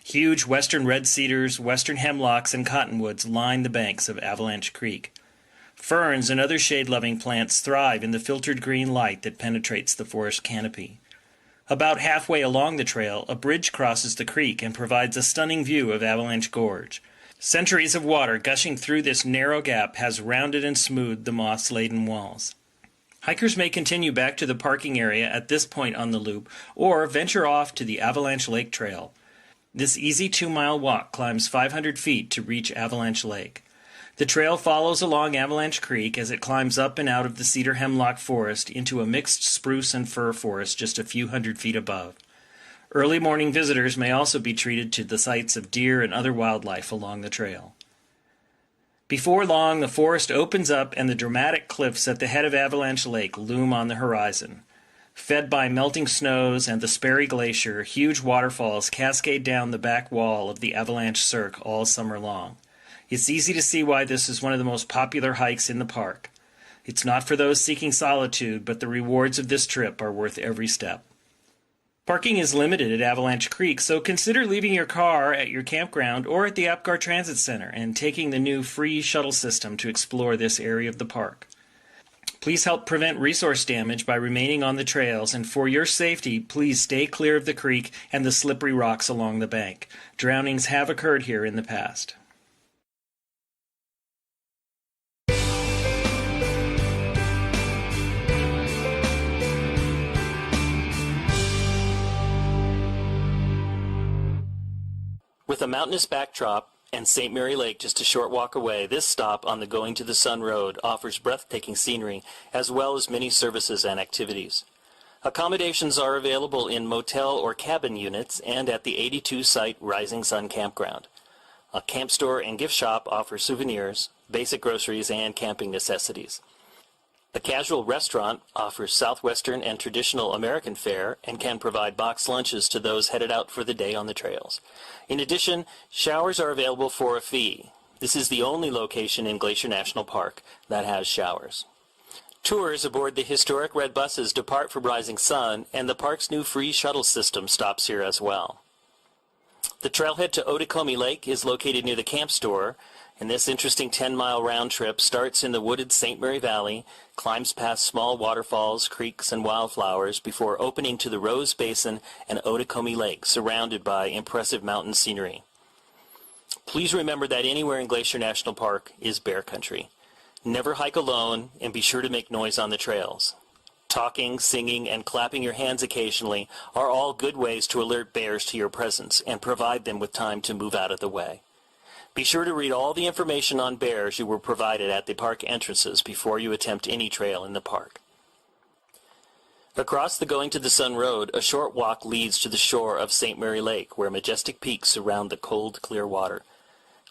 [SPEAKER 2] Huge western red cedars, western hemlocks, and cottonwoods line the banks of Avalanche Creek. Ferns and other shade-loving plants thrive in the filtered green light that penetrates the forest canopy. About halfway along the trail, a bridge crosses the creek and provides a stunning view of Avalanche Gorge. Centuries of water gushing through this narrow gap has rounded and smoothed the moss-laden walls. Hikers may continue back to the parking area at this point on the loop, or venture off to the Avalanche Lake Trail. This easy 2-mile walk climbs 500 feet to reach Avalanche Lake. The trail follows along Avalanche Creek as it climbs up and out of the cedar hemlock forest into a mixed spruce and fir forest just a few hundred feet above. Early morning visitors may also be treated to the sights of deer and other wildlife along the trail. Before long, the forest opens up and the dramatic cliffs at the head of Avalanche Lake loom on the horizon. Fed by melting snows and the Sperry Glacier, huge waterfalls cascade down the back wall of the Avalanche Cirque all summer long. It's easy to see why this is one of the most popular hikes in the park. It's not for those seeking solitude, but the rewards of this trip are worth every step. Parking is limited at Avalanche Creek, so consider leaving your car at your campground or at the Apgar Transit Center and taking the new free shuttle system to explore this area of the park. Please help prevent resource damage by remaining on the trails, and for your safety, please stay clear of the creek and the slippery rocks along the bank. Drownings have occurred here in the past. With a mountainous backdrop and St. Mary Lake just a short walk away, this stop on the Going to the Sun Road offers breathtaking scenery as well as many services and activities. Accommodations are available in motel or cabin units and at the 82-site Rising Sun Campground. A camp store and gift shop offers souvenirs, basic groceries, and camping necessities. The casual restaurant offers Southwestern and traditional American fare and can provide boxed lunches to those headed out for the day on the trails. In addition, showers are available for a fee. This is the only location in Glacier National Park that has showers. Tours aboard the historic red buses depart from Rising Sun, and the park's new free shuttle system stops here as well. The trailhead to Otokomi Lake is located near the camp store, and this interesting 10-mile round trip starts in the wooded St. Mary Valley, climbs past small waterfalls, creeks, and wildflowers before opening to the Rose Basin and Otokomi Lake, surrounded by impressive mountain scenery. Please remember that anywhere in Glacier National Park is bear country. Never hike alone, and be sure to make noise on the trails. Talking, singing, and clapping your hands occasionally are all good ways to alert bears to your presence and provide them with time to move out of the way. Be sure to read all the information on bears you were provided at the park entrances before you attempt any trail in the park. Across the Going to the Sun Road, a short walk leads to the shore of St. Mary Lake, where majestic peaks surround the cold, clear water.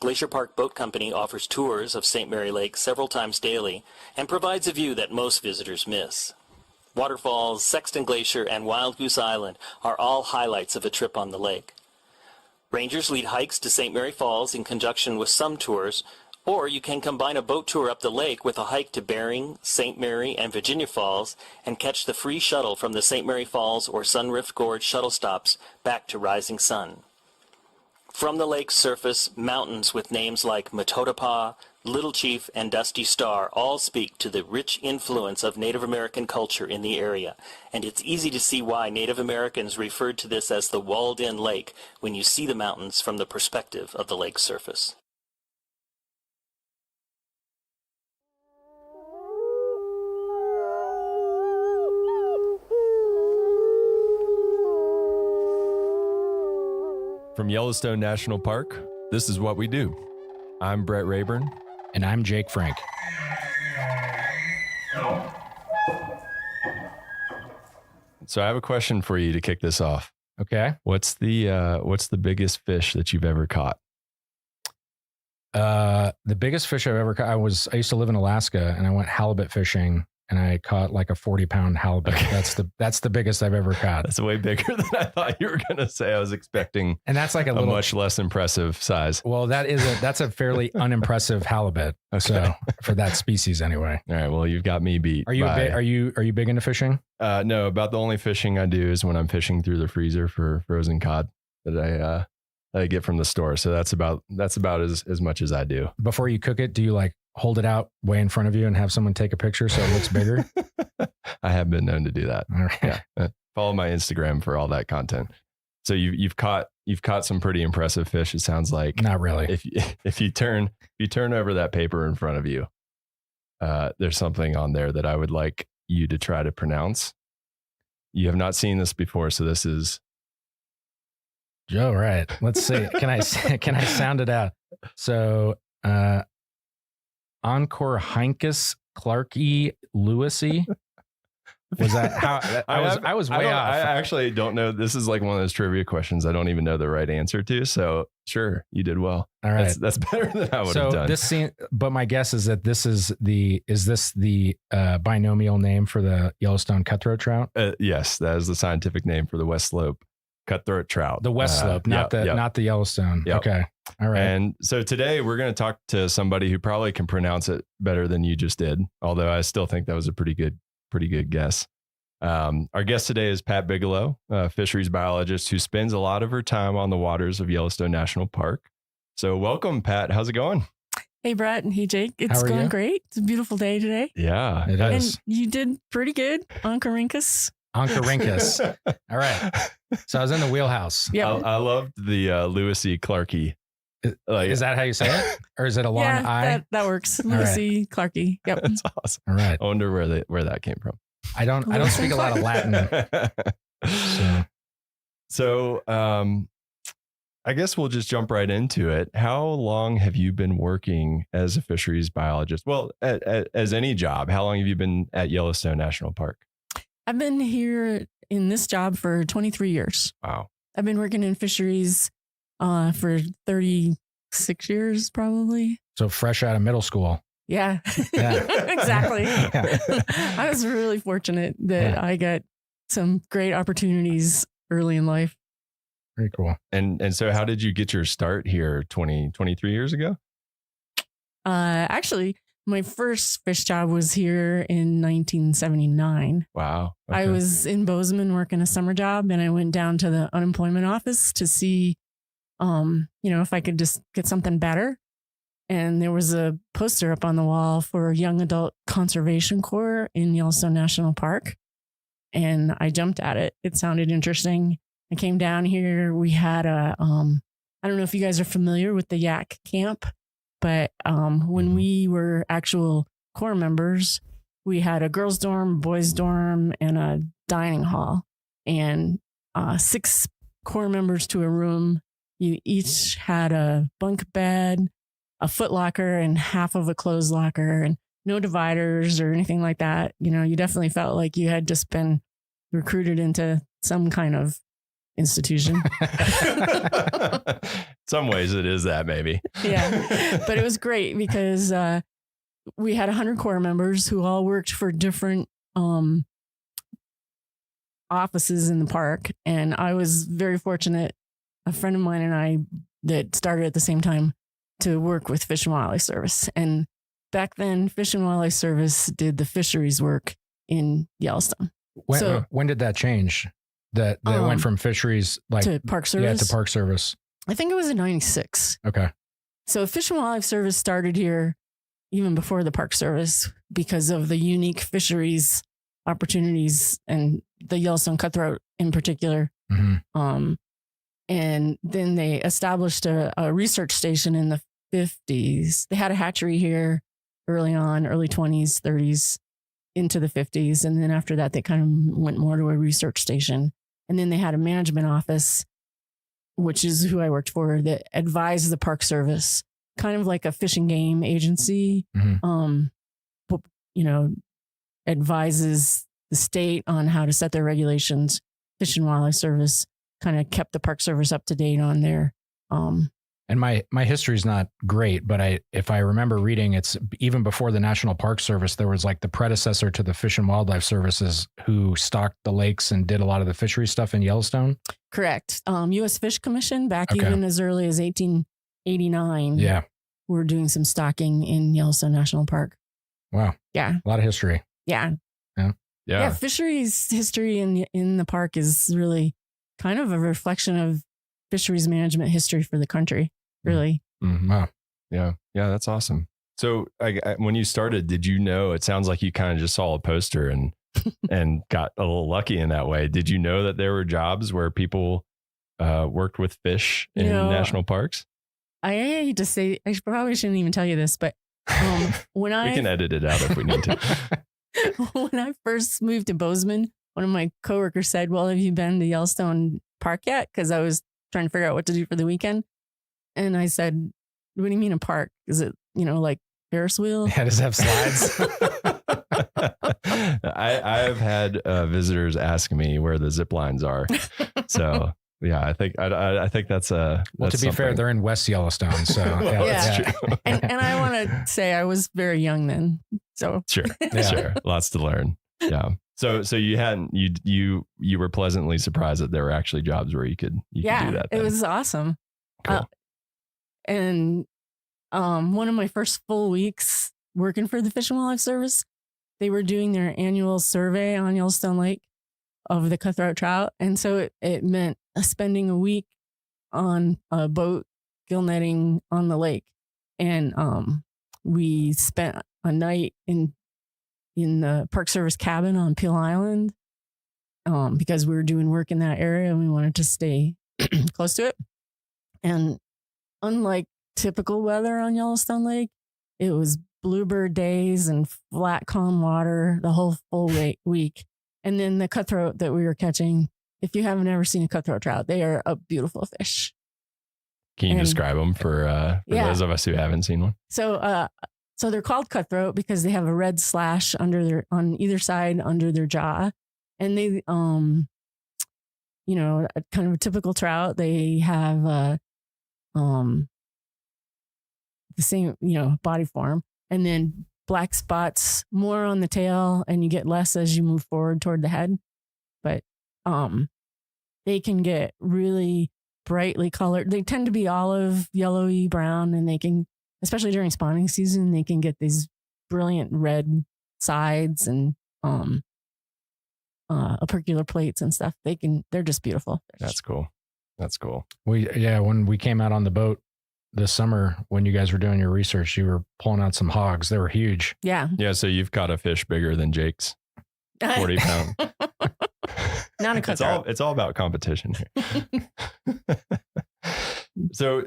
[SPEAKER 2] Glacier Park Boat Company offers tours of St. Mary Lake several times daily and provides a view that most visitors miss. Waterfalls, Sexton Glacier, and Wild Goose Island are all highlights of a trip on the lake. Rangers lead hikes to St. Mary Falls in conjunction with some tours, or you can combine a boat tour up the lake with a hike to Bering, St. Mary, and Virginia Falls and catch the free shuttle from the St. Mary Falls or Sunrift Gorge shuttle stops back to Rising Sun. From the lake's surface, mountains with names like Matotapa, Little Chief, and Dusty Star all speak to the rich influence of Native American culture in the area, and it's easy to see why Native Americans referred to this as the walled-in lake when you see the mountains from the perspective of the lake's surface.
[SPEAKER 20] From Yellowstone National Park, this is what we do. I'm Brett Rayburn.
[SPEAKER 6] And I'm Jake Frank.
[SPEAKER 20] So I have a question for you to kick this off.
[SPEAKER 6] Okay.
[SPEAKER 20] What's the biggest fish that you've ever caught?
[SPEAKER 6] The biggest fish I've ever caught, I used to live in Alaska, and I went halibut fishing, and I caught like a 40-pound halibut. Okay. That's the biggest I've ever caught.
[SPEAKER 20] That's way bigger than I thought you were going to say. I was expecting,
[SPEAKER 6] and that's like a
[SPEAKER 20] much less impressive size.
[SPEAKER 6] Well, that's a fairly unimpressive halibut. Okay. So for that species, anyway.
[SPEAKER 20] All right. Well, you've got me beat.
[SPEAKER 6] Are you big into fishing?
[SPEAKER 20] No. About the only fishing I do is when I'm fishing through the freezer for frozen cod that I get from the store. So that's about as much as I do.
[SPEAKER 6] Before you cook it, do you like hold it out way in front of you and have someone take a picture so it looks bigger?
[SPEAKER 20] I have been known to do that.
[SPEAKER 6] All right.
[SPEAKER 20] Yeah. Follow my Instagram for all that content. So you've caught some pretty impressive fish. It sounds like.
[SPEAKER 6] Not really.
[SPEAKER 20] If you turn over that paper in front of you, there's something on there that I would like you to try to pronounce. You have not seen this before, so this is.
[SPEAKER 6] Joe, right. Let's see. Can I sound it out? So, Encore Heinkus Clarkey Lewisy. Was that how? I was way off.
[SPEAKER 20] I actually don't know. This is like one of those trivia questions I don't even know the right answer to. So sure, you did well.
[SPEAKER 6] All right,
[SPEAKER 20] that's better than I would have done.
[SPEAKER 6] This scene, but my guess is that this is the binomial name for the Yellowstone cutthroat trout?
[SPEAKER 20] Yes, that is the scientific name for the West Slope cutthroat trout.
[SPEAKER 6] The West Slope, not the Yellowstone.
[SPEAKER 20] Yep.
[SPEAKER 6] Okay. All right.
[SPEAKER 20] And so today we're going to talk to somebody who probably can pronounce it better than you just did. Although I still think that was a pretty good guess. Our guest today is Pat Bigelow, a fisheries biologist who spends a lot of her time on the waters of Yellowstone National Park. So welcome, Pat. How's it going?
[SPEAKER 7] Hey, Brett. And hey, Jake. It's going great. It's a beautiful day today.
[SPEAKER 20] Yeah,
[SPEAKER 6] it is.
[SPEAKER 7] And you did pretty good. Oncorhynchus.
[SPEAKER 6] Oncorhynchus. All right. So I was in the wheelhouse.
[SPEAKER 7] Yeah.
[SPEAKER 20] I loved the Lewis E. Clarkey.
[SPEAKER 6] Is that how you say it? Or is it a long I?
[SPEAKER 7] That works. Lewis E. Clarkey. Yep.
[SPEAKER 20] That's awesome.
[SPEAKER 6] All right.
[SPEAKER 20] I wonder where that came from.
[SPEAKER 6] I don't speak a lot of Latin.
[SPEAKER 20] So I guess we'll just jump right into it. How long have you been working as a fisheries biologist? Well, as any job, how long have you been at Yellowstone National Park?
[SPEAKER 7] I've been here in this job for 23 years.
[SPEAKER 20] Wow.
[SPEAKER 7] I've been working in fisheries for 36 years, probably.
[SPEAKER 6] So fresh out of middle school.
[SPEAKER 7] Yeah. Exactly. Yeah. I was really fortunate that I got some great opportunities early in life.
[SPEAKER 6] Very cool.
[SPEAKER 20] And so how did you get your start here 23 years ago?
[SPEAKER 7] Actually, my first fish job was here in 1979.
[SPEAKER 20] Wow. Okay.
[SPEAKER 7] I was in Bozeman working a summer job, and I went down to the unemployment office to see, if I could just get something better. And there was a poster up on the wall for Young Adult Conservation Corps in Yellowstone National Park. And I jumped at it. It sounded interesting. I came down here. We had I don't know if you guys are familiar with the Yak Camp, but when we were actual Corps members, we had a girls' dorm, boys' dorm, and a dining hall. And 6 Corps members to a room. You each had a bunk bed, a foot locker, and half of a clothes locker, and no dividers or anything like that. You definitely felt like you had just been recruited into some kind of institution.
[SPEAKER 20] Some ways it is that, maybe.
[SPEAKER 7] Yeah. But it was great because we had 100 Corps members who all worked for different offices in the park. And I was very fortunate, a friend of mine and I that started at the same time to work with Fish and Wildlife Service. And back then, Fish and Wildlife Service did the fisheries work in Yellowstone.
[SPEAKER 6] When did that change? That went from fisheries
[SPEAKER 7] to Park Service?
[SPEAKER 6] Yeah, to Park Service.
[SPEAKER 7] I think it was in 96.
[SPEAKER 6] Okay.
[SPEAKER 7] So Fish and Wildlife Service started here even before the Park Service because of the unique fisheries opportunities and the Yellowstone cutthroat in particular.
[SPEAKER 6] Mm-hmm.
[SPEAKER 7] And then they established a research station in the 50s. They had a hatchery here early on, early 20s, 30s, into the 50s. And then after that, they kind of went more to a research station. And then they had a management office, which is who I worked for, that advised the Park Service, kind of like a fish and game agency, advises the state on how to set their regulations. Fish and Wildlife Service kind of kept the Park Service up to date on their.
[SPEAKER 6] And my history is not great, but if I remember reading, it's even before the National Park Service, there was like the predecessor to the Fish and Wildlife Services who stocked the lakes and did a lot of the fishery stuff in Yellowstone.
[SPEAKER 7] Correct. U.S. Fish Commission back even as early as 1889.
[SPEAKER 6] Yeah.
[SPEAKER 7] We're doing some stocking in Yellowstone National Park.
[SPEAKER 6] Wow.
[SPEAKER 7] Yeah.
[SPEAKER 6] A lot of history.
[SPEAKER 7] Yeah. Yeah. Fisheries history in the park is really kind of a reflection of fisheries management history for the country. Really.
[SPEAKER 20] Mm-hmm. Wow. Yeah. That's awesome. So when you started, did you know, it sounds like you kind of just saw a poster and got a little lucky in that way. Did you know that there were jobs where people worked with fish in national parks?
[SPEAKER 7] I hate to say, I probably shouldn't even tell you this, but when
[SPEAKER 20] we can edit it out if we need to.
[SPEAKER 7] When I first moved to Bozeman, one of my coworkers said, "Well, have you been to Yellowstone Park yet?" Because I was trying to figure out what to do for the weekend. And I said, "What do you mean a park? Is it, like Ferris wheel?"
[SPEAKER 6] Yeah, does it have slides?
[SPEAKER 20] I have had visitors ask me where the zip lines are. So yeah, I think that's a.
[SPEAKER 6] Well, to be fair, they're in West Yellowstone, so
[SPEAKER 20] well, that's true.
[SPEAKER 7] And I want to say I was very young then, so
[SPEAKER 20] sure, lots to learn. Yeah. So you were pleasantly surprised that there were actually jobs where you could do that.
[SPEAKER 7] It was awesome.
[SPEAKER 20] Cool.
[SPEAKER 7] And one of my first full weeks working for the Fish and Wildlife Service, they were doing their annual survey on Yellowstone Lake of the cutthroat trout. And so it meant spending a week on a boat gill netting on the lake. And we spent a night in the Park Service cabin on Peel Island because we were doing work in that area and we wanted to stay close to it. And unlike typical weather on Yellowstone Lake, it was bluebird days and flat, calm water the whole full week. And then the cutthroat that we were catching, if you haven't ever seen a cutthroat trout, they are a beautiful fish.
[SPEAKER 20] Can you describe them for those of us who haven't seen one?
[SPEAKER 7] So they're called cutthroat because they have a red slash on either side under their jaw. And they, kind of a typical trout. They have the same, body form, and then black spots more on the tail, and you get less as you move forward toward the head. But they can get really brightly colored. They tend to be olive, yellowy, brown, and they can, especially during spawning season, they can get these brilliant red sides and opercular plates and stuff. They're just beautiful.
[SPEAKER 20] That's cool.
[SPEAKER 6] When we came out on the boat this summer, when you guys were doing your research, you were pulling out some hogs. They were huge.
[SPEAKER 7] Yeah.
[SPEAKER 20] Yeah. So you've caught a fish bigger than Jake's 40 pound.
[SPEAKER 7] Not a cutthroat.
[SPEAKER 20] It's all about competition here. So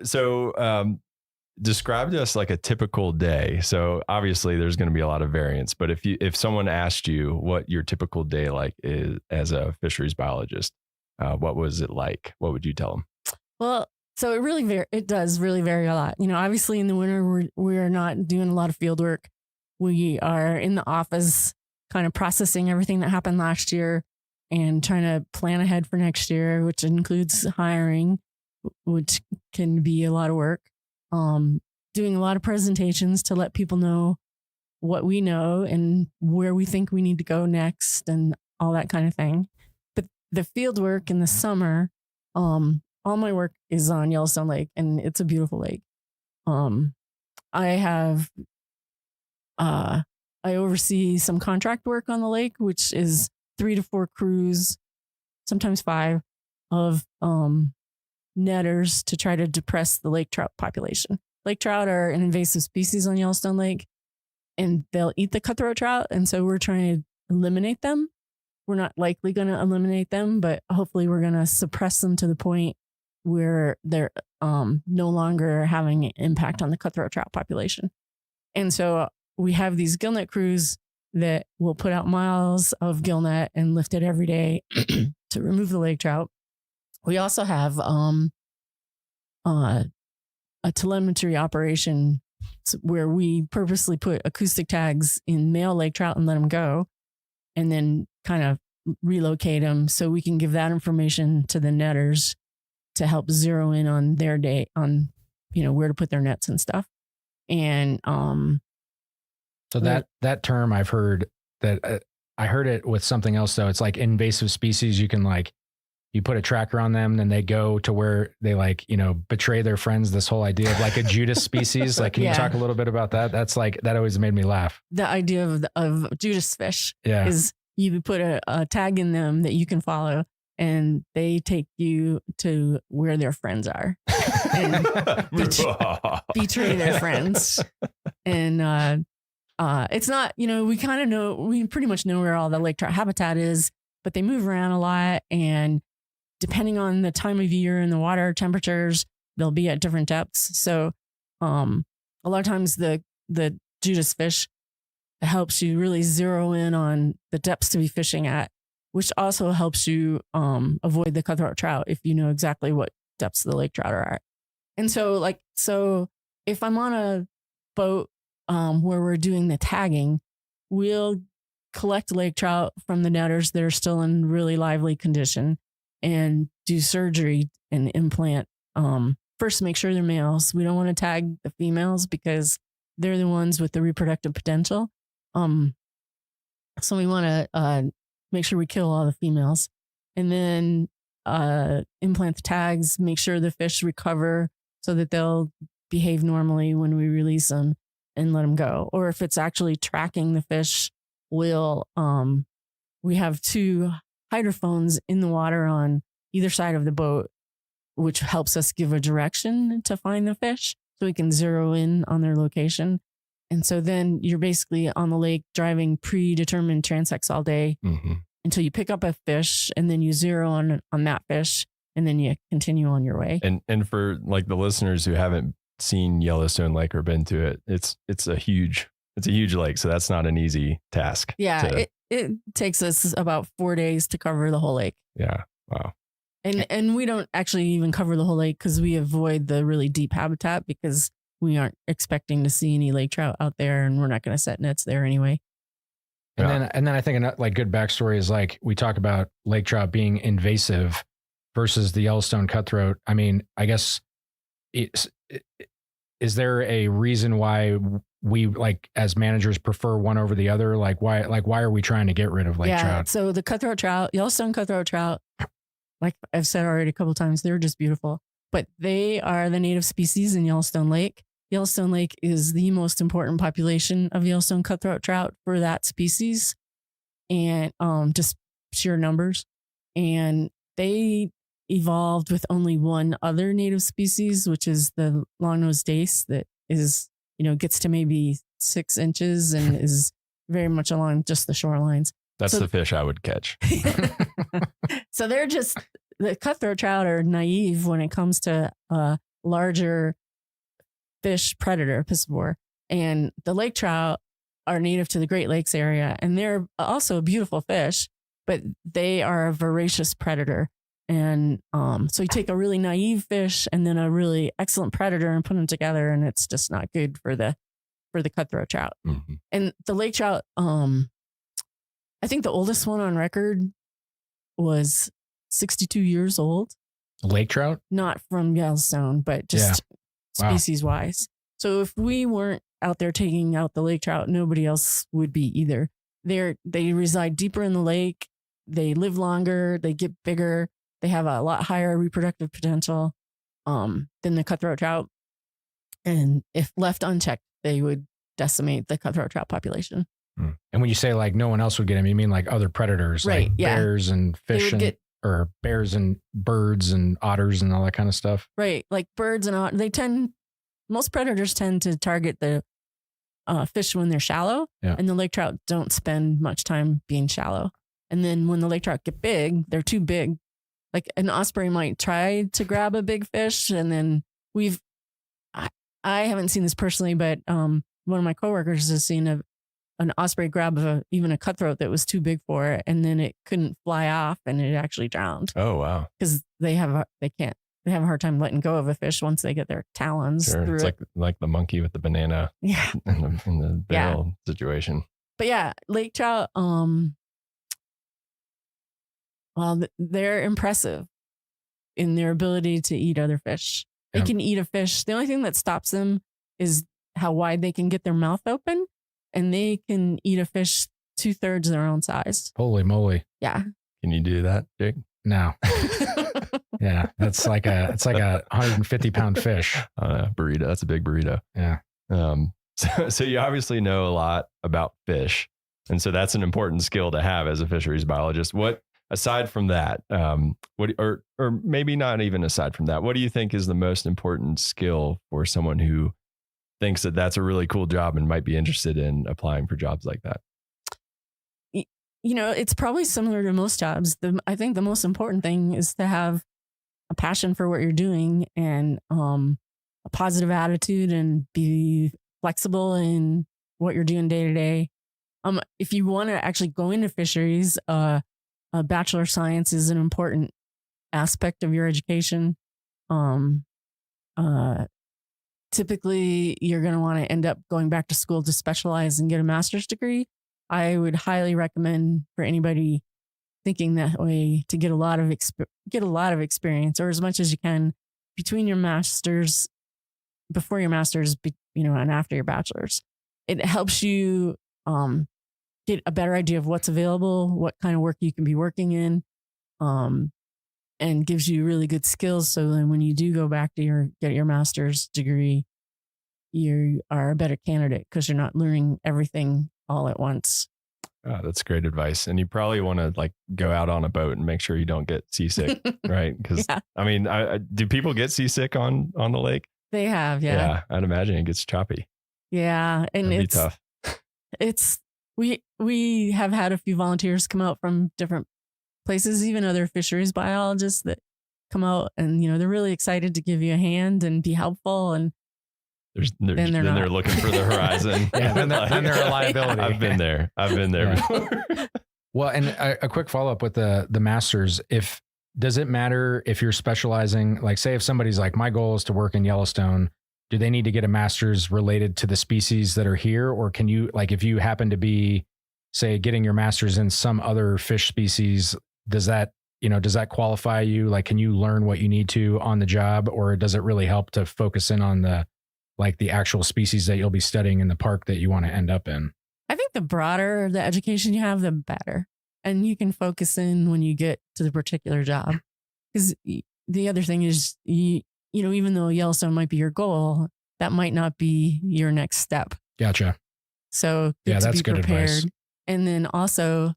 [SPEAKER 20] describe to us like a typical day. So obviously there's going to be a lot of variance, but if someone asked you what your typical day like is as a fisheries biologist, what was it like? What would you tell them?
[SPEAKER 7] Well, so it does really vary a lot. Obviously in the winter, we're not doing a lot of field work. We are in the office kind of processing everything that happened last year and trying to plan ahead for next year, which includes hiring, which can be a lot of work. Doing a lot of presentations to let people know what we know and where we think we need to go next and all that kind of thing. But the field work in the summer, all my work is on Yellowstone Lake, and it's a beautiful lake. I oversee some contract work on the lake, which is 3 to 4 crews, sometimes 5, of netters to try to depress the lake trout population. Lake trout are an invasive species on Yellowstone Lake, and they'll eat the cutthroat trout. And so we're trying to eliminate them. We're not likely going to eliminate them, but hopefully we're going to suppress them to the point where they're no longer having an impact on the cutthroat trout population. And so we have these gillnet crews that will put out miles of gillnet and lift it every day to remove the lake trout. We also have a telemetry operation where we purposely put acoustic tags in male lake trout and let them go, and then kind of relocate them so we can give that information to the netters to help zero in on their day on, where to put their nets and stuff. And
[SPEAKER 6] so that term I've heard that I heard it with something else though. It's like invasive species. You can you put a tracker on them, then they go to where they betray their friends. This whole idea of like a Judas species. Can you talk a little bit about that? That's that always made me laugh.
[SPEAKER 7] The idea of Judas fish is you put a tag in them that you can follow, and they take you to where their friends are and betray their friends. And it's not, we pretty much know where all the lake trout habitat is, but they move around a lot, and depending on the time of year and the water temperatures, they'll be at different depths. So a lot of times the Judas fish helps you really zero in on the depths to be fishing at, which also helps you avoid the cutthroat trout if you know exactly what depths the lake trout are at. And so if I'm on a boat where we're doing the tagging, we'll collect lake trout from the netters that are still in really lively condition and do surgery and implant. First, make sure they're males. We don't want to tag the females because they're the ones with the reproductive potential. So we want to make sure we kill all the females, and then implant the tags, make sure the fish recover so that they'll behave normally when we release them and let them go. Or if it's actually tracking the fish, we'll we have 2 hydrophones in the water on either side of the boat, which helps us give a direction to find the fish so we can zero in on their location. And so then you're basically on the lake driving predetermined transects all day until you pick up a fish, and then you zero on that fish, and then you continue on your way.
[SPEAKER 20] And for like the listeners who haven't seen Yellowstone Lake or been to it, it's a huge lake, so that's not an easy task.
[SPEAKER 7] Yeah, it takes us about 4 days to cover the whole lake.
[SPEAKER 20] Yeah, wow.
[SPEAKER 7] And we don't actually even cover the whole lake because we avoid the really deep habitat because we aren't expecting to see any lake trout out there, and we're not going to set nets there anyway.
[SPEAKER 6] And then I think like good backstory is like we talk about lake trout being invasive versus the Yellowstone cutthroat. I mean, I guess is there a reason why we like as managers prefer one over the other? Like why are we trying to get rid of lake trout?
[SPEAKER 7] So the cutthroat trout, Yellowstone cutthroat trout, like I've said already a couple of times, they're just beautiful, but they are the native species in Yellowstone Lake. Yellowstone Lake is the most important population of Yellowstone cutthroat trout for that species, and just sheer numbers. And they evolved with only one other native species, which is the long-nosed dace that is, gets to maybe 6 inches and is very much along just the shorelines.
[SPEAKER 20] That's the fish I would catch.
[SPEAKER 7] So they're just, the cutthroat trout are naive when it comes to larger fish predator, piscivore. And the lake trout are native to the Great Lakes area, and they're also a beautiful fish, but they are a voracious predator. And so you take a really naive fish and then a really excellent predator and put them together, and it's just not good for the cutthroat trout. Mm-hmm. And the lake trout, I think the oldest one on record was 62 years old.
[SPEAKER 6] Lake trout?
[SPEAKER 7] Not from Yellowstone, but just species wise. So if we weren't out there taking out the lake trout, nobody else would be either. They reside deeper in the lake. They live longer. They get bigger. They have a lot higher reproductive potential than the cutthroat trout. And if left unchecked, they would decimate the cutthroat trout population.
[SPEAKER 6] And when you say like no one else would get them, you mean like other predators,
[SPEAKER 7] right?
[SPEAKER 6] Like bears and fish or bears and birds and otters and all that kind of stuff.
[SPEAKER 7] Right. Like birds and otters, most predators tend to target the fish when they're shallow, and the lake trout don't spend much time being shallow. And then when the lake trout get big, they're too big. Like an osprey might try to grab a big fish, and then I haven't seen this personally, but one of my coworkers has seen an osprey grab even a cutthroat that was too big for it, and then it couldn't fly off, and it actually drowned.
[SPEAKER 20] Oh wow!
[SPEAKER 7] Because they have a hard time letting go of a fish once they get their talons through
[SPEAKER 20] it's
[SPEAKER 7] it.
[SPEAKER 20] like the monkey with the banana.
[SPEAKER 7] Yeah.
[SPEAKER 20] in the barrel situation.
[SPEAKER 7] But yeah, lake trout. Well, they're impressive in their ability to eat other fish. They can eat a fish. The only thing that stops them is how wide they can get their mouth open, and they can eat a fish 2/3 their own size.
[SPEAKER 6] Holy moly!
[SPEAKER 7] Yeah.
[SPEAKER 20] Can you do that, Jake?
[SPEAKER 6] No. Yeah, it's like a 150-pound fish.
[SPEAKER 20] Burrito. That's a big burrito.
[SPEAKER 6] Yeah.
[SPEAKER 20] So you obviously know a lot about fish, and so that's an important skill to have as a fisheries biologist. What aside from that, or maybe not even aside from that, what do you think is the most important skill for someone who thinks that that's a really cool job and might be interested in applying for jobs like that?
[SPEAKER 7] It's probably similar to most jobs. I think the most important thing is to have a passion for what you're doing and a positive attitude and be flexible in what you're doing day to day. If you want to actually go into fisheries, a Bachelor of Science is an important aspect of your education. Typically, you're going to want to end up going back to school to specialize and get a master's degree. I would highly recommend for anybody thinking that way to get a lot of experience, or as much as you can between your masters, before your masters, and after your bachelor's. It helps you get a better idea of what's available, what kind of work you can be working in, and gives you really good skills. So then when you do go back to get your master's degree, you are a better candidate because you're not learning everything all at once.
[SPEAKER 20] Oh, that's great advice. And you probably want to like go out on a boat and make sure you don't get seasick, right? Because I mean, do people get seasick on the lake?
[SPEAKER 7] They have, yeah.
[SPEAKER 20] Yeah, I'd imagine it gets choppy.
[SPEAKER 7] Yeah, and
[SPEAKER 20] That'd be tough.
[SPEAKER 7] We have had a few volunteers come out from different places, even other fisheries biologists that come out, and they're really excited to give you a hand and be helpful. And
[SPEAKER 20] then they're looking for the horizon.
[SPEAKER 6] Yeah, then they're a liability.
[SPEAKER 20] I've been there before.
[SPEAKER 6] Well, and a quick follow up with the masters. Does it matter if you're specializing? Like, say if somebody's like, my goal is to work in Yellowstone, do they need to get a master's related to the species that are here? Or can you, like, if you happen to be, say, getting your master's in some other fish species, does that qualify you? Like, can you learn what you need to on the job, or does it really help to focus in on the actual species that you'll be studying in the park that you want to end up in?
[SPEAKER 7] I think the broader the education you have, the better. And you can focus in when you get to the particular job. Because the other thing is, even though Yellowstone might be your goal, that might not be your next step.
[SPEAKER 6] Gotcha.
[SPEAKER 7] So
[SPEAKER 6] that's good advice.
[SPEAKER 7] And then also,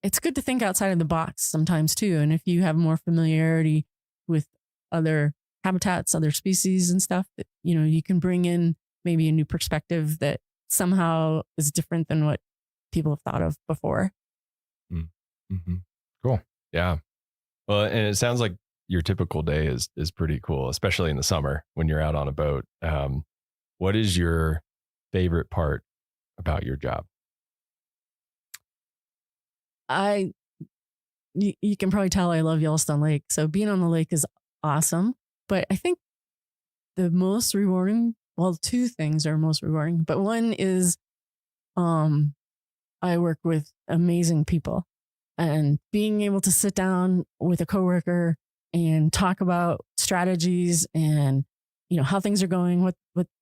[SPEAKER 7] it's good to think outside of the box sometimes too. And if you have more familiarity with other habitats, other species and stuff, that, you can bring in maybe a new perspective that somehow is different than what people have thought of before.
[SPEAKER 20] Mm-hmm. Cool. Yeah. Well, and it sounds like your typical day is pretty cool, especially in the summer when you're out on a boat. What is your favorite part about your job?
[SPEAKER 7] You can probably tell I love Yellowstone Lake. So being on the lake is awesome. But I think the most rewarding, well, two things are most rewarding, but one is I work with amazing people, and being able to sit down with a coworker and talk about strategies and, how things are going, what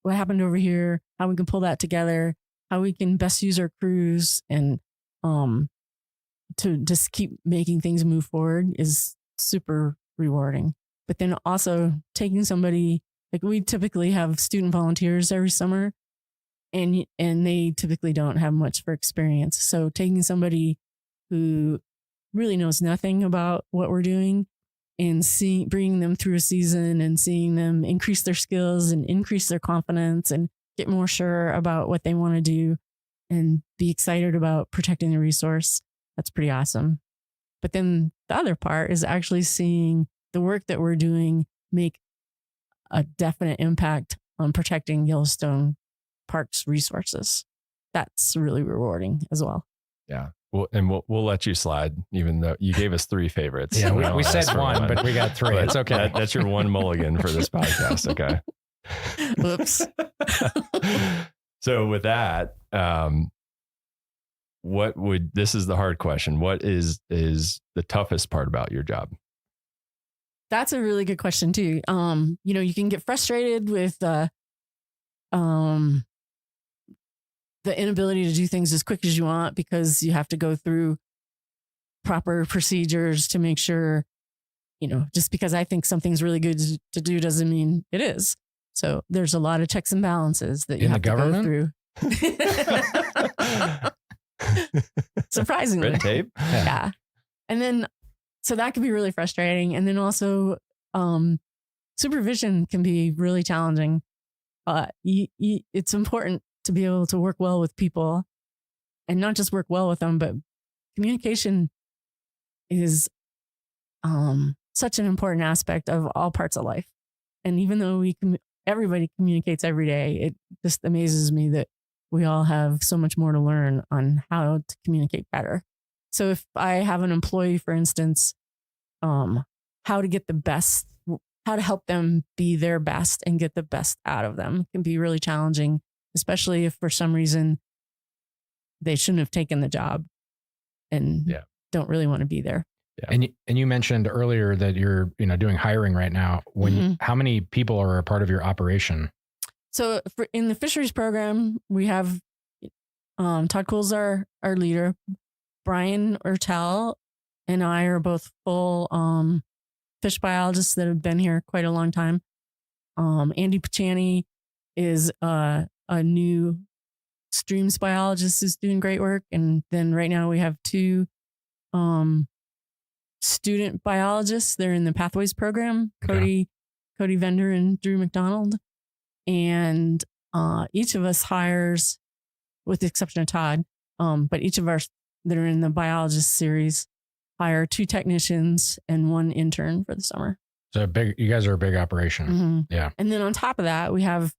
[SPEAKER 7] happened over here, how we can pull that together, how we can best use our crews, and to just keep making things move forward is super rewarding. But then also taking somebody, like we typically have student volunteers every summer, and they typically don't have much for experience. So taking somebody who really knows nothing about what we're doing and bringing them through a season and seeing them increase their skills and increase their confidence and get more sure about what they want to do and be excited about protecting the resource. That's pretty awesome. But then the other part is actually seeing the work that we're doing make a definite impact on protecting Yellowstone Park's resources. That's really rewarding as well.
[SPEAKER 20] Yeah. Well, and we'll let you slide, even though you gave us 3 favorites.
[SPEAKER 6] Yeah, we said one, but we got 3. It's okay.
[SPEAKER 20] That's your one mulligan for this podcast. Okay.
[SPEAKER 7] Oops.
[SPEAKER 20] So with that, this is the hard question. What is the toughest part about your job?
[SPEAKER 7] That's a really good question too. You can get frustrated with the inability to do things as quick as you want because you have to go through proper procedures to make sure, just because I think something's really good to do doesn't mean it is. So there's a lot of checks and balances that you have to go through. Surprisingly.
[SPEAKER 20] Red tape?
[SPEAKER 7] Yeah. And then, so that can be really frustrating. And then also, supervision can be really challenging. It's important to be able to work well with people, and not just work well with them, but communication is such an important aspect of all parts of life. And even though everybody communicates every day, it just amazes me that we all have so much more to learn on how to communicate better. So if I have an employee, for instance, how to help them be their best and get the best out of them can be really challenging especially if for some reason they shouldn't have taken the job and don't really want to be there.
[SPEAKER 6] Yeah. And you mentioned earlier that you're, doing hiring right now. How many people are a part of your operation?
[SPEAKER 7] So in the fisheries program, we have Todd Cole's our leader. Brian Ertel and I are both full fish biologists that have been here quite a long time. Andy Pachani is a new streams biologist who's doing great work. And then right now we have 2 student biologists. They're in the Pathways program, Cody Vendor and Drew McDonald. And each of us hires, with the exception of Todd, but each of us that are in the biologist series hire 2 technicians and 1 intern for the summer.
[SPEAKER 6] So you guys are a big operation.
[SPEAKER 7] Mm-hmm.
[SPEAKER 6] Yeah.
[SPEAKER 7] And then on top of that, we have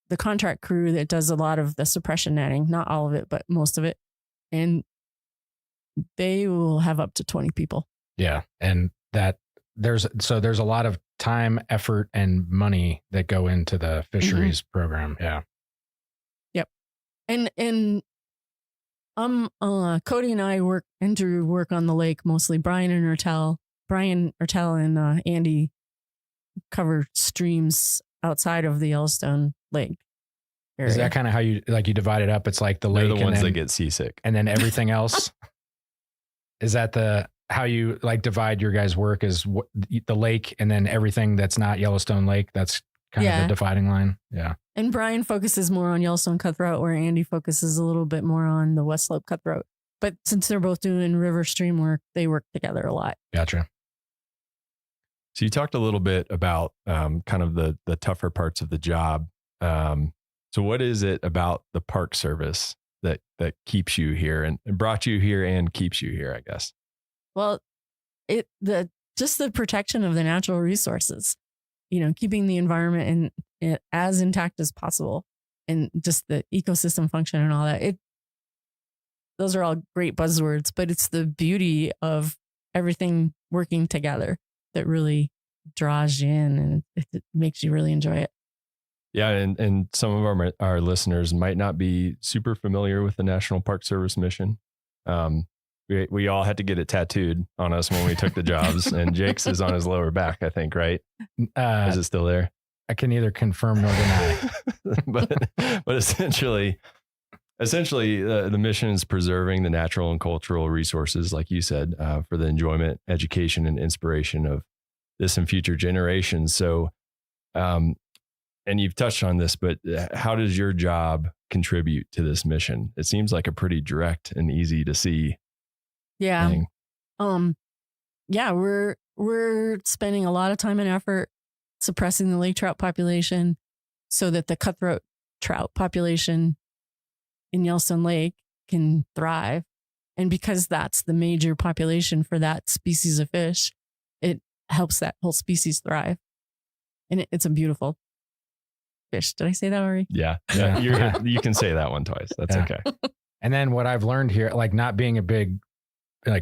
[SPEAKER 7] the contract crew that does a lot of the suppression netting, not all of it, but most of it. And they will have up to 20 people.
[SPEAKER 6] Yeah. And there's a lot of time, effort, and money that go into the fisheries program. Yeah.
[SPEAKER 7] Yep. And Cody and I work on the lake mostly. Brian Ertel and Andy cover streams outside of the Yellowstone Lake area.
[SPEAKER 6] Is that kind of how you divide it up? It's like the lake.
[SPEAKER 20] They're the ones that get seasick.
[SPEAKER 6] And then everything else. Is that how you divide your guys' work, is the lake and then everything that's not Yellowstone Lake? That's kind of the dividing line. Yeah.
[SPEAKER 7] And Brian focuses more on Yellowstone cutthroat, where Andy focuses a little bit more on the West Slope cutthroat. But since they're both doing river stream work, they work together a lot.
[SPEAKER 6] Gotcha.
[SPEAKER 20] So you talked a little bit about kind of the tougher parts of the job. So what is it about the Park Service that keeps you here and brought you here and keeps you here, I guess?
[SPEAKER 7] Well, just the protection of the natural resources, keeping the environment as intact as possible, and just the ecosystem function and all that. Those are all great buzzwords, but it's the beauty of everything working together that really draws you in, and it makes you really enjoy it.
[SPEAKER 20] Yeah, and some of our listeners might not be super familiar with the National Park Service mission. We all had to get it tattooed on us when we took the jobs, and Jake's is on his lower back, I think, right? Is it still there?
[SPEAKER 6] I can neither confirm nor deny.
[SPEAKER 20] but essentially, the mission is preserving the natural and cultural resources, like you said, for the enjoyment, education, and inspiration of this and future generations. So, and you've touched on this, but how does your job contribute to this mission? It seems like a pretty direct and easy to see.
[SPEAKER 7] Yeah.
[SPEAKER 20] thing.
[SPEAKER 7] We're spending a lot of time and effort suppressing the lake trout population so that the cutthroat trout population in Yellowstone Lake can thrive. And because that's the major population for that species of fish, it helps that whole species thrive. And it's a beautiful fish. Did I say that already?
[SPEAKER 20] Yeah. You can say that one twice. That's okay.
[SPEAKER 6] And then what I've learned here, not being a big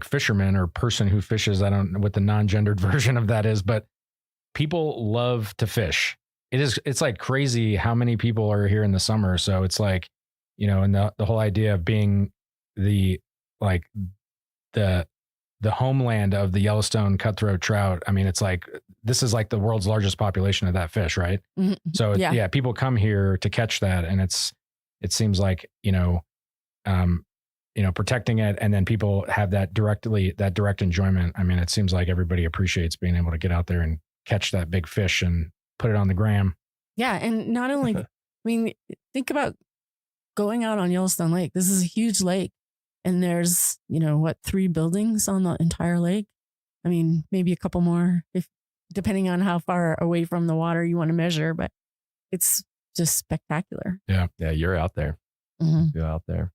[SPEAKER 6] fisherman or person who fishes, I don't know what the non-gendered version of that is, but people love to fish. It's crazy how many people are here in the summer. So it's and the whole idea of being the homeland of the Yellowstone cutthroat trout. I mean, it's this is the world's largest population of that fish, right?
[SPEAKER 7] Mm-hmm.
[SPEAKER 6] So people come here to catch that, and it seems like protecting it, and then people have that direct enjoyment. I mean, it seems like everybody appreciates being able to get out there and catch that big fish and put it on the gram.
[SPEAKER 7] Yeah. And not only, think about going out on Yellowstone Lake. This is a huge lake, and there's, 3 buildings on the entire lake. I mean, maybe a couple more, depending on how far away from the water you want to measure, but it's just spectacular.
[SPEAKER 20] Yeah. Yeah. You're out there.
[SPEAKER 7] Mm-hmm.
[SPEAKER 20] You're out there.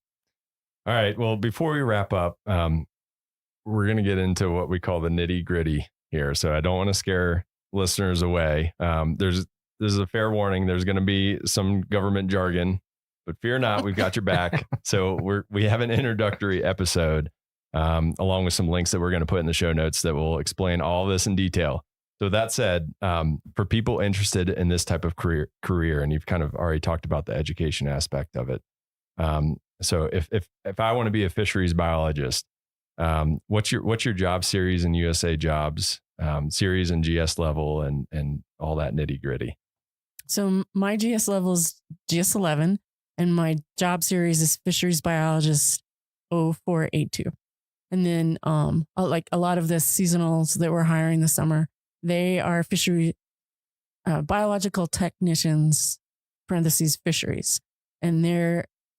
[SPEAKER 20] All right. Well, before we wrap up, we're going to get into what we call the nitty gritty here. So I don't want to scare listeners away. There's a fair warning. There's going to be some government jargon, but fear not, we've got your back. So we have an introductory episode, along with some links that we're going to put in the show notes that will explain all this in detail. So that said, for people interested in this type of career, and you've kind of already talked about the education aspect of it. So if I want to be a fisheries biologist, what's your job series in USA Jobs, series and GS level, and all that nitty gritty?
[SPEAKER 7] So my GS level is GS 11, and my job series is fisheries biologist 0482. And then like a lot of the seasonals that we're hiring this summer, they are fishery biological technicians, parentheses fisheries. And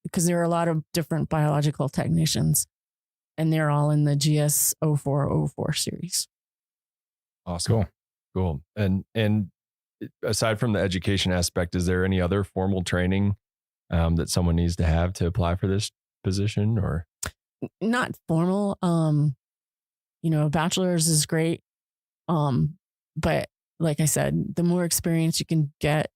[SPEAKER 7] because there are a lot of different biological technicians, and they're all in the GS 0404 series.
[SPEAKER 20] Awesome. Cool. And aside from the education aspect, is there any other formal training that someone needs to have to apply for this position, or?
[SPEAKER 7] Not formal. A bachelor's is great. But like I said, the more experience you can get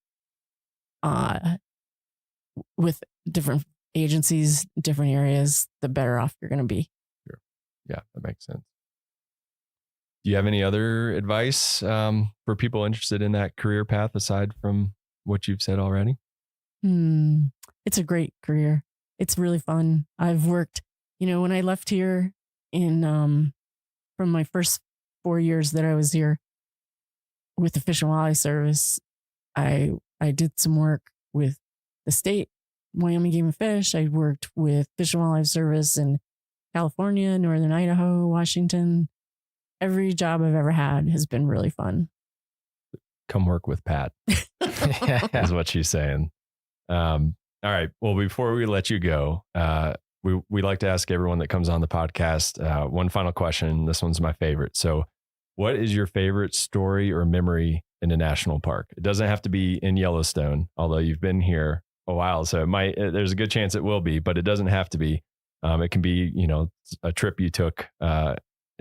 [SPEAKER 7] with different agencies, different areas, the better off you're going to be.
[SPEAKER 20] Sure. Yeah, that makes sense. Do you have any other advice for people interested in that career path aside from what you've said already?
[SPEAKER 7] It's a great career. It's really fun. I've worked, when I left here from my first 4 years that I was here with the Fish and Wildlife Service, I did some work with the state, Wyoming Game and Fish. I worked with Fish and Wildlife Service in California, Northern Idaho, Washington. Every job I've ever had has been really fun.
[SPEAKER 20] Come work with Pat, is what she's saying. All right. Well, before we let you go, we like to ask everyone that comes on the podcast one final question. This one's my favorite. So, what is your favorite story or memory in a national park? It doesn't have to be in Yellowstone, although you've been here a while, so there's a good chance it will be, but it doesn't have to be. It can be, a trip you took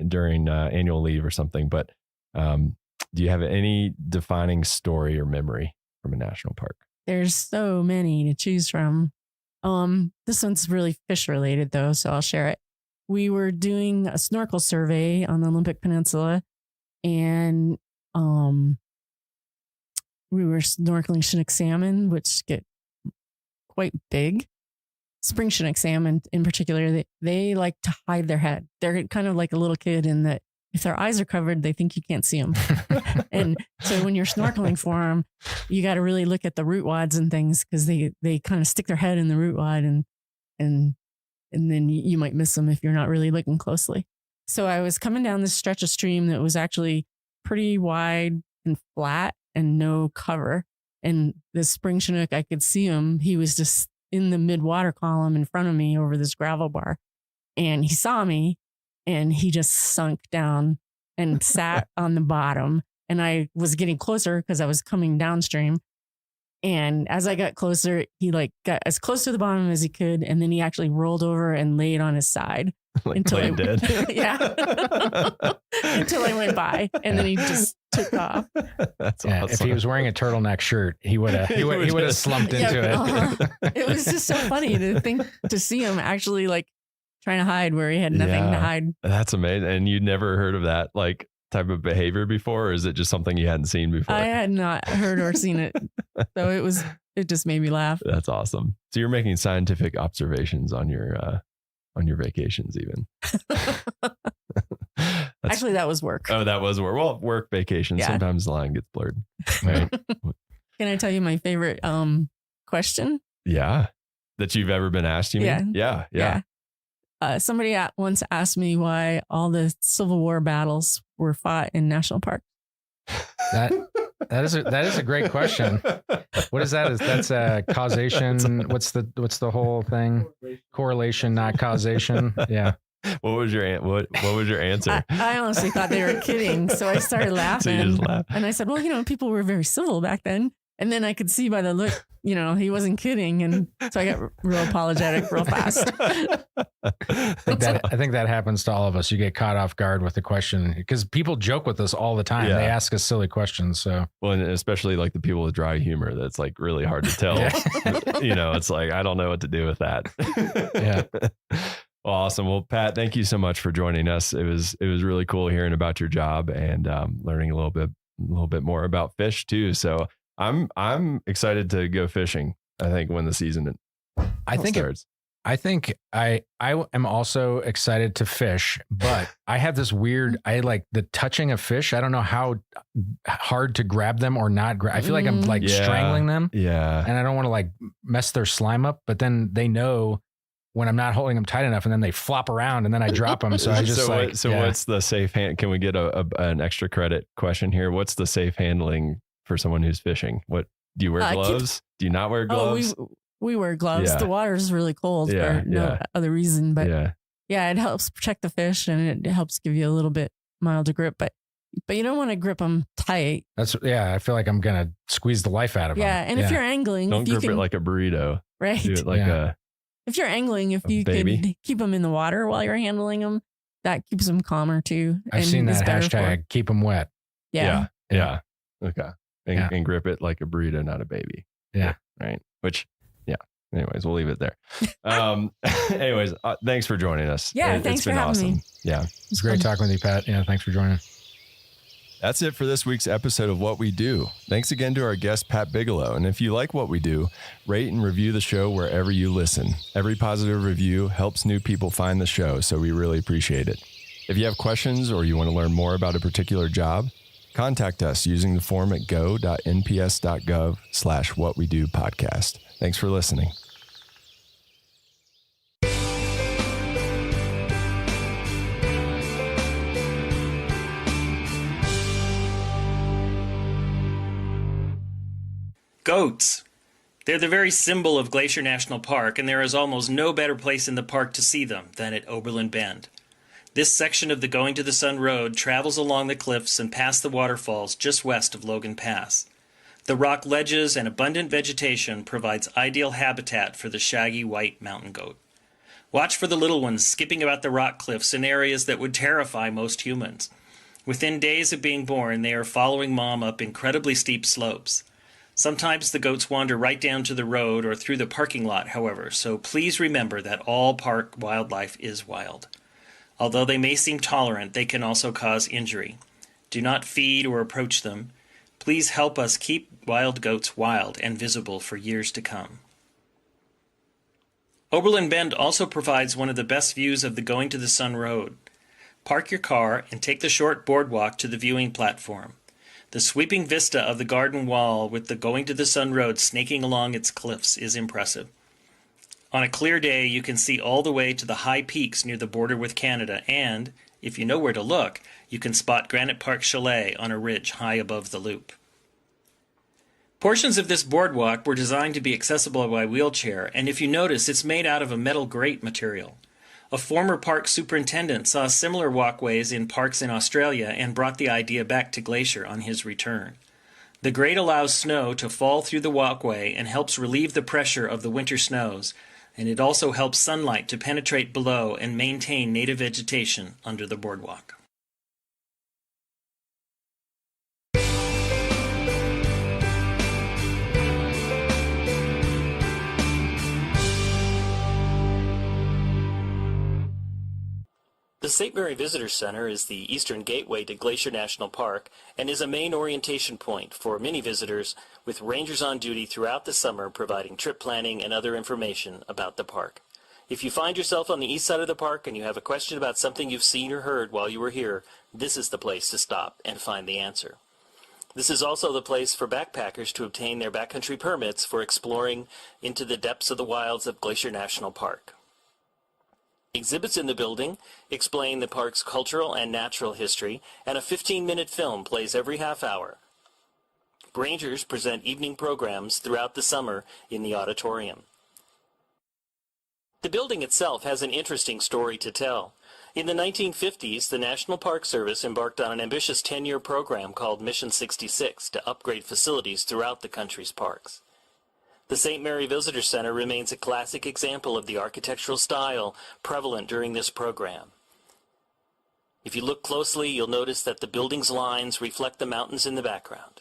[SPEAKER 20] during annual leave or something. But do you have any defining story or memory from a national park?
[SPEAKER 7] There's so many to choose from. This one's really fish related though, so I'll share it. We were doing a snorkel survey on the Olympic Peninsula, and we were snorkeling Chinook salmon, which get quite big. Spring Chinook salmon in particular, they like to hide their head. They're kind of like a little kid in that if their eyes are covered, they think you can't see them. And so when you're snorkeling for them, you got to really look at the root wads and things, because they kind of stick their head in the root wad, and then you might miss them if you're not really looking closely. So I was coming down this stretch of stream that was actually pretty wide and flat and no cover. And the spring Chinook, I could see him. He was just in the mid-water column in front of me over this gravel bar. And he saw me, and he just sunk down and sat on the bottom. And I was getting closer because I was coming downstream. And as I got closer, he got as close to the bottom as he could. And then he actually rolled over and laid on his side.
[SPEAKER 20] Until I did.
[SPEAKER 7] Yeah. Until I went by, and then he just took off.
[SPEAKER 20] That's awesome.
[SPEAKER 6] If he was wearing a turtleneck shirt, he would have slumped into it.
[SPEAKER 7] It was just so funny to see him actually trying to hide where he had nothing to hide.
[SPEAKER 20] That's amazing. And you'd never heard of that type of behavior before, or is it just something you hadn't seen before?
[SPEAKER 7] I had not heard or seen it. So it just made me laugh.
[SPEAKER 20] That's awesome. So you're making scientific observations on your vacations even.
[SPEAKER 7] Actually, that was work.
[SPEAKER 20] Oh, that was work. Well, work, vacation. Yeah. Sometimes the line gets blurred. Right.
[SPEAKER 7] Can I tell you my favorite question?
[SPEAKER 20] Yeah. That you've ever been asked, you mean? Yeah.
[SPEAKER 7] Somebody once asked me why all the Civil War battles were fought in national parks.
[SPEAKER 6] That is a great question. What is that? That's a causation. What's the whole thing? Correlation, not causation. Yeah.
[SPEAKER 20] What was your answer?
[SPEAKER 7] I honestly thought they were kidding, so I started laughing.
[SPEAKER 20] So you just laughed.
[SPEAKER 7] And I said, "Well, people were very civil back then." And then I could see by the look, he wasn't kidding, and so I got real apologetic real fast.
[SPEAKER 6] I think that happens to all of us. You get caught off guard with the question because people joke with us all the time. Yeah. They ask us silly questions. So,
[SPEAKER 20] well, and especially the people with dry humor, that's really hard to tell. It's I don't know what to do with that.
[SPEAKER 6] Yeah.
[SPEAKER 20] Well, awesome. Well, Pat, thank you so much for joining us. It was really cool hearing about your job and learning a little bit little bit more about fish too. So I'm excited to go fishing. I think when the season starts.
[SPEAKER 6] I think I am also excited to fish, but I have this weird, I like the touching of fish. I don't know how hard to grab them or not. I feel like I'm like strangling them.
[SPEAKER 20] Yeah.
[SPEAKER 6] And I don't want to like mess their slime up, but then they know when I'm not holding them tight enough, and then they flop around and then I drop them. So I just
[SPEAKER 20] what's the safe hand? Can we get an extra credit question here? What's the safe handling for someone who's fishing? What do you wear gloves? Do you not wear gloves?
[SPEAKER 7] We wear gloves.
[SPEAKER 20] Yeah.
[SPEAKER 7] The water is really cold for no other reason, but it helps protect the fish and it helps give you a little bit milder grip, but you don't want to grip them tight.
[SPEAKER 6] I feel like I'm going to squeeze the life out of them.
[SPEAKER 7] Yeah. And if you're angling,
[SPEAKER 20] don't grip it like a burrito.
[SPEAKER 7] Right.
[SPEAKER 20] Do it like
[SPEAKER 7] if you're angling, if you can keep them in the water while you're handling them, that keeps them calmer too.
[SPEAKER 6] I've seen that hashtag, keep them wet.
[SPEAKER 20] Yeah. Okay. And grip it like a burrito, not a baby.
[SPEAKER 6] Yeah.
[SPEAKER 20] Right. Which, anyways, we'll leave it there. Anyways, thanks for joining us.
[SPEAKER 7] Yeah. Thanks for having me.
[SPEAKER 20] Yeah.
[SPEAKER 6] It's great talking with you, Pat. Yeah. Thanks for joining.
[SPEAKER 20] That's it for this week's episode of What We Do. Thanks again to our guest, Pat Bigelow. And if you like what we do, rate and review the show wherever you listen. Every positive review helps new people find the show, so we really appreciate it. If you have questions or you want to learn more about a particular job, contact us using the form at go.nps.gov/whatwedopodcast. Thanks for listening.
[SPEAKER 2] Goats. They're the very symbol of Glacier National Park, and there is almost no better place in the park to see them than at Oberlin Bend. This section of the Going to the Sun Road travels along the cliffs and past the waterfalls just west of Logan Pass. The rock ledges and abundant vegetation provides ideal habitat for the shaggy white mountain goat. Watch for the little ones skipping about the rock cliffs in areas that would terrify most humans. Within days of being born, they are following mom up incredibly steep slopes. Sometimes the goats wander right down to the road or through the parking lot, however, so please remember that all park wildlife is wild. Although they may seem tolerant, they can also cause injury. Do not feed or approach them. Please help us keep wild goats wild and visible for years to come. Oberlin Bend also provides one of the best views of the Going to the Sun Road. Park your car and take the short boardwalk to the viewing platform. The sweeping vista of the garden wall with the Going to the Sun Road snaking along its cliffs is impressive. On a clear day, you can see all the way to the high peaks near the border with Canada, and, if you know where to look, you can spot Granite Park Chalet on a ridge high above the loop. Portions of this boardwalk were designed to be accessible by wheelchair, and if you notice, it's made out of a metal grate material. A former park superintendent saw similar walkways in parks in Australia and brought the idea back to Glacier on his return. The grate allows snow to fall through the walkway and helps relieve the pressure of the winter snows, and it also helps sunlight to penetrate below and maintain native vegetation under the boardwalk. The St. Mary Visitor Center is the eastern gateway to Glacier National Park and is a main orientation point for many visitors, with rangers on duty throughout the summer providing trip planning and other information about the park. If you find yourself on the east side of the park and you have a question about something you've seen or heard while you were here, this is the place to stop and find the answer. This is also the place for backpackers to obtain their backcountry permits for exploring into the depths of the wilds of Glacier National Park. Exhibits in the building explain the park's cultural and natural history, and a 15-minute film plays every half hour. Rangers present evening programs throughout the summer in the auditorium. The building itself has an interesting story to tell. In the 1950s, the National Park Service embarked on an ambitious 10-year program called Mission 66 to upgrade facilities throughout the country's parks. The St. Mary Visitor Center remains a classic example of the architectural style prevalent during this program. If you look closely, you'll notice that the building's lines reflect the mountains in the background.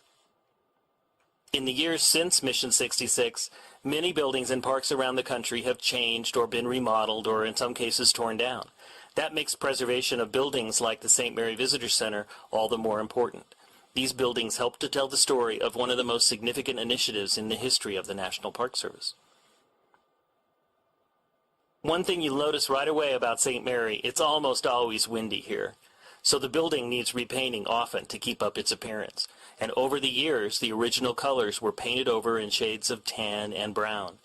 [SPEAKER 2] In the years since Mission 66, many buildings and parks around the country have changed or been remodeled or in some cases torn down. That makes preservation of buildings like the St. Mary Visitor Center all the more important. These buildings help to tell the story of one of the most significant initiatives in the history of the National Park Service. One thing you'll notice right away about St. Mary, it's almost always windy here. So the building needs repainting often to keep up its appearance. And over the years, the original colors were painted over in shades of tan and brown.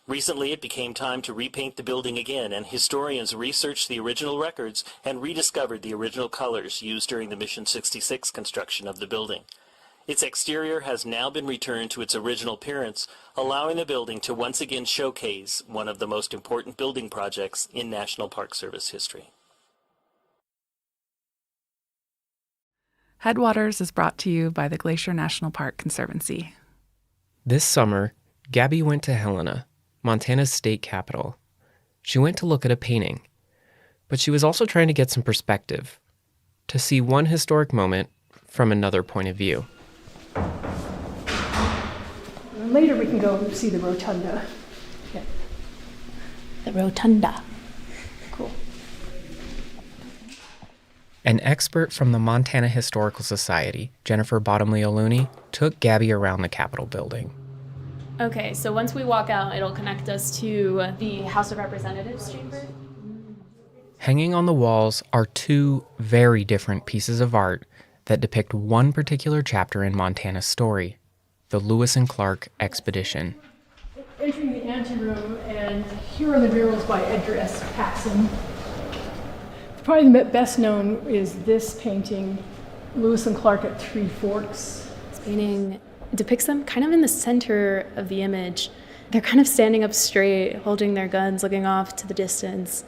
[SPEAKER 2] Recently, it became time to repaint the building again, and historians researched the original records and rediscovered the original colors used during the Mission 66 construction of the building. Its exterior has now been returned to its original appearance, allowing the building to once again showcase one of the most important building projects in National Park Service history.
[SPEAKER 10] Headwaters is brought to you by the Glacier National Park Conservancy.
[SPEAKER 21] This summer, Gabby went to Helena, Montana's state capital. She went to look at a painting, but she was also trying to get some perspective, to see one historic moment from another point of view.
[SPEAKER 22] Later we can go see the rotunda. Yeah.
[SPEAKER 23] The rotunda.
[SPEAKER 22] Cool.
[SPEAKER 21] An expert from the Montana Historical Society, Jennifer Bottomley-O'Looney, took Gabby around the Capitol building.
[SPEAKER 23] Okay, so once we walk out, it'll connect us to the House of Representatives chamber.
[SPEAKER 21] Hanging on the walls are two very different pieces of art that depict one particular chapter in Montana's story, the Lewis and Clark expedition.
[SPEAKER 22] Entering the anteroom, and here are the murals by Edgar S. Paxson. Probably the best known is this painting, Lewis and Clark at Three Forks.
[SPEAKER 23] This painting depicts them kind of in the center of the image. They're kind of standing up straight, holding their guns, looking off to the distance.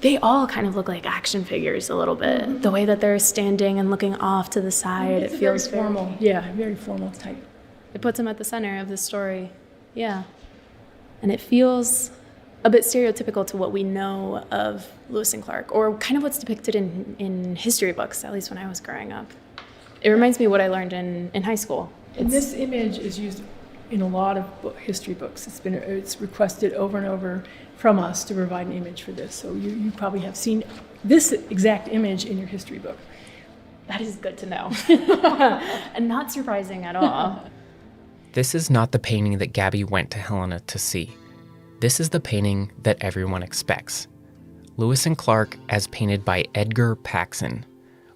[SPEAKER 23] They all kind of look like action figures a little bit. The way that they're standing and looking off to the side, it feels
[SPEAKER 22] very formal. Yeah, very formal type.
[SPEAKER 23] It puts them at the center of the story. Yeah. And it feels a bit stereotypical to what we know of Lewis and Clark, or kind of what's depicted in history books, at least when I was growing up. It reminds me of what I learned in high school.
[SPEAKER 22] And this image is used in a lot of history books. It's requested over and over from us to provide an image for this. So you probably have seen this exact image in your history book.
[SPEAKER 23] That is good to know. And not surprising at all.
[SPEAKER 21] This is not the painting that Gabby went to Helena to see. This is the painting that everyone expects. Lewis and Clark as painted by Edgar Paxson,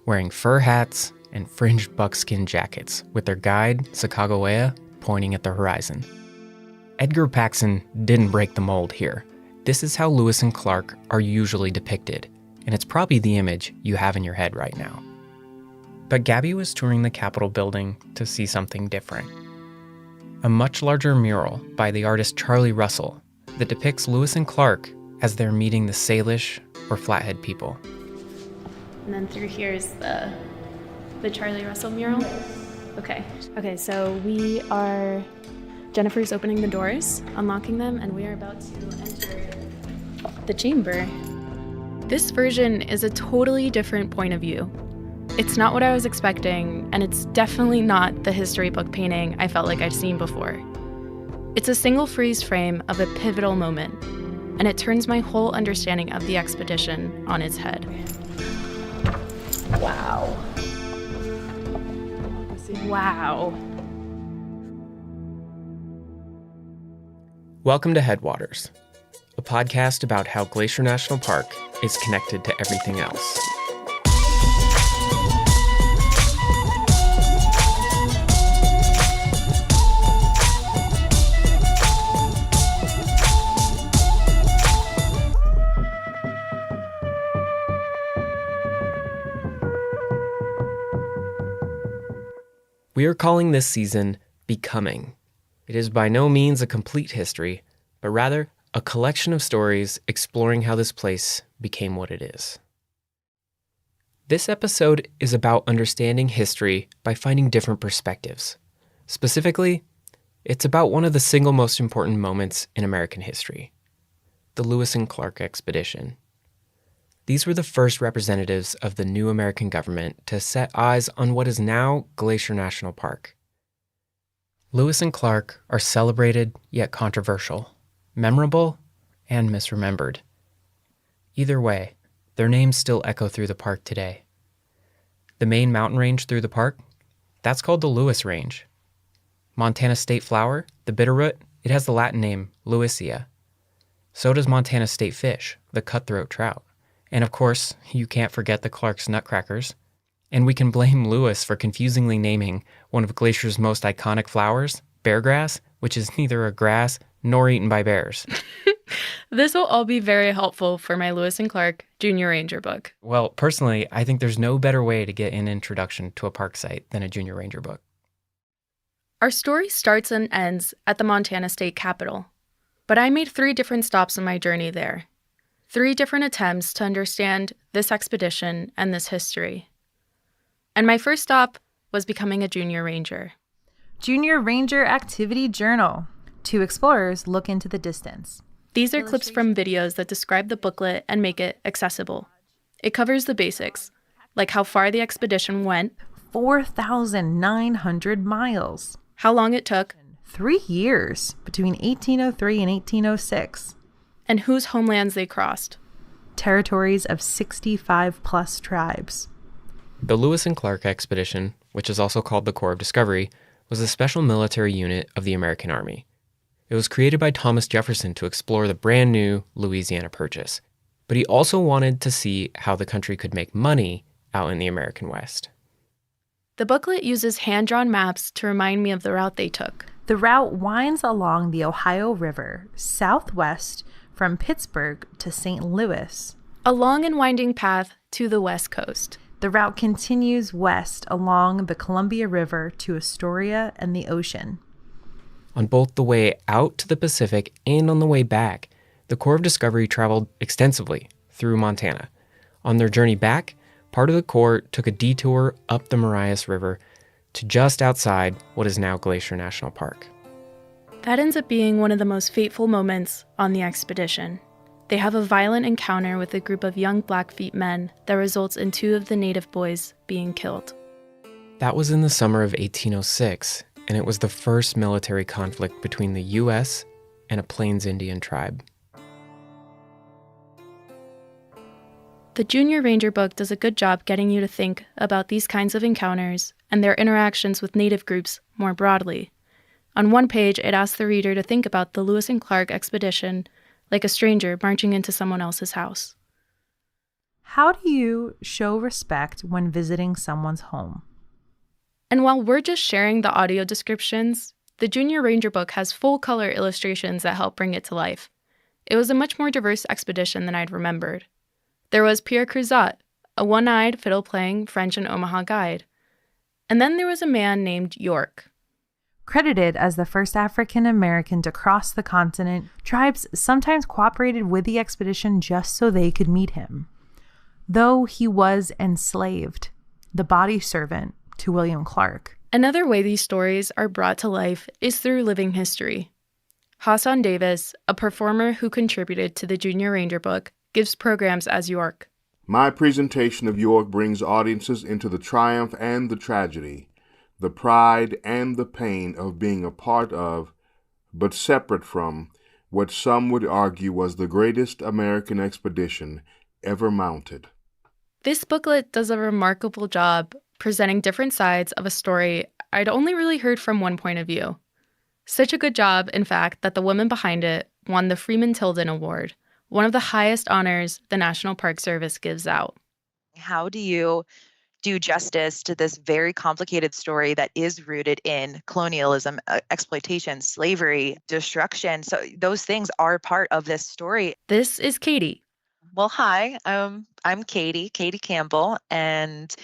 [SPEAKER 21] wearing fur hats and fringed buckskin jackets with their guide, Sacagawea, pointing at the horizon. Edgar Paxson didn't break the mold here. This is how Lewis and Clark are usually depicted, and it's probably the image you have in your head right now. But Gabby was touring the Capitol building to see something different. A much larger mural by the artist Charlie Russell that depicts Lewis and Clark as they're meeting the Salish or Flathead people.
[SPEAKER 23] And then through here is the Charlie Russell mural. Okay, so Jennifer's opening the doors, unlocking them, and we are about to enter the chamber. This version is a totally different point of view. It's not what I was expecting, and it's definitely not the history book painting I felt like I'd seen before. It's a single freeze frame of a pivotal moment, and it turns my whole understanding of the expedition on its head. Wow. Wow.
[SPEAKER 21] Welcome to Headwaters, a podcast about how Glacier National Park is connected to everything else. We are calling this season Becoming. It is by no means a complete history, but rather a collection of stories exploring how this place became what it is. This episode is about understanding history by finding different perspectives. Specifically, it's about one of the single most important moments in American history, the Lewis and Clark expedition. These were the first representatives of the new American government to set eyes on what is now Glacier National Park. Lewis and Clark are celebrated yet controversial, memorable and misremembered. Either way, their names still echo through the park today. The main mountain range through the park, that's called the Lewis Range. Montana state flower, the bitterroot, it has the Latin name Lewisia. So does Montana state fish, the cutthroat trout. And of course, you can't forget the Clark's nutcrackers. And we can blame Lewis for confusingly naming one of Glacier's most iconic flowers, beargrass, which is neither a grass nor eaten by bears.
[SPEAKER 23] This will all be very helpful for my Lewis and Clark Junior Ranger book.
[SPEAKER 21] Well, personally, I think there's no better way to get an introduction to a park site than a Junior Ranger book.
[SPEAKER 23] Our story starts and ends at the Montana State Capitol, but I made 3 different stops on my journey there. 3 different attempts to understand this expedition and this history. And my first stop was becoming a Junior Ranger.
[SPEAKER 9] Junior Ranger Activity Journal. 2 explorers look into the distance.
[SPEAKER 23] These are clips from videos that describe the booklet and make it accessible. It covers the basics, like how far the expedition went,
[SPEAKER 9] 4,900 miles.
[SPEAKER 23] How long it took,
[SPEAKER 9] 3 years between 1803 and 1806.
[SPEAKER 23] And whose homelands they crossed.
[SPEAKER 9] Territories of 65 plus tribes.
[SPEAKER 21] The Lewis and Clark expedition, which is also called the Corps of Discovery, was a special military unit of the American Army. It was created by Thomas Jefferson to explore the brand new Louisiana Purchase, but he also wanted to see how the country could make money out in the American West.
[SPEAKER 23] The booklet uses hand-drawn maps to remind me of the route they took.
[SPEAKER 9] The route winds along the Ohio River, southwest from Pittsburgh to St. Louis.
[SPEAKER 23] A long and winding path to the West Coast.
[SPEAKER 9] The route continues west along the Columbia River to Astoria and the ocean.
[SPEAKER 21] On both the way out to the Pacific and on the way back, the Corps of Discovery traveled extensively through Montana. On their journey back, part of the Corps took a detour up the Marias River to just outside what is now Glacier National Park.
[SPEAKER 23] That ends up being one of the most fateful moments on the expedition. They have a violent encounter with a group of young Blackfeet men that results in 2 of the native boys being killed.
[SPEAKER 21] That was in the summer of 1806, and it was the first military conflict between the U.S. and a Plains Indian tribe.
[SPEAKER 23] The Junior Ranger book does a good job getting you to think about these kinds of encounters and their interactions with native groups more broadly. On one page, it asks the reader to think about the Lewis and Clark expedition like a stranger marching into someone else's house.
[SPEAKER 9] How do you show respect when visiting someone's home?
[SPEAKER 23] And while we're just sharing the audio descriptions, the Junior Ranger book has full-color illustrations that help bring it to life. It was a much more diverse expedition than I'd remembered. There was Pierre Cruzat, a one-eyed, fiddle-playing French and Omaha guide. And then there was a man named York.
[SPEAKER 9] Credited as the first African American to cross the continent, tribes sometimes cooperated with the expedition just so they could meet him. Though he was enslaved, the body servant to William Clark.
[SPEAKER 23] Another way these stories are brought to life is through living history. Hassan Davis, a performer who contributed to the Junior Ranger book, gives programs as York.
[SPEAKER 15] My presentation of York brings audiences into the triumph and the tragedy, the pride and the pain of being a part of, but separate from, what some would argue was the greatest American expedition ever mounted.
[SPEAKER 23] This booklet does a remarkable job presenting different sides of a story I'd only really heard from one point of view. Such a good job, in fact, that the woman behind it won the Freeman Tilden Award, one of the highest honors the National Park Service gives out.
[SPEAKER 16] How do you do justice to this very complicated story that is rooted in colonialism, exploitation, slavery, destruction? So those things are part of this story.
[SPEAKER 23] This is Katie.
[SPEAKER 16] Well, hi, I'm Katie Campbell, and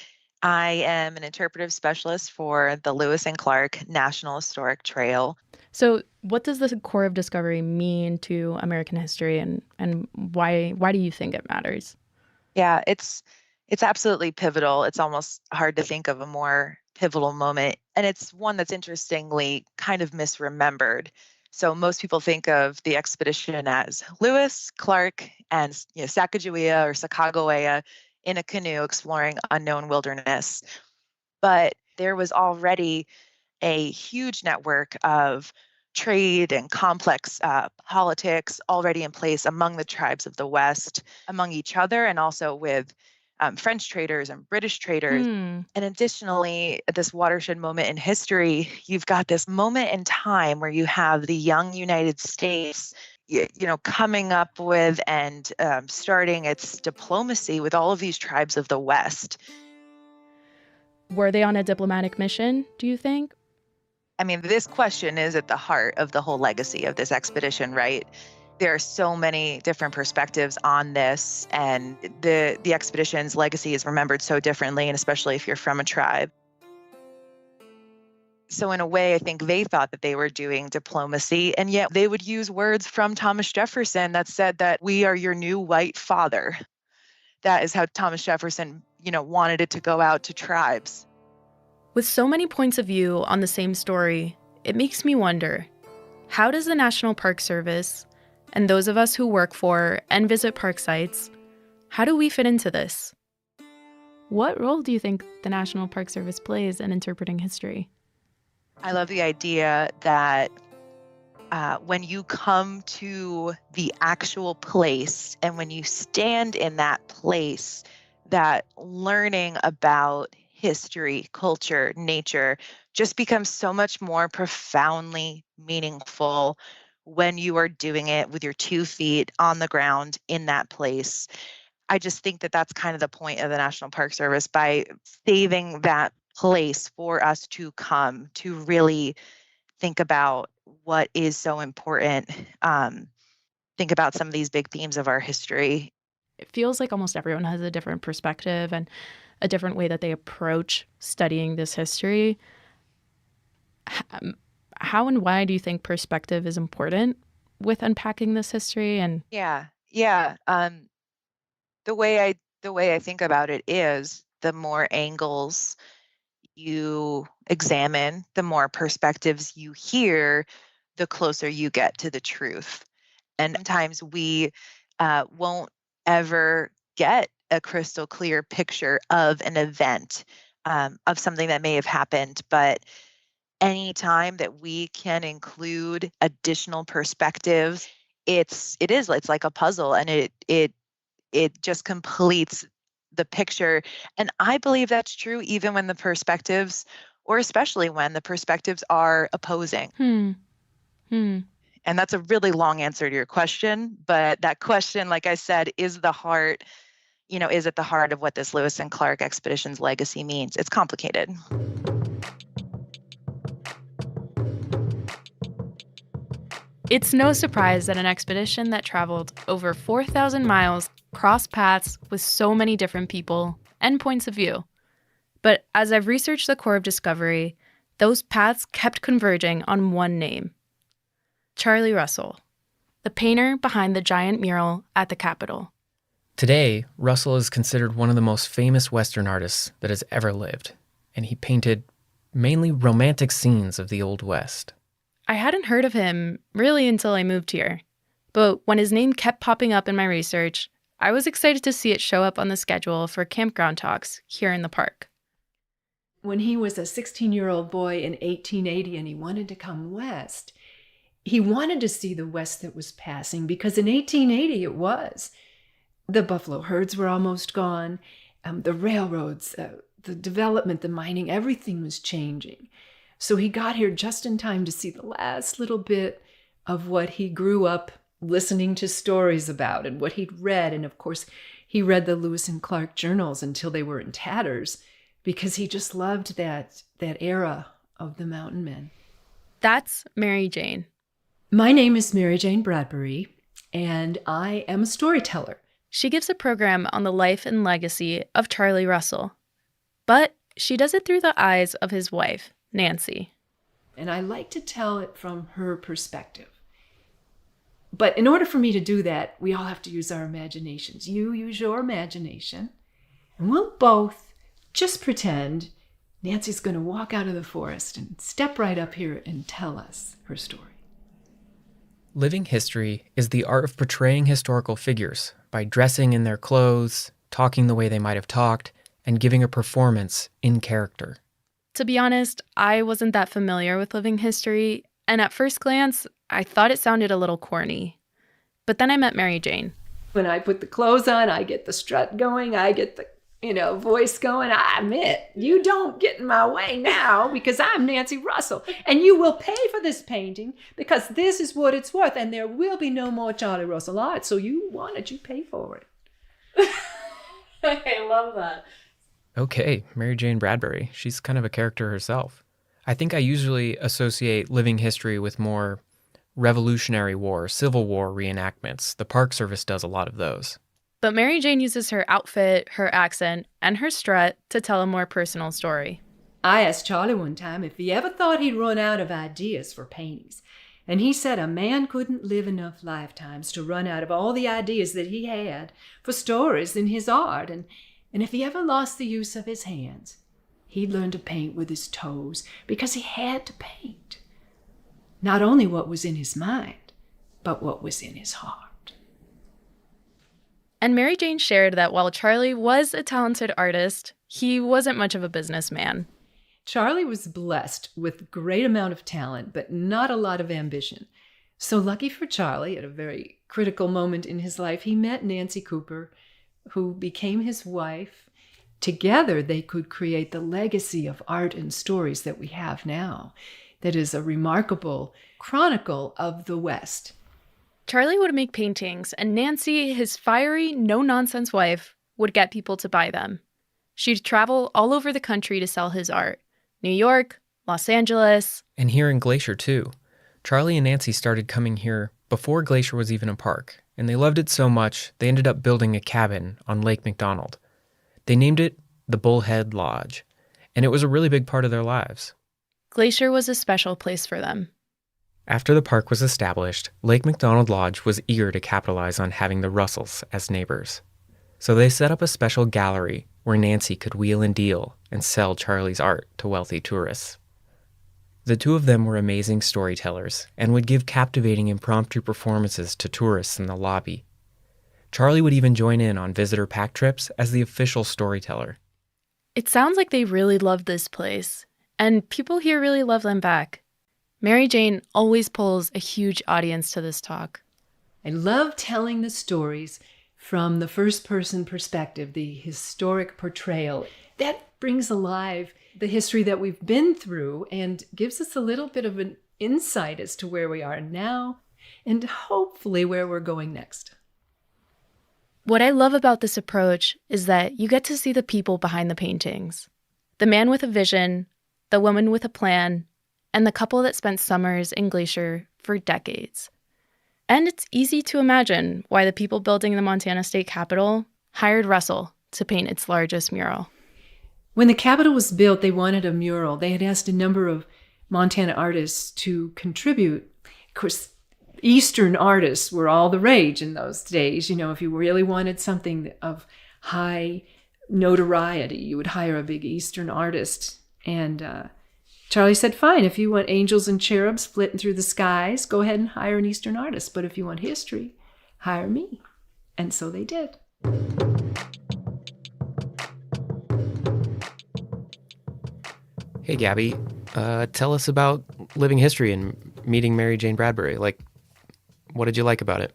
[SPEAKER 16] I am an interpretive specialist for the Lewis and Clark National Historic Trail.
[SPEAKER 23] So what does the Corps of Discovery mean to American history, and why do you think it matters?
[SPEAKER 16] Yeah, it's absolutely pivotal. It's almost hard to think of a more pivotal moment. And it's one that's interestingly kind of misremembered. So most people think of the expedition as Lewis, Clark, and Sacagawea or Sacagawea in a canoe exploring unknown wilderness. But there was already a huge network of trade and complex politics already in place among the tribes of the West, among each other, and also with French traders and British traders. And additionally, at this watershed moment in history, you've got this moment in time where you have the young United States, coming up with and starting its diplomacy with all of these tribes of the West.
[SPEAKER 23] Were they on a diplomatic mission, do you think?
[SPEAKER 16] I mean, this question is at the heart of the whole legacy of this expedition, right? There are so many different perspectives on this, and the expedition's legacy is remembered so differently, and especially if you're from a tribe. So in a way, I think they thought that they were doing diplomacy, and yet they would use words from Thomas Jefferson that said that we are your new white father. That is how Thomas Jefferson, wanted it to go out to tribes.
[SPEAKER 23] With so many points of view on the same story, it makes me wonder, how does the National Park Service, and those of us who work for and visit park sites, how do we fit into this? What role do you think the National Park Service plays in interpreting history?
[SPEAKER 16] I love the idea that when you come to the actual place and when you stand in that place, that learning about history, culture, nature just becomes so much more profoundly meaningful when you are doing it with your 2 feet on the ground in that place. I just think that that's kind of the point of the National Park Service, by saving that place for us to come to really think about what is so important. Think about some of these big themes of our history.
[SPEAKER 23] It feels like almost everyone has a different perspective and a different way that they approach studying this history. How and why do you think perspective is important with unpacking this history? And
[SPEAKER 16] Yeah. The way I think about it is, the more angles you examine, the more perspectives you hear, the closer you get to the truth. And sometimes we won't ever get a crystal clear picture of an event, of something that may have happened. But any time that we can include additional perspectives, it's like a puzzle, and it just completes the picture. And I believe that's true even when the perspectives, or especially when the perspectives are opposing. And that's a really long answer to your question, but that question, like I said, is the heart, is at the heart of what this Lewis and Clark expedition's legacy means. It's complicated.
[SPEAKER 23] it's no surprise that an expedition that traveled over 4,000 miles crossed paths with so many different people and points of view. But as I've researched the core of Discovery, those paths kept converging on one name: Charlie Russell, the painter behind the giant mural at the Capitol.
[SPEAKER 21] Today, Russell is considered one of the most famous Western artists that has ever lived, and he painted mainly romantic scenes of the Old West.
[SPEAKER 23] I hadn't heard of him really until I moved here, but when his name kept popping up in my research, I was excited to see it show up on the schedule for campground talks here in the park.
[SPEAKER 8] When he was a 16-year-old boy in 1880 and he wanted to come west, he wanted to see the West that was passing, because in 1880 it was. The buffalo herds were almost gone. The railroads, the development, the mining, everything was changing. So he got here just in time to see the last little bit of what he grew up listening to stories about and what he'd read. And of course, he read the Lewis and Clark journals until they were in tatters, because he just loved that era of the mountain men.
[SPEAKER 23] That's Mary Jane.
[SPEAKER 8] My name is Mary Jane Bradbury, and I am a storyteller.
[SPEAKER 23] She gives a program on the life and legacy of Charlie Russell, but she does it through the eyes of his wife, Nancy.
[SPEAKER 8] And I like to tell it from her perspective. But in order for me to do that, we all have to use our imaginations. You use your imagination, and we'll both just pretend Nancy's going to walk out of the forest and step right up here and tell us her story.
[SPEAKER 21] Living history is the art of portraying historical figures by dressing in their clothes, talking the way they might have talked, and giving a performance in character.
[SPEAKER 23] To be honest, I wasn't that familiar with living history, and at first glance, I thought it sounded a little corny. But then I met Mary Jane.
[SPEAKER 8] When I put the clothes on, I get the strut going, I get the voice going, I admit, you don't get in my way now because I'm Nancy Russell. And you will pay for this painting because this is what it's worth. And there will be no more Charlie Russell art. So you want it, you pay for it.
[SPEAKER 19] I love that.
[SPEAKER 21] Okay, Mary Jane Bradbury. She's kind of a character herself. I think I usually associate living history with more Revolutionary War, Civil War reenactments. The Park Service does a lot of those.
[SPEAKER 23] But Mary Jane uses her outfit, her accent, and her strut to tell a more personal story.
[SPEAKER 8] I asked Charlie one time if he ever thought he'd run out of ideas for paintings. And he said a man couldn't live enough lifetimes to run out of all the ideas that he had for stories in his art. And if he ever lost the use of his hands, he'd learn to paint with his toes because he had to paint. Not only what was in his mind, but what was in his heart.
[SPEAKER 23] And Mary Jane shared that while Charlie was a talented artist, he wasn't much of a businessman.
[SPEAKER 8] Charlie was blessed with a great amount of talent, but not a lot of ambition. So lucky for Charlie, at a very critical moment in his life, he met Nancy Cooper, who became his wife. Together, they could create the legacy of art and stories that we have now. That is a remarkable chronicle of the West.
[SPEAKER 23] Charlie would make paintings, and Nancy, his fiery, no-nonsense wife, would get people to buy them. She'd travel all over the country to sell his art. New York, Los Angeles.
[SPEAKER 21] And here in Glacier, too. Charlie and Nancy started coming here before Glacier was even a park, and they loved it so much they ended up building a cabin on Lake McDonald. They named it the Bullhead Lodge, and it was a really big part of their lives.
[SPEAKER 23] Glacier was a special place for them.
[SPEAKER 21] After the park was established, Lake McDonald Lodge was eager to capitalize on having the Russells as neighbors. So they set up a special gallery where Nancy could wheel and deal and sell Charlie's art to wealthy tourists. The two of them were amazing storytellers and would give captivating impromptu performances to tourists in the lobby. Charlie would even join in on visitor pack trips as the official storyteller.
[SPEAKER 23] It sounds like they really loved this place, and people here really love them back. Mary Jane always pulls a huge audience to this talk.
[SPEAKER 8] I love telling the stories from the first-person perspective, the historic portrayal. That brings alive the history that we've been through and gives us a little bit of an insight as to where we are now and hopefully where we're going next.
[SPEAKER 23] What I love about this approach is that you get to see the people behind the paintings. The man with a vision, the woman with a plan, and the couple that spent summers in Glacier for decades. And it's easy to imagine why the people building the Montana State Capitol hired Russell to paint its largest mural.
[SPEAKER 8] When the Capitol was built, they wanted a mural. They had asked a number of Montana artists to contribute. Of course, Eastern artists were all the rage in those days. If you really wanted something of high notoriety, you would hire a big Eastern artist. And Charlie said, fine, if you want angels and cherubs flitting through the skies, go ahead and hire an Eastern artist. But if you want history, hire me. And so they did.
[SPEAKER 21] Hey, Gabby, tell us about living history and meeting Mary Jane Bradbury. What did you like about it?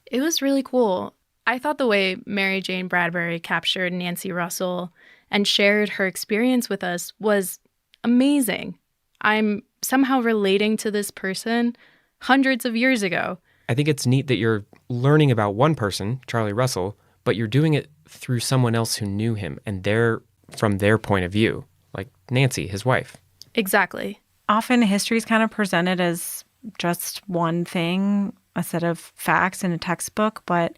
[SPEAKER 23] It was really cool. I thought the way Mary Jane Bradbury captured Nancy Russell and shared her experience with us was amazing. I'm somehow relating to this person hundreds of years ago.
[SPEAKER 21] I think it's neat that you're learning about one person, Charlie Russell, but you're doing it through someone else who knew him and from their point of view, like Nancy, his wife.
[SPEAKER 23] Exactly.
[SPEAKER 12] Often history is kind of presented as just one thing, a set of facts in a textbook, but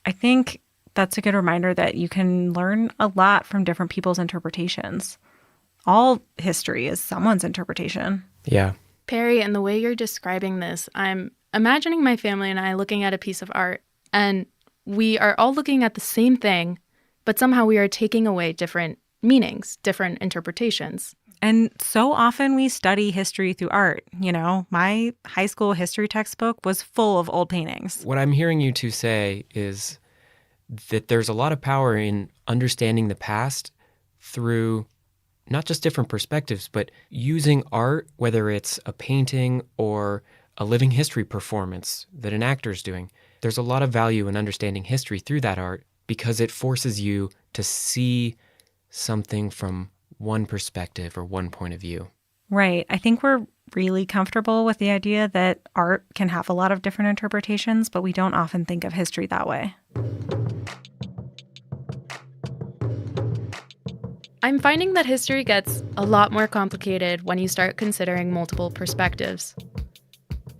[SPEAKER 12] I think that's a good reminder that you can learn a lot from different people's interpretations. All history is someone's interpretation.
[SPEAKER 21] Yeah.
[SPEAKER 23] Perry, and the way you're describing this, I'm imagining my family and I looking at a piece of art, and we are all looking at the same thing, but somehow we are taking away different meanings, different interpretations.
[SPEAKER 12] And so often we study history through art. My high school history textbook was full of old paintings.
[SPEAKER 21] What I'm hearing you two say is that there's a lot of power in understanding the past through not just different perspectives, but using art, whether it's a painting or a living history performance that an actor's doing. There's a lot of value in understanding history through that art because it forces you to see something from one perspective or one point of view.
[SPEAKER 12] Right. I think we're really comfortable with the idea that art can have a lot of different interpretations, but we don't often think of history that way.
[SPEAKER 23] I'm finding that history gets a lot more complicated when you start considering multiple perspectives.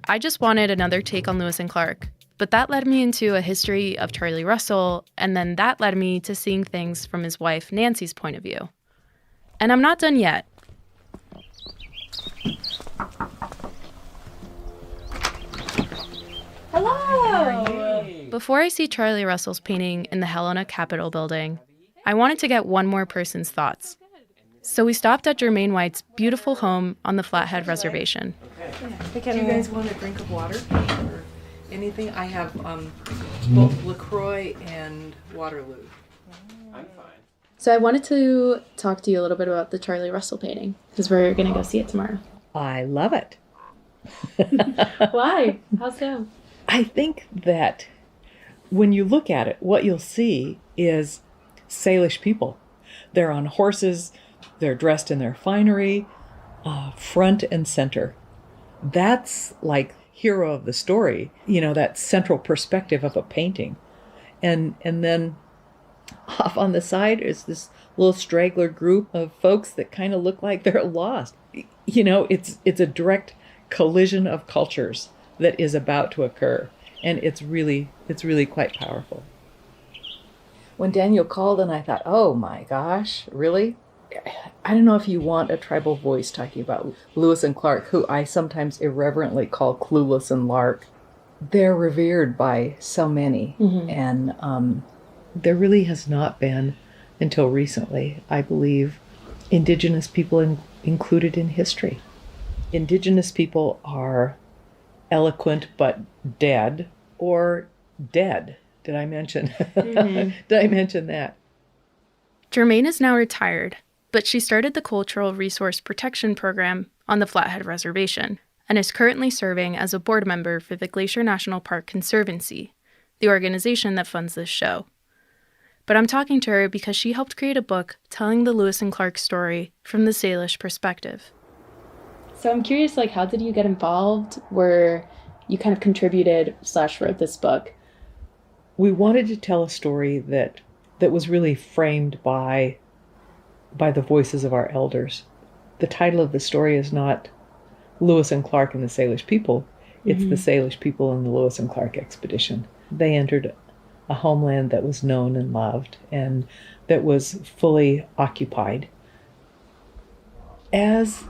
[SPEAKER 23] I just wanted another take on Lewis and Clark, but that led me into a history of Charlie Russell, and then that led me to seeing things from his wife Nancy's point of view. And I'm not done yet.
[SPEAKER 14] Hello!
[SPEAKER 23] Before I see Charlie Russell's painting in the Helena Capitol building, I wanted to get one more person's thoughts. So we stopped at Jermaine White's beautiful home on the Flathead Reservation.
[SPEAKER 17] Do you guys want a drink of water or anything? I have both LaCroix and Waterloo.
[SPEAKER 14] I'm fine.
[SPEAKER 23] So I wanted to talk to you a little bit about the Charlie Russell painting, because we're going to go see it tomorrow.
[SPEAKER 14] I love it.
[SPEAKER 23] Why? How so?
[SPEAKER 14] I think that when you look at it, what you'll see is Salish people. They're on horses, they're dressed in their finery, front and center. That's like hero of the story, that central perspective of a painting. And then off on the side is this little straggler group of folks that kind of look like they're lost. It's a direct collision of cultures that is about to occur. And it's really quite powerful. When Daniel called and I thought, oh my gosh, really? I don't know if you want a tribal voice talking about Lewis and Clark, who I sometimes irreverently call Clueless and Lark. They're revered by so many. Mm-hmm. And there really has not been, until recently, I believe, Indigenous people included in history. Indigenous people are eloquent but dead, or dead. Did I mention? Mm-hmm. Did I mention that?
[SPEAKER 23] Jermaine is now retired, but she started the Cultural Resource Protection Program on the Flathead Reservation and is currently serving as a board member for the Glacier National Park Conservancy, the organization that funds this show. But I'm talking to her because she helped create a book telling the Lewis and Clark story from the Salish perspective. So I'm curious, how did you get involved? Where you kind of contributed / wrote this book?
[SPEAKER 14] We wanted to tell a story that was really framed by the voices of our elders. The title of the story is not Lewis and Clark and the Salish people. It's mm-hmm. the Salish people and the Lewis and Clark expedition. They entered a homeland that was known and loved and that was fully occupied. As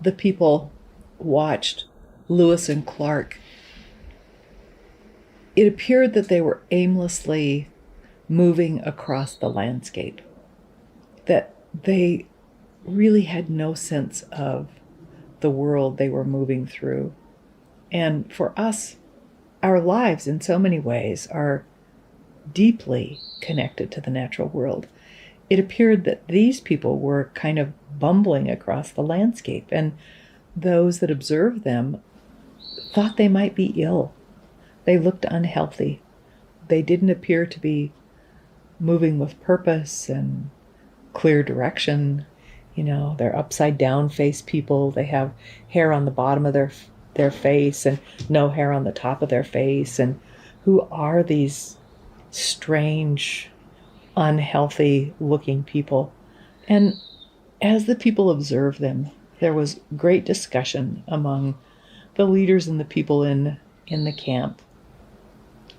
[SPEAKER 14] the people watched Lewis and Clark, it appeared that they were aimlessly moving across the landscape, that they really had no sense of the world they were moving through. And for us, our lives in so many ways are deeply connected to the natural world. It appeared that these people were kind of bumbling across the landscape, and those that observed them thought they might be ill. They looked unhealthy. They didn't appear to be moving with purpose and clear direction. They're upside down face people. They have hair on the bottom of their face and no hair on the top of their face. And who are these strange, unhealthy looking people? And as the people observed them, there was great discussion among the leaders and the people in the camp.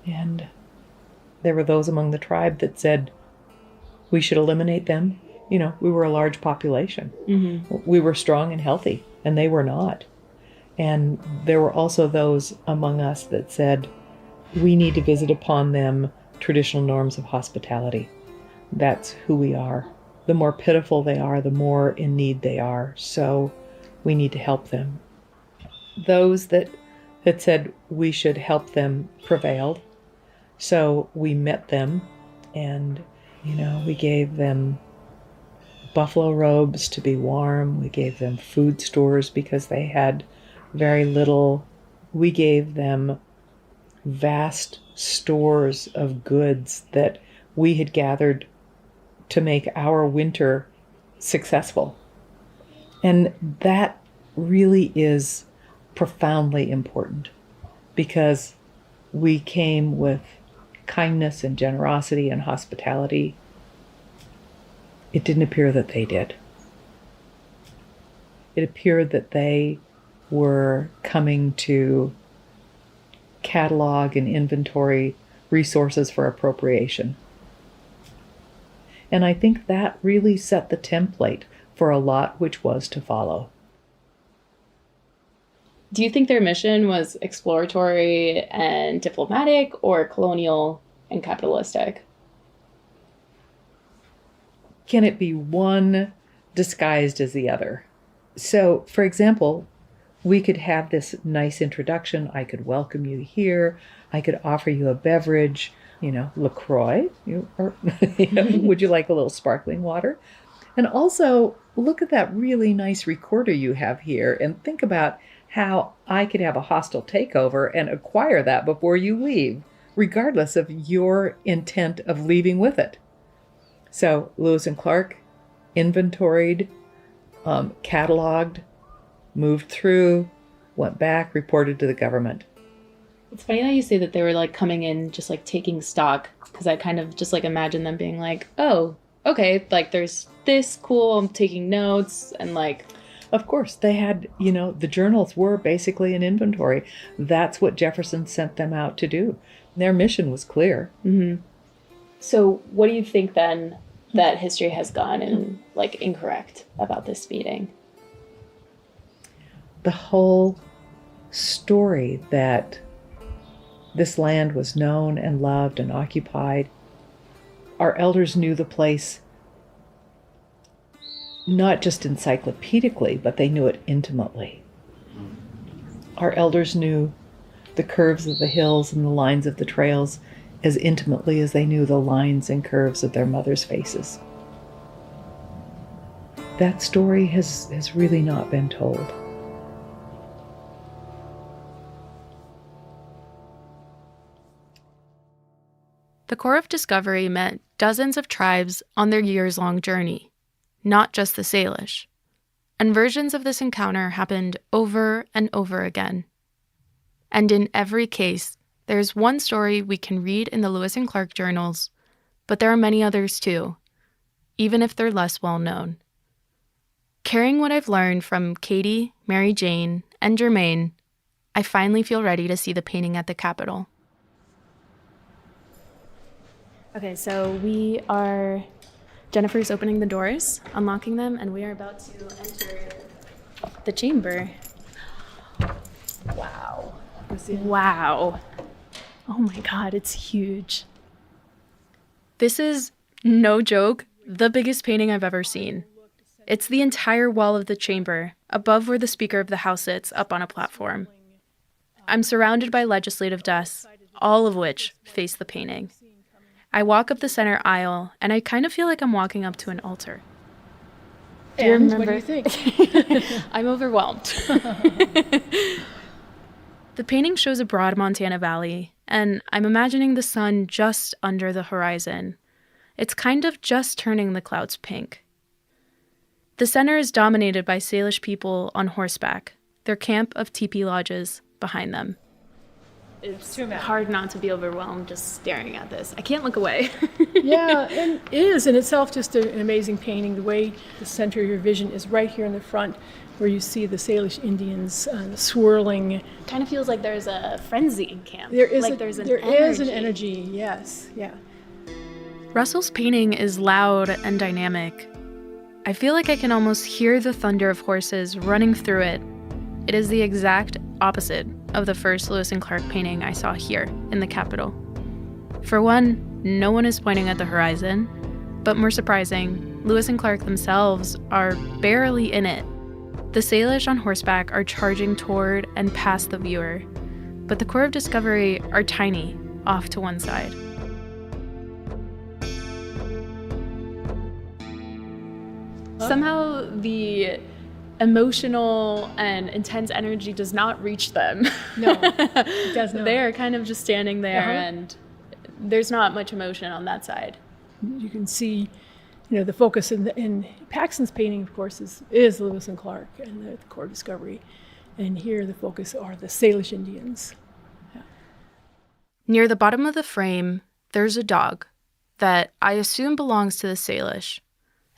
[SPEAKER 14] And there were those among the tribe that said we should eliminate them. We were a large population. Mm-hmm. We were strong and healthy, and they were not. And there were also those among us that said we need to visit upon them traditional norms of hospitality. That's who we are. The more pitiful they are, the more in need they are. So we need to help them. Those that said we should help them prevailed. So we met them and, we gave them buffalo robes to be warm. We gave them food stores because they had very little. We gave them vast stores of goods that we had gathered to make our winter successful. And that really is profoundly important, because we came with kindness and generosity and hospitality. It didn't appear that they did. It appeared that they were coming to catalog and inventory resources for appropriation. And I think that really set the template for a lot which was to follow.
[SPEAKER 23] Do you think their mission was exploratory and diplomatic, or colonial and capitalistic?
[SPEAKER 14] Can it be one disguised as the other? So, for example, we could have this nice introduction. I could welcome you here. I could offer you a beverage, LaCroix. Would you like a little sparkling water? And also, look at that really nice recorder you have here, and think about how I could have a hostile takeover and acquire that before you leave, regardless of your intent of leaving with it. So Lewis and Clark inventoried, cataloged, moved through, went back, reported to the government.
[SPEAKER 23] It's funny that you say that they were like coming in just like taking stock, because I kind of just like imagine them being like, oh, okay, like there's this, cool, I'm taking notes, and like...
[SPEAKER 14] Of course, they had, the journals were basically an inventory. That's what Jefferson sent them out to do. Their mission was clear.
[SPEAKER 23] Mm-hmm. So what do you think then that history has gone and like incorrect about this meeting?
[SPEAKER 14] The whole story that this land was known and loved and occupied. Our elders knew the place not just encyclopedically, but they knew it intimately. Our elders knew the curves of the hills and the lines of the trails as intimately as they knew the lines and curves of their mothers' faces. That story has really not been told.
[SPEAKER 23] The Corps of Discovery met dozens of tribes on their years-long journey, not just the Salish. And versions of this encounter happened over and over again. And in every case, there's one story we can read in the Lewis and Clark journals, but there are many others too, even if they're less well known. Carrying what I've learned from Katie, Mary Jane, and Jermaine, I finally feel ready to see the painting at the Capitol. Okay, so Jennifer's opening the doors, unlocking them, and we are about to enter the chamber. Wow. Wow. Oh my God, it's huge. This is, no joke, the biggest painting I've ever seen. It's the entire wall of the chamber, above where the Speaker of the House sits, up on a platform. I'm surrounded by legislative desks, all of which face the painting. I walk up the center aisle, and I kind of feel like I'm walking up to an altar.
[SPEAKER 22] And what do you think?
[SPEAKER 23] I'm overwhelmed. The painting shows a broad Montana valley, and I'm imagining the sun just under the horizon. It's kind of just turning the clouds pink. The center is dominated by Salish people on horseback, their camp of teepee lodges behind them. It's hard not to be overwhelmed just staring at this. I can't look away.
[SPEAKER 22] Yeah, and it is in itself just an amazing painting. The way the center of your vision is right here in the front, where you see the Salish Indians swirling.
[SPEAKER 23] Kind of feels like there's a frenzy in camp.
[SPEAKER 22] There is
[SPEAKER 23] an
[SPEAKER 22] energy, yes, yeah.
[SPEAKER 23] Russell's painting is loud and dynamic. I feel like I can almost hear the thunder of horses running through it. It is the exact opposite of the first Lewis and Clark painting I saw here in the Capitol. For one, no one is pointing at the horizon, but more surprising, Lewis and Clark themselves are barely in it. The Salish on horseback are charging toward and past the viewer, but the Corps of Discovery are tiny, off to one side. Somehow the emotional and intense energy does not reach them.
[SPEAKER 22] No, it does not.
[SPEAKER 23] They're kind of just standing there, and there's not much emotion on that side.
[SPEAKER 22] You can see, the focus in Paxton's painting, of course, is Lewis and Clark and the core discovery. And here the focus are the Salish Indians. Yeah.
[SPEAKER 23] Near the bottom of the frame, there's a dog that I assume belongs to the Salish.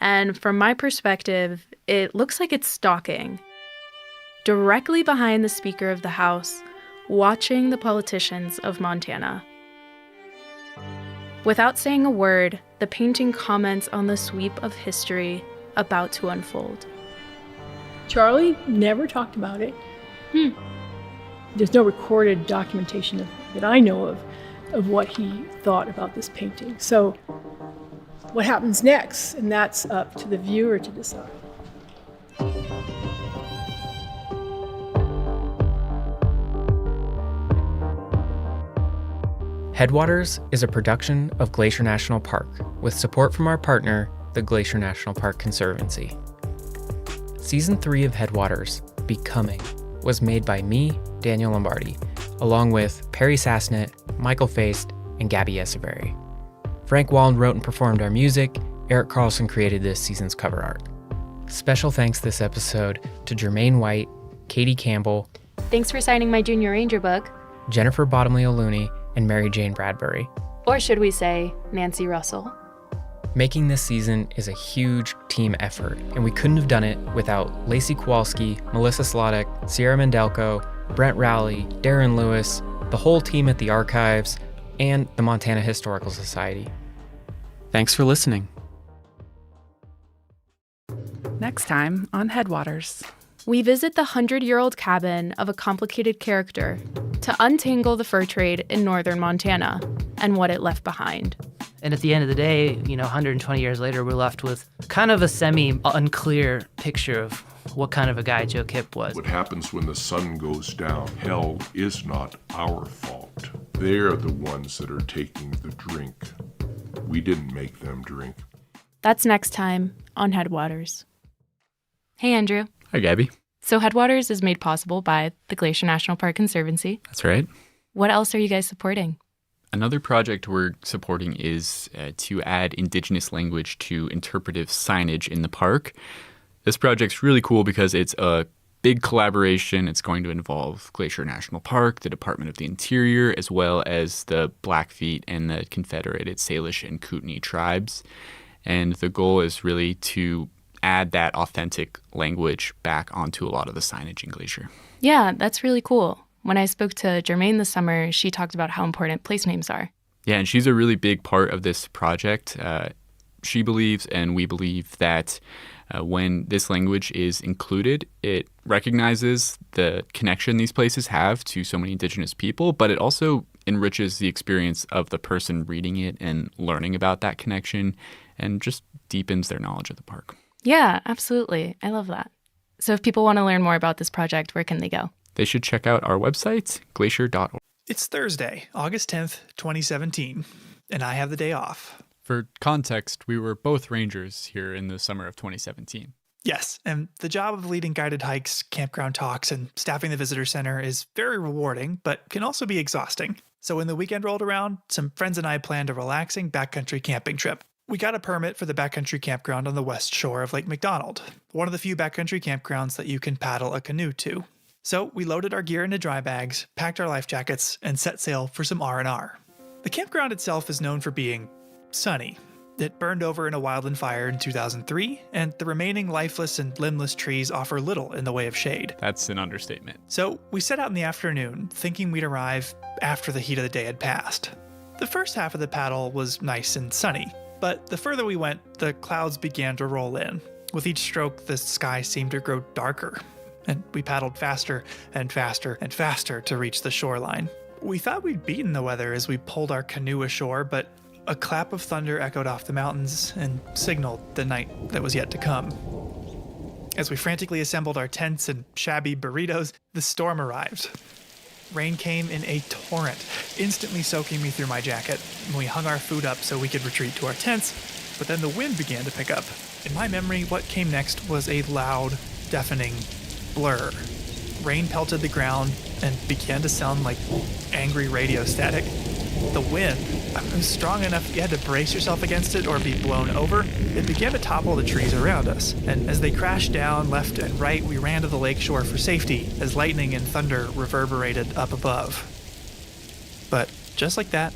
[SPEAKER 23] And from my perspective, it looks like it's stalking. Directly behind the Speaker of the House, watching the politicians of Montana. Without saying a word, the painting comments on the sweep of history about to unfold.
[SPEAKER 22] Charlie never talked about it. There's no recorded documentation that I know of what he thought about this painting. So what happens next? And that's up to the viewer to decide.
[SPEAKER 21] Headwaters is a production of Glacier National Park with support from our partner, the Glacier National Park Conservancy. Season 3 of Headwaters, Becoming, was made by me, Daniel Lombardi, along with Perry Sassnett, Michael Feist, and Gabby Esaberry. Frank Wallen wrote and performed our music. Eric Carlson created this season's cover art. Special thanks this episode to Jermaine White, Katie Campbell,
[SPEAKER 23] Thanks for signing my Junior Ranger book.
[SPEAKER 21] Jennifer Bottomley O'Looney, and Mary Jane Bradbury.
[SPEAKER 23] Or should we say, Nancy Russell.
[SPEAKER 21] Making this season is a huge team effort, and we couldn't have done it without Lacey Kowalski, Melissa Slodek, Sierra Mendelko, Brent Rowley, Darren Lewis, the whole team at the Archives, and the Montana Historical Society. Thanks for listening.
[SPEAKER 10] Next time on Headwaters.
[SPEAKER 23] We visit the 100-year-old cabin of a complicated character to untangle the fur trade in northern Montana and what it left behind.
[SPEAKER 1] And at the end of the day, 120 years later, we're left with kind of a semi-unclear picture of what kind of a guy Joe Kipp was.
[SPEAKER 4] What happens when the sun goes down? Hell is not our fault. They're the ones that are taking the drink. We didn't make them drink.
[SPEAKER 23] That's next time on Headwaters. Hey, Andrew.
[SPEAKER 18] Hi, Gabby.
[SPEAKER 23] So Headwaters is made possible by the Glacier National Park Conservancy.
[SPEAKER 18] That's right.
[SPEAKER 23] What else are you guys supporting?
[SPEAKER 18] Another project we're supporting is to add Indigenous language to interpretive signage in the park. This project's really cool because it's a big collaboration. It's going to involve Glacier National Park, the Department of the Interior, as well as the Blackfeet and the Confederated Salish and Kootenai tribes. And the goal is really to add that authentic language back onto a lot of the signage in Glacier.
[SPEAKER 23] Yeah, that's really cool. When I spoke to Jermaine this summer, she talked about how important place names are.
[SPEAKER 18] Yeah, and she's a really big part of this project. She believes, and we believe, that when this language is included, it recognizes the connection these places have to so many Indigenous people, but it also enriches the experience of the person reading it and learning about that connection, and just deepens their knowledge of the park.
[SPEAKER 23] Yeah, absolutely. I love that. So if people want to learn more about this project, where can they go?
[SPEAKER 18] They should check out our website, glacier.org.
[SPEAKER 24] It's Thursday, August 10th, 2017, and I have the day off.
[SPEAKER 25] For context, we were both rangers here in the summer of 2017.
[SPEAKER 24] Yes, and the job of leading guided hikes, campground talks, and staffing the visitor center is very rewarding, but can also be exhausting. So when the weekend rolled around, some friends and I planned a relaxing backcountry camping trip. We got a permit for the backcountry campground on the west shore of Lake McDonald, one of the few backcountry campgrounds that you can paddle a canoe to. So we loaded our gear into dry bags, packed our life jackets, and set sail for some R&R. The campground itself is known for being sunny. It burned over in a wildland fire in 2003, and the remaining lifeless and limbless trees offer little in the way of shade.
[SPEAKER 25] That's an understatement.
[SPEAKER 24] So we set out in the afternoon, thinking we'd arrive after the heat of the day had passed. The first half of the paddle was nice and sunny, but the further we went, the clouds began to roll in. With each stroke, the sky seemed to grow darker, and we paddled faster and faster and faster to reach the shoreline. We thought we'd beaten the weather as we pulled our canoe ashore, but a clap of thunder echoed off the mountains and signaled the night that was yet to come. As we frantically assembled our tents and shabby burritos, the storm arrived. Rain came in a torrent, instantly soaking me through my jacket, and we hung our food up so we could retreat to our tents, but then the wind began to pick up. In my memory, what came next was a loud, deafening blur. Rain pelted the ground and began to sound like angry radio static. The wind was strong enough you had to brace yourself against it or be blown over. It began to topple the trees around us, and as they crashed down left and right, we ran to the lakeshore for safety as lightning and thunder reverberated up above. But just like that,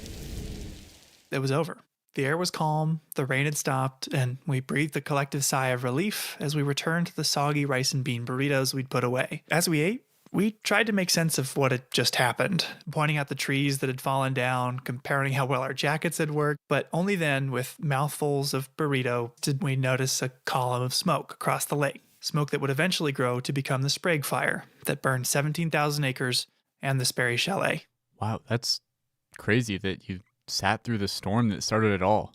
[SPEAKER 24] it was over. The air was calm, the rain had stopped, and we breathed a collective sigh of relief as we returned to the soggy rice and bean burritos we'd put away. As we ate, we tried to make sense of what had just happened, pointing out the trees that had fallen down, comparing how well our jackets had worked, but only then, with mouthfuls of burrito, did we notice a column of smoke across the lake. Smoke that would eventually grow to become the Sprague Fire that burned 17,000 acres and the Sperry Chalet.
[SPEAKER 25] Wow, that's crazy that you sat through the storm that started it all.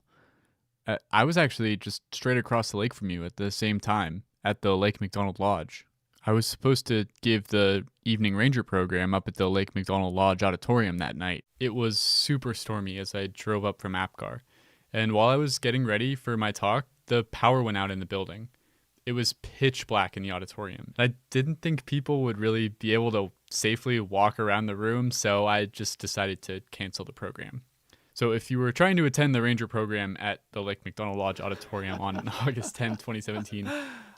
[SPEAKER 25] I was actually just straight across the lake from you at the same time at the Lake McDonald Lodge. I was supposed to give the evening ranger program up at the Lake McDonald Lodge auditorium that night. It was super stormy as I drove up from Apgar. And while I was getting ready for my talk, the power went out in the building. It was pitch black in the auditorium. I didn't think people would really be able to safely walk around the room, so I just decided to cancel the program. So if you were trying to attend the ranger program at the Lake McDonald Lodge auditorium on August 10, 2017,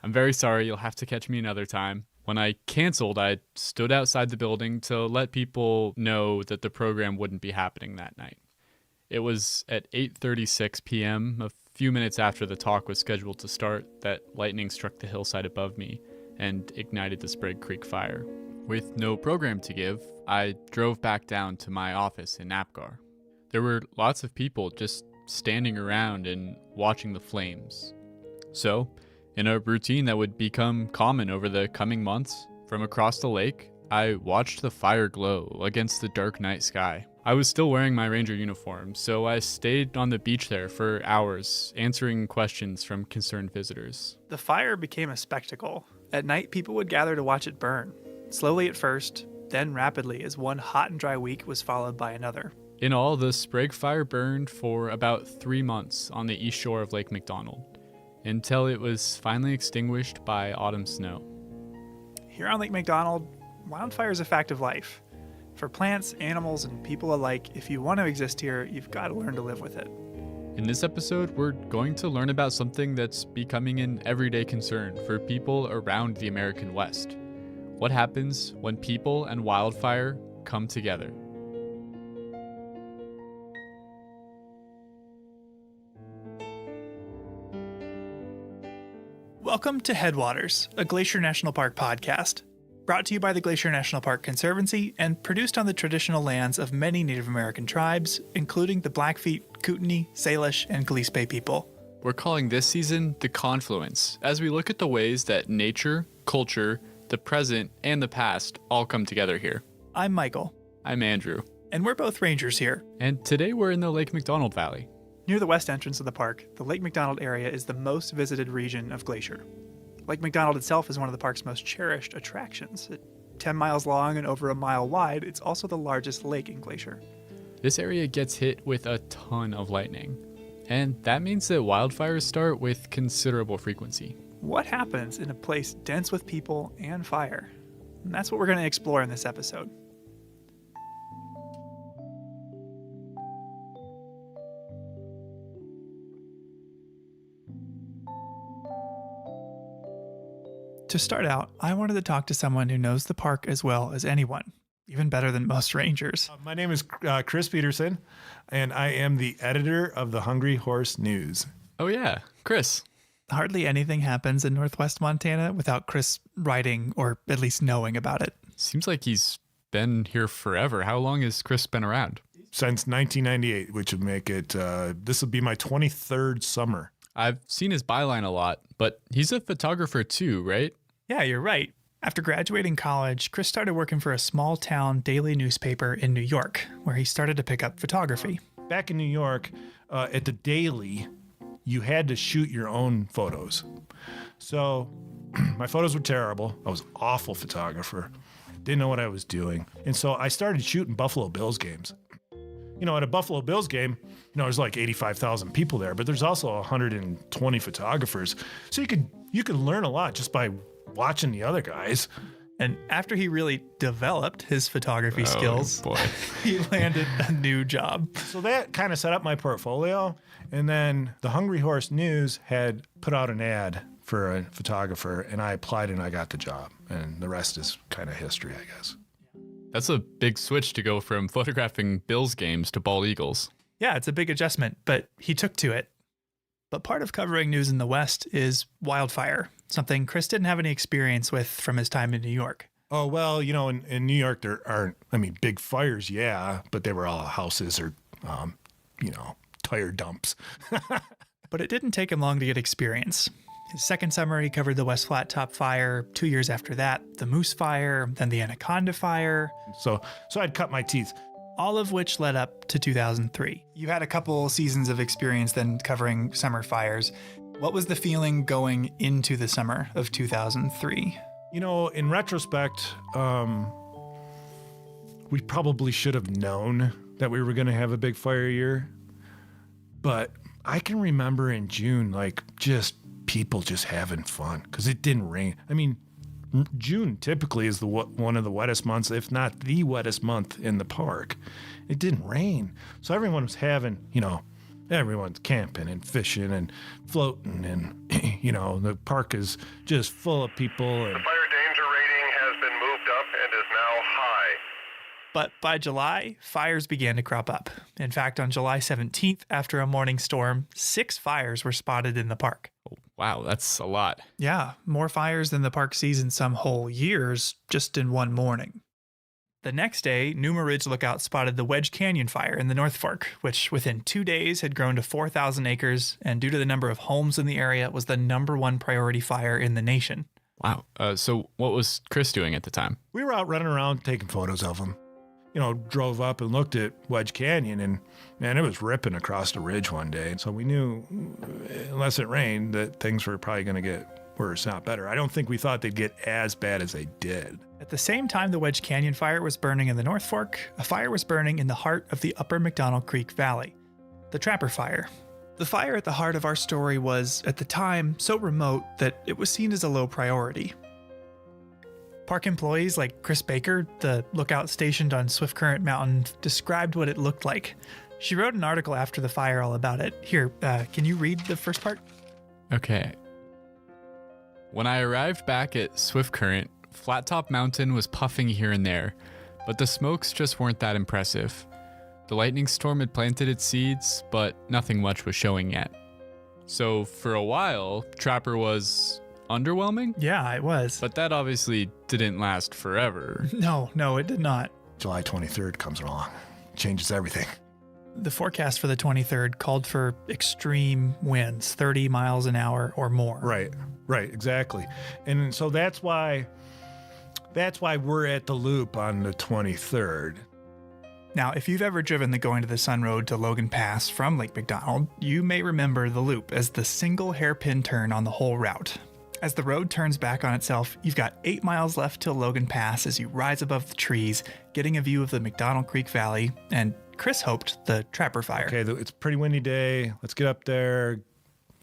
[SPEAKER 25] I'm very sorry, you'll have to catch me another time. When I canceled, I stood outside the building to let people know that the program wouldn't be happening that night. It was at 8:36 p.m., a few minutes after the talk was scheduled to start, that lightning struck the hillside above me and ignited the Sprague Creek fire. With no program to give, I drove back down to my office in Apgar. There were lots of people just standing around and watching the flames. So, in a routine that would become common over the coming months, from across the lake, I watched the fire glow against the dark night sky. I was still wearing my ranger uniform, so I stayed on the beach there for hours, answering questions from concerned visitors.
[SPEAKER 24] The fire became a spectacle. At night, people would gather to watch it burn. Slowly at first, then rapidly as one hot and dry week was followed by another.
[SPEAKER 25] In all, the Sprague Fire burned for about 3 months on the east shore of Lake McDonald, until it was finally extinguished by autumn snow.
[SPEAKER 24] Here on Lake McDonald, wildfire is a fact of life. For plants, animals, and people alike, if you want to exist here, you've got to learn to live with it.
[SPEAKER 25] In this episode, we're going to learn about something that's becoming an everyday concern for people around the American West. What happens when people and wildfire come together? Welcome to Headwaters, a Glacier National Park podcast, brought to you by the Glacier National Park Conservancy and produced on the traditional lands of many Native American tribes, including the Blackfeet, Kootenai, Salish, and Gillespie people. We're calling this season The Confluence, as we look at the ways that nature, culture, the present, and the past all come together here. I'm Michael. I'm Andrew. And we're both rangers here. And today we're in the Lake McDonald Valley. Near the west entrance of the park, the Lake McDonald area is the most visited region of Glacier. Lake McDonald itself is one of the park's most cherished attractions. At 10 miles long and over a mile wide, it's also the largest lake in Glacier. This area gets hit with a ton of lightning, and that means that wildfires start with considerable frequency. What happens in a place dense with people and fire? And that's what we're going to explore in this episode. To start out, I wanted to talk to someone who knows the park as well as anyone, even better than most rangers.
[SPEAKER 3] My name is Chris Peterson, and I am the editor of the Hungry Horse News.
[SPEAKER 25] Oh yeah, Chris. Hardly anything happens in Northwest Montana without Chris writing or at least knowing about it. Seems like he's been here forever. How long has Chris been around?
[SPEAKER 3] Since 1998, which would make it, this will be my 23rd summer.
[SPEAKER 25] I've seen his byline a lot, but he's a photographer too, right? Yeah, you're right. After graduating college, Chris started working for a small town daily newspaper in New York, where he started to pick up photography.
[SPEAKER 3] Back in New York, at the Daily, you had to shoot your own photos. So my photos were terrible. I was an awful photographer. Didn't know what I was doing. And so I started shooting Buffalo Bills games. You know, at a Buffalo Bills game, there's like 85,000 people there, but there's also 120 photographers. So you could learn a lot just by watching the other guys.
[SPEAKER 24] And after he really developed his photography skills, he landed a new job.
[SPEAKER 3] So that kind of set up my portfolio. And then the Hungry Horse News had put out an ad for a photographer, and I applied and I got the job. And the rest is kind of history, I guess.
[SPEAKER 18] That's a big switch to go from photographing Bills games to bald eagles.
[SPEAKER 24] Yeah, it's a big adjustment, but he took to it. But part of covering news in the West is wildfire, something Chris didn't have any experience with from his time in New York.
[SPEAKER 3] Oh, well, in New York, there aren't, big fires, yeah, but they were all houses or, tire dumps.
[SPEAKER 24] But it didn't take him long to get experience. His second summer, he covered the West Flat Top Fire. 2 years after that, the Moose Fire, then the Anaconda Fire.
[SPEAKER 3] So I'd cut my teeth.
[SPEAKER 24] All of which led up to 2003. You had a couple seasons of experience then covering summer fires. What was the feeling going into the summer of 2003?
[SPEAKER 3] In retrospect, we probably should have known that we were going to have a big fire year. But I can remember in June, people just having fun because it didn't rain. June typically is one of the wettest months, if not the wettest month in the park. It didn't rain. So everyone was having, everyone's camping and fishing and floating and, the park is just full of people. And
[SPEAKER 5] the fire danger rating has been moved up and is now high.
[SPEAKER 24] But by July, fires began to crop up. In fact, on July 17th, after a morning storm, 6 fires were spotted in the park.
[SPEAKER 18] Wow, that's a lot.
[SPEAKER 24] Yeah, more fires than the park sees in some whole years, just in one morning. The next day, Numa Ridge Lookout spotted the Wedge Canyon fire in the North Fork, which within 2 days had grown to 4,000 acres, and due to the number of homes in the area, was the #1 priority fire in the nation.
[SPEAKER 18] Wow. So what was Chris doing at the time?
[SPEAKER 3] We were out running around taking photos of them. Drove up and looked at Wedge Canyon, and man, it was ripping across the ridge one day. So we knew, unless it rained, that things were probably going to get worse, not better. I don't think we thought they'd get as bad as they did.
[SPEAKER 24] At the same time the Wedge Canyon fire was burning in the North Fork, a fire was burning in the heart of the Upper McDonald Creek Valley, the Trapper Fire. The fire at the heart of our story was, at the time, so remote that it was seen as a low priority. Park employees like Chris Baker, the lookout stationed on Swift Current Mountain, described what it looked like. She wrote an article after the fire all about it. Here, can you read the first part?
[SPEAKER 18] Okay. When I arrived back at Swift Current, Flat Top Mountain was puffing here and there, but the smokes just weren't that impressive. The lightning storm had planted its seeds, but nothing much was showing yet. So for a while, Trapper was underwhelming?
[SPEAKER 24] Yeah, it was.
[SPEAKER 18] But that obviously didn't last forever.
[SPEAKER 24] No, it did not.
[SPEAKER 3] July 23rd comes along. Changes everything.
[SPEAKER 24] The forecast for the 23rd called for extreme winds, 30 miles an hour or more.
[SPEAKER 3] Right, exactly. And so that's why we're at the loop on the 23rd.
[SPEAKER 24] Now, if you've ever driven the Going to the Sun Road to Logan Pass from Lake McDonald, you may remember the loop as the single hairpin turn on the whole route. As the road turns back on itself, you've got 8 miles left till Logan Pass as you rise above the trees, getting a view of the McDonald Creek Valley, and Chris hoped the Trapper Fire.
[SPEAKER 3] Okay, it's a pretty windy day. Let's get up there,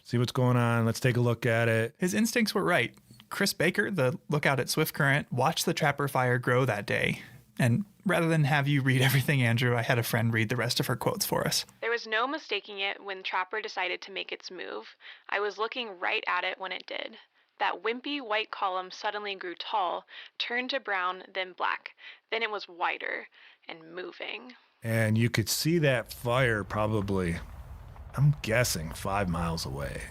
[SPEAKER 3] see what's going on. Let's take a look at it.
[SPEAKER 24] His instincts were right. Chris Baker, the lookout at Swift Current, watched the Trapper Fire grow that day. And rather than have you read everything, Andrew, I had a friend read the rest of her quotes for us.
[SPEAKER 23] There was no mistaking it when Trapper decided to make its move. I was looking right at it when it did. That wimpy white column suddenly grew tall, turned to brown, then black. Then it was wider and moving.
[SPEAKER 3] And you could see that fire probably, I'm guessing, 5 miles away.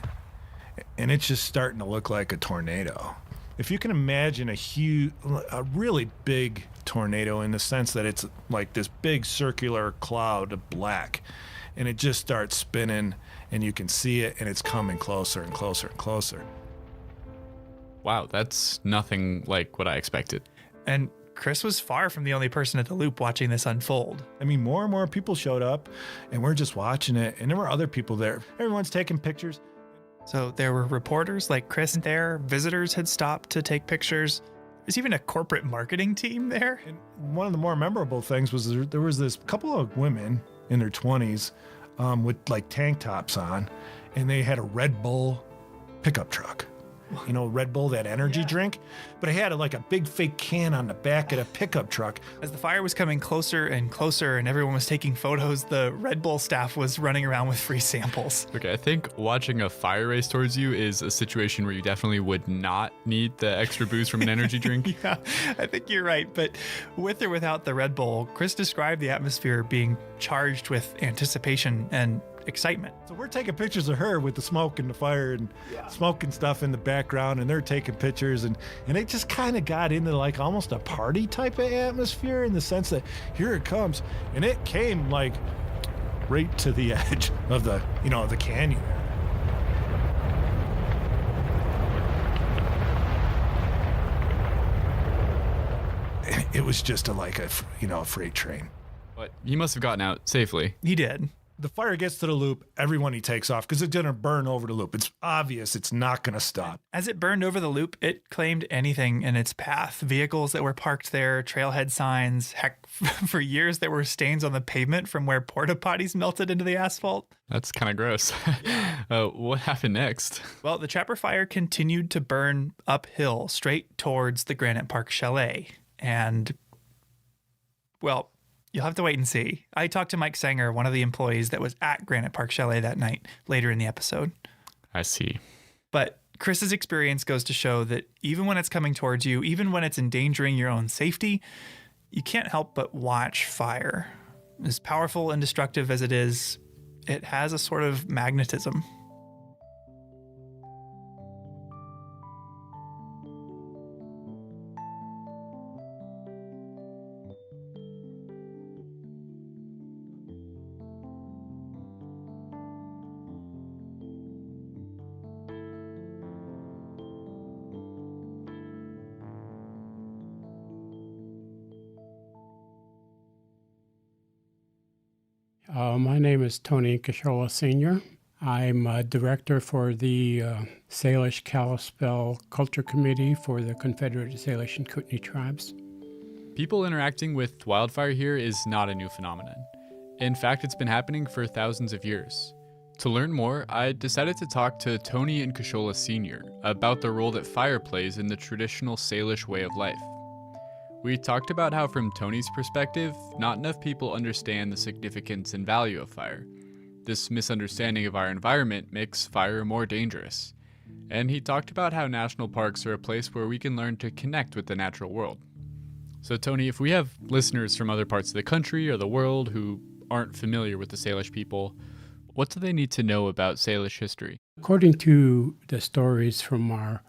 [SPEAKER 3] And it's just starting to look like a tornado. If you can imagine a really big tornado in the sense that it's like this big circular cloud of black, and it just starts spinning, and you can see it, and it's coming closer and closer and closer.
[SPEAKER 18] Wow, that's nothing like what I expected.
[SPEAKER 24] And Chris was far from the only person at the loop watching this unfold.
[SPEAKER 3] I mean, more and more people showed up, and we're just watching it, and there were other people there. Everyone's taking pictures.
[SPEAKER 24] So there were reporters like Chris there. Visitors had stopped to take pictures. There's even a corporate marketing team there.
[SPEAKER 3] And one of the more memorable things was there was this couple of women in their 20s with like tank tops on, and they had a Red Bull pickup truck. Red Bull, that energy drink, but I had like a big fake can on the back of a pickup truck.
[SPEAKER 24] As the fire was coming closer and closer and everyone was taking photos, the Red Bull staff was running around with free samples.
[SPEAKER 25] Okay, I think watching a fire race towards you is a situation where you definitely would not need the extra boost from an energy drink.
[SPEAKER 24] Yeah, I think you're right. But with or without the Red Bull, Chris described the atmosphere being charged with anticipation and excitement.
[SPEAKER 3] So we're taking pictures of her with the smoke and the fire and smoke and stuff in the background, and they're taking pictures, and it just kind of got into like almost a party type of atmosphere in the sense that here it comes, and it came like right to the edge of the the canyon. It was just a freight train.
[SPEAKER 25] But he must have gotten out safely.
[SPEAKER 24] He did.
[SPEAKER 3] The fire gets to the loop, everyone he takes off because it's going to burn over the loop. It's obvious it's not going to stop.
[SPEAKER 24] As it burned over the loop, it claimed anything in its path. Vehicles that were parked there, trailhead signs. Heck, for years there were stains on the pavement from where porta potties melted into the asphalt.
[SPEAKER 25] That's kind of gross. What happened next?
[SPEAKER 24] Well, the Trapper Fire continued to burn uphill straight towards the Granite Park Chalet. And, well, you'll have to wait and see. I talked to Mike Sanger, one of the employees that was at Granite Park Chalet that night, later in the episode.
[SPEAKER 25] I see.
[SPEAKER 24] But Chris's experience goes to show that even when it's coming towards you, even when it's endangering your own safety, you can't help but watch fire. As powerful and destructive as it is, it has a sort of magnetism.
[SPEAKER 6] My name is Tony Kashola Sr. I'm a director for the Salish Kalispel Culture Committee for the Confederated Salish and Kootenai Tribes.
[SPEAKER 25] People interacting with wildfire here is not a new phenomenon. In fact, it's been happening for thousands of years. To learn more, I decided to talk to Tony and Kashola Sr. about the role that fire plays in the traditional Salish way of life. We talked about how, from Tony's perspective, not enough people understand the significance and value of fire. This misunderstanding of our environment makes fire more dangerous. And he talked about how national parks are a place where we can learn to connect with the natural world. So Tony, if we have listeners from other parts of the country or the world who aren't familiar with the Salish people, what do they need to know about Salish history?
[SPEAKER 6] According to the stories from our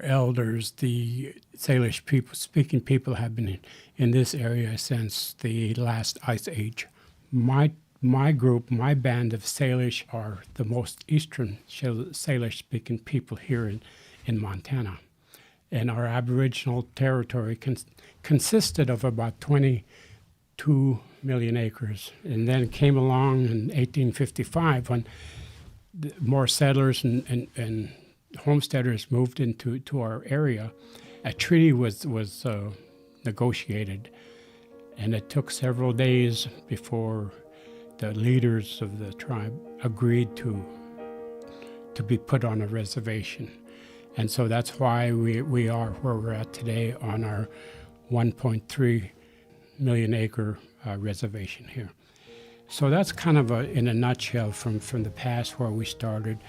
[SPEAKER 6] elders, the Salish speaking people have been in this area since the last ice age. My group, my band of Salish are the most eastern Salish speaking people here in Montana. And our Aboriginal territory consisted of about 22 million acres. And then came along in 1855 when more settlers and homesteaders moved into our area. A treaty was negotiated, and it took several days before the leaders of the tribe agreed to be put on a reservation. And so that's why we are where we're at today on our 1.3 million acre reservation here. So that's kind of in a nutshell from the past where we started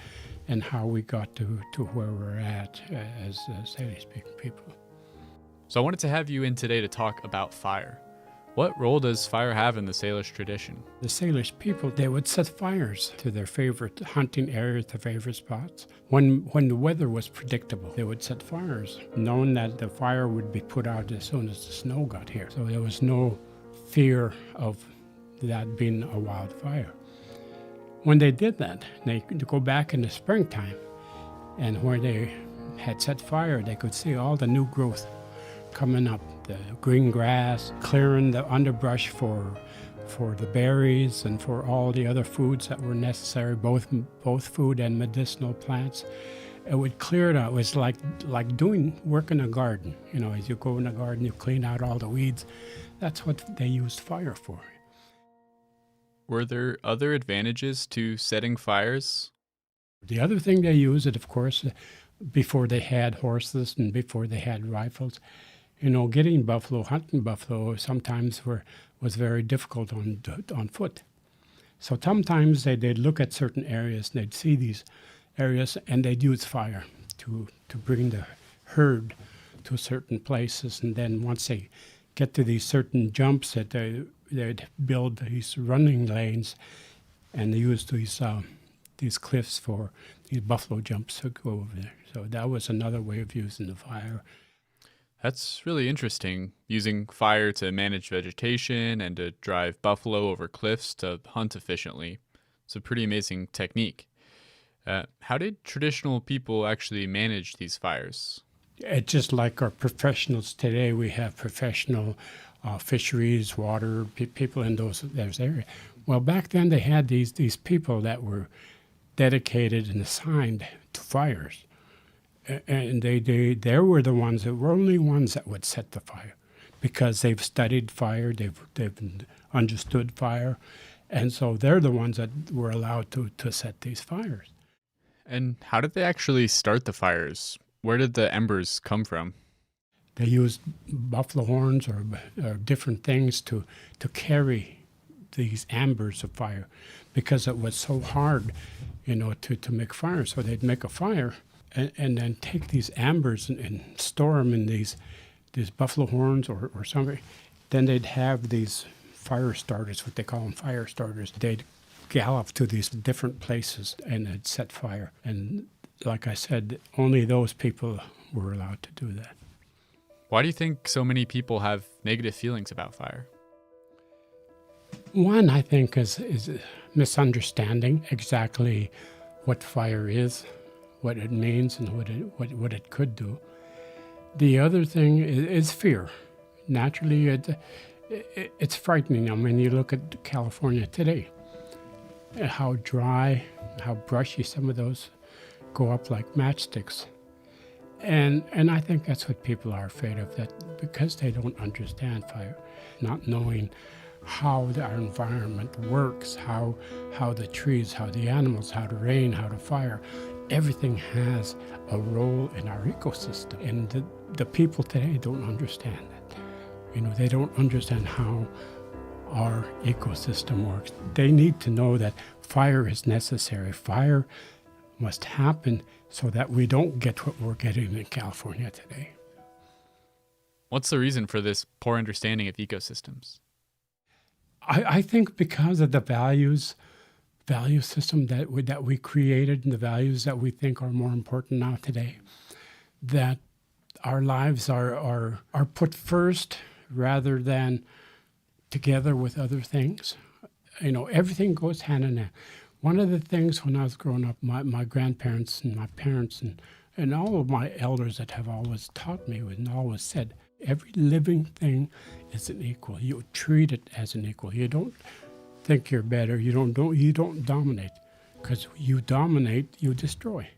[SPEAKER 6] and how we got to where we're at as Salish-speaking people.
[SPEAKER 25] So I wanted to have you in today to talk about fire. What role does fire have in the Salish tradition?
[SPEAKER 6] The Salish people, they would set fires to their favorite hunting areas, their favorite spots. When the weather was predictable, they would set fires, knowing that the fire would be put out as soon as the snow got here. So there was no fear of that being a wildfire. When they did that, they could go back in the springtime, and where they had set fire, they could see all the new growth coming up, the green grass, clearing the underbrush for the berries and for all the other foods that were necessary, both food and medicinal plants. It would clear it out. It was like doing work in a garden. You know, as you go in a garden, you clean out all the weeds. That's what they used fire for.
[SPEAKER 25] Were there other advantages to setting fires?
[SPEAKER 6] The other thing they used, of course, before they had horses and before they had rifles. Getting buffalo, hunting buffalo sometimes was very difficult on foot. So sometimes they'd look at certain areas and they'd see these areas and they'd use fire to bring the herd to certain places. And then once they get to these certain jumps, that they'd build these running lanes and they use these cliffs for these buffalo jumps to go over there. So that was another way of using the fire.
[SPEAKER 25] That's really interesting, using fire to manage vegetation and to drive buffalo over cliffs to hunt efficiently. It's a pretty amazing technique. How did traditional people actually manage these fires?
[SPEAKER 6] It's just like our professionals today. We have professional fisheries, water people in those areas. Well, back then they had these people that were dedicated and assigned to fires. And they were the ones that were only ones that would set the fire, because they've studied fire, they've understood fire, and so they're the ones that were allowed to set these fires.
[SPEAKER 25] And how did they actually start the fires? Where did the embers come from?
[SPEAKER 6] They used buffalo horns or different things to carry these embers of fire, because it was so hard, to make fire. So they'd make a fire and then take these ambers and store them in these buffalo horns or something. Then they'd have these fire starters, what they call them, fire starters. They'd gallop to these different places and they'd set fire. And like I said, only those people were allowed to do that.
[SPEAKER 25] Why do you think so many people have negative feelings about fire?
[SPEAKER 6] One, I think, is misunderstanding exactly what fire is, what it means, and what it could do. The other thing is fear. Naturally, it's frightening. I mean, you look at California today, how dry, how brushy some of those go up like matchsticks. And I think that's what people are afraid of, that because they don't understand fire, not knowing how our environment works, how the trees, how the animals, how the rain, how the fire, everything has a role in our ecosystem. And the people today don't understand that. They don't understand how our ecosystem works. They need to know that fire is necessary. Fire must happen so that we don't get what we're getting in California today.
[SPEAKER 25] What's the reason for this poor understanding of ecosystems?
[SPEAKER 6] I think because of the value system that we created and the values that we think are more important now today, that our lives are put first rather than together with other things. Everything goes hand in hand. One of the things when I was growing up, my grandparents and my parents and all of my elders that have always taught me and always said, every living thing is an equal. You treat it as an equal. You don't think you're better. You don't dominate, because you dominate, you destroy.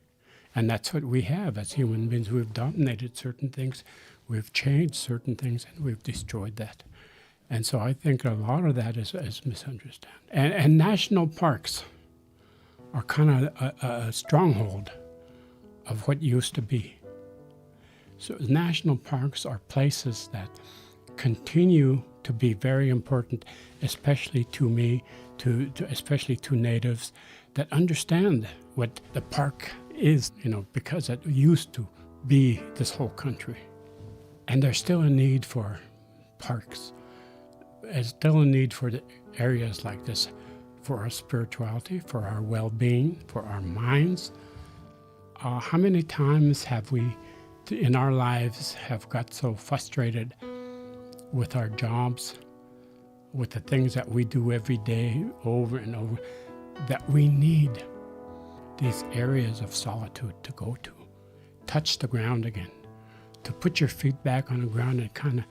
[SPEAKER 6] And that's what we have as human beings. We've dominated certain things, we've changed certain things, and we've destroyed that. And so I think a lot of that is misunderstood. And national parks are kind of a stronghold of what used to be. So national parks are places that continue to be very important, especially to me, especially to natives that understand what the park is, because it used to be this whole country. And there's still a need for parks. There's still a need for the areas like this, for our spirituality, for our well-being, for our minds. How many times have we in our lives have got so frustrated with our jobs, with the things that we do every day over and over, that we need these areas of solitude to go to, touch the ground again, to put your feet back on the ground and kind of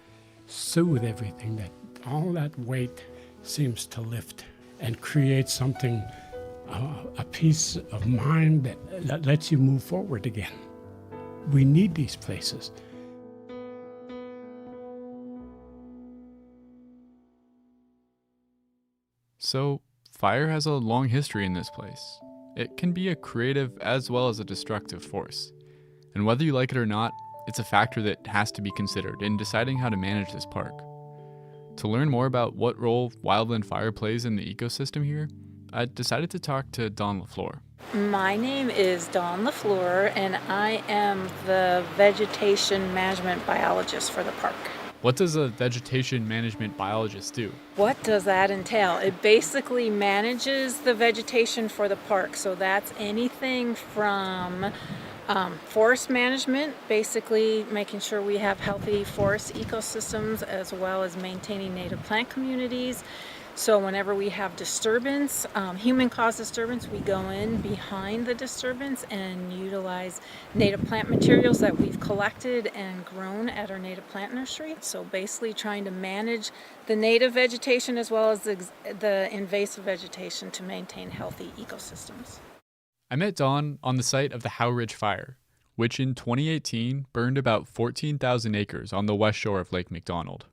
[SPEAKER 6] soothe everything, that all that weight seems to lift and create something, a peace of mind that lets you move forward again. We need these places.
[SPEAKER 25] So, fire has a long history in this place. It can be a creative as well as a destructive force. And whether you like it or not, it's a factor that has to be considered in deciding how to manage this park. To learn more about what role wildland fire plays in the ecosystem here, I decided to talk to Dawn LaFleur.
[SPEAKER 2] My name is Dawn LaFleur, and I am the vegetation management biologist for the park.
[SPEAKER 25] What does a vegetation management biologist do?
[SPEAKER 2] What does that entail? It basically manages the vegetation for the park. So that's anything from forest management, basically making sure we have healthy forest ecosystems, as well as maintaining native plant communities. So whenever we have disturbance, human-caused disturbance, we go in behind the disturbance and utilize native plant materials that we've collected and grown at our native plant nursery. So basically trying to manage the native vegetation as well as the invasive vegetation to maintain healthy ecosystems.
[SPEAKER 25] I met Dawn on the site of the Howe Ridge Fire, which in 2018 burned about 14,000 acres on the west shore of Lake McDonald.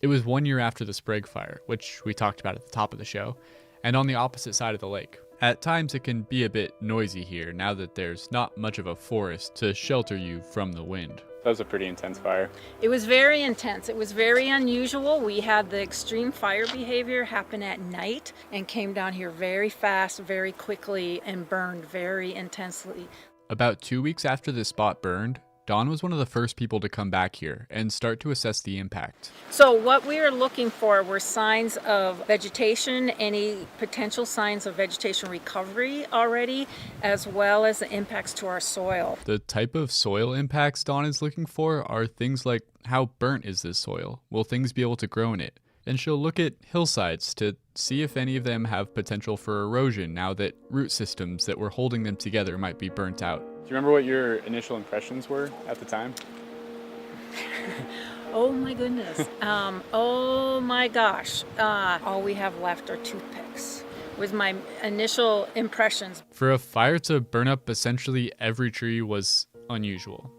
[SPEAKER 25] It was 1 year after the Sprague Fire, which we talked about at the top of the show, and on the opposite side of the lake. At times it can be a bit noisy here now that there's not much of a forest to shelter you from the wind.
[SPEAKER 18] That was a pretty intense fire.
[SPEAKER 2] It was very intense. It was very unusual. We had the extreme fire behavior happen at night and came down here very fast, very quickly, and burned very intensely.
[SPEAKER 25] About 2 weeks after this spot burned, Dawn was one of the first people to come back here and start to assess the impact.
[SPEAKER 2] So what we were looking for were signs of vegetation, any potential signs of vegetation recovery already, as well as the impacts to our soil.
[SPEAKER 25] The type of soil impacts Dawn is looking for are things like how burnt is this soil? Will things be able to grow in it? And she'll look at hillsides to see if any of them have potential for erosion now that root systems that were holding them together might be burnt out.
[SPEAKER 18] Do you remember what your initial impressions were at the time?
[SPEAKER 2] Oh my goodness. Oh my gosh. All we have left are toothpicks, was my initial impressions.
[SPEAKER 25] For a fire to burn up essentially every tree was unusual.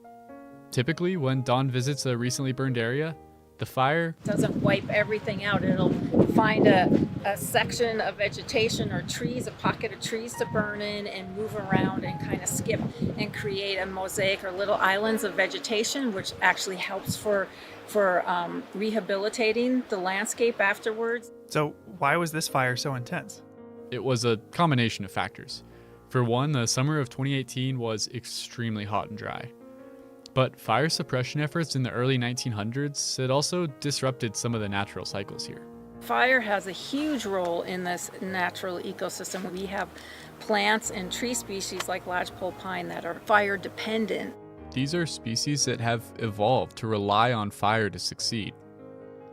[SPEAKER 25] Typically, when Dawn visits a recently burned area, the fire
[SPEAKER 2] doesn't wipe everything out. It'll find a section of vegetation or trees, a pocket of trees to burn in and move around and kind of skip and create a mosaic or little islands of vegetation, which actually helps for rehabilitating the landscape afterwards.
[SPEAKER 24] So why was this fire so intense?
[SPEAKER 25] It was a combination of factors. For one, the summer of 2018 was extremely hot and dry. But fire suppression efforts in the early 1900s had also disrupted some of the natural cycles here.
[SPEAKER 2] Fire has a huge role in this natural ecosystem. We have plants and tree species like lodgepole pine that are fire dependent.
[SPEAKER 25] These are species that have evolved to rely on fire to succeed.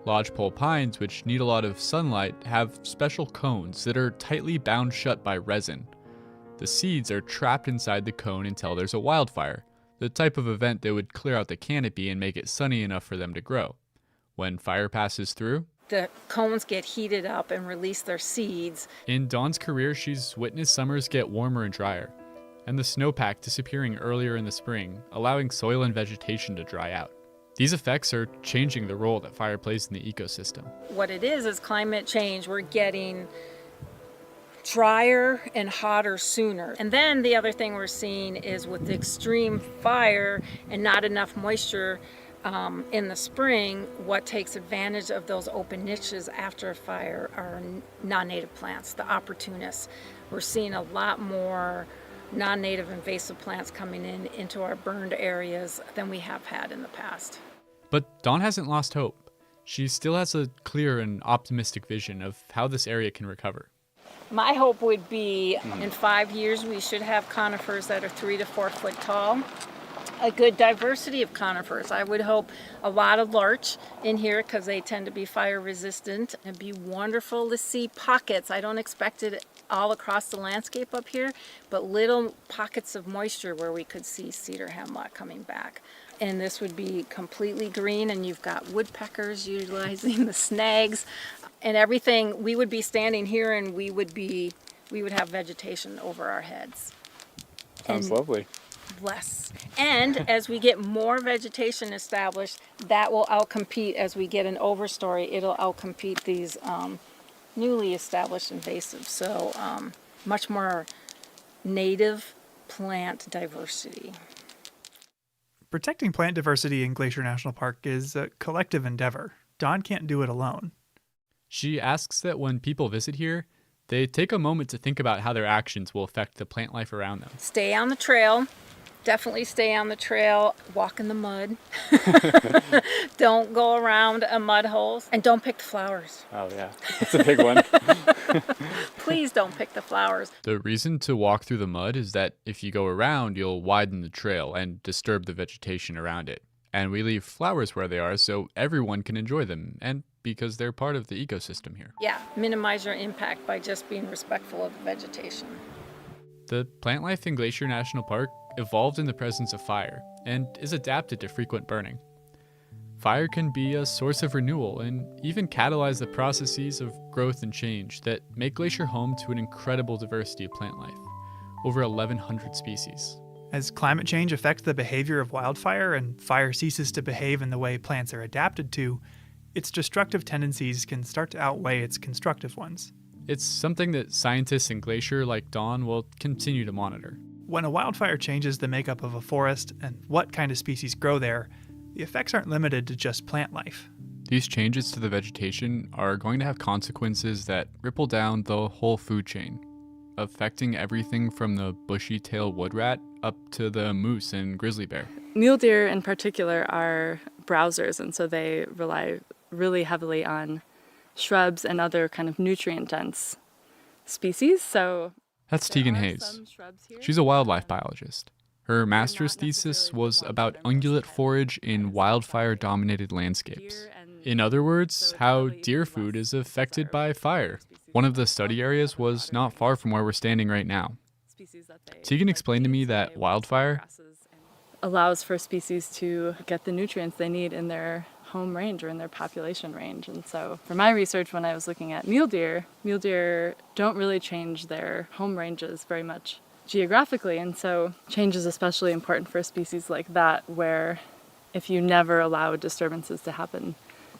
[SPEAKER 25] Lodgepole pines, which need a lot of sunlight, have special cones that are tightly bound shut by resin. The seeds are trapped inside the cone until there's a wildfire, the type of event that would clear out the canopy and make it sunny enough for them to grow. When fire passes through,
[SPEAKER 2] the cones get heated up and release their seeds.
[SPEAKER 25] In Dawn's career, she's witnessed summers get warmer and drier, and the snowpack disappearing earlier in the spring, allowing soil and vegetation to dry out. These effects are changing the role that fire plays in the ecosystem.
[SPEAKER 2] What it is climate change. We're getting drier and hotter sooner. And then the other thing we're seeing is with the extreme fire and not enough moisture in the spring, what takes advantage of those open niches after a fire are non-native plants, the opportunists. We're seeing a lot more non-native invasive plants coming into our burned areas than we have had in the past.
[SPEAKER 25] But Dawn hasn't lost hope. She still has a clear and optimistic vision of how this area can recover.
[SPEAKER 2] My hope would be in 5 years we should have conifers that are 3 to 4 foot tall. A good diversity of conifers. I would hope a lot of larch in here because they tend to be fire resistant. It'd be wonderful to see pockets. I don't expect it all across the landscape up here, but little pockets of moisture where we could see cedar hemlock coming back. And this would be completely green, and you've got woodpeckers utilizing the snags and everything. We would be standing here and we would have vegetation over our heads.
[SPEAKER 18] Sounds lovely.
[SPEAKER 2] Less. And as we get more vegetation established, that will outcompete, as we get an overstory, it'll outcompete these newly established invasives. So much more native plant diversity.
[SPEAKER 24] Protecting plant diversity in Glacier National Park is a collective endeavor. Dawn can't do it alone.
[SPEAKER 25] She asks that when people visit here, they take a moment to think about how their actions will affect the plant life around them.
[SPEAKER 2] Stay on the trail. Definitely stay on the trail. Walk in the mud. Don't go around mud holes. And don't pick the flowers.
[SPEAKER 25] Oh, yeah. That's a big one.
[SPEAKER 2] Please don't pick the flowers.
[SPEAKER 25] The reason to walk through the mud is that if you go around, you'll widen the trail and disturb the vegetation around it. And we leave flowers where they are so everyone can enjoy them, and because they're part of the ecosystem here.
[SPEAKER 2] Yeah, minimize your impact by just being respectful of the vegetation.
[SPEAKER 25] The plant life in Glacier National Park evolved in the presence of fire and is adapted to frequent burning. Fire can be a source of renewal and even catalyze the processes of growth and change that make Glacier home to an incredible diversity of plant life, over 1,100 species.
[SPEAKER 24] As climate change affects the behavior of wildfire and fire ceases to behave in the way plants are adapted to, its destructive tendencies can start to outweigh its constructive ones.
[SPEAKER 25] It's something that scientists in Glacier like Dawn will continue to monitor.
[SPEAKER 24] When a wildfire changes the makeup of a forest and what kind of species grow there, the effects aren't limited to just plant life.
[SPEAKER 25] These changes to the vegetation are going to have consequences that ripple down the whole food chain, affecting everything from the bushy-tailed wood rat up to the moose and grizzly bear.
[SPEAKER 7] Mule deer in particular are browsers, and so they rely really heavily on shrubs and other kind of nutrient-dense species. So
[SPEAKER 25] that's Tegan Hayes. She's a wildlife biologist. Her master's thesis was about ungulate forage in wildfire-dominated landscapes. In other words, how deer food is affected by fire. One of the study areas was not far from where we're standing right now. Tegan explained to me that wildfire
[SPEAKER 7] allows for species to get the nutrients they need in their home range or in their population range. And so for my research, when I was looking at mule deer don't really change their home ranges very much geographically. And so change is especially important for a species like that, where if you never allow disturbances to happen,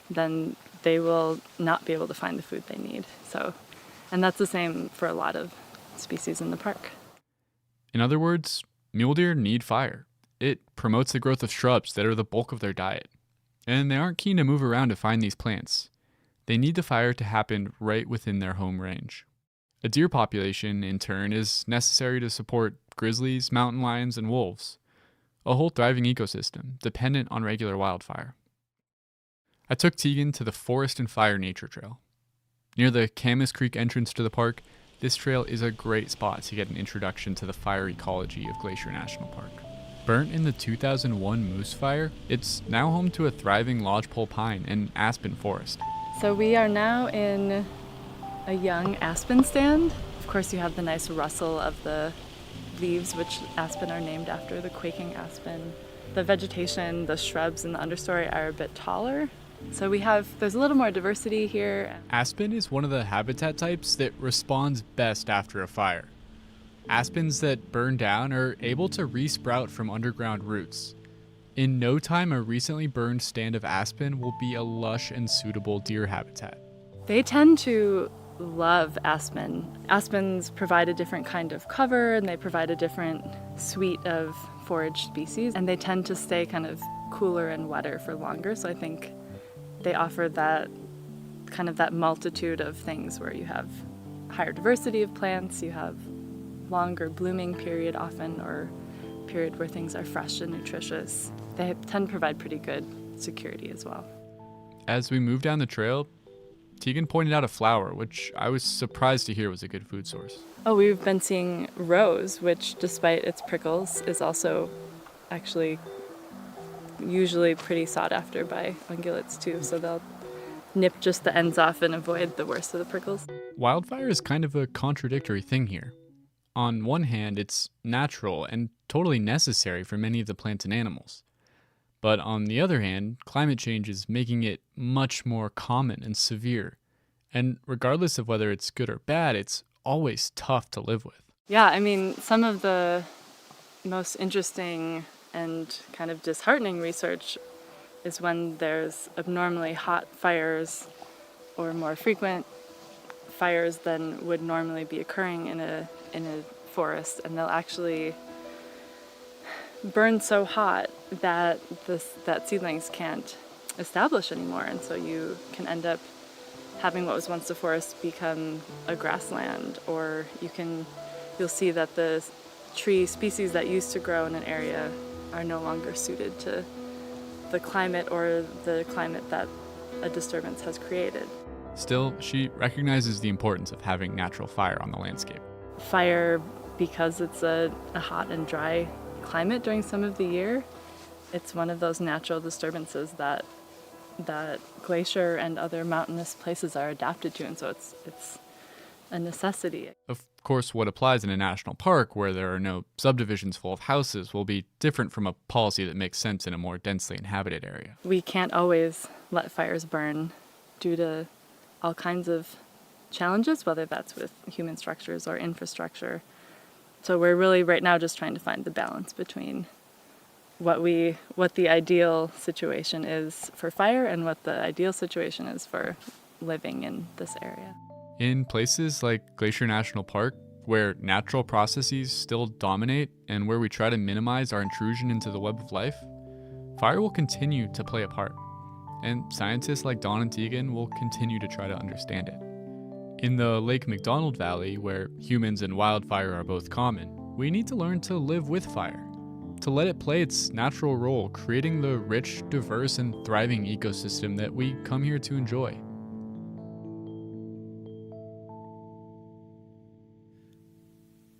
[SPEAKER 7] then they will not be able to find the food they need. So, and that's the same for a lot of species in the park.
[SPEAKER 25] In other words, mule deer need fire. It promotes the growth of shrubs that are the bulk of their diet. And they aren't keen to move around to find these plants. They need the fire to happen right within their home range. A deer population, in turn, is necessary to support grizzlies, mountain lions, and wolves. A whole thriving ecosystem, dependent on regular wildfire. I took Tegan to the Forest and Fire Nature Trail. Near the Camas Creek entrance to the park, this trail is a great spot to get an introduction to the fire ecology of Glacier National Park. Burnt in the 2001 Moose Fire, it's now home to a thriving lodgepole pine and aspen forest.
[SPEAKER 7] So we are now in a young aspen stand. Of course, you have the nice rustle of the leaves, which aspen are named after, the quaking aspen. The vegetation, the shrubs in the understory are a bit taller. So there's a little more diversity here.
[SPEAKER 25] Aspen is one of the habitat types that responds best after a fire. Aspens that burn down are able to resprout from underground roots. In no time, a recently burned stand of aspen will be a lush and suitable deer habitat.
[SPEAKER 7] They tend to love aspen. Aspens provide a different kind of cover, and they provide a different suite of forage species, and they tend to stay kind of cooler and wetter for longer. So I think they offer that kind of that multitude of things where you have higher diversity of plants, you have longer blooming period often, or period where things are fresh and nutritious. They tend to provide pretty good security as well.
[SPEAKER 25] As we move down the trail, Tegan pointed out a flower, which I was surprised to hear was a good food source.
[SPEAKER 7] Oh, we've been seeing rose, which despite its prickles is also actually usually pretty sought after by ungulates too, so they'll nip just the ends off and avoid the worst of the prickles.
[SPEAKER 25] Wildfire is kind of a contradictory thing here. On one hand, it's natural and totally necessary for many of the plants and animals. But on the other hand, climate change is making it much more common and severe. And regardless of whether it's good or bad, it's always tough to live with.
[SPEAKER 7] Yeah, I mean, some of the most interesting and kind of disheartening research is when there's abnormally hot fires or more frequent fires than would normally be occurring in a forest, and they'll actually burned so hot that that seedlings can't establish anymore, and so you can end up having what was once a forest become a grassland, or you'll see that the tree species that used to grow in an area are no longer suited to the climate or the climate that a disturbance has created.
[SPEAKER 18] Still, she recognizes the importance of having natural fire on the landscape.
[SPEAKER 7] Fire, because it's a hot and dry climate during some of the year, it's one of those natural disturbances that glacier and other mountainous places are adapted to, and so it's a necessity.
[SPEAKER 18] Of course, what applies in a national park where there are no subdivisions full of houses will be different from a policy that makes sense in a more densely inhabited area.
[SPEAKER 7] We can't always let fires burn due to all kinds of challenges, whether that's with human structures or infrastructure. So we're really right now just trying to find the balance between what the ideal situation is for fire and what the ideal situation is for living in this area.
[SPEAKER 18] In places like Glacier National Park, where natural processes still dominate and where we try to minimize our intrusion into the web of life, fire will continue to play a part, and scientists like Dawn and Tegan will continue to try to understand it. In the Lake McDonald Valley, where humans and wildfire are both common, we need to learn to live with fire, to let it play its natural role, creating the rich, diverse, and thriving ecosystem that we come here to enjoy.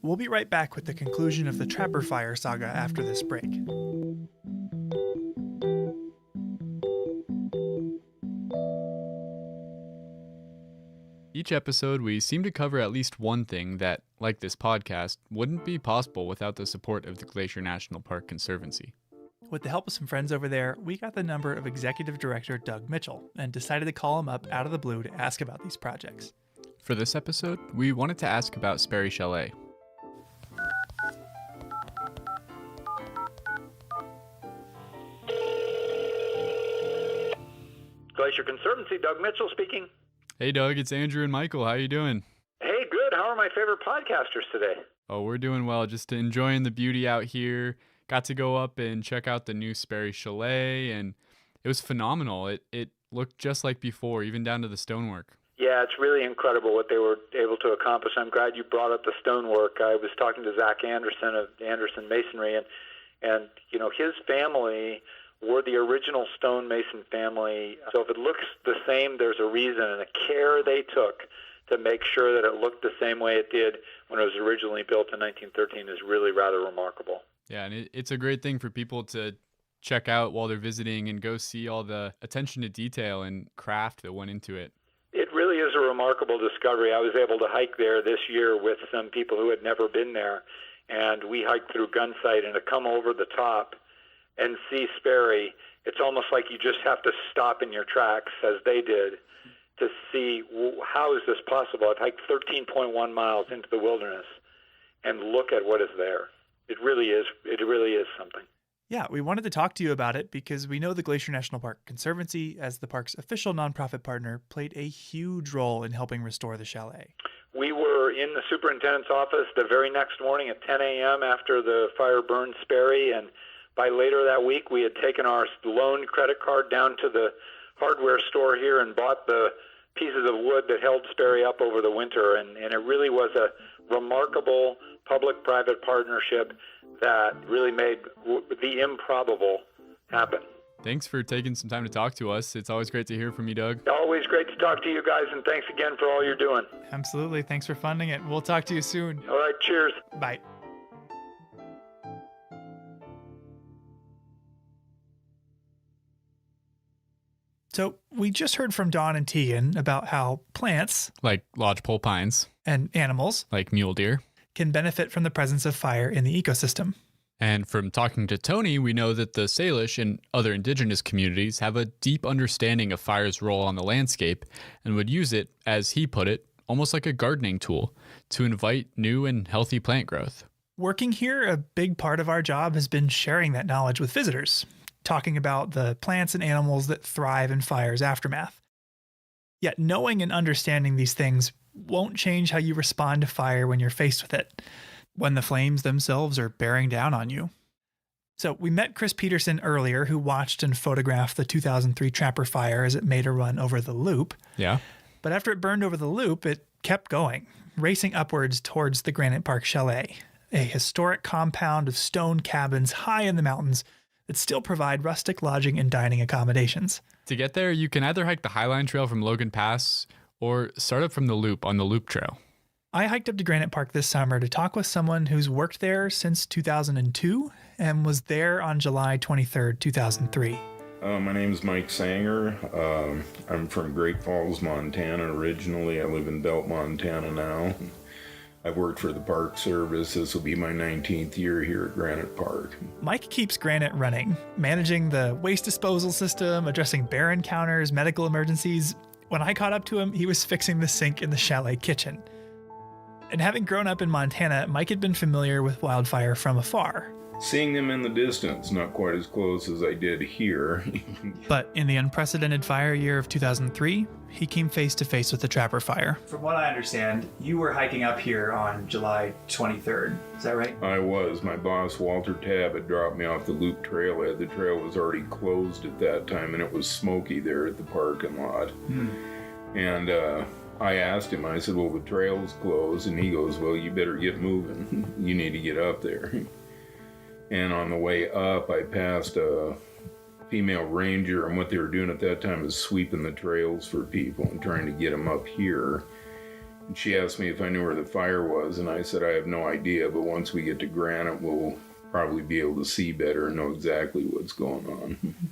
[SPEAKER 24] We'll be right back with the conclusion of the Trapper Fire saga after this break.
[SPEAKER 18] Each episode, we seem to cover at least one thing that, like this podcast, wouldn't be possible without the support of the Glacier National Park Conservancy.
[SPEAKER 24] With the help of some friends over there, we got the number of Executive Director Doug Mitchell and decided to call him up out of the blue to ask about these projects.
[SPEAKER 18] For this episode, we wanted to ask about Sperry Chalet.
[SPEAKER 9] Glacier Conservancy, Doug Mitchell speaking.
[SPEAKER 18] Hey Doug, it's Andrew and Michael. How you doing?
[SPEAKER 9] Hey, good. How are my favorite podcasters today?
[SPEAKER 18] Oh, we're doing well. Just enjoying the beauty out here. Got to go up and check out the new Sperry Chalet, and it was phenomenal. It looked just like before, even down to the stonework.
[SPEAKER 9] Yeah, it's really incredible what they were able to accomplish. I'm glad you brought up the stonework. I was talking to Zach Anderson of Anderson Masonry, and you know, his family were the original stonemason family. So if it looks the same, there's a reason, and the care they took to make sure that it looked the same way it did when it was originally built in 1913 is really rather remarkable.
[SPEAKER 18] Yeah, and it's a great thing for people to check out while they're visiting and go see all the attention to detail and craft that went into it.
[SPEAKER 9] It really is a remarkable discovery. I was able to hike there this year with some people who had never been there, and we hiked through Gunsight, and to come over the top and see Sperry, it's almost like you just have to stop in your tracks, as they did, to see how is this possible. I've hiked 13.1 miles into the wilderness and look at what is there. It really is something.
[SPEAKER 24] Yeah, we wanted to talk to you about it because we know the Glacier National Park Conservancy, as the park's official nonprofit partner, played a huge role in helping restore the chalet.
[SPEAKER 9] We were in the superintendent's office the very next morning at 10 a.m. after the fire burned Sperry, and by later that week, we had taken our loan credit card down to the hardware store here and bought the pieces of wood that held Sperry up over the winter. And it really was a remarkable public-private partnership that really made the improbable happen.
[SPEAKER 18] Thanks for taking some time to talk to us. It's always great to hear from you, Doug.
[SPEAKER 9] Always great to talk to you guys, and thanks again for all you're doing.
[SPEAKER 24] Absolutely. Thanks for funding it. We'll talk to you soon.
[SPEAKER 9] All right, cheers.
[SPEAKER 24] Bye. So we just heard from Dawn and Tegan about how plants,
[SPEAKER 18] like lodgepole pines,
[SPEAKER 24] and animals,
[SPEAKER 18] like mule deer,
[SPEAKER 24] can benefit from the presence of fire in the ecosystem.
[SPEAKER 18] And from talking to Tony, we know that the Salish and other indigenous communities have a deep understanding of fire's role on the landscape and would use it, as he put it, almost like a gardening tool to invite new and healthy plant growth.
[SPEAKER 24] Working here, a big part of our job has been sharing that knowledge with visitors, talking about the plants and animals that thrive in fire's aftermath. Yet knowing and understanding these things won't change how you respond to fire when you're faced with it, when the flames themselves are bearing down on you. So we met Chris Peterson earlier, who watched and photographed the 2003 Trapper Fire as it made a run over the loop.
[SPEAKER 25] Yeah.
[SPEAKER 24] But after it burned over the loop, it kept going, racing upwards towards the Granite Park Chalet, a historic compound of stone cabins high in the mountains that still provide rustic lodging and dining accommodations.
[SPEAKER 25] To get there, you can either hike the Highline Trail from Logan Pass or start up from the loop on the Loop Trail.
[SPEAKER 24] I hiked up to Granite Park this summer to talk with someone who's worked there since 2002 and was there on July 23rd, 2003.
[SPEAKER 11] My name's Mike Sanger. I'm from Great Falls, Montana originally. I live in Belt, Montana now. I've worked for the Park Service. This will be my 19th year here at Granite Park.
[SPEAKER 24] Mike keeps Granite running, managing the waste disposal system, addressing bear encounters, medical emergencies. When I caught up to him, he was fixing the sink in the chalet kitchen. And having grown up in Montana, Mike had been familiar with wildfire from afar.
[SPEAKER 11] Seeing them in the distance, not quite as close as I did here.
[SPEAKER 24] But in the unprecedented fire year of 2003, he came face to face with the Trapper Fire. From what I understand, you were hiking up here on July 23rd. Is that right?
[SPEAKER 11] I was. My boss, Walter Tabb, had dropped me off the Loop Trailhead. The trail was already closed at that time, and it was smoky there at the parking lot. And I asked him, I said, well, the trail's closed. And he goes, well, you better get moving. You need to get up there. And on the way up, I passed a female ranger, and what they were doing at that time is sweeping the trails for people and trying to get them up here. And she asked me if I knew where the fire was, and I said, I have no idea, but once we get to Granite, we'll probably be able to see better and know exactly what's going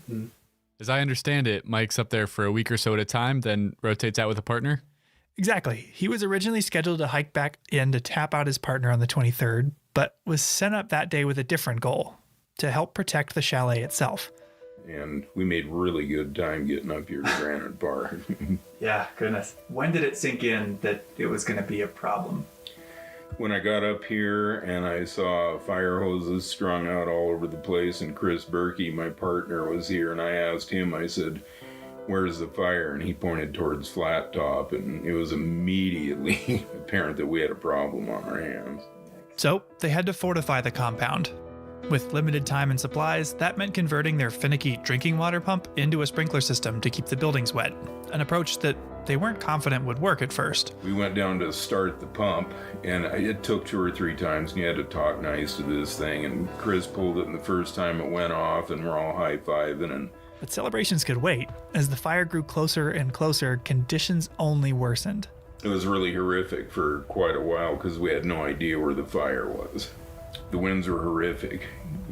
[SPEAKER 11] on.
[SPEAKER 25] As I understand it, Mike's up there for a week or so at a time, then rotates out with a partner?
[SPEAKER 24] Exactly. He was originally scheduled to hike back in to tap out his partner on the 23rd, but was sent up that day with a different goal, to help protect the chalet itself.
[SPEAKER 11] And we made really good time getting up here to Granite Park.
[SPEAKER 24] Yeah, goodness. When did it sink in that it was going to be a problem?
[SPEAKER 11] When I got up here and I saw fire hoses strung out all over the place, and Chris Berkey, my partner, was here, and I asked him, I said, where's the fire? And he pointed towards Flat Top, and it was immediately apparent that we had a problem on our hands.
[SPEAKER 24] So they had to fortify the compound. With limited time and supplies, that meant converting their finicky drinking water pump into a sprinkler system to keep the buildings wet, an approach that they weren't confident would work at first.
[SPEAKER 11] We went down to start the pump, and it took 2 or 3 times, and you had to talk nice to this thing, and Chris pulled it, and the first time it went off, and we're all high-fiving, and
[SPEAKER 24] but celebrations could wait. As the fire grew closer and closer, conditions only worsened.
[SPEAKER 11] It was really horrific for quite a while because we had no idea where the fire was. The winds were horrific.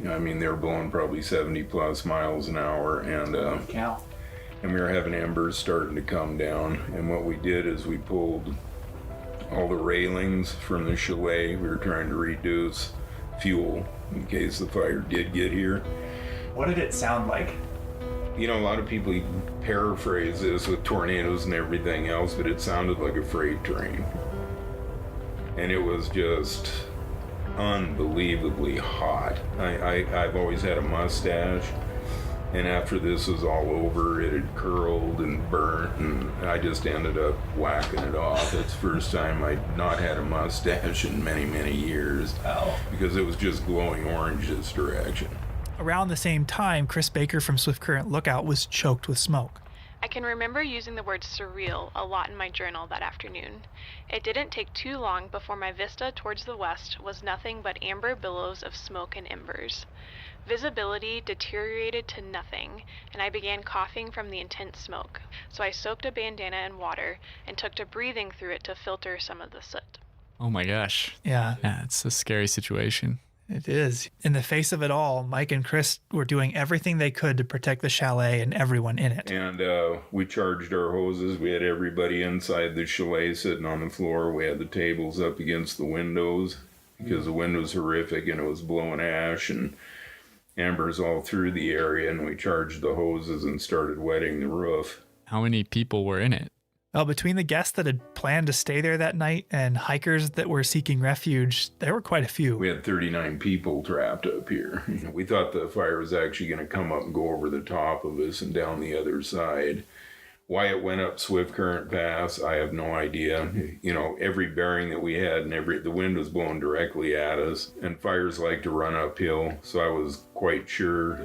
[SPEAKER 11] I mean, they were blowing probably 70 plus miles an hour, and we were having embers starting to come down. And what we did is we pulled all the railings from the chalet. We were trying to reduce fuel in case the fire did get here.
[SPEAKER 24] What did it sound like?
[SPEAKER 11] You know, a lot of people paraphrase this with tornadoes and everything else, but it sounded like a freight train. And it was just unbelievably hot. I've always had a mustache, and after this was all over, it had curled and burnt, and I just ended up whacking it off. It's the first time I'd not had a mustache in many, many years, because it was just glowing orange this direction.
[SPEAKER 24] Around the same time, Chris Baker from Swift Current Lookout was choked with smoke.
[SPEAKER 23] I can remember using the word surreal a lot in my journal that afternoon. It didn't take too long before my vista towards the west was nothing but amber billows of smoke and embers. Visibility deteriorated to nothing, and I began coughing from the intense smoke, so I soaked a bandana in water and took to breathing through it to filter some of the soot.
[SPEAKER 25] Oh my gosh.
[SPEAKER 24] Yeah.
[SPEAKER 25] Yeah, it's a scary situation.
[SPEAKER 24] It is. In the face of it all, Mike and Chris were doing everything they could to protect the chalet and everyone in it.
[SPEAKER 11] And we charged our hoses. We had everybody inside the chalet sitting on the floor. We had the tables up against the windows because the wind was horrific and it was blowing ash and embers all through the area. And we charged the hoses and started wetting the roof.
[SPEAKER 25] How many people were in it?
[SPEAKER 24] Well, between the guests that had planned to stay there that night and hikers that were seeking refuge, there were quite a few.
[SPEAKER 11] We had 39 people trapped up here. We thought the fire was actually going to come up and go over the top of us and down the other side. Why it went up Swift Current Pass, I have no idea. You know, every bearing that we had and the wind was blowing directly at us, and fires like to run uphill, so I was quite sure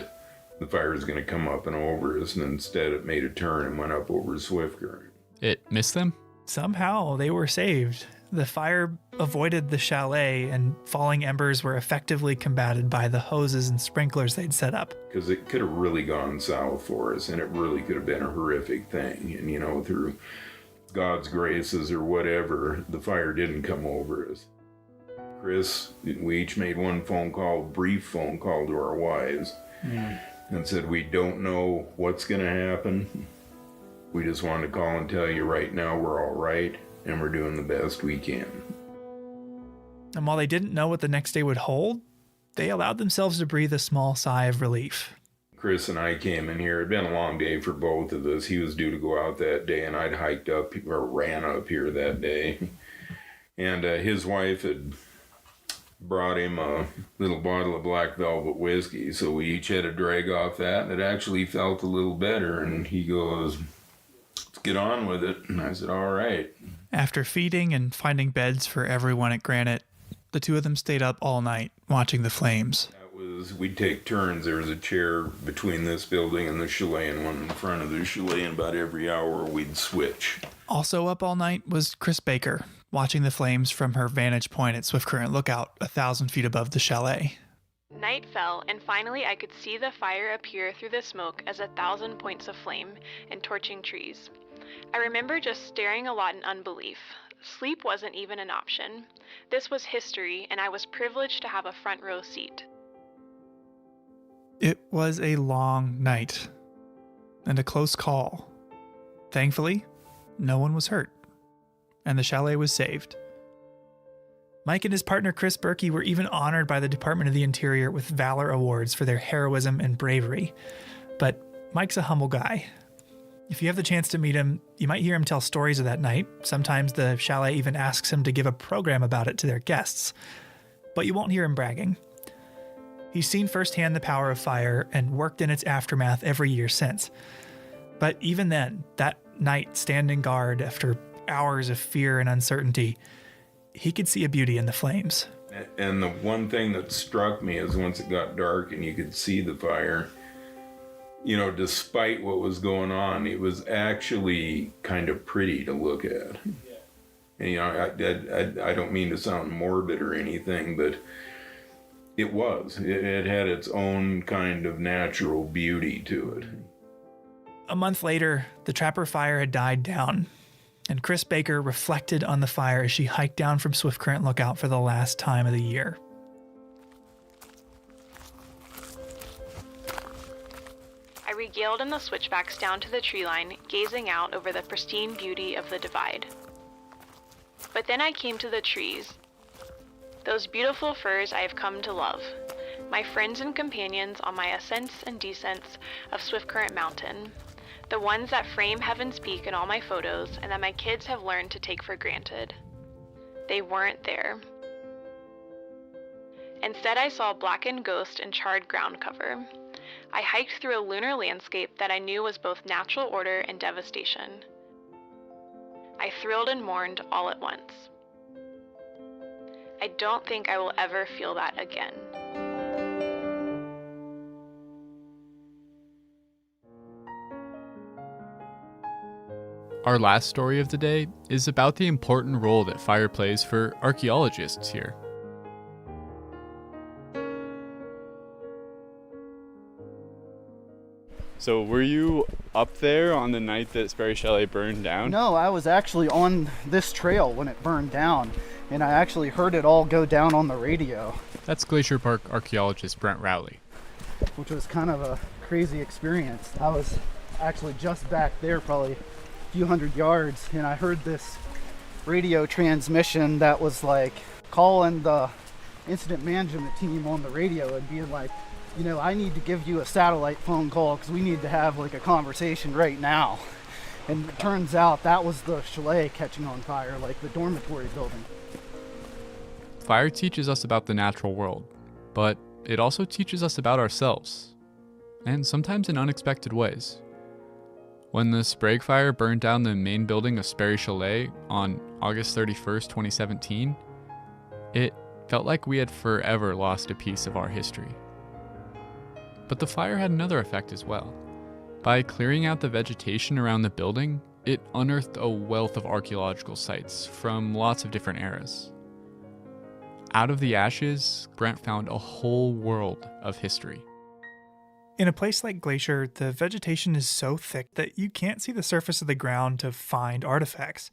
[SPEAKER 11] the fire was going to come up and over us, and instead it made a turn and went up over Swift Current.
[SPEAKER 25] It missed them?
[SPEAKER 24] Somehow they were saved. The fire avoided the chalet, and falling embers were effectively combated by the hoses and sprinklers they'd set up.
[SPEAKER 11] Because it could have really gone south for us, and it really could have been a horrific thing. And, you know, through God's graces or whatever, the fire didn't come over us. Chris, we each made one brief phone call to our wives, and said, we don't know what's going to happen. We just wanted to call and tell you right now we're all right, and we're doing the best we can.
[SPEAKER 24] And while they didn't know what the next day would hold, they allowed themselves to breathe a small sigh of relief.
[SPEAKER 11] Chris and I came in here. It'd been a long day for both of us. He was due to go out that day, and I'd hiked up or ran up here that day. And his wife had brought him a little bottle of Black Velvet whiskey, so we each had a drag off that, and it actually felt a little better. And he goes, let's get on with it. And I said, all right.
[SPEAKER 24] After feeding and finding beds for everyone at Granite, the two of them stayed up all night watching the flames.
[SPEAKER 11] We'd take turns. There was a chair between this building and the chalet and one in front of the chalet, and about every hour we'd switch.
[SPEAKER 24] Also up all night was Chris Baker, watching the flames from her vantage point at Swift Current Lookout, 1,000 feet above the chalet.
[SPEAKER 23] Night fell, and finally I could see the fire appear through the smoke as 1,000 points of flame and torching trees. I remember just staring a lot in unbelief. Sleep wasn't even an option. This was history, and I was privileged to have a front row seat.
[SPEAKER 24] It was a long night and a close call. Thankfully, no one was hurt, and the chalet was saved. Mike and his partner Chris Berkey were even honored by the Department of the Interior with Valor Awards for their heroism and bravery. But Mike's a humble guy. If you have the chance to meet him, you might hear him tell stories of that night. Sometimes the chalet even asks him to give a program about it to their guests. But you won't hear him bragging. He's seen firsthand the power of fire and worked in its aftermath every year since. But even then, that night standing guard after hours of fear and uncertainty, he could see a beauty in the flames.
[SPEAKER 11] And the one thing that struck me is once it got dark and you could see the fire, you know, despite what was going on, it was actually kind of pretty to look at. And, you know, I don't mean to sound morbid or anything, but it was. It had its own kind of natural beauty to it.
[SPEAKER 24] A month later, the Trapper fire had died down, and Chris Baker reflected on the fire as she hiked down from Swift Current Lookout for the last time of the year.
[SPEAKER 23] I regaled in the switchbacks down to the tree line, gazing out over the pristine beauty of the divide. But then I came to the trees. Those beautiful firs I have come to love. My friends and companions on my ascents and descents of Swift Current Mountain. The ones that frame Heaven's Peak in all my photos and that my kids have learned to take for granted. They weren't there. Instead, I saw blackened ghost and charred ground cover. I hiked through a lunar landscape that I knew was both natural order and devastation. I thrilled and mourned all at once. I don't think I will ever feel that again.
[SPEAKER 25] Our last story of the day is about the important role that fire plays for archaeologists here. So were you up there on the night that Sperry Chalet burned down?
[SPEAKER 13] No, I was actually on this trail when it burned down, and I actually heard it all go down on the radio.
[SPEAKER 25] That's Glacier Park archaeologist Brent Rowley.
[SPEAKER 13] Which was kind of a crazy experience. I was actually just back there, probably a few hundred yards, and I heard this radio transmission that was like calling the incident management team on the radio and being like, you know, I need to give you a satellite phone call because we need to have like a conversation right now. And it turns out that was the chalet catching on fire, like the dormitory building.
[SPEAKER 25] Fire teaches us about the natural world, but it also teaches us about ourselves, and sometimes in unexpected ways. When the Sprague Fire burned down the main building of Sperry Chalet on August 31st, 2017, it felt like we had forever lost a piece of our history. But the fire had another effect as well. By clearing out the vegetation around the building, it unearthed a wealth of archaeological sites from lots of different eras. Out of the ashes, Brent found a whole world of history.
[SPEAKER 24] In a place like Glacier, the vegetation is so thick that you can't see the surface of the ground to find artifacts.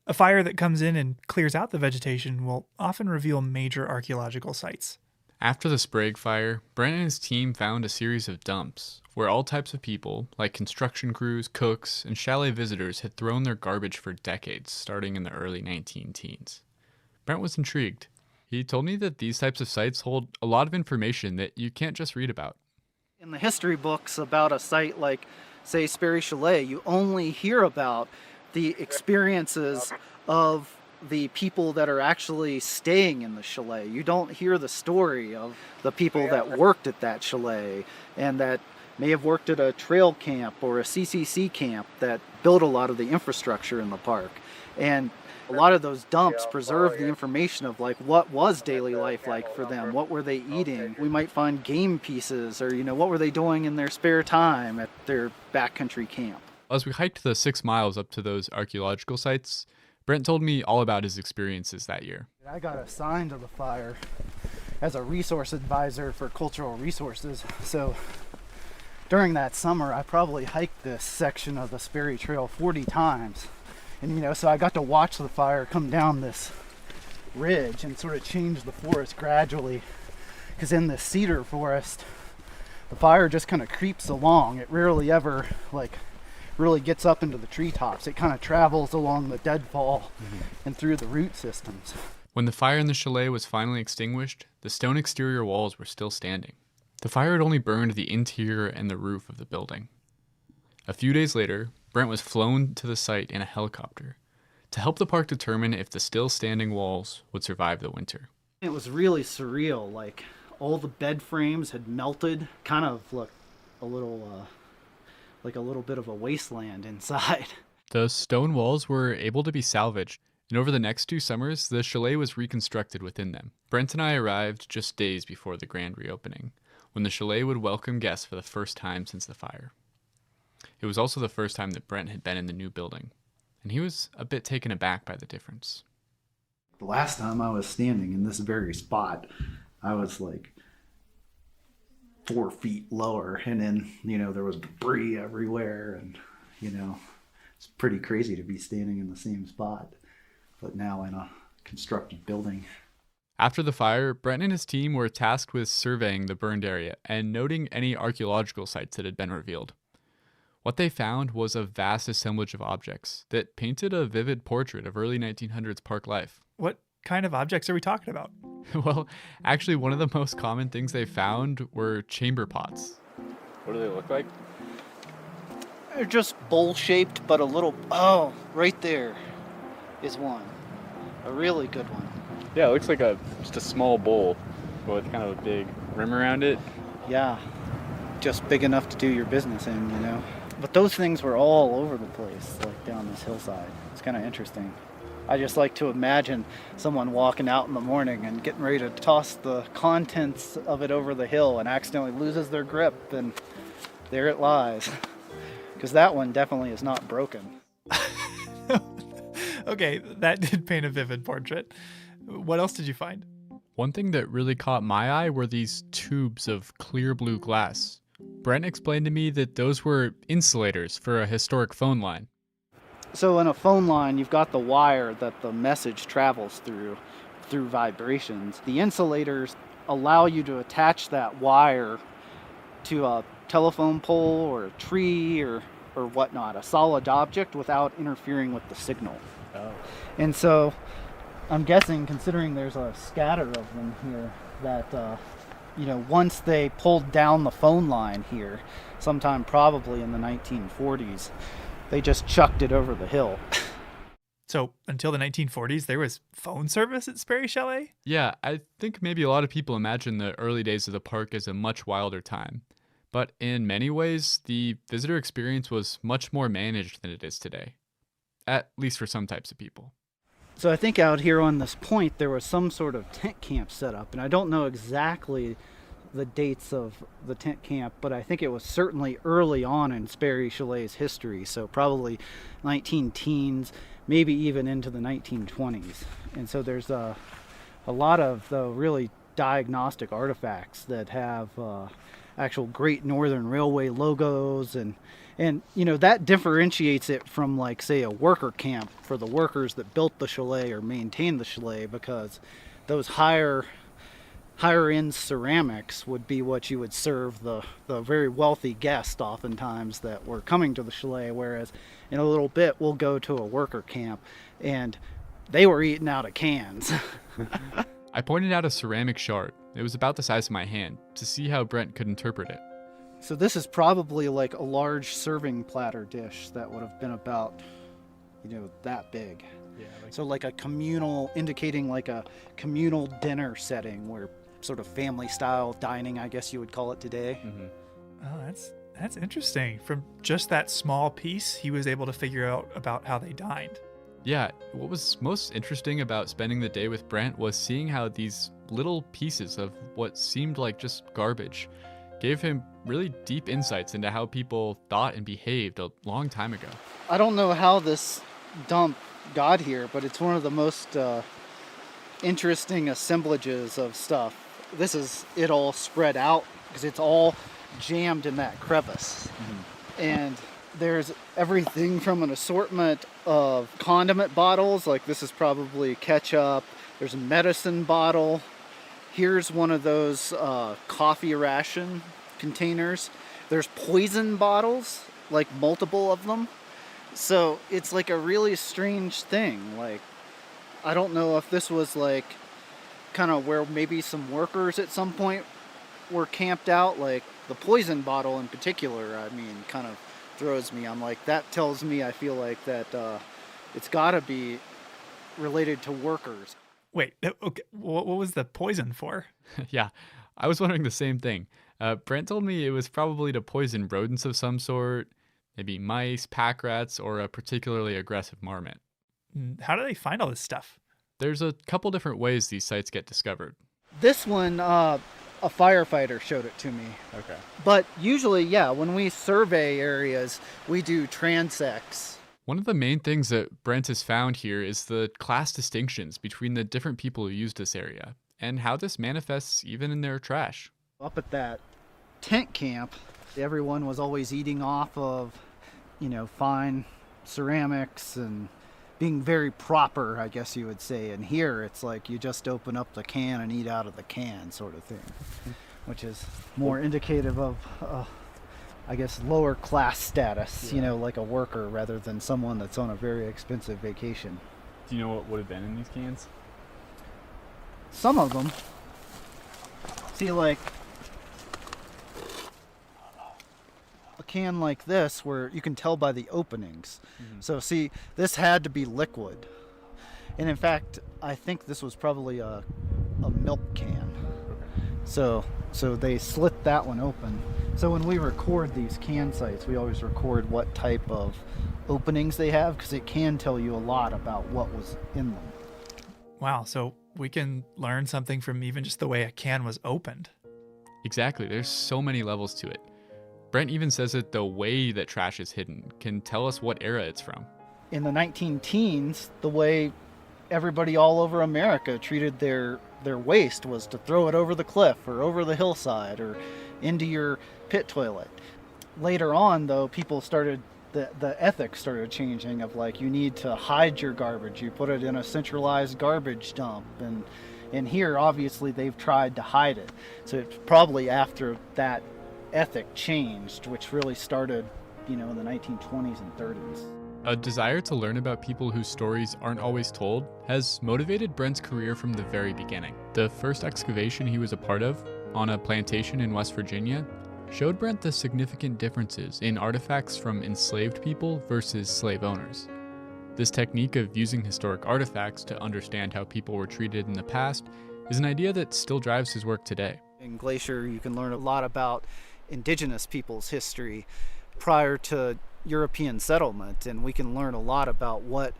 [SPEAKER 24] A fire that comes in and clears out the vegetation will often reveal major archaeological sites.
[SPEAKER 25] After the Sprague Fire, Brent and his team found a series of dumps where all types of people, like construction crews, cooks, and chalet visitors, had thrown their garbage for decades, starting in the early 19-teens. Brent was intrigued. He told me that these types of sites hold a lot of information that you can't just read about.
[SPEAKER 13] In the history books about a site like, say, Sperry Chalet, you only hear about the experiences of the people that are actually staying in the chalet. You don't hear the story of the people that worked at that chalet and that may have worked at a trail camp or a CCC camp that built a lot of the infrastructure in the park. And a lot of those dumps preserve the information of like what was daily life like for them, what were they eating. We might find game pieces or, what were they doing in their spare time at their backcountry camp.
[SPEAKER 25] As we hiked the 6 miles up to those archaeological sites, Brent told me all about his experiences that year.
[SPEAKER 13] I got assigned to the fire as a resource advisor for cultural resources. So during that summer, I probably hiked this section of the Sperry Trail 40 times. And, so I got to watch the fire come down this ridge and sort of change the forest gradually. Because in this cedar forest, the fire just kind of creeps along. It rarely ever, really gets up into the treetops. It kind of travels along the deadfall and through the root systems.
[SPEAKER 25] When the fire in the chalet was finally extinguished, the stone exterior walls were still standing. The fire had only burned the interior and the roof of the building. A few days later, Brent was flown to the site in a helicopter to help the park determine if the still standing walls would survive the winter.
[SPEAKER 13] It was really surreal. Like all the bed frames had melted, kind of looked a little bit of a wasteland inside.
[SPEAKER 25] The stone walls were able to be salvaged, and over the next 2 summers, the chalet was reconstructed within them. Brent and I arrived just days before the grand reopening, when the chalet would welcome guests for the first time since the fire. It was also the first time that Brent had been in the new building, and he was a bit taken aback by the difference.
[SPEAKER 13] The last time I was standing in this very spot, I was 4 feet lower, and then, there was debris everywhere, and, it's pretty crazy to be standing in the same spot, but now in a constructed building.
[SPEAKER 25] After the fire, Brent and his team were tasked with surveying the burned area and noting any archaeological sites that had been revealed. What they found was a vast assemblage of objects that painted a vivid portrait of early 1900s park life.
[SPEAKER 24] What kind of objects are we talking about?
[SPEAKER 25] Well, actually, one of the most common things they found were chamber pots. What do they look like?
[SPEAKER 13] They're just bowl-shaped, but a little... Oh, right there is one. A really good one.
[SPEAKER 25] Yeah, it looks like just a small bowl with kind of a big rim around it.
[SPEAKER 13] Yeah, just big enough to do your business in, But those things were all over the place, down this hillside. It's kind of interesting. I just like to imagine someone walking out in the morning and getting ready to toss the contents of it over the hill and accidentally loses their grip, and there it lies. Because that one definitely is not broken.
[SPEAKER 24] Okay, that did paint a vivid portrait. What else did you find?
[SPEAKER 25] One thing that really caught my eye were these tubes of clear blue glass. Brent explained to me that those were insulators for a historic phone line.
[SPEAKER 13] So in a phone line, you've got the wire that the message travels through vibrations. The insulators allow you to attach that wire to a telephone pole or a tree or whatnot, a solid object, without interfering with the signal.
[SPEAKER 25] Oh.
[SPEAKER 13] And so I'm guessing, considering there's a scatter of them here, that once they pulled down the phone line here, sometime probably in the 1940s, they just chucked it over the hill.
[SPEAKER 24] So until the 1940s, there was phone service at Sperry Chalet?
[SPEAKER 25] Yeah, I think maybe a lot of people imagine the early days of the park as a much wilder time. But in many ways, the visitor experience was much more managed than it is today, at least for some types of people.
[SPEAKER 13] So I think out here on this point there was some sort of tent camp set up, and I don't know exactly the dates of the tent camp, but I think it was certainly early on in Sperry Chalet's history, so probably 19-teens, maybe even into the 1920s. And so there's a lot of the really diagnostic artifacts that have actual Great Northern Railway logos, and you know, that differentiates it from, like, say, a worker camp for the workers that built the chalet or maintained the chalet, because those higher end ceramics would be what you would serve the very wealthy guests oftentimes that were coming to the chalet, whereas in a little bit we'll go to a worker camp and they were eating out of cans.
[SPEAKER 25] I pointed out a ceramic shard. It was about the size of my hand, to see how Brent could interpret it.
[SPEAKER 13] So this is probably like a large serving platter dish that would have been about, you know, that big. Yeah. So like a communal, indicating like a communal dinner setting, where sort of family style dining, I guess you would call it today.
[SPEAKER 25] Mm-hmm.
[SPEAKER 24] Oh, that's interesting. From just that small piece, he was able to figure out about how they dined.
[SPEAKER 25] Yeah, what was most interesting about spending the day with Brent was seeing how these little pieces of what seemed like just garbage gave him really deep insights into how people thought and behaved a long time ago.
[SPEAKER 13] I don't know how this dump got here, but it's one of the most interesting assemblages of stuff. This is it all spread out because it's all jammed in that crevice. Mm-hmm. And there's everything from an assortment of condiment bottles, like this is probably ketchup. There's a medicine bottle. Here's one of those coffee ration containers. There's poison bottles, like multiple of them. So it's like a really strange thing. Like, I don't know if this was like kind of where maybe some workers at some point were camped out. Like the poison bottle in particular, I mean, kind of throws me. I'm like, that tells me, I feel like that it's got to be related to workers.
[SPEAKER 24] Wait, okay, what was the poison for?
[SPEAKER 25] Yeah, I was wondering the same thing. Brent told me it was probably to poison rodents of some sort, maybe mice, pack rats, or a particularly aggressive marmot.
[SPEAKER 24] How do they find all this stuff?
[SPEAKER 25] There's a couple different ways these sites get discovered.
[SPEAKER 13] This one, a firefighter showed it to me.
[SPEAKER 25] Okay.
[SPEAKER 13] But usually, yeah, when we survey areas, we do transects.
[SPEAKER 25] One of the main things that Brent has found here is the class distinctions between the different people who use this area, and how this manifests even in their trash.
[SPEAKER 13] Up at that tent camp, everyone was always eating off of, you know, fine ceramics and being very proper, I guess you would say. And here it's like you just open up the can and eat out of the can sort of thing, which is more indicative of, I guess, lower class status, you know, like a worker rather than someone that's on a very expensive vacation.
[SPEAKER 25] Do you know what would have been in these cans?
[SPEAKER 13] Some of them. See, like a can like this where you can tell by the openings. Mm-hmm. So see, this had to be liquid. And in fact, I think this was probably a milk can. So they slit that one open. So when we record these can sites, we always record what type of openings they have, because it can tell you a lot about what was in them.
[SPEAKER 24] Wow, so we can learn something from even just the way a can was opened.
[SPEAKER 25] Exactly, there's so many levels to it. Brent even says that the way that trash is hidden can tell us what era it's from.
[SPEAKER 13] In the 19-teens, the way everybody all over America treated their waste was to throw it over the cliff or over the hillside or into your pit toilet. Later on, though, people started, the ethics started changing of like, you need to hide your garbage. You put it in a centralized garbage dump. And here, obviously, they've tried to hide it. So it's probably after that ethic changed, which really started, you know, in the 1920s and 30s.
[SPEAKER 25] A desire to learn about people whose stories aren't always told has motivated Brent's career from the very beginning. The first excavation he was a part of, on a plantation in West Virginia, showed Brent the significant differences in artifacts from enslaved people versus slave owners. This technique of using historic artifacts to understand how people were treated in the past is an idea that still drives his work today.
[SPEAKER 13] In Glacier, you can learn a lot about indigenous people's history prior to European settlement, and we can learn a lot about what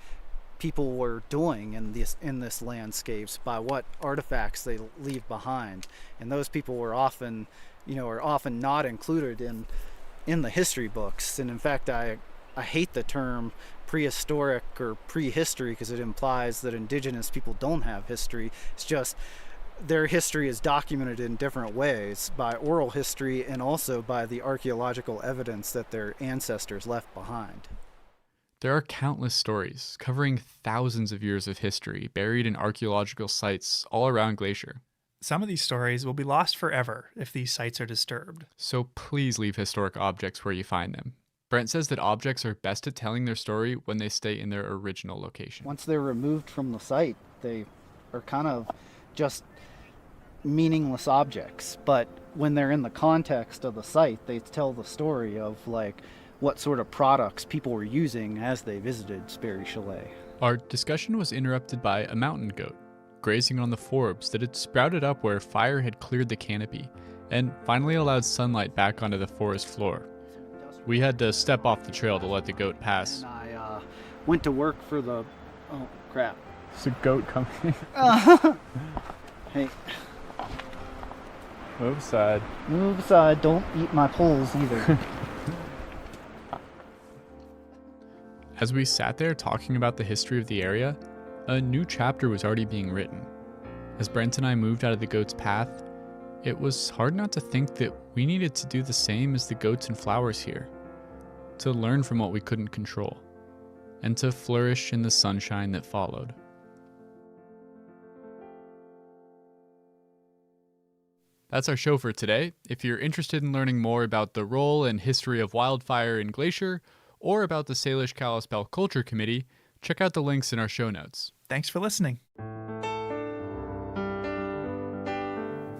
[SPEAKER 13] people were doing in this landscapes by what artifacts they leave behind. And those people were often, are often not included in the history books. And in fact, I hate the term prehistoric or prehistory because it implies that indigenous people don't have history. It's just their history is documented in different ways by oral history and also by the archaeological evidence that their ancestors left behind.
[SPEAKER 18] There are countless stories covering thousands of years of history buried in archaeological sites all around Glacier.
[SPEAKER 24] Some of these stories will be lost forever if these sites are disturbed.
[SPEAKER 18] So please leave historic objects where you find them. Brent says that objects are best at telling their story when they stay in their original location.
[SPEAKER 13] Once they're removed from the site, they are kind of just meaningless objects. But when they're in the context of the site, they tell the story of what sort of products people were using as they visited Sperry Chalet.
[SPEAKER 18] Our discussion was interrupted by a mountain goat grazing on the forbs that had sprouted up where fire had cleared the canopy and finally allowed sunlight back onto the forest floor. We had to step off the trail to let the goat pass.
[SPEAKER 13] And I went to work for the... Oh, crap.
[SPEAKER 25] There's a goat coming.
[SPEAKER 13] Hey.
[SPEAKER 25] Move aside.
[SPEAKER 13] Move aside. Don't eat my poles either.
[SPEAKER 18] As we sat there talking about the history of the area, a new chapter was already being written. As Brent and I moved out of the goat's path, it was hard not to think that we needed to do the same as the goats and flowers here, to learn from what we couldn't control, and to flourish in the sunshine that followed. That's our show for today. If you're interested in learning more about the role and history of wildfire in Glacier, or about the Salish Kalispel Culture Committee, check out the links in our show notes.
[SPEAKER 24] Thanks for listening.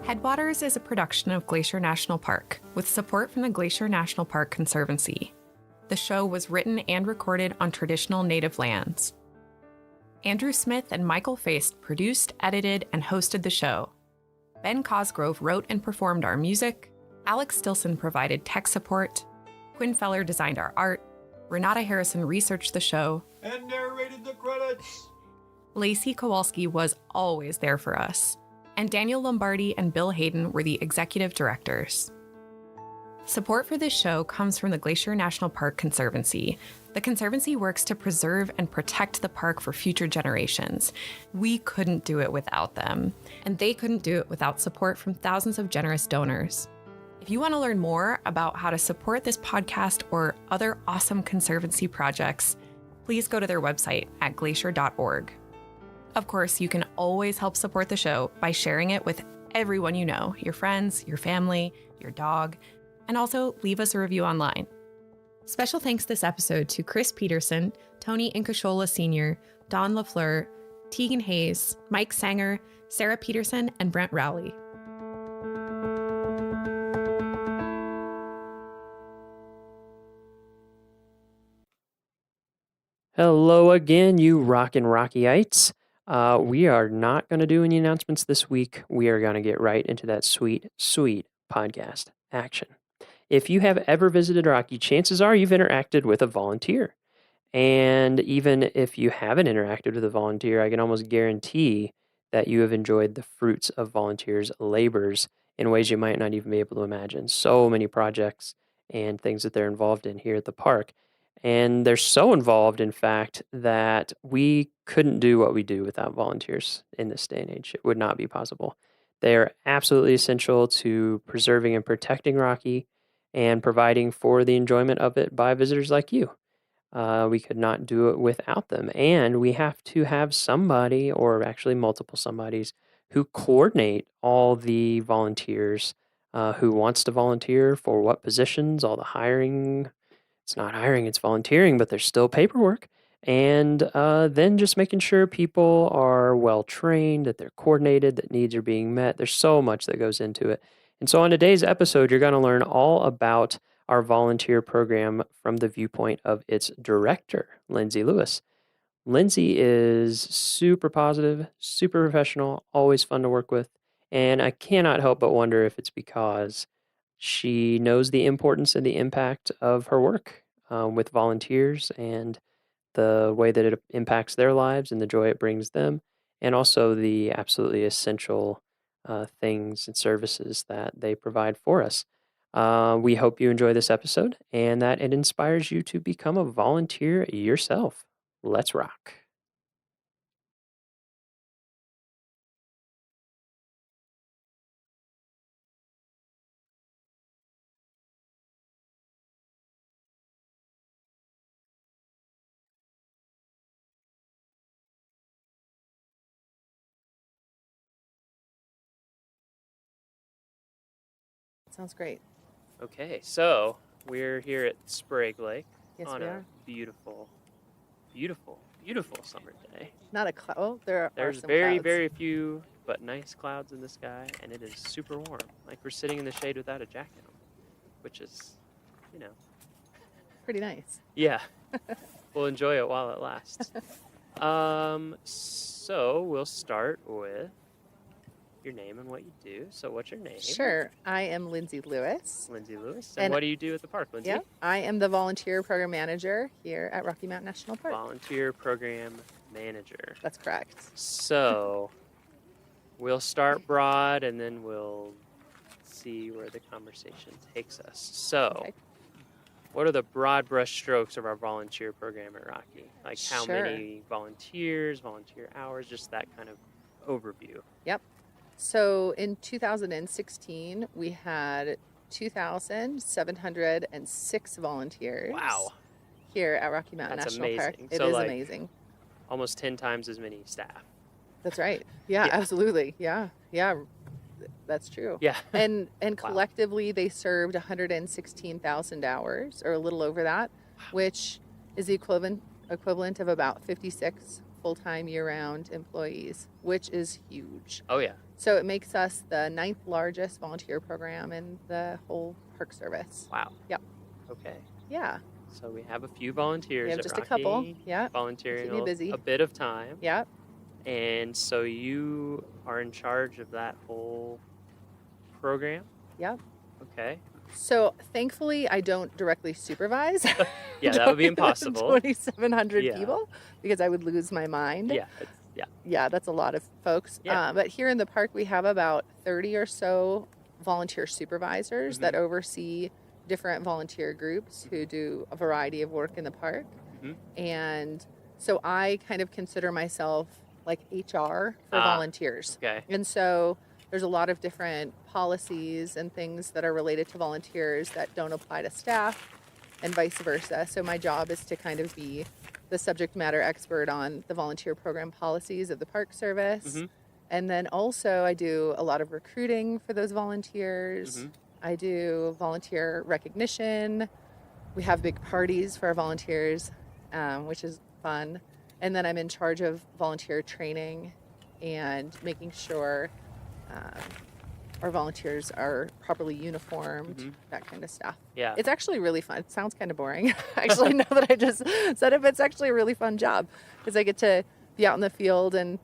[SPEAKER 8] Headwaters is a production of Glacier National Park, with support from the Glacier National Park Conservancy. The show was written and recorded on traditional native lands. Andrew Smith and Michael Feist produced, edited, and hosted the show. Ben Cosgrove wrote and performed our music. Alex Stilson provided tech support. Quinn Feller designed our art. Renata Harrison researched the show
[SPEAKER 15] and narrated the credits.
[SPEAKER 8] Lacey Kowalski was always there for us. And Daniel Lombardi and Bill Hayden were the executive directors. Support for this show comes from the Glacier National Park Conservancy. The Conservancy works to preserve and protect the park for future generations. We couldn't do it without them, and they couldn't do it without support from thousands of generous donors. If you want to learn more about how to support this podcast or other awesome Conservancy projects, please go to their website at glacier.org. Of course, you can always help support the show by sharing it with everyone you know, your friends, your family, your dog, and also leave us a review online. Special thanks this episode to Chris Peterson, Tony Incashola Sr., Don LaFleur, Tegan Hayes, Mike Sanger, Sarah Peterson, and Brent Rowley.
[SPEAKER 16] Hello again, you rockin' Rockyites. We are not going to do any announcements this week. We are going to get right into that sweet, sweet podcast action. If you have ever visited Rocky, chances are you've interacted with a volunteer. And even if you haven't interacted with a volunteer, I can almost guarantee that you have enjoyed the fruits of volunteers' labors in ways you might not even be able to imagine. So many projects and things that they're involved in here at the park. And they're so involved, in fact, that we couldn't do what we do without volunteers in this day and age. It would not be possible. They are absolutely essential to preserving and protecting Rocky and providing for the enjoyment of it by visitors like you. We could not do it without them. And we have to have somebody, or actually multiple somebodies, who coordinate all the volunteers, who wants to volunteer for what positions, all the hiring. It's not hiring, it's volunteering, but there's still paperwork. And then just making sure people are well trained, that they're coordinated, that needs are being met. There's so much that goes into it. And so on today's episode, you're going to learn all about our volunteer program from the viewpoint of its director, Lindsay Lewis. Lindsay is super positive, super professional, always fun to work with. And I cannot help but wonder if it's because She knows the importance and the impact of her work with volunteers and the way that it impacts their lives and the joy it brings them, and also the absolutely essential things and services that they provide for us. We hope you enjoy this episode and that it inspires you to become a volunteer yourself. Let's rock.
[SPEAKER 12] Sounds great.
[SPEAKER 16] Okay, so we're here at Sprague Lake
[SPEAKER 12] Yes,
[SPEAKER 16] on
[SPEAKER 12] we
[SPEAKER 16] a
[SPEAKER 12] are.
[SPEAKER 16] beautiful summer day.
[SPEAKER 12] Not a cloud. Oh, there
[SPEAKER 16] There's
[SPEAKER 12] are some
[SPEAKER 16] very,
[SPEAKER 12] clouds.
[SPEAKER 16] very few but nice clouds in the sky, and it is super warm. Like we're sitting in the shade without a jacket on, which is, you know.
[SPEAKER 12] Pretty nice.
[SPEAKER 16] Yeah. We'll enjoy it while it lasts. So we'll start with your name and what you do. So what's your name?
[SPEAKER 12] Sure. I am Lindsay Lewis.
[SPEAKER 16] Lindsay Lewis. And what do you do at the park, Lindsay?
[SPEAKER 12] Yeah, I am the volunteer program manager here at Rocky Mountain National Park.
[SPEAKER 16] Volunteer program manager.
[SPEAKER 12] That's correct.
[SPEAKER 16] So we'll start broad and then we'll see where the conversation takes us. So what are the broad brush strokes of our volunteer program at Rocky? Like how
[SPEAKER 12] Sure.
[SPEAKER 16] many volunteers, volunteer hours, just that kind of overview.
[SPEAKER 12] Yep. So in 2016, we had 2,706 volunteers.
[SPEAKER 16] Wow.
[SPEAKER 12] Here at Rocky Mountain
[SPEAKER 16] That's
[SPEAKER 12] National Park.
[SPEAKER 16] amazing.
[SPEAKER 12] It
[SPEAKER 16] So,
[SPEAKER 12] is
[SPEAKER 16] like,
[SPEAKER 12] amazing.
[SPEAKER 16] Almost 10 times as many staff.
[SPEAKER 12] That's right. Yeah, absolutely. Yeah. That's true.
[SPEAKER 16] Yeah.
[SPEAKER 12] And collectively they served 116,000 hours, or a little over that, which is the equivalent of about 56 full-time year-round employees, which is huge.
[SPEAKER 16] Oh yeah.
[SPEAKER 12] So it makes us the 9th largest volunteer program in the whole park service.
[SPEAKER 16] Wow.
[SPEAKER 12] Yep.
[SPEAKER 16] Okay.
[SPEAKER 12] Yeah.
[SPEAKER 16] So we have a few volunteers
[SPEAKER 12] We have
[SPEAKER 16] at
[SPEAKER 12] just
[SPEAKER 16] Rocky,
[SPEAKER 12] a couple. Yeah.
[SPEAKER 16] volunteering
[SPEAKER 12] Keep me busy.
[SPEAKER 16] a bit of time.
[SPEAKER 12] Yep.
[SPEAKER 16] And so you are in charge of that whole program?
[SPEAKER 12] Yep.
[SPEAKER 16] Okay.
[SPEAKER 12] So thankfully, I don't directly supervise.
[SPEAKER 16] Yeah, that would be impossible.
[SPEAKER 12] 2,700
[SPEAKER 16] Yeah.
[SPEAKER 12] people, because I would lose my mind.
[SPEAKER 16] Yeah.
[SPEAKER 12] Yeah, that's a lot of folks.
[SPEAKER 16] Yeah.
[SPEAKER 12] But here in the park, we have about 30 or so volunteer supervisors
[SPEAKER 16] Mm-hmm.
[SPEAKER 12] that oversee different volunteer groups who do a variety of work in the park.
[SPEAKER 16] Mhm.
[SPEAKER 12] And so I kind of consider myself like HR for volunteers.
[SPEAKER 16] Okay.
[SPEAKER 12] And so there's a lot of different policies and things that are related to volunteers that don't apply to staff, and vice versa. So my job is to kind of be the subject matter expert on the volunteer program policies of the Park Service.
[SPEAKER 16] Mhm.
[SPEAKER 12] And then also I do a lot of recruiting for those volunteers.
[SPEAKER 16] Mhm.
[SPEAKER 12] I do volunteer recognition. We have big parties for our volunteers, which is fun. And then I'm in charge of volunteer training and making sure our volunteers are properly uniformed, that kind of stuff.
[SPEAKER 16] Yeah.
[SPEAKER 12] It's actually really fun. It sounds kind of boring. Actually, now that I just said it, but it's actually a really fun job because I get to be out in the field and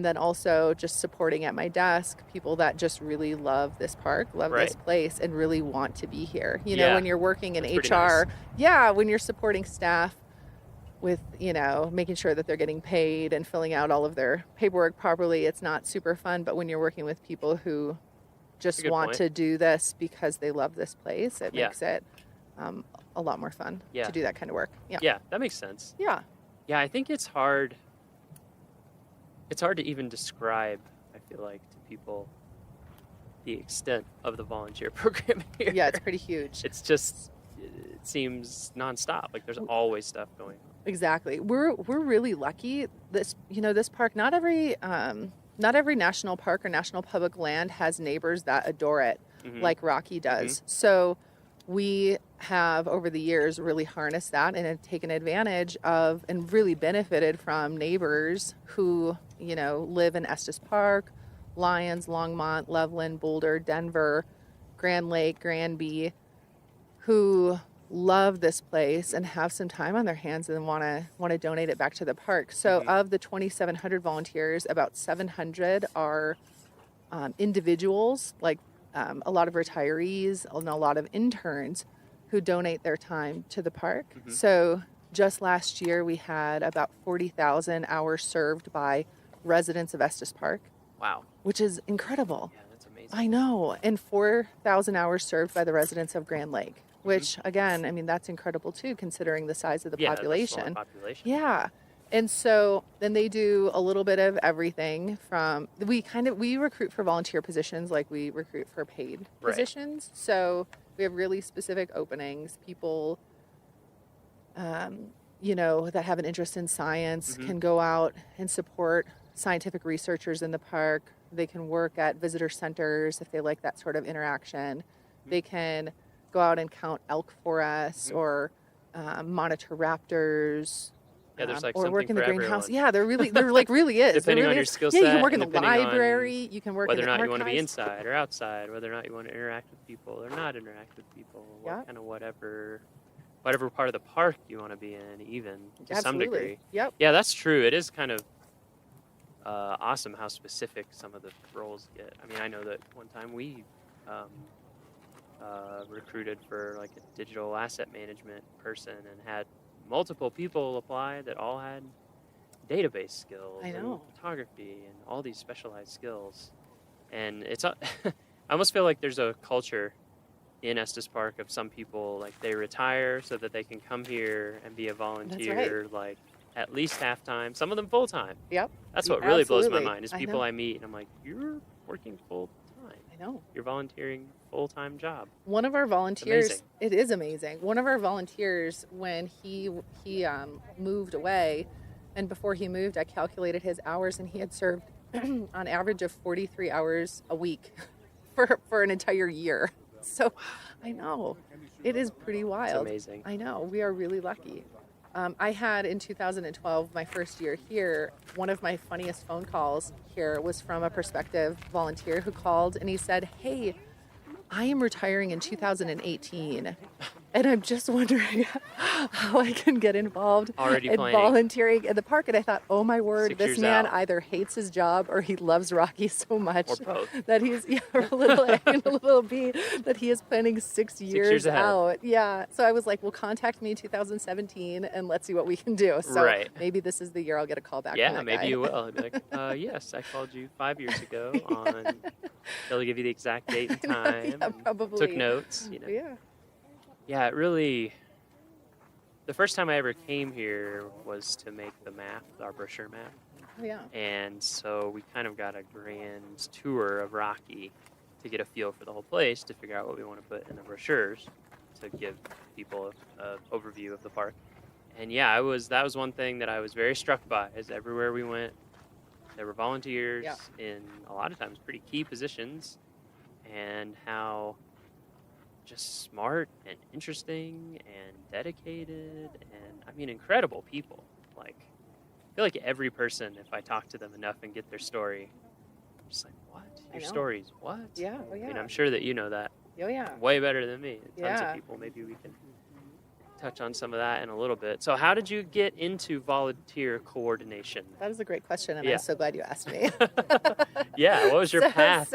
[SPEAKER 12] then also just supporting at my desk people that just really love this park, love this
[SPEAKER 16] Right.
[SPEAKER 12] place, and really want to be here. You know,
[SPEAKER 16] Yeah.
[SPEAKER 12] when you're working in
[SPEAKER 16] That's pretty
[SPEAKER 12] HR,
[SPEAKER 16] nice.
[SPEAKER 12] when you're supporting staff with, making sure that they're getting paid and filling out all of their paperwork properly, it's not super fun. But when you're working with people who just
[SPEAKER 16] good
[SPEAKER 12] want
[SPEAKER 16] point.
[SPEAKER 12] to do this because they love this place, it
[SPEAKER 16] Yeah.
[SPEAKER 12] makes it a lot more fun
[SPEAKER 16] Yeah.
[SPEAKER 12] to do that kind of work. Yeah.
[SPEAKER 16] Yeah, that makes sense.
[SPEAKER 12] Yeah.
[SPEAKER 16] Yeah, I think it's hard. It's hard to even describe, I feel like, to people the extent of the volunteer program here.
[SPEAKER 12] Yeah, it's pretty huge.
[SPEAKER 16] It's just, it seems nonstop. Like there's always stuff going on.
[SPEAKER 12] Exactly. We're really lucky. This park, not every national park or national public land has neighbors that adore it
[SPEAKER 16] Mhm.
[SPEAKER 12] like Rocky does. So we have over the years really harnessed that and have taken advantage of and really benefited from neighbors who, live in Estes Park, Lyons, Longmont, Loveland, Boulder, Denver, Grand Lake, Granby, who love this place and have some time on their hands and want to donate it back to the park. So of the 2,700 volunteers, about 700 are individuals, like a lot of retirees and a lot of interns who donate their time to the park. So just last year, we had about 40,000 hours served by residents of Estes Park.
[SPEAKER 21] Wow.
[SPEAKER 12] Which is incredible.
[SPEAKER 21] Yeah, that's amazing.
[SPEAKER 12] I know. And 4,000 hours served by the residents of Grand Lake, which again, I mean, that's incredible too, considering the size of the population.
[SPEAKER 21] Population.
[SPEAKER 12] Yeah. And so then they do a little bit of everything from, we recruit for volunteer positions like we recruit for paid positions. So we have really specific openings. People, that have an interest in science can go out and support scientific researchers in the park. They can work at visitor centers if they like that sort of interaction. They can go out and count elk for us or monitor raptors.
[SPEAKER 21] Yeah, there's like
[SPEAKER 12] or
[SPEAKER 21] something
[SPEAKER 12] work in the
[SPEAKER 21] for
[SPEAKER 12] greenhouse.
[SPEAKER 21] everyone.
[SPEAKER 12] Yeah, there like really is.
[SPEAKER 21] Depending
[SPEAKER 12] there really
[SPEAKER 21] on your
[SPEAKER 12] is.
[SPEAKER 21] skill
[SPEAKER 12] Yeah, you
[SPEAKER 21] set,
[SPEAKER 12] can work in the
[SPEAKER 21] depending on
[SPEAKER 12] library. You can work
[SPEAKER 21] whether
[SPEAKER 12] in
[SPEAKER 21] or
[SPEAKER 12] the
[SPEAKER 21] not you want to be
[SPEAKER 12] archives.
[SPEAKER 21] inside or outside, whether or not you want to interact with people or not interact with people,
[SPEAKER 12] Yeah.
[SPEAKER 21] kind of whatever part of the park you want to be in, even to some
[SPEAKER 12] Absolutely.
[SPEAKER 21] degree.
[SPEAKER 12] Yep.
[SPEAKER 21] Yeah, that's true. It is kind of awesome how specific some of the roles get. I mean, I know that one time we recruited for like a digital asset management person and had multiple people apply that all had database skills
[SPEAKER 12] I know.
[SPEAKER 21] and photography and all these specialized skills. And it's I almost feel like there's a culture in Estes Park of some people, like they retire so that they can come here and be a volunteer, like at least half-time, some of them full-time.
[SPEAKER 12] Yep.
[SPEAKER 21] That's what really blows my
[SPEAKER 12] Absolutely.
[SPEAKER 21] mind is
[SPEAKER 12] I
[SPEAKER 21] people
[SPEAKER 12] know.
[SPEAKER 21] I meet and I'm like, you're working full-time.
[SPEAKER 12] I know.
[SPEAKER 21] You're volunteering full-time job.
[SPEAKER 12] One of our volunteers,
[SPEAKER 21] amazing.
[SPEAKER 12] it is amazing. One of our volunteers, when he moved away, and before he moved, I calculated his hours, and he had served on average of 43 hours a week for an entire year. So I know it is pretty wild.
[SPEAKER 21] It's amazing.
[SPEAKER 12] I know we are really lucky. I had in 2012, my first year here, one of my funniest phone calls here was from a prospective volunteer who called and he said, "Hey, I am retiring in 2018 and I'm just wondering how I can get involved
[SPEAKER 21] Already
[SPEAKER 12] in
[SPEAKER 21] planning.
[SPEAKER 12] volunteering in the park." And I thought, oh my word,
[SPEAKER 21] 6
[SPEAKER 12] this
[SPEAKER 21] years
[SPEAKER 12] man
[SPEAKER 21] out.
[SPEAKER 12] either hates his job or he loves Rocky so much
[SPEAKER 21] Or both.
[SPEAKER 12] that he's a little A and a little B, that he is planning 6 years,
[SPEAKER 21] years ahead.
[SPEAKER 12] out. Yeah. So I was like, well, contact me in 2017 and let's see what we can do. So
[SPEAKER 21] Right.
[SPEAKER 12] maybe this is the year I'll get a call back.
[SPEAKER 21] Yeah,
[SPEAKER 12] from that
[SPEAKER 21] maybe
[SPEAKER 12] guy.
[SPEAKER 21] you will. I'd be like, yes, I called you 5 years ago on, they'll give you the exact date and time.
[SPEAKER 12] Yeah,
[SPEAKER 21] and
[SPEAKER 12] probably.
[SPEAKER 21] Took notes, you know.
[SPEAKER 12] Yeah.
[SPEAKER 21] Yeah, it really, the first time I ever came here was to make the map, our brochure map.
[SPEAKER 12] Oh, yeah.
[SPEAKER 21] And so we kind of got a grand tour of Rocky to get a feel for the whole place, to figure out what we want to put in the brochures to give people an overview of the park. And yeah, that was one thing that I was very struck by, is everywhere we went, there were volunteers
[SPEAKER 12] Yeah.
[SPEAKER 21] in a lot of times pretty key positions, and how just smart and interesting and dedicated and, I mean, incredible people. Like, I feel like every person, if I talk to them enough and get their story, I'm just like, what?
[SPEAKER 12] I
[SPEAKER 21] Your
[SPEAKER 12] know.
[SPEAKER 21] story's what?
[SPEAKER 12] Yeah. Oh, yeah.
[SPEAKER 21] I mean, I'm sure that you know that
[SPEAKER 12] Oh, yeah.
[SPEAKER 21] way better than me. Tons
[SPEAKER 12] Yeah.
[SPEAKER 21] of people. Maybe we can touch on some of that in a little bit. So how did you get into volunteer coordination?
[SPEAKER 12] That is a great question, and
[SPEAKER 21] Yeah.
[SPEAKER 12] I'm so glad you asked me.
[SPEAKER 21] Yeah, what was your path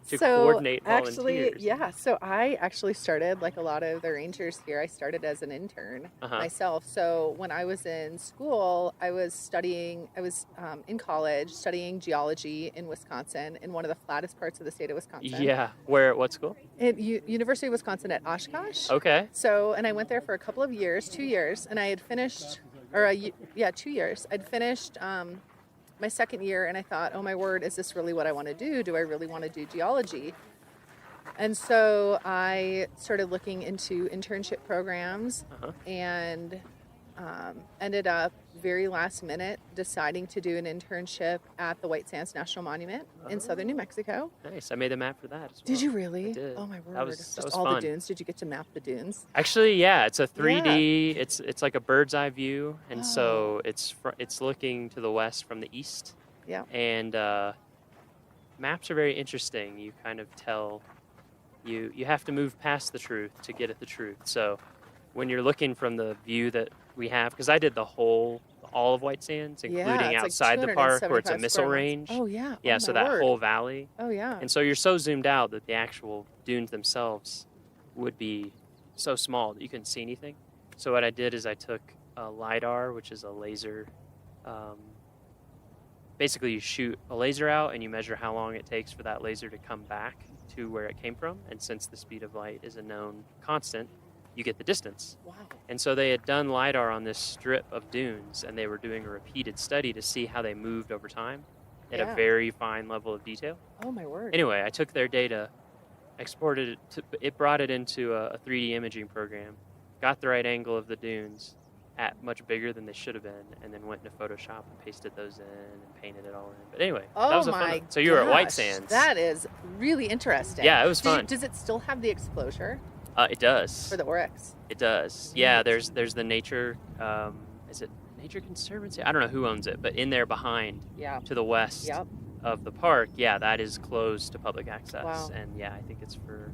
[SPEAKER 21] to coordinate
[SPEAKER 12] actually,
[SPEAKER 21] volunteers?
[SPEAKER 12] yeah. So I actually started, like a lot of the rangers here, I started as an intern myself. So when I was in school, I was in college studying geology in Wisconsin, in one of the flattest parts of the state of Wisconsin.
[SPEAKER 21] Yeah. Where? What school?
[SPEAKER 12] At University of Wisconsin at Oshkosh.
[SPEAKER 21] Okay.
[SPEAKER 12] So, and I went there for a couple of years, 2 years, and I had finished, 2 years. I'd finished my second year, and I thought, oh my word, is this really what I want to do? Do I really want to do geology? And so I started looking into internship programs and ended up very last minute deciding to do an internship at the White Sands National Monument in southern New Mexico.
[SPEAKER 21] Nice. I made a map for that as well.
[SPEAKER 12] Did you really?
[SPEAKER 21] I did.
[SPEAKER 12] Oh my word.
[SPEAKER 21] That was
[SPEAKER 12] Just
[SPEAKER 21] fun.
[SPEAKER 12] all the dunes. Did you get to map the dunes?
[SPEAKER 21] Actually, yeah, it's a 3D. It's like a bird's eye view, and so it's looking to the west from the east.
[SPEAKER 12] Yeah.
[SPEAKER 21] And maps are very interesting. You kind of tell you have to move past the truth to get at the truth. So when you're looking from the view that we have, because I did the whole
[SPEAKER 16] all of White Sands, including
[SPEAKER 12] Yeah, it's
[SPEAKER 16] outside
[SPEAKER 12] like
[SPEAKER 16] the park where it's a
[SPEAKER 12] 275
[SPEAKER 16] missile
[SPEAKER 12] square miles.
[SPEAKER 16] range.
[SPEAKER 12] Oh, yeah.
[SPEAKER 16] Yeah,
[SPEAKER 12] Oh,
[SPEAKER 16] so
[SPEAKER 12] my
[SPEAKER 16] that
[SPEAKER 12] word.
[SPEAKER 16] whole valley.
[SPEAKER 12] Oh, yeah.
[SPEAKER 16] And so you're so zoomed out that the actual dunes themselves would be so small that you couldn't see anything. So what I did is I took a LiDAR, which is a laser. Basically, you shoot a laser out and you measure how long it takes for that laser to come back to where it came from. And since the speed of light is a known constant, you get the distance.
[SPEAKER 12] Wow.
[SPEAKER 16] And so they had done LiDAR on this strip of dunes, and they were doing a repeated study to see how they moved over time at
[SPEAKER 12] Yeah.
[SPEAKER 16] a very fine level of detail.
[SPEAKER 12] Oh, my word.
[SPEAKER 16] Anyway, I took their data, exported it, brought it into a 3D imaging program, got the right angle of the dunes at much bigger than they should have been, and then went into Photoshop and pasted those in and painted it all in. But anyway,
[SPEAKER 12] Oh,
[SPEAKER 16] that was a
[SPEAKER 12] my
[SPEAKER 16] fun one. So you were at White
[SPEAKER 12] gosh,
[SPEAKER 16] Sands.
[SPEAKER 12] That is really interesting.
[SPEAKER 16] Yeah, it was fun.
[SPEAKER 12] Does it still have the exposure
[SPEAKER 16] It does.
[SPEAKER 12] for the oryx?
[SPEAKER 16] It does. Yeah, there's the nature. Is it Nature Conservancy? I don't know who owns it, but in there behind,
[SPEAKER 12] Yeah.
[SPEAKER 16] to the west
[SPEAKER 12] Yep.
[SPEAKER 16] of the park, yeah, that is closed to public access.
[SPEAKER 12] Wow.
[SPEAKER 16] And yeah, I think it's for.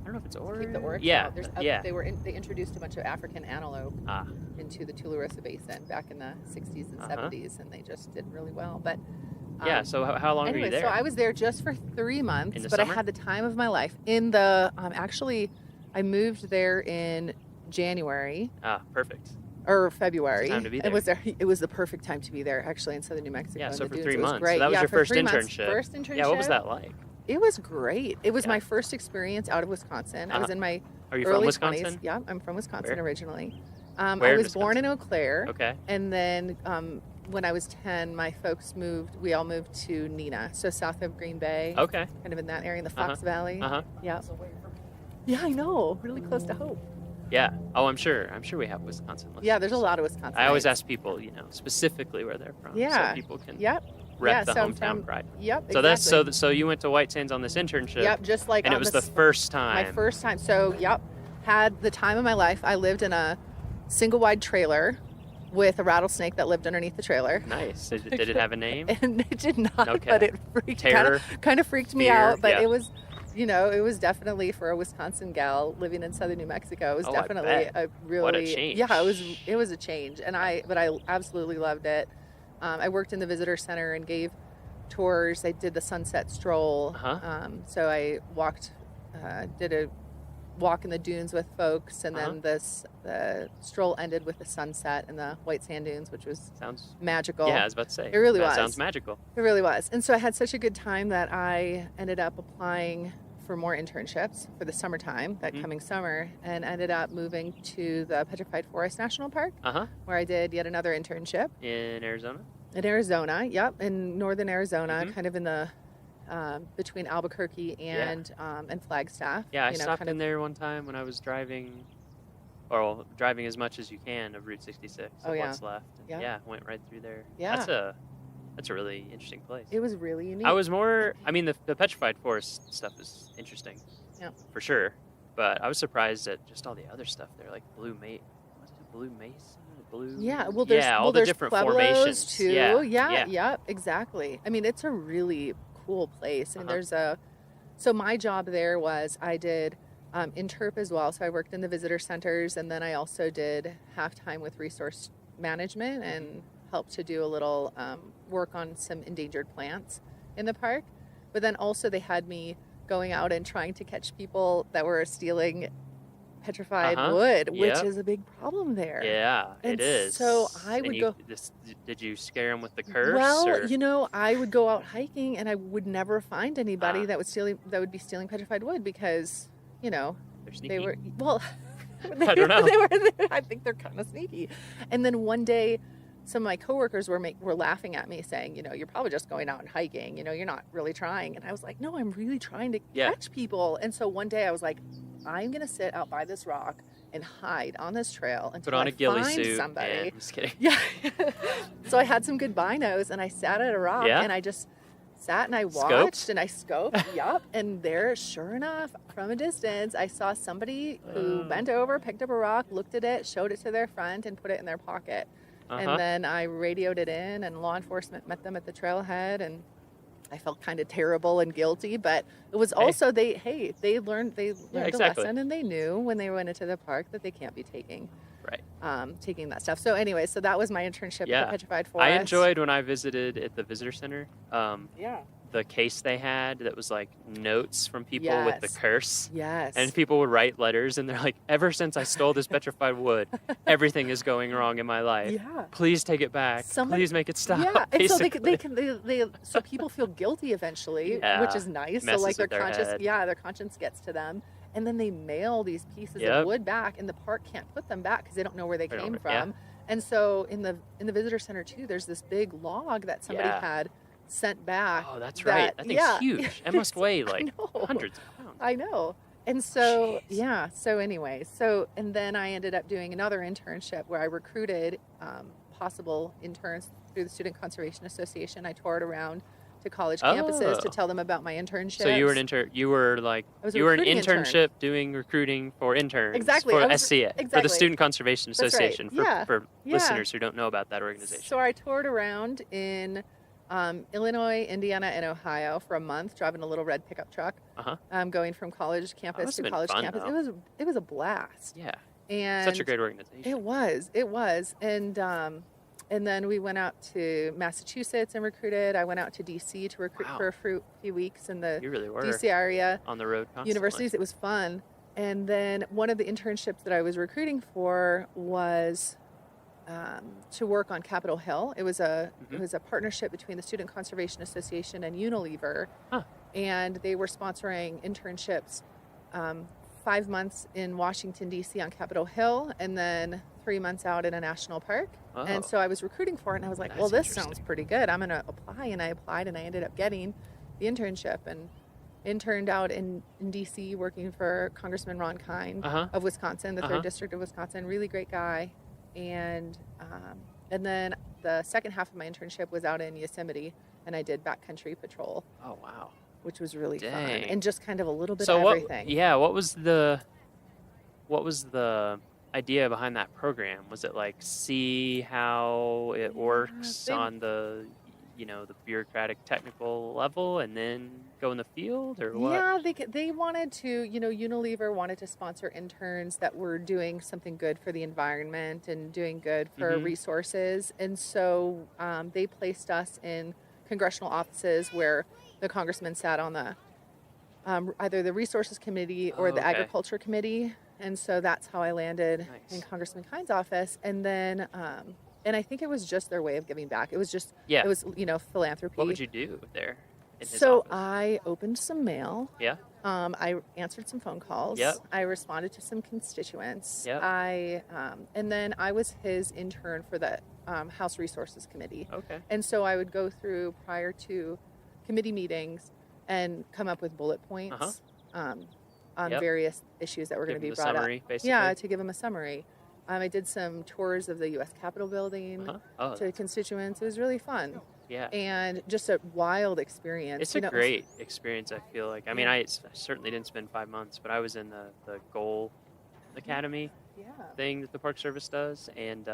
[SPEAKER 16] I don't know if it's oryx.
[SPEAKER 12] Keep the oryx
[SPEAKER 16] Yeah,
[SPEAKER 12] out.
[SPEAKER 16] yeah.
[SPEAKER 12] They introduced a bunch of African antelope into the Tularosa Basin back in the 60s and 70s, and they just did really well. But
[SPEAKER 16] Yeah. So how long
[SPEAKER 12] anyway,
[SPEAKER 16] were you there?
[SPEAKER 12] so I was there just for 3 months,
[SPEAKER 16] In the
[SPEAKER 12] but
[SPEAKER 16] summer?
[SPEAKER 12] I had the time of my life. In the actually, I moved there in January
[SPEAKER 16] Perfect.
[SPEAKER 12] or February.
[SPEAKER 16] Time to be
[SPEAKER 12] It was there. It was the perfect time to be there, actually, in southern New Mexico.
[SPEAKER 16] Yeah.
[SPEAKER 12] in
[SPEAKER 16] So
[SPEAKER 12] the
[SPEAKER 16] for
[SPEAKER 12] dunes.
[SPEAKER 16] 3
[SPEAKER 12] It was
[SPEAKER 16] months.
[SPEAKER 12] great.
[SPEAKER 16] So that was
[SPEAKER 12] Yeah,
[SPEAKER 16] your
[SPEAKER 12] for
[SPEAKER 16] first
[SPEAKER 12] 3 months.
[SPEAKER 16] internship.
[SPEAKER 12] First internship.
[SPEAKER 16] Yeah. What was that like?
[SPEAKER 12] It was great. It was my first experience out of Wisconsin. I was in my
[SPEAKER 16] Are you from
[SPEAKER 12] early
[SPEAKER 16] Wisconsin?
[SPEAKER 12] 20s. Yeah, I'm from Wisconsin
[SPEAKER 16] Where?
[SPEAKER 12] originally.
[SPEAKER 16] Where
[SPEAKER 12] I
[SPEAKER 16] in
[SPEAKER 12] was born in Eau Claire.
[SPEAKER 16] Okay.
[SPEAKER 12] And then when I was 10, my folks we all moved to Neenah, so south of Green Bay.
[SPEAKER 16] Okay.
[SPEAKER 12] Kind of in that area, in the Fox
[SPEAKER 16] Uh-huh.
[SPEAKER 12] Valley.
[SPEAKER 16] Uh-huh.
[SPEAKER 12] Yeah. Yeah, I know. Really close to Hope.
[SPEAKER 16] Yeah. Oh, I'm sure we have Wisconsin listeners.
[SPEAKER 12] Yeah, there's a lot of Wisconsin.
[SPEAKER 16] I always ask people, specifically where they're from,
[SPEAKER 12] Yeah.
[SPEAKER 16] so people can
[SPEAKER 12] Yep.
[SPEAKER 16] rep
[SPEAKER 12] Yeah,
[SPEAKER 16] the
[SPEAKER 12] so I'm
[SPEAKER 16] hometown
[SPEAKER 12] from-
[SPEAKER 16] pride.
[SPEAKER 12] Yep,
[SPEAKER 16] So that's
[SPEAKER 12] exactly.
[SPEAKER 16] so you went to White Sands on this internship.
[SPEAKER 12] Yep, just like
[SPEAKER 16] and it
[SPEAKER 12] on
[SPEAKER 16] was
[SPEAKER 12] this-
[SPEAKER 16] the first time.
[SPEAKER 12] My first time. So, yep, had the time of my life. I lived in a single wide trailer with a rattlesnake that lived underneath the trailer.
[SPEAKER 16] Nice. Did it have a name?
[SPEAKER 12] And it did not,
[SPEAKER 16] Okay.
[SPEAKER 12] but it kind of freaked me
[SPEAKER 16] Fear,
[SPEAKER 12] out. But
[SPEAKER 16] yeah.
[SPEAKER 12] it was, it was definitely for a Wisconsin gal living in southern New Mexico. It was
[SPEAKER 16] Oh, I
[SPEAKER 12] definitely
[SPEAKER 16] bet.
[SPEAKER 12] a really
[SPEAKER 16] What a change.
[SPEAKER 12] Yeah, it was a change, and I absolutely loved it. I worked in the visitor center and gave tours. I did the sunset stroll. So I walked, did a walk in the dunes with folks, and then the stroll ended with the sunset in the White Sand Dunes, which was magical.
[SPEAKER 16] Yeah, I was about to say.
[SPEAKER 12] It really
[SPEAKER 16] that
[SPEAKER 12] was.
[SPEAKER 16] Sounds magical.
[SPEAKER 12] It really was. And so I had such a good time that I ended up applying for more internships for the summertime, that coming summer, and ended up moving to the Petrified Forest National Park, where I did yet another internship.
[SPEAKER 16] In Arizona?
[SPEAKER 12] In Arizona, yep, in northern Arizona,
[SPEAKER 16] Mhm.
[SPEAKER 12] kind of in the between Albuquerque and Flagstaff.
[SPEAKER 16] Yeah, I
[SPEAKER 12] you know,
[SPEAKER 16] stopped
[SPEAKER 12] kind
[SPEAKER 16] in there one time when I was driving, or driving as much as you can of Route 66.
[SPEAKER 12] Oh, yeah.
[SPEAKER 16] What's left.
[SPEAKER 12] Yeah.
[SPEAKER 16] Yeah, went right through there.
[SPEAKER 12] Yeah.
[SPEAKER 16] That's a really interesting place.
[SPEAKER 12] It was really unique.
[SPEAKER 16] I was more. I mean, the Petrified Forest stuff is interesting.
[SPEAKER 12] Yeah.
[SPEAKER 16] For sure. But I was surprised at just all the other stuff there, like Blue Mesa. Blue.
[SPEAKER 12] Yeah, well, there's
[SPEAKER 16] all the
[SPEAKER 12] there's
[SPEAKER 16] different
[SPEAKER 12] Pueblos
[SPEAKER 16] formations
[SPEAKER 12] too.
[SPEAKER 16] Yeah.
[SPEAKER 12] Yeah, exactly. I mean, it's a really cool place. I mean,
[SPEAKER 16] Uh-huh.
[SPEAKER 12] so my job there was I did interp as well. So I worked in the visitor centers, and then I also did half-time with resource management and helped to do a little work on some endangered plants in the park. But then also they had me going out and trying to catch people that were stealing petrified wood, which
[SPEAKER 16] Yep.
[SPEAKER 12] is a big problem there.
[SPEAKER 16] Yeah,
[SPEAKER 12] And
[SPEAKER 16] it is.
[SPEAKER 12] so I
[SPEAKER 16] And
[SPEAKER 12] would
[SPEAKER 16] you-
[SPEAKER 12] go.
[SPEAKER 16] Did you scare them with the curse?
[SPEAKER 12] Well,
[SPEAKER 16] or?
[SPEAKER 12] I would go out hiking and I would never find anybody
[SPEAKER 16] Ah.
[SPEAKER 12] that would be stealing petrified wood because,
[SPEAKER 16] They're
[SPEAKER 12] they
[SPEAKER 16] sneaky.
[SPEAKER 12] were well.
[SPEAKER 16] I don't know.
[SPEAKER 12] I think they're kind of sneaky. And then one day, some of my coworkers were laughing at me, saying, you're probably just going out and hiking. You're not really trying. And I was like, no, I'm really trying to catch people. And so one day I was like, I'm gonna sit out by this rock and hide on this trail until
[SPEAKER 16] Put on
[SPEAKER 12] I
[SPEAKER 16] a ghillie
[SPEAKER 12] find
[SPEAKER 16] suit.
[SPEAKER 12] somebody.
[SPEAKER 16] And, just kidding.
[SPEAKER 12] Yeah. So I had some good binos, and I sat at a rock,
[SPEAKER 16] Yeah?
[SPEAKER 12] and I just sat and I
[SPEAKER 16] Scoped?
[SPEAKER 12] watched and I scoped. Yup. And there, sure enough, from a distance, I saw somebody who bent over, picked up a rock, looked at it, showed it to their friend, and put it in their pocket. And then I radioed it in, and law enforcement met them at the trailhead, and I felt kind of terrible and guilty, but it was also they learned
[SPEAKER 16] exactly.
[SPEAKER 12] a lesson, and they knew when they went into the park that they can't be taking taking that stuff. So anyway, so that was my internship at the Petrified Forest.
[SPEAKER 21] I enjoyed when I visited at the visitor center.
[SPEAKER 12] Yeah.
[SPEAKER 21] The case they had that was like notes from people with the curse.
[SPEAKER 12] Yes.
[SPEAKER 21] And people would write letters and they're like, ever since I stole this petrified wood, everything is going wrong in my life.
[SPEAKER 12] Yeah.
[SPEAKER 21] Please take it back. Please make it stop.
[SPEAKER 12] Yeah. And so
[SPEAKER 21] basically.
[SPEAKER 12] so people feel guilty eventually,
[SPEAKER 21] Yeah.
[SPEAKER 12] which is nice. So
[SPEAKER 21] Messes
[SPEAKER 12] like their
[SPEAKER 21] with their
[SPEAKER 12] conscience,
[SPEAKER 21] head.
[SPEAKER 12] their conscience gets to them. And then they mail these pieces of wood back, and the park can't put them back because they don't know where they came from. And so in the visitor center too, there's this big log that somebody had sent back.
[SPEAKER 21] Oh, that's right. That thing's huge. It must weigh like hundreds of pounds.
[SPEAKER 12] I know. And so, so anyway, and then I ended up doing another internship where I recruited possible interns through the Student Conservation Association. I toured around to college campuses to tell them about my internship.
[SPEAKER 21] So you were an you were an internship doing recruiting for interns.
[SPEAKER 12] Exactly.
[SPEAKER 21] For SCA, for
[SPEAKER 12] exactly.
[SPEAKER 21] the Student Conservation
[SPEAKER 12] That's right.
[SPEAKER 21] Association,
[SPEAKER 12] Yeah.
[SPEAKER 21] for
[SPEAKER 12] Yeah.
[SPEAKER 21] listeners who don't know about that organization.
[SPEAKER 12] So I toured around in Illinois, Indiana, and Ohio for a month, driving a little red pickup truck, going from college campus
[SPEAKER 21] must
[SPEAKER 12] to
[SPEAKER 21] have been
[SPEAKER 12] college
[SPEAKER 21] fun,
[SPEAKER 12] campus.
[SPEAKER 21] though.
[SPEAKER 12] It was a blast.
[SPEAKER 21] Yeah.
[SPEAKER 12] And
[SPEAKER 21] Such a great organization.
[SPEAKER 12] It was, and then we went out to Massachusetts and recruited. I went out to DC to recruit for a few weeks in the
[SPEAKER 21] You really were
[SPEAKER 12] DC area.
[SPEAKER 21] On the road constantly.
[SPEAKER 12] Universities. It was fun. And then one of the internships that I was recruiting for was to work on Capitol Hill. It was a partnership between the Student Conservation Association and Unilever, and they were sponsoring internships. 5 months in Washington D.C. on Capitol Hill, and then 3 months out in a national park. And so I was recruiting for it, and I was like, well, this sounds pretty good. I'm going to apply. And I applied, and I ended up getting the internship and interned out in D.C. working for Congressman Ron Kine of Wisconsin, the 3rd District of Wisconsin. Really great guy. And then the second half of my internship was out in Yosemite, and I did backcountry patrol.
[SPEAKER 21] Oh, wow.
[SPEAKER 12] Which was really fun.
[SPEAKER 21] Dang.
[SPEAKER 12] And just kind of a little bit
[SPEAKER 21] So
[SPEAKER 12] of
[SPEAKER 21] what?
[SPEAKER 12] everything.
[SPEAKER 21] Yeah. What was the idea behind that program? Was it like see how it works on the the bureaucratic technical level and then go in the field, or what?
[SPEAKER 12] Yeah, they wanted to, Unilever wanted to sponsor interns that were doing something good for the environment and doing good for resources. And so they placed us in congressional offices where the congressman sat on the either the resources committee or the agriculture committee. And so that's how I landed in Congressman Kine's office. And then and I think it was just their way of giving back. It was just, it was, philanthropy.
[SPEAKER 21] What would you do there in his
[SPEAKER 12] So
[SPEAKER 21] office?
[SPEAKER 12] I opened some mail.
[SPEAKER 21] Yeah.
[SPEAKER 12] I answered some phone calls.
[SPEAKER 21] Yep.
[SPEAKER 12] I responded to some constituents.
[SPEAKER 21] Yep.
[SPEAKER 12] And then I was his intern for the House Resources Committee.
[SPEAKER 21] Okay.
[SPEAKER 12] And so I would go through prior to committee meetings and come up with bullet points on various issues that were going to be brought
[SPEAKER 21] summary,
[SPEAKER 12] up.
[SPEAKER 21] basically.
[SPEAKER 12] Yeah, to give them a summary. I did some tours of the U.S. Capitol building
[SPEAKER 21] Oh,
[SPEAKER 12] to constituents. It was really fun.
[SPEAKER 21] Yeah.
[SPEAKER 12] And just a wild experience.
[SPEAKER 21] It's a great experience, I feel like. I mean, I certainly didn't spend 5 months, but I was in the Goal Academy thing that the Park Service does, and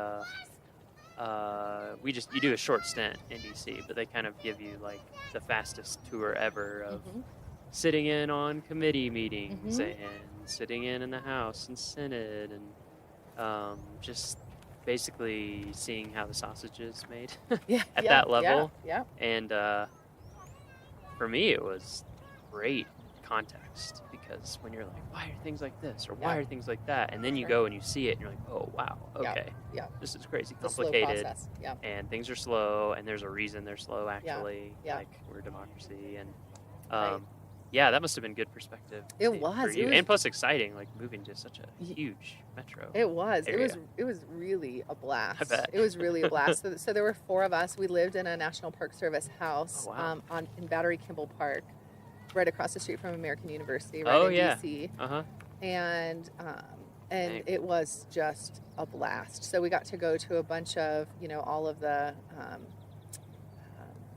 [SPEAKER 21] you do a short stint in DC, but they kind of give you like the fastest tour ever of sitting in on committee meetings and sitting in the House and Senate, and just basically seeing how the sausage is made at that level.
[SPEAKER 12] Yeah.
[SPEAKER 21] And for me, it was great context, because when you're like, why are things like this, or why are things like that, and then you go and you see it and you're like, oh wow, okay, this is crazy complicated, and things are slow, and there's a reason they're slow, actually. Like, we're a democracy, and that must have been good perspective.
[SPEAKER 12] It
[SPEAKER 21] for
[SPEAKER 12] was.
[SPEAKER 21] you.
[SPEAKER 12] It was,
[SPEAKER 21] and plus exciting, like moving to such a huge metro.
[SPEAKER 12] It was.
[SPEAKER 21] area.
[SPEAKER 12] It was really a blast.
[SPEAKER 21] I bet.
[SPEAKER 12] It was really a blast. So there were 4 of us. We lived in a National Park Service house in Battery Kimball Park, right across the street from American University, right in DC. And it was just a blast. So we got to go to a bunch of all of the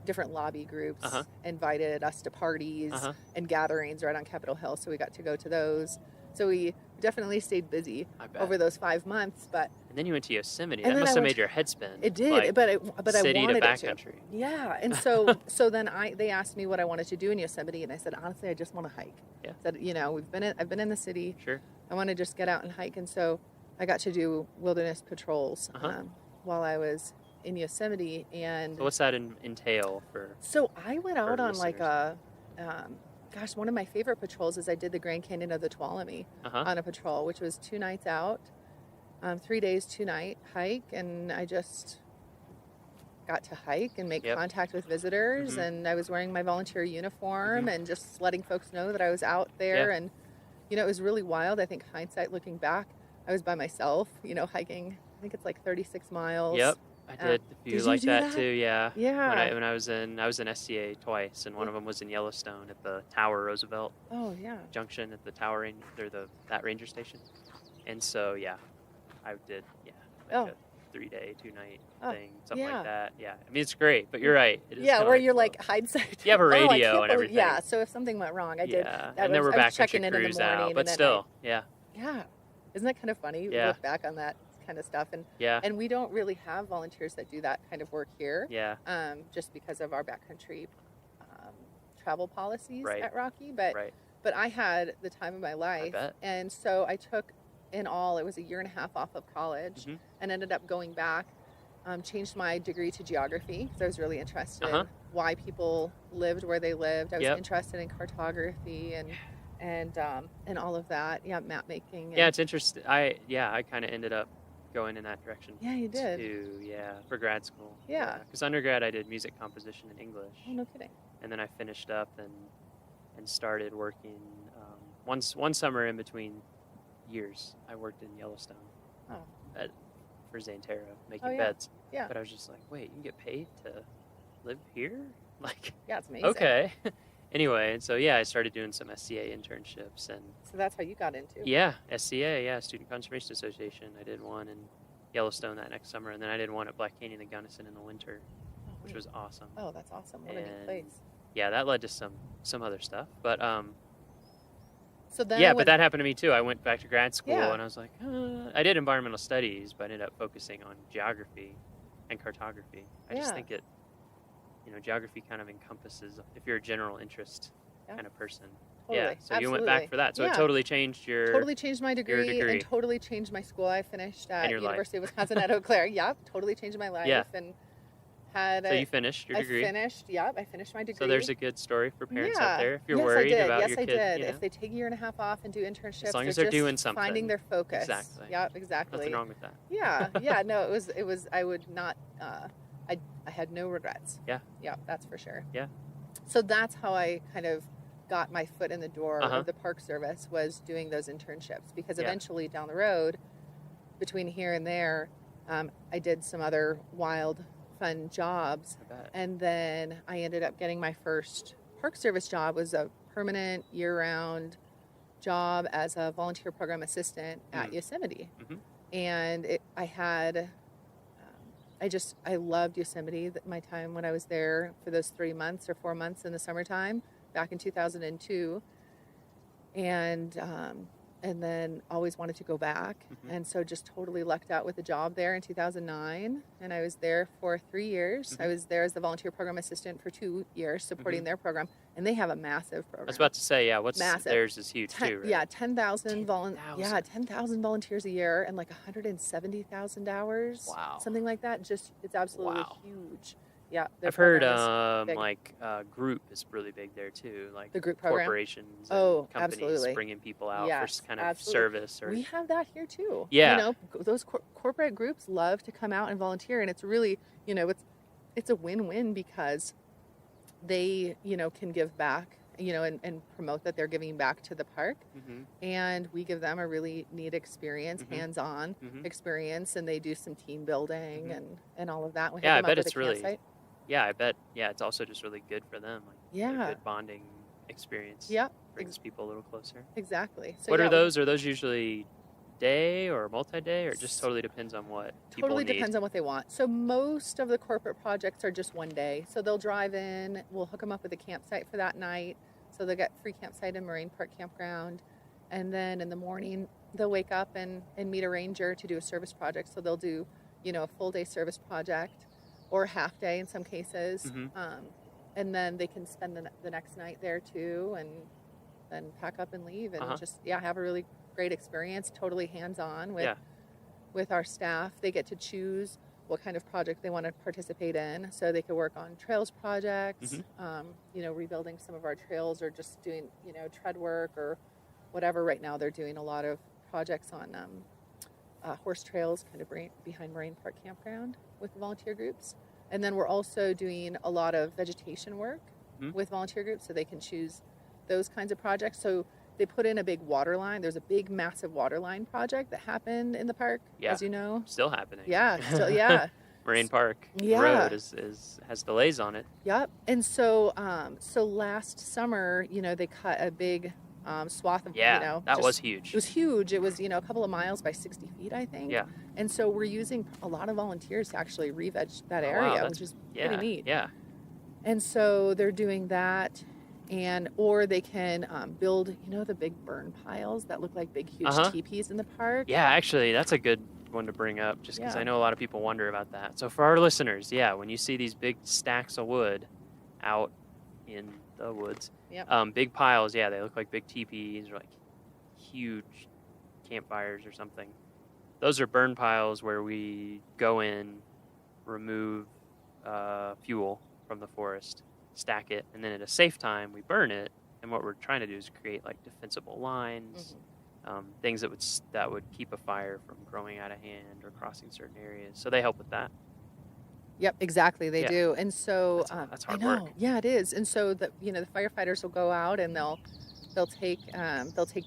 [SPEAKER 12] different lobby groups invited us to parties and gatherings right on Capitol Hill, so we got to go to those. So we definitely stayed busy over those 5 months. But
[SPEAKER 21] and then you went to Yosemite.
[SPEAKER 12] And
[SPEAKER 21] That
[SPEAKER 12] then
[SPEAKER 21] must
[SPEAKER 12] I
[SPEAKER 21] have
[SPEAKER 12] went
[SPEAKER 21] made your head spin.
[SPEAKER 12] It did,
[SPEAKER 21] like,
[SPEAKER 12] but I
[SPEAKER 21] city
[SPEAKER 12] wanted
[SPEAKER 21] to
[SPEAKER 12] it to.
[SPEAKER 21] backcountry.
[SPEAKER 12] Yeah, and so then they asked me what I wanted to do in Yosemite, and I said, honestly, I just want to hike.
[SPEAKER 21] Yeah.
[SPEAKER 12] I said, I've been in the city.
[SPEAKER 21] Sure.
[SPEAKER 12] I want to just get out and hike, and so I got to do wilderness patrols
[SPEAKER 16] Uh-huh.
[SPEAKER 12] while I was in Yosemite. And
[SPEAKER 16] So what's that entail for?
[SPEAKER 12] so I went out
[SPEAKER 16] for
[SPEAKER 12] on like
[SPEAKER 16] listeners?
[SPEAKER 12] one of my favorite patrols is I did the Grand Canyon of the Tuolumne
[SPEAKER 16] Uh-huh.
[SPEAKER 12] on a patrol, which was 2 nights out, 3 days, 2 night hike. And I just got to hike and make
[SPEAKER 16] Yep.
[SPEAKER 12] contact with visitors.
[SPEAKER 16] Mhm.
[SPEAKER 12] And I was wearing my volunteer uniform
[SPEAKER 16] Mhm.
[SPEAKER 12] and just letting folks know that I was out there.
[SPEAKER 16] Yeah.
[SPEAKER 12] And, it was really wild. I think hindsight looking back, I was by myself, hiking. I think it's like 36 miles.
[SPEAKER 16] Yep, I did. If you
[SPEAKER 12] did
[SPEAKER 16] like
[SPEAKER 12] do
[SPEAKER 16] that too, yeah.
[SPEAKER 12] Yeah.
[SPEAKER 16] When I was in SCA twice, and one of them was in Yellowstone at the Tower Roosevelt
[SPEAKER 12] Oh, yeah.
[SPEAKER 16] Junction at the Tower that ranger station. And so yeah, I did like a 3-day, 2-night thing, something
[SPEAKER 12] yeah.
[SPEAKER 16] like that. Yeah, I mean it's great, but you're right. It is
[SPEAKER 12] Yeah,
[SPEAKER 16] kinda
[SPEAKER 12] where
[SPEAKER 16] like
[SPEAKER 12] you're like hindsight.
[SPEAKER 16] you have a
[SPEAKER 12] Oh, I
[SPEAKER 16] radio
[SPEAKER 12] can't
[SPEAKER 16] and
[SPEAKER 12] believe-
[SPEAKER 16] everything.
[SPEAKER 12] Yeah, so if something went wrong, I did.
[SPEAKER 16] Yeah,
[SPEAKER 12] I
[SPEAKER 16] and then
[SPEAKER 12] was-
[SPEAKER 16] we're
[SPEAKER 12] I was
[SPEAKER 16] back when
[SPEAKER 12] checking
[SPEAKER 16] you
[SPEAKER 12] in the
[SPEAKER 16] cruise
[SPEAKER 12] morning,
[SPEAKER 16] out,
[SPEAKER 12] and
[SPEAKER 16] but
[SPEAKER 12] then
[SPEAKER 16] still, yeah.
[SPEAKER 12] Yeah. Isn't that kind of funny? We
[SPEAKER 16] Yeah.
[SPEAKER 12] look back on that kind of stuff. And
[SPEAKER 16] Yeah.
[SPEAKER 12] and we don't really have volunteers that do that kind of work here.
[SPEAKER 16] Yeah.
[SPEAKER 12] Just because of our backcountry travel policies
[SPEAKER 16] Right.
[SPEAKER 12] at Rocky. But
[SPEAKER 16] Right.
[SPEAKER 12] but I had the time of my life.
[SPEAKER 16] bet.
[SPEAKER 12] And so I took, in all, it was a 1.5 years off of college,
[SPEAKER 16] Mhm.
[SPEAKER 12] and ended up going back, changed my degree to geography because I was really interested
[SPEAKER 16] Uh-huh.
[SPEAKER 12] in why people lived where they lived. I was
[SPEAKER 16] Yep.
[SPEAKER 12] interested in cartography and all of that. Yeah, map making.
[SPEAKER 16] Yeah, it's interesting. I kind of ended up going in that direction.
[SPEAKER 12] Yeah, you did.
[SPEAKER 16] For grad school.
[SPEAKER 12] Yeah.
[SPEAKER 16] Because undergrad I did music composition and English.
[SPEAKER 12] Oh, no kidding.
[SPEAKER 16] And then I finished up and started working one summer in between years. I worked in Yellowstone.
[SPEAKER 12] Oh.
[SPEAKER 16] For Xanterra, making
[SPEAKER 12] Oh, yeah.
[SPEAKER 16] beds.
[SPEAKER 12] Yeah.
[SPEAKER 16] But I was just like, wait, you can get paid to live here? Like,
[SPEAKER 12] Yeah, it's amazing.
[SPEAKER 16] okay. Anyway, and so yeah, I started doing some SCA internships and
[SPEAKER 12] So that's how you got into.
[SPEAKER 16] yeah, SCA, yeah, Student Conservation Association. I did one in Yellowstone that next summer, and then I did one at Black Canyon and Gunnison in the winter, which was awesome.
[SPEAKER 12] Oh, that's awesome. What a neat
[SPEAKER 16] And,
[SPEAKER 12] place.
[SPEAKER 16] Yeah, that led to some other stuff, but
[SPEAKER 12] So then
[SPEAKER 16] yeah,
[SPEAKER 12] I
[SPEAKER 16] but
[SPEAKER 12] went-
[SPEAKER 16] that happened to me too. I went back to grad school,
[SPEAKER 12] Yeah.
[SPEAKER 16] and I was like, I did environmental studies, but I ended up focusing on geography and cartography. I just
[SPEAKER 12] Yeah.
[SPEAKER 16] think geography kind of encompasses if you're a general interest kind of person. Yeah,
[SPEAKER 12] Totally.
[SPEAKER 16] so you went back
[SPEAKER 12] Absolutely.
[SPEAKER 16] for that. So
[SPEAKER 12] Yeah.
[SPEAKER 16] it totally changed your
[SPEAKER 12] Totally changed my
[SPEAKER 16] your
[SPEAKER 12] degree,
[SPEAKER 16] degree.
[SPEAKER 12] and totally changed my school. I finished at
[SPEAKER 16] And your life.
[SPEAKER 12] University of Wisconsin at Eau Claire. Yep, totally changed my life.
[SPEAKER 16] Yeah.
[SPEAKER 12] And had
[SPEAKER 16] So you finished your degree?
[SPEAKER 12] I finished. Yep, I finished my degree.
[SPEAKER 16] So there's a good story for parents out there if you're
[SPEAKER 12] yes,
[SPEAKER 16] worried
[SPEAKER 12] I did.
[SPEAKER 16] about
[SPEAKER 12] yes,
[SPEAKER 16] your
[SPEAKER 12] I
[SPEAKER 16] kid.
[SPEAKER 12] did.
[SPEAKER 16] You know?
[SPEAKER 12] If they take a 1.5 years off and do internships,
[SPEAKER 16] As long as
[SPEAKER 12] they're
[SPEAKER 16] they're
[SPEAKER 12] just
[SPEAKER 16] doing something.
[SPEAKER 12] finding their focus.
[SPEAKER 16] Exactly.
[SPEAKER 12] Yep, exactly.
[SPEAKER 16] Nothing wrong with that.
[SPEAKER 12] Yeah, yeah. No, it was. I would not. I had no regrets.
[SPEAKER 16] Yeah.
[SPEAKER 12] Yeah, that's for sure.
[SPEAKER 16] Yeah.
[SPEAKER 12] So that's how I kind of got my foot in the door
[SPEAKER 16] Uh-huh.
[SPEAKER 12] of the Park Service, was doing those internships, because
[SPEAKER 16] Yeah.
[SPEAKER 12] eventually down the road, between here and there, I did some other wild, fun jobs.
[SPEAKER 16] I bet.
[SPEAKER 12] And then I ended up getting my first Park Service job. Was a permanent year-round job as a volunteer program assistant at Yosemite.
[SPEAKER 16] Mhm.
[SPEAKER 12] And I loved Yosemite, my time when I was there for those 3 months or 4 months in the summertime back in 2002. And then always wanted to go back.
[SPEAKER 16] Mhm.
[SPEAKER 12] And so just totally lucked out with a job there in 2009. And I was there for 3 years. I was there as the volunteer program assistant for 2 years, supporting
[SPEAKER 16] Mhm.
[SPEAKER 12] their program. And they have a massive program.
[SPEAKER 16] I was about to say, yeah,
[SPEAKER 12] Massive.
[SPEAKER 16] theirs is huge too, right?
[SPEAKER 12] Yeah, 10,000 volunteers a year and like 170,000 hours.
[SPEAKER 16] Wow.
[SPEAKER 12] Something like that. Just, it's absolutely
[SPEAKER 16] Wow.
[SPEAKER 12] huge. Yeah. their
[SPEAKER 16] I've heard
[SPEAKER 12] program is big.
[SPEAKER 16] group is really big there too, like
[SPEAKER 12] The group program?
[SPEAKER 16] corporations and
[SPEAKER 12] Oh,
[SPEAKER 16] companies
[SPEAKER 12] absolutely.
[SPEAKER 16] bringing people out
[SPEAKER 12] Yes,
[SPEAKER 16] for kind of
[SPEAKER 12] absolutely.
[SPEAKER 16] service or
[SPEAKER 12] We have that here too.
[SPEAKER 16] Yeah.
[SPEAKER 12] Those corporate groups love to come out and volunteer, and it's really, it's a win-win, because they, can give back, and promote that they're giving back to the park.
[SPEAKER 16] Mhm.
[SPEAKER 12] And we give them a really neat experience,
[SPEAKER 16] Mhm.
[SPEAKER 12] hands-on
[SPEAKER 16] Mhm.
[SPEAKER 12] experience, and they do some team building
[SPEAKER 16] Mhm.
[SPEAKER 12] and all of that. We
[SPEAKER 16] Yeah, I
[SPEAKER 12] hook them
[SPEAKER 16] bet
[SPEAKER 12] up with
[SPEAKER 16] it's
[SPEAKER 12] a
[SPEAKER 16] really
[SPEAKER 12] campsite.
[SPEAKER 16] yeah, I bet it's also just really good for them, like
[SPEAKER 12] Yeah.
[SPEAKER 16] a good bonding experience.
[SPEAKER 12] Yep.
[SPEAKER 16] Brings people a little closer.
[SPEAKER 12] Exactly. So
[SPEAKER 16] What
[SPEAKER 12] yeah,
[SPEAKER 16] are those? Are those usually day or multi-day, or it just totally depends on what people
[SPEAKER 12] Totally
[SPEAKER 16] need?
[SPEAKER 12] depends on what they want. So most of the corporate projects are just one day. So they'll drive in, we'll hook them up with a campsite for that night. So they'll get free campsite in Moraine Park Campground. And then in the morning, they'll wake up and meet a ranger to do a service project. So they'll do, a full day service project, or a half day in some cases.
[SPEAKER 16] Mhm.
[SPEAKER 12] And then they can spend the next night there too, and then pack up and leave, and
[SPEAKER 16] Uh-huh.
[SPEAKER 12] just have a really great experience, totally hands-on with
[SPEAKER 16] Yeah.
[SPEAKER 12] with our staff. They get to choose what kind of project they want to participate in. So they could work on trails projects, rebuilding some of our trails, or just doing, tread work or whatever. Right now they're doing a lot of projects on horse trails kind of behind Moraine Park Campground with the volunteer groups. And then we're also doing a lot of vegetation work with volunteer groups, so they can choose those kinds of projects. So they put in a big water line. There's a big, massive water line project that happened in the park, as you know.
[SPEAKER 21] Still happening.
[SPEAKER 12] Yeah, still, yeah.
[SPEAKER 21] Moraine Park
[SPEAKER 12] Yeah.
[SPEAKER 21] Road has delays on it.
[SPEAKER 12] Yep. And so, so last summer, they cut a big swath of,
[SPEAKER 21] that was huge.
[SPEAKER 12] It was huge. It was, a couple of miles by 60 feet, I think.
[SPEAKER 21] Yeah.
[SPEAKER 12] And so we're using a lot of volunteers to actually re-veg that area, which is pretty neat.
[SPEAKER 21] Yeah.
[SPEAKER 12] And so they're doing that. Or they can build, the big burn piles that look like big, huge teepees in the park.
[SPEAKER 21] Yeah, actually, that's a good one to bring up, just because I know a lot of people wonder about that. So for our listeners, when you see these big stacks of wood out in the woods, big piles, they look like big teepees or like huge campfires or something. Those are burn piles where we go in, remove fuel from the forest, stack it, and then at a safe time we burn it. And what we're trying to do is create like defensible lines, things that would keep a fire from growing out of hand or crossing certain areas. So they help with that.
[SPEAKER 12] Yep, exactly. They do. And so
[SPEAKER 21] that's hard
[SPEAKER 12] I know.
[SPEAKER 21] work.
[SPEAKER 12] Yeah, it is. And so the firefighters will go out and they'll take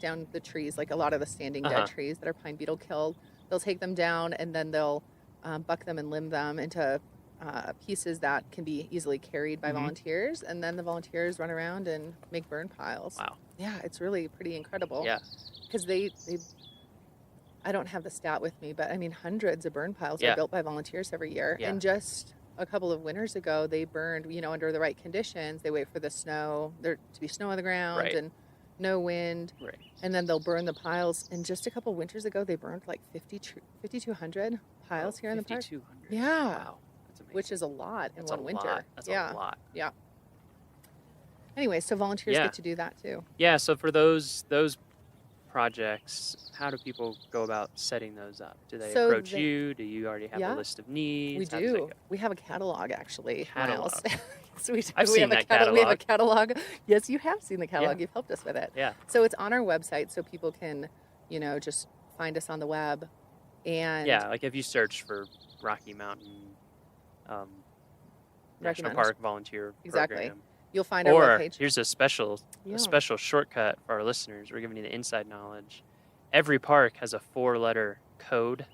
[SPEAKER 12] down the trees, like a lot of the standing dead trees that are pine beetle killed. They'll take them down and then they'll buck them and limb them into pieces that can be easily carried by volunteers, and then the volunteers run around and make burn piles.
[SPEAKER 21] Wow.
[SPEAKER 12] Yeah, it's really pretty incredible.
[SPEAKER 21] Yeah.
[SPEAKER 12] Because they I don't have the stat with me, but I mean hundreds of burn piles are built by volunteers every year.
[SPEAKER 21] Yeah.
[SPEAKER 12] And just a couple of winters ago, they burned, under the right conditions. They wait for the snow, there to be snow on the ground and no wind.
[SPEAKER 21] Right.
[SPEAKER 12] And then they'll burn the piles. And just a couple winters ago, they burned like 5,200 piles here in the park.
[SPEAKER 21] 5,200.
[SPEAKER 12] Yeah.
[SPEAKER 21] Wow.
[SPEAKER 12] Which is a lot in one winter.
[SPEAKER 21] That's a lot.
[SPEAKER 12] Yeah. Anyway, so volunteers get to do that too.
[SPEAKER 21] Yeah. So for those projects, how do people go about setting those up? Do they approach you? Do you already have a list of needs?
[SPEAKER 12] We do. We have a catalog, actually.
[SPEAKER 21] Catalog.
[SPEAKER 12] So we do.
[SPEAKER 21] I've seen that catalog.
[SPEAKER 12] We have a catalog. Yes, you have seen the catalog.
[SPEAKER 21] Yeah.
[SPEAKER 12] You've helped us with it.
[SPEAKER 21] Yeah.
[SPEAKER 12] So it's on our website, so people can, just find us on the web. And
[SPEAKER 21] like if you search for Rocky Mountain National Park Volunteer Program.
[SPEAKER 12] You'll find our webpage.
[SPEAKER 21] Here's a special shortcut for our listeners. We're giving you the inside knowledge. Every park has a 4-letter code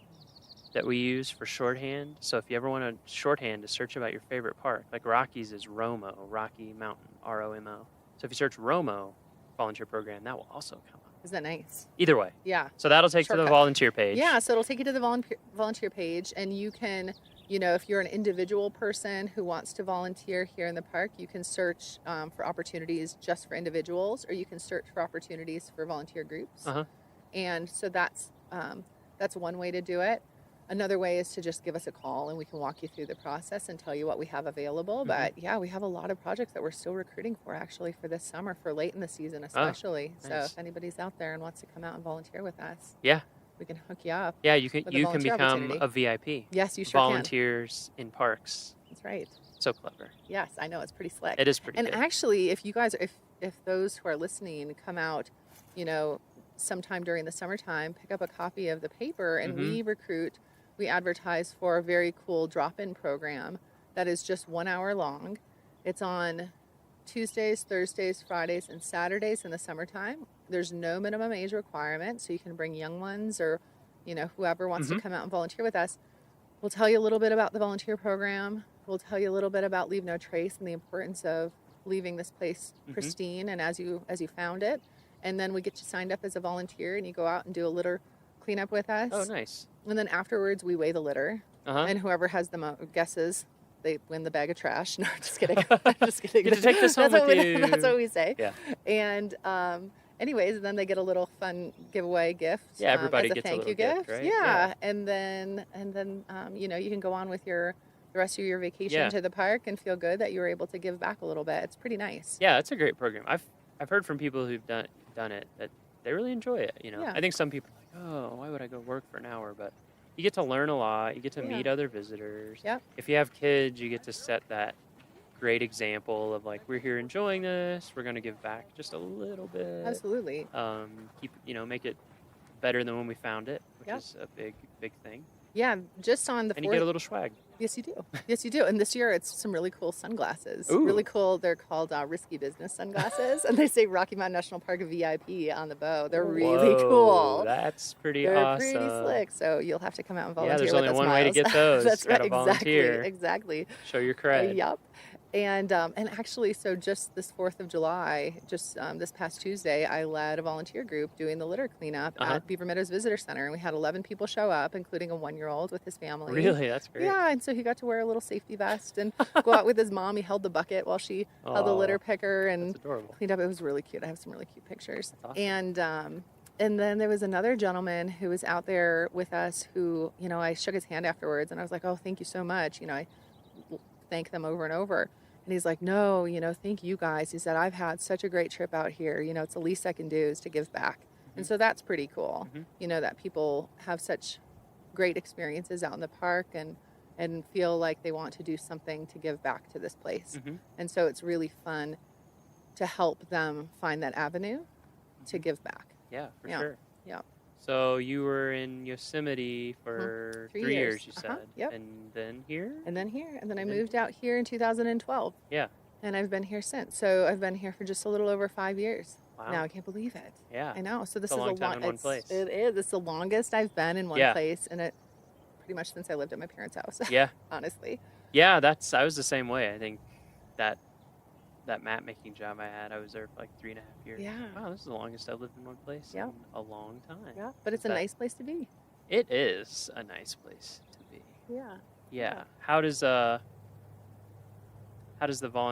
[SPEAKER 21] that we use for shorthand. So if you ever want a shorthand to search about your favorite park, like Rockies is ROMO, Rocky Mountain, ROMO. So if you search ROMO Volunteer Program, that will also come up.
[SPEAKER 12] Isn't that nice?
[SPEAKER 21] Either way.
[SPEAKER 12] Yeah.
[SPEAKER 21] So that'll take you to the volunteer page.
[SPEAKER 12] Yeah, so it'll take you to the volunteer page, and you can, if you're an individual person who wants to volunteer here in the park, you can search for opportunities just for individuals, or you can search for opportunities for volunteer groups. And so that's one way to do it. Another way is to just give us a call and we can walk you through the process and tell you what we have available. But we have a lot of projects that we're still recruiting for actually for this summer, for late in the season especially.
[SPEAKER 21] Nice.
[SPEAKER 12] So if anybody's out there and wants to come out and volunteer with us, we can hook you up.
[SPEAKER 21] Yeah, you can become a VIP.
[SPEAKER 12] Yes, you sure
[SPEAKER 21] Volunteers in parks.
[SPEAKER 12] That's right.
[SPEAKER 21] So clever.
[SPEAKER 12] Yes, I know, it's pretty slick.
[SPEAKER 21] It is pretty good.
[SPEAKER 12] And actually, if you guys, if those who are listening come out, sometime during the summertime, pick up a copy of the paper, and we advertise for a very cool drop-in program that is just 1 hour long. It's on Tuesdays, Thursdays, Fridays, and Saturdays in the summertime. There's no minimum age requirement, so you can bring young ones or, whoever wants to come out and volunteer with us. We'll tell you a little bit about the volunteer program. We'll tell you a little bit about Leave No Trace and the importance of leaving this place pristine and as you found it. And then we get you signed up as a volunteer, and you go out and do a litter cleanup with us.
[SPEAKER 21] Oh, nice.
[SPEAKER 12] And then afterwards, we weigh the litter. And whoever has the most guesses, they win the bag of trash. No, I'm just kidding. I'm just kidding.
[SPEAKER 21] You get to take this home with you.
[SPEAKER 12] That's what we say.
[SPEAKER 21] Yeah.
[SPEAKER 12] And anyways, then they get a little fun giveaway gift.
[SPEAKER 21] Yeah, everybody
[SPEAKER 12] as
[SPEAKER 21] gets
[SPEAKER 12] a thank
[SPEAKER 21] a little
[SPEAKER 12] you
[SPEAKER 21] gift, right?
[SPEAKER 12] Yeah. And then you can go on with the rest of your vacation to the park and feel good that you were able to give back a little bit. It's pretty nice.
[SPEAKER 21] Yeah, it's a great program. I've heard from people who've done it that they really enjoy it. I think some people are like, oh, why would I go work for an hour? But
[SPEAKER 16] you get to learn a lot. You get to
[SPEAKER 12] Yeah.
[SPEAKER 16] meet other visitors.
[SPEAKER 12] Yep.
[SPEAKER 16] If you have kids, you get to set that great example of like, we're here enjoying this. We're going to give back just a little bit.
[SPEAKER 12] Absolutely.
[SPEAKER 16] Make it better than when we found it, which
[SPEAKER 12] Yep.
[SPEAKER 16] is a big thing.
[SPEAKER 12] Yeah, just on the
[SPEAKER 16] And you get a little swag.
[SPEAKER 12] Yes, you do. Yes, you do. And this year, it's some really cool sunglasses.
[SPEAKER 16] Ooh.
[SPEAKER 12] Really cool. They're called Risky Business sunglasses, and they say Rocky Mountain National Park VIP on the bow. They're really
[SPEAKER 16] Whoa,
[SPEAKER 12] cool.
[SPEAKER 16] That's pretty
[SPEAKER 12] They're
[SPEAKER 16] awesome.
[SPEAKER 12] pretty slick. So you'll have to come out and volunteer.
[SPEAKER 16] there's
[SPEAKER 12] with
[SPEAKER 16] only
[SPEAKER 12] us,
[SPEAKER 16] one way to
[SPEAKER 12] Miles.
[SPEAKER 16] get those.
[SPEAKER 12] That's right.
[SPEAKER 16] Gotta volunteer.
[SPEAKER 12] Exactly.
[SPEAKER 16] Show your cred.
[SPEAKER 12] Yep. And actually, so just this 4th of July, this past Tuesday, I led a volunteer group doing the litter cleanup at Beaver Meadows Visitor Center. And we had 11 people show up, including a 1-year-old with his family.
[SPEAKER 16] Really? That's great.
[SPEAKER 12] Yeah, and so he got to wear a little safety vest and go out with his mom. He held the bucket while she held the litter picker and cleaned up. It was really cute. I have some really cute pictures.
[SPEAKER 16] Awesome.
[SPEAKER 12] And then there was another gentleman who was out there with us who, I shook his hand afterwards and I was like, oh, thank you so much. I thank them over and over. And he's like, no, thank you guys. He said, I've had such a great trip out here. It's the least I can do is to give back. And so that's pretty cool, that people have such great experiences out in the park and feel like they want to do something to give back to this place. And so it's really fun to help them find that avenue to give back.
[SPEAKER 16] Yeah, for sure.
[SPEAKER 12] Yeah.
[SPEAKER 16] So you were in Yosemite for 3 years, you said.
[SPEAKER 12] Yep.
[SPEAKER 16] And then here?
[SPEAKER 12] And then here. And then I moved out here in 2012.
[SPEAKER 16] Yeah.
[SPEAKER 12] And I've been here since. So I've been here for just a little over 5 years.
[SPEAKER 16] Wow.
[SPEAKER 12] Now I can't believe it.
[SPEAKER 16] Yeah.
[SPEAKER 12] I know. So this
[SPEAKER 16] It's a
[SPEAKER 12] is
[SPEAKER 16] long time in one place.
[SPEAKER 12] It is. It's the longest I've been in one place, and it pretty much since I lived at my parents' house.
[SPEAKER 16] Yeah.
[SPEAKER 12] Honestly.
[SPEAKER 16] Yeah, I was the same way. I think that map making job I had, I was there for like 3.5 years.
[SPEAKER 12] Yeah.
[SPEAKER 16] Wow, this is the longest I've lived in one place in a long time.
[SPEAKER 12] Yeah. But it's a nice place to be.
[SPEAKER 16] It is a nice place to be.
[SPEAKER 12] Yeah.
[SPEAKER 16] Yeah. How does the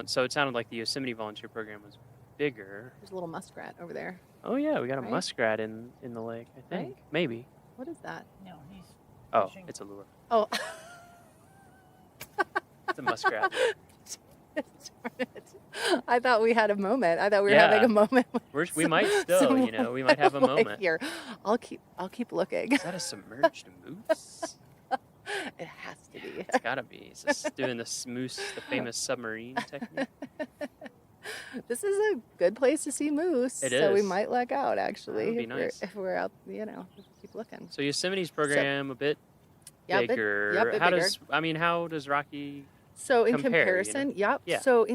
[SPEAKER 16] so it sounded like the Yosemite volunteer program was bigger.
[SPEAKER 12] There's a little muskrat over there.
[SPEAKER 16] Oh yeah, we got a
[SPEAKER 12] Right?
[SPEAKER 16] muskrat in the lake, I think.
[SPEAKER 12] Right?
[SPEAKER 16] Maybe.
[SPEAKER 12] What is that?
[SPEAKER 2] No, he's
[SPEAKER 16] Oh, it's a lure.
[SPEAKER 12] Oh.
[SPEAKER 16] It's a muskrat.
[SPEAKER 12] Darn it. I thought we had a moment. I thought we were having a moment.
[SPEAKER 16] We might still, we might have a moment.
[SPEAKER 12] Here, I'll keep looking.
[SPEAKER 16] Is that a submerged moose?
[SPEAKER 12] It has to be.
[SPEAKER 16] It's gotta be. It's just doing the famous submarine technique.
[SPEAKER 12] This is a good place to see moose.
[SPEAKER 16] It
[SPEAKER 12] so we
[SPEAKER 16] is.
[SPEAKER 12] might luck out actually.
[SPEAKER 16] That would be
[SPEAKER 12] if
[SPEAKER 16] nice.
[SPEAKER 12] we're out, keep looking.
[SPEAKER 16] So Yosemite's program a bit bigger. How does Rocky
[SPEAKER 12] So in
[SPEAKER 16] compare,
[SPEAKER 12] comparison, yep.
[SPEAKER 16] Yeah.
[SPEAKER 12] So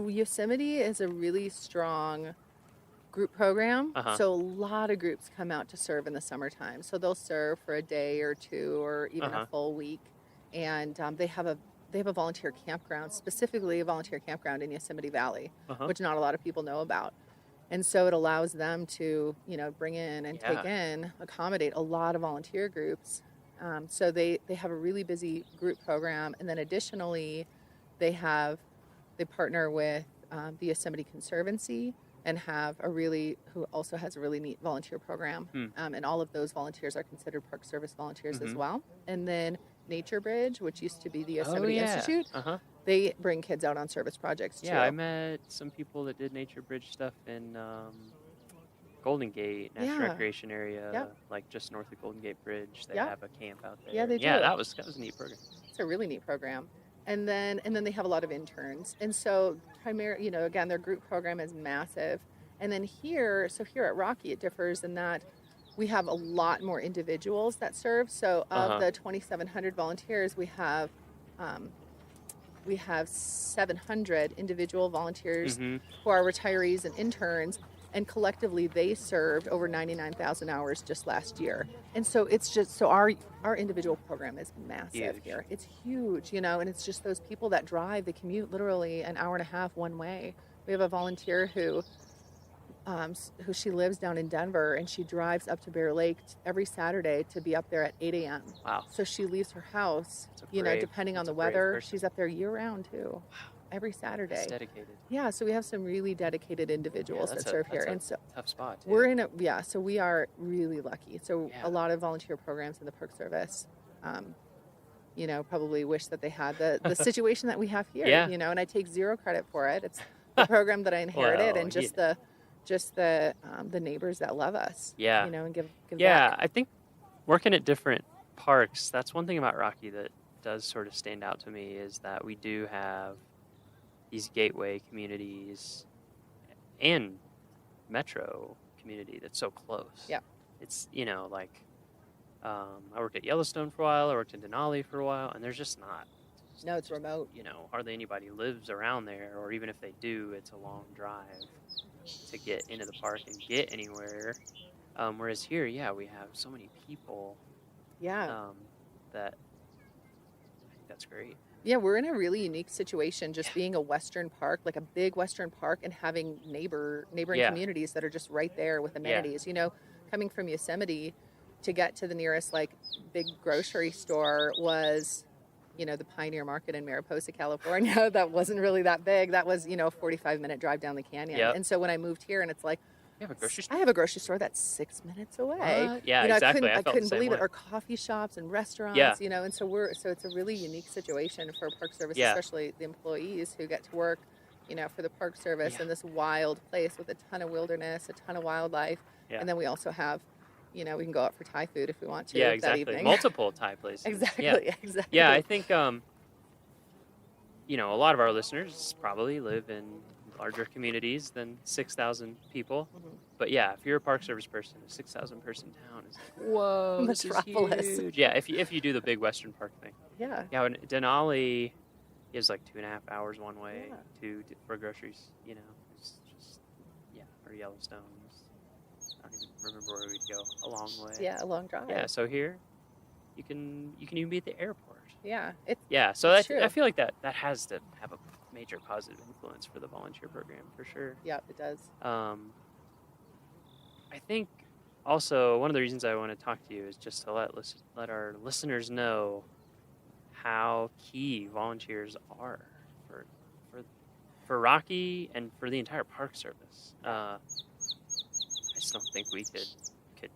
[SPEAKER 12] Yosemite is a really strong group program. So a lot of groups come out to serve in the summertime. So they'll serve for a day or two or even a full week, and they have a volunteer campground, specifically a volunteer campground in Yosemite Valley, which not a lot of people know about. And so it allows them to, bring in and accommodate a lot of volunteer groups. So they have a really busy group program, and then additionally, they partner with the Yosemite Conservancy and who also has a really neat volunteer program. And all of those volunteers are considered Park Service volunteers as well. And then Nature Bridge, which used to be the Yosemite Institute, they bring kids out on service projects too.
[SPEAKER 16] Yeah, I met some people that did Nature Bridge stuff in Golden Gate National Recreation Area, like just north of Golden Gate Bridge. They have a camp out there.
[SPEAKER 12] Yeah, they do.
[SPEAKER 16] Yeah, that was a neat program.
[SPEAKER 12] It's a really neat program. And then they have a lot of interns. And so again, their group program is massive. And then here at Rocky, it differs in that we have a lot more individuals that serve. So of the 2,700 volunteers, we have 700 individual volunteers who are retirees and interns. And collectively, they served over 99,000 hours just last year. And so our individual program is massive here. It's huge, and it's just those people that drive, they commute literally an hour and a half one way. We have a volunteer who she lives down in Denver, and she drives up to Bear Lake every Saturday to be up there at 8 a.m.
[SPEAKER 16] Wow.
[SPEAKER 12] So she leaves her house, depending on the weather. She's up there year round too. Wow. Every Saturday.
[SPEAKER 16] That's dedicated.
[SPEAKER 12] Yeah, so we have some really dedicated individuals that serve here. And so
[SPEAKER 16] tough spot. Too.
[SPEAKER 12] We're in so we are really lucky. So a lot of volunteer programs in the Park Service, probably wish that they had the situation that we have here, and I take zero credit for it. It's the program that I inherited and just the neighbors that love us.
[SPEAKER 16] Yeah.
[SPEAKER 12] And give
[SPEAKER 16] Yeah,
[SPEAKER 12] back.
[SPEAKER 16] I think working at different parks, that's one thing about Rocky that does sort of stand out to me is that we do have these gateway communities and metro community that's so close.
[SPEAKER 12] Yeah.
[SPEAKER 16] It's, like, I worked at Yellowstone for a while, I worked in Denali for a while, and there's just not.
[SPEAKER 12] No, it's remote.
[SPEAKER 16] Hardly anybody lives around there, or even if they do, it's a long drive to get into the park and get anywhere. Whereas here, we have so many people.
[SPEAKER 12] Yeah.
[SPEAKER 16] That I think that's great.
[SPEAKER 12] Yeah, we're in a really unique situation just being a Western park, like a big Western park, and having neighboring communities that are just right there with amenities. Coming from Yosemite to get to the nearest big grocery store was, the Pioneer Market in Mariposa, California. That wasn't really that big. That was, a 45-minute drive down the canyon.
[SPEAKER 16] Yep.
[SPEAKER 12] And so when I moved here, and it's like,
[SPEAKER 16] you have a grocery store?
[SPEAKER 12] I have a grocery store that's 6 minutes away.
[SPEAKER 16] Yeah, exactly.
[SPEAKER 12] I couldn't believe
[SPEAKER 16] way.
[SPEAKER 12] it. Or coffee shops and restaurants, and so it's a really unique situation for Park Service, especially the employees who get to work, for the Park Service in this wild place with a ton of wilderness, a ton of wildlife.
[SPEAKER 16] Yeah.
[SPEAKER 12] And then we also have, we can go out for Thai food if we want to.
[SPEAKER 16] Yeah,
[SPEAKER 12] that
[SPEAKER 16] exactly.
[SPEAKER 12] evening.
[SPEAKER 16] Multiple Thai places.
[SPEAKER 12] Exactly.
[SPEAKER 16] Yeah. Yeah, I think, a lot of our listeners probably live in larger communities than 6,000 people.
[SPEAKER 12] Mm-hmm.
[SPEAKER 16] But if you're a Park Service person, a 6,000 person town is like, whoa, this
[SPEAKER 12] Metropolis.
[SPEAKER 16] is huge. Yeah, if you do the big Western Park thing.
[SPEAKER 12] Yeah.
[SPEAKER 16] Yeah, and Denali is like 2.5 hours one way for groceries. It's just or Yellowstone. I don't even remember where we'd go. A long way.
[SPEAKER 12] Yeah, a long drive.
[SPEAKER 16] Yeah, so here you can even be at the airport.
[SPEAKER 12] Yeah.
[SPEAKER 16] So
[SPEAKER 12] it's true.
[SPEAKER 16] I feel like that has to have a major positive influence for the volunteer program for sure.
[SPEAKER 12] Yeah, it does.
[SPEAKER 16] I think also one of the reasons I want to talk to you is just to let our listeners know how key volunteers are for Rocky and for the entire Park Service. I just don't think we could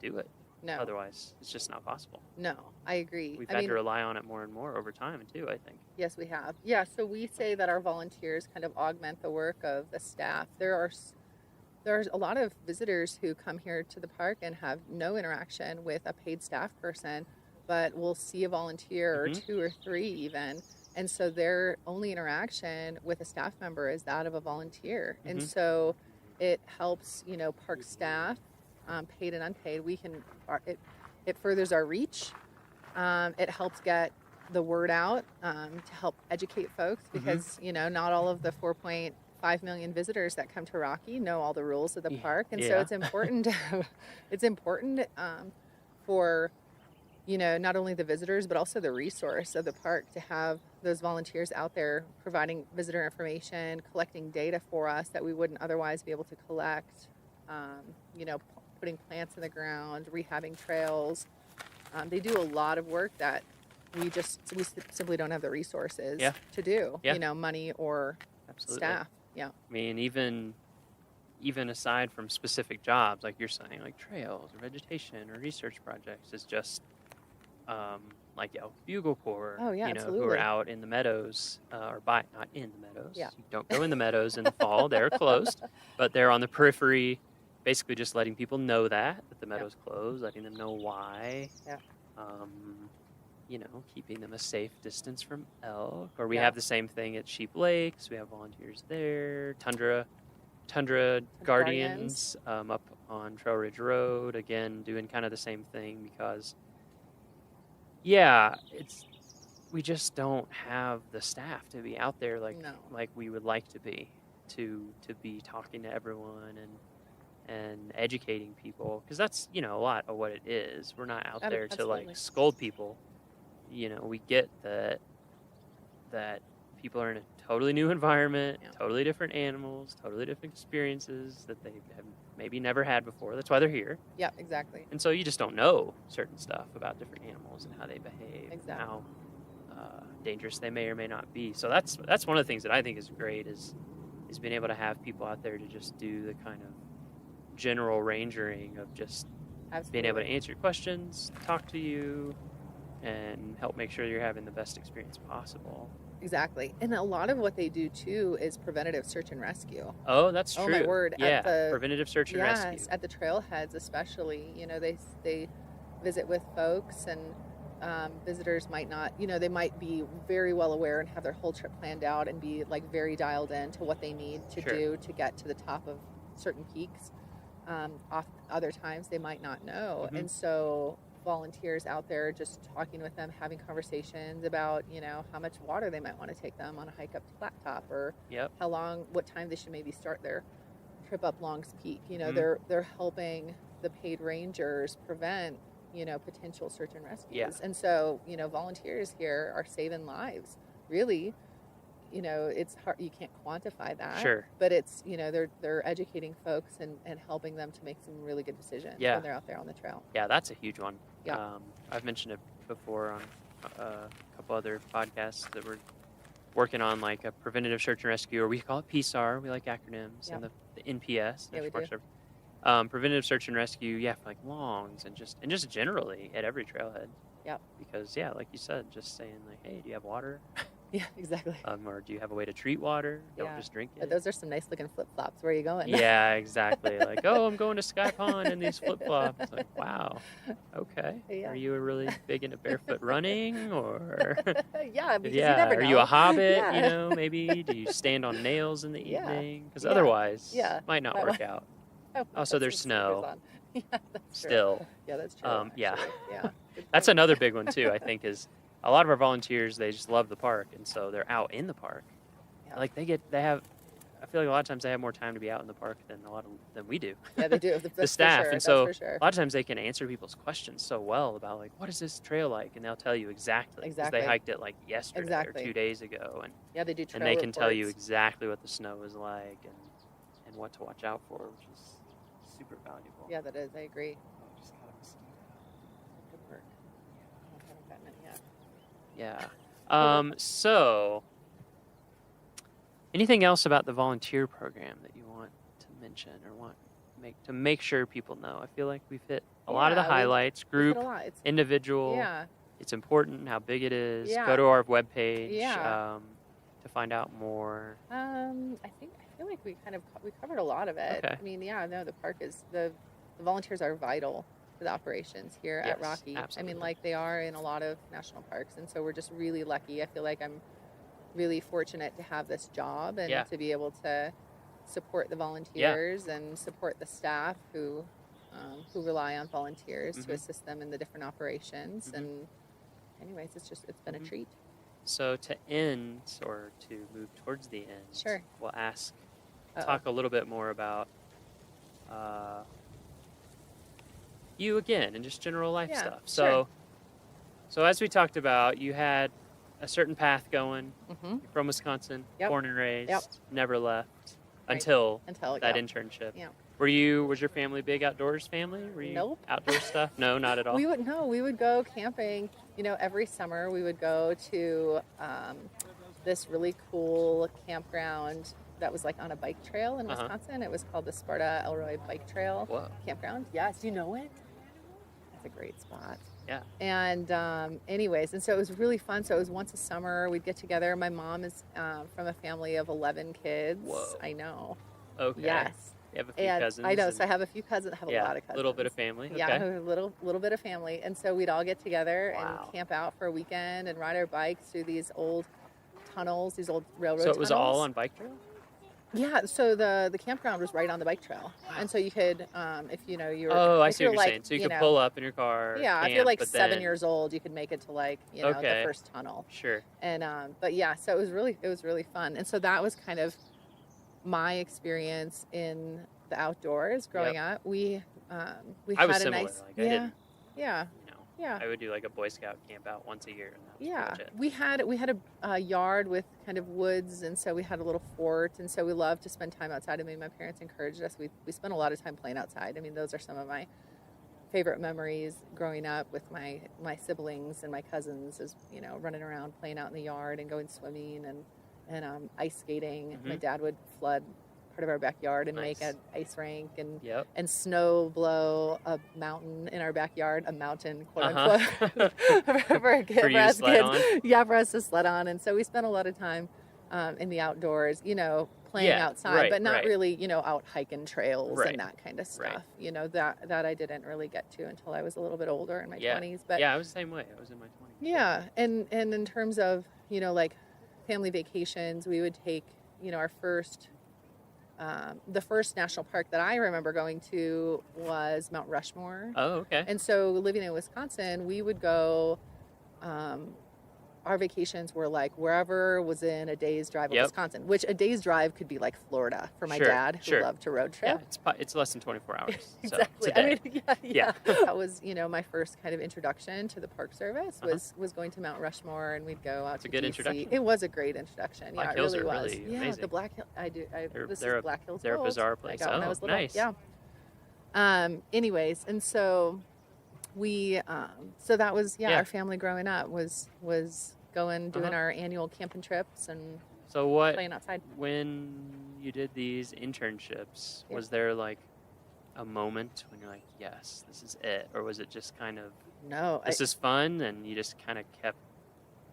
[SPEAKER 16] do it.
[SPEAKER 12] No.
[SPEAKER 16] Otherwise, it's just not possible.
[SPEAKER 12] No, I agree.
[SPEAKER 16] We've had to rely on it more and more over time, too, I think.
[SPEAKER 12] Yes, we have. Yeah, so we say that our volunteers kind of augment the work of the staff. There's a lot of visitors who come here to the park and have no interaction with a paid staff person, but will see a volunteer or two or three even. And so their only interaction with a staff member is that of a volunteer. And so it helps, park staff, paid and unpaid. It furthers our reach. It helps get the word out to help educate folks because, not all of the 4.5 million visitors that come to Rocky know all the rules of the park. And so it's important for, not only the visitors, but also the resource of the park to have those volunteers out there providing visitor information, collecting data for us that we wouldn't otherwise be able to collect, putting plants in the ground, rehabbing trails. They do a lot of work that we simply don't have the resources to do, money or staff. Yeah.
[SPEAKER 16] I mean, even aside from specific jobs, like you're saying, like trails or vegetation or research projects, is just like Elk Bugle Corps, who are out in the meadows, not in the meadows.
[SPEAKER 12] Yeah.
[SPEAKER 16] You don't go in the meadows in the fall; they're closed, but they're on the periphery, basically just letting people know that the meadow's closed, letting them know why.
[SPEAKER 12] Yeah.
[SPEAKER 16] Keeping them a safe distance from elk. Or we have the same thing at Sheep Lakes. We have volunteers there. Tundra Guardians up on Trail Ridge Road, again doing kind of the same thing because we just don't have the staff to be out there like we would like to be talking to everyone and educating people, because that's a lot of what it is. We're not out there to scold people. We get that people are in a totally new environment, totally different animals, totally different experiences that they have maybe never had before. That's why they're here.
[SPEAKER 12] Yeah, exactly.
[SPEAKER 16] And so you just don't know certain stuff about different animals and how they behave, and how dangerous they may or may not be. So that's one of the things that I think is great is being able to have people out there to just do the kind of general rangering of just being able to answer your questions, talk to you, and help make sure you're having the best experience possible.
[SPEAKER 12] Exactly. And a lot of what they do too is preventative search and rescue.
[SPEAKER 16] Oh, that's true.
[SPEAKER 12] Oh my word.
[SPEAKER 16] Yeah, preventative search and rescue.
[SPEAKER 12] Yes, at the trailheads especially. They visit with folks and visitors might not, they might be very well aware and have their whole trip planned out and be like very dialed in to what they need to do to get to the top of certain peaks. Other times they might not know.
[SPEAKER 16] Mm-hmm.
[SPEAKER 12] And so volunteers out there just talking with them, having conversations about, how much water they might want to take them on a hike up to Flat Top, or what time they should maybe start their trip up Long's Peak. They're helping the paid rangers prevent, potential search and rescues.
[SPEAKER 16] Yeah.
[SPEAKER 12] And so, volunteers here are saving lives, really. It's hard, you can't quantify that.
[SPEAKER 16] Sure.
[SPEAKER 12] But it's, they're educating folks and helping them to make some really good decisions when they're out there on the trail.
[SPEAKER 16] Yeah, that's a huge one.
[SPEAKER 12] Yeah.
[SPEAKER 16] I've mentioned it before on a couple other podcasts that we're working on, like a preventative search and rescue, or we call it PSAR. We like acronyms, and the NPS.
[SPEAKER 12] Yeah, we do.
[SPEAKER 16] Preventative search and rescue, for like longs and just generally at every trailhead.
[SPEAKER 12] Yep.
[SPEAKER 16] Because like you said, just saying like, hey, do you have water?
[SPEAKER 12] Yeah, exactly.
[SPEAKER 16] Or do you have a way to treat water? Don't just drink it.
[SPEAKER 12] But those are some nice looking flip flops. Where are you going?
[SPEAKER 16] Yeah, exactly. Like, oh, I'm going to Sky Pond in these flip flops. Like, wow. Okay.
[SPEAKER 12] Yeah.
[SPEAKER 16] Are you really big into barefoot running, or?
[SPEAKER 12] Yeah, because you never know.
[SPEAKER 16] Are you a hobbit? Maybe. Do you stand on nails in the evening? Because otherwise, it might not work out. Also, there's snow.
[SPEAKER 12] Yeah, that's
[SPEAKER 16] still.
[SPEAKER 12] True. Yeah, that's true.
[SPEAKER 16] Yeah.
[SPEAKER 12] That's
[SPEAKER 16] another big one too, I think, is a lot of our volunteers, they just love the park, and so they're out in the park.
[SPEAKER 12] Yeah.
[SPEAKER 16] Like I feel like a lot of times they have more time to be out in the park than we do.
[SPEAKER 12] Yeah, they do.
[SPEAKER 16] The staff.
[SPEAKER 12] Sure.
[SPEAKER 16] And so
[SPEAKER 12] a
[SPEAKER 16] lot of times they can answer people's questions so well about like, what is this trail like? And they'll tell you exactly. Because they hiked it like yesterday or 2 days ago. And
[SPEAKER 12] they do trail
[SPEAKER 16] and they can tell you
[SPEAKER 12] reports.
[SPEAKER 16] exactly what the snow is like and what to watch out for, which is super valuable.
[SPEAKER 12] Yeah, that is. I agree.
[SPEAKER 16] Good work.
[SPEAKER 12] I haven't gotten it yet.
[SPEAKER 16] Yeah. So, anything else about the volunteer program that you want to mention or to make sure people know? I feel like we've hit a lot of the highlights. Group, individual.
[SPEAKER 12] Yeah.
[SPEAKER 16] It's important how big it is.
[SPEAKER 12] Yeah.
[SPEAKER 16] Go to our webpage to find out more.
[SPEAKER 12] I feel like we covered a lot of it.
[SPEAKER 16] Okay.
[SPEAKER 12] I mean, the park is the volunteers are vital for the operations here at Rocky.
[SPEAKER 16] Absolutely.
[SPEAKER 12] I mean, like they are in a lot of national parks, and so we're just really lucky. I feel like I'm really fortunate to have this job and to be able to support the volunteers and support the staff who rely on volunteers to assist them in the different operations. And anyways, it's been a treat.
[SPEAKER 16] So to end, or to move towards the end, we'll talk a little bit more about you again and just general life stuff. So as we talked about, you had a certain path going. You're from Wisconsin, born and raised, never left until that internship.
[SPEAKER 12] Yeah.
[SPEAKER 16] Was your family big outdoors family? Were you outdoor stuff? No, not at all.
[SPEAKER 12] We would go camping. Every summer we would go to this really cool campground that was like on a bike trail in Wisconsin. It was called the Sparta Elroy Bike Trail Campground. Yes, do you know it? That's a great spot.
[SPEAKER 16] Yeah.
[SPEAKER 12] And anyways, and so it was really fun. So it was once a summer. We'd get together. My mom is from a family of 11 kids.
[SPEAKER 16] Whoa.
[SPEAKER 12] I know.
[SPEAKER 16] Okay.
[SPEAKER 12] Yes.
[SPEAKER 16] You have a few cousins.
[SPEAKER 12] I know. So I have a few cousins. I have a lot of cousins.
[SPEAKER 16] A little bit of family. Okay.
[SPEAKER 12] Yeah, a little bit of family. And so we'd all get together and camp out for a weekend and ride our bikes through these old tunnels, these old railroad tunnels.
[SPEAKER 16] So it was all on bike trail?
[SPEAKER 12] Yeah, so the campground was right on the bike trail, and so you could, if you were.
[SPEAKER 16] Oh, I see what you're saying. So you could pull up in your car.
[SPEAKER 12] Yeah,
[SPEAKER 16] camp,
[SPEAKER 12] if you're like 7 years old, you could make it to the first tunnel.
[SPEAKER 16] Sure.
[SPEAKER 12] And but yeah, so it was really fun, and so that was kind of my experience in the outdoors growing up. We
[SPEAKER 16] I was
[SPEAKER 12] had a
[SPEAKER 16] similar.
[SPEAKER 12] nice
[SPEAKER 16] I didn't,
[SPEAKER 12] yeah.
[SPEAKER 16] I would do like a Boy Scout camp out once a year. And that was pretty much it.
[SPEAKER 12] We had a yard with kind of woods, and so we had a little fort, and so we loved to spend time outside. I mean, my parents encouraged us. We spent a lot of time playing outside. I mean, those are some of my favorite memories growing up with my siblings and my cousins, is running around playing out in the yard and going swimming and ice skating. My dad would flood part of our backyard and make an ice rink and snow blow a mountain in our backyard, a mountain, quote unquote, for us kids. Yeah, for us to sled on. And so we spent a lot of time in the outdoors, playing outside, but not
[SPEAKER 16] right.
[SPEAKER 12] really, you know, out hiking trails
[SPEAKER 16] Right.
[SPEAKER 12] and that kind of stuff.
[SPEAKER 16] Right.
[SPEAKER 12] You know, that I didn't really get to until I was a little bit older in my
[SPEAKER 16] Yeah.
[SPEAKER 12] 20s. But
[SPEAKER 16] yeah, I was the same way. I was in my 20s.
[SPEAKER 12] yeah, and in terms of, you know, like family vacations, we would take, you know, our first, the first national park that I remember going to was Mount Rushmore.
[SPEAKER 16] Oh, okay.
[SPEAKER 12] And so living in Wisconsin, we would go, our vacations were like wherever was in a day's drive of
[SPEAKER 16] Yep.
[SPEAKER 12] Wisconsin, which a day's drive could be like Florida for my
[SPEAKER 16] Sure,
[SPEAKER 12] dad who
[SPEAKER 16] sure.
[SPEAKER 12] loved to road trip.
[SPEAKER 16] Yeah, it's less than 24 hours. So it's
[SPEAKER 12] Exactly.
[SPEAKER 16] a day.
[SPEAKER 12] I mean, yeah.
[SPEAKER 16] Yeah.
[SPEAKER 12] That was, you know, my first kind of introduction to the Park Service was going to Mount Rushmore, and we'd go out
[SPEAKER 16] It's
[SPEAKER 12] to
[SPEAKER 16] a good
[SPEAKER 12] DC.
[SPEAKER 16] introduction.
[SPEAKER 12] It was a great introduction.
[SPEAKER 16] Black
[SPEAKER 12] yeah,
[SPEAKER 16] Hills
[SPEAKER 12] it really
[SPEAKER 16] are
[SPEAKER 12] was.
[SPEAKER 16] really
[SPEAKER 12] yeah,
[SPEAKER 16] amazing.
[SPEAKER 12] the Black Hill. This
[SPEAKER 16] They're
[SPEAKER 12] is Black Hills.
[SPEAKER 16] they're a
[SPEAKER 12] Gold
[SPEAKER 16] bizarre
[SPEAKER 12] I
[SPEAKER 16] place.
[SPEAKER 12] got when I
[SPEAKER 16] Oh,
[SPEAKER 12] was little.
[SPEAKER 16] nice.
[SPEAKER 12] Yeah. Anyways, and so we, so that was
[SPEAKER 16] Yeah.
[SPEAKER 12] our family growing up was going doing our annual camping trips and
[SPEAKER 16] So what?
[SPEAKER 12] playing outside.
[SPEAKER 16] When you did these internships, was there like a moment when you're like, yes, this is it, or was it just kind of
[SPEAKER 12] No,
[SPEAKER 16] this is fun, and you just kind of kept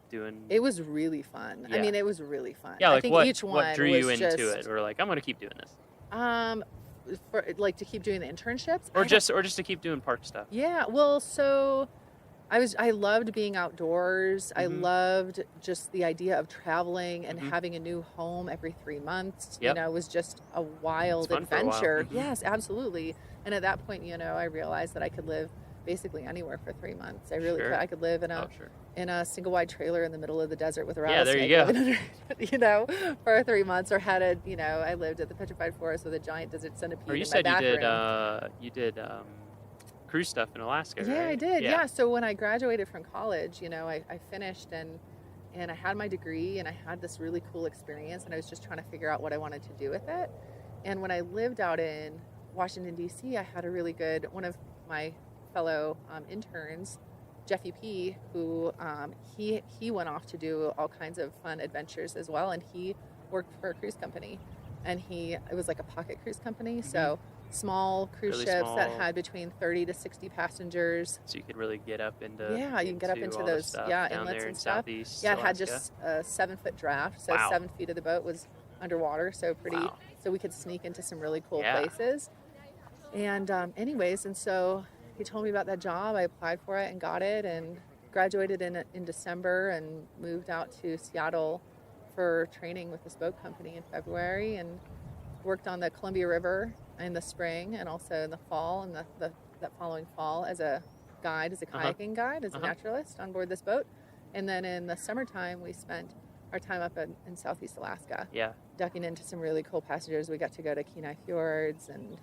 [SPEAKER 16] doing?
[SPEAKER 12] It was really fun. I
[SPEAKER 16] Yeah.
[SPEAKER 12] mean, it was really fun.
[SPEAKER 16] Yeah,
[SPEAKER 12] I
[SPEAKER 16] like
[SPEAKER 12] think
[SPEAKER 16] what?
[SPEAKER 12] each one
[SPEAKER 16] What drew you
[SPEAKER 12] was
[SPEAKER 16] into
[SPEAKER 12] just,
[SPEAKER 16] it, or like I'm gonna keep doing this,
[SPEAKER 12] for like to keep doing the internships,
[SPEAKER 16] or just to keep doing park stuff?
[SPEAKER 12] Yeah, well, so I loved being outdoors. I
[SPEAKER 16] Mhm.
[SPEAKER 12] loved just the idea of traveling and
[SPEAKER 16] Mhm.
[SPEAKER 12] having a new home every 3 months.
[SPEAKER 16] Yep.
[SPEAKER 12] You know, it was just a wild
[SPEAKER 16] It's fun for a while.
[SPEAKER 12] adventure.
[SPEAKER 16] Mhm.
[SPEAKER 12] Yes, absolutely. And at that point, you know, I realized that I could live basically anywhere for 3 months. I really
[SPEAKER 16] Sure.
[SPEAKER 12] could. I could live in a single wide trailer in the middle of the desert with a
[SPEAKER 16] Yeah, there
[SPEAKER 12] rattlesnake
[SPEAKER 16] you go.
[SPEAKER 12] living under it, you know, for 3 months, or had a, you know, I lived at the petrified forest with a giant desert centipede
[SPEAKER 16] Or you
[SPEAKER 12] in
[SPEAKER 16] said
[SPEAKER 12] my back room.
[SPEAKER 16] you did cruise stuff in Alaska,
[SPEAKER 12] Yeah,
[SPEAKER 16] right?
[SPEAKER 12] I did. Yeah. So when I graduated from college, you know, I finished and I had my degree and I had this really cool experience, and I was just trying to figure out what I wanted to do with it. And when I lived out in Washington, D.C., I had a really good, one of my fellow interns, Jeffy P., who he went off to do all kinds of fun adventures as well, and he worked for a cruise company, and it was like a pocket cruise company, so small cruise
[SPEAKER 16] Really
[SPEAKER 12] ships that
[SPEAKER 16] small.
[SPEAKER 12] had between 30 to 60 passengers.
[SPEAKER 16] So you could really get up into
[SPEAKER 12] You can get up into
[SPEAKER 16] all the
[SPEAKER 12] those
[SPEAKER 16] stuff
[SPEAKER 12] inlets
[SPEAKER 16] down there in
[SPEAKER 12] and stuff.
[SPEAKER 16] Southeast
[SPEAKER 12] Yeah, it had
[SPEAKER 16] Alaska.
[SPEAKER 12] just a 7-foot draft, so
[SPEAKER 16] Wow.
[SPEAKER 12] 7 feet of the boat was underwater, so pretty.
[SPEAKER 16] Wow.
[SPEAKER 12] So we could sneak into some really cool
[SPEAKER 16] Yeah.
[SPEAKER 12] places. And anyways, and so he told me about that job. I applied for it and got it, and graduated in December, and moved out to Seattle for training with this boat company in February, and worked on the Columbia River in the spring and also in the fall, and that following fall as a guide, as a kayaking guide, as a naturalist on board this boat. And then in the summertime, we spent our time up in Southeast Alaska,
[SPEAKER 16] Yeah.
[SPEAKER 12] ducking into some really cool passages. We got to go to Kenai Fjords and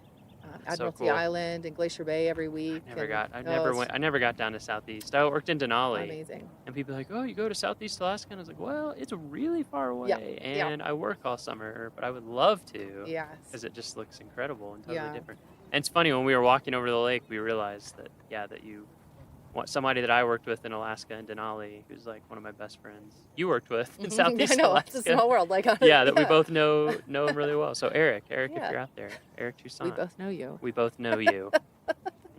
[SPEAKER 16] That's so
[SPEAKER 12] Admiralty
[SPEAKER 16] cool.
[SPEAKER 12] Island and Glacier Bay every week.
[SPEAKER 16] I never got down to Southeast. I worked in Denali.
[SPEAKER 12] Amazing.
[SPEAKER 16] And people are like, oh, you go to Southeast Alaska? And I was like, well, it's really far away.
[SPEAKER 12] Yeah,
[SPEAKER 16] And I work all summer, but I would love to.
[SPEAKER 12] Yes.
[SPEAKER 16] Because it just looks incredible and totally
[SPEAKER 12] Yeah.
[SPEAKER 16] different. And it's funny, when we were walking over the lake, we realized that, that you, somebody that I worked with in Alaska in Denali, who's like one of my best friends, you worked with in Southeast
[SPEAKER 12] I know,
[SPEAKER 16] Alaska.
[SPEAKER 12] it's a small world. Like,
[SPEAKER 16] yeah, that we both know him really well. So Eric, if
[SPEAKER 12] Yeah.
[SPEAKER 16] you're out there, Eric Toussaint.
[SPEAKER 12] We both know you.
[SPEAKER 16] We both know you.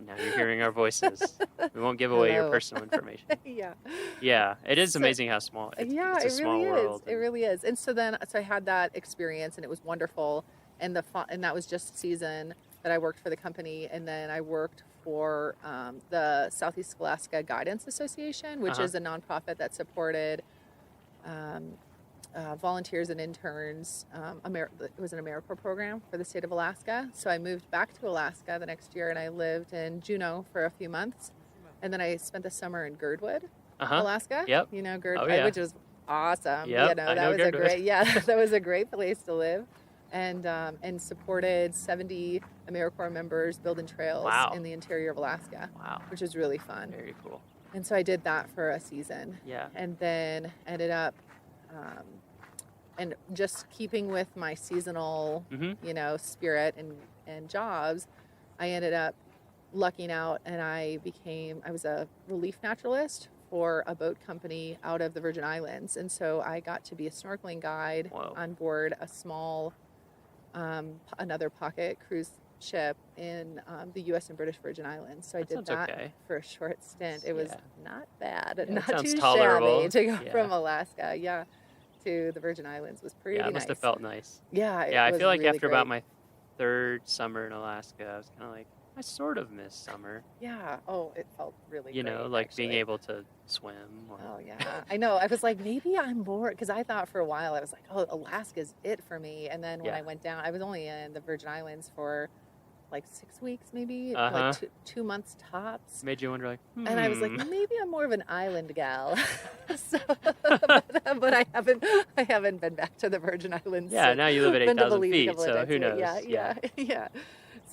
[SPEAKER 16] Now you're hearing our voices. We won't give away your
[SPEAKER 12] Hello.
[SPEAKER 16] personal information.
[SPEAKER 12] Yeah.
[SPEAKER 16] Yeah, it is
[SPEAKER 12] So-
[SPEAKER 16] amazing how small. It's a
[SPEAKER 12] it
[SPEAKER 16] small
[SPEAKER 12] really
[SPEAKER 16] world.
[SPEAKER 12] is. It really is. And so I had that experience, and it was wonderful. And and that was just a season that I worked for the company, and then I worked for the Southeast Alaska Guidance Association, which is a nonprofit that supported volunteers and interns. It was an AmeriCorps program for the state of Alaska. So I moved back to Alaska the next year, and I lived in Juneau for a few months, and then I spent the summer in Girdwood, Alaska.
[SPEAKER 16] Yep.
[SPEAKER 12] You know,
[SPEAKER 16] Oh, yeah.
[SPEAKER 12] which was awesome.
[SPEAKER 16] Yep,
[SPEAKER 12] You know,
[SPEAKER 16] I
[SPEAKER 12] that
[SPEAKER 16] know
[SPEAKER 12] was
[SPEAKER 16] Girdwood.
[SPEAKER 12] that was a great place to live, and supported 70 AmeriCorps members building trails
[SPEAKER 16] Wow.
[SPEAKER 12] in the interior of Alaska.
[SPEAKER 16] Wow.
[SPEAKER 12] Which was really fun.
[SPEAKER 16] Very cool.
[SPEAKER 12] And so I did that for a season.
[SPEAKER 16] Yeah.
[SPEAKER 12] And then ended up, and just keeping with my seasonal, you know, spirit and jobs, I ended up lucking out, and I was a relief naturalist for a boat company out of the Virgin Islands. And so I got to be a snorkeling guide on board a small, another pocket cruise ship in the U.S. and British Virgin Islands. So I
[SPEAKER 16] That
[SPEAKER 12] did
[SPEAKER 16] sounds
[SPEAKER 12] that
[SPEAKER 16] okay.
[SPEAKER 12] for a short stint. It was not bad,
[SPEAKER 16] Yeah,
[SPEAKER 12] not
[SPEAKER 16] sounds
[SPEAKER 12] too
[SPEAKER 16] tolerable.
[SPEAKER 12] shabby to go
[SPEAKER 16] Yeah.
[SPEAKER 12] from Alaska, to the Virgin Islands was pretty
[SPEAKER 16] Yeah, it must have
[SPEAKER 12] nice.
[SPEAKER 16] felt nice.
[SPEAKER 12] Yeah, it
[SPEAKER 16] Yeah, I
[SPEAKER 12] was
[SPEAKER 16] feel like
[SPEAKER 12] really
[SPEAKER 16] after about
[SPEAKER 12] great.
[SPEAKER 16] my third summer in Alaska, I was kind of like, I sort of miss summer.
[SPEAKER 12] Yeah. Oh, it felt really
[SPEAKER 16] You
[SPEAKER 12] great,
[SPEAKER 16] know, like being
[SPEAKER 12] actually.
[SPEAKER 16] able to swim. Or...
[SPEAKER 12] Oh, yeah. I know. I was like, maybe I'm bored. Because I thought for a while, I was like, oh, Alaska's it for me. And then when
[SPEAKER 16] Yeah.
[SPEAKER 12] I went down, I was only in the Virgin Islands for like 6 weeks, maybe,
[SPEAKER 16] Uh-huh.
[SPEAKER 12] like 2 months tops.
[SPEAKER 16] Made you wonder, like,
[SPEAKER 12] And I was like,
[SPEAKER 16] hmm.
[SPEAKER 12] maybe I'm more of an island gal. So, but I haven't been back to the Virgin Islands.
[SPEAKER 16] Yeah,
[SPEAKER 12] since.
[SPEAKER 16] now you live at
[SPEAKER 12] Been to
[SPEAKER 16] 8,000
[SPEAKER 12] Belize a
[SPEAKER 16] feet,
[SPEAKER 12] couple of
[SPEAKER 16] so
[SPEAKER 12] times,
[SPEAKER 16] who
[SPEAKER 12] but
[SPEAKER 16] knows?
[SPEAKER 12] Yeah, yeah.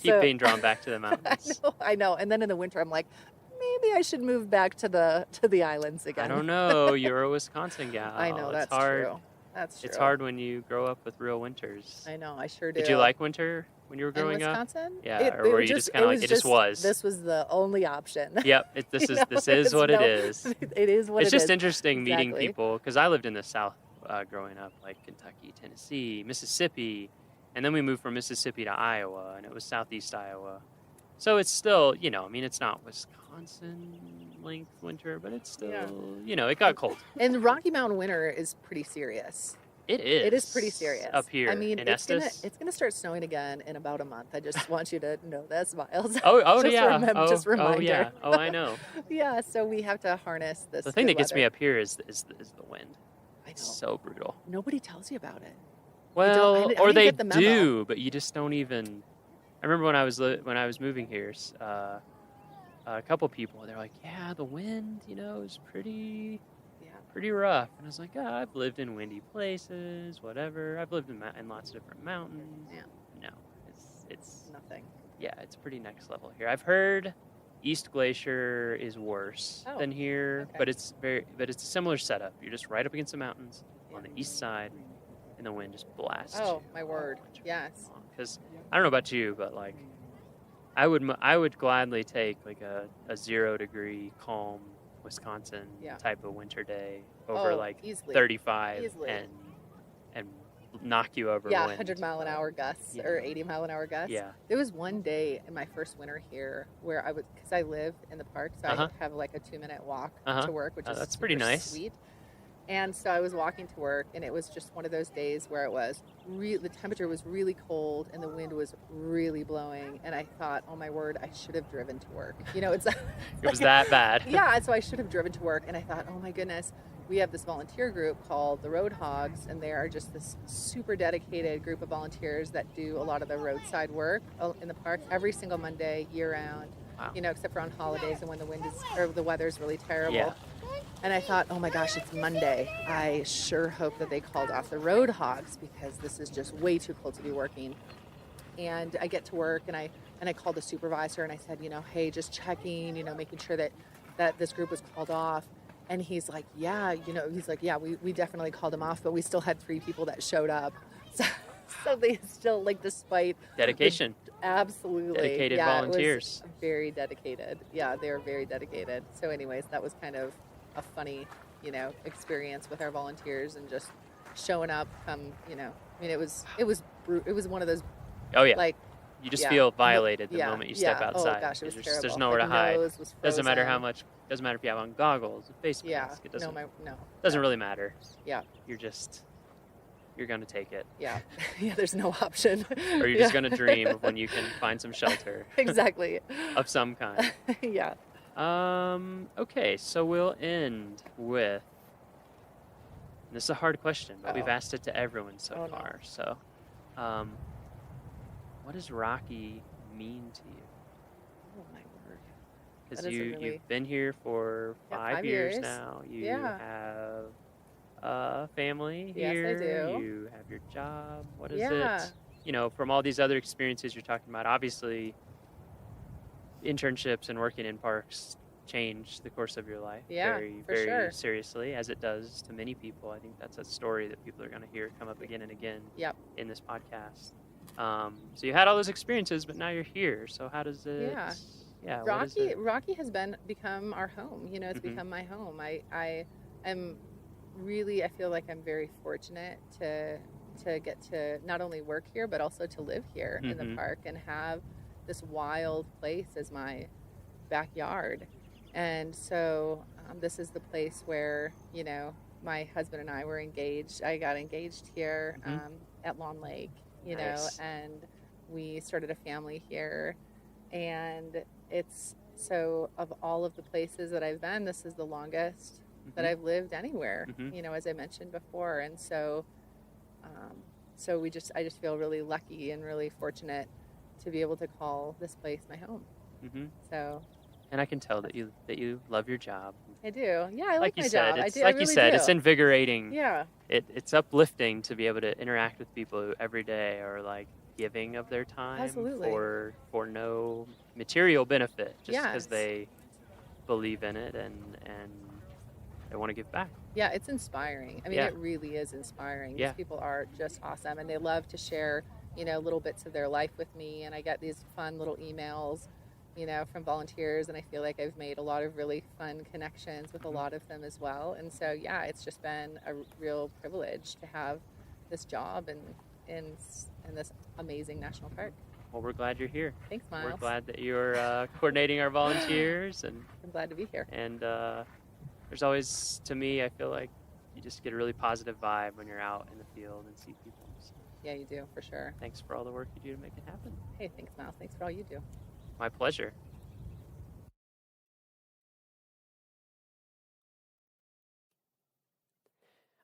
[SPEAKER 16] Keep
[SPEAKER 12] So-
[SPEAKER 16] being drawn back to the mountains.
[SPEAKER 12] I know. And then in the winter, I'm like, maybe I should move back to the islands again.
[SPEAKER 16] I don't know. You're a Wisconsin gal.
[SPEAKER 12] I know,
[SPEAKER 16] It's
[SPEAKER 12] that's
[SPEAKER 16] hard.
[SPEAKER 12] true. That's true.
[SPEAKER 16] It's hard when you grow up with real winters.
[SPEAKER 12] I know. I sure do.
[SPEAKER 16] Did you like winter when you were
[SPEAKER 12] in
[SPEAKER 16] growing
[SPEAKER 12] Wisconsin?
[SPEAKER 16] up? Yeah, or were you just kind of like, it just was?
[SPEAKER 12] This was the only option.
[SPEAKER 16] Yep, this is what it is.
[SPEAKER 12] It is what
[SPEAKER 16] It's
[SPEAKER 12] it is.
[SPEAKER 16] just interesting meeting
[SPEAKER 12] Exactly.
[SPEAKER 16] people because I lived in the South growing up, like Kentucky, Tennessee, Mississippi, and then we moved from Mississippi to Iowa, and it was Southeast Iowa. So it's still, you know, I mean, it's not Wisconsin length winter, but it's still, you know, it got cold.
[SPEAKER 12] And the Rocky Mountain winter is pretty serious.
[SPEAKER 16] It is.
[SPEAKER 12] It is pretty serious.
[SPEAKER 16] Up here
[SPEAKER 12] I mean,
[SPEAKER 16] in
[SPEAKER 12] it's
[SPEAKER 16] Estes.
[SPEAKER 12] gonna start snowing again in about a month. I just want you to know this, Miles.
[SPEAKER 16] Oh
[SPEAKER 12] Just
[SPEAKER 16] yeah.
[SPEAKER 12] just reminder.
[SPEAKER 16] Oh yeah. Oh, I know.
[SPEAKER 12] Yeah, so we have to harness this.
[SPEAKER 16] The thing that
[SPEAKER 12] good
[SPEAKER 16] gets me
[SPEAKER 12] weather.
[SPEAKER 16] up here is the wind.
[SPEAKER 12] I know.
[SPEAKER 16] It's so brutal.
[SPEAKER 12] Nobody tells you about it.
[SPEAKER 16] Well,
[SPEAKER 12] I
[SPEAKER 16] or
[SPEAKER 12] didn't
[SPEAKER 16] they
[SPEAKER 12] get the memo.
[SPEAKER 16] do, but you just don't even. I remember when I was moving here, a couple people they're like, "Yeah, the wind, you know, is pretty rough." And I was like, "Oh, I've lived in windy places, whatever. I've lived in lots of different mountains."
[SPEAKER 12] Yeah.
[SPEAKER 16] No, it's
[SPEAKER 12] nothing.
[SPEAKER 16] Yeah, it's pretty next level here. I've heard East Glacier is worse
[SPEAKER 12] Oh,
[SPEAKER 16] than here,
[SPEAKER 12] okay.
[SPEAKER 16] but it's a similar setup. You're just right up against the mountains on the east side, and the wind just blasts.
[SPEAKER 12] Oh, my word. Yes.
[SPEAKER 16] Because I don't know about you, but like, I would gladly take like a 0 degree calm Wisconsin
[SPEAKER 12] Yeah.
[SPEAKER 16] type of winter day over
[SPEAKER 12] Oh,
[SPEAKER 16] like
[SPEAKER 12] easily.
[SPEAKER 16] 35
[SPEAKER 12] Easily.
[SPEAKER 16] and knock you over.
[SPEAKER 12] Yeah,
[SPEAKER 16] wind.
[SPEAKER 12] 100-mile-an-hour gusts or 80-mile-an-hour gusts.
[SPEAKER 16] Yeah.
[SPEAKER 12] There was one day in my first winter here where because I live in the park, so
[SPEAKER 16] Uh-huh.
[SPEAKER 12] I have like a 2-minute walk
[SPEAKER 16] Uh-huh.
[SPEAKER 12] to work, which is
[SPEAKER 16] That's pretty
[SPEAKER 12] super
[SPEAKER 16] nice.
[SPEAKER 12] sweet. And so I was walking to work, and it was just one of those days where it was the temperature was really cold and the wind was really blowing, and I thought, oh my word, I should have driven to work. You know, it's
[SPEAKER 16] It was that bad.
[SPEAKER 12] Yeah, so I should have driven to work, and I thought, oh my goodness, we have this volunteer group called the Road Hogs, and they are just this super dedicated group of volunteers that do a lot of the roadside work in the park every single Monday, year round.
[SPEAKER 16] Wow.
[SPEAKER 12] You know, except for on holidays and when the weather's really terrible.
[SPEAKER 16] Yeah.
[SPEAKER 12] And I thought, oh my gosh, it's Monday. I sure hope that they called off the Road Hogs because this is just way too cold to be working. And I get to work and I called the supervisor and I said, you know, hey, just checking, you know, making sure that this group was called off. And he's like, yeah, we definitely called them off, but we still had 3 people that showed up. So they still, like, despite
[SPEAKER 16] Dedication.
[SPEAKER 12] Absolutely.
[SPEAKER 16] Dedicated
[SPEAKER 12] yeah,
[SPEAKER 16] volunteers.
[SPEAKER 12] It was very dedicated. Yeah, they were very dedicated. So anyways, that was kind of a funny, you know, experience with our volunteers and just showing up you know, I mean, it was one of those,
[SPEAKER 16] Oh yeah.
[SPEAKER 12] like,
[SPEAKER 16] You just
[SPEAKER 12] yeah.
[SPEAKER 16] feel violated the
[SPEAKER 12] Yeah,
[SPEAKER 16] moment you step
[SPEAKER 12] yeah.
[SPEAKER 16] outside.
[SPEAKER 12] Oh gosh, it was
[SPEAKER 16] there's,
[SPEAKER 12] terrible.
[SPEAKER 16] there's nowhere
[SPEAKER 12] Like,
[SPEAKER 16] to
[SPEAKER 12] the
[SPEAKER 16] hide.
[SPEAKER 12] nose was
[SPEAKER 16] Doesn't matter how
[SPEAKER 12] frozen.
[SPEAKER 16] much. Doesn't matter if you have on goggles, a face
[SPEAKER 12] Yeah.
[SPEAKER 16] mask. It doesn't.
[SPEAKER 12] No.
[SPEAKER 16] Doesn't really matter.
[SPEAKER 12] Yeah.
[SPEAKER 16] You're gonna take it.
[SPEAKER 12] Yeah. Yeah. There's no option.
[SPEAKER 16] Or you're just gonna dream of when you can find some shelter.
[SPEAKER 12] Exactly.
[SPEAKER 16] Of some kind.
[SPEAKER 12] Yeah.
[SPEAKER 16] Okay, so we'll end with. This is a hard question, but we've asked it to everyone so far. So, what does Rocky mean to you?
[SPEAKER 12] Oh my word.
[SPEAKER 16] Because
[SPEAKER 12] That is a really-
[SPEAKER 16] you've been here for 5 years now. You
[SPEAKER 12] Yeah.
[SPEAKER 16] have a family
[SPEAKER 12] Yes, I
[SPEAKER 16] here.
[SPEAKER 12] do.
[SPEAKER 16] You have your job. What is
[SPEAKER 12] Yeah.
[SPEAKER 16] it? You know, from all these other experiences you're talking about, obviously internships and working in parks change the course of your life
[SPEAKER 12] Yeah,
[SPEAKER 16] very,
[SPEAKER 12] for
[SPEAKER 16] very
[SPEAKER 12] sure.
[SPEAKER 16] seriously, as it does to many people. I think that's a story that people are going to hear come up again and again
[SPEAKER 12] Yep.
[SPEAKER 16] in this podcast. So you had all those experiences, but now you're here. So how does it?
[SPEAKER 12] Yeah.
[SPEAKER 16] Yeah. what is it?
[SPEAKER 12] Rocky has become our home. You know, it's
[SPEAKER 16] Mhm.
[SPEAKER 12] become my home. I am really, I feel like I'm very fortunate to get to not only work here but also to live here in the
[SPEAKER 16] Mhm.
[SPEAKER 12] park and have this wild place as my backyard. And so This is the place where, you know, my husband and I were engaged. I got engaged here at Lawn Lake, you know, and we started a family here. And it's so, of all of the places that I've been, this is the longest that I've lived anywhere, you know, as I mentioned before. And so, I just feel really lucky and really fortunate to be able to call this place my home. So.
[SPEAKER 16] And I can tell that you love your job.
[SPEAKER 12] I do. Yeah, I like my
[SPEAKER 16] said,
[SPEAKER 12] job. I
[SPEAKER 16] it's,
[SPEAKER 12] do.
[SPEAKER 16] like
[SPEAKER 12] I
[SPEAKER 16] you
[SPEAKER 12] really
[SPEAKER 16] said,
[SPEAKER 12] do.
[SPEAKER 16] it's invigorating.
[SPEAKER 12] Yeah.
[SPEAKER 16] It's uplifting to be able to interact with people who every day are like giving of their time
[SPEAKER 12] Absolutely.
[SPEAKER 16] for no material benefit, just because
[SPEAKER 12] Yes.
[SPEAKER 16] they believe in it and they want to give back.
[SPEAKER 12] Yeah, it's inspiring. I mean, it really is inspiring.
[SPEAKER 16] Yeah.
[SPEAKER 12] These people are just awesome, and they love to share, you know, little bits of their life with me. And I get these fun little emails, you know, from volunteers, and I feel like I've made a lot of really fun connections with a lot of them as well. And so, yeah, it's just been a real privilege to have this job in this amazing national park.
[SPEAKER 16] Well, we're glad you're here.
[SPEAKER 12] Thanks, Miles.
[SPEAKER 16] We're glad that you're coordinating our volunteers, and
[SPEAKER 12] I'm glad to be here.
[SPEAKER 16] And there's always, to me, I feel like you just get a really positive vibe when you're out in the field and see people. So
[SPEAKER 12] Yeah, you do, for sure.
[SPEAKER 16] thanks for all the work you do to make it happen.
[SPEAKER 12] Hey, thanks, Miles. Thanks for all you do.
[SPEAKER 16] My pleasure.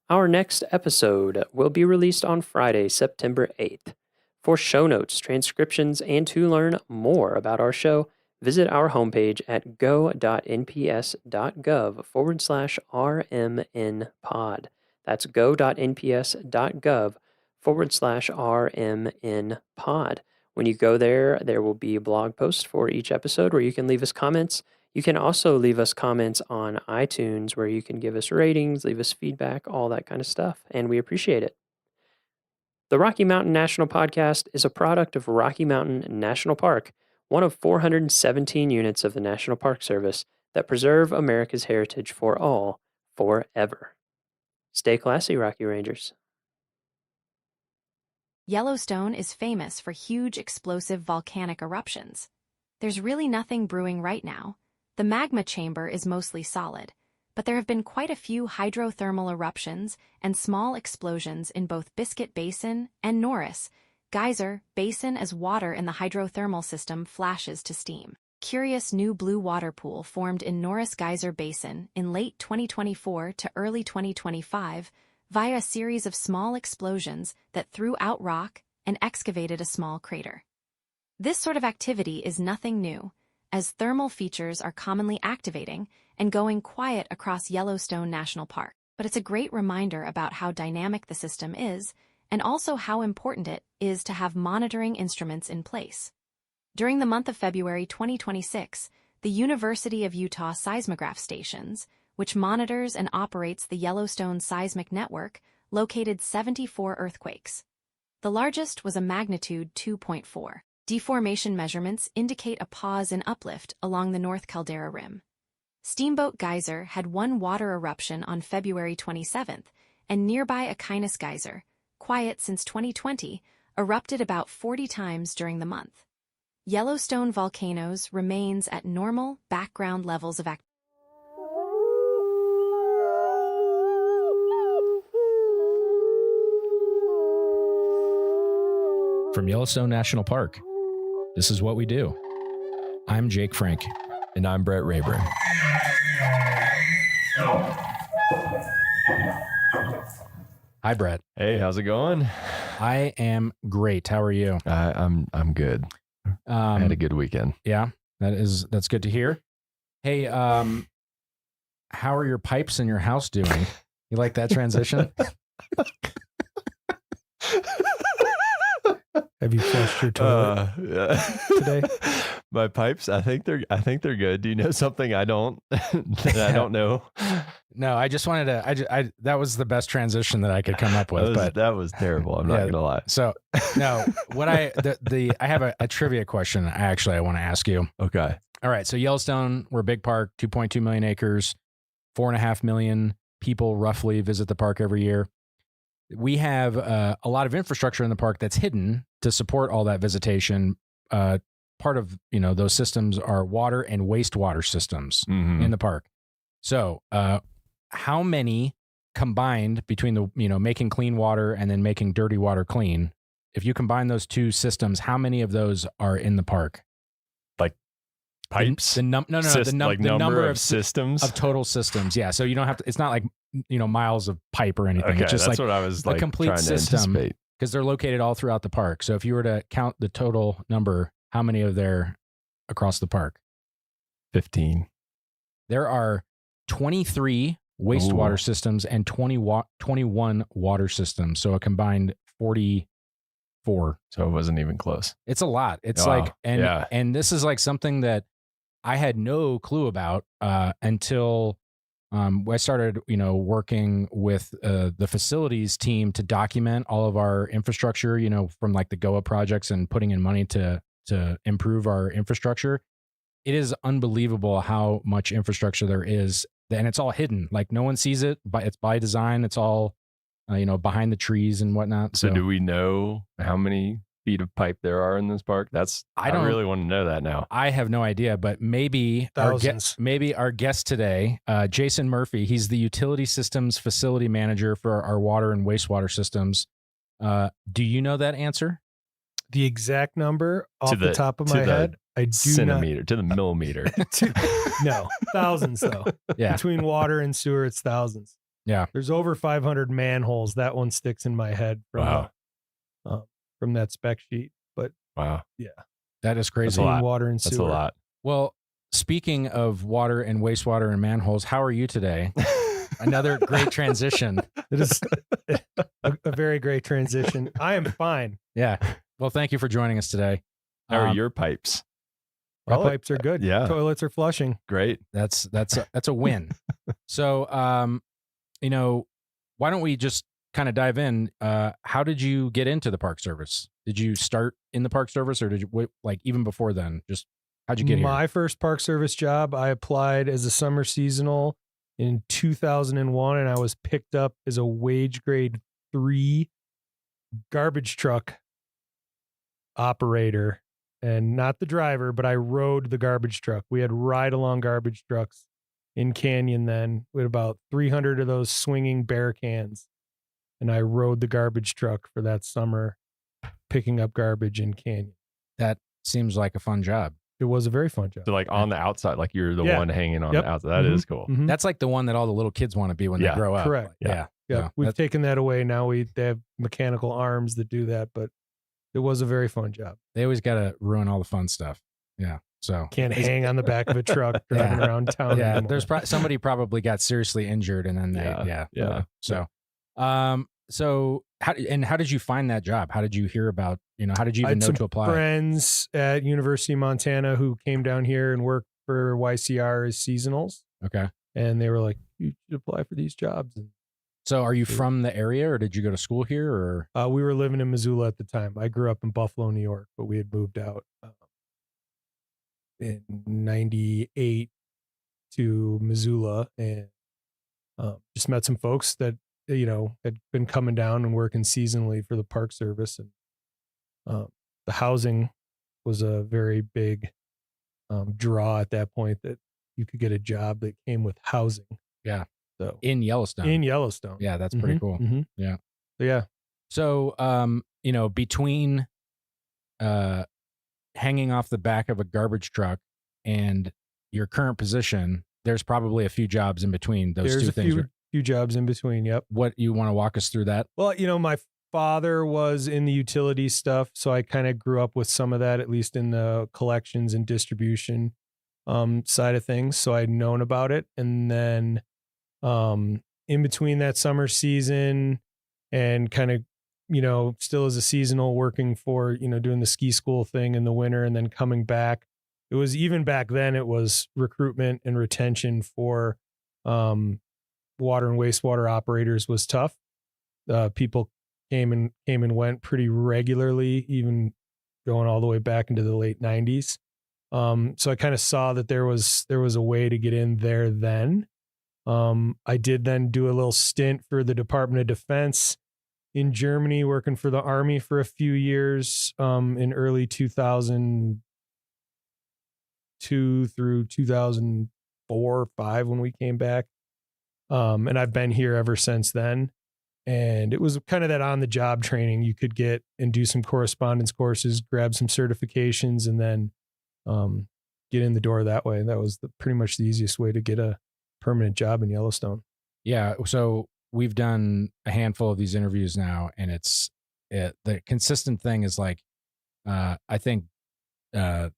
[SPEAKER 16] Our next episode will be released on Friday, September 8th. For show notes, transcriptions, and to learn more about our show, visit our homepage at go.nps.gov/RMNpod. That's go.nps.gov/RMNpod. When you go there, there will be a blog post for each episode where you can leave us comments. You can also leave us comments on iTunes where you can give us ratings, leave us feedback, all that kind of stuff, and we appreciate it. The Rocky Mountain National Podcast is a product of Rocky Mountain National Park, one of 417 units of the National Park Service that preserve America's heritage for all, forever. Stay classy, Rocky Rangers.
[SPEAKER 14] Yellowstone is famous for huge explosive volcanic eruptions. There's really nothing brewing right now. The magma chamber is mostly solid, but there have been quite a few hydrothermal eruptions and small explosions in both Biscuit Basin and Norris Geyser Basin as water in the hydrothermal system flashes to steam. Curious new blue water pool formed in Norris Geyser Basin in late 2024 to early 2025 via a series of small explosions that threw out rock and excavated a small crater. This sort of activity is nothing new, as thermal features are commonly activating and going quiet across Yellowstone National Park. But it's a great reminder about how dynamic the system is, and also how important it is to have monitoring instruments in place. During the month of February 2026, the University of Utah seismograph stations, which monitors and operates the Yellowstone seismic network, located 74 earthquakes. The largest was a magnitude 2.4. Deformation measurements indicate a pause in uplift along the North Caldera Rim. Steamboat Geyser had one water eruption on February 27th, and nearby Aquinas Geyser, quiet since 2020, erupted about 40 times during the month. Yellowstone volcanoes remains at normal background levels of activity.
[SPEAKER 17] From Yellowstone National Park, this is what we do. I'm Jake Frank.
[SPEAKER 19] And I'm Brett Rayburn.
[SPEAKER 17] Hi, Brett.
[SPEAKER 19] Hey, how's it going?
[SPEAKER 17] I am great. How are you?
[SPEAKER 19] I'm good. I had a good weekend.
[SPEAKER 17] Yeah, that's good to hear. Hey, how are your pipes in your house doing? You like that transition? Have you flushed your toilet today?
[SPEAKER 19] My pipes, I think they're good. Do you know something I don't that I don't know?
[SPEAKER 17] No, I just wanted to. That was the best transition that I could come up with.
[SPEAKER 19] That was terrible. I'm not gonna lie.
[SPEAKER 17] So no, what I have a trivia question. I want to ask you.
[SPEAKER 19] Okay.
[SPEAKER 17] All right. So Yellowstone, we're a big park, 2.2 million acres, 4.5 million people roughly visit the park every year. We have a lot of infrastructure in the park that's hidden to support all that visitation. Part of those systems are water and wastewater systems in the park. So, how many combined between the, making clean water and then making dirty water clean, if you combine those two systems, how many of those are in the park?
[SPEAKER 19] Like pipes?
[SPEAKER 17] The number of
[SPEAKER 19] systems
[SPEAKER 17] of total systems. Yeah. So you don't have to, it's not like, miles of pipe or anything.
[SPEAKER 19] Okay,
[SPEAKER 17] it's just
[SPEAKER 19] that's
[SPEAKER 17] like
[SPEAKER 19] what I was
[SPEAKER 17] the
[SPEAKER 19] like
[SPEAKER 17] complete
[SPEAKER 19] trying to
[SPEAKER 17] system,
[SPEAKER 19] anticipate.
[SPEAKER 17] because they're located all throughout the park. So if you were to count the total number, how many are there across the park?
[SPEAKER 19] 15.
[SPEAKER 17] There are 23 wastewater systems and 21 water systems. So a combined 44.
[SPEAKER 19] So it wasn't even close.
[SPEAKER 17] It's a lot. It's and this is like something that I had no clue about until I started, working with the facilities team to document all of our infrastructure, from like the GOA projects and putting in money to improve our infrastructure. It is unbelievable how much infrastructure there is, and it's all hidden. Like no one sees it, but it's by design. It's all, behind the trees and whatnot.
[SPEAKER 19] So do we know how many feet of pipe there are in this park? I really want to know that now.
[SPEAKER 17] I have no idea, but maybe our guest today, Jason Murphy, he's the utility systems facility manager for our water and wastewater systems. Do you know that answer?
[SPEAKER 1] The exact number off the top of my head, I do
[SPEAKER 19] centimeter to the millimeter.
[SPEAKER 1] No, thousands though.
[SPEAKER 17] Yeah.
[SPEAKER 1] Between water and sewer, it's thousands.
[SPEAKER 17] Yeah.
[SPEAKER 1] There's over 500 manholes. That one sticks in my head from from that spec sheet. But
[SPEAKER 19] wow,
[SPEAKER 1] yeah,
[SPEAKER 17] that is crazy.
[SPEAKER 1] That's a lot. Water and sewer.
[SPEAKER 19] That's a lot.
[SPEAKER 17] Well, speaking of water and wastewater and manholes, how are you today? Another great transition.
[SPEAKER 1] It is a very great transition. I am fine.
[SPEAKER 17] Yeah. Well, thank you for joining us today.
[SPEAKER 19] How are your pipes?
[SPEAKER 1] My pipes are good.
[SPEAKER 19] Yeah.
[SPEAKER 1] Toilets are flushing.
[SPEAKER 19] Great.
[SPEAKER 17] That's a win. So, why don't we just kind of dive in? How did you get into the Park Service? Did you start in the Park Service, or did you even before then? Just how'd you get here?
[SPEAKER 1] My first Park Service job, I applied as a summer seasonal in 2001, and I was picked up as a wage grade 3 garbage truck operator, and not the driver, but I rode the garbage truck. We had ride-along garbage trucks in Canyon then. We had about 300 of those swinging bear cans, and I rode the garbage truck for that summer, picking up garbage in Canyon.
[SPEAKER 17] That seems like a fun job.
[SPEAKER 1] It was a very fun job.
[SPEAKER 19] So like on the outside, like you're the one hanging on the outside. That is cool.
[SPEAKER 1] Mm-hmm.
[SPEAKER 17] That's like the one that all the little kids want to be when they grow up.
[SPEAKER 1] Correct.
[SPEAKER 17] Yeah.
[SPEAKER 1] We've taken that away. Now they have mechanical arms that do that, but it was a very fun job.
[SPEAKER 17] They always got to ruin all the fun stuff. Yeah. So
[SPEAKER 1] can't hang on the back of a truck driving around town.
[SPEAKER 17] Yeah.
[SPEAKER 1] Anymore.
[SPEAKER 17] There's somebody probably got seriously injured, and then So, how did you find that job? How did you hear about, how did you even know to apply?
[SPEAKER 1] Friends at University of Montana who came down here and worked for YCR as seasonals.
[SPEAKER 17] Okay.
[SPEAKER 1] And they were like, you should apply for these jobs. And
[SPEAKER 17] so are you from the area, or did you go to school here, or?
[SPEAKER 1] We were living in Missoula at the time. I grew up in Buffalo, New York, but we had moved out in 98 to Missoula, and just met some folks that, had been coming down and working seasonally for the Park Service. And the housing was a very big draw at that point, that you could get a job that came with housing.
[SPEAKER 17] Yeah.
[SPEAKER 1] So
[SPEAKER 17] in Yellowstone. Yeah, that's pretty cool.
[SPEAKER 1] Mm-hmm.
[SPEAKER 17] Yeah.
[SPEAKER 1] Yeah.
[SPEAKER 17] So, between hanging off the back of a garbage truck and your current position, there's probably a few jobs in between those two things.
[SPEAKER 1] There's a few jobs in between. Yep.
[SPEAKER 17] What, you want to walk us through that?
[SPEAKER 1] Well, my father was in the utility stuff, so I kind of grew up with some of that, at least in the collections and distribution side of things. So I'd known about it. And then in between that summer season and kind of, still as a seasonal, working for, doing the ski school thing in the winter and then coming back. It was, even back then, it was recruitment and retention for water and wastewater operators was tough. People came and went pretty regularly, even going all the way back into the late 90s. So I kind of saw that there was a way to get in there then. I did then do a little stint for the Department of Defense in Germany, working for the Army for a few years in early 2002 through 2000, 4 or 5 when we came back. And I've been here ever since then. And it was kind of that on the job training. You could get and do some correspondence courses, grab some certifications, and then get in the door that way. That was pretty much the easiest way to get a permanent job in Yellowstone.
[SPEAKER 17] Yeah. So we've done a handful of these interviews now, and the consistent thing is like, I think John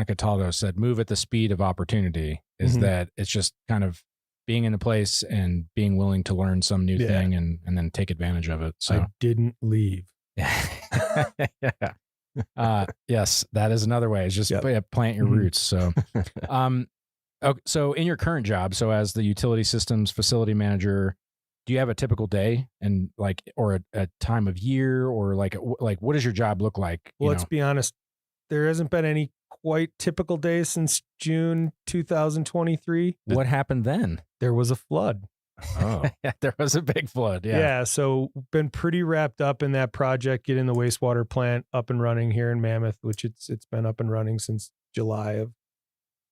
[SPEAKER 17] Cataldo said, move at the speed of opportunity, is that it's just kind of being in a place and being willing to learn some new thing and then take advantage of it. So
[SPEAKER 1] I didn't leave.
[SPEAKER 17] Yes, that is another way. It's just plant your roots. So, so in your current job, so as the utility systems facility manager, do you have a typical day and or a time of year, or like what does your job look like?
[SPEAKER 1] Well, let's be honest. There hasn't been any quite typical day since June 2023.
[SPEAKER 17] What happened then?
[SPEAKER 1] There was a flood.
[SPEAKER 17] Oh, yeah, there was a big flood.
[SPEAKER 1] Yeah. So been pretty wrapped up in that project, getting the wastewater plant up and running here in Mammoth, which it's been up and running since July of.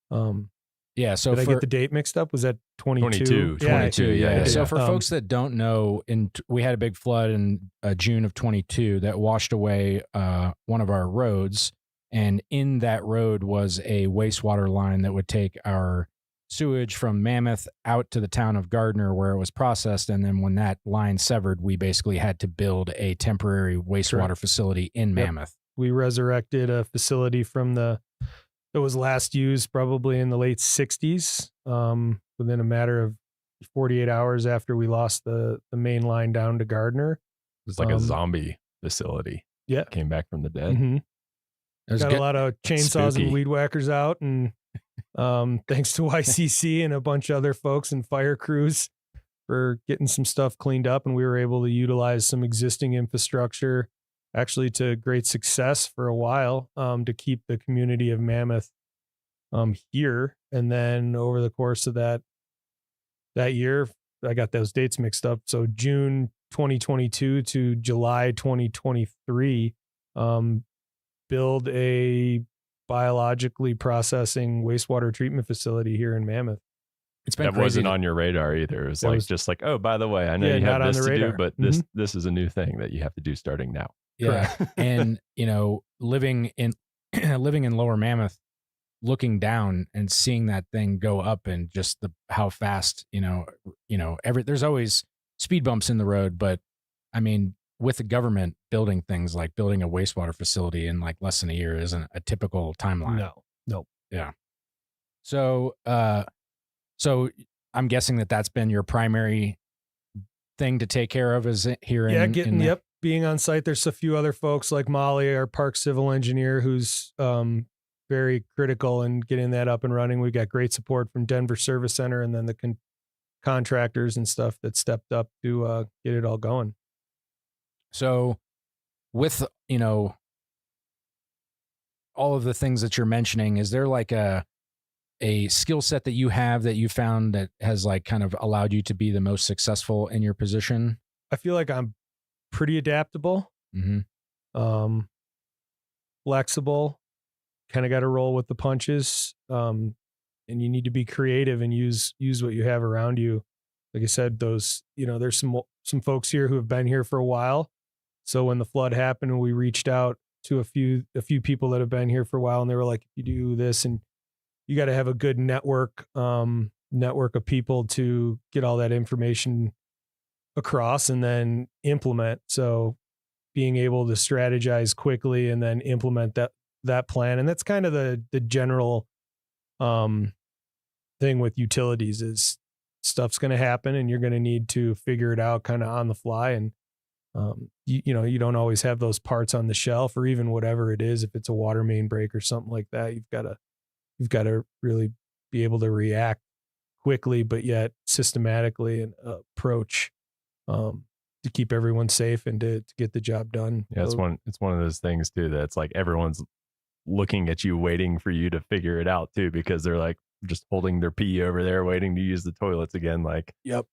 [SPEAKER 17] So
[SPEAKER 1] did I get the date mixed up? Was that 22?
[SPEAKER 17] 22. Yeah. So for folks that don't know, we had a big flood in June of 22 that washed away one of our roads, and in that road was a wastewater line that would take our sewage from Mammoth out to the town of Gardner where it was processed. And then when that line severed, we basically had to build a temporary wastewater facility in Mammoth.
[SPEAKER 1] We resurrected a facility that was last used probably in the late 60s, within a matter of 48 hours after we lost the main line down to Gardner.
[SPEAKER 19] It was like a zombie facility.
[SPEAKER 1] Yeah.
[SPEAKER 19] Came back from the dead.
[SPEAKER 1] Mm-hmm. Got a lot of chainsaws and weed whackers out, and thanks to YCC and a bunch of other folks and fire crews for getting some stuff cleaned up, and we were able to utilize some existing infrastructure actually to great success for a while, to keep the community of Mammoth here. And then over the course of that year, I got those dates mixed up. So June 2022 to July 2023, build a biologically processing wastewater treatment facility here in Mammoth.
[SPEAKER 17] It's been
[SPEAKER 19] that wasn't on your radar either. It was just like, oh, by the way, I know you have this to do, but this is a new thing that you have to do starting now.
[SPEAKER 17] Yeah. And, living in Lower Mammoth, looking down and seeing that thing go up, and just how fast, there's always speed bumps in the road, but I mean, with the government building things like building a wastewater facility in like less than a year isn't a typical timeline.
[SPEAKER 1] No.
[SPEAKER 17] Yeah. So I'm guessing that's been your primary thing to take care of is here.
[SPEAKER 1] Being on site. There's a few other folks like Molly, our park civil engineer, who's very critical in getting that up and running. We got great support from Denver Service Center, and then the contractors and stuff that stepped up to get it all going.
[SPEAKER 17] So with, all of the things that you're mentioning, is there like a skill set that you have that you found that has like kind of allowed you to be the most successful in your position?
[SPEAKER 1] I feel like I'm pretty adaptable, flexible, kind of got to roll with the punches. And you need to be creative and use what you have around you. Like I said, there's some folks here who have been here for a while. So when the flood happened and we reached out to a few people that have been here for a while, and they were like, if you do this, and you got to have a good network of people to get all that information across and then implement. So being able to strategize quickly and then implement that plan. And that's kind of the general thing with utilities is stuff's going to happen and you're going to need to figure it out kind of on the fly. And you don't always have those parts on the shelf, or even whatever it is. If it's a water main break or something like that, you've got to really be able to react quickly, but yet systematically and approach to keep everyone safe and to get the job done.
[SPEAKER 19] Yeah, it's one of those things too that's like everyone's looking at you, waiting for you to figure it out too, because they're like just holding their pee over there, waiting to use the toilets again. Like,
[SPEAKER 1] yep.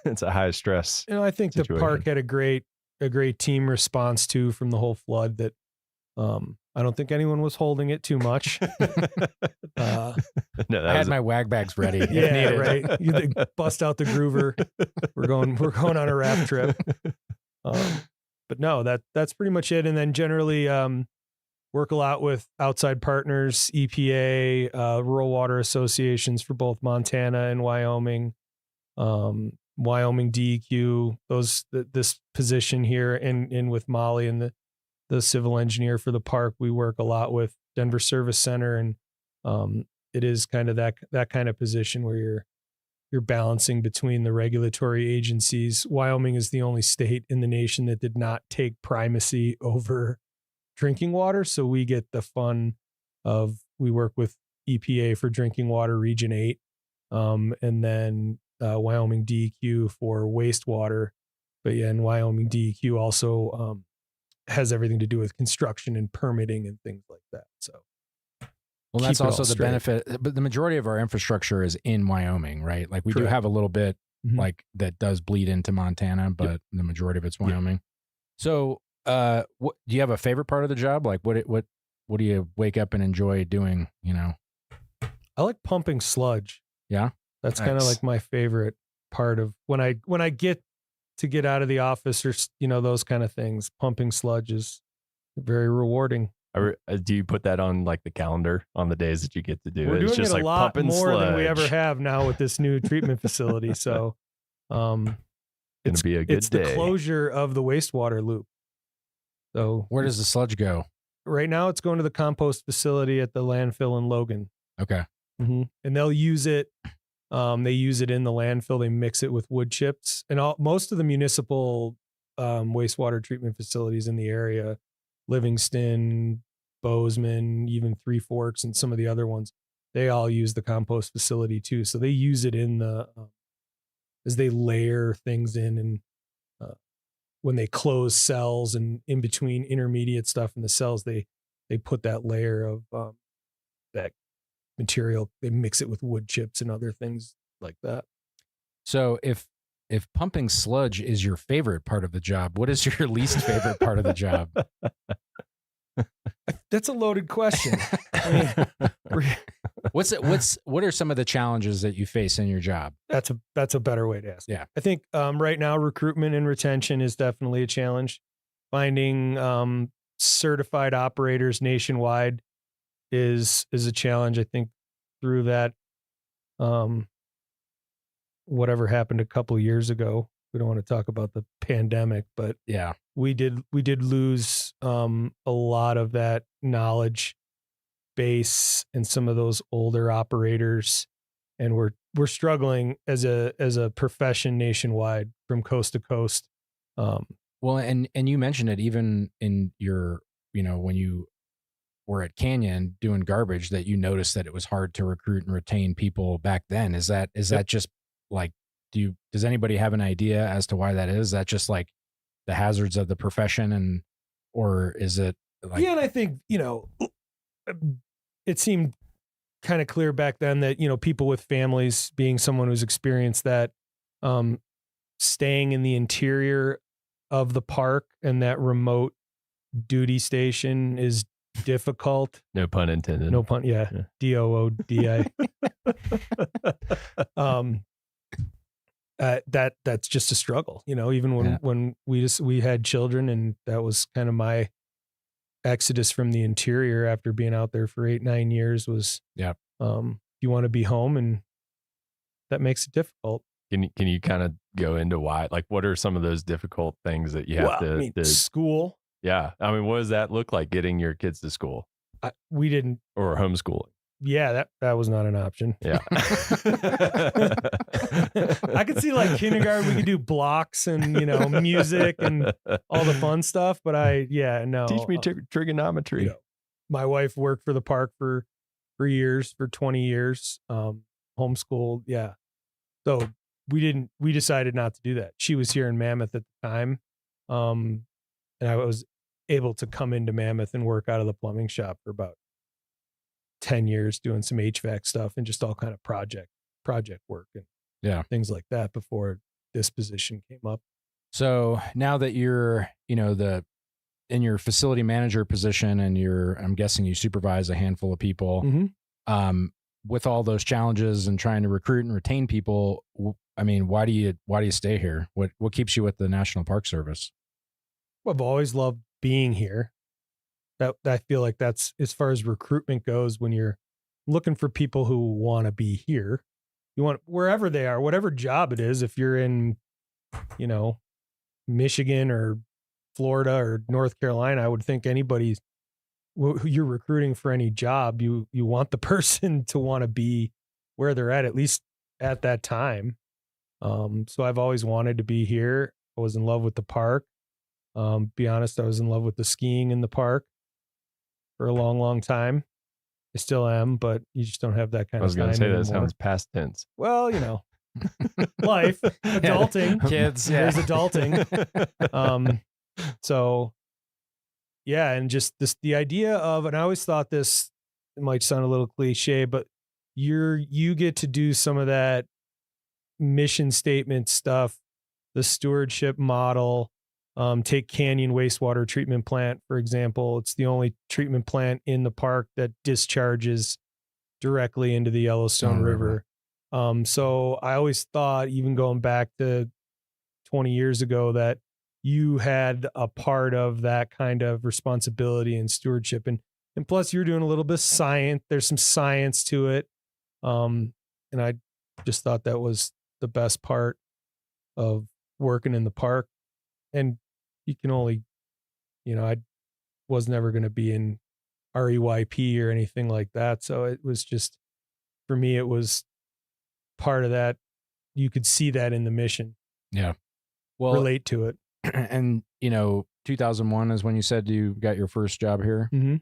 [SPEAKER 19] It's a high stress.
[SPEAKER 1] I think situation. The park had a great team response too from the whole flood that I don't think anyone was holding it too much.
[SPEAKER 17] I had my wag bags ready. if
[SPEAKER 1] Yeah,
[SPEAKER 17] needed.
[SPEAKER 1] right. You bust out the groover. We're going on a raft trip. But no, that's pretty much it. And then generally work a lot with outside partners, EPA, rural water associations for both Montana and Wyoming, Wyoming DEQ, this position here, and with Molly and the civil engineer for the park. We work a lot with Denver Service Center, and it is kind of that kind of position where you're balancing between the regulatory agencies. Wyoming is the only state in the nation that did not take primacy over drinking water. So we get the fun of, we work with EPA for drinking water region 8, and then Wyoming DEQ for wastewater. But yeah, and Wyoming DEQ also has everything to do with construction and permitting and things like that. So
[SPEAKER 17] well, that's
[SPEAKER 1] keep it all
[SPEAKER 17] also the
[SPEAKER 1] straight.
[SPEAKER 17] benefit, but the majority of our infrastructure is in Wyoming, right? Like we do
[SPEAKER 1] Correct.
[SPEAKER 17] have a little bit
[SPEAKER 1] Mhm.
[SPEAKER 17] like that does bleed into Montana, but the majority of it's Wyoming. So, what do you have a favorite part of the job? Like what do you wake up and enjoy doing? You know,
[SPEAKER 1] I like pumping sludge.
[SPEAKER 17] Yeah.
[SPEAKER 1] That's kind of
[SPEAKER 17] Nice.
[SPEAKER 1] like my favorite part of when I get to get out of the office, or those kind of things. Pumping sludge is very rewarding.
[SPEAKER 19] Do you put that on like the calendar on the days that you get to do
[SPEAKER 1] We're
[SPEAKER 19] it? It's
[SPEAKER 1] doing
[SPEAKER 19] just
[SPEAKER 1] it a
[SPEAKER 19] like
[SPEAKER 1] lot
[SPEAKER 19] pumping
[SPEAKER 1] more than we ever
[SPEAKER 19] sludge.
[SPEAKER 1] have now with this new treatment facility. So,
[SPEAKER 19] Gonna be a good
[SPEAKER 1] it's the
[SPEAKER 19] day.
[SPEAKER 1] closure of the wastewater loop. So
[SPEAKER 17] where does the sludge go?
[SPEAKER 1] right now it's going to the compost facility at the landfill in Logan.
[SPEAKER 17] Okay.
[SPEAKER 1] And they'll use it. They use it in the landfill. They mix it with wood chips, and most of the municipal wastewater treatment facilities in the area, Livingston, Bozeman, even Three Forks, and some of the other ones, they all use the compost facility too. So they use it in the as they layer things in, and when they close cells and in between intermediate stuff in the cells, they put that layer of that material. They mix it with wood chips and other things like that.
[SPEAKER 17] So if pumping sludge is your favorite part of the job, what is your least favorite part of the job?
[SPEAKER 1] That's a loaded question. I mean,
[SPEAKER 17] what are some of the challenges that you face in your job?
[SPEAKER 1] that's a better way to ask.
[SPEAKER 17] Yeah.
[SPEAKER 1] I think right now recruitment and retention is definitely a challenge. Finding certified operators nationwide is a challenge. I think through that whatever happened a couple of years ago, we don't want to talk about the pandemic, but
[SPEAKER 17] yeah,
[SPEAKER 1] we did lose a lot of that knowledge base and some of those older operators, and we're struggling as a profession nationwide from coast to coast.
[SPEAKER 17] Well, and you mentioned it even in your, when you were at Canyon doing garbage, that you noticed that it was hard to recruit and retain people back then. Is that just like, does anybody have an idea as to why that is? Is that just like the hazards of the profession, or is it like,
[SPEAKER 1] Yeah, and I think, it seemed kind of clear back then that, people with families, being someone who's experienced that, staying in the interior of the park and that remote duty station is difficult.
[SPEAKER 19] No pun intended.
[SPEAKER 1] No pun. Yeah. DOODI. That's just a struggle, even when we had children, and that was kind of my exodus from the interior after being out there for 8-9 years was, you want to be home, and that makes it difficult.
[SPEAKER 19] Can you kind of go into why? Like, what are some of those difficult things that you have to
[SPEAKER 1] school?
[SPEAKER 19] Yeah. I mean, what does that look like, getting your kids to school?
[SPEAKER 1] We didn't.
[SPEAKER 19] Or homeschooling?
[SPEAKER 1] Yeah, that was not an option.
[SPEAKER 19] Yeah.
[SPEAKER 1] I could see like kindergarten, we could do blocks and, music and all the fun stuff. But no.
[SPEAKER 19] Teach me trigonometry.
[SPEAKER 1] My wife worked for the park for years, for 20 years, homeschooled. Yeah. So we decided not to do that. She was here in Mammoth at the time. And I was able to come into Mammoth and work out of the plumbing shop for about 10 years, doing some HVAC stuff and just all kind of project work and things like that before this position came up.
[SPEAKER 17] So now that you're, the in your facility manager position, and I'm guessing you supervise a handful of people.
[SPEAKER 1] Mm-hmm.
[SPEAKER 17] With all those challenges and trying to recruit and retain people, I mean, why do you stay here? What keeps you with the National Park Service?
[SPEAKER 1] Well, I've always loved being here. That I feel like that's, as far as recruitment goes, when you're looking for people who want to be here, you want wherever they are, whatever job it is. If you're in, Michigan or Florida or North Carolina, I would think anybody who you're recruiting for any job, you want the person to want to be where they're at least at that time. So I've always wanted to be here. I was in love with the park. Be honest, I was in love with the skiing in the park for a long, long time. I still am, but you just don't have that kind of time.
[SPEAKER 19] I was going to say that
[SPEAKER 1] anymore.
[SPEAKER 19] sounds past tense.
[SPEAKER 1] Well, life, adulting,
[SPEAKER 17] kids,
[SPEAKER 1] there's adulting. So yeah. And just the idea of, and I always thought this, it might sound a little cliche, but you get to do some of that mission statement stuff, the stewardship model. Take Canyon Wastewater Treatment Plant, for example. It's the only treatment plant in the park that discharges directly into the Yellowstone River. So I always thought, even going back to 20 years ago, that you had a part of that kind of responsibility and stewardship. And plus you're doing a little bit of science. There's some science to it. And I just thought that was the best part of working in the park. And you can only, I was never going to be in REYP or anything like that. So it was just, for me, it was part of that. You could see that in the mission.
[SPEAKER 17] Yeah. Well,
[SPEAKER 1] relate to it.
[SPEAKER 17] And, 2001 is when you said you got your first job here.
[SPEAKER 1] Mm-hmm.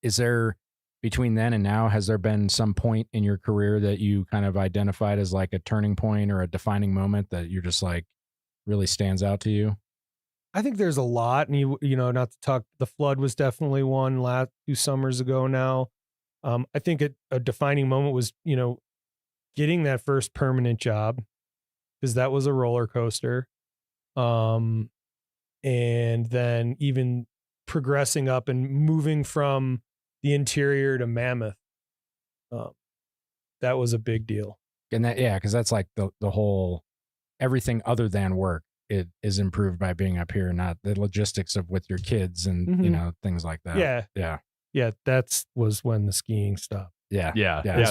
[SPEAKER 17] Is there, between then and now, has there been some point in your career that you kind of identified as like a turning point or a defining moment that you're just like really stands out to you?
[SPEAKER 1] I think there's a lot, and not to talk, the flood was definitely one last 2 summers ago now. I think a defining moment was, getting that first permanent job, because that was a roller coaster. And then even progressing up and moving from the interior to Mammoth. That was a big deal.
[SPEAKER 17] And because that's like the whole, everything other than work, it is improved by being up here, not the logistics of with your kids and,
[SPEAKER 1] Mm-hmm.
[SPEAKER 17] Things like that.
[SPEAKER 1] Yeah. That was when the skiing stopped.
[SPEAKER 19] Yeah.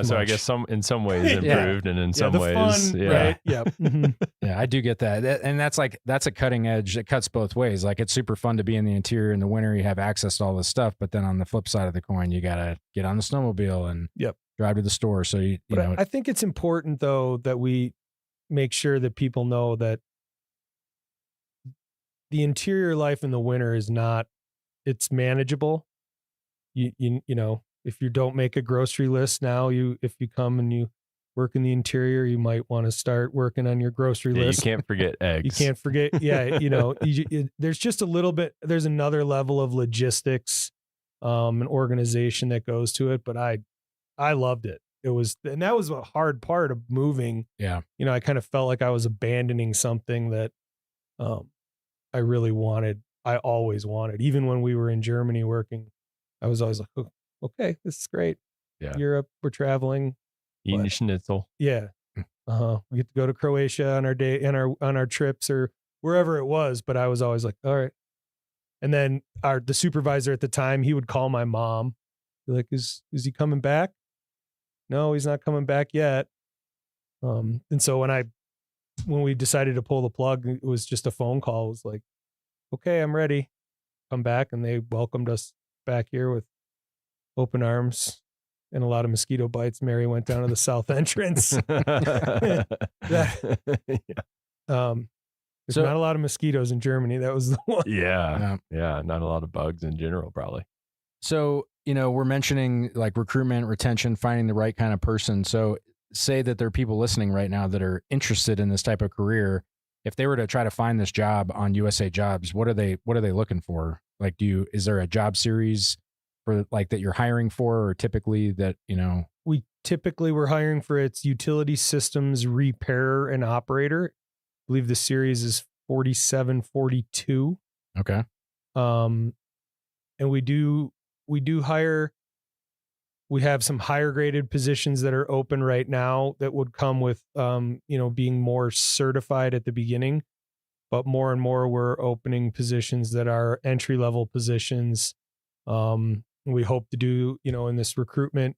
[SPEAKER 19] So I guess in some ways improved, and in some ways,
[SPEAKER 1] fun, right? Yeah. Mm-hmm.
[SPEAKER 17] Yeah, I do get that. And that's a cutting edge. It cuts both ways. Like, it's super fun to be in the interior in the winter. You have access to all this stuff, but then on the flip side of the coin, you got to get on the snowmobile and drive to the store. So
[SPEAKER 1] I think it's important though that we make sure that people know that the interior life in the winter is it's manageable. If you don't make a grocery list now, if you come and you work in the interior, you might want to start working on your grocery list.
[SPEAKER 19] You can't forget eggs.
[SPEAKER 1] You can't forget. Yeah. There's just a little bit, there's another level of logistics, and organization that goes to it. But I loved it. And that was a hard part of moving.
[SPEAKER 17] Yeah.
[SPEAKER 1] I kind of felt like I was abandoning something that, I really wanted. I always wanted, even when we were in Germany working, I was always like, oh, okay, this is great.
[SPEAKER 19] Yeah.
[SPEAKER 1] Europe, we're traveling.
[SPEAKER 19] Eating schnitzel.
[SPEAKER 1] Yeah. We get to go to Croatia on our trips or wherever it was. But I was always like, all right. And then the supervisor at the time, he would call my mom. Be like, is he coming back? No, he's not coming back yet. And so when we decided to pull the plug, it was just a phone call. It was like, okay, I'm ready. Come back. And they welcomed us back here with open arms and a lot of mosquito bites. Mary went down to the south entrance. There's not a lot of mosquitoes in Germany. That was the one.
[SPEAKER 19] Yeah. Not a lot of bugs in general, probably.
[SPEAKER 17] So, we're mentioning like recruitment, retention, finding the right kind of person. So say that there are people listening right now that are interested in this type of career. If they were to try to find this job on USA Jobs, what are they looking for? Like, is there a job series for like that you're hiring for, or typically that,
[SPEAKER 1] We typically were hiring for its utility systems repairer and operator. I believe the series is 4742.
[SPEAKER 17] Okay.
[SPEAKER 1] And we have some higher graded positions that are open right now that would come with, being more certified at the beginning, but more and more we're opening positions that are entry level positions. We hope to do, in this recruitment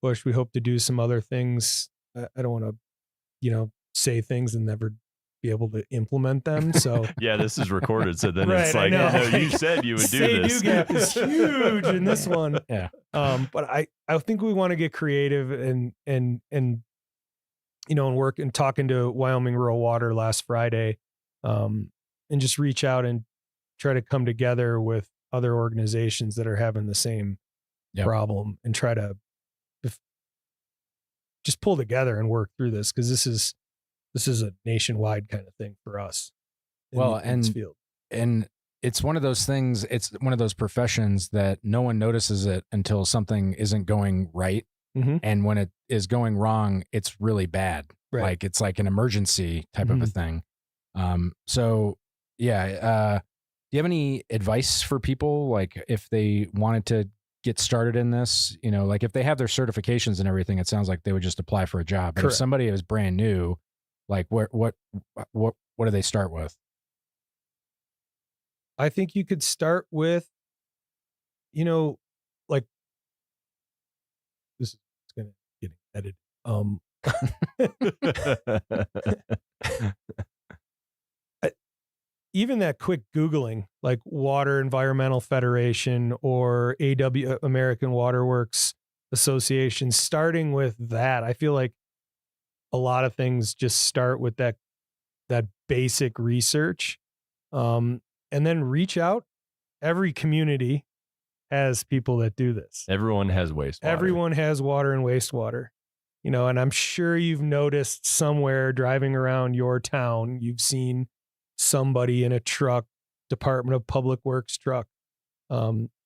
[SPEAKER 1] push, we hope to do some other things. I don't want to, say things and never be able to implement them. So
[SPEAKER 19] yeah, this is recorded. So then
[SPEAKER 1] right,
[SPEAKER 19] it's like, you said you would do this.
[SPEAKER 1] Say-do gap is huge in this one.
[SPEAKER 17] Yeah.
[SPEAKER 1] But I think we want to get creative and work and talking to Wyoming Rural Water last Friday, and just reach out and try to come together with other organizations that are having the same problem and try to just pull together and work through this. Cause this is a nationwide kind of thing for us. In this field.
[SPEAKER 17] And it's one of those things, it's one of those professions that no one notices it until something isn't going right.
[SPEAKER 1] Mm-hmm.
[SPEAKER 17] And when it is going wrong, it's really bad.
[SPEAKER 1] Right.
[SPEAKER 17] Like it's like an emergency type of a thing. Do you have any advice for people? Like if they wanted to get started in this, like if they have their certifications and everything, it sounds like they would just apply for a job. But
[SPEAKER 1] Correct.
[SPEAKER 17] if somebody is brand new, like what do they start with?
[SPEAKER 1] I think you could start with, like this is going to get edited. Even that quick Googling, like Water Environmental Federation or American Water Works Association, starting with that, I feel like a lot of things just start with that basic research, and then reach out. Every community has people that do this.
[SPEAKER 19] Everyone has wastewater.
[SPEAKER 1] Everyone has water and wastewater, and I'm sure you've noticed somewhere driving around your town, you've seen somebody in a truck, Department of Public Works truck.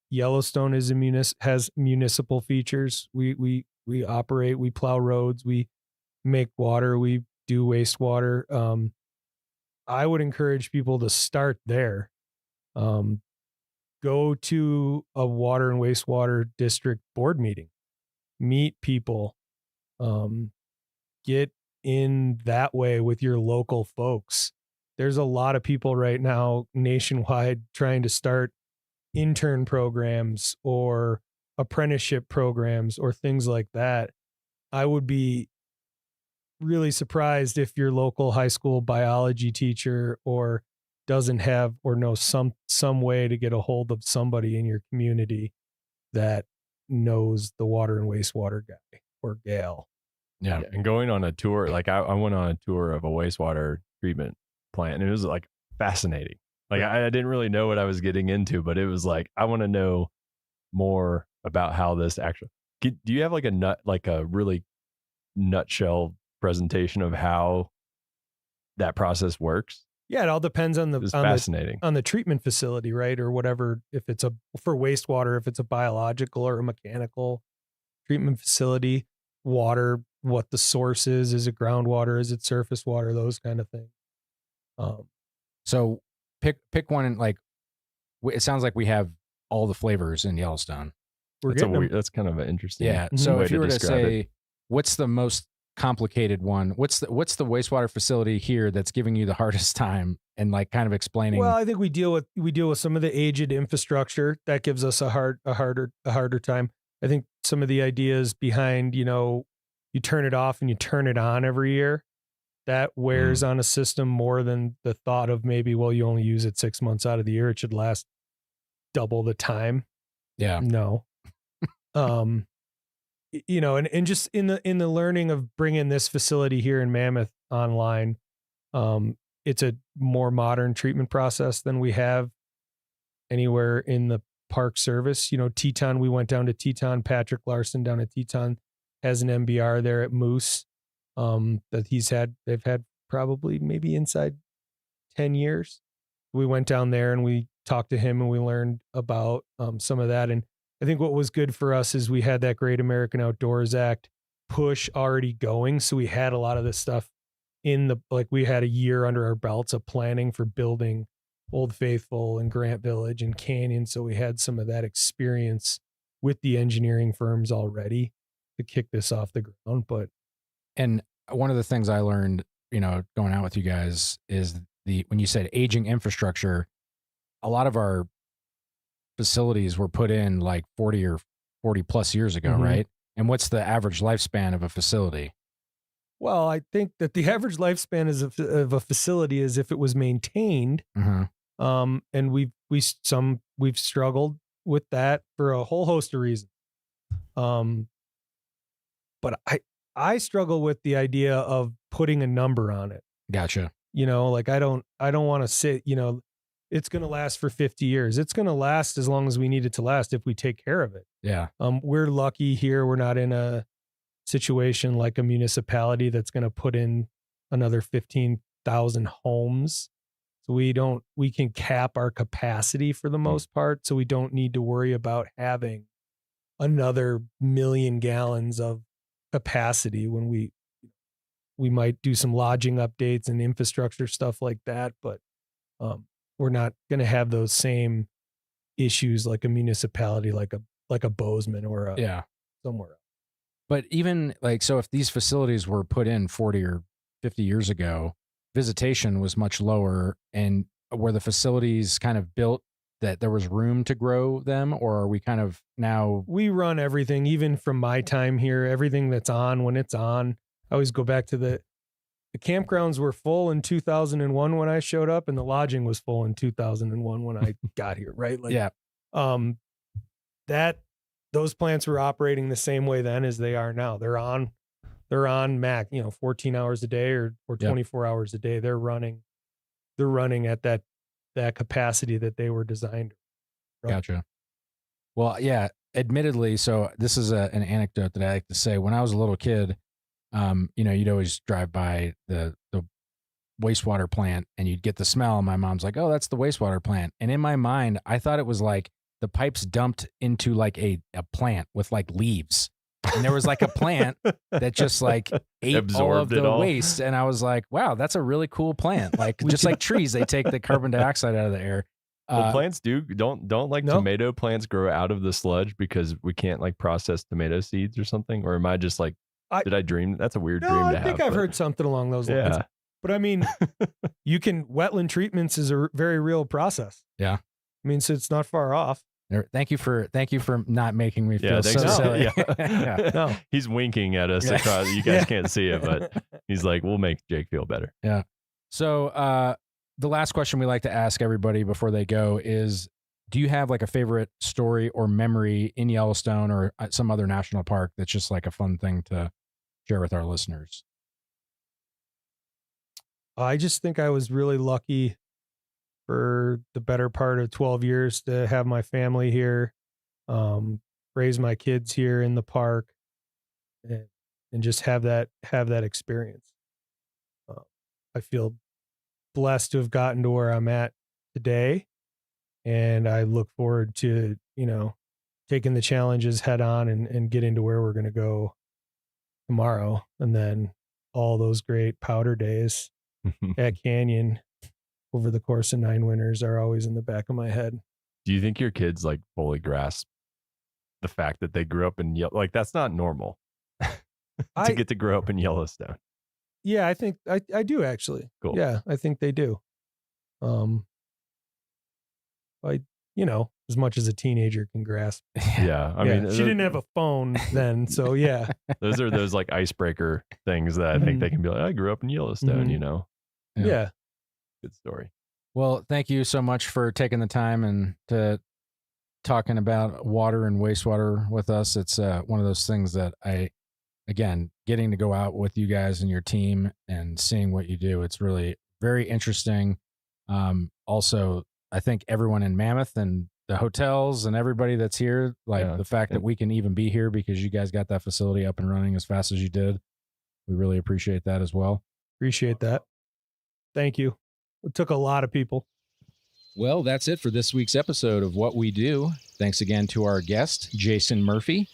[SPEAKER 1] Yellowstone has municipal features. We operate, we plow roads, we make water, we do wastewater. I would encourage people to start there. Go to a water and wastewater district board meeting, meet people, get in that way with your local folks. There's a lot of people right now nationwide trying to start intern programs or apprenticeship programs or things like that. I would be really surprised if your local high school biology teacher or doesn't have or knows some way to get a hold of somebody in your community that knows the water and wastewater guy or gal.
[SPEAKER 19] Yeah. And going on a tour, like I went on a tour of a wastewater treatment plant, and it was like fascinating. Like I didn't really know what I was getting into, but it was like, I want to know more about how this actually, do you have like a really nutshell presentation of how that process works?
[SPEAKER 1] Yeah, it all depends on
[SPEAKER 19] fascinating.
[SPEAKER 1] On the treatment facility, right? Or whatever, if it's for wastewater, if it's a biological or a mechanical treatment facility, water, what the source is it groundwater, is it surface water, those kind of things.
[SPEAKER 17] So pick one, and like, it sounds like we have all the flavors in Yellowstone.
[SPEAKER 19] That's kind of an interesting.
[SPEAKER 17] Yeah. So if you were to say, what's the most complicated one? What's the wastewater facility here that's giving you the hardest time, and like kind of explaining?
[SPEAKER 1] Well, I think we deal with some of the aged infrastructure that gives us a harder time. I think some of the ideas behind, you turn it off and you turn it on every year, that wears on a system more than the thought of maybe, well, you only use it 6 months out of the year, it should last double the time.
[SPEAKER 17] Yeah.
[SPEAKER 1] No. And just in the learning of bringing this facility here in Mammoth online, it's a more modern treatment process than we have anywhere in the Park Service. Teton, we went down to Teton. Patrick Larson down at Teton has an MBR there at Moose that they've had probably maybe inside 10 years. We went down there and we talked to him and we learned about some of that. And I think what was good for us is we had that Great American Outdoors Act push already going. So we had a lot of this stuff we had a year under our belts of planning for building Old Faithful and Grant Village and Canyon. So we had some of that experience with the engineering firms already to kick this off the ground.
[SPEAKER 17] And one of the things I learned, going out with you guys is when you said aging infrastructure, a lot of our facilities were put in like 40 or 40 plus years ago, right? And what's the average lifespan of a facility?
[SPEAKER 1] Well, I think that the average lifespan of a facility is if it was maintained. And we've struggled with that for a whole host of reasons. But I struggle with the idea of putting a number on it.
[SPEAKER 17] Gotcha.
[SPEAKER 1] Like I don't want to sit, it's going to last for 50 years. It's going to last as long as we need it to last if we take care of it.
[SPEAKER 17] Yeah.
[SPEAKER 1] We're lucky here. We're not in a situation like a municipality that's going to put in another 15,000 homes. So we can cap our capacity for the most part. So we don't need to worry about having another 1 million gallons of capacity when we might do some lodging updates and infrastructure stuff like that. But we're not going to have those same issues like a municipality, like a Bozeman or somewhere else.
[SPEAKER 17] But even so if these facilities were put in 40 or 50 years ago, visitation was much lower, and were the facilities kind of built that there was room to grow them, or are we kind of now?
[SPEAKER 1] We run everything, even from my time here, everything that's on when it's on. I always go back to the campgrounds were full in 2001 when I showed up, and the lodging was full in 2001 when I got here, right? Those plants were operating the same way then as they are now. They're on Mac, 14 hours a day or 24 hours a day. They're running at that capacity that they were designed.
[SPEAKER 17] Gotcha. Well, yeah, admittedly. So this is an anecdote that I like to say. When I was a little kid, you'd always drive by the wastewater plant and you'd get the smell. And my mom's like, "Oh, that's the wastewater plant." And in my mind, I thought it was like the pipes dumped into like a plant with like leaves. And there was like a plant that just like ate
[SPEAKER 19] Absorbed
[SPEAKER 17] all of the waste. And I was like, wow, that's a really cool plant. Like just like trees, they take the carbon dioxide out of the air.
[SPEAKER 19] Well, plants don't tomato plants grow out of the sludge because we can't like process tomato seeds or something? Or am I just like, did I dream? That's a weird dream to have.
[SPEAKER 1] I think I've heard something along those lines. But I mean, wetland treatments is a very real process.
[SPEAKER 17] Yeah.
[SPEAKER 1] I mean, so it's not far off.
[SPEAKER 17] Thank you for not making me feel so silly.
[SPEAKER 19] No. He's winking at us across. You guys can't see it, but he's like, "We'll make Jake feel better."
[SPEAKER 17] Yeah. So the last question we like to ask everybody before they go is, do you have like a favorite story or memory in Yellowstone or some other national park that's just like a fun thing to share with our listeners?
[SPEAKER 1] I just think I was really lucky for the better part of 12 years to have my family here, raise my kids here in the park, and just have that experience. I feel blessed to have gotten to where I'm at today, and I look forward to, taking the challenges head on and getting to where we're going to go tomorrow. And then all those great powder days at Canyon over the course of 9 winters are always in the back of my head.
[SPEAKER 19] Do you think your kids like fully grasp the fact that they grew up in like that's not normal to get to grow up in Yellowstone?
[SPEAKER 1] Yeah, I think I do actually.
[SPEAKER 19] Cool.
[SPEAKER 1] Yeah, I think they do. As much as a teenager can grasp.
[SPEAKER 19] Yeah, I mean,
[SPEAKER 1] she didn't have a phone then, so yeah.
[SPEAKER 19] Those are those like icebreaker things that I think they can be like, I grew up in Yellowstone,
[SPEAKER 1] Yeah.
[SPEAKER 19] Good story.
[SPEAKER 17] Well, thank you so much for taking the time and to talking about water and wastewater with us. It's one of those things that getting to go out with you guys and your team and seeing what you do, it's really very interesting. Also, I think everyone in Mammoth and the hotels and everybody that's here, the fact that we can even be here because you guys got that facility up and running as fast as you did, we really appreciate that as well.
[SPEAKER 1] Appreciate that. Thank you. It took a lot of people.
[SPEAKER 17] Well, that's it for this week's episode of What We Do. Thanks again to our guest, Jason Murphy.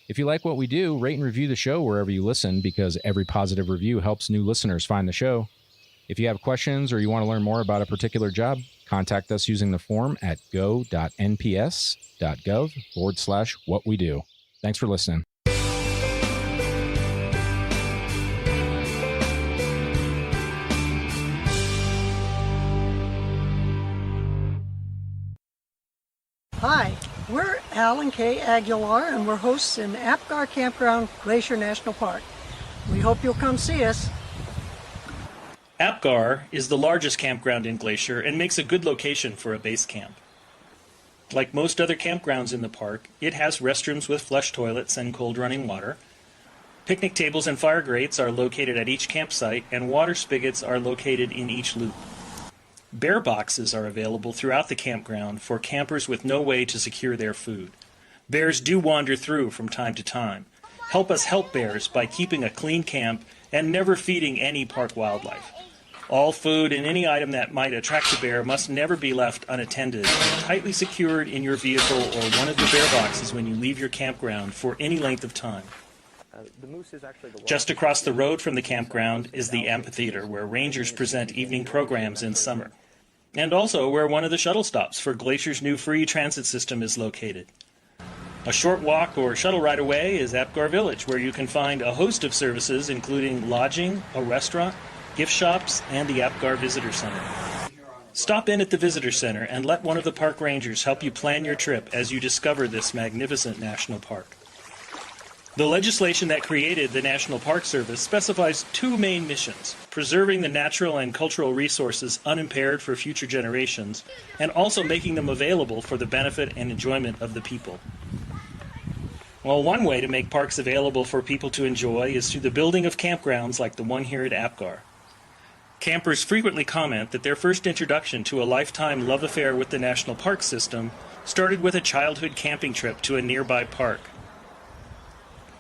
[SPEAKER 17] If you like what we do, rate and review the show wherever you listen, because every positive review helps new listeners find the show. If you have questions or you want to learn more about a particular job, Contact us using the form at go.nps.gov/what-we-do. Thanks for listening.
[SPEAKER 4] Hi, we're Al and Kay Aguilar, and we're hosts in Apgar Campground, Glacier National Park. We hope you'll come see us.
[SPEAKER 5] Apgar is the largest campground in Glacier and makes a good location for a base camp. Like most other campgrounds in the park, it has restrooms with flush toilets and cold running water. Picnic tables and fire grates are located at each campsite, and water spigots are located in each loop. Bear boxes are available throughout the campground for campers with no way to secure their food. Bears do wander through from time to time. Help us help bears by keeping a clean camp and never feeding any park wildlife. All food and any item that might attract a bear must never be left unattended and tightly secured in your vehicle or one of the bear boxes when you leave your campground for any length of time. Just across the road from the campground is the amphitheater, where rangers present evening programs in summer, and also where one of the shuttle stops for Glacier's new free transit system is located. A short walk or shuttle ride away is Apgar Village, where you can find a host of services including lodging, a restaurant, gift shops, and the Apgar Visitor Center. Stop in at the Visitor Center and let one of the park rangers help you plan your trip as you discover this magnificent national park. The legislation that created the National Park Service specifies two main missions: preserving the natural and cultural resources unimpaired for future generations, and also making them available for the benefit and enjoyment of the people. Well, one way to make parks available for people to enjoy is through the building of campgrounds like the one here at Apgar. Campers frequently comment that their first introduction to a lifetime love affair with the National Park System started with a childhood camping trip to a nearby park.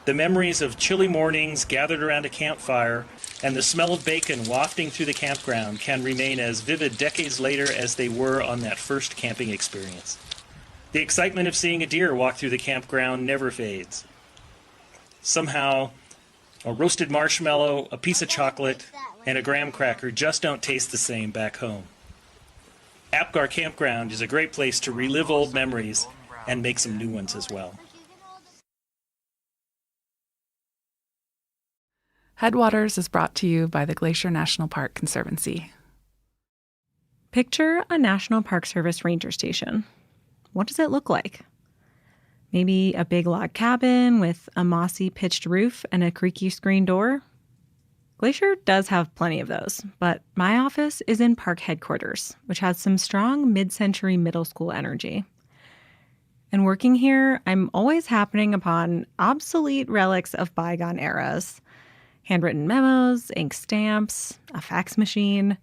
[SPEAKER 5] The memories of chilly mornings gathered around a campfire and the smell of bacon wafting through the campground can remain as vivid decades later as they were on that first camping experience. The excitement of seeing a deer walk through the campground never fades. Somehow, a roasted marshmallow, a piece of chocolate, and a graham cracker just don't taste the same back home. Apgar Campground is a great place to relive old memories and make some new ones as well.
[SPEAKER 10] Headwaters is brought to you by the Glacier National Park Conservancy.
[SPEAKER 20] Picture a National Park Service ranger station. What does it look like? Maybe a big log cabin with a mossy pitched roof and a creaky screen door? Glacier does have plenty of those, but my office is in park headquarters, which has some strong mid-century middle school energy. And working here, I'm always happening upon obsolete relics of bygone eras. Handwritten memos, ink stamps, a fax machine.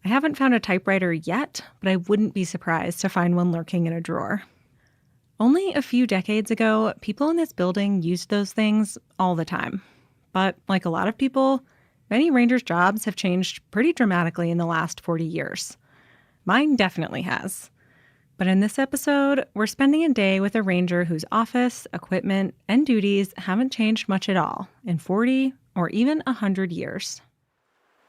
[SPEAKER 20] I haven't found a typewriter yet, but I wouldn't be surprised to find one lurking in a drawer. Only a few decades ago, people in this building used those things all the time. But like a lot of people, many rangers' jobs have changed pretty dramatically in the last 40 years. Mine definitely has. But in this episode, we're spending a day with a ranger whose office, equipment, and duties haven't changed much at all in 40 or even 100 years.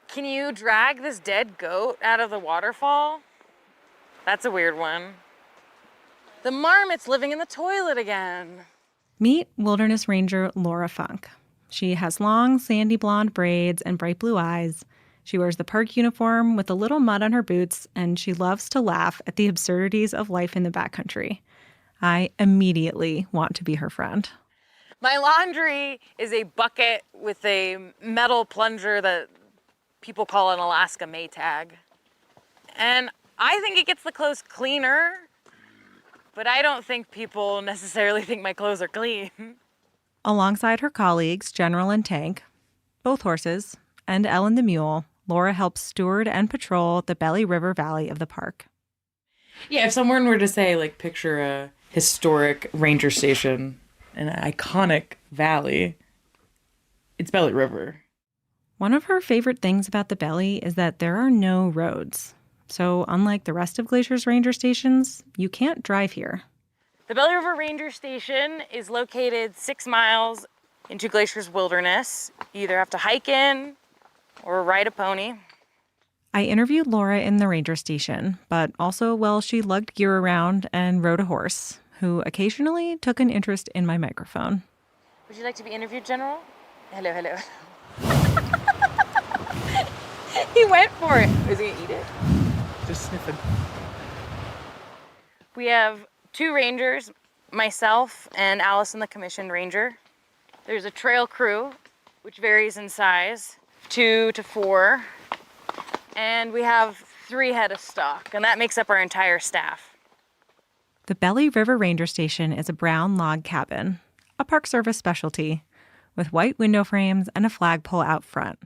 [SPEAKER 2] Can you drag this dead goat out of the waterfall? That's a weird one. The marmot's living in the toilet again.
[SPEAKER 20] Meet wilderness ranger Laura Funk. She has long, sandy blonde braids and bright blue eyes. She wears the park uniform with a little mud on her boots, and she loves to laugh at the absurdities of life in the backcountry. I immediately want to be her friend.
[SPEAKER 2] My laundry is a bucket with a metal plunger that people call an Alaska Maytag. And I think it gets the clothes cleaner, but I don't think people necessarily think my clothes are clean.
[SPEAKER 20] Alongside her colleagues, General and Tank, both horses, and Ellen the mule, Laura helps steward and patrol the Belly River Valley of the park.
[SPEAKER 10] Yeah, if someone were to say, like, picture a historic ranger station, an iconic valley, it's Belly River.
[SPEAKER 20] One of her favorite things about the Belly is that there are no roads. So unlike the rest of Glacier's ranger stations, you can't drive here.
[SPEAKER 2] The Belly River Ranger Station is located 6 miles into Glacier's wilderness. You either have to hike in or ride a pony.
[SPEAKER 20] I interviewed Laura in the ranger station, but also while she lugged gear around and rode a horse, who occasionally took an interest in my microphone.
[SPEAKER 3] Would you like to be interviewed, General? Hello, hello. He went for it. Is he gonna eat it?
[SPEAKER 10] Just sniffing.
[SPEAKER 3] We have 2 rangers, myself and Allison, the commissioned ranger. There's a trail crew, which varies in size, 2 to 4. And we have 3 head of stock, and that makes up our entire staff.
[SPEAKER 20] The Belly River Ranger Station is a brown log cabin, a Park Service specialty, with white window frames and a flagpole out front.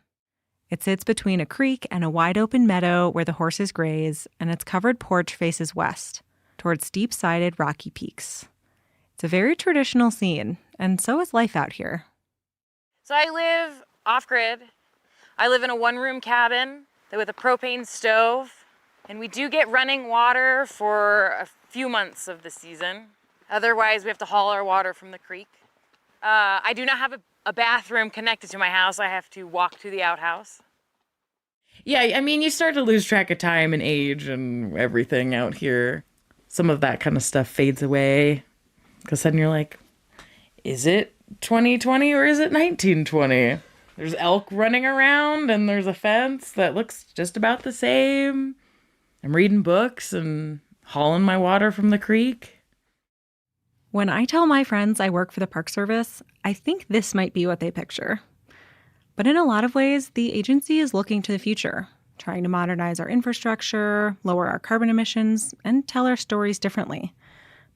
[SPEAKER 20] It sits between a creek and a wide-open meadow where the horses graze, and its covered porch faces west, towards steep-sided rocky peaks. It's a very traditional scene, and so is life out here.
[SPEAKER 3] So I live off-grid. I live in a 1-room cabin with a propane stove, and we do get running water for a few months of the season. Otherwise, we have to haul our water from the creek. I do not have a bathroom connected to my house. I have to walk to the outhouse.
[SPEAKER 10] Yeah, I mean, you start to lose track of time and age and everything out here. Some of that kind of stuff fades away. Because then you're like, is it 2020 or is it 1920? There's elk running around and there's a fence that looks just about the same. I'm reading books and hauling my water from the creek.
[SPEAKER 20] When I tell my friends I work for the Park Service, I think this might be what they picture. But in a lot of ways, the agency is looking to the future, trying to modernize our infrastructure, lower our carbon emissions, and tell our stories differently.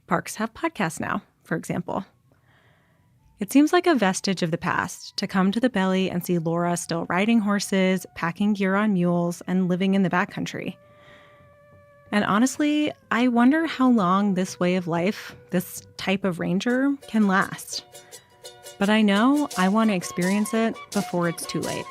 [SPEAKER 20] Parks have podcasts now, for example. It seems like a vestige of the past to come to the Belly and see Laura still riding horses, packing gear on mules, and living in the backcountry. And honestly, I wonder how long this way of life, this type of ranger, can last. But I know I want to experience it before it's too late.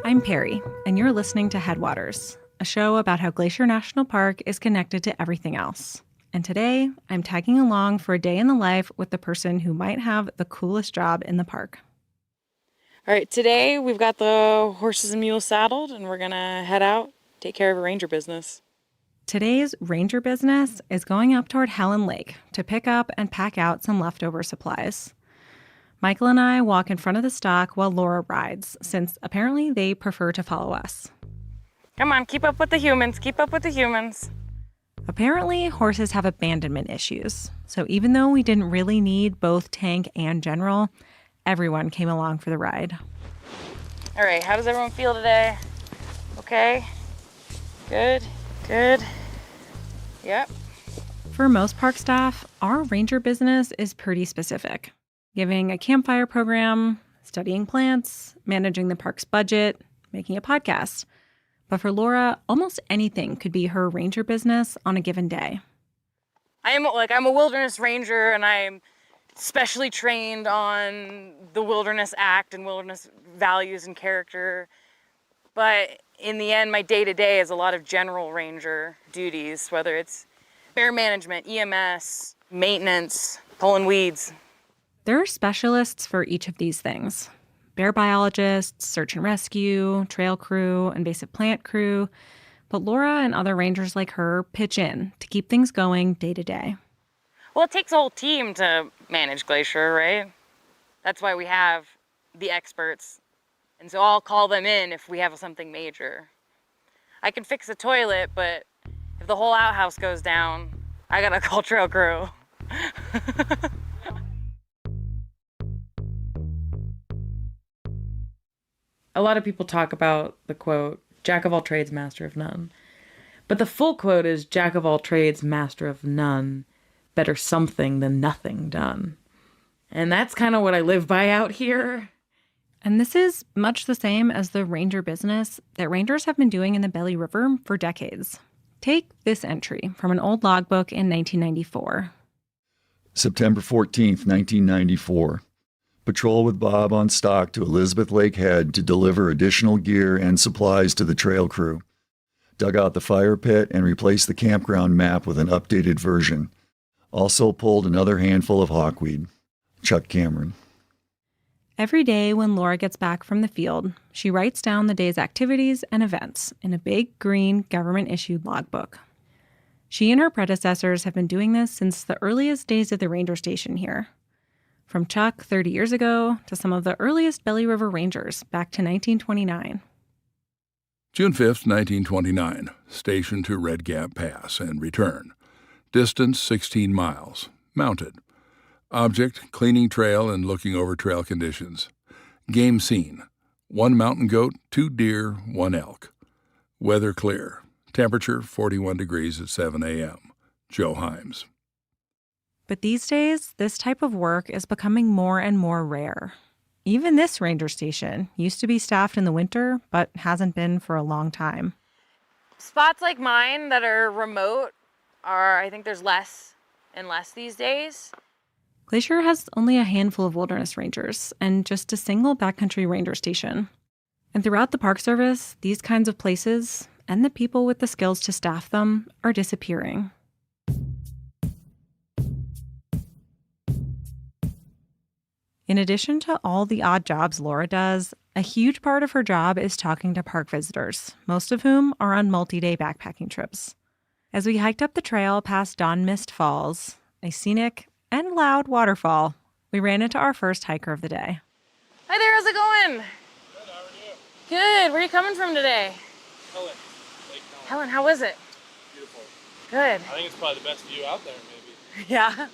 [SPEAKER 20] I'm Perry, and you're listening to Headwaters, a show about how Glacier National Park is connected to everything else. And today, I'm tagging along for a day in the life with the person who might have the coolest job in the park.
[SPEAKER 3] All right, today we've got the horses and mules saddled, and we're gonna head out, take care of a ranger business.
[SPEAKER 20] Today's ranger business is going up toward Helen Lake to pick up and pack out some leftover supplies. Michael and I walk in front of the stock while Laura rides, since apparently they prefer to follow us.
[SPEAKER 3] Come on, keep up with the humans, keep up with the humans.
[SPEAKER 20] Apparently, horses have abandonment issues, so even though we didn't really need both tank and general, everyone came along for the ride.
[SPEAKER 3] All right, how does everyone feel today? Okay? Good? Good? Yep.
[SPEAKER 20] For most park staff, our ranger business is pretty specific. Giving a campfire program, studying plants, managing the park's budget, making a podcast. But for Laura, almost anything could be her ranger business on a given day.
[SPEAKER 3] I'm a wilderness ranger, and I'm specially trained on the Wilderness Act and wilderness values and character. But in the end, my day-to-day is a lot of general ranger duties, whether it's bear management, EMS, maintenance, pulling weeds.
[SPEAKER 20] There are specialists for each of these things. Bear biologists, search and rescue, trail crew, invasive plant crew. But Laura and other rangers like her pitch in to keep things going day to day.
[SPEAKER 3] Well, it takes a whole team to manage Glacier, right? That's why we have the experts. And so I'll call them in if we have something major. I can fix a toilet, but if the whole outhouse goes down, I gotta call trail crew.
[SPEAKER 10] A lot of people talk about the quote, "Jack of all trades, master of none." But the full quote is, "Jack of all trades, master of none. Better something than nothing done." And that's kind of what I live by out here.
[SPEAKER 20] And this is much the same as the ranger business that rangers have been doing in the Belly River for decades. Take this entry from an old logbook in 1994.
[SPEAKER 6] September 14th, 1994. Patrol with Bob on stock to Elizabeth Lake Head to deliver additional gear and supplies to the trail crew. Dug out the fire pit and replaced the campground map with an updated version. Also pulled another handful of hawkweed. Chuck Cameron.
[SPEAKER 20] Every day when Laura gets back from the field, she writes down the day's activities and events in a big green government-issued logbook. She and her predecessors have been doing this since the earliest days of the ranger station here. From Chuck 30 years ago to some of the earliest Belly River Rangers back to 1929.
[SPEAKER 7] June 5th, 1929, station to Red Gap Pass and return. Distance 16 miles. Mounted. Object, cleaning trail and looking over trail conditions. Game scene, 1 mountain goat, 2 deer, 1 elk. Weather clear. Temperature 41 degrees at 7 a.m. Joe Himes.
[SPEAKER 20] But these days, this type of work is becoming more and more rare. Even this ranger station used to be staffed in the winter, but hasn't been for a long time.
[SPEAKER 3] Spots like mine that are remote I think there's less and less these days.
[SPEAKER 20] Glacier has only a handful of wilderness rangers and just a single backcountry ranger station. And throughout the Park Service, these kinds of places and the people with the skills to staff them are disappearing. In addition to all the odd jobs Laura does, a huge part of her job is talking to park visitors, most of whom are on multi-day backpacking trips. As we hiked up the trail past Dawn Mist Falls, a scenic and loud waterfall, we ran into our first hiker of the day.
[SPEAKER 3] Hi there, how's it going? Good, how are you? Good, where are you coming from today?
[SPEAKER 9] Helen.
[SPEAKER 3] Helen, how was it?
[SPEAKER 9] Beautiful.
[SPEAKER 3] Good.
[SPEAKER 9] I think it's probably the best view out there, maybe.
[SPEAKER 3] Yeah?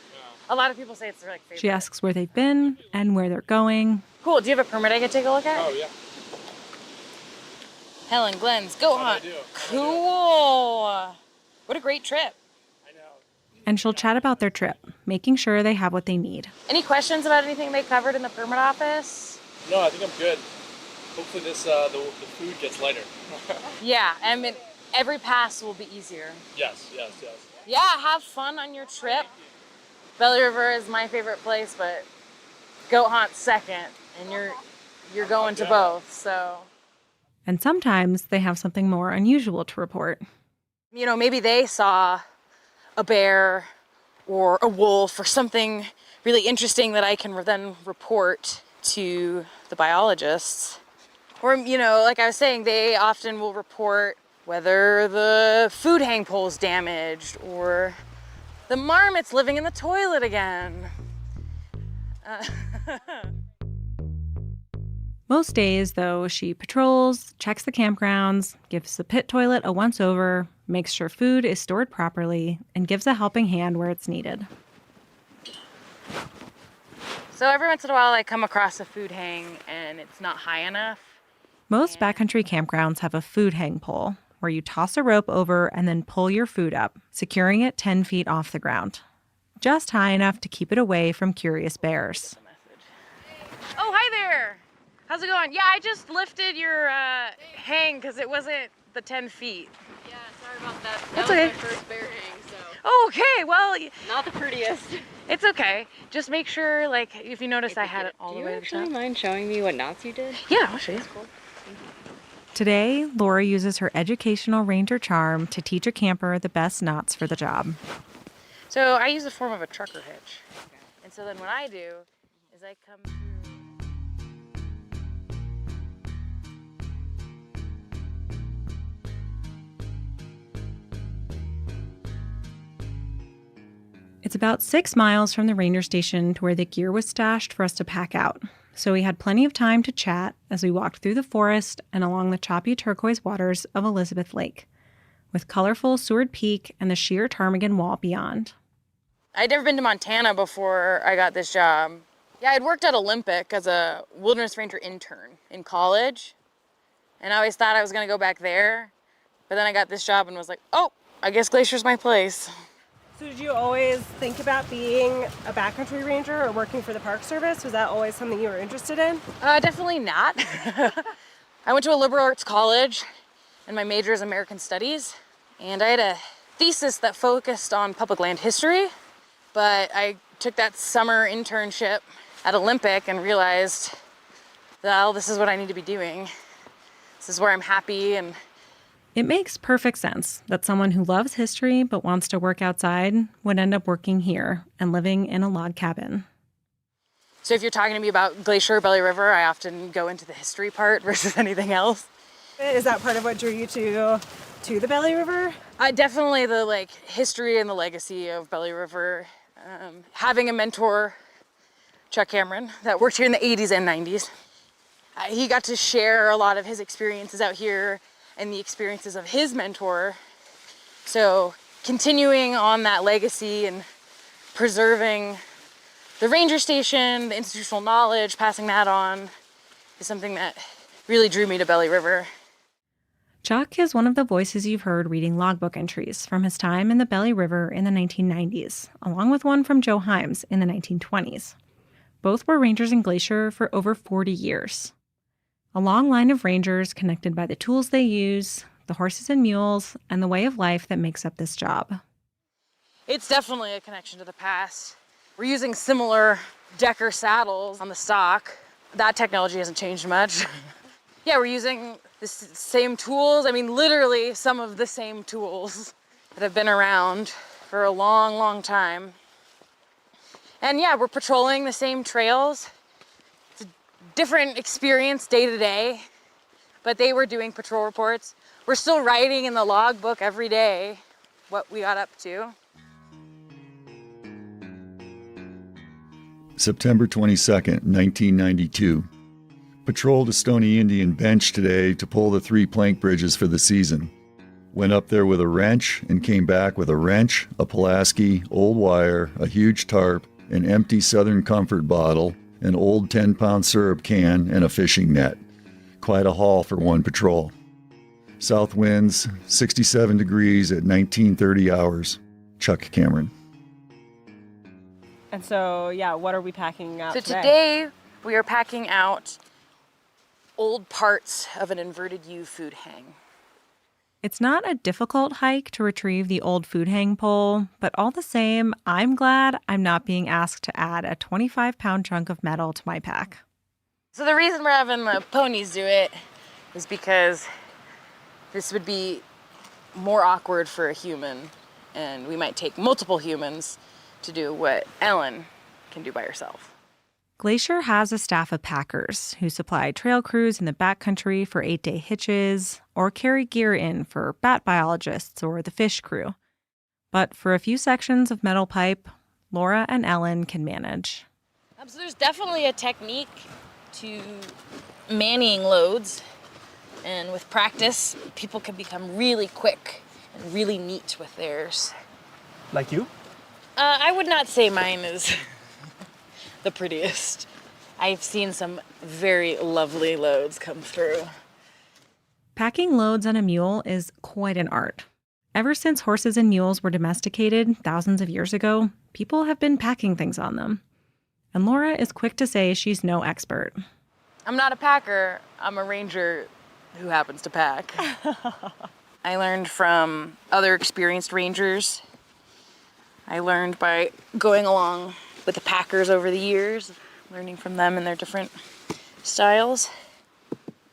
[SPEAKER 3] A lot of people say it's their favorite.
[SPEAKER 20] She asks where they've been and where they're going.
[SPEAKER 3] Cool, do you have a permit I can take a look at?
[SPEAKER 9] Oh, yeah.
[SPEAKER 3] Helen, Glenn's, go hunt. Cool. What a great trip.
[SPEAKER 20] And she'll chat about their trip, making sure they have what they need.
[SPEAKER 3] Any questions about anything they covered in the permit office?
[SPEAKER 9] No, I think I'm good. Hopefully this the food gets lighter.
[SPEAKER 3] Yeah, I mean, every pass will be easier.
[SPEAKER 9] Yes.
[SPEAKER 3] Yeah, have fun on your trip. Belly River is my favorite place, but goat hunt second, and you're going to both, so.
[SPEAKER 20] And sometimes they have something more unusual to report.
[SPEAKER 3] You know, maybe they saw a bear or a wolf or something really interesting that I can then report to the biologists. Or, you know, like I was saying, they often will report whether the food hang pole is damaged or the marmot's living in the toilet again.
[SPEAKER 20] Most days, though, she patrols, checks the campgrounds, gives the pit toilet a once-over, makes sure food is stored properly, and gives a helping hand where it's needed.
[SPEAKER 3] So every once in a while I come across a food hang and it's not high enough.
[SPEAKER 20] Most backcountry campgrounds have a food hang pole, where you toss a rope over and then pull your food up, securing it 10 feet off the ground. Just high enough to keep it away from curious bears.
[SPEAKER 3] Oh, hi there. How's it going? Yeah, I just lifted your hang because it wasn't the 10 feet.
[SPEAKER 11] Yeah, sorry about that.
[SPEAKER 3] That's
[SPEAKER 11] That
[SPEAKER 3] okay.
[SPEAKER 11] was my first bear hang, so.
[SPEAKER 3] Oh, okay, well.
[SPEAKER 11] Not the prettiest.
[SPEAKER 3] It's okay. Just make sure, like, if you notice I had it all the way to the top.
[SPEAKER 11] Do you actually mind showing me what knots you did?
[SPEAKER 3] Yeah, I'll show you.
[SPEAKER 11] Cool.
[SPEAKER 20] Today, Laura uses her educational ranger charm to teach a camper the best knots for the job.
[SPEAKER 3] So I use the form of a trucker hitch. Okay. And so then what I do is I come through.
[SPEAKER 20] It's about 6 miles from the ranger station to where the gear was stashed for us to pack out. So we had plenty of time to chat as we walked through the forest and along the choppy turquoise waters of Elizabeth Lake, with colorful Seward Peak and the sheer ptarmigan wall beyond.
[SPEAKER 3] I'd never been to Montana before I got this job. Yeah, I'd worked at Olympic as a wilderness ranger intern in college, and I always thought I was going to go back there, but then I got this job and was like, oh, I guess Glacier's my place.
[SPEAKER 22] So did you always think about being a backcountry ranger or working for the Park Service? Was that always something you were interested in?
[SPEAKER 3] Definitely not. I went to a liberal arts college, and my major is American Studies, and I had a thesis that focused on public land history, but I took that summer internship at Olympic and realized, well, this is what I need to be doing. This is where I'm happy. And
[SPEAKER 20] it makes perfect sense that someone who loves history but wants to work outside would end up working here and living in a log cabin.
[SPEAKER 3] So if you're talking to me about Glacier or Belly River, I often go into the history part versus anything else.
[SPEAKER 22] Is that part of what drew you to the Belly River?
[SPEAKER 3] Definitely the history and the legacy of Belly River. Having a mentor, Chuck Cameron, that worked here in the 80s and 90s. He got to share a lot of his experiences out here and the experiences of his mentor. So continuing on that legacy and preserving the ranger station, the institutional knowledge, passing that on is something that really drew me to Belly River.
[SPEAKER 20] Chuck is one of the voices you've heard reading logbook entries from his time in the Belly River in the 1990s, along with one from Joe Himes in the 1920s. Both were rangers in Glacier for over 40 years. A long line of rangers connected by the tools they use, the horses and mules, and the way of life that makes up this job.
[SPEAKER 3] It's definitely a connection to the past. We're using similar Decker saddles on the stock. That technology hasn't changed much. Yeah, we're using the same tools. I mean, literally some of the same tools that have been around for a long, long time. And yeah, we're patrolling the same trails. It's a different experience day to day, but they were doing patrol reports. We're still writing in the logbook every day what we got up to.
[SPEAKER 6] September 22nd, 1992. Patrolled a Stoney Indian bench today to pull the 3 plank bridges for the season. Went up there with a wrench and came back with a wrench, a Pulaski, old wire, a huge tarp, an empty Southern Comfort bottle, an old 10-pound syrup can, and a fishing net. Quite a haul for one patrol. South winds, 67 degrees at 19:30 hours. Chuck Cameron.
[SPEAKER 22] And so, yeah, what are we packing out today?
[SPEAKER 3] So today we are packing out old parts of an inverted U food hang.
[SPEAKER 20] It's not a difficult hike to retrieve the old food hang pole, but all the same, I'm glad I'm not being asked to add a 25-pound chunk of metal to my pack.
[SPEAKER 3] So the reason we're having the ponies do it is because this would be more awkward for a human, and we might take multiple humans to do what Ellen can do by herself.
[SPEAKER 20] Glacier has a staff of packers who supply trail crews in the backcountry for 8-day hitches or carry gear in for bat biologists or the fish crew. But for a few sections of metal pipe, Laura and Ellen can manage.
[SPEAKER 3] So there's definitely a technique to manning loads, and with practice, people can become really quick and really neat with theirs.
[SPEAKER 9] Like you?
[SPEAKER 3] I would not say mine is the prettiest. I've seen some very lovely loads come through.
[SPEAKER 20] Packing loads on a mule is quite an art. Ever since horses and mules were domesticated thousands of years ago, people have been packing things on them. And Laura is quick to say she's no expert.
[SPEAKER 3] I'm not a packer. I'm a ranger who happens to pack. I learned from other experienced rangers. I learned by going along with the packers over the years, learning from them and their different styles.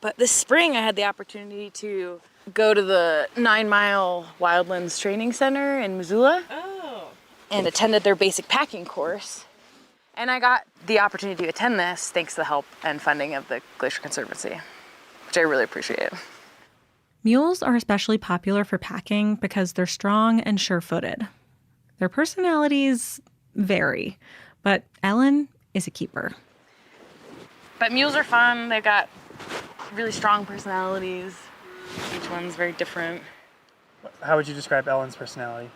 [SPEAKER 3] But this spring I had the opportunity to go to the 9 Mile Wildlands Training Center in Missoula and attended their basic packing course. And I got the opportunity to attend this thanks to the help and funding of the Glacier Conservancy, which I really appreciate.
[SPEAKER 20] Mules are especially popular for packing because they're strong and sure-footed. Their personalities vary, but Ellen is a keeper.
[SPEAKER 3] But mules are fun. They've got really strong personalities. Each one's very different.
[SPEAKER 9] How would you describe Ellen's personality?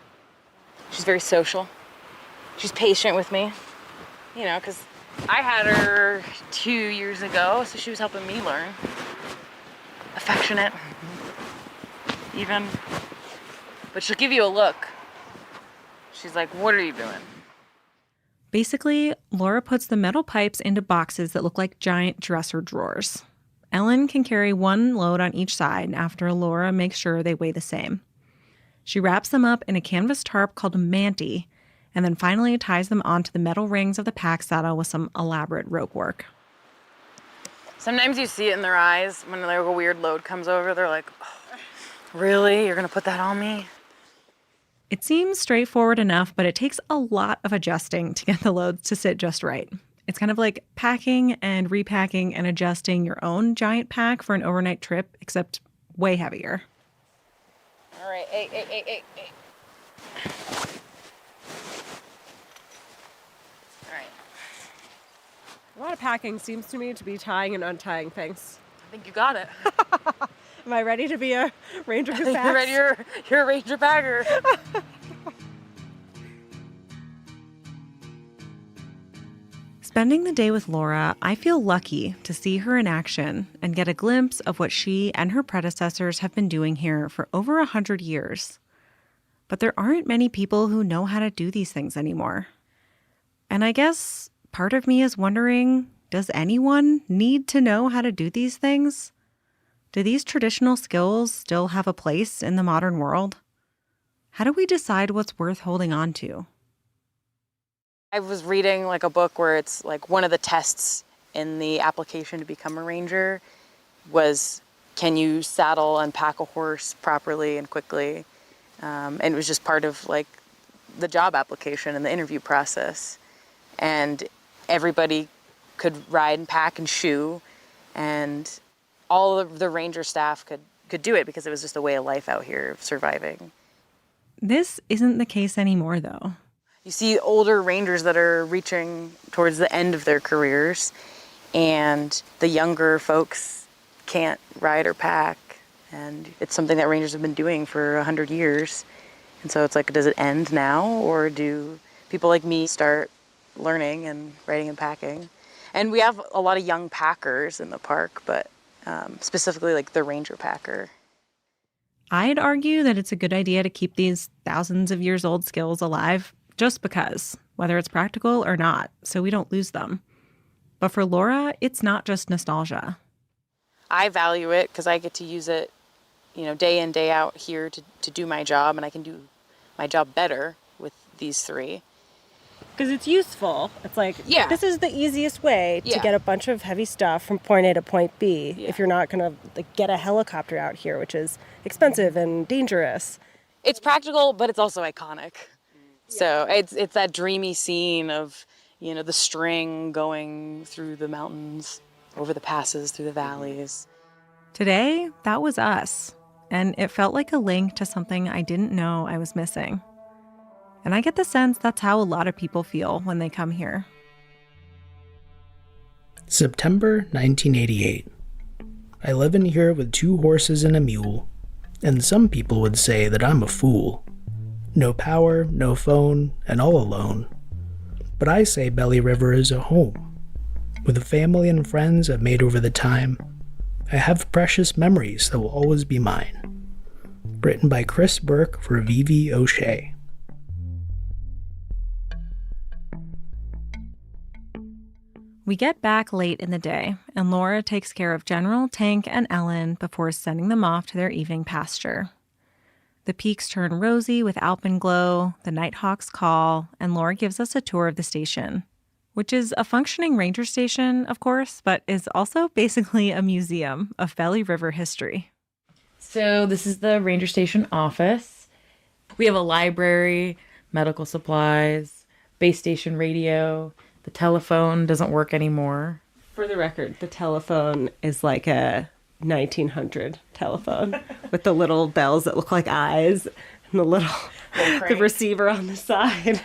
[SPEAKER 3] She's very social. She's patient with me, because I had her 2 years ago, so she was helping me learn. Affectionate, even. But she'll give you a look. She's like, what are you doing?
[SPEAKER 20] Basically, Laura puts the metal pipes into boxes that look like giant dresser drawers. Ellen can carry one load on each side after Laura makes sure they weigh the same. She wraps them up in a canvas tarp called a manty and then finally ties them onto the metal rings of the pack saddle with some elaborate rope work.
[SPEAKER 3] Sometimes you see it in their eyes when like a weird load comes over. They're like, oh, really? You're going to put that on me?
[SPEAKER 20] It seems straightforward enough, but it takes a lot of adjusting to get the loads to sit just right. It's kind of like packing and repacking and adjusting your own giant pack for an overnight trip, except way heavier.
[SPEAKER 3] All right, hey. All right.
[SPEAKER 22] A lot of packing seems to me to be tying and untying things.
[SPEAKER 3] I think you got it.
[SPEAKER 22] Am I ready to be a ranger who packs?
[SPEAKER 3] You're a ranger packer.
[SPEAKER 20] Spending the day with Laura, I feel lucky to see her in action and get a glimpse of what she and her predecessors have been doing here for over 100 years. But there aren't many people who know how to do these things anymore. And I guess part of me is wondering, does anyone need to know how to do these things? Do these traditional skills still have a place in the modern world? How do we decide what's worth holding on to?
[SPEAKER 3] I was reading like a book where it's like one of the tests in the application to become a ranger was, can you saddle and pack a horse properly and quickly? And it was just part of like the job application and the interview process. And everybody could ride and pack and shoe, and all of the ranger staff could do it because it was just a way of life out here of surviving.
[SPEAKER 20] This isn't the case anymore, though.
[SPEAKER 3] You see older rangers that are reaching towards the end of their careers, and the younger folks can't ride or pack. And it's something that rangers have been doing for 100 years. And so it's like, does it end now, or do people like me start learning and riding and packing? And we have a lot of young packers in the park, but specifically like the ranger packer.
[SPEAKER 20] I'd argue that it's a good idea to keep these thousands of years old skills alive just because, whether it's practical or not, so we don't lose them. But for Laura, it's not just nostalgia.
[SPEAKER 3] I value it because I get to use it, day in, day out here to do my job, and I can do my job better with these three.
[SPEAKER 22] Because it's useful. It's like,
[SPEAKER 3] yeah,
[SPEAKER 22] this is the easiest way to get a bunch of heavy stuff from point A to point B if you're not going to get a helicopter out here, which is expensive and dangerous.
[SPEAKER 3] It's practical, but it's also iconic. So it's that dreamy scene of, the string going through the mountains, over the passes, through the valleys.
[SPEAKER 20] Today, that was us. And it felt like a link to something I didn't know I was missing. And I get the sense that's how a lot of people feel when they come here.
[SPEAKER 13] September 1988. I live in here with 2 horses and a mule, and some people would say that I'm a fool. No power, no phone, and all alone. But I say Belly River is a home. With the family and friends I've made over the time, I have precious memories that will always be mine. Written by Chris Burke for Vivi O'Shea.
[SPEAKER 20] We get back late in the day, and Laura takes care of General, Tank, and Ellen before sending them off to their evening pasture. The peaks turn rosy with alpenglow, the nighthawks call, and Laura gives us a tour of the station, which is a functioning ranger station, of course, but is also basically a museum of Belly River history.
[SPEAKER 10] So this is the ranger station office. We have a library, medical supplies, base station radio. The telephone doesn't work anymore.
[SPEAKER 22] For the record, the telephone is like a 1900 telephone with the little bells that look like eyes and the receiver on the side.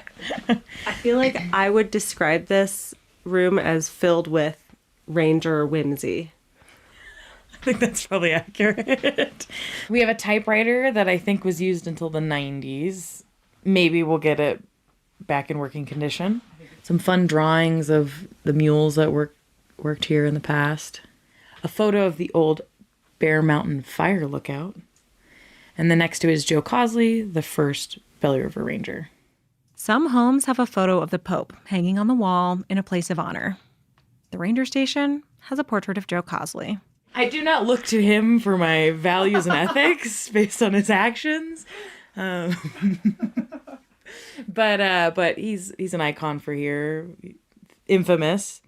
[SPEAKER 22] I feel like I would describe this room as filled with ranger whimsy.
[SPEAKER 10] I think that's probably accurate. We have a typewriter that I think was used until the 90s. Maybe we'll get it back in working condition. Some fun drawings of the mules that worked here in the past. A photo of the old Bear Mountain Fire Lookout. And then next to it is Joe Cosley, the first Belly River Ranger.
[SPEAKER 20] Some homes have a photo of the Pope hanging on the wall in a place of honor. The ranger station has a portrait of Joe Cosley.
[SPEAKER 10] I do not look to him for my values and ethics based on his actions. But he's an icon for here, infamous.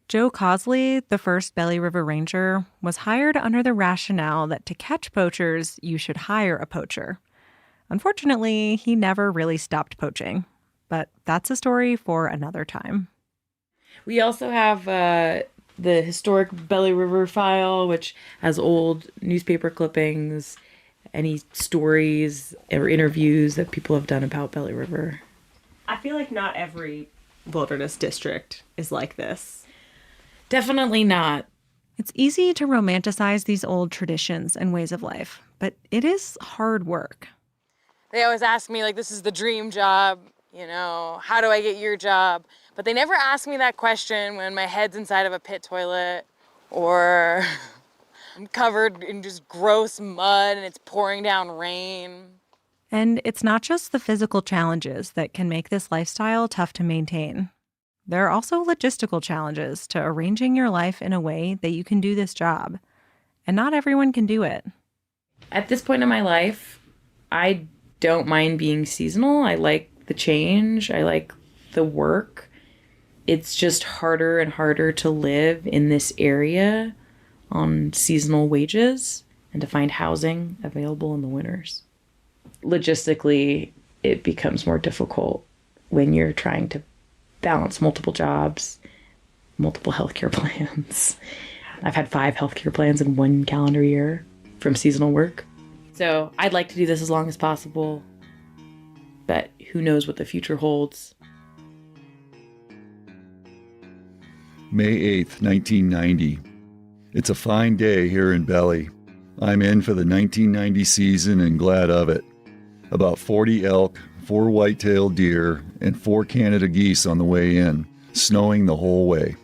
[SPEAKER 20] Joe Cosley, the first Belly River Ranger, was hired under the rationale that to catch poachers, you should hire a poacher. Unfortunately, he never really stopped poaching, but that's a story for another time.
[SPEAKER 10] We also have the historic Belly River file, which has old newspaper clippings, any stories or interviews that people have done about Belly River.
[SPEAKER 22] I feel like not every wilderness district is like this.
[SPEAKER 10] Definitely not.
[SPEAKER 20] It's easy to romanticize these old traditions and ways of life, but it is hard work.
[SPEAKER 3] They always ask me, like, this is the dream job, you know, how do I get your job? But they never ask me that question when my head's inside of a pit toilet or I'm covered in just gross mud and it's pouring down rain.
[SPEAKER 20] And it's not just the physical challenges that can make this lifestyle tough to maintain. There are also logistical challenges to arranging your life in a way that you can do this job. And not everyone can do it.
[SPEAKER 10] At this point in my life, I don't mind being seasonal. I like the change. I like the work. It's just harder and harder to live in this area on seasonal wages and to find housing available in the winters. Logistically, it becomes more difficult when you're trying to balance multiple jobs, multiple healthcare plans. I've had 5 healthcare plans in 1 calendar year from seasonal work. So I'd like to do this as long as possible, but who knows what the future holds.
[SPEAKER 6] May 8th, 1990. It's a fine day here in Belly. I'm in for the 1990 season and glad of it. About 40 elk, 4 white-tailed deer, and 4 Canada geese on the way in, snowing the whole way.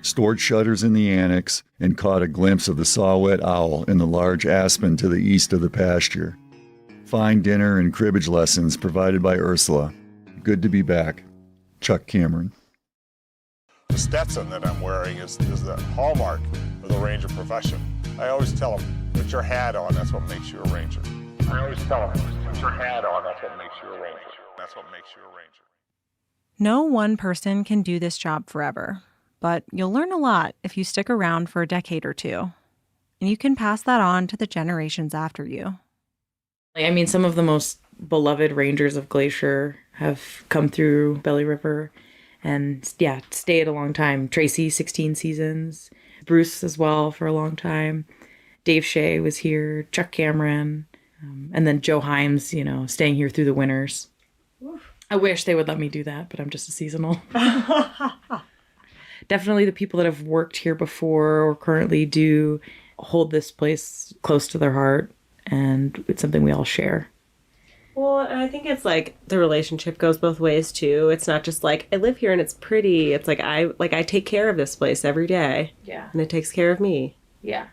[SPEAKER 6] Stored shutters in the annex and caught a glimpse of the saw-whet owl in the large aspen to the east of the pasture. Fine dinner and cribbage lessons provided by Ursula. Good to be back. Chuck Cameron.
[SPEAKER 15] The Stetson that I'm wearing is the hallmark of the ranger profession. I always tell them, put your hat on, that's what makes you a ranger. I always tell them, put your hat on, that's what makes you a ranger. That's what makes you a ranger.
[SPEAKER 20] No one person can do this job forever, but you'll learn a lot if you stick around for a decade or two. And you can pass that on to the generations after you.
[SPEAKER 10] I mean, some of the most beloved rangers of Glacier have come through Belly River and, yeah, stayed a long time. Tracy, 16 seasons. Bruce as well for a long time. Dave Shea was here. Chuck Cameron. And then Joe Himes, you know, staying here through the winters. I wish they would let me do that, but I'm just a seasonal. Definitely the people that have worked here before or currently do hold this place close to their heart, and it's something we all share.
[SPEAKER 22] Well, and I think it's like the relationship goes both ways too. It's not just like I live here and it's pretty. It's like I take care of this place every day.
[SPEAKER 10] Yeah.
[SPEAKER 22] And it takes care of me.
[SPEAKER 10] Yeah.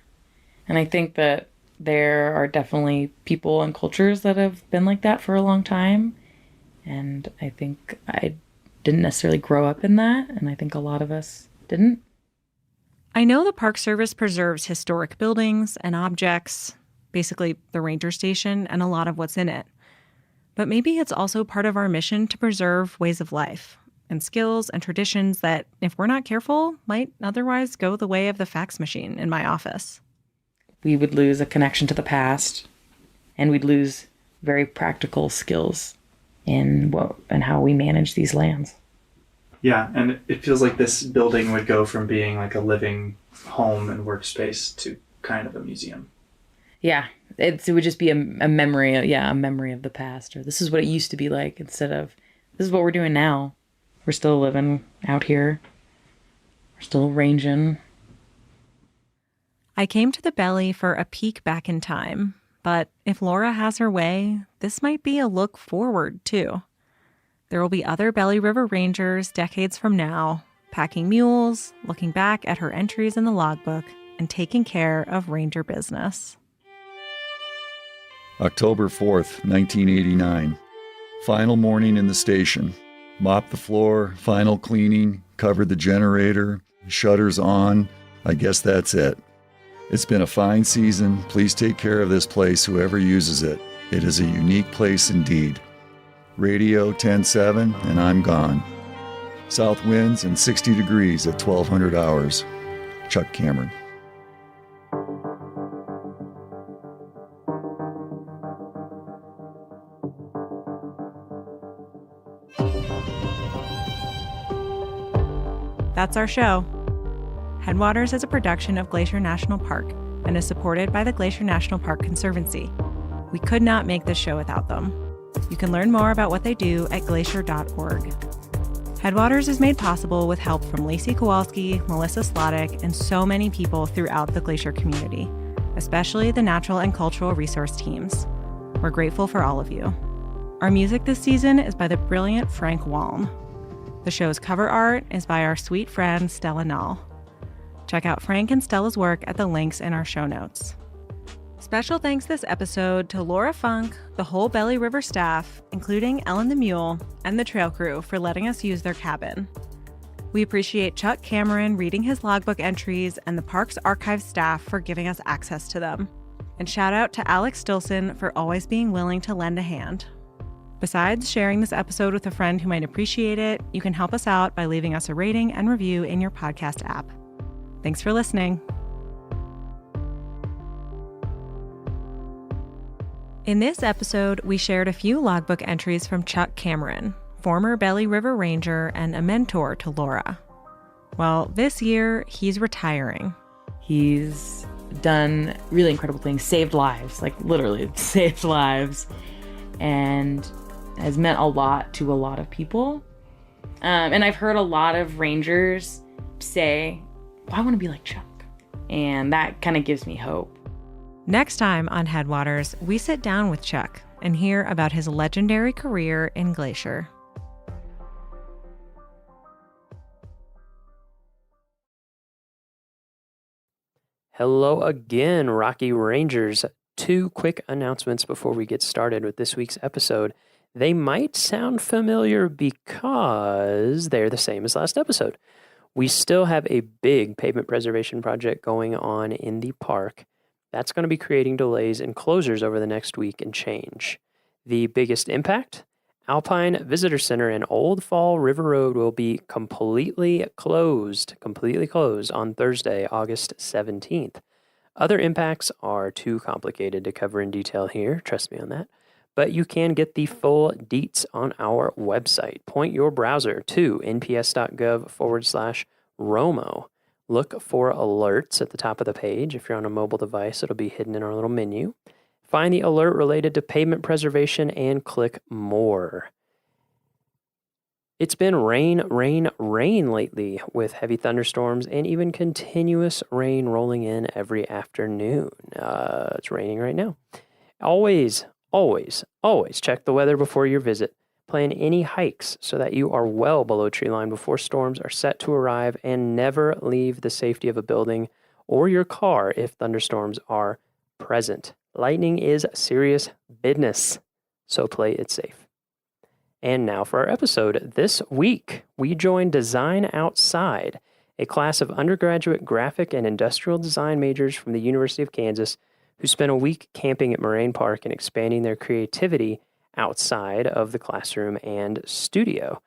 [SPEAKER 10] And I think that there are definitely people and cultures that have been like that for a long time. And I think I didn't necessarily grow up in that. And I think a lot of us didn't.
[SPEAKER 20] I know the Park Service preserves historic buildings and objects, basically the ranger station and a lot of what's in it. But maybe it's also part of our mission to preserve ways of life and skills and traditions that, if we're not careful, might otherwise go the way of the fax machine in my office.
[SPEAKER 10] We would lose a connection to the past, and we'd lose very practical skills in what and how we manage these lands.
[SPEAKER 18] Yeah, and it feels like this building would go from being like a living home and workspace to kind of a museum.
[SPEAKER 10] Yeah, it would just be a memory, a memory of the past, or this is what it used to be like, instead of this is what we're doing now. We're still living out here. We're still ranging.
[SPEAKER 20] I came to the Belly for a peek back in time, but if Laura has her way, this might be a look forward, too. There will be other Belly River Rangers decades from now, packing mules, looking back at her entries in the logbook, and taking care of ranger business.
[SPEAKER 6] October 4th, 1989. Final morning in the station. Mopped the floor, final cleaning, covered the generator, shutters on. I guess that's it. It's been a fine season. Please take care of this place, whoever uses it. It is a unique place indeed. Radio 10-7, and I'm gone. South winds and 60 degrees at 1200 hours. Chuck Cameron.
[SPEAKER 20] That's our show. Headwaters is a production of Glacier National Park and is supported by the Glacier National Park Conservancy. We could not make this show without them. You can learn more about what they do at glacier.org. Headwaters is made possible with help from Lacey Kowalski, Melissa Slottick, and so many people throughout the Glacier community, especially the natural and cultural resource teams. We're grateful for all of you. Our music this season is by the brilliant Frank Walm. The show's cover art is by our sweet friend Stella Nall. Check out Frank and Stella's work at the links in our show notes. Special thanks this episode to Laura Funk, the whole Belly River staff, including Ellen the Mule, and the trail crew for letting us use their cabin. We appreciate Chuck Cameron reading his logbook entries and the park's archive staff for giving us access to them. And shout out to Alex Stilson for always being willing to lend a hand. Besides sharing this episode with a friend who might appreciate it, you can help us out by leaving us a rating and review in your podcast app. Thanks for listening. In this episode, we shared a few logbook entries from Chuck Cameron, former Belly River Ranger and a mentor to Laura. Well, this year, he's retiring.
[SPEAKER 10] He's done really incredible things, saved lives, like literally saved lives, and has meant a lot to a lot of people. And I've heard a lot of rangers say, I want to be like Chuck. And that kind of gives me hope.
[SPEAKER 20] Next time on Headwaters, we sit down with Chuck and hear about his legendary career in Glacier.
[SPEAKER 16] Hello again, Rocky Rangers. 2 quick announcements before we get started with this week's episode. They might sound familiar because they're the same as last episode. We still have a big pavement preservation project going on in the park. That's going to be creating delays and closures over the next week and change. The biggest impact? Alpine Visitor Center and Old Fall River Road will be completely closed on Thursday, August 17th. Other impacts are too complicated to cover in detail here, trust me on that. But you can get the full deets on our website. Point your browser to nps.gov/ROMO. Look for alerts at the top of the page. If you're on a mobile device, it'll be hidden in our little menu. Find the alert related to pavement preservation and click more. It's been rain lately with heavy thunderstorms and even continuous rain rolling in every afternoon. It's raining right now. Always check the weather before your visit. Plan any hikes so that you are well below tree line before storms are set to arrive, and never leave the safety of a building or your car if thunderstorms are present. Lightning is serious business, so play it safe. And now for our episode. This week, we join Design Outside, a class of undergraduate graphic and industrial design majors from the University of Kansas who spent a week camping at Moraine Park and expanding their creativity outside of the classroom and studio.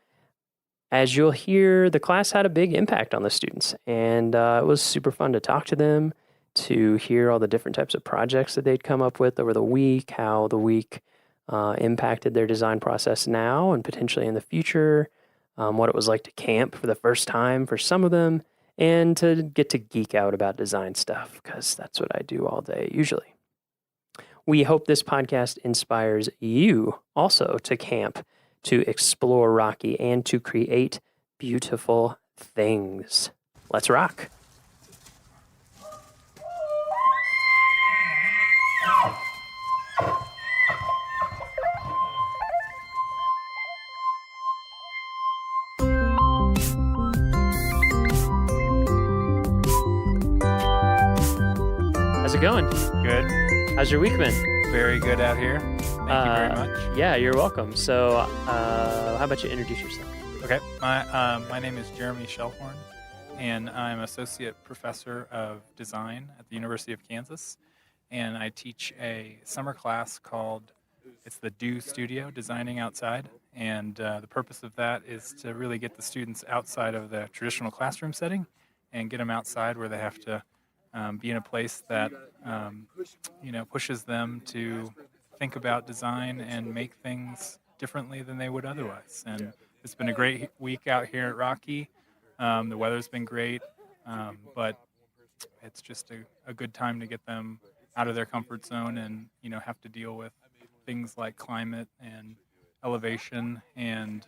[SPEAKER 16] As you'll hear, the class had a big impact on the students, and it was super fun to talk to them, to hear all the different types of projects that they'd come up with over the week, how the week impacted their design process now and potentially in the future, what it was like to camp for the first time for some of them, and to get to geek out about design stuff, because that's what I do all day usually. We hope this podcast inspires you also to camp, to explore Rocky, and to create beautiful things. Let's rock. How's it going?
[SPEAKER 9] Good.
[SPEAKER 16] How's your week been?
[SPEAKER 9] Very good out here. Thank you very much.
[SPEAKER 16] Yeah, you're welcome. So, how about you introduce yourself?
[SPEAKER 9] Okay. My name is Jeremy Shellhorn, and I'm Associate Professor of Design at the University of Kansas. And I teach a summer class called, it's the Do Studio, Designing Outside. And the purpose of that is to really get the students outside of the traditional classroom setting and get them outside where they have to be in a place that pushes them to think about design and make things differently than they would otherwise. And it's been a great week out here at Rocky. The weather's been great, but it's just a good time to get them out of their comfort zone and have to deal with things like climate and elevation and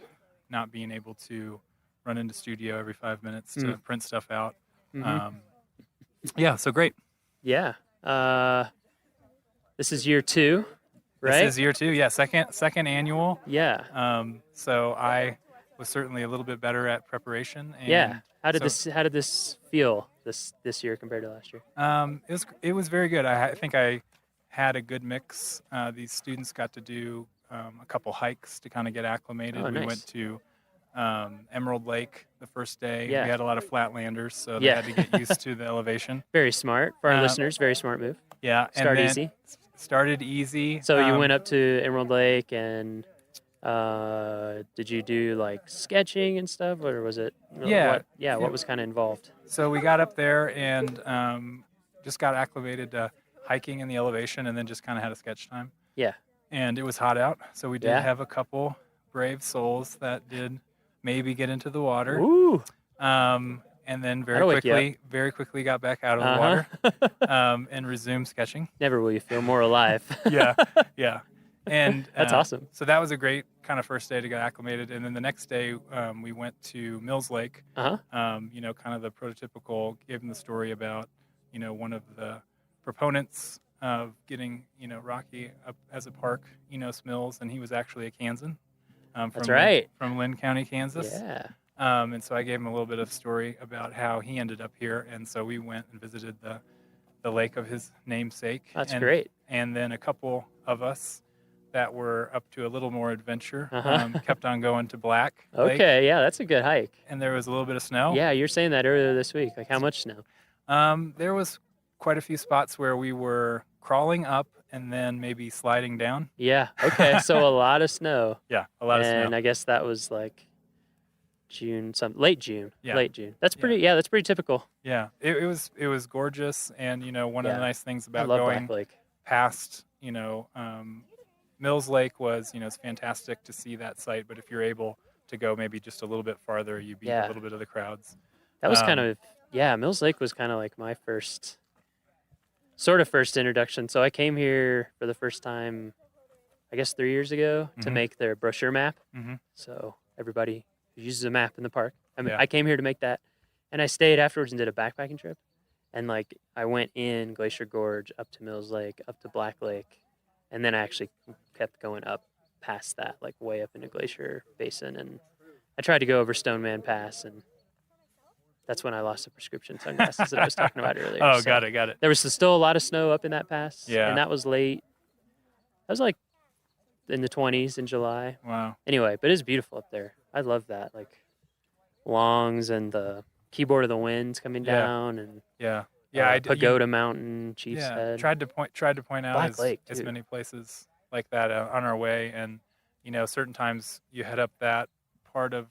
[SPEAKER 9] not being able to run into studio every 5 minutes to print stuff out. So great.
[SPEAKER 16] Yeah. This is year 2, right?
[SPEAKER 9] This is year 2. Yeah, second annual.
[SPEAKER 16] Yeah.
[SPEAKER 9] So I was certainly a little bit better at preparation. And
[SPEAKER 16] yeah. How did this feel this year compared to last year?
[SPEAKER 9] It was very good. I think I had a good mix. These students got to do a couple hikes to kind of get acclimated.
[SPEAKER 16] Oh, nice.
[SPEAKER 9] We went to Emerald Lake the first day.
[SPEAKER 16] Yeah.
[SPEAKER 9] We had a lot of flatlanders, so they had to get used to the elevation.
[SPEAKER 16] Very smart for our listeners. Very smart move.
[SPEAKER 9] Yeah.
[SPEAKER 16] Start easy.
[SPEAKER 9] Started easy.
[SPEAKER 16] So you went up to Emerald Lake and did you do like sketching and stuff, or was it? What was kind of involved?
[SPEAKER 9] So we got up there and just got acclimated to hiking in the elevation, and then just kind of had a sketch time.
[SPEAKER 16] Yeah.
[SPEAKER 9] And it was hot out, so we did have a couple brave souls that did maybe get into the water.
[SPEAKER 16] Ooh.
[SPEAKER 9] And then very quickly got back out of the water and resumed sketching.
[SPEAKER 16] Never will you feel more alive.
[SPEAKER 9] Yeah. And
[SPEAKER 16] that's awesome.
[SPEAKER 9] So that was a great kind of first day to get acclimated. And then the next day we went to Mills Lake. Kind of the prototypical, gave them the story about, one of the proponents of getting, Rocky up as a park, Mills, and he was actually a Kansan.
[SPEAKER 16] That's right.
[SPEAKER 9] From Lynn County, Kansas.
[SPEAKER 16] Yeah.
[SPEAKER 9] And so I gave him a little bit of story about how he ended up here. And so we went and visited the lake of his namesake.
[SPEAKER 16] That's great.
[SPEAKER 9] And then a couple of us that were up to a little more adventure kept on going to Black Lake.
[SPEAKER 16] Okay, yeah, that's a good hike.
[SPEAKER 9] And there was a little bit of snow.
[SPEAKER 16] Yeah, you were saying that earlier this week. Like, how much snow?
[SPEAKER 9] There was quite a few spots where we were crawling up and then maybe sliding down.
[SPEAKER 16] Yeah, okay, so a lot of snow.
[SPEAKER 9] Yeah, a lot of snow.
[SPEAKER 16] And I guess that was like late June.
[SPEAKER 9] Yeah.
[SPEAKER 16] Late June. That's pretty typical.
[SPEAKER 9] Yeah, it was gorgeous, and one of the nice things about going
[SPEAKER 16] Black Lake.
[SPEAKER 9] Past, Mills Lake was, it's fantastic to see that site, but if you're able to go maybe just a little bit farther, you beat a little bit of the crowds.
[SPEAKER 16] That was Mills Lake was kind of like my first introduction. So I came here for the first time, I guess 3 years ago, to make their brochure map. So everybody who uses a map in the park. I came here to make that, and I stayed afterwards and did a backpacking trip. And like I went in Glacier Gorge, up to Mills Lake, up to Black Lake, and then I actually kept going up past that, like way up into Glacier Basin. And I tried to go over Stoneman Pass, and that's when I lost the prescription sunglasses that I was talking about earlier.
[SPEAKER 9] Oh, got it.
[SPEAKER 16] There was still a lot of snow up in that pass.
[SPEAKER 9] Yeah.
[SPEAKER 16] And that was late. That was like in the 20s in July.
[SPEAKER 9] Wow.
[SPEAKER 16] Anyway, but it's beautiful up there. I love that. Like Longs and the Keyboard of the Winds coming down, and Pagoda Mountain, Chief's Head.
[SPEAKER 9] Tried to point out as
[SPEAKER 16] Lake,
[SPEAKER 9] many places like that on our way, and certain times you head up that part of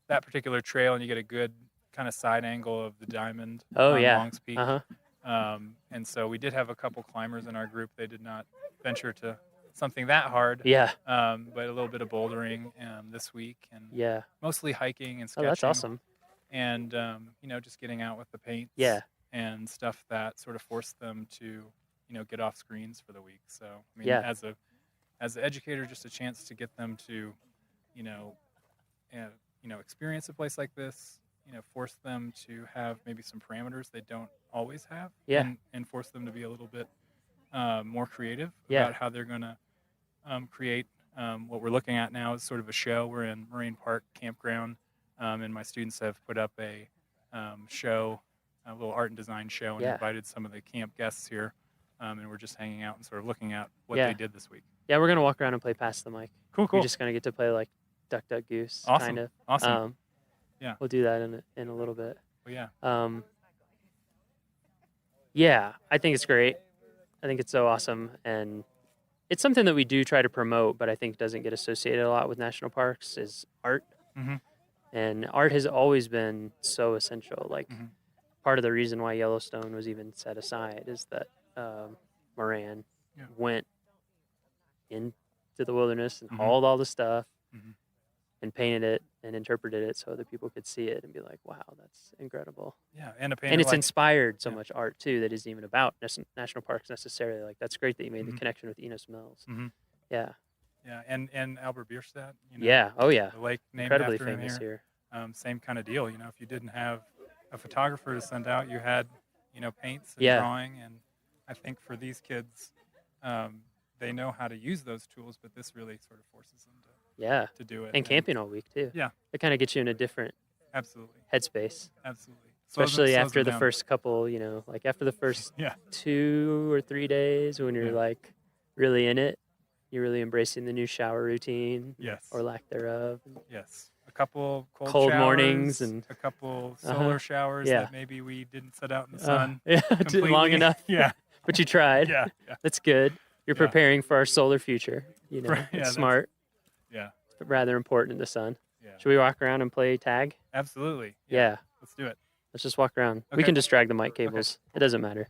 [SPEAKER 9] that particular trail and you get a good kind of side angle of the diamond on Longs Peak. And so we did have a couple climbers in our group. They did not venture to something that hard.
[SPEAKER 16] Yeah.
[SPEAKER 9] But a little bit of bouldering this week, and mostly hiking and sketching.
[SPEAKER 16] Oh, that's awesome.
[SPEAKER 9] And just getting out with the paints.
[SPEAKER 16] Yeah.
[SPEAKER 9] And stuff that sort of forced them to, get off screens for the week. So I mean, as an educator, just a chance to get them to, experience a place like this. Force them to have maybe some parameters they don't always have.
[SPEAKER 16] Yeah.
[SPEAKER 9] And force them to be a little bit more creative about how they're going to create what we're looking at now is sort of a show. We're in Moraine Park Campground, and my students have put up a show, a little art and design show, and invited some of the camp guests here, and we're just hanging out and sort of looking at what they did this week.
[SPEAKER 16] Yeah, we're going to walk around and play Pass the Mic.
[SPEAKER 9] Cool.
[SPEAKER 16] We're just going to get to play like Duck, Duck, Goose,
[SPEAKER 9] Awesome.
[SPEAKER 16] kind of.
[SPEAKER 9] Awesome. Yeah.
[SPEAKER 16] We'll do that in a little bit.
[SPEAKER 9] Well,
[SPEAKER 16] yeah. I think it's great. I think it's so awesome, and it's something that we do try to promote, but I think doesn't get associated a lot with national parks is art.
[SPEAKER 9] Mhm.
[SPEAKER 16] And art has always been so essential. Like
[SPEAKER 9] Mhm.
[SPEAKER 16] part of the reason why Yellowstone was even set aside is that Moran
[SPEAKER 9] Yeah.
[SPEAKER 16] went into the wilderness and
[SPEAKER 9] Mhm.
[SPEAKER 16] hauled all the stuff
[SPEAKER 9] Mhm.
[SPEAKER 16] and painted it and interpreted it so other people could see it and be like, wow, that's incredible.
[SPEAKER 9] Yeah, and a
[SPEAKER 16] And
[SPEAKER 9] painter
[SPEAKER 16] it's
[SPEAKER 9] like
[SPEAKER 16] inspired so
[SPEAKER 9] yeah.
[SPEAKER 16] much art too that isn't even about national parks necessarily. Like that's great that you made the
[SPEAKER 9] Mhm.
[SPEAKER 16] connection with Enos Mills.
[SPEAKER 9] Mhm.
[SPEAKER 16] Yeah.
[SPEAKER 9] Yeah, and Albert Bierstadt, you know,
[SPEAKER 16] Yeah. Oh yeah.
[SPEAKER 9] the lake named
[SPEAKER 16] Incredibly
[SPEAKER 9] after him
[SPEAKER 16] famous
[SPEAKER 9] here.
[SPEAKER 16] here.
[SPEAKER 9] Same kind of deal, you know, if you didn't have a photographer to send out, you had, you know, paints and
[SPEAKER 16] Yeah.
[SPEAKER 9] drawing, and I think for these kids, they know how to use those tools, but this really sort of forces them
[SPEAKER 16] Yeah.
[SPEAKER 9] to do it.
[SPEAKER 16] And camping all week too.
[SPEAKER 9] Yeah.
[SPEAKER 16] It kind of gets you in a different
[SPEAKER 9] Absolutely.
[SPEAKER 16] headspace.
[SPEAKER 9] Absolutely.
[SPEAKER 16] Especially
[SPEAKER 9] Slows
[SPEAKER 16] after
[SPEAKER 9] them
[SPEAKER 16] the
[SPEAKER 9] down.
[SPEAKER 16] first couple, you know, like after the first
[SPEAKER 9] Yeah.
[SPEAKER 16] 2 or 3 days when you're
[SPEAKER 9] Yeah.
[SPEAKER 16] like really in it, you're really embracing the new shower routine.
[SPEAKER 9] Yes.
[SPEAKER 16] Or lack thereof.
[SPEAKER 9] Yes. A couple cold
[SPEAKER 16] Cold
[SPEAKER 9] showers,
[SPEAKER 16] mornings and
[SPEAKER 9] a couple
[SPEAKER 16] Uh-huh.
[SPEAKER 9] solar showers
[SPEAKER 16] Yeah.
[SPEAKER 9] that maybe we didn't set out in the sun.
[SPEAKER 16] Yeah,
[SPEAKER 9] completely.
[SPEAKER 16] long enough.
[SPEAKER 9] Yeah.
[SPEAKER 16] But you tried.
[SPEAKER 9] Yeah, yeah.
[SPEAKER 16] That's good. You're
[SPEAKER 9] Yeah.
[SPEAKER 16] preparing for our solar future. You know,
[SPEAKER 9] Right, yeah,
[SPEAKER 16] it's
[SPEAKER 9] that's-
[SPEAKER 16] smart.
[SPEAKER 9] Yeah.
[SPEAKER 16] But rather important in the sun.
[SPEAKER 9] Yeah.
[SPEAKER 16] Should we walk around and play tag?
[SPEAKER 9] Absolutely.
[SPEAKER 16] Yeah.
[SPEAKER 9] Let's do it.
[SPEAKER 16] Let's just walk around. We
[SPEAKER 9] Okay.
[SPEAKER 16] can just drag the mic cables. It doesn't matter.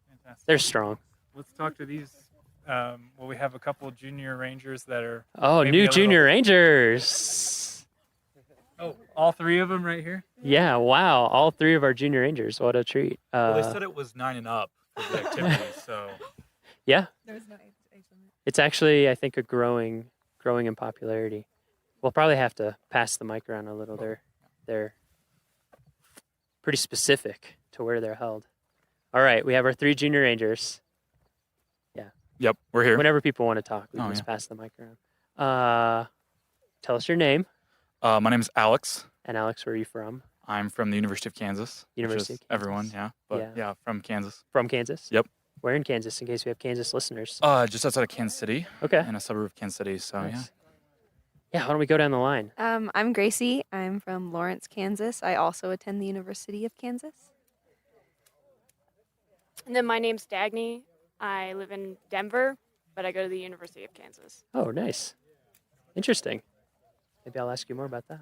[SPEAKER 9] Fantastic.
[SPEAKER 16] They're strong.
[SPEAKER 9] Let's talk to these. Well, we have a couple of junior rangers that are.
[SPEAKER 16] Oh,
[SPEAKER 9] maybe
[SPEAKER 16] new
[SPEAKER 9] a little-
[SPEAKER 16] junior rangers.
[SPEAKER 9] Oh, all three of them right here?
[SPEAKER 16] Yeah, wow. All 3 of our junior rangers. What a treat.
[SPEAKER 8] Well, they said it was 9 and up for the activities, so.
[SPEAKER 16] Yeah.
[SPEAKER 12] There's no age limit.
[SPEAKER 16] It's actually, I think, a growing in popularity. We'll probably have to pass the mic around a little. They're pretty specific to where they're held. All right, we have our 3 junior rangers. Yeah.
[SPEAKER 8] Yep, we're here.
[SPEAKER 16] Whenever people want to talk, we
[SPEAKER 8] Oh,
[SPEAKER 16] can just
[SPEAKER 8] yeah.
[SPEAKER 16] pass the mic around. Tell us your name.
[SPEAKER 8] My name is Alex.
[SPEAKER 16] And Alex, where are you from?
[SPEAKER 8] I'm from the University of Kansas. which
[SPEAKER 16] University
[SPEAKER 8] is
[SPEAKER 16] of Kansas.
[SPEAKER 8] Everyone, yeah. But
[SPEAKER 16] Yeah.
[SPEAKER 8] yeah, from Kansas.
[SPEAKER 16] From Kansas?
[SPEAKER 8] Yep.
[SPEAKER 16] Where in Kansas, in case we have Kansas listeners?
[SPEAKER 8] Just outside of Kansas City.
[SPEAKER 16] Okay.
[SPEAKER 8] In a suburb of Kansas City, so
[SPEAKER 16] Nice. Yeah, why don't we go down the line?
[SPEAKER 21] I'm Gracie. I'm from Lawrence, Kansas. I also attend the University of Kansas.
[SPEAKER 11] And then my name's Dagny. I live in Denver, but I go to the University of Kansas.
[SPEAKER 16] Oh, nice. Interesting. Maybe I'll ask you more about that.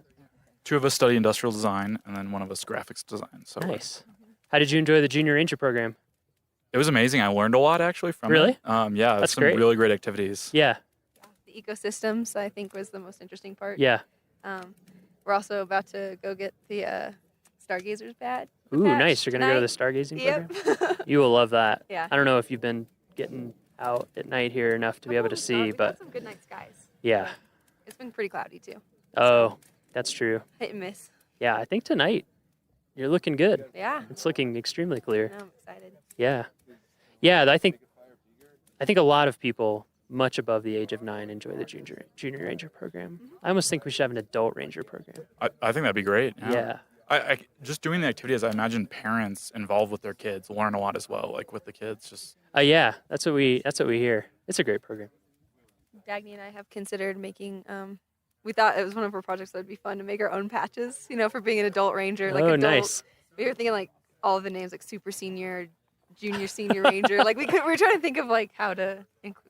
[SPEAKER 8] 2 of us study industrial design, and then 1 of us graphics design. So
[SPEAKER 16] Nice. How did you enjoy the Junior Ranger program?
[SPEAKER 8] It was amazing. I learned a lot actually from
[SPEAKER 16] Really?
[SPEAKER 8] it. Yeah,
[SPEAKER 16] That's
[SPEAKER 8] some
[SPEAKER 16] great.
[SPEAKER 8] really great activities.
[SPEAKER 16] Yeah.
[SPEAKER 21] The ecosystems, I think, was the most interesting part.
[SPEAKER 16] Yeah.
[SPEAKER 21] We're also about to go get the Stargazers badge.
[SPEAKER 16] Ooh, nice. You're going to go to the stargazing program? You will love that.
[SPEAKER 21] Yeah.
[SPEAKER 16] I don't know if you've been getting out at night here enough to be able to see,
[SPEAKER 21] We've
[SPEAKER 16] but
[SPEAKER 21] had some good night skies.
[SPEAKER 16] yeah.
[SPEAKER 21] It's been pretty cloudy too.
[SPEAKER 16] Oh, that's true.
[SPEAKER 21] Hit and miss.
[SPEAKER 16] Yeah, I think tonight you're looking good.
[SPEAKER 21] Yeah.
[SPEAKER 16] It's looking extremely clear.
[SPEAKER 21] I'm excited.
[SPEAKER 16] Yeah. Yeah, I think a lot of people much above the age of 9 enjoy the junior ranger program. I almost think we should have an adult ranger program.
[SPEAKER 8] I think that'd be great.
[SPEAKER 16] Yeah.
[SPEAKER 8] I just doing the activities, I imagine parents involved with their kids learn a lot as well, like with the kids. Just
[SPEAKER 16] Yeah, that's what we hear. It's a great program.
[SPEAKER 21] Dagny and I have considered making. We thought it was one of our projects that would be fun to make our own patches. You know, for being an adult ranger. Like
[SPEAKER 16] Oh,
[SPEAKER 21] adult,
[SPEAKER 16] nice.
[SPEAKER 21] We were thinking like all of the names, like super senior, junior, senior ranger. Like we were trying to think of like how to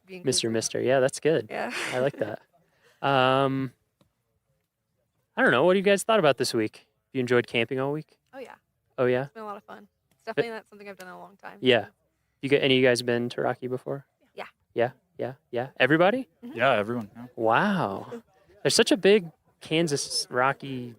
[SPEAKER 21] be inclusive.
[SPEAKER 16] Mister. Yeah, that's good.
[SPEAKER 21] Yeah.
[SPEAKER 16] I like that. I don't know. What do you guys thought about this week? You enjoyed camping all week?
[SPEAKER 21] Oh yeah.
[SPEAKER 16] Oh yeah.
[SPEAKER 21] It's been a lot of fun. It's definitely not something I've done in a long time.
[SPEAKER 16] Yeah. Any of you guys been to Rocky before?
[SPEAKER 21] Yeah.
[SPEAKER 16] Yeah. Everybody?
[SPEAKER 8] Yeah, everyone. Yeah.
[SPEAKER 16] Wow. There's such a big Kansas, Rocky,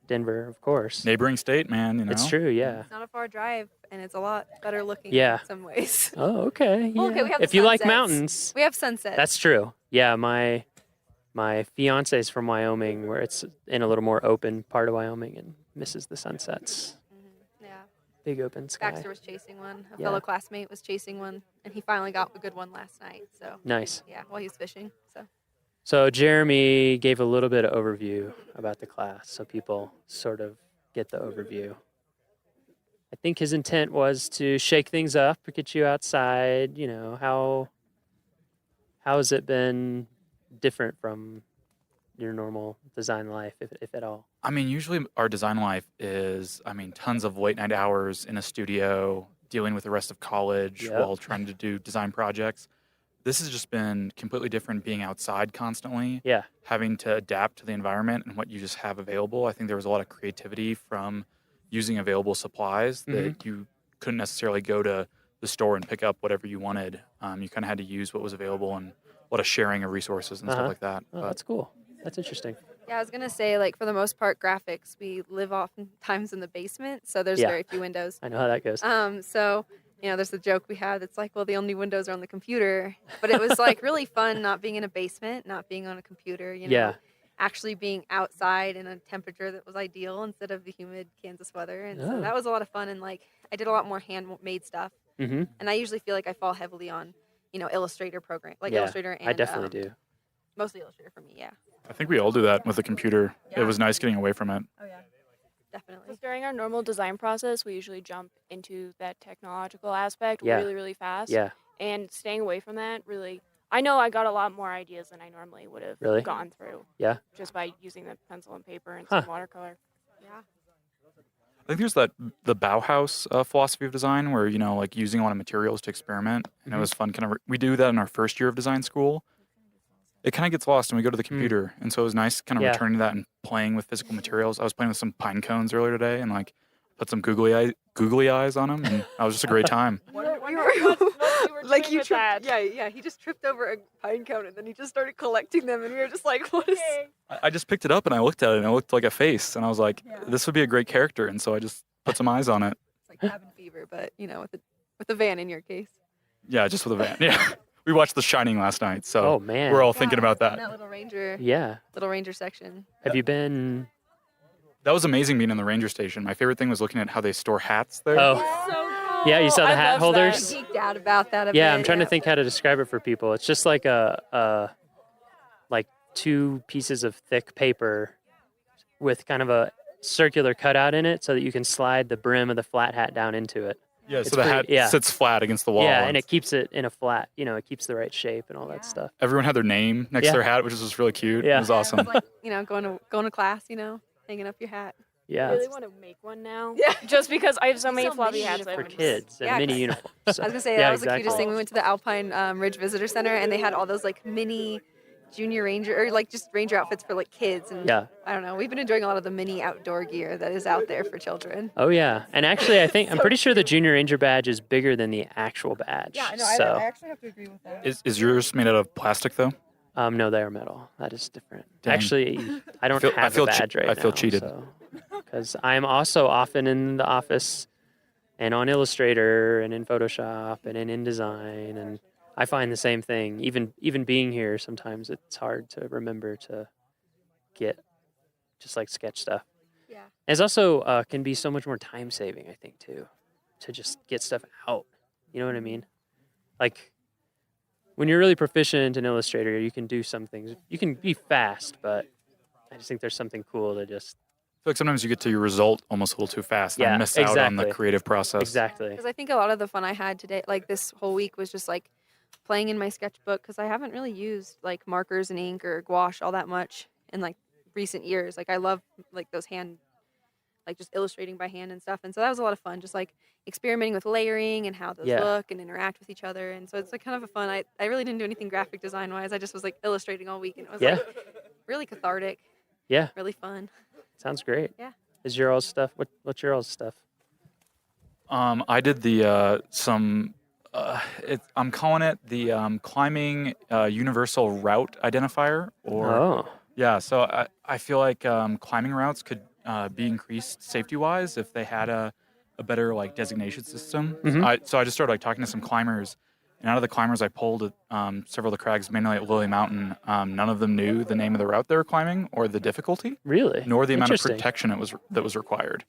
[SPEAKER 16] Denver, of course.
[SPEAKER 8] Neighboring state, man. You know.
[SPEAKER 16] It's true. Yeah.
[SPEAKER 21] It's not a far drive, and it's a lot better looking.
[SPEAKER 16] Yeah.
[SPEAKER 21] In some ways.
[SPEAKER 16] Oh, okay.
[SPEAKER 21] Well,
[SPEAKER 16] Yeah.
[SPEAKER 21] okay, we have the
[SPEAKER 16] if you like
[SPEAKER 21] sunsets.
[SPEAKER 16] mountains,
[SPEAKER 21] We have sunsets.
[SPEAKER 16] that's true. Yeah, my fiance is from Wyoming, where it's in a little more open part of Wyoming and misses the sunsets.
[SPEAKER 21] Yeah.
[SPEAKER 16] Big open sky.
[SPEAKER 21] Baxter was chasing one. A
[SPEAKER 16] Yeah.
[SPEAKER 21] fellow classmate was chasing one, and he finally got a good one last night. So
[SPEAKER 16] Nice.
[SPEAKER 21] Yeah, while he was fishing. So
[SPEAKER 16] So Jeremy gave a little bit of overview about the class, so people sort of get the overview. I think his intent was to shake things up, get you outside. You know, how has it been different from your normal design life, if at all?
[SPEAKER 8] I mean, usually our design life is, tons of late night hours in a studio, dealing with the rest of college
[SPEAKER 16] Yep.
[SPEAKER 8] while trying to do design projects. this has just been completely different being outside constantly.
[SPEAKER 16] Yeah.
[SPEAKER 8] Having to adapt to the environment and what you just have available. I think there was a lot of creativity from using available supplies that you couldn't necessarily go to the store and pick up whatever you wanted. You kind of had to use what was available, and a lot of sharing of resources and stuff like that.
[SPEAKER 16] Oh, that's cool. That's interesting.
[SPEAKER 21] Yeah, I was gonna say, like, for the most part, graphics, we live oftentimes in the basement, so there's
[SPEAKER 16] Yeah.
[SPEAKER 21] very few windows.
[SPEAKER 16] I know how that goes.
[SPEAKER 21] So, you know, there's the joke we have that's like, well, the only windows are on the computer. But it was like really fun not being in a basement, not being on a computer, you know,
[SPEAKER 16] Yeah.
[SPEAKER 21] actually being outside in a temperature that was ideal instead of the humid Kansas weather. And
[SPEAKER 16] Oh.
[SPEAKER 21] so that was a lot of fun. And like, I did a lot more handmade stuff.
[SPEAKER 16] Mhm.
[SPEAKER 21] And I usually feel like I fall heavily on, you know, Illustrator program, like
[SPEAKER 16] Yeah,
[SPEAKER 21] Illustrator and
[SPEAKER 16] I definitely do.
[SPEAKER 21] mostly Illustrator for me, yeah.
[SPEAKER 8] I think we all do that with the computer. It was nice getting away from it.
[SPEAKER 21] Oh yeah, definitely.
[SPEAKER 11] Because during our normal design process, we usually jump into that technological aspect
[SPEAKER 16] Yeah.
[SPEAKER 11] really, really fast.
[SPEAKER 16] Yeah.
[SPEAKER 11] And staying away from that really, I know I got a lot more ideas than I normally would have
[SPEAKER 16] Really?
[SPEAKER 11] gone through.
[SPEAKER 16] Yeah.
[SPEAKER 11] Just by using the pencil and paper and
[SPEAKER 16] Huh.
[SPEAKER 11] some watercolor.
[SPEAKER 21] Yeah.
[SPEAKER 8] I think there's the Bauhaus philosophy of design where, you know, like using a lot of materials to experiment. And it was fun. We do that in our first year of design school. It kind of gets lost when we go to the computer. And so it was nice kind of
[SPEAKER 16] Yeah.
[SPEAKER 8] returning to that and playing with physical materials. I was playing with some pine cones earlier today and like put some googly eyes on them. And that was just a great time.
[SPEAKER 21] Like you tripped, yeah, he just tripped over a pine cone and then he just started collecting them and we were just like, what is...
[SPEAKER 8] I just picked it up and I looked at it and it looked like a face. And I was like, this would be a great character. And so I just put some eyes on it.
[SPEAKER 21] It's like cabin fever, but you know, with a van in your case.
[SPEAKER 8] Yeah, just with a van. Yeah. We watched The Shining last night. So
[SPEAKER 16] Oh, man.
[SPEAKER 8] we're all thinking about
[SPEAKER 21] In
[SPEAKER 8] that.
[SPEAKER 21] that little ranger.
[SPEAKER 16] Yeah.
[SPEAKER 21] Little ranger section.
[SPEAKER 16] Have you been?
[SPEAKER 8] That was amazing being in the ranger station. My favorite thing was looking at how they store hats there.
[SPEAKER 16] Oh.
[SPEAKER 21] So cool.
[SPEAKER 16] Yeah, you saw the
[SPEAKER 21] I
[SPEAKER 16] hat
[SPEAKER 21] loved that.
[SPEAKER 16] holders?
[SPEAKER 21] I geeked out about that a
[SPEAKER 16] Yeah,
[SPEAKER 21] bit,
[SPEAKER 16] I'm trying to think how to describe it for people. It's just like like two pieces of thick paper with kind of a circular cutout in it so that you can slide the brim of the flat hat down into it.
[SPEAKER 8] Yeah,
[SPEAKER 16] It's
[SPEAKER 8] so the hat
[SPEAKER 16] yeah.
[SPEAKER 8] sits flat against the wall.
[SPEAKER 16] Yeah, and it keeps it in a flat, you know, it keeps the right shape and all that stuff.
[SPEAKER 8] Everyone had their name next to their hat, which was just really cute.
[SPEAKER 16] Yeah.
[SPEAKER 8] It was awesome.
[SPEAKER 21] It's like, you know, going to class, you know, hanging up your hat.
[SPEAKER 16] Yeah.
[SPEAKER 11] I really want to make one now. Yeah. Just because I have so many floppy hats. I
[SPEAKER 16] For
[SPEAKER 11] would
[SPEAKER 16] kids and mini uniforms.
[SPEAKER 21] I was gonna say
[SPEAKER 16] yeah,
[SPEAKER 21] that was
[SPEAKER 16] exactly.
[SPEAKER 21] the cutest thing. We went to the Alpine Ridge Visitor Center and they had all those like mini junior ranger or like just ranger outfits for like kids. And
[SPEAKER 16] Yeah.
[SPEAKER 21] I don't know. We've been enjoying a lot of the mini outdoor gear that is out there for children.
[SPEAKER 16] Oh yeah, and actually, I'm pretty sure the Junior Ranger badge is bigger than the actual badge.
[SPEAKER 21] Yeah, I know.
[SPEAKER 16] So,
[SPEAKER 21] I actually have to agree with that.
[SPEAKER 8] Is yours made out of plastic though?
[SPEAKER 16] no, they are metal. That is different.
[SPEAKER 8] Dang.
[SPEAKER 16] Actually, I don't
[SPEAKER 8] I
[SPEAKER 16] have
[SPEAKER 8] feel
[SPEAKER 16] a badge right now.
[SPEAKER 8] I feel cheated.
[SPEAKER 16] Because I'm also often in the office, and on Illustrator, and in Photoshop, and in InDesign, and I find the same thing. Even being here, sometimes it's hard to remember to get just like sketch stuff.
[SPEAKER 21] Yeah.
[SPEAKER 16] It's also can be so much more time saving, I think, too, to just get stuff out. You know what I mean? Like when you're really proficient in Illustrator, you can do some things. You can be fast, but I just think there's something cool to just.
[SPEAKER 8] I feel like sometimes you get to your result almost a little too fast and
[SPEAKER 16] Yeah,
[SPEAKER 8] miss out on the
[SPEAKER 16] exactly.
[SPEAKER 8] creative process.
[SPEAKER 16] Exactly.
[SPEAKER 21] Because I think a lot of the fun I had today, like this whole week, was just like playing in my sketchbook because I haven't really used like markers and ink or gouache all that much in like recent years. Like I love like those like just illustrating by hand and stuff. And so that was a lot of fun, just like experimenting with layering and how those
[SPEAKER 16] Yeah.
[SPEAKER 21] look and interact with each other. And so it's like kind of a fun. I really didn't do anything graphic design wise. I just was like illustrating all week and it was
[SPEAKER 16] Yeah.
[SPEAKER 21] like really cathartic.
[SPEAKER 16] Yeah.
[SPEAKER 21] Really fun.
[SPEAKER 16] Sounds great.
[SPEAKER 21] Yeah.
[SPEAKER 16] Is your all's stuff? What's your all's stuff?
[SPEAKER 8] I did the I'm calling it the climbing universal route identifier. Or
[SPEAKER 16] Oh.
[SPEAKER 8] yeah, so I feel like climbing routes could be increased safety wise if they had a better like designation system.
[SPEAKER 16] Mhm.
[SPEAKER 8] So I just started like talking to some climbers, and out of the climbers I polled at several of the crags, mainly at Lily Mountain, none of them knew the name of the route they were climbing or the difficulty.
[SPEAKER 16] Really?
[SPEAKER 8] Nor the amount of
[SPEAKER 16] Interesting.
[SPEAKER 8] protection that was required.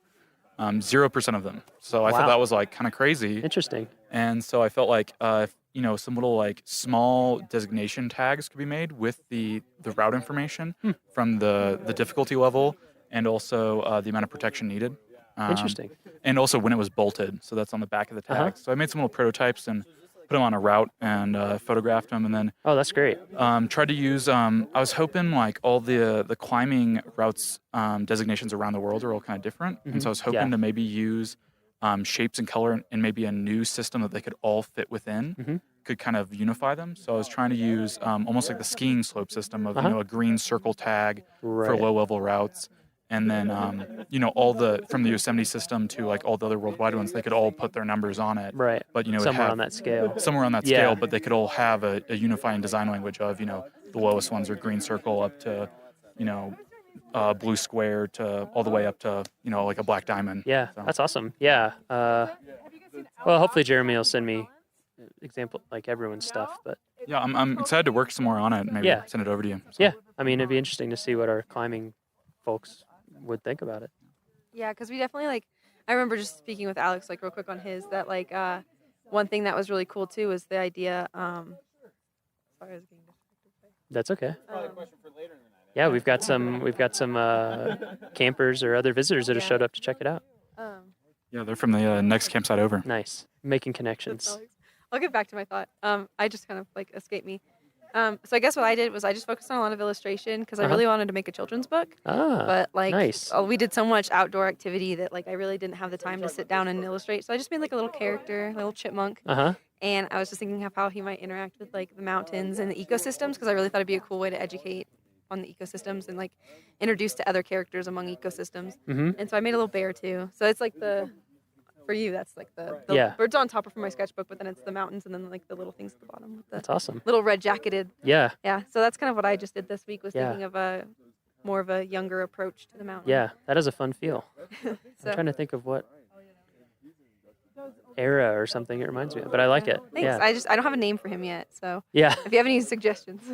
[SPEAKER 8] 0% of them. So I
[SPEAKER 16] Wow.
[SPEAKER 8] thought that was like kind of crazy.
[SPEAKER 16] Interesting.
[SPEAKER 8] And so I felt like some little like small designation tags could be made with the route information from the difficulty level and also the amount of protection needed.
[SPEAKER 16] Interesting.
[SPEAKER 8] And also when it was bolted. So that's on the back of the tag.
[SPEAKER 16] Uh-huh.
[SPEAKER 8] So I made some little prototypes and put them on a route and photographed them, and then
[SPEAKER 16] Oh, that's great.
[SPEAKER 8] tried to use. I was hoping like all the climbing routes designations around the world are all kind of different, and so I was hoping
[SPEAKER 16] Yeah.
[SPEAKER 8] to maybe use shapes and color and maybe a new system that they could all fit within could kind of unify them. So I was trying to use almost like the skiing slope system of, a green circle tag for
[SPEAKER 16] Right.
[SPEAKER 8] low-level routes. And then, all from the Yosemite system to like all the other worldwide ones, they could all put their numbers on it.
[SPEAKER 16] Right.
[SPEAKER 8] But,
[SPEAKER 16] Somewhere on that scale.
[SPEAKER 8] Somewhere on that
[SPEAKER 16] Yeah.
[SPEAKER 8] scale, but they could all have a unifying design language of, the lowest ones are green circle up to, blue square to all the way up to, like a black diamond.
[SPEAKER 16] Yeah,
[SPEAKER 8] So-
[SPEAKER 16] that's awesome. Yeah. Well, hopefully Jeremy will send me example like everyone's stuff, but
[SPEAKER 8] Yeah, I'm excited to work some more on it and maybe
[SPEAKER 16] Yeah.
[SPEAKER 8] send it over to you.
[SPEAKER 16] yeah, I mean, it'd be interesting to see what our climbing folks would think about it.
[SPEAKER 21] Yeah, because we definitely I remember just speaking with Alex real quick on his that one thing that was really cool too was the idea. Sorry, I was getting
[SPEAKER 16] That's okay. Yeah, we've got some campers or other visitors that have showed up to check it out.
[SPEAKER 8] Yeah, they're from the next campsite over.
[SPEAKER 16] Nice, making connections.
[SPEAKER 21] I'll get back to my thought. I just kind of escaped me. So I guess what I did was I just focused on a lot of illustration because I really wanted to make a children's book.
[SPEAKER 16] Ah,
[SPEAKER 21] But
[SPEAKER 16] nice.
[SPEAKER 21] we did so much outdoor activity that I really didn't have the time to sit down and illustrate. So I just made a little character, a little chipmunk. And I was just thinking of how he might interact with the mountains and the ecosystems because I really thought it'd be a cool way to educate on the ecosystems and introduce to other characters among ecosystems. And so I made a little bear too. So it's for you, that's the
[SPEAKER 16] Yeah.
[SPEAKER 21] birds on top are from my sketchbook, but then it's the mountains and then the little things at the bottom with the
[SPEAKER 16] That's awesome.
[SPEAKER 21] little red jacketed.
[SPEAKER 16] Yeah.
[SPEAKER 21] Yeah. So that's kind of what I just did this week was
[SPEAKER 16] Yeah.
[SPEAKER 21] thinking of more of a younger approach to the mountain.
[SPEAKER 16] Yeah, that is a fun feel.
[SPEAKER 21] So-
[SPEAKER 16] I'm trying to think of what era or something it reminds me of, but I like it.
[SPEAKER 21] Thanks.
[SPEAKER 16] Yeah.
[SPEAKER 21] I don't have a name for him yet, so
[SPEAKER 16] Yeah.
[SPEAKER 21] if you have any suggestions.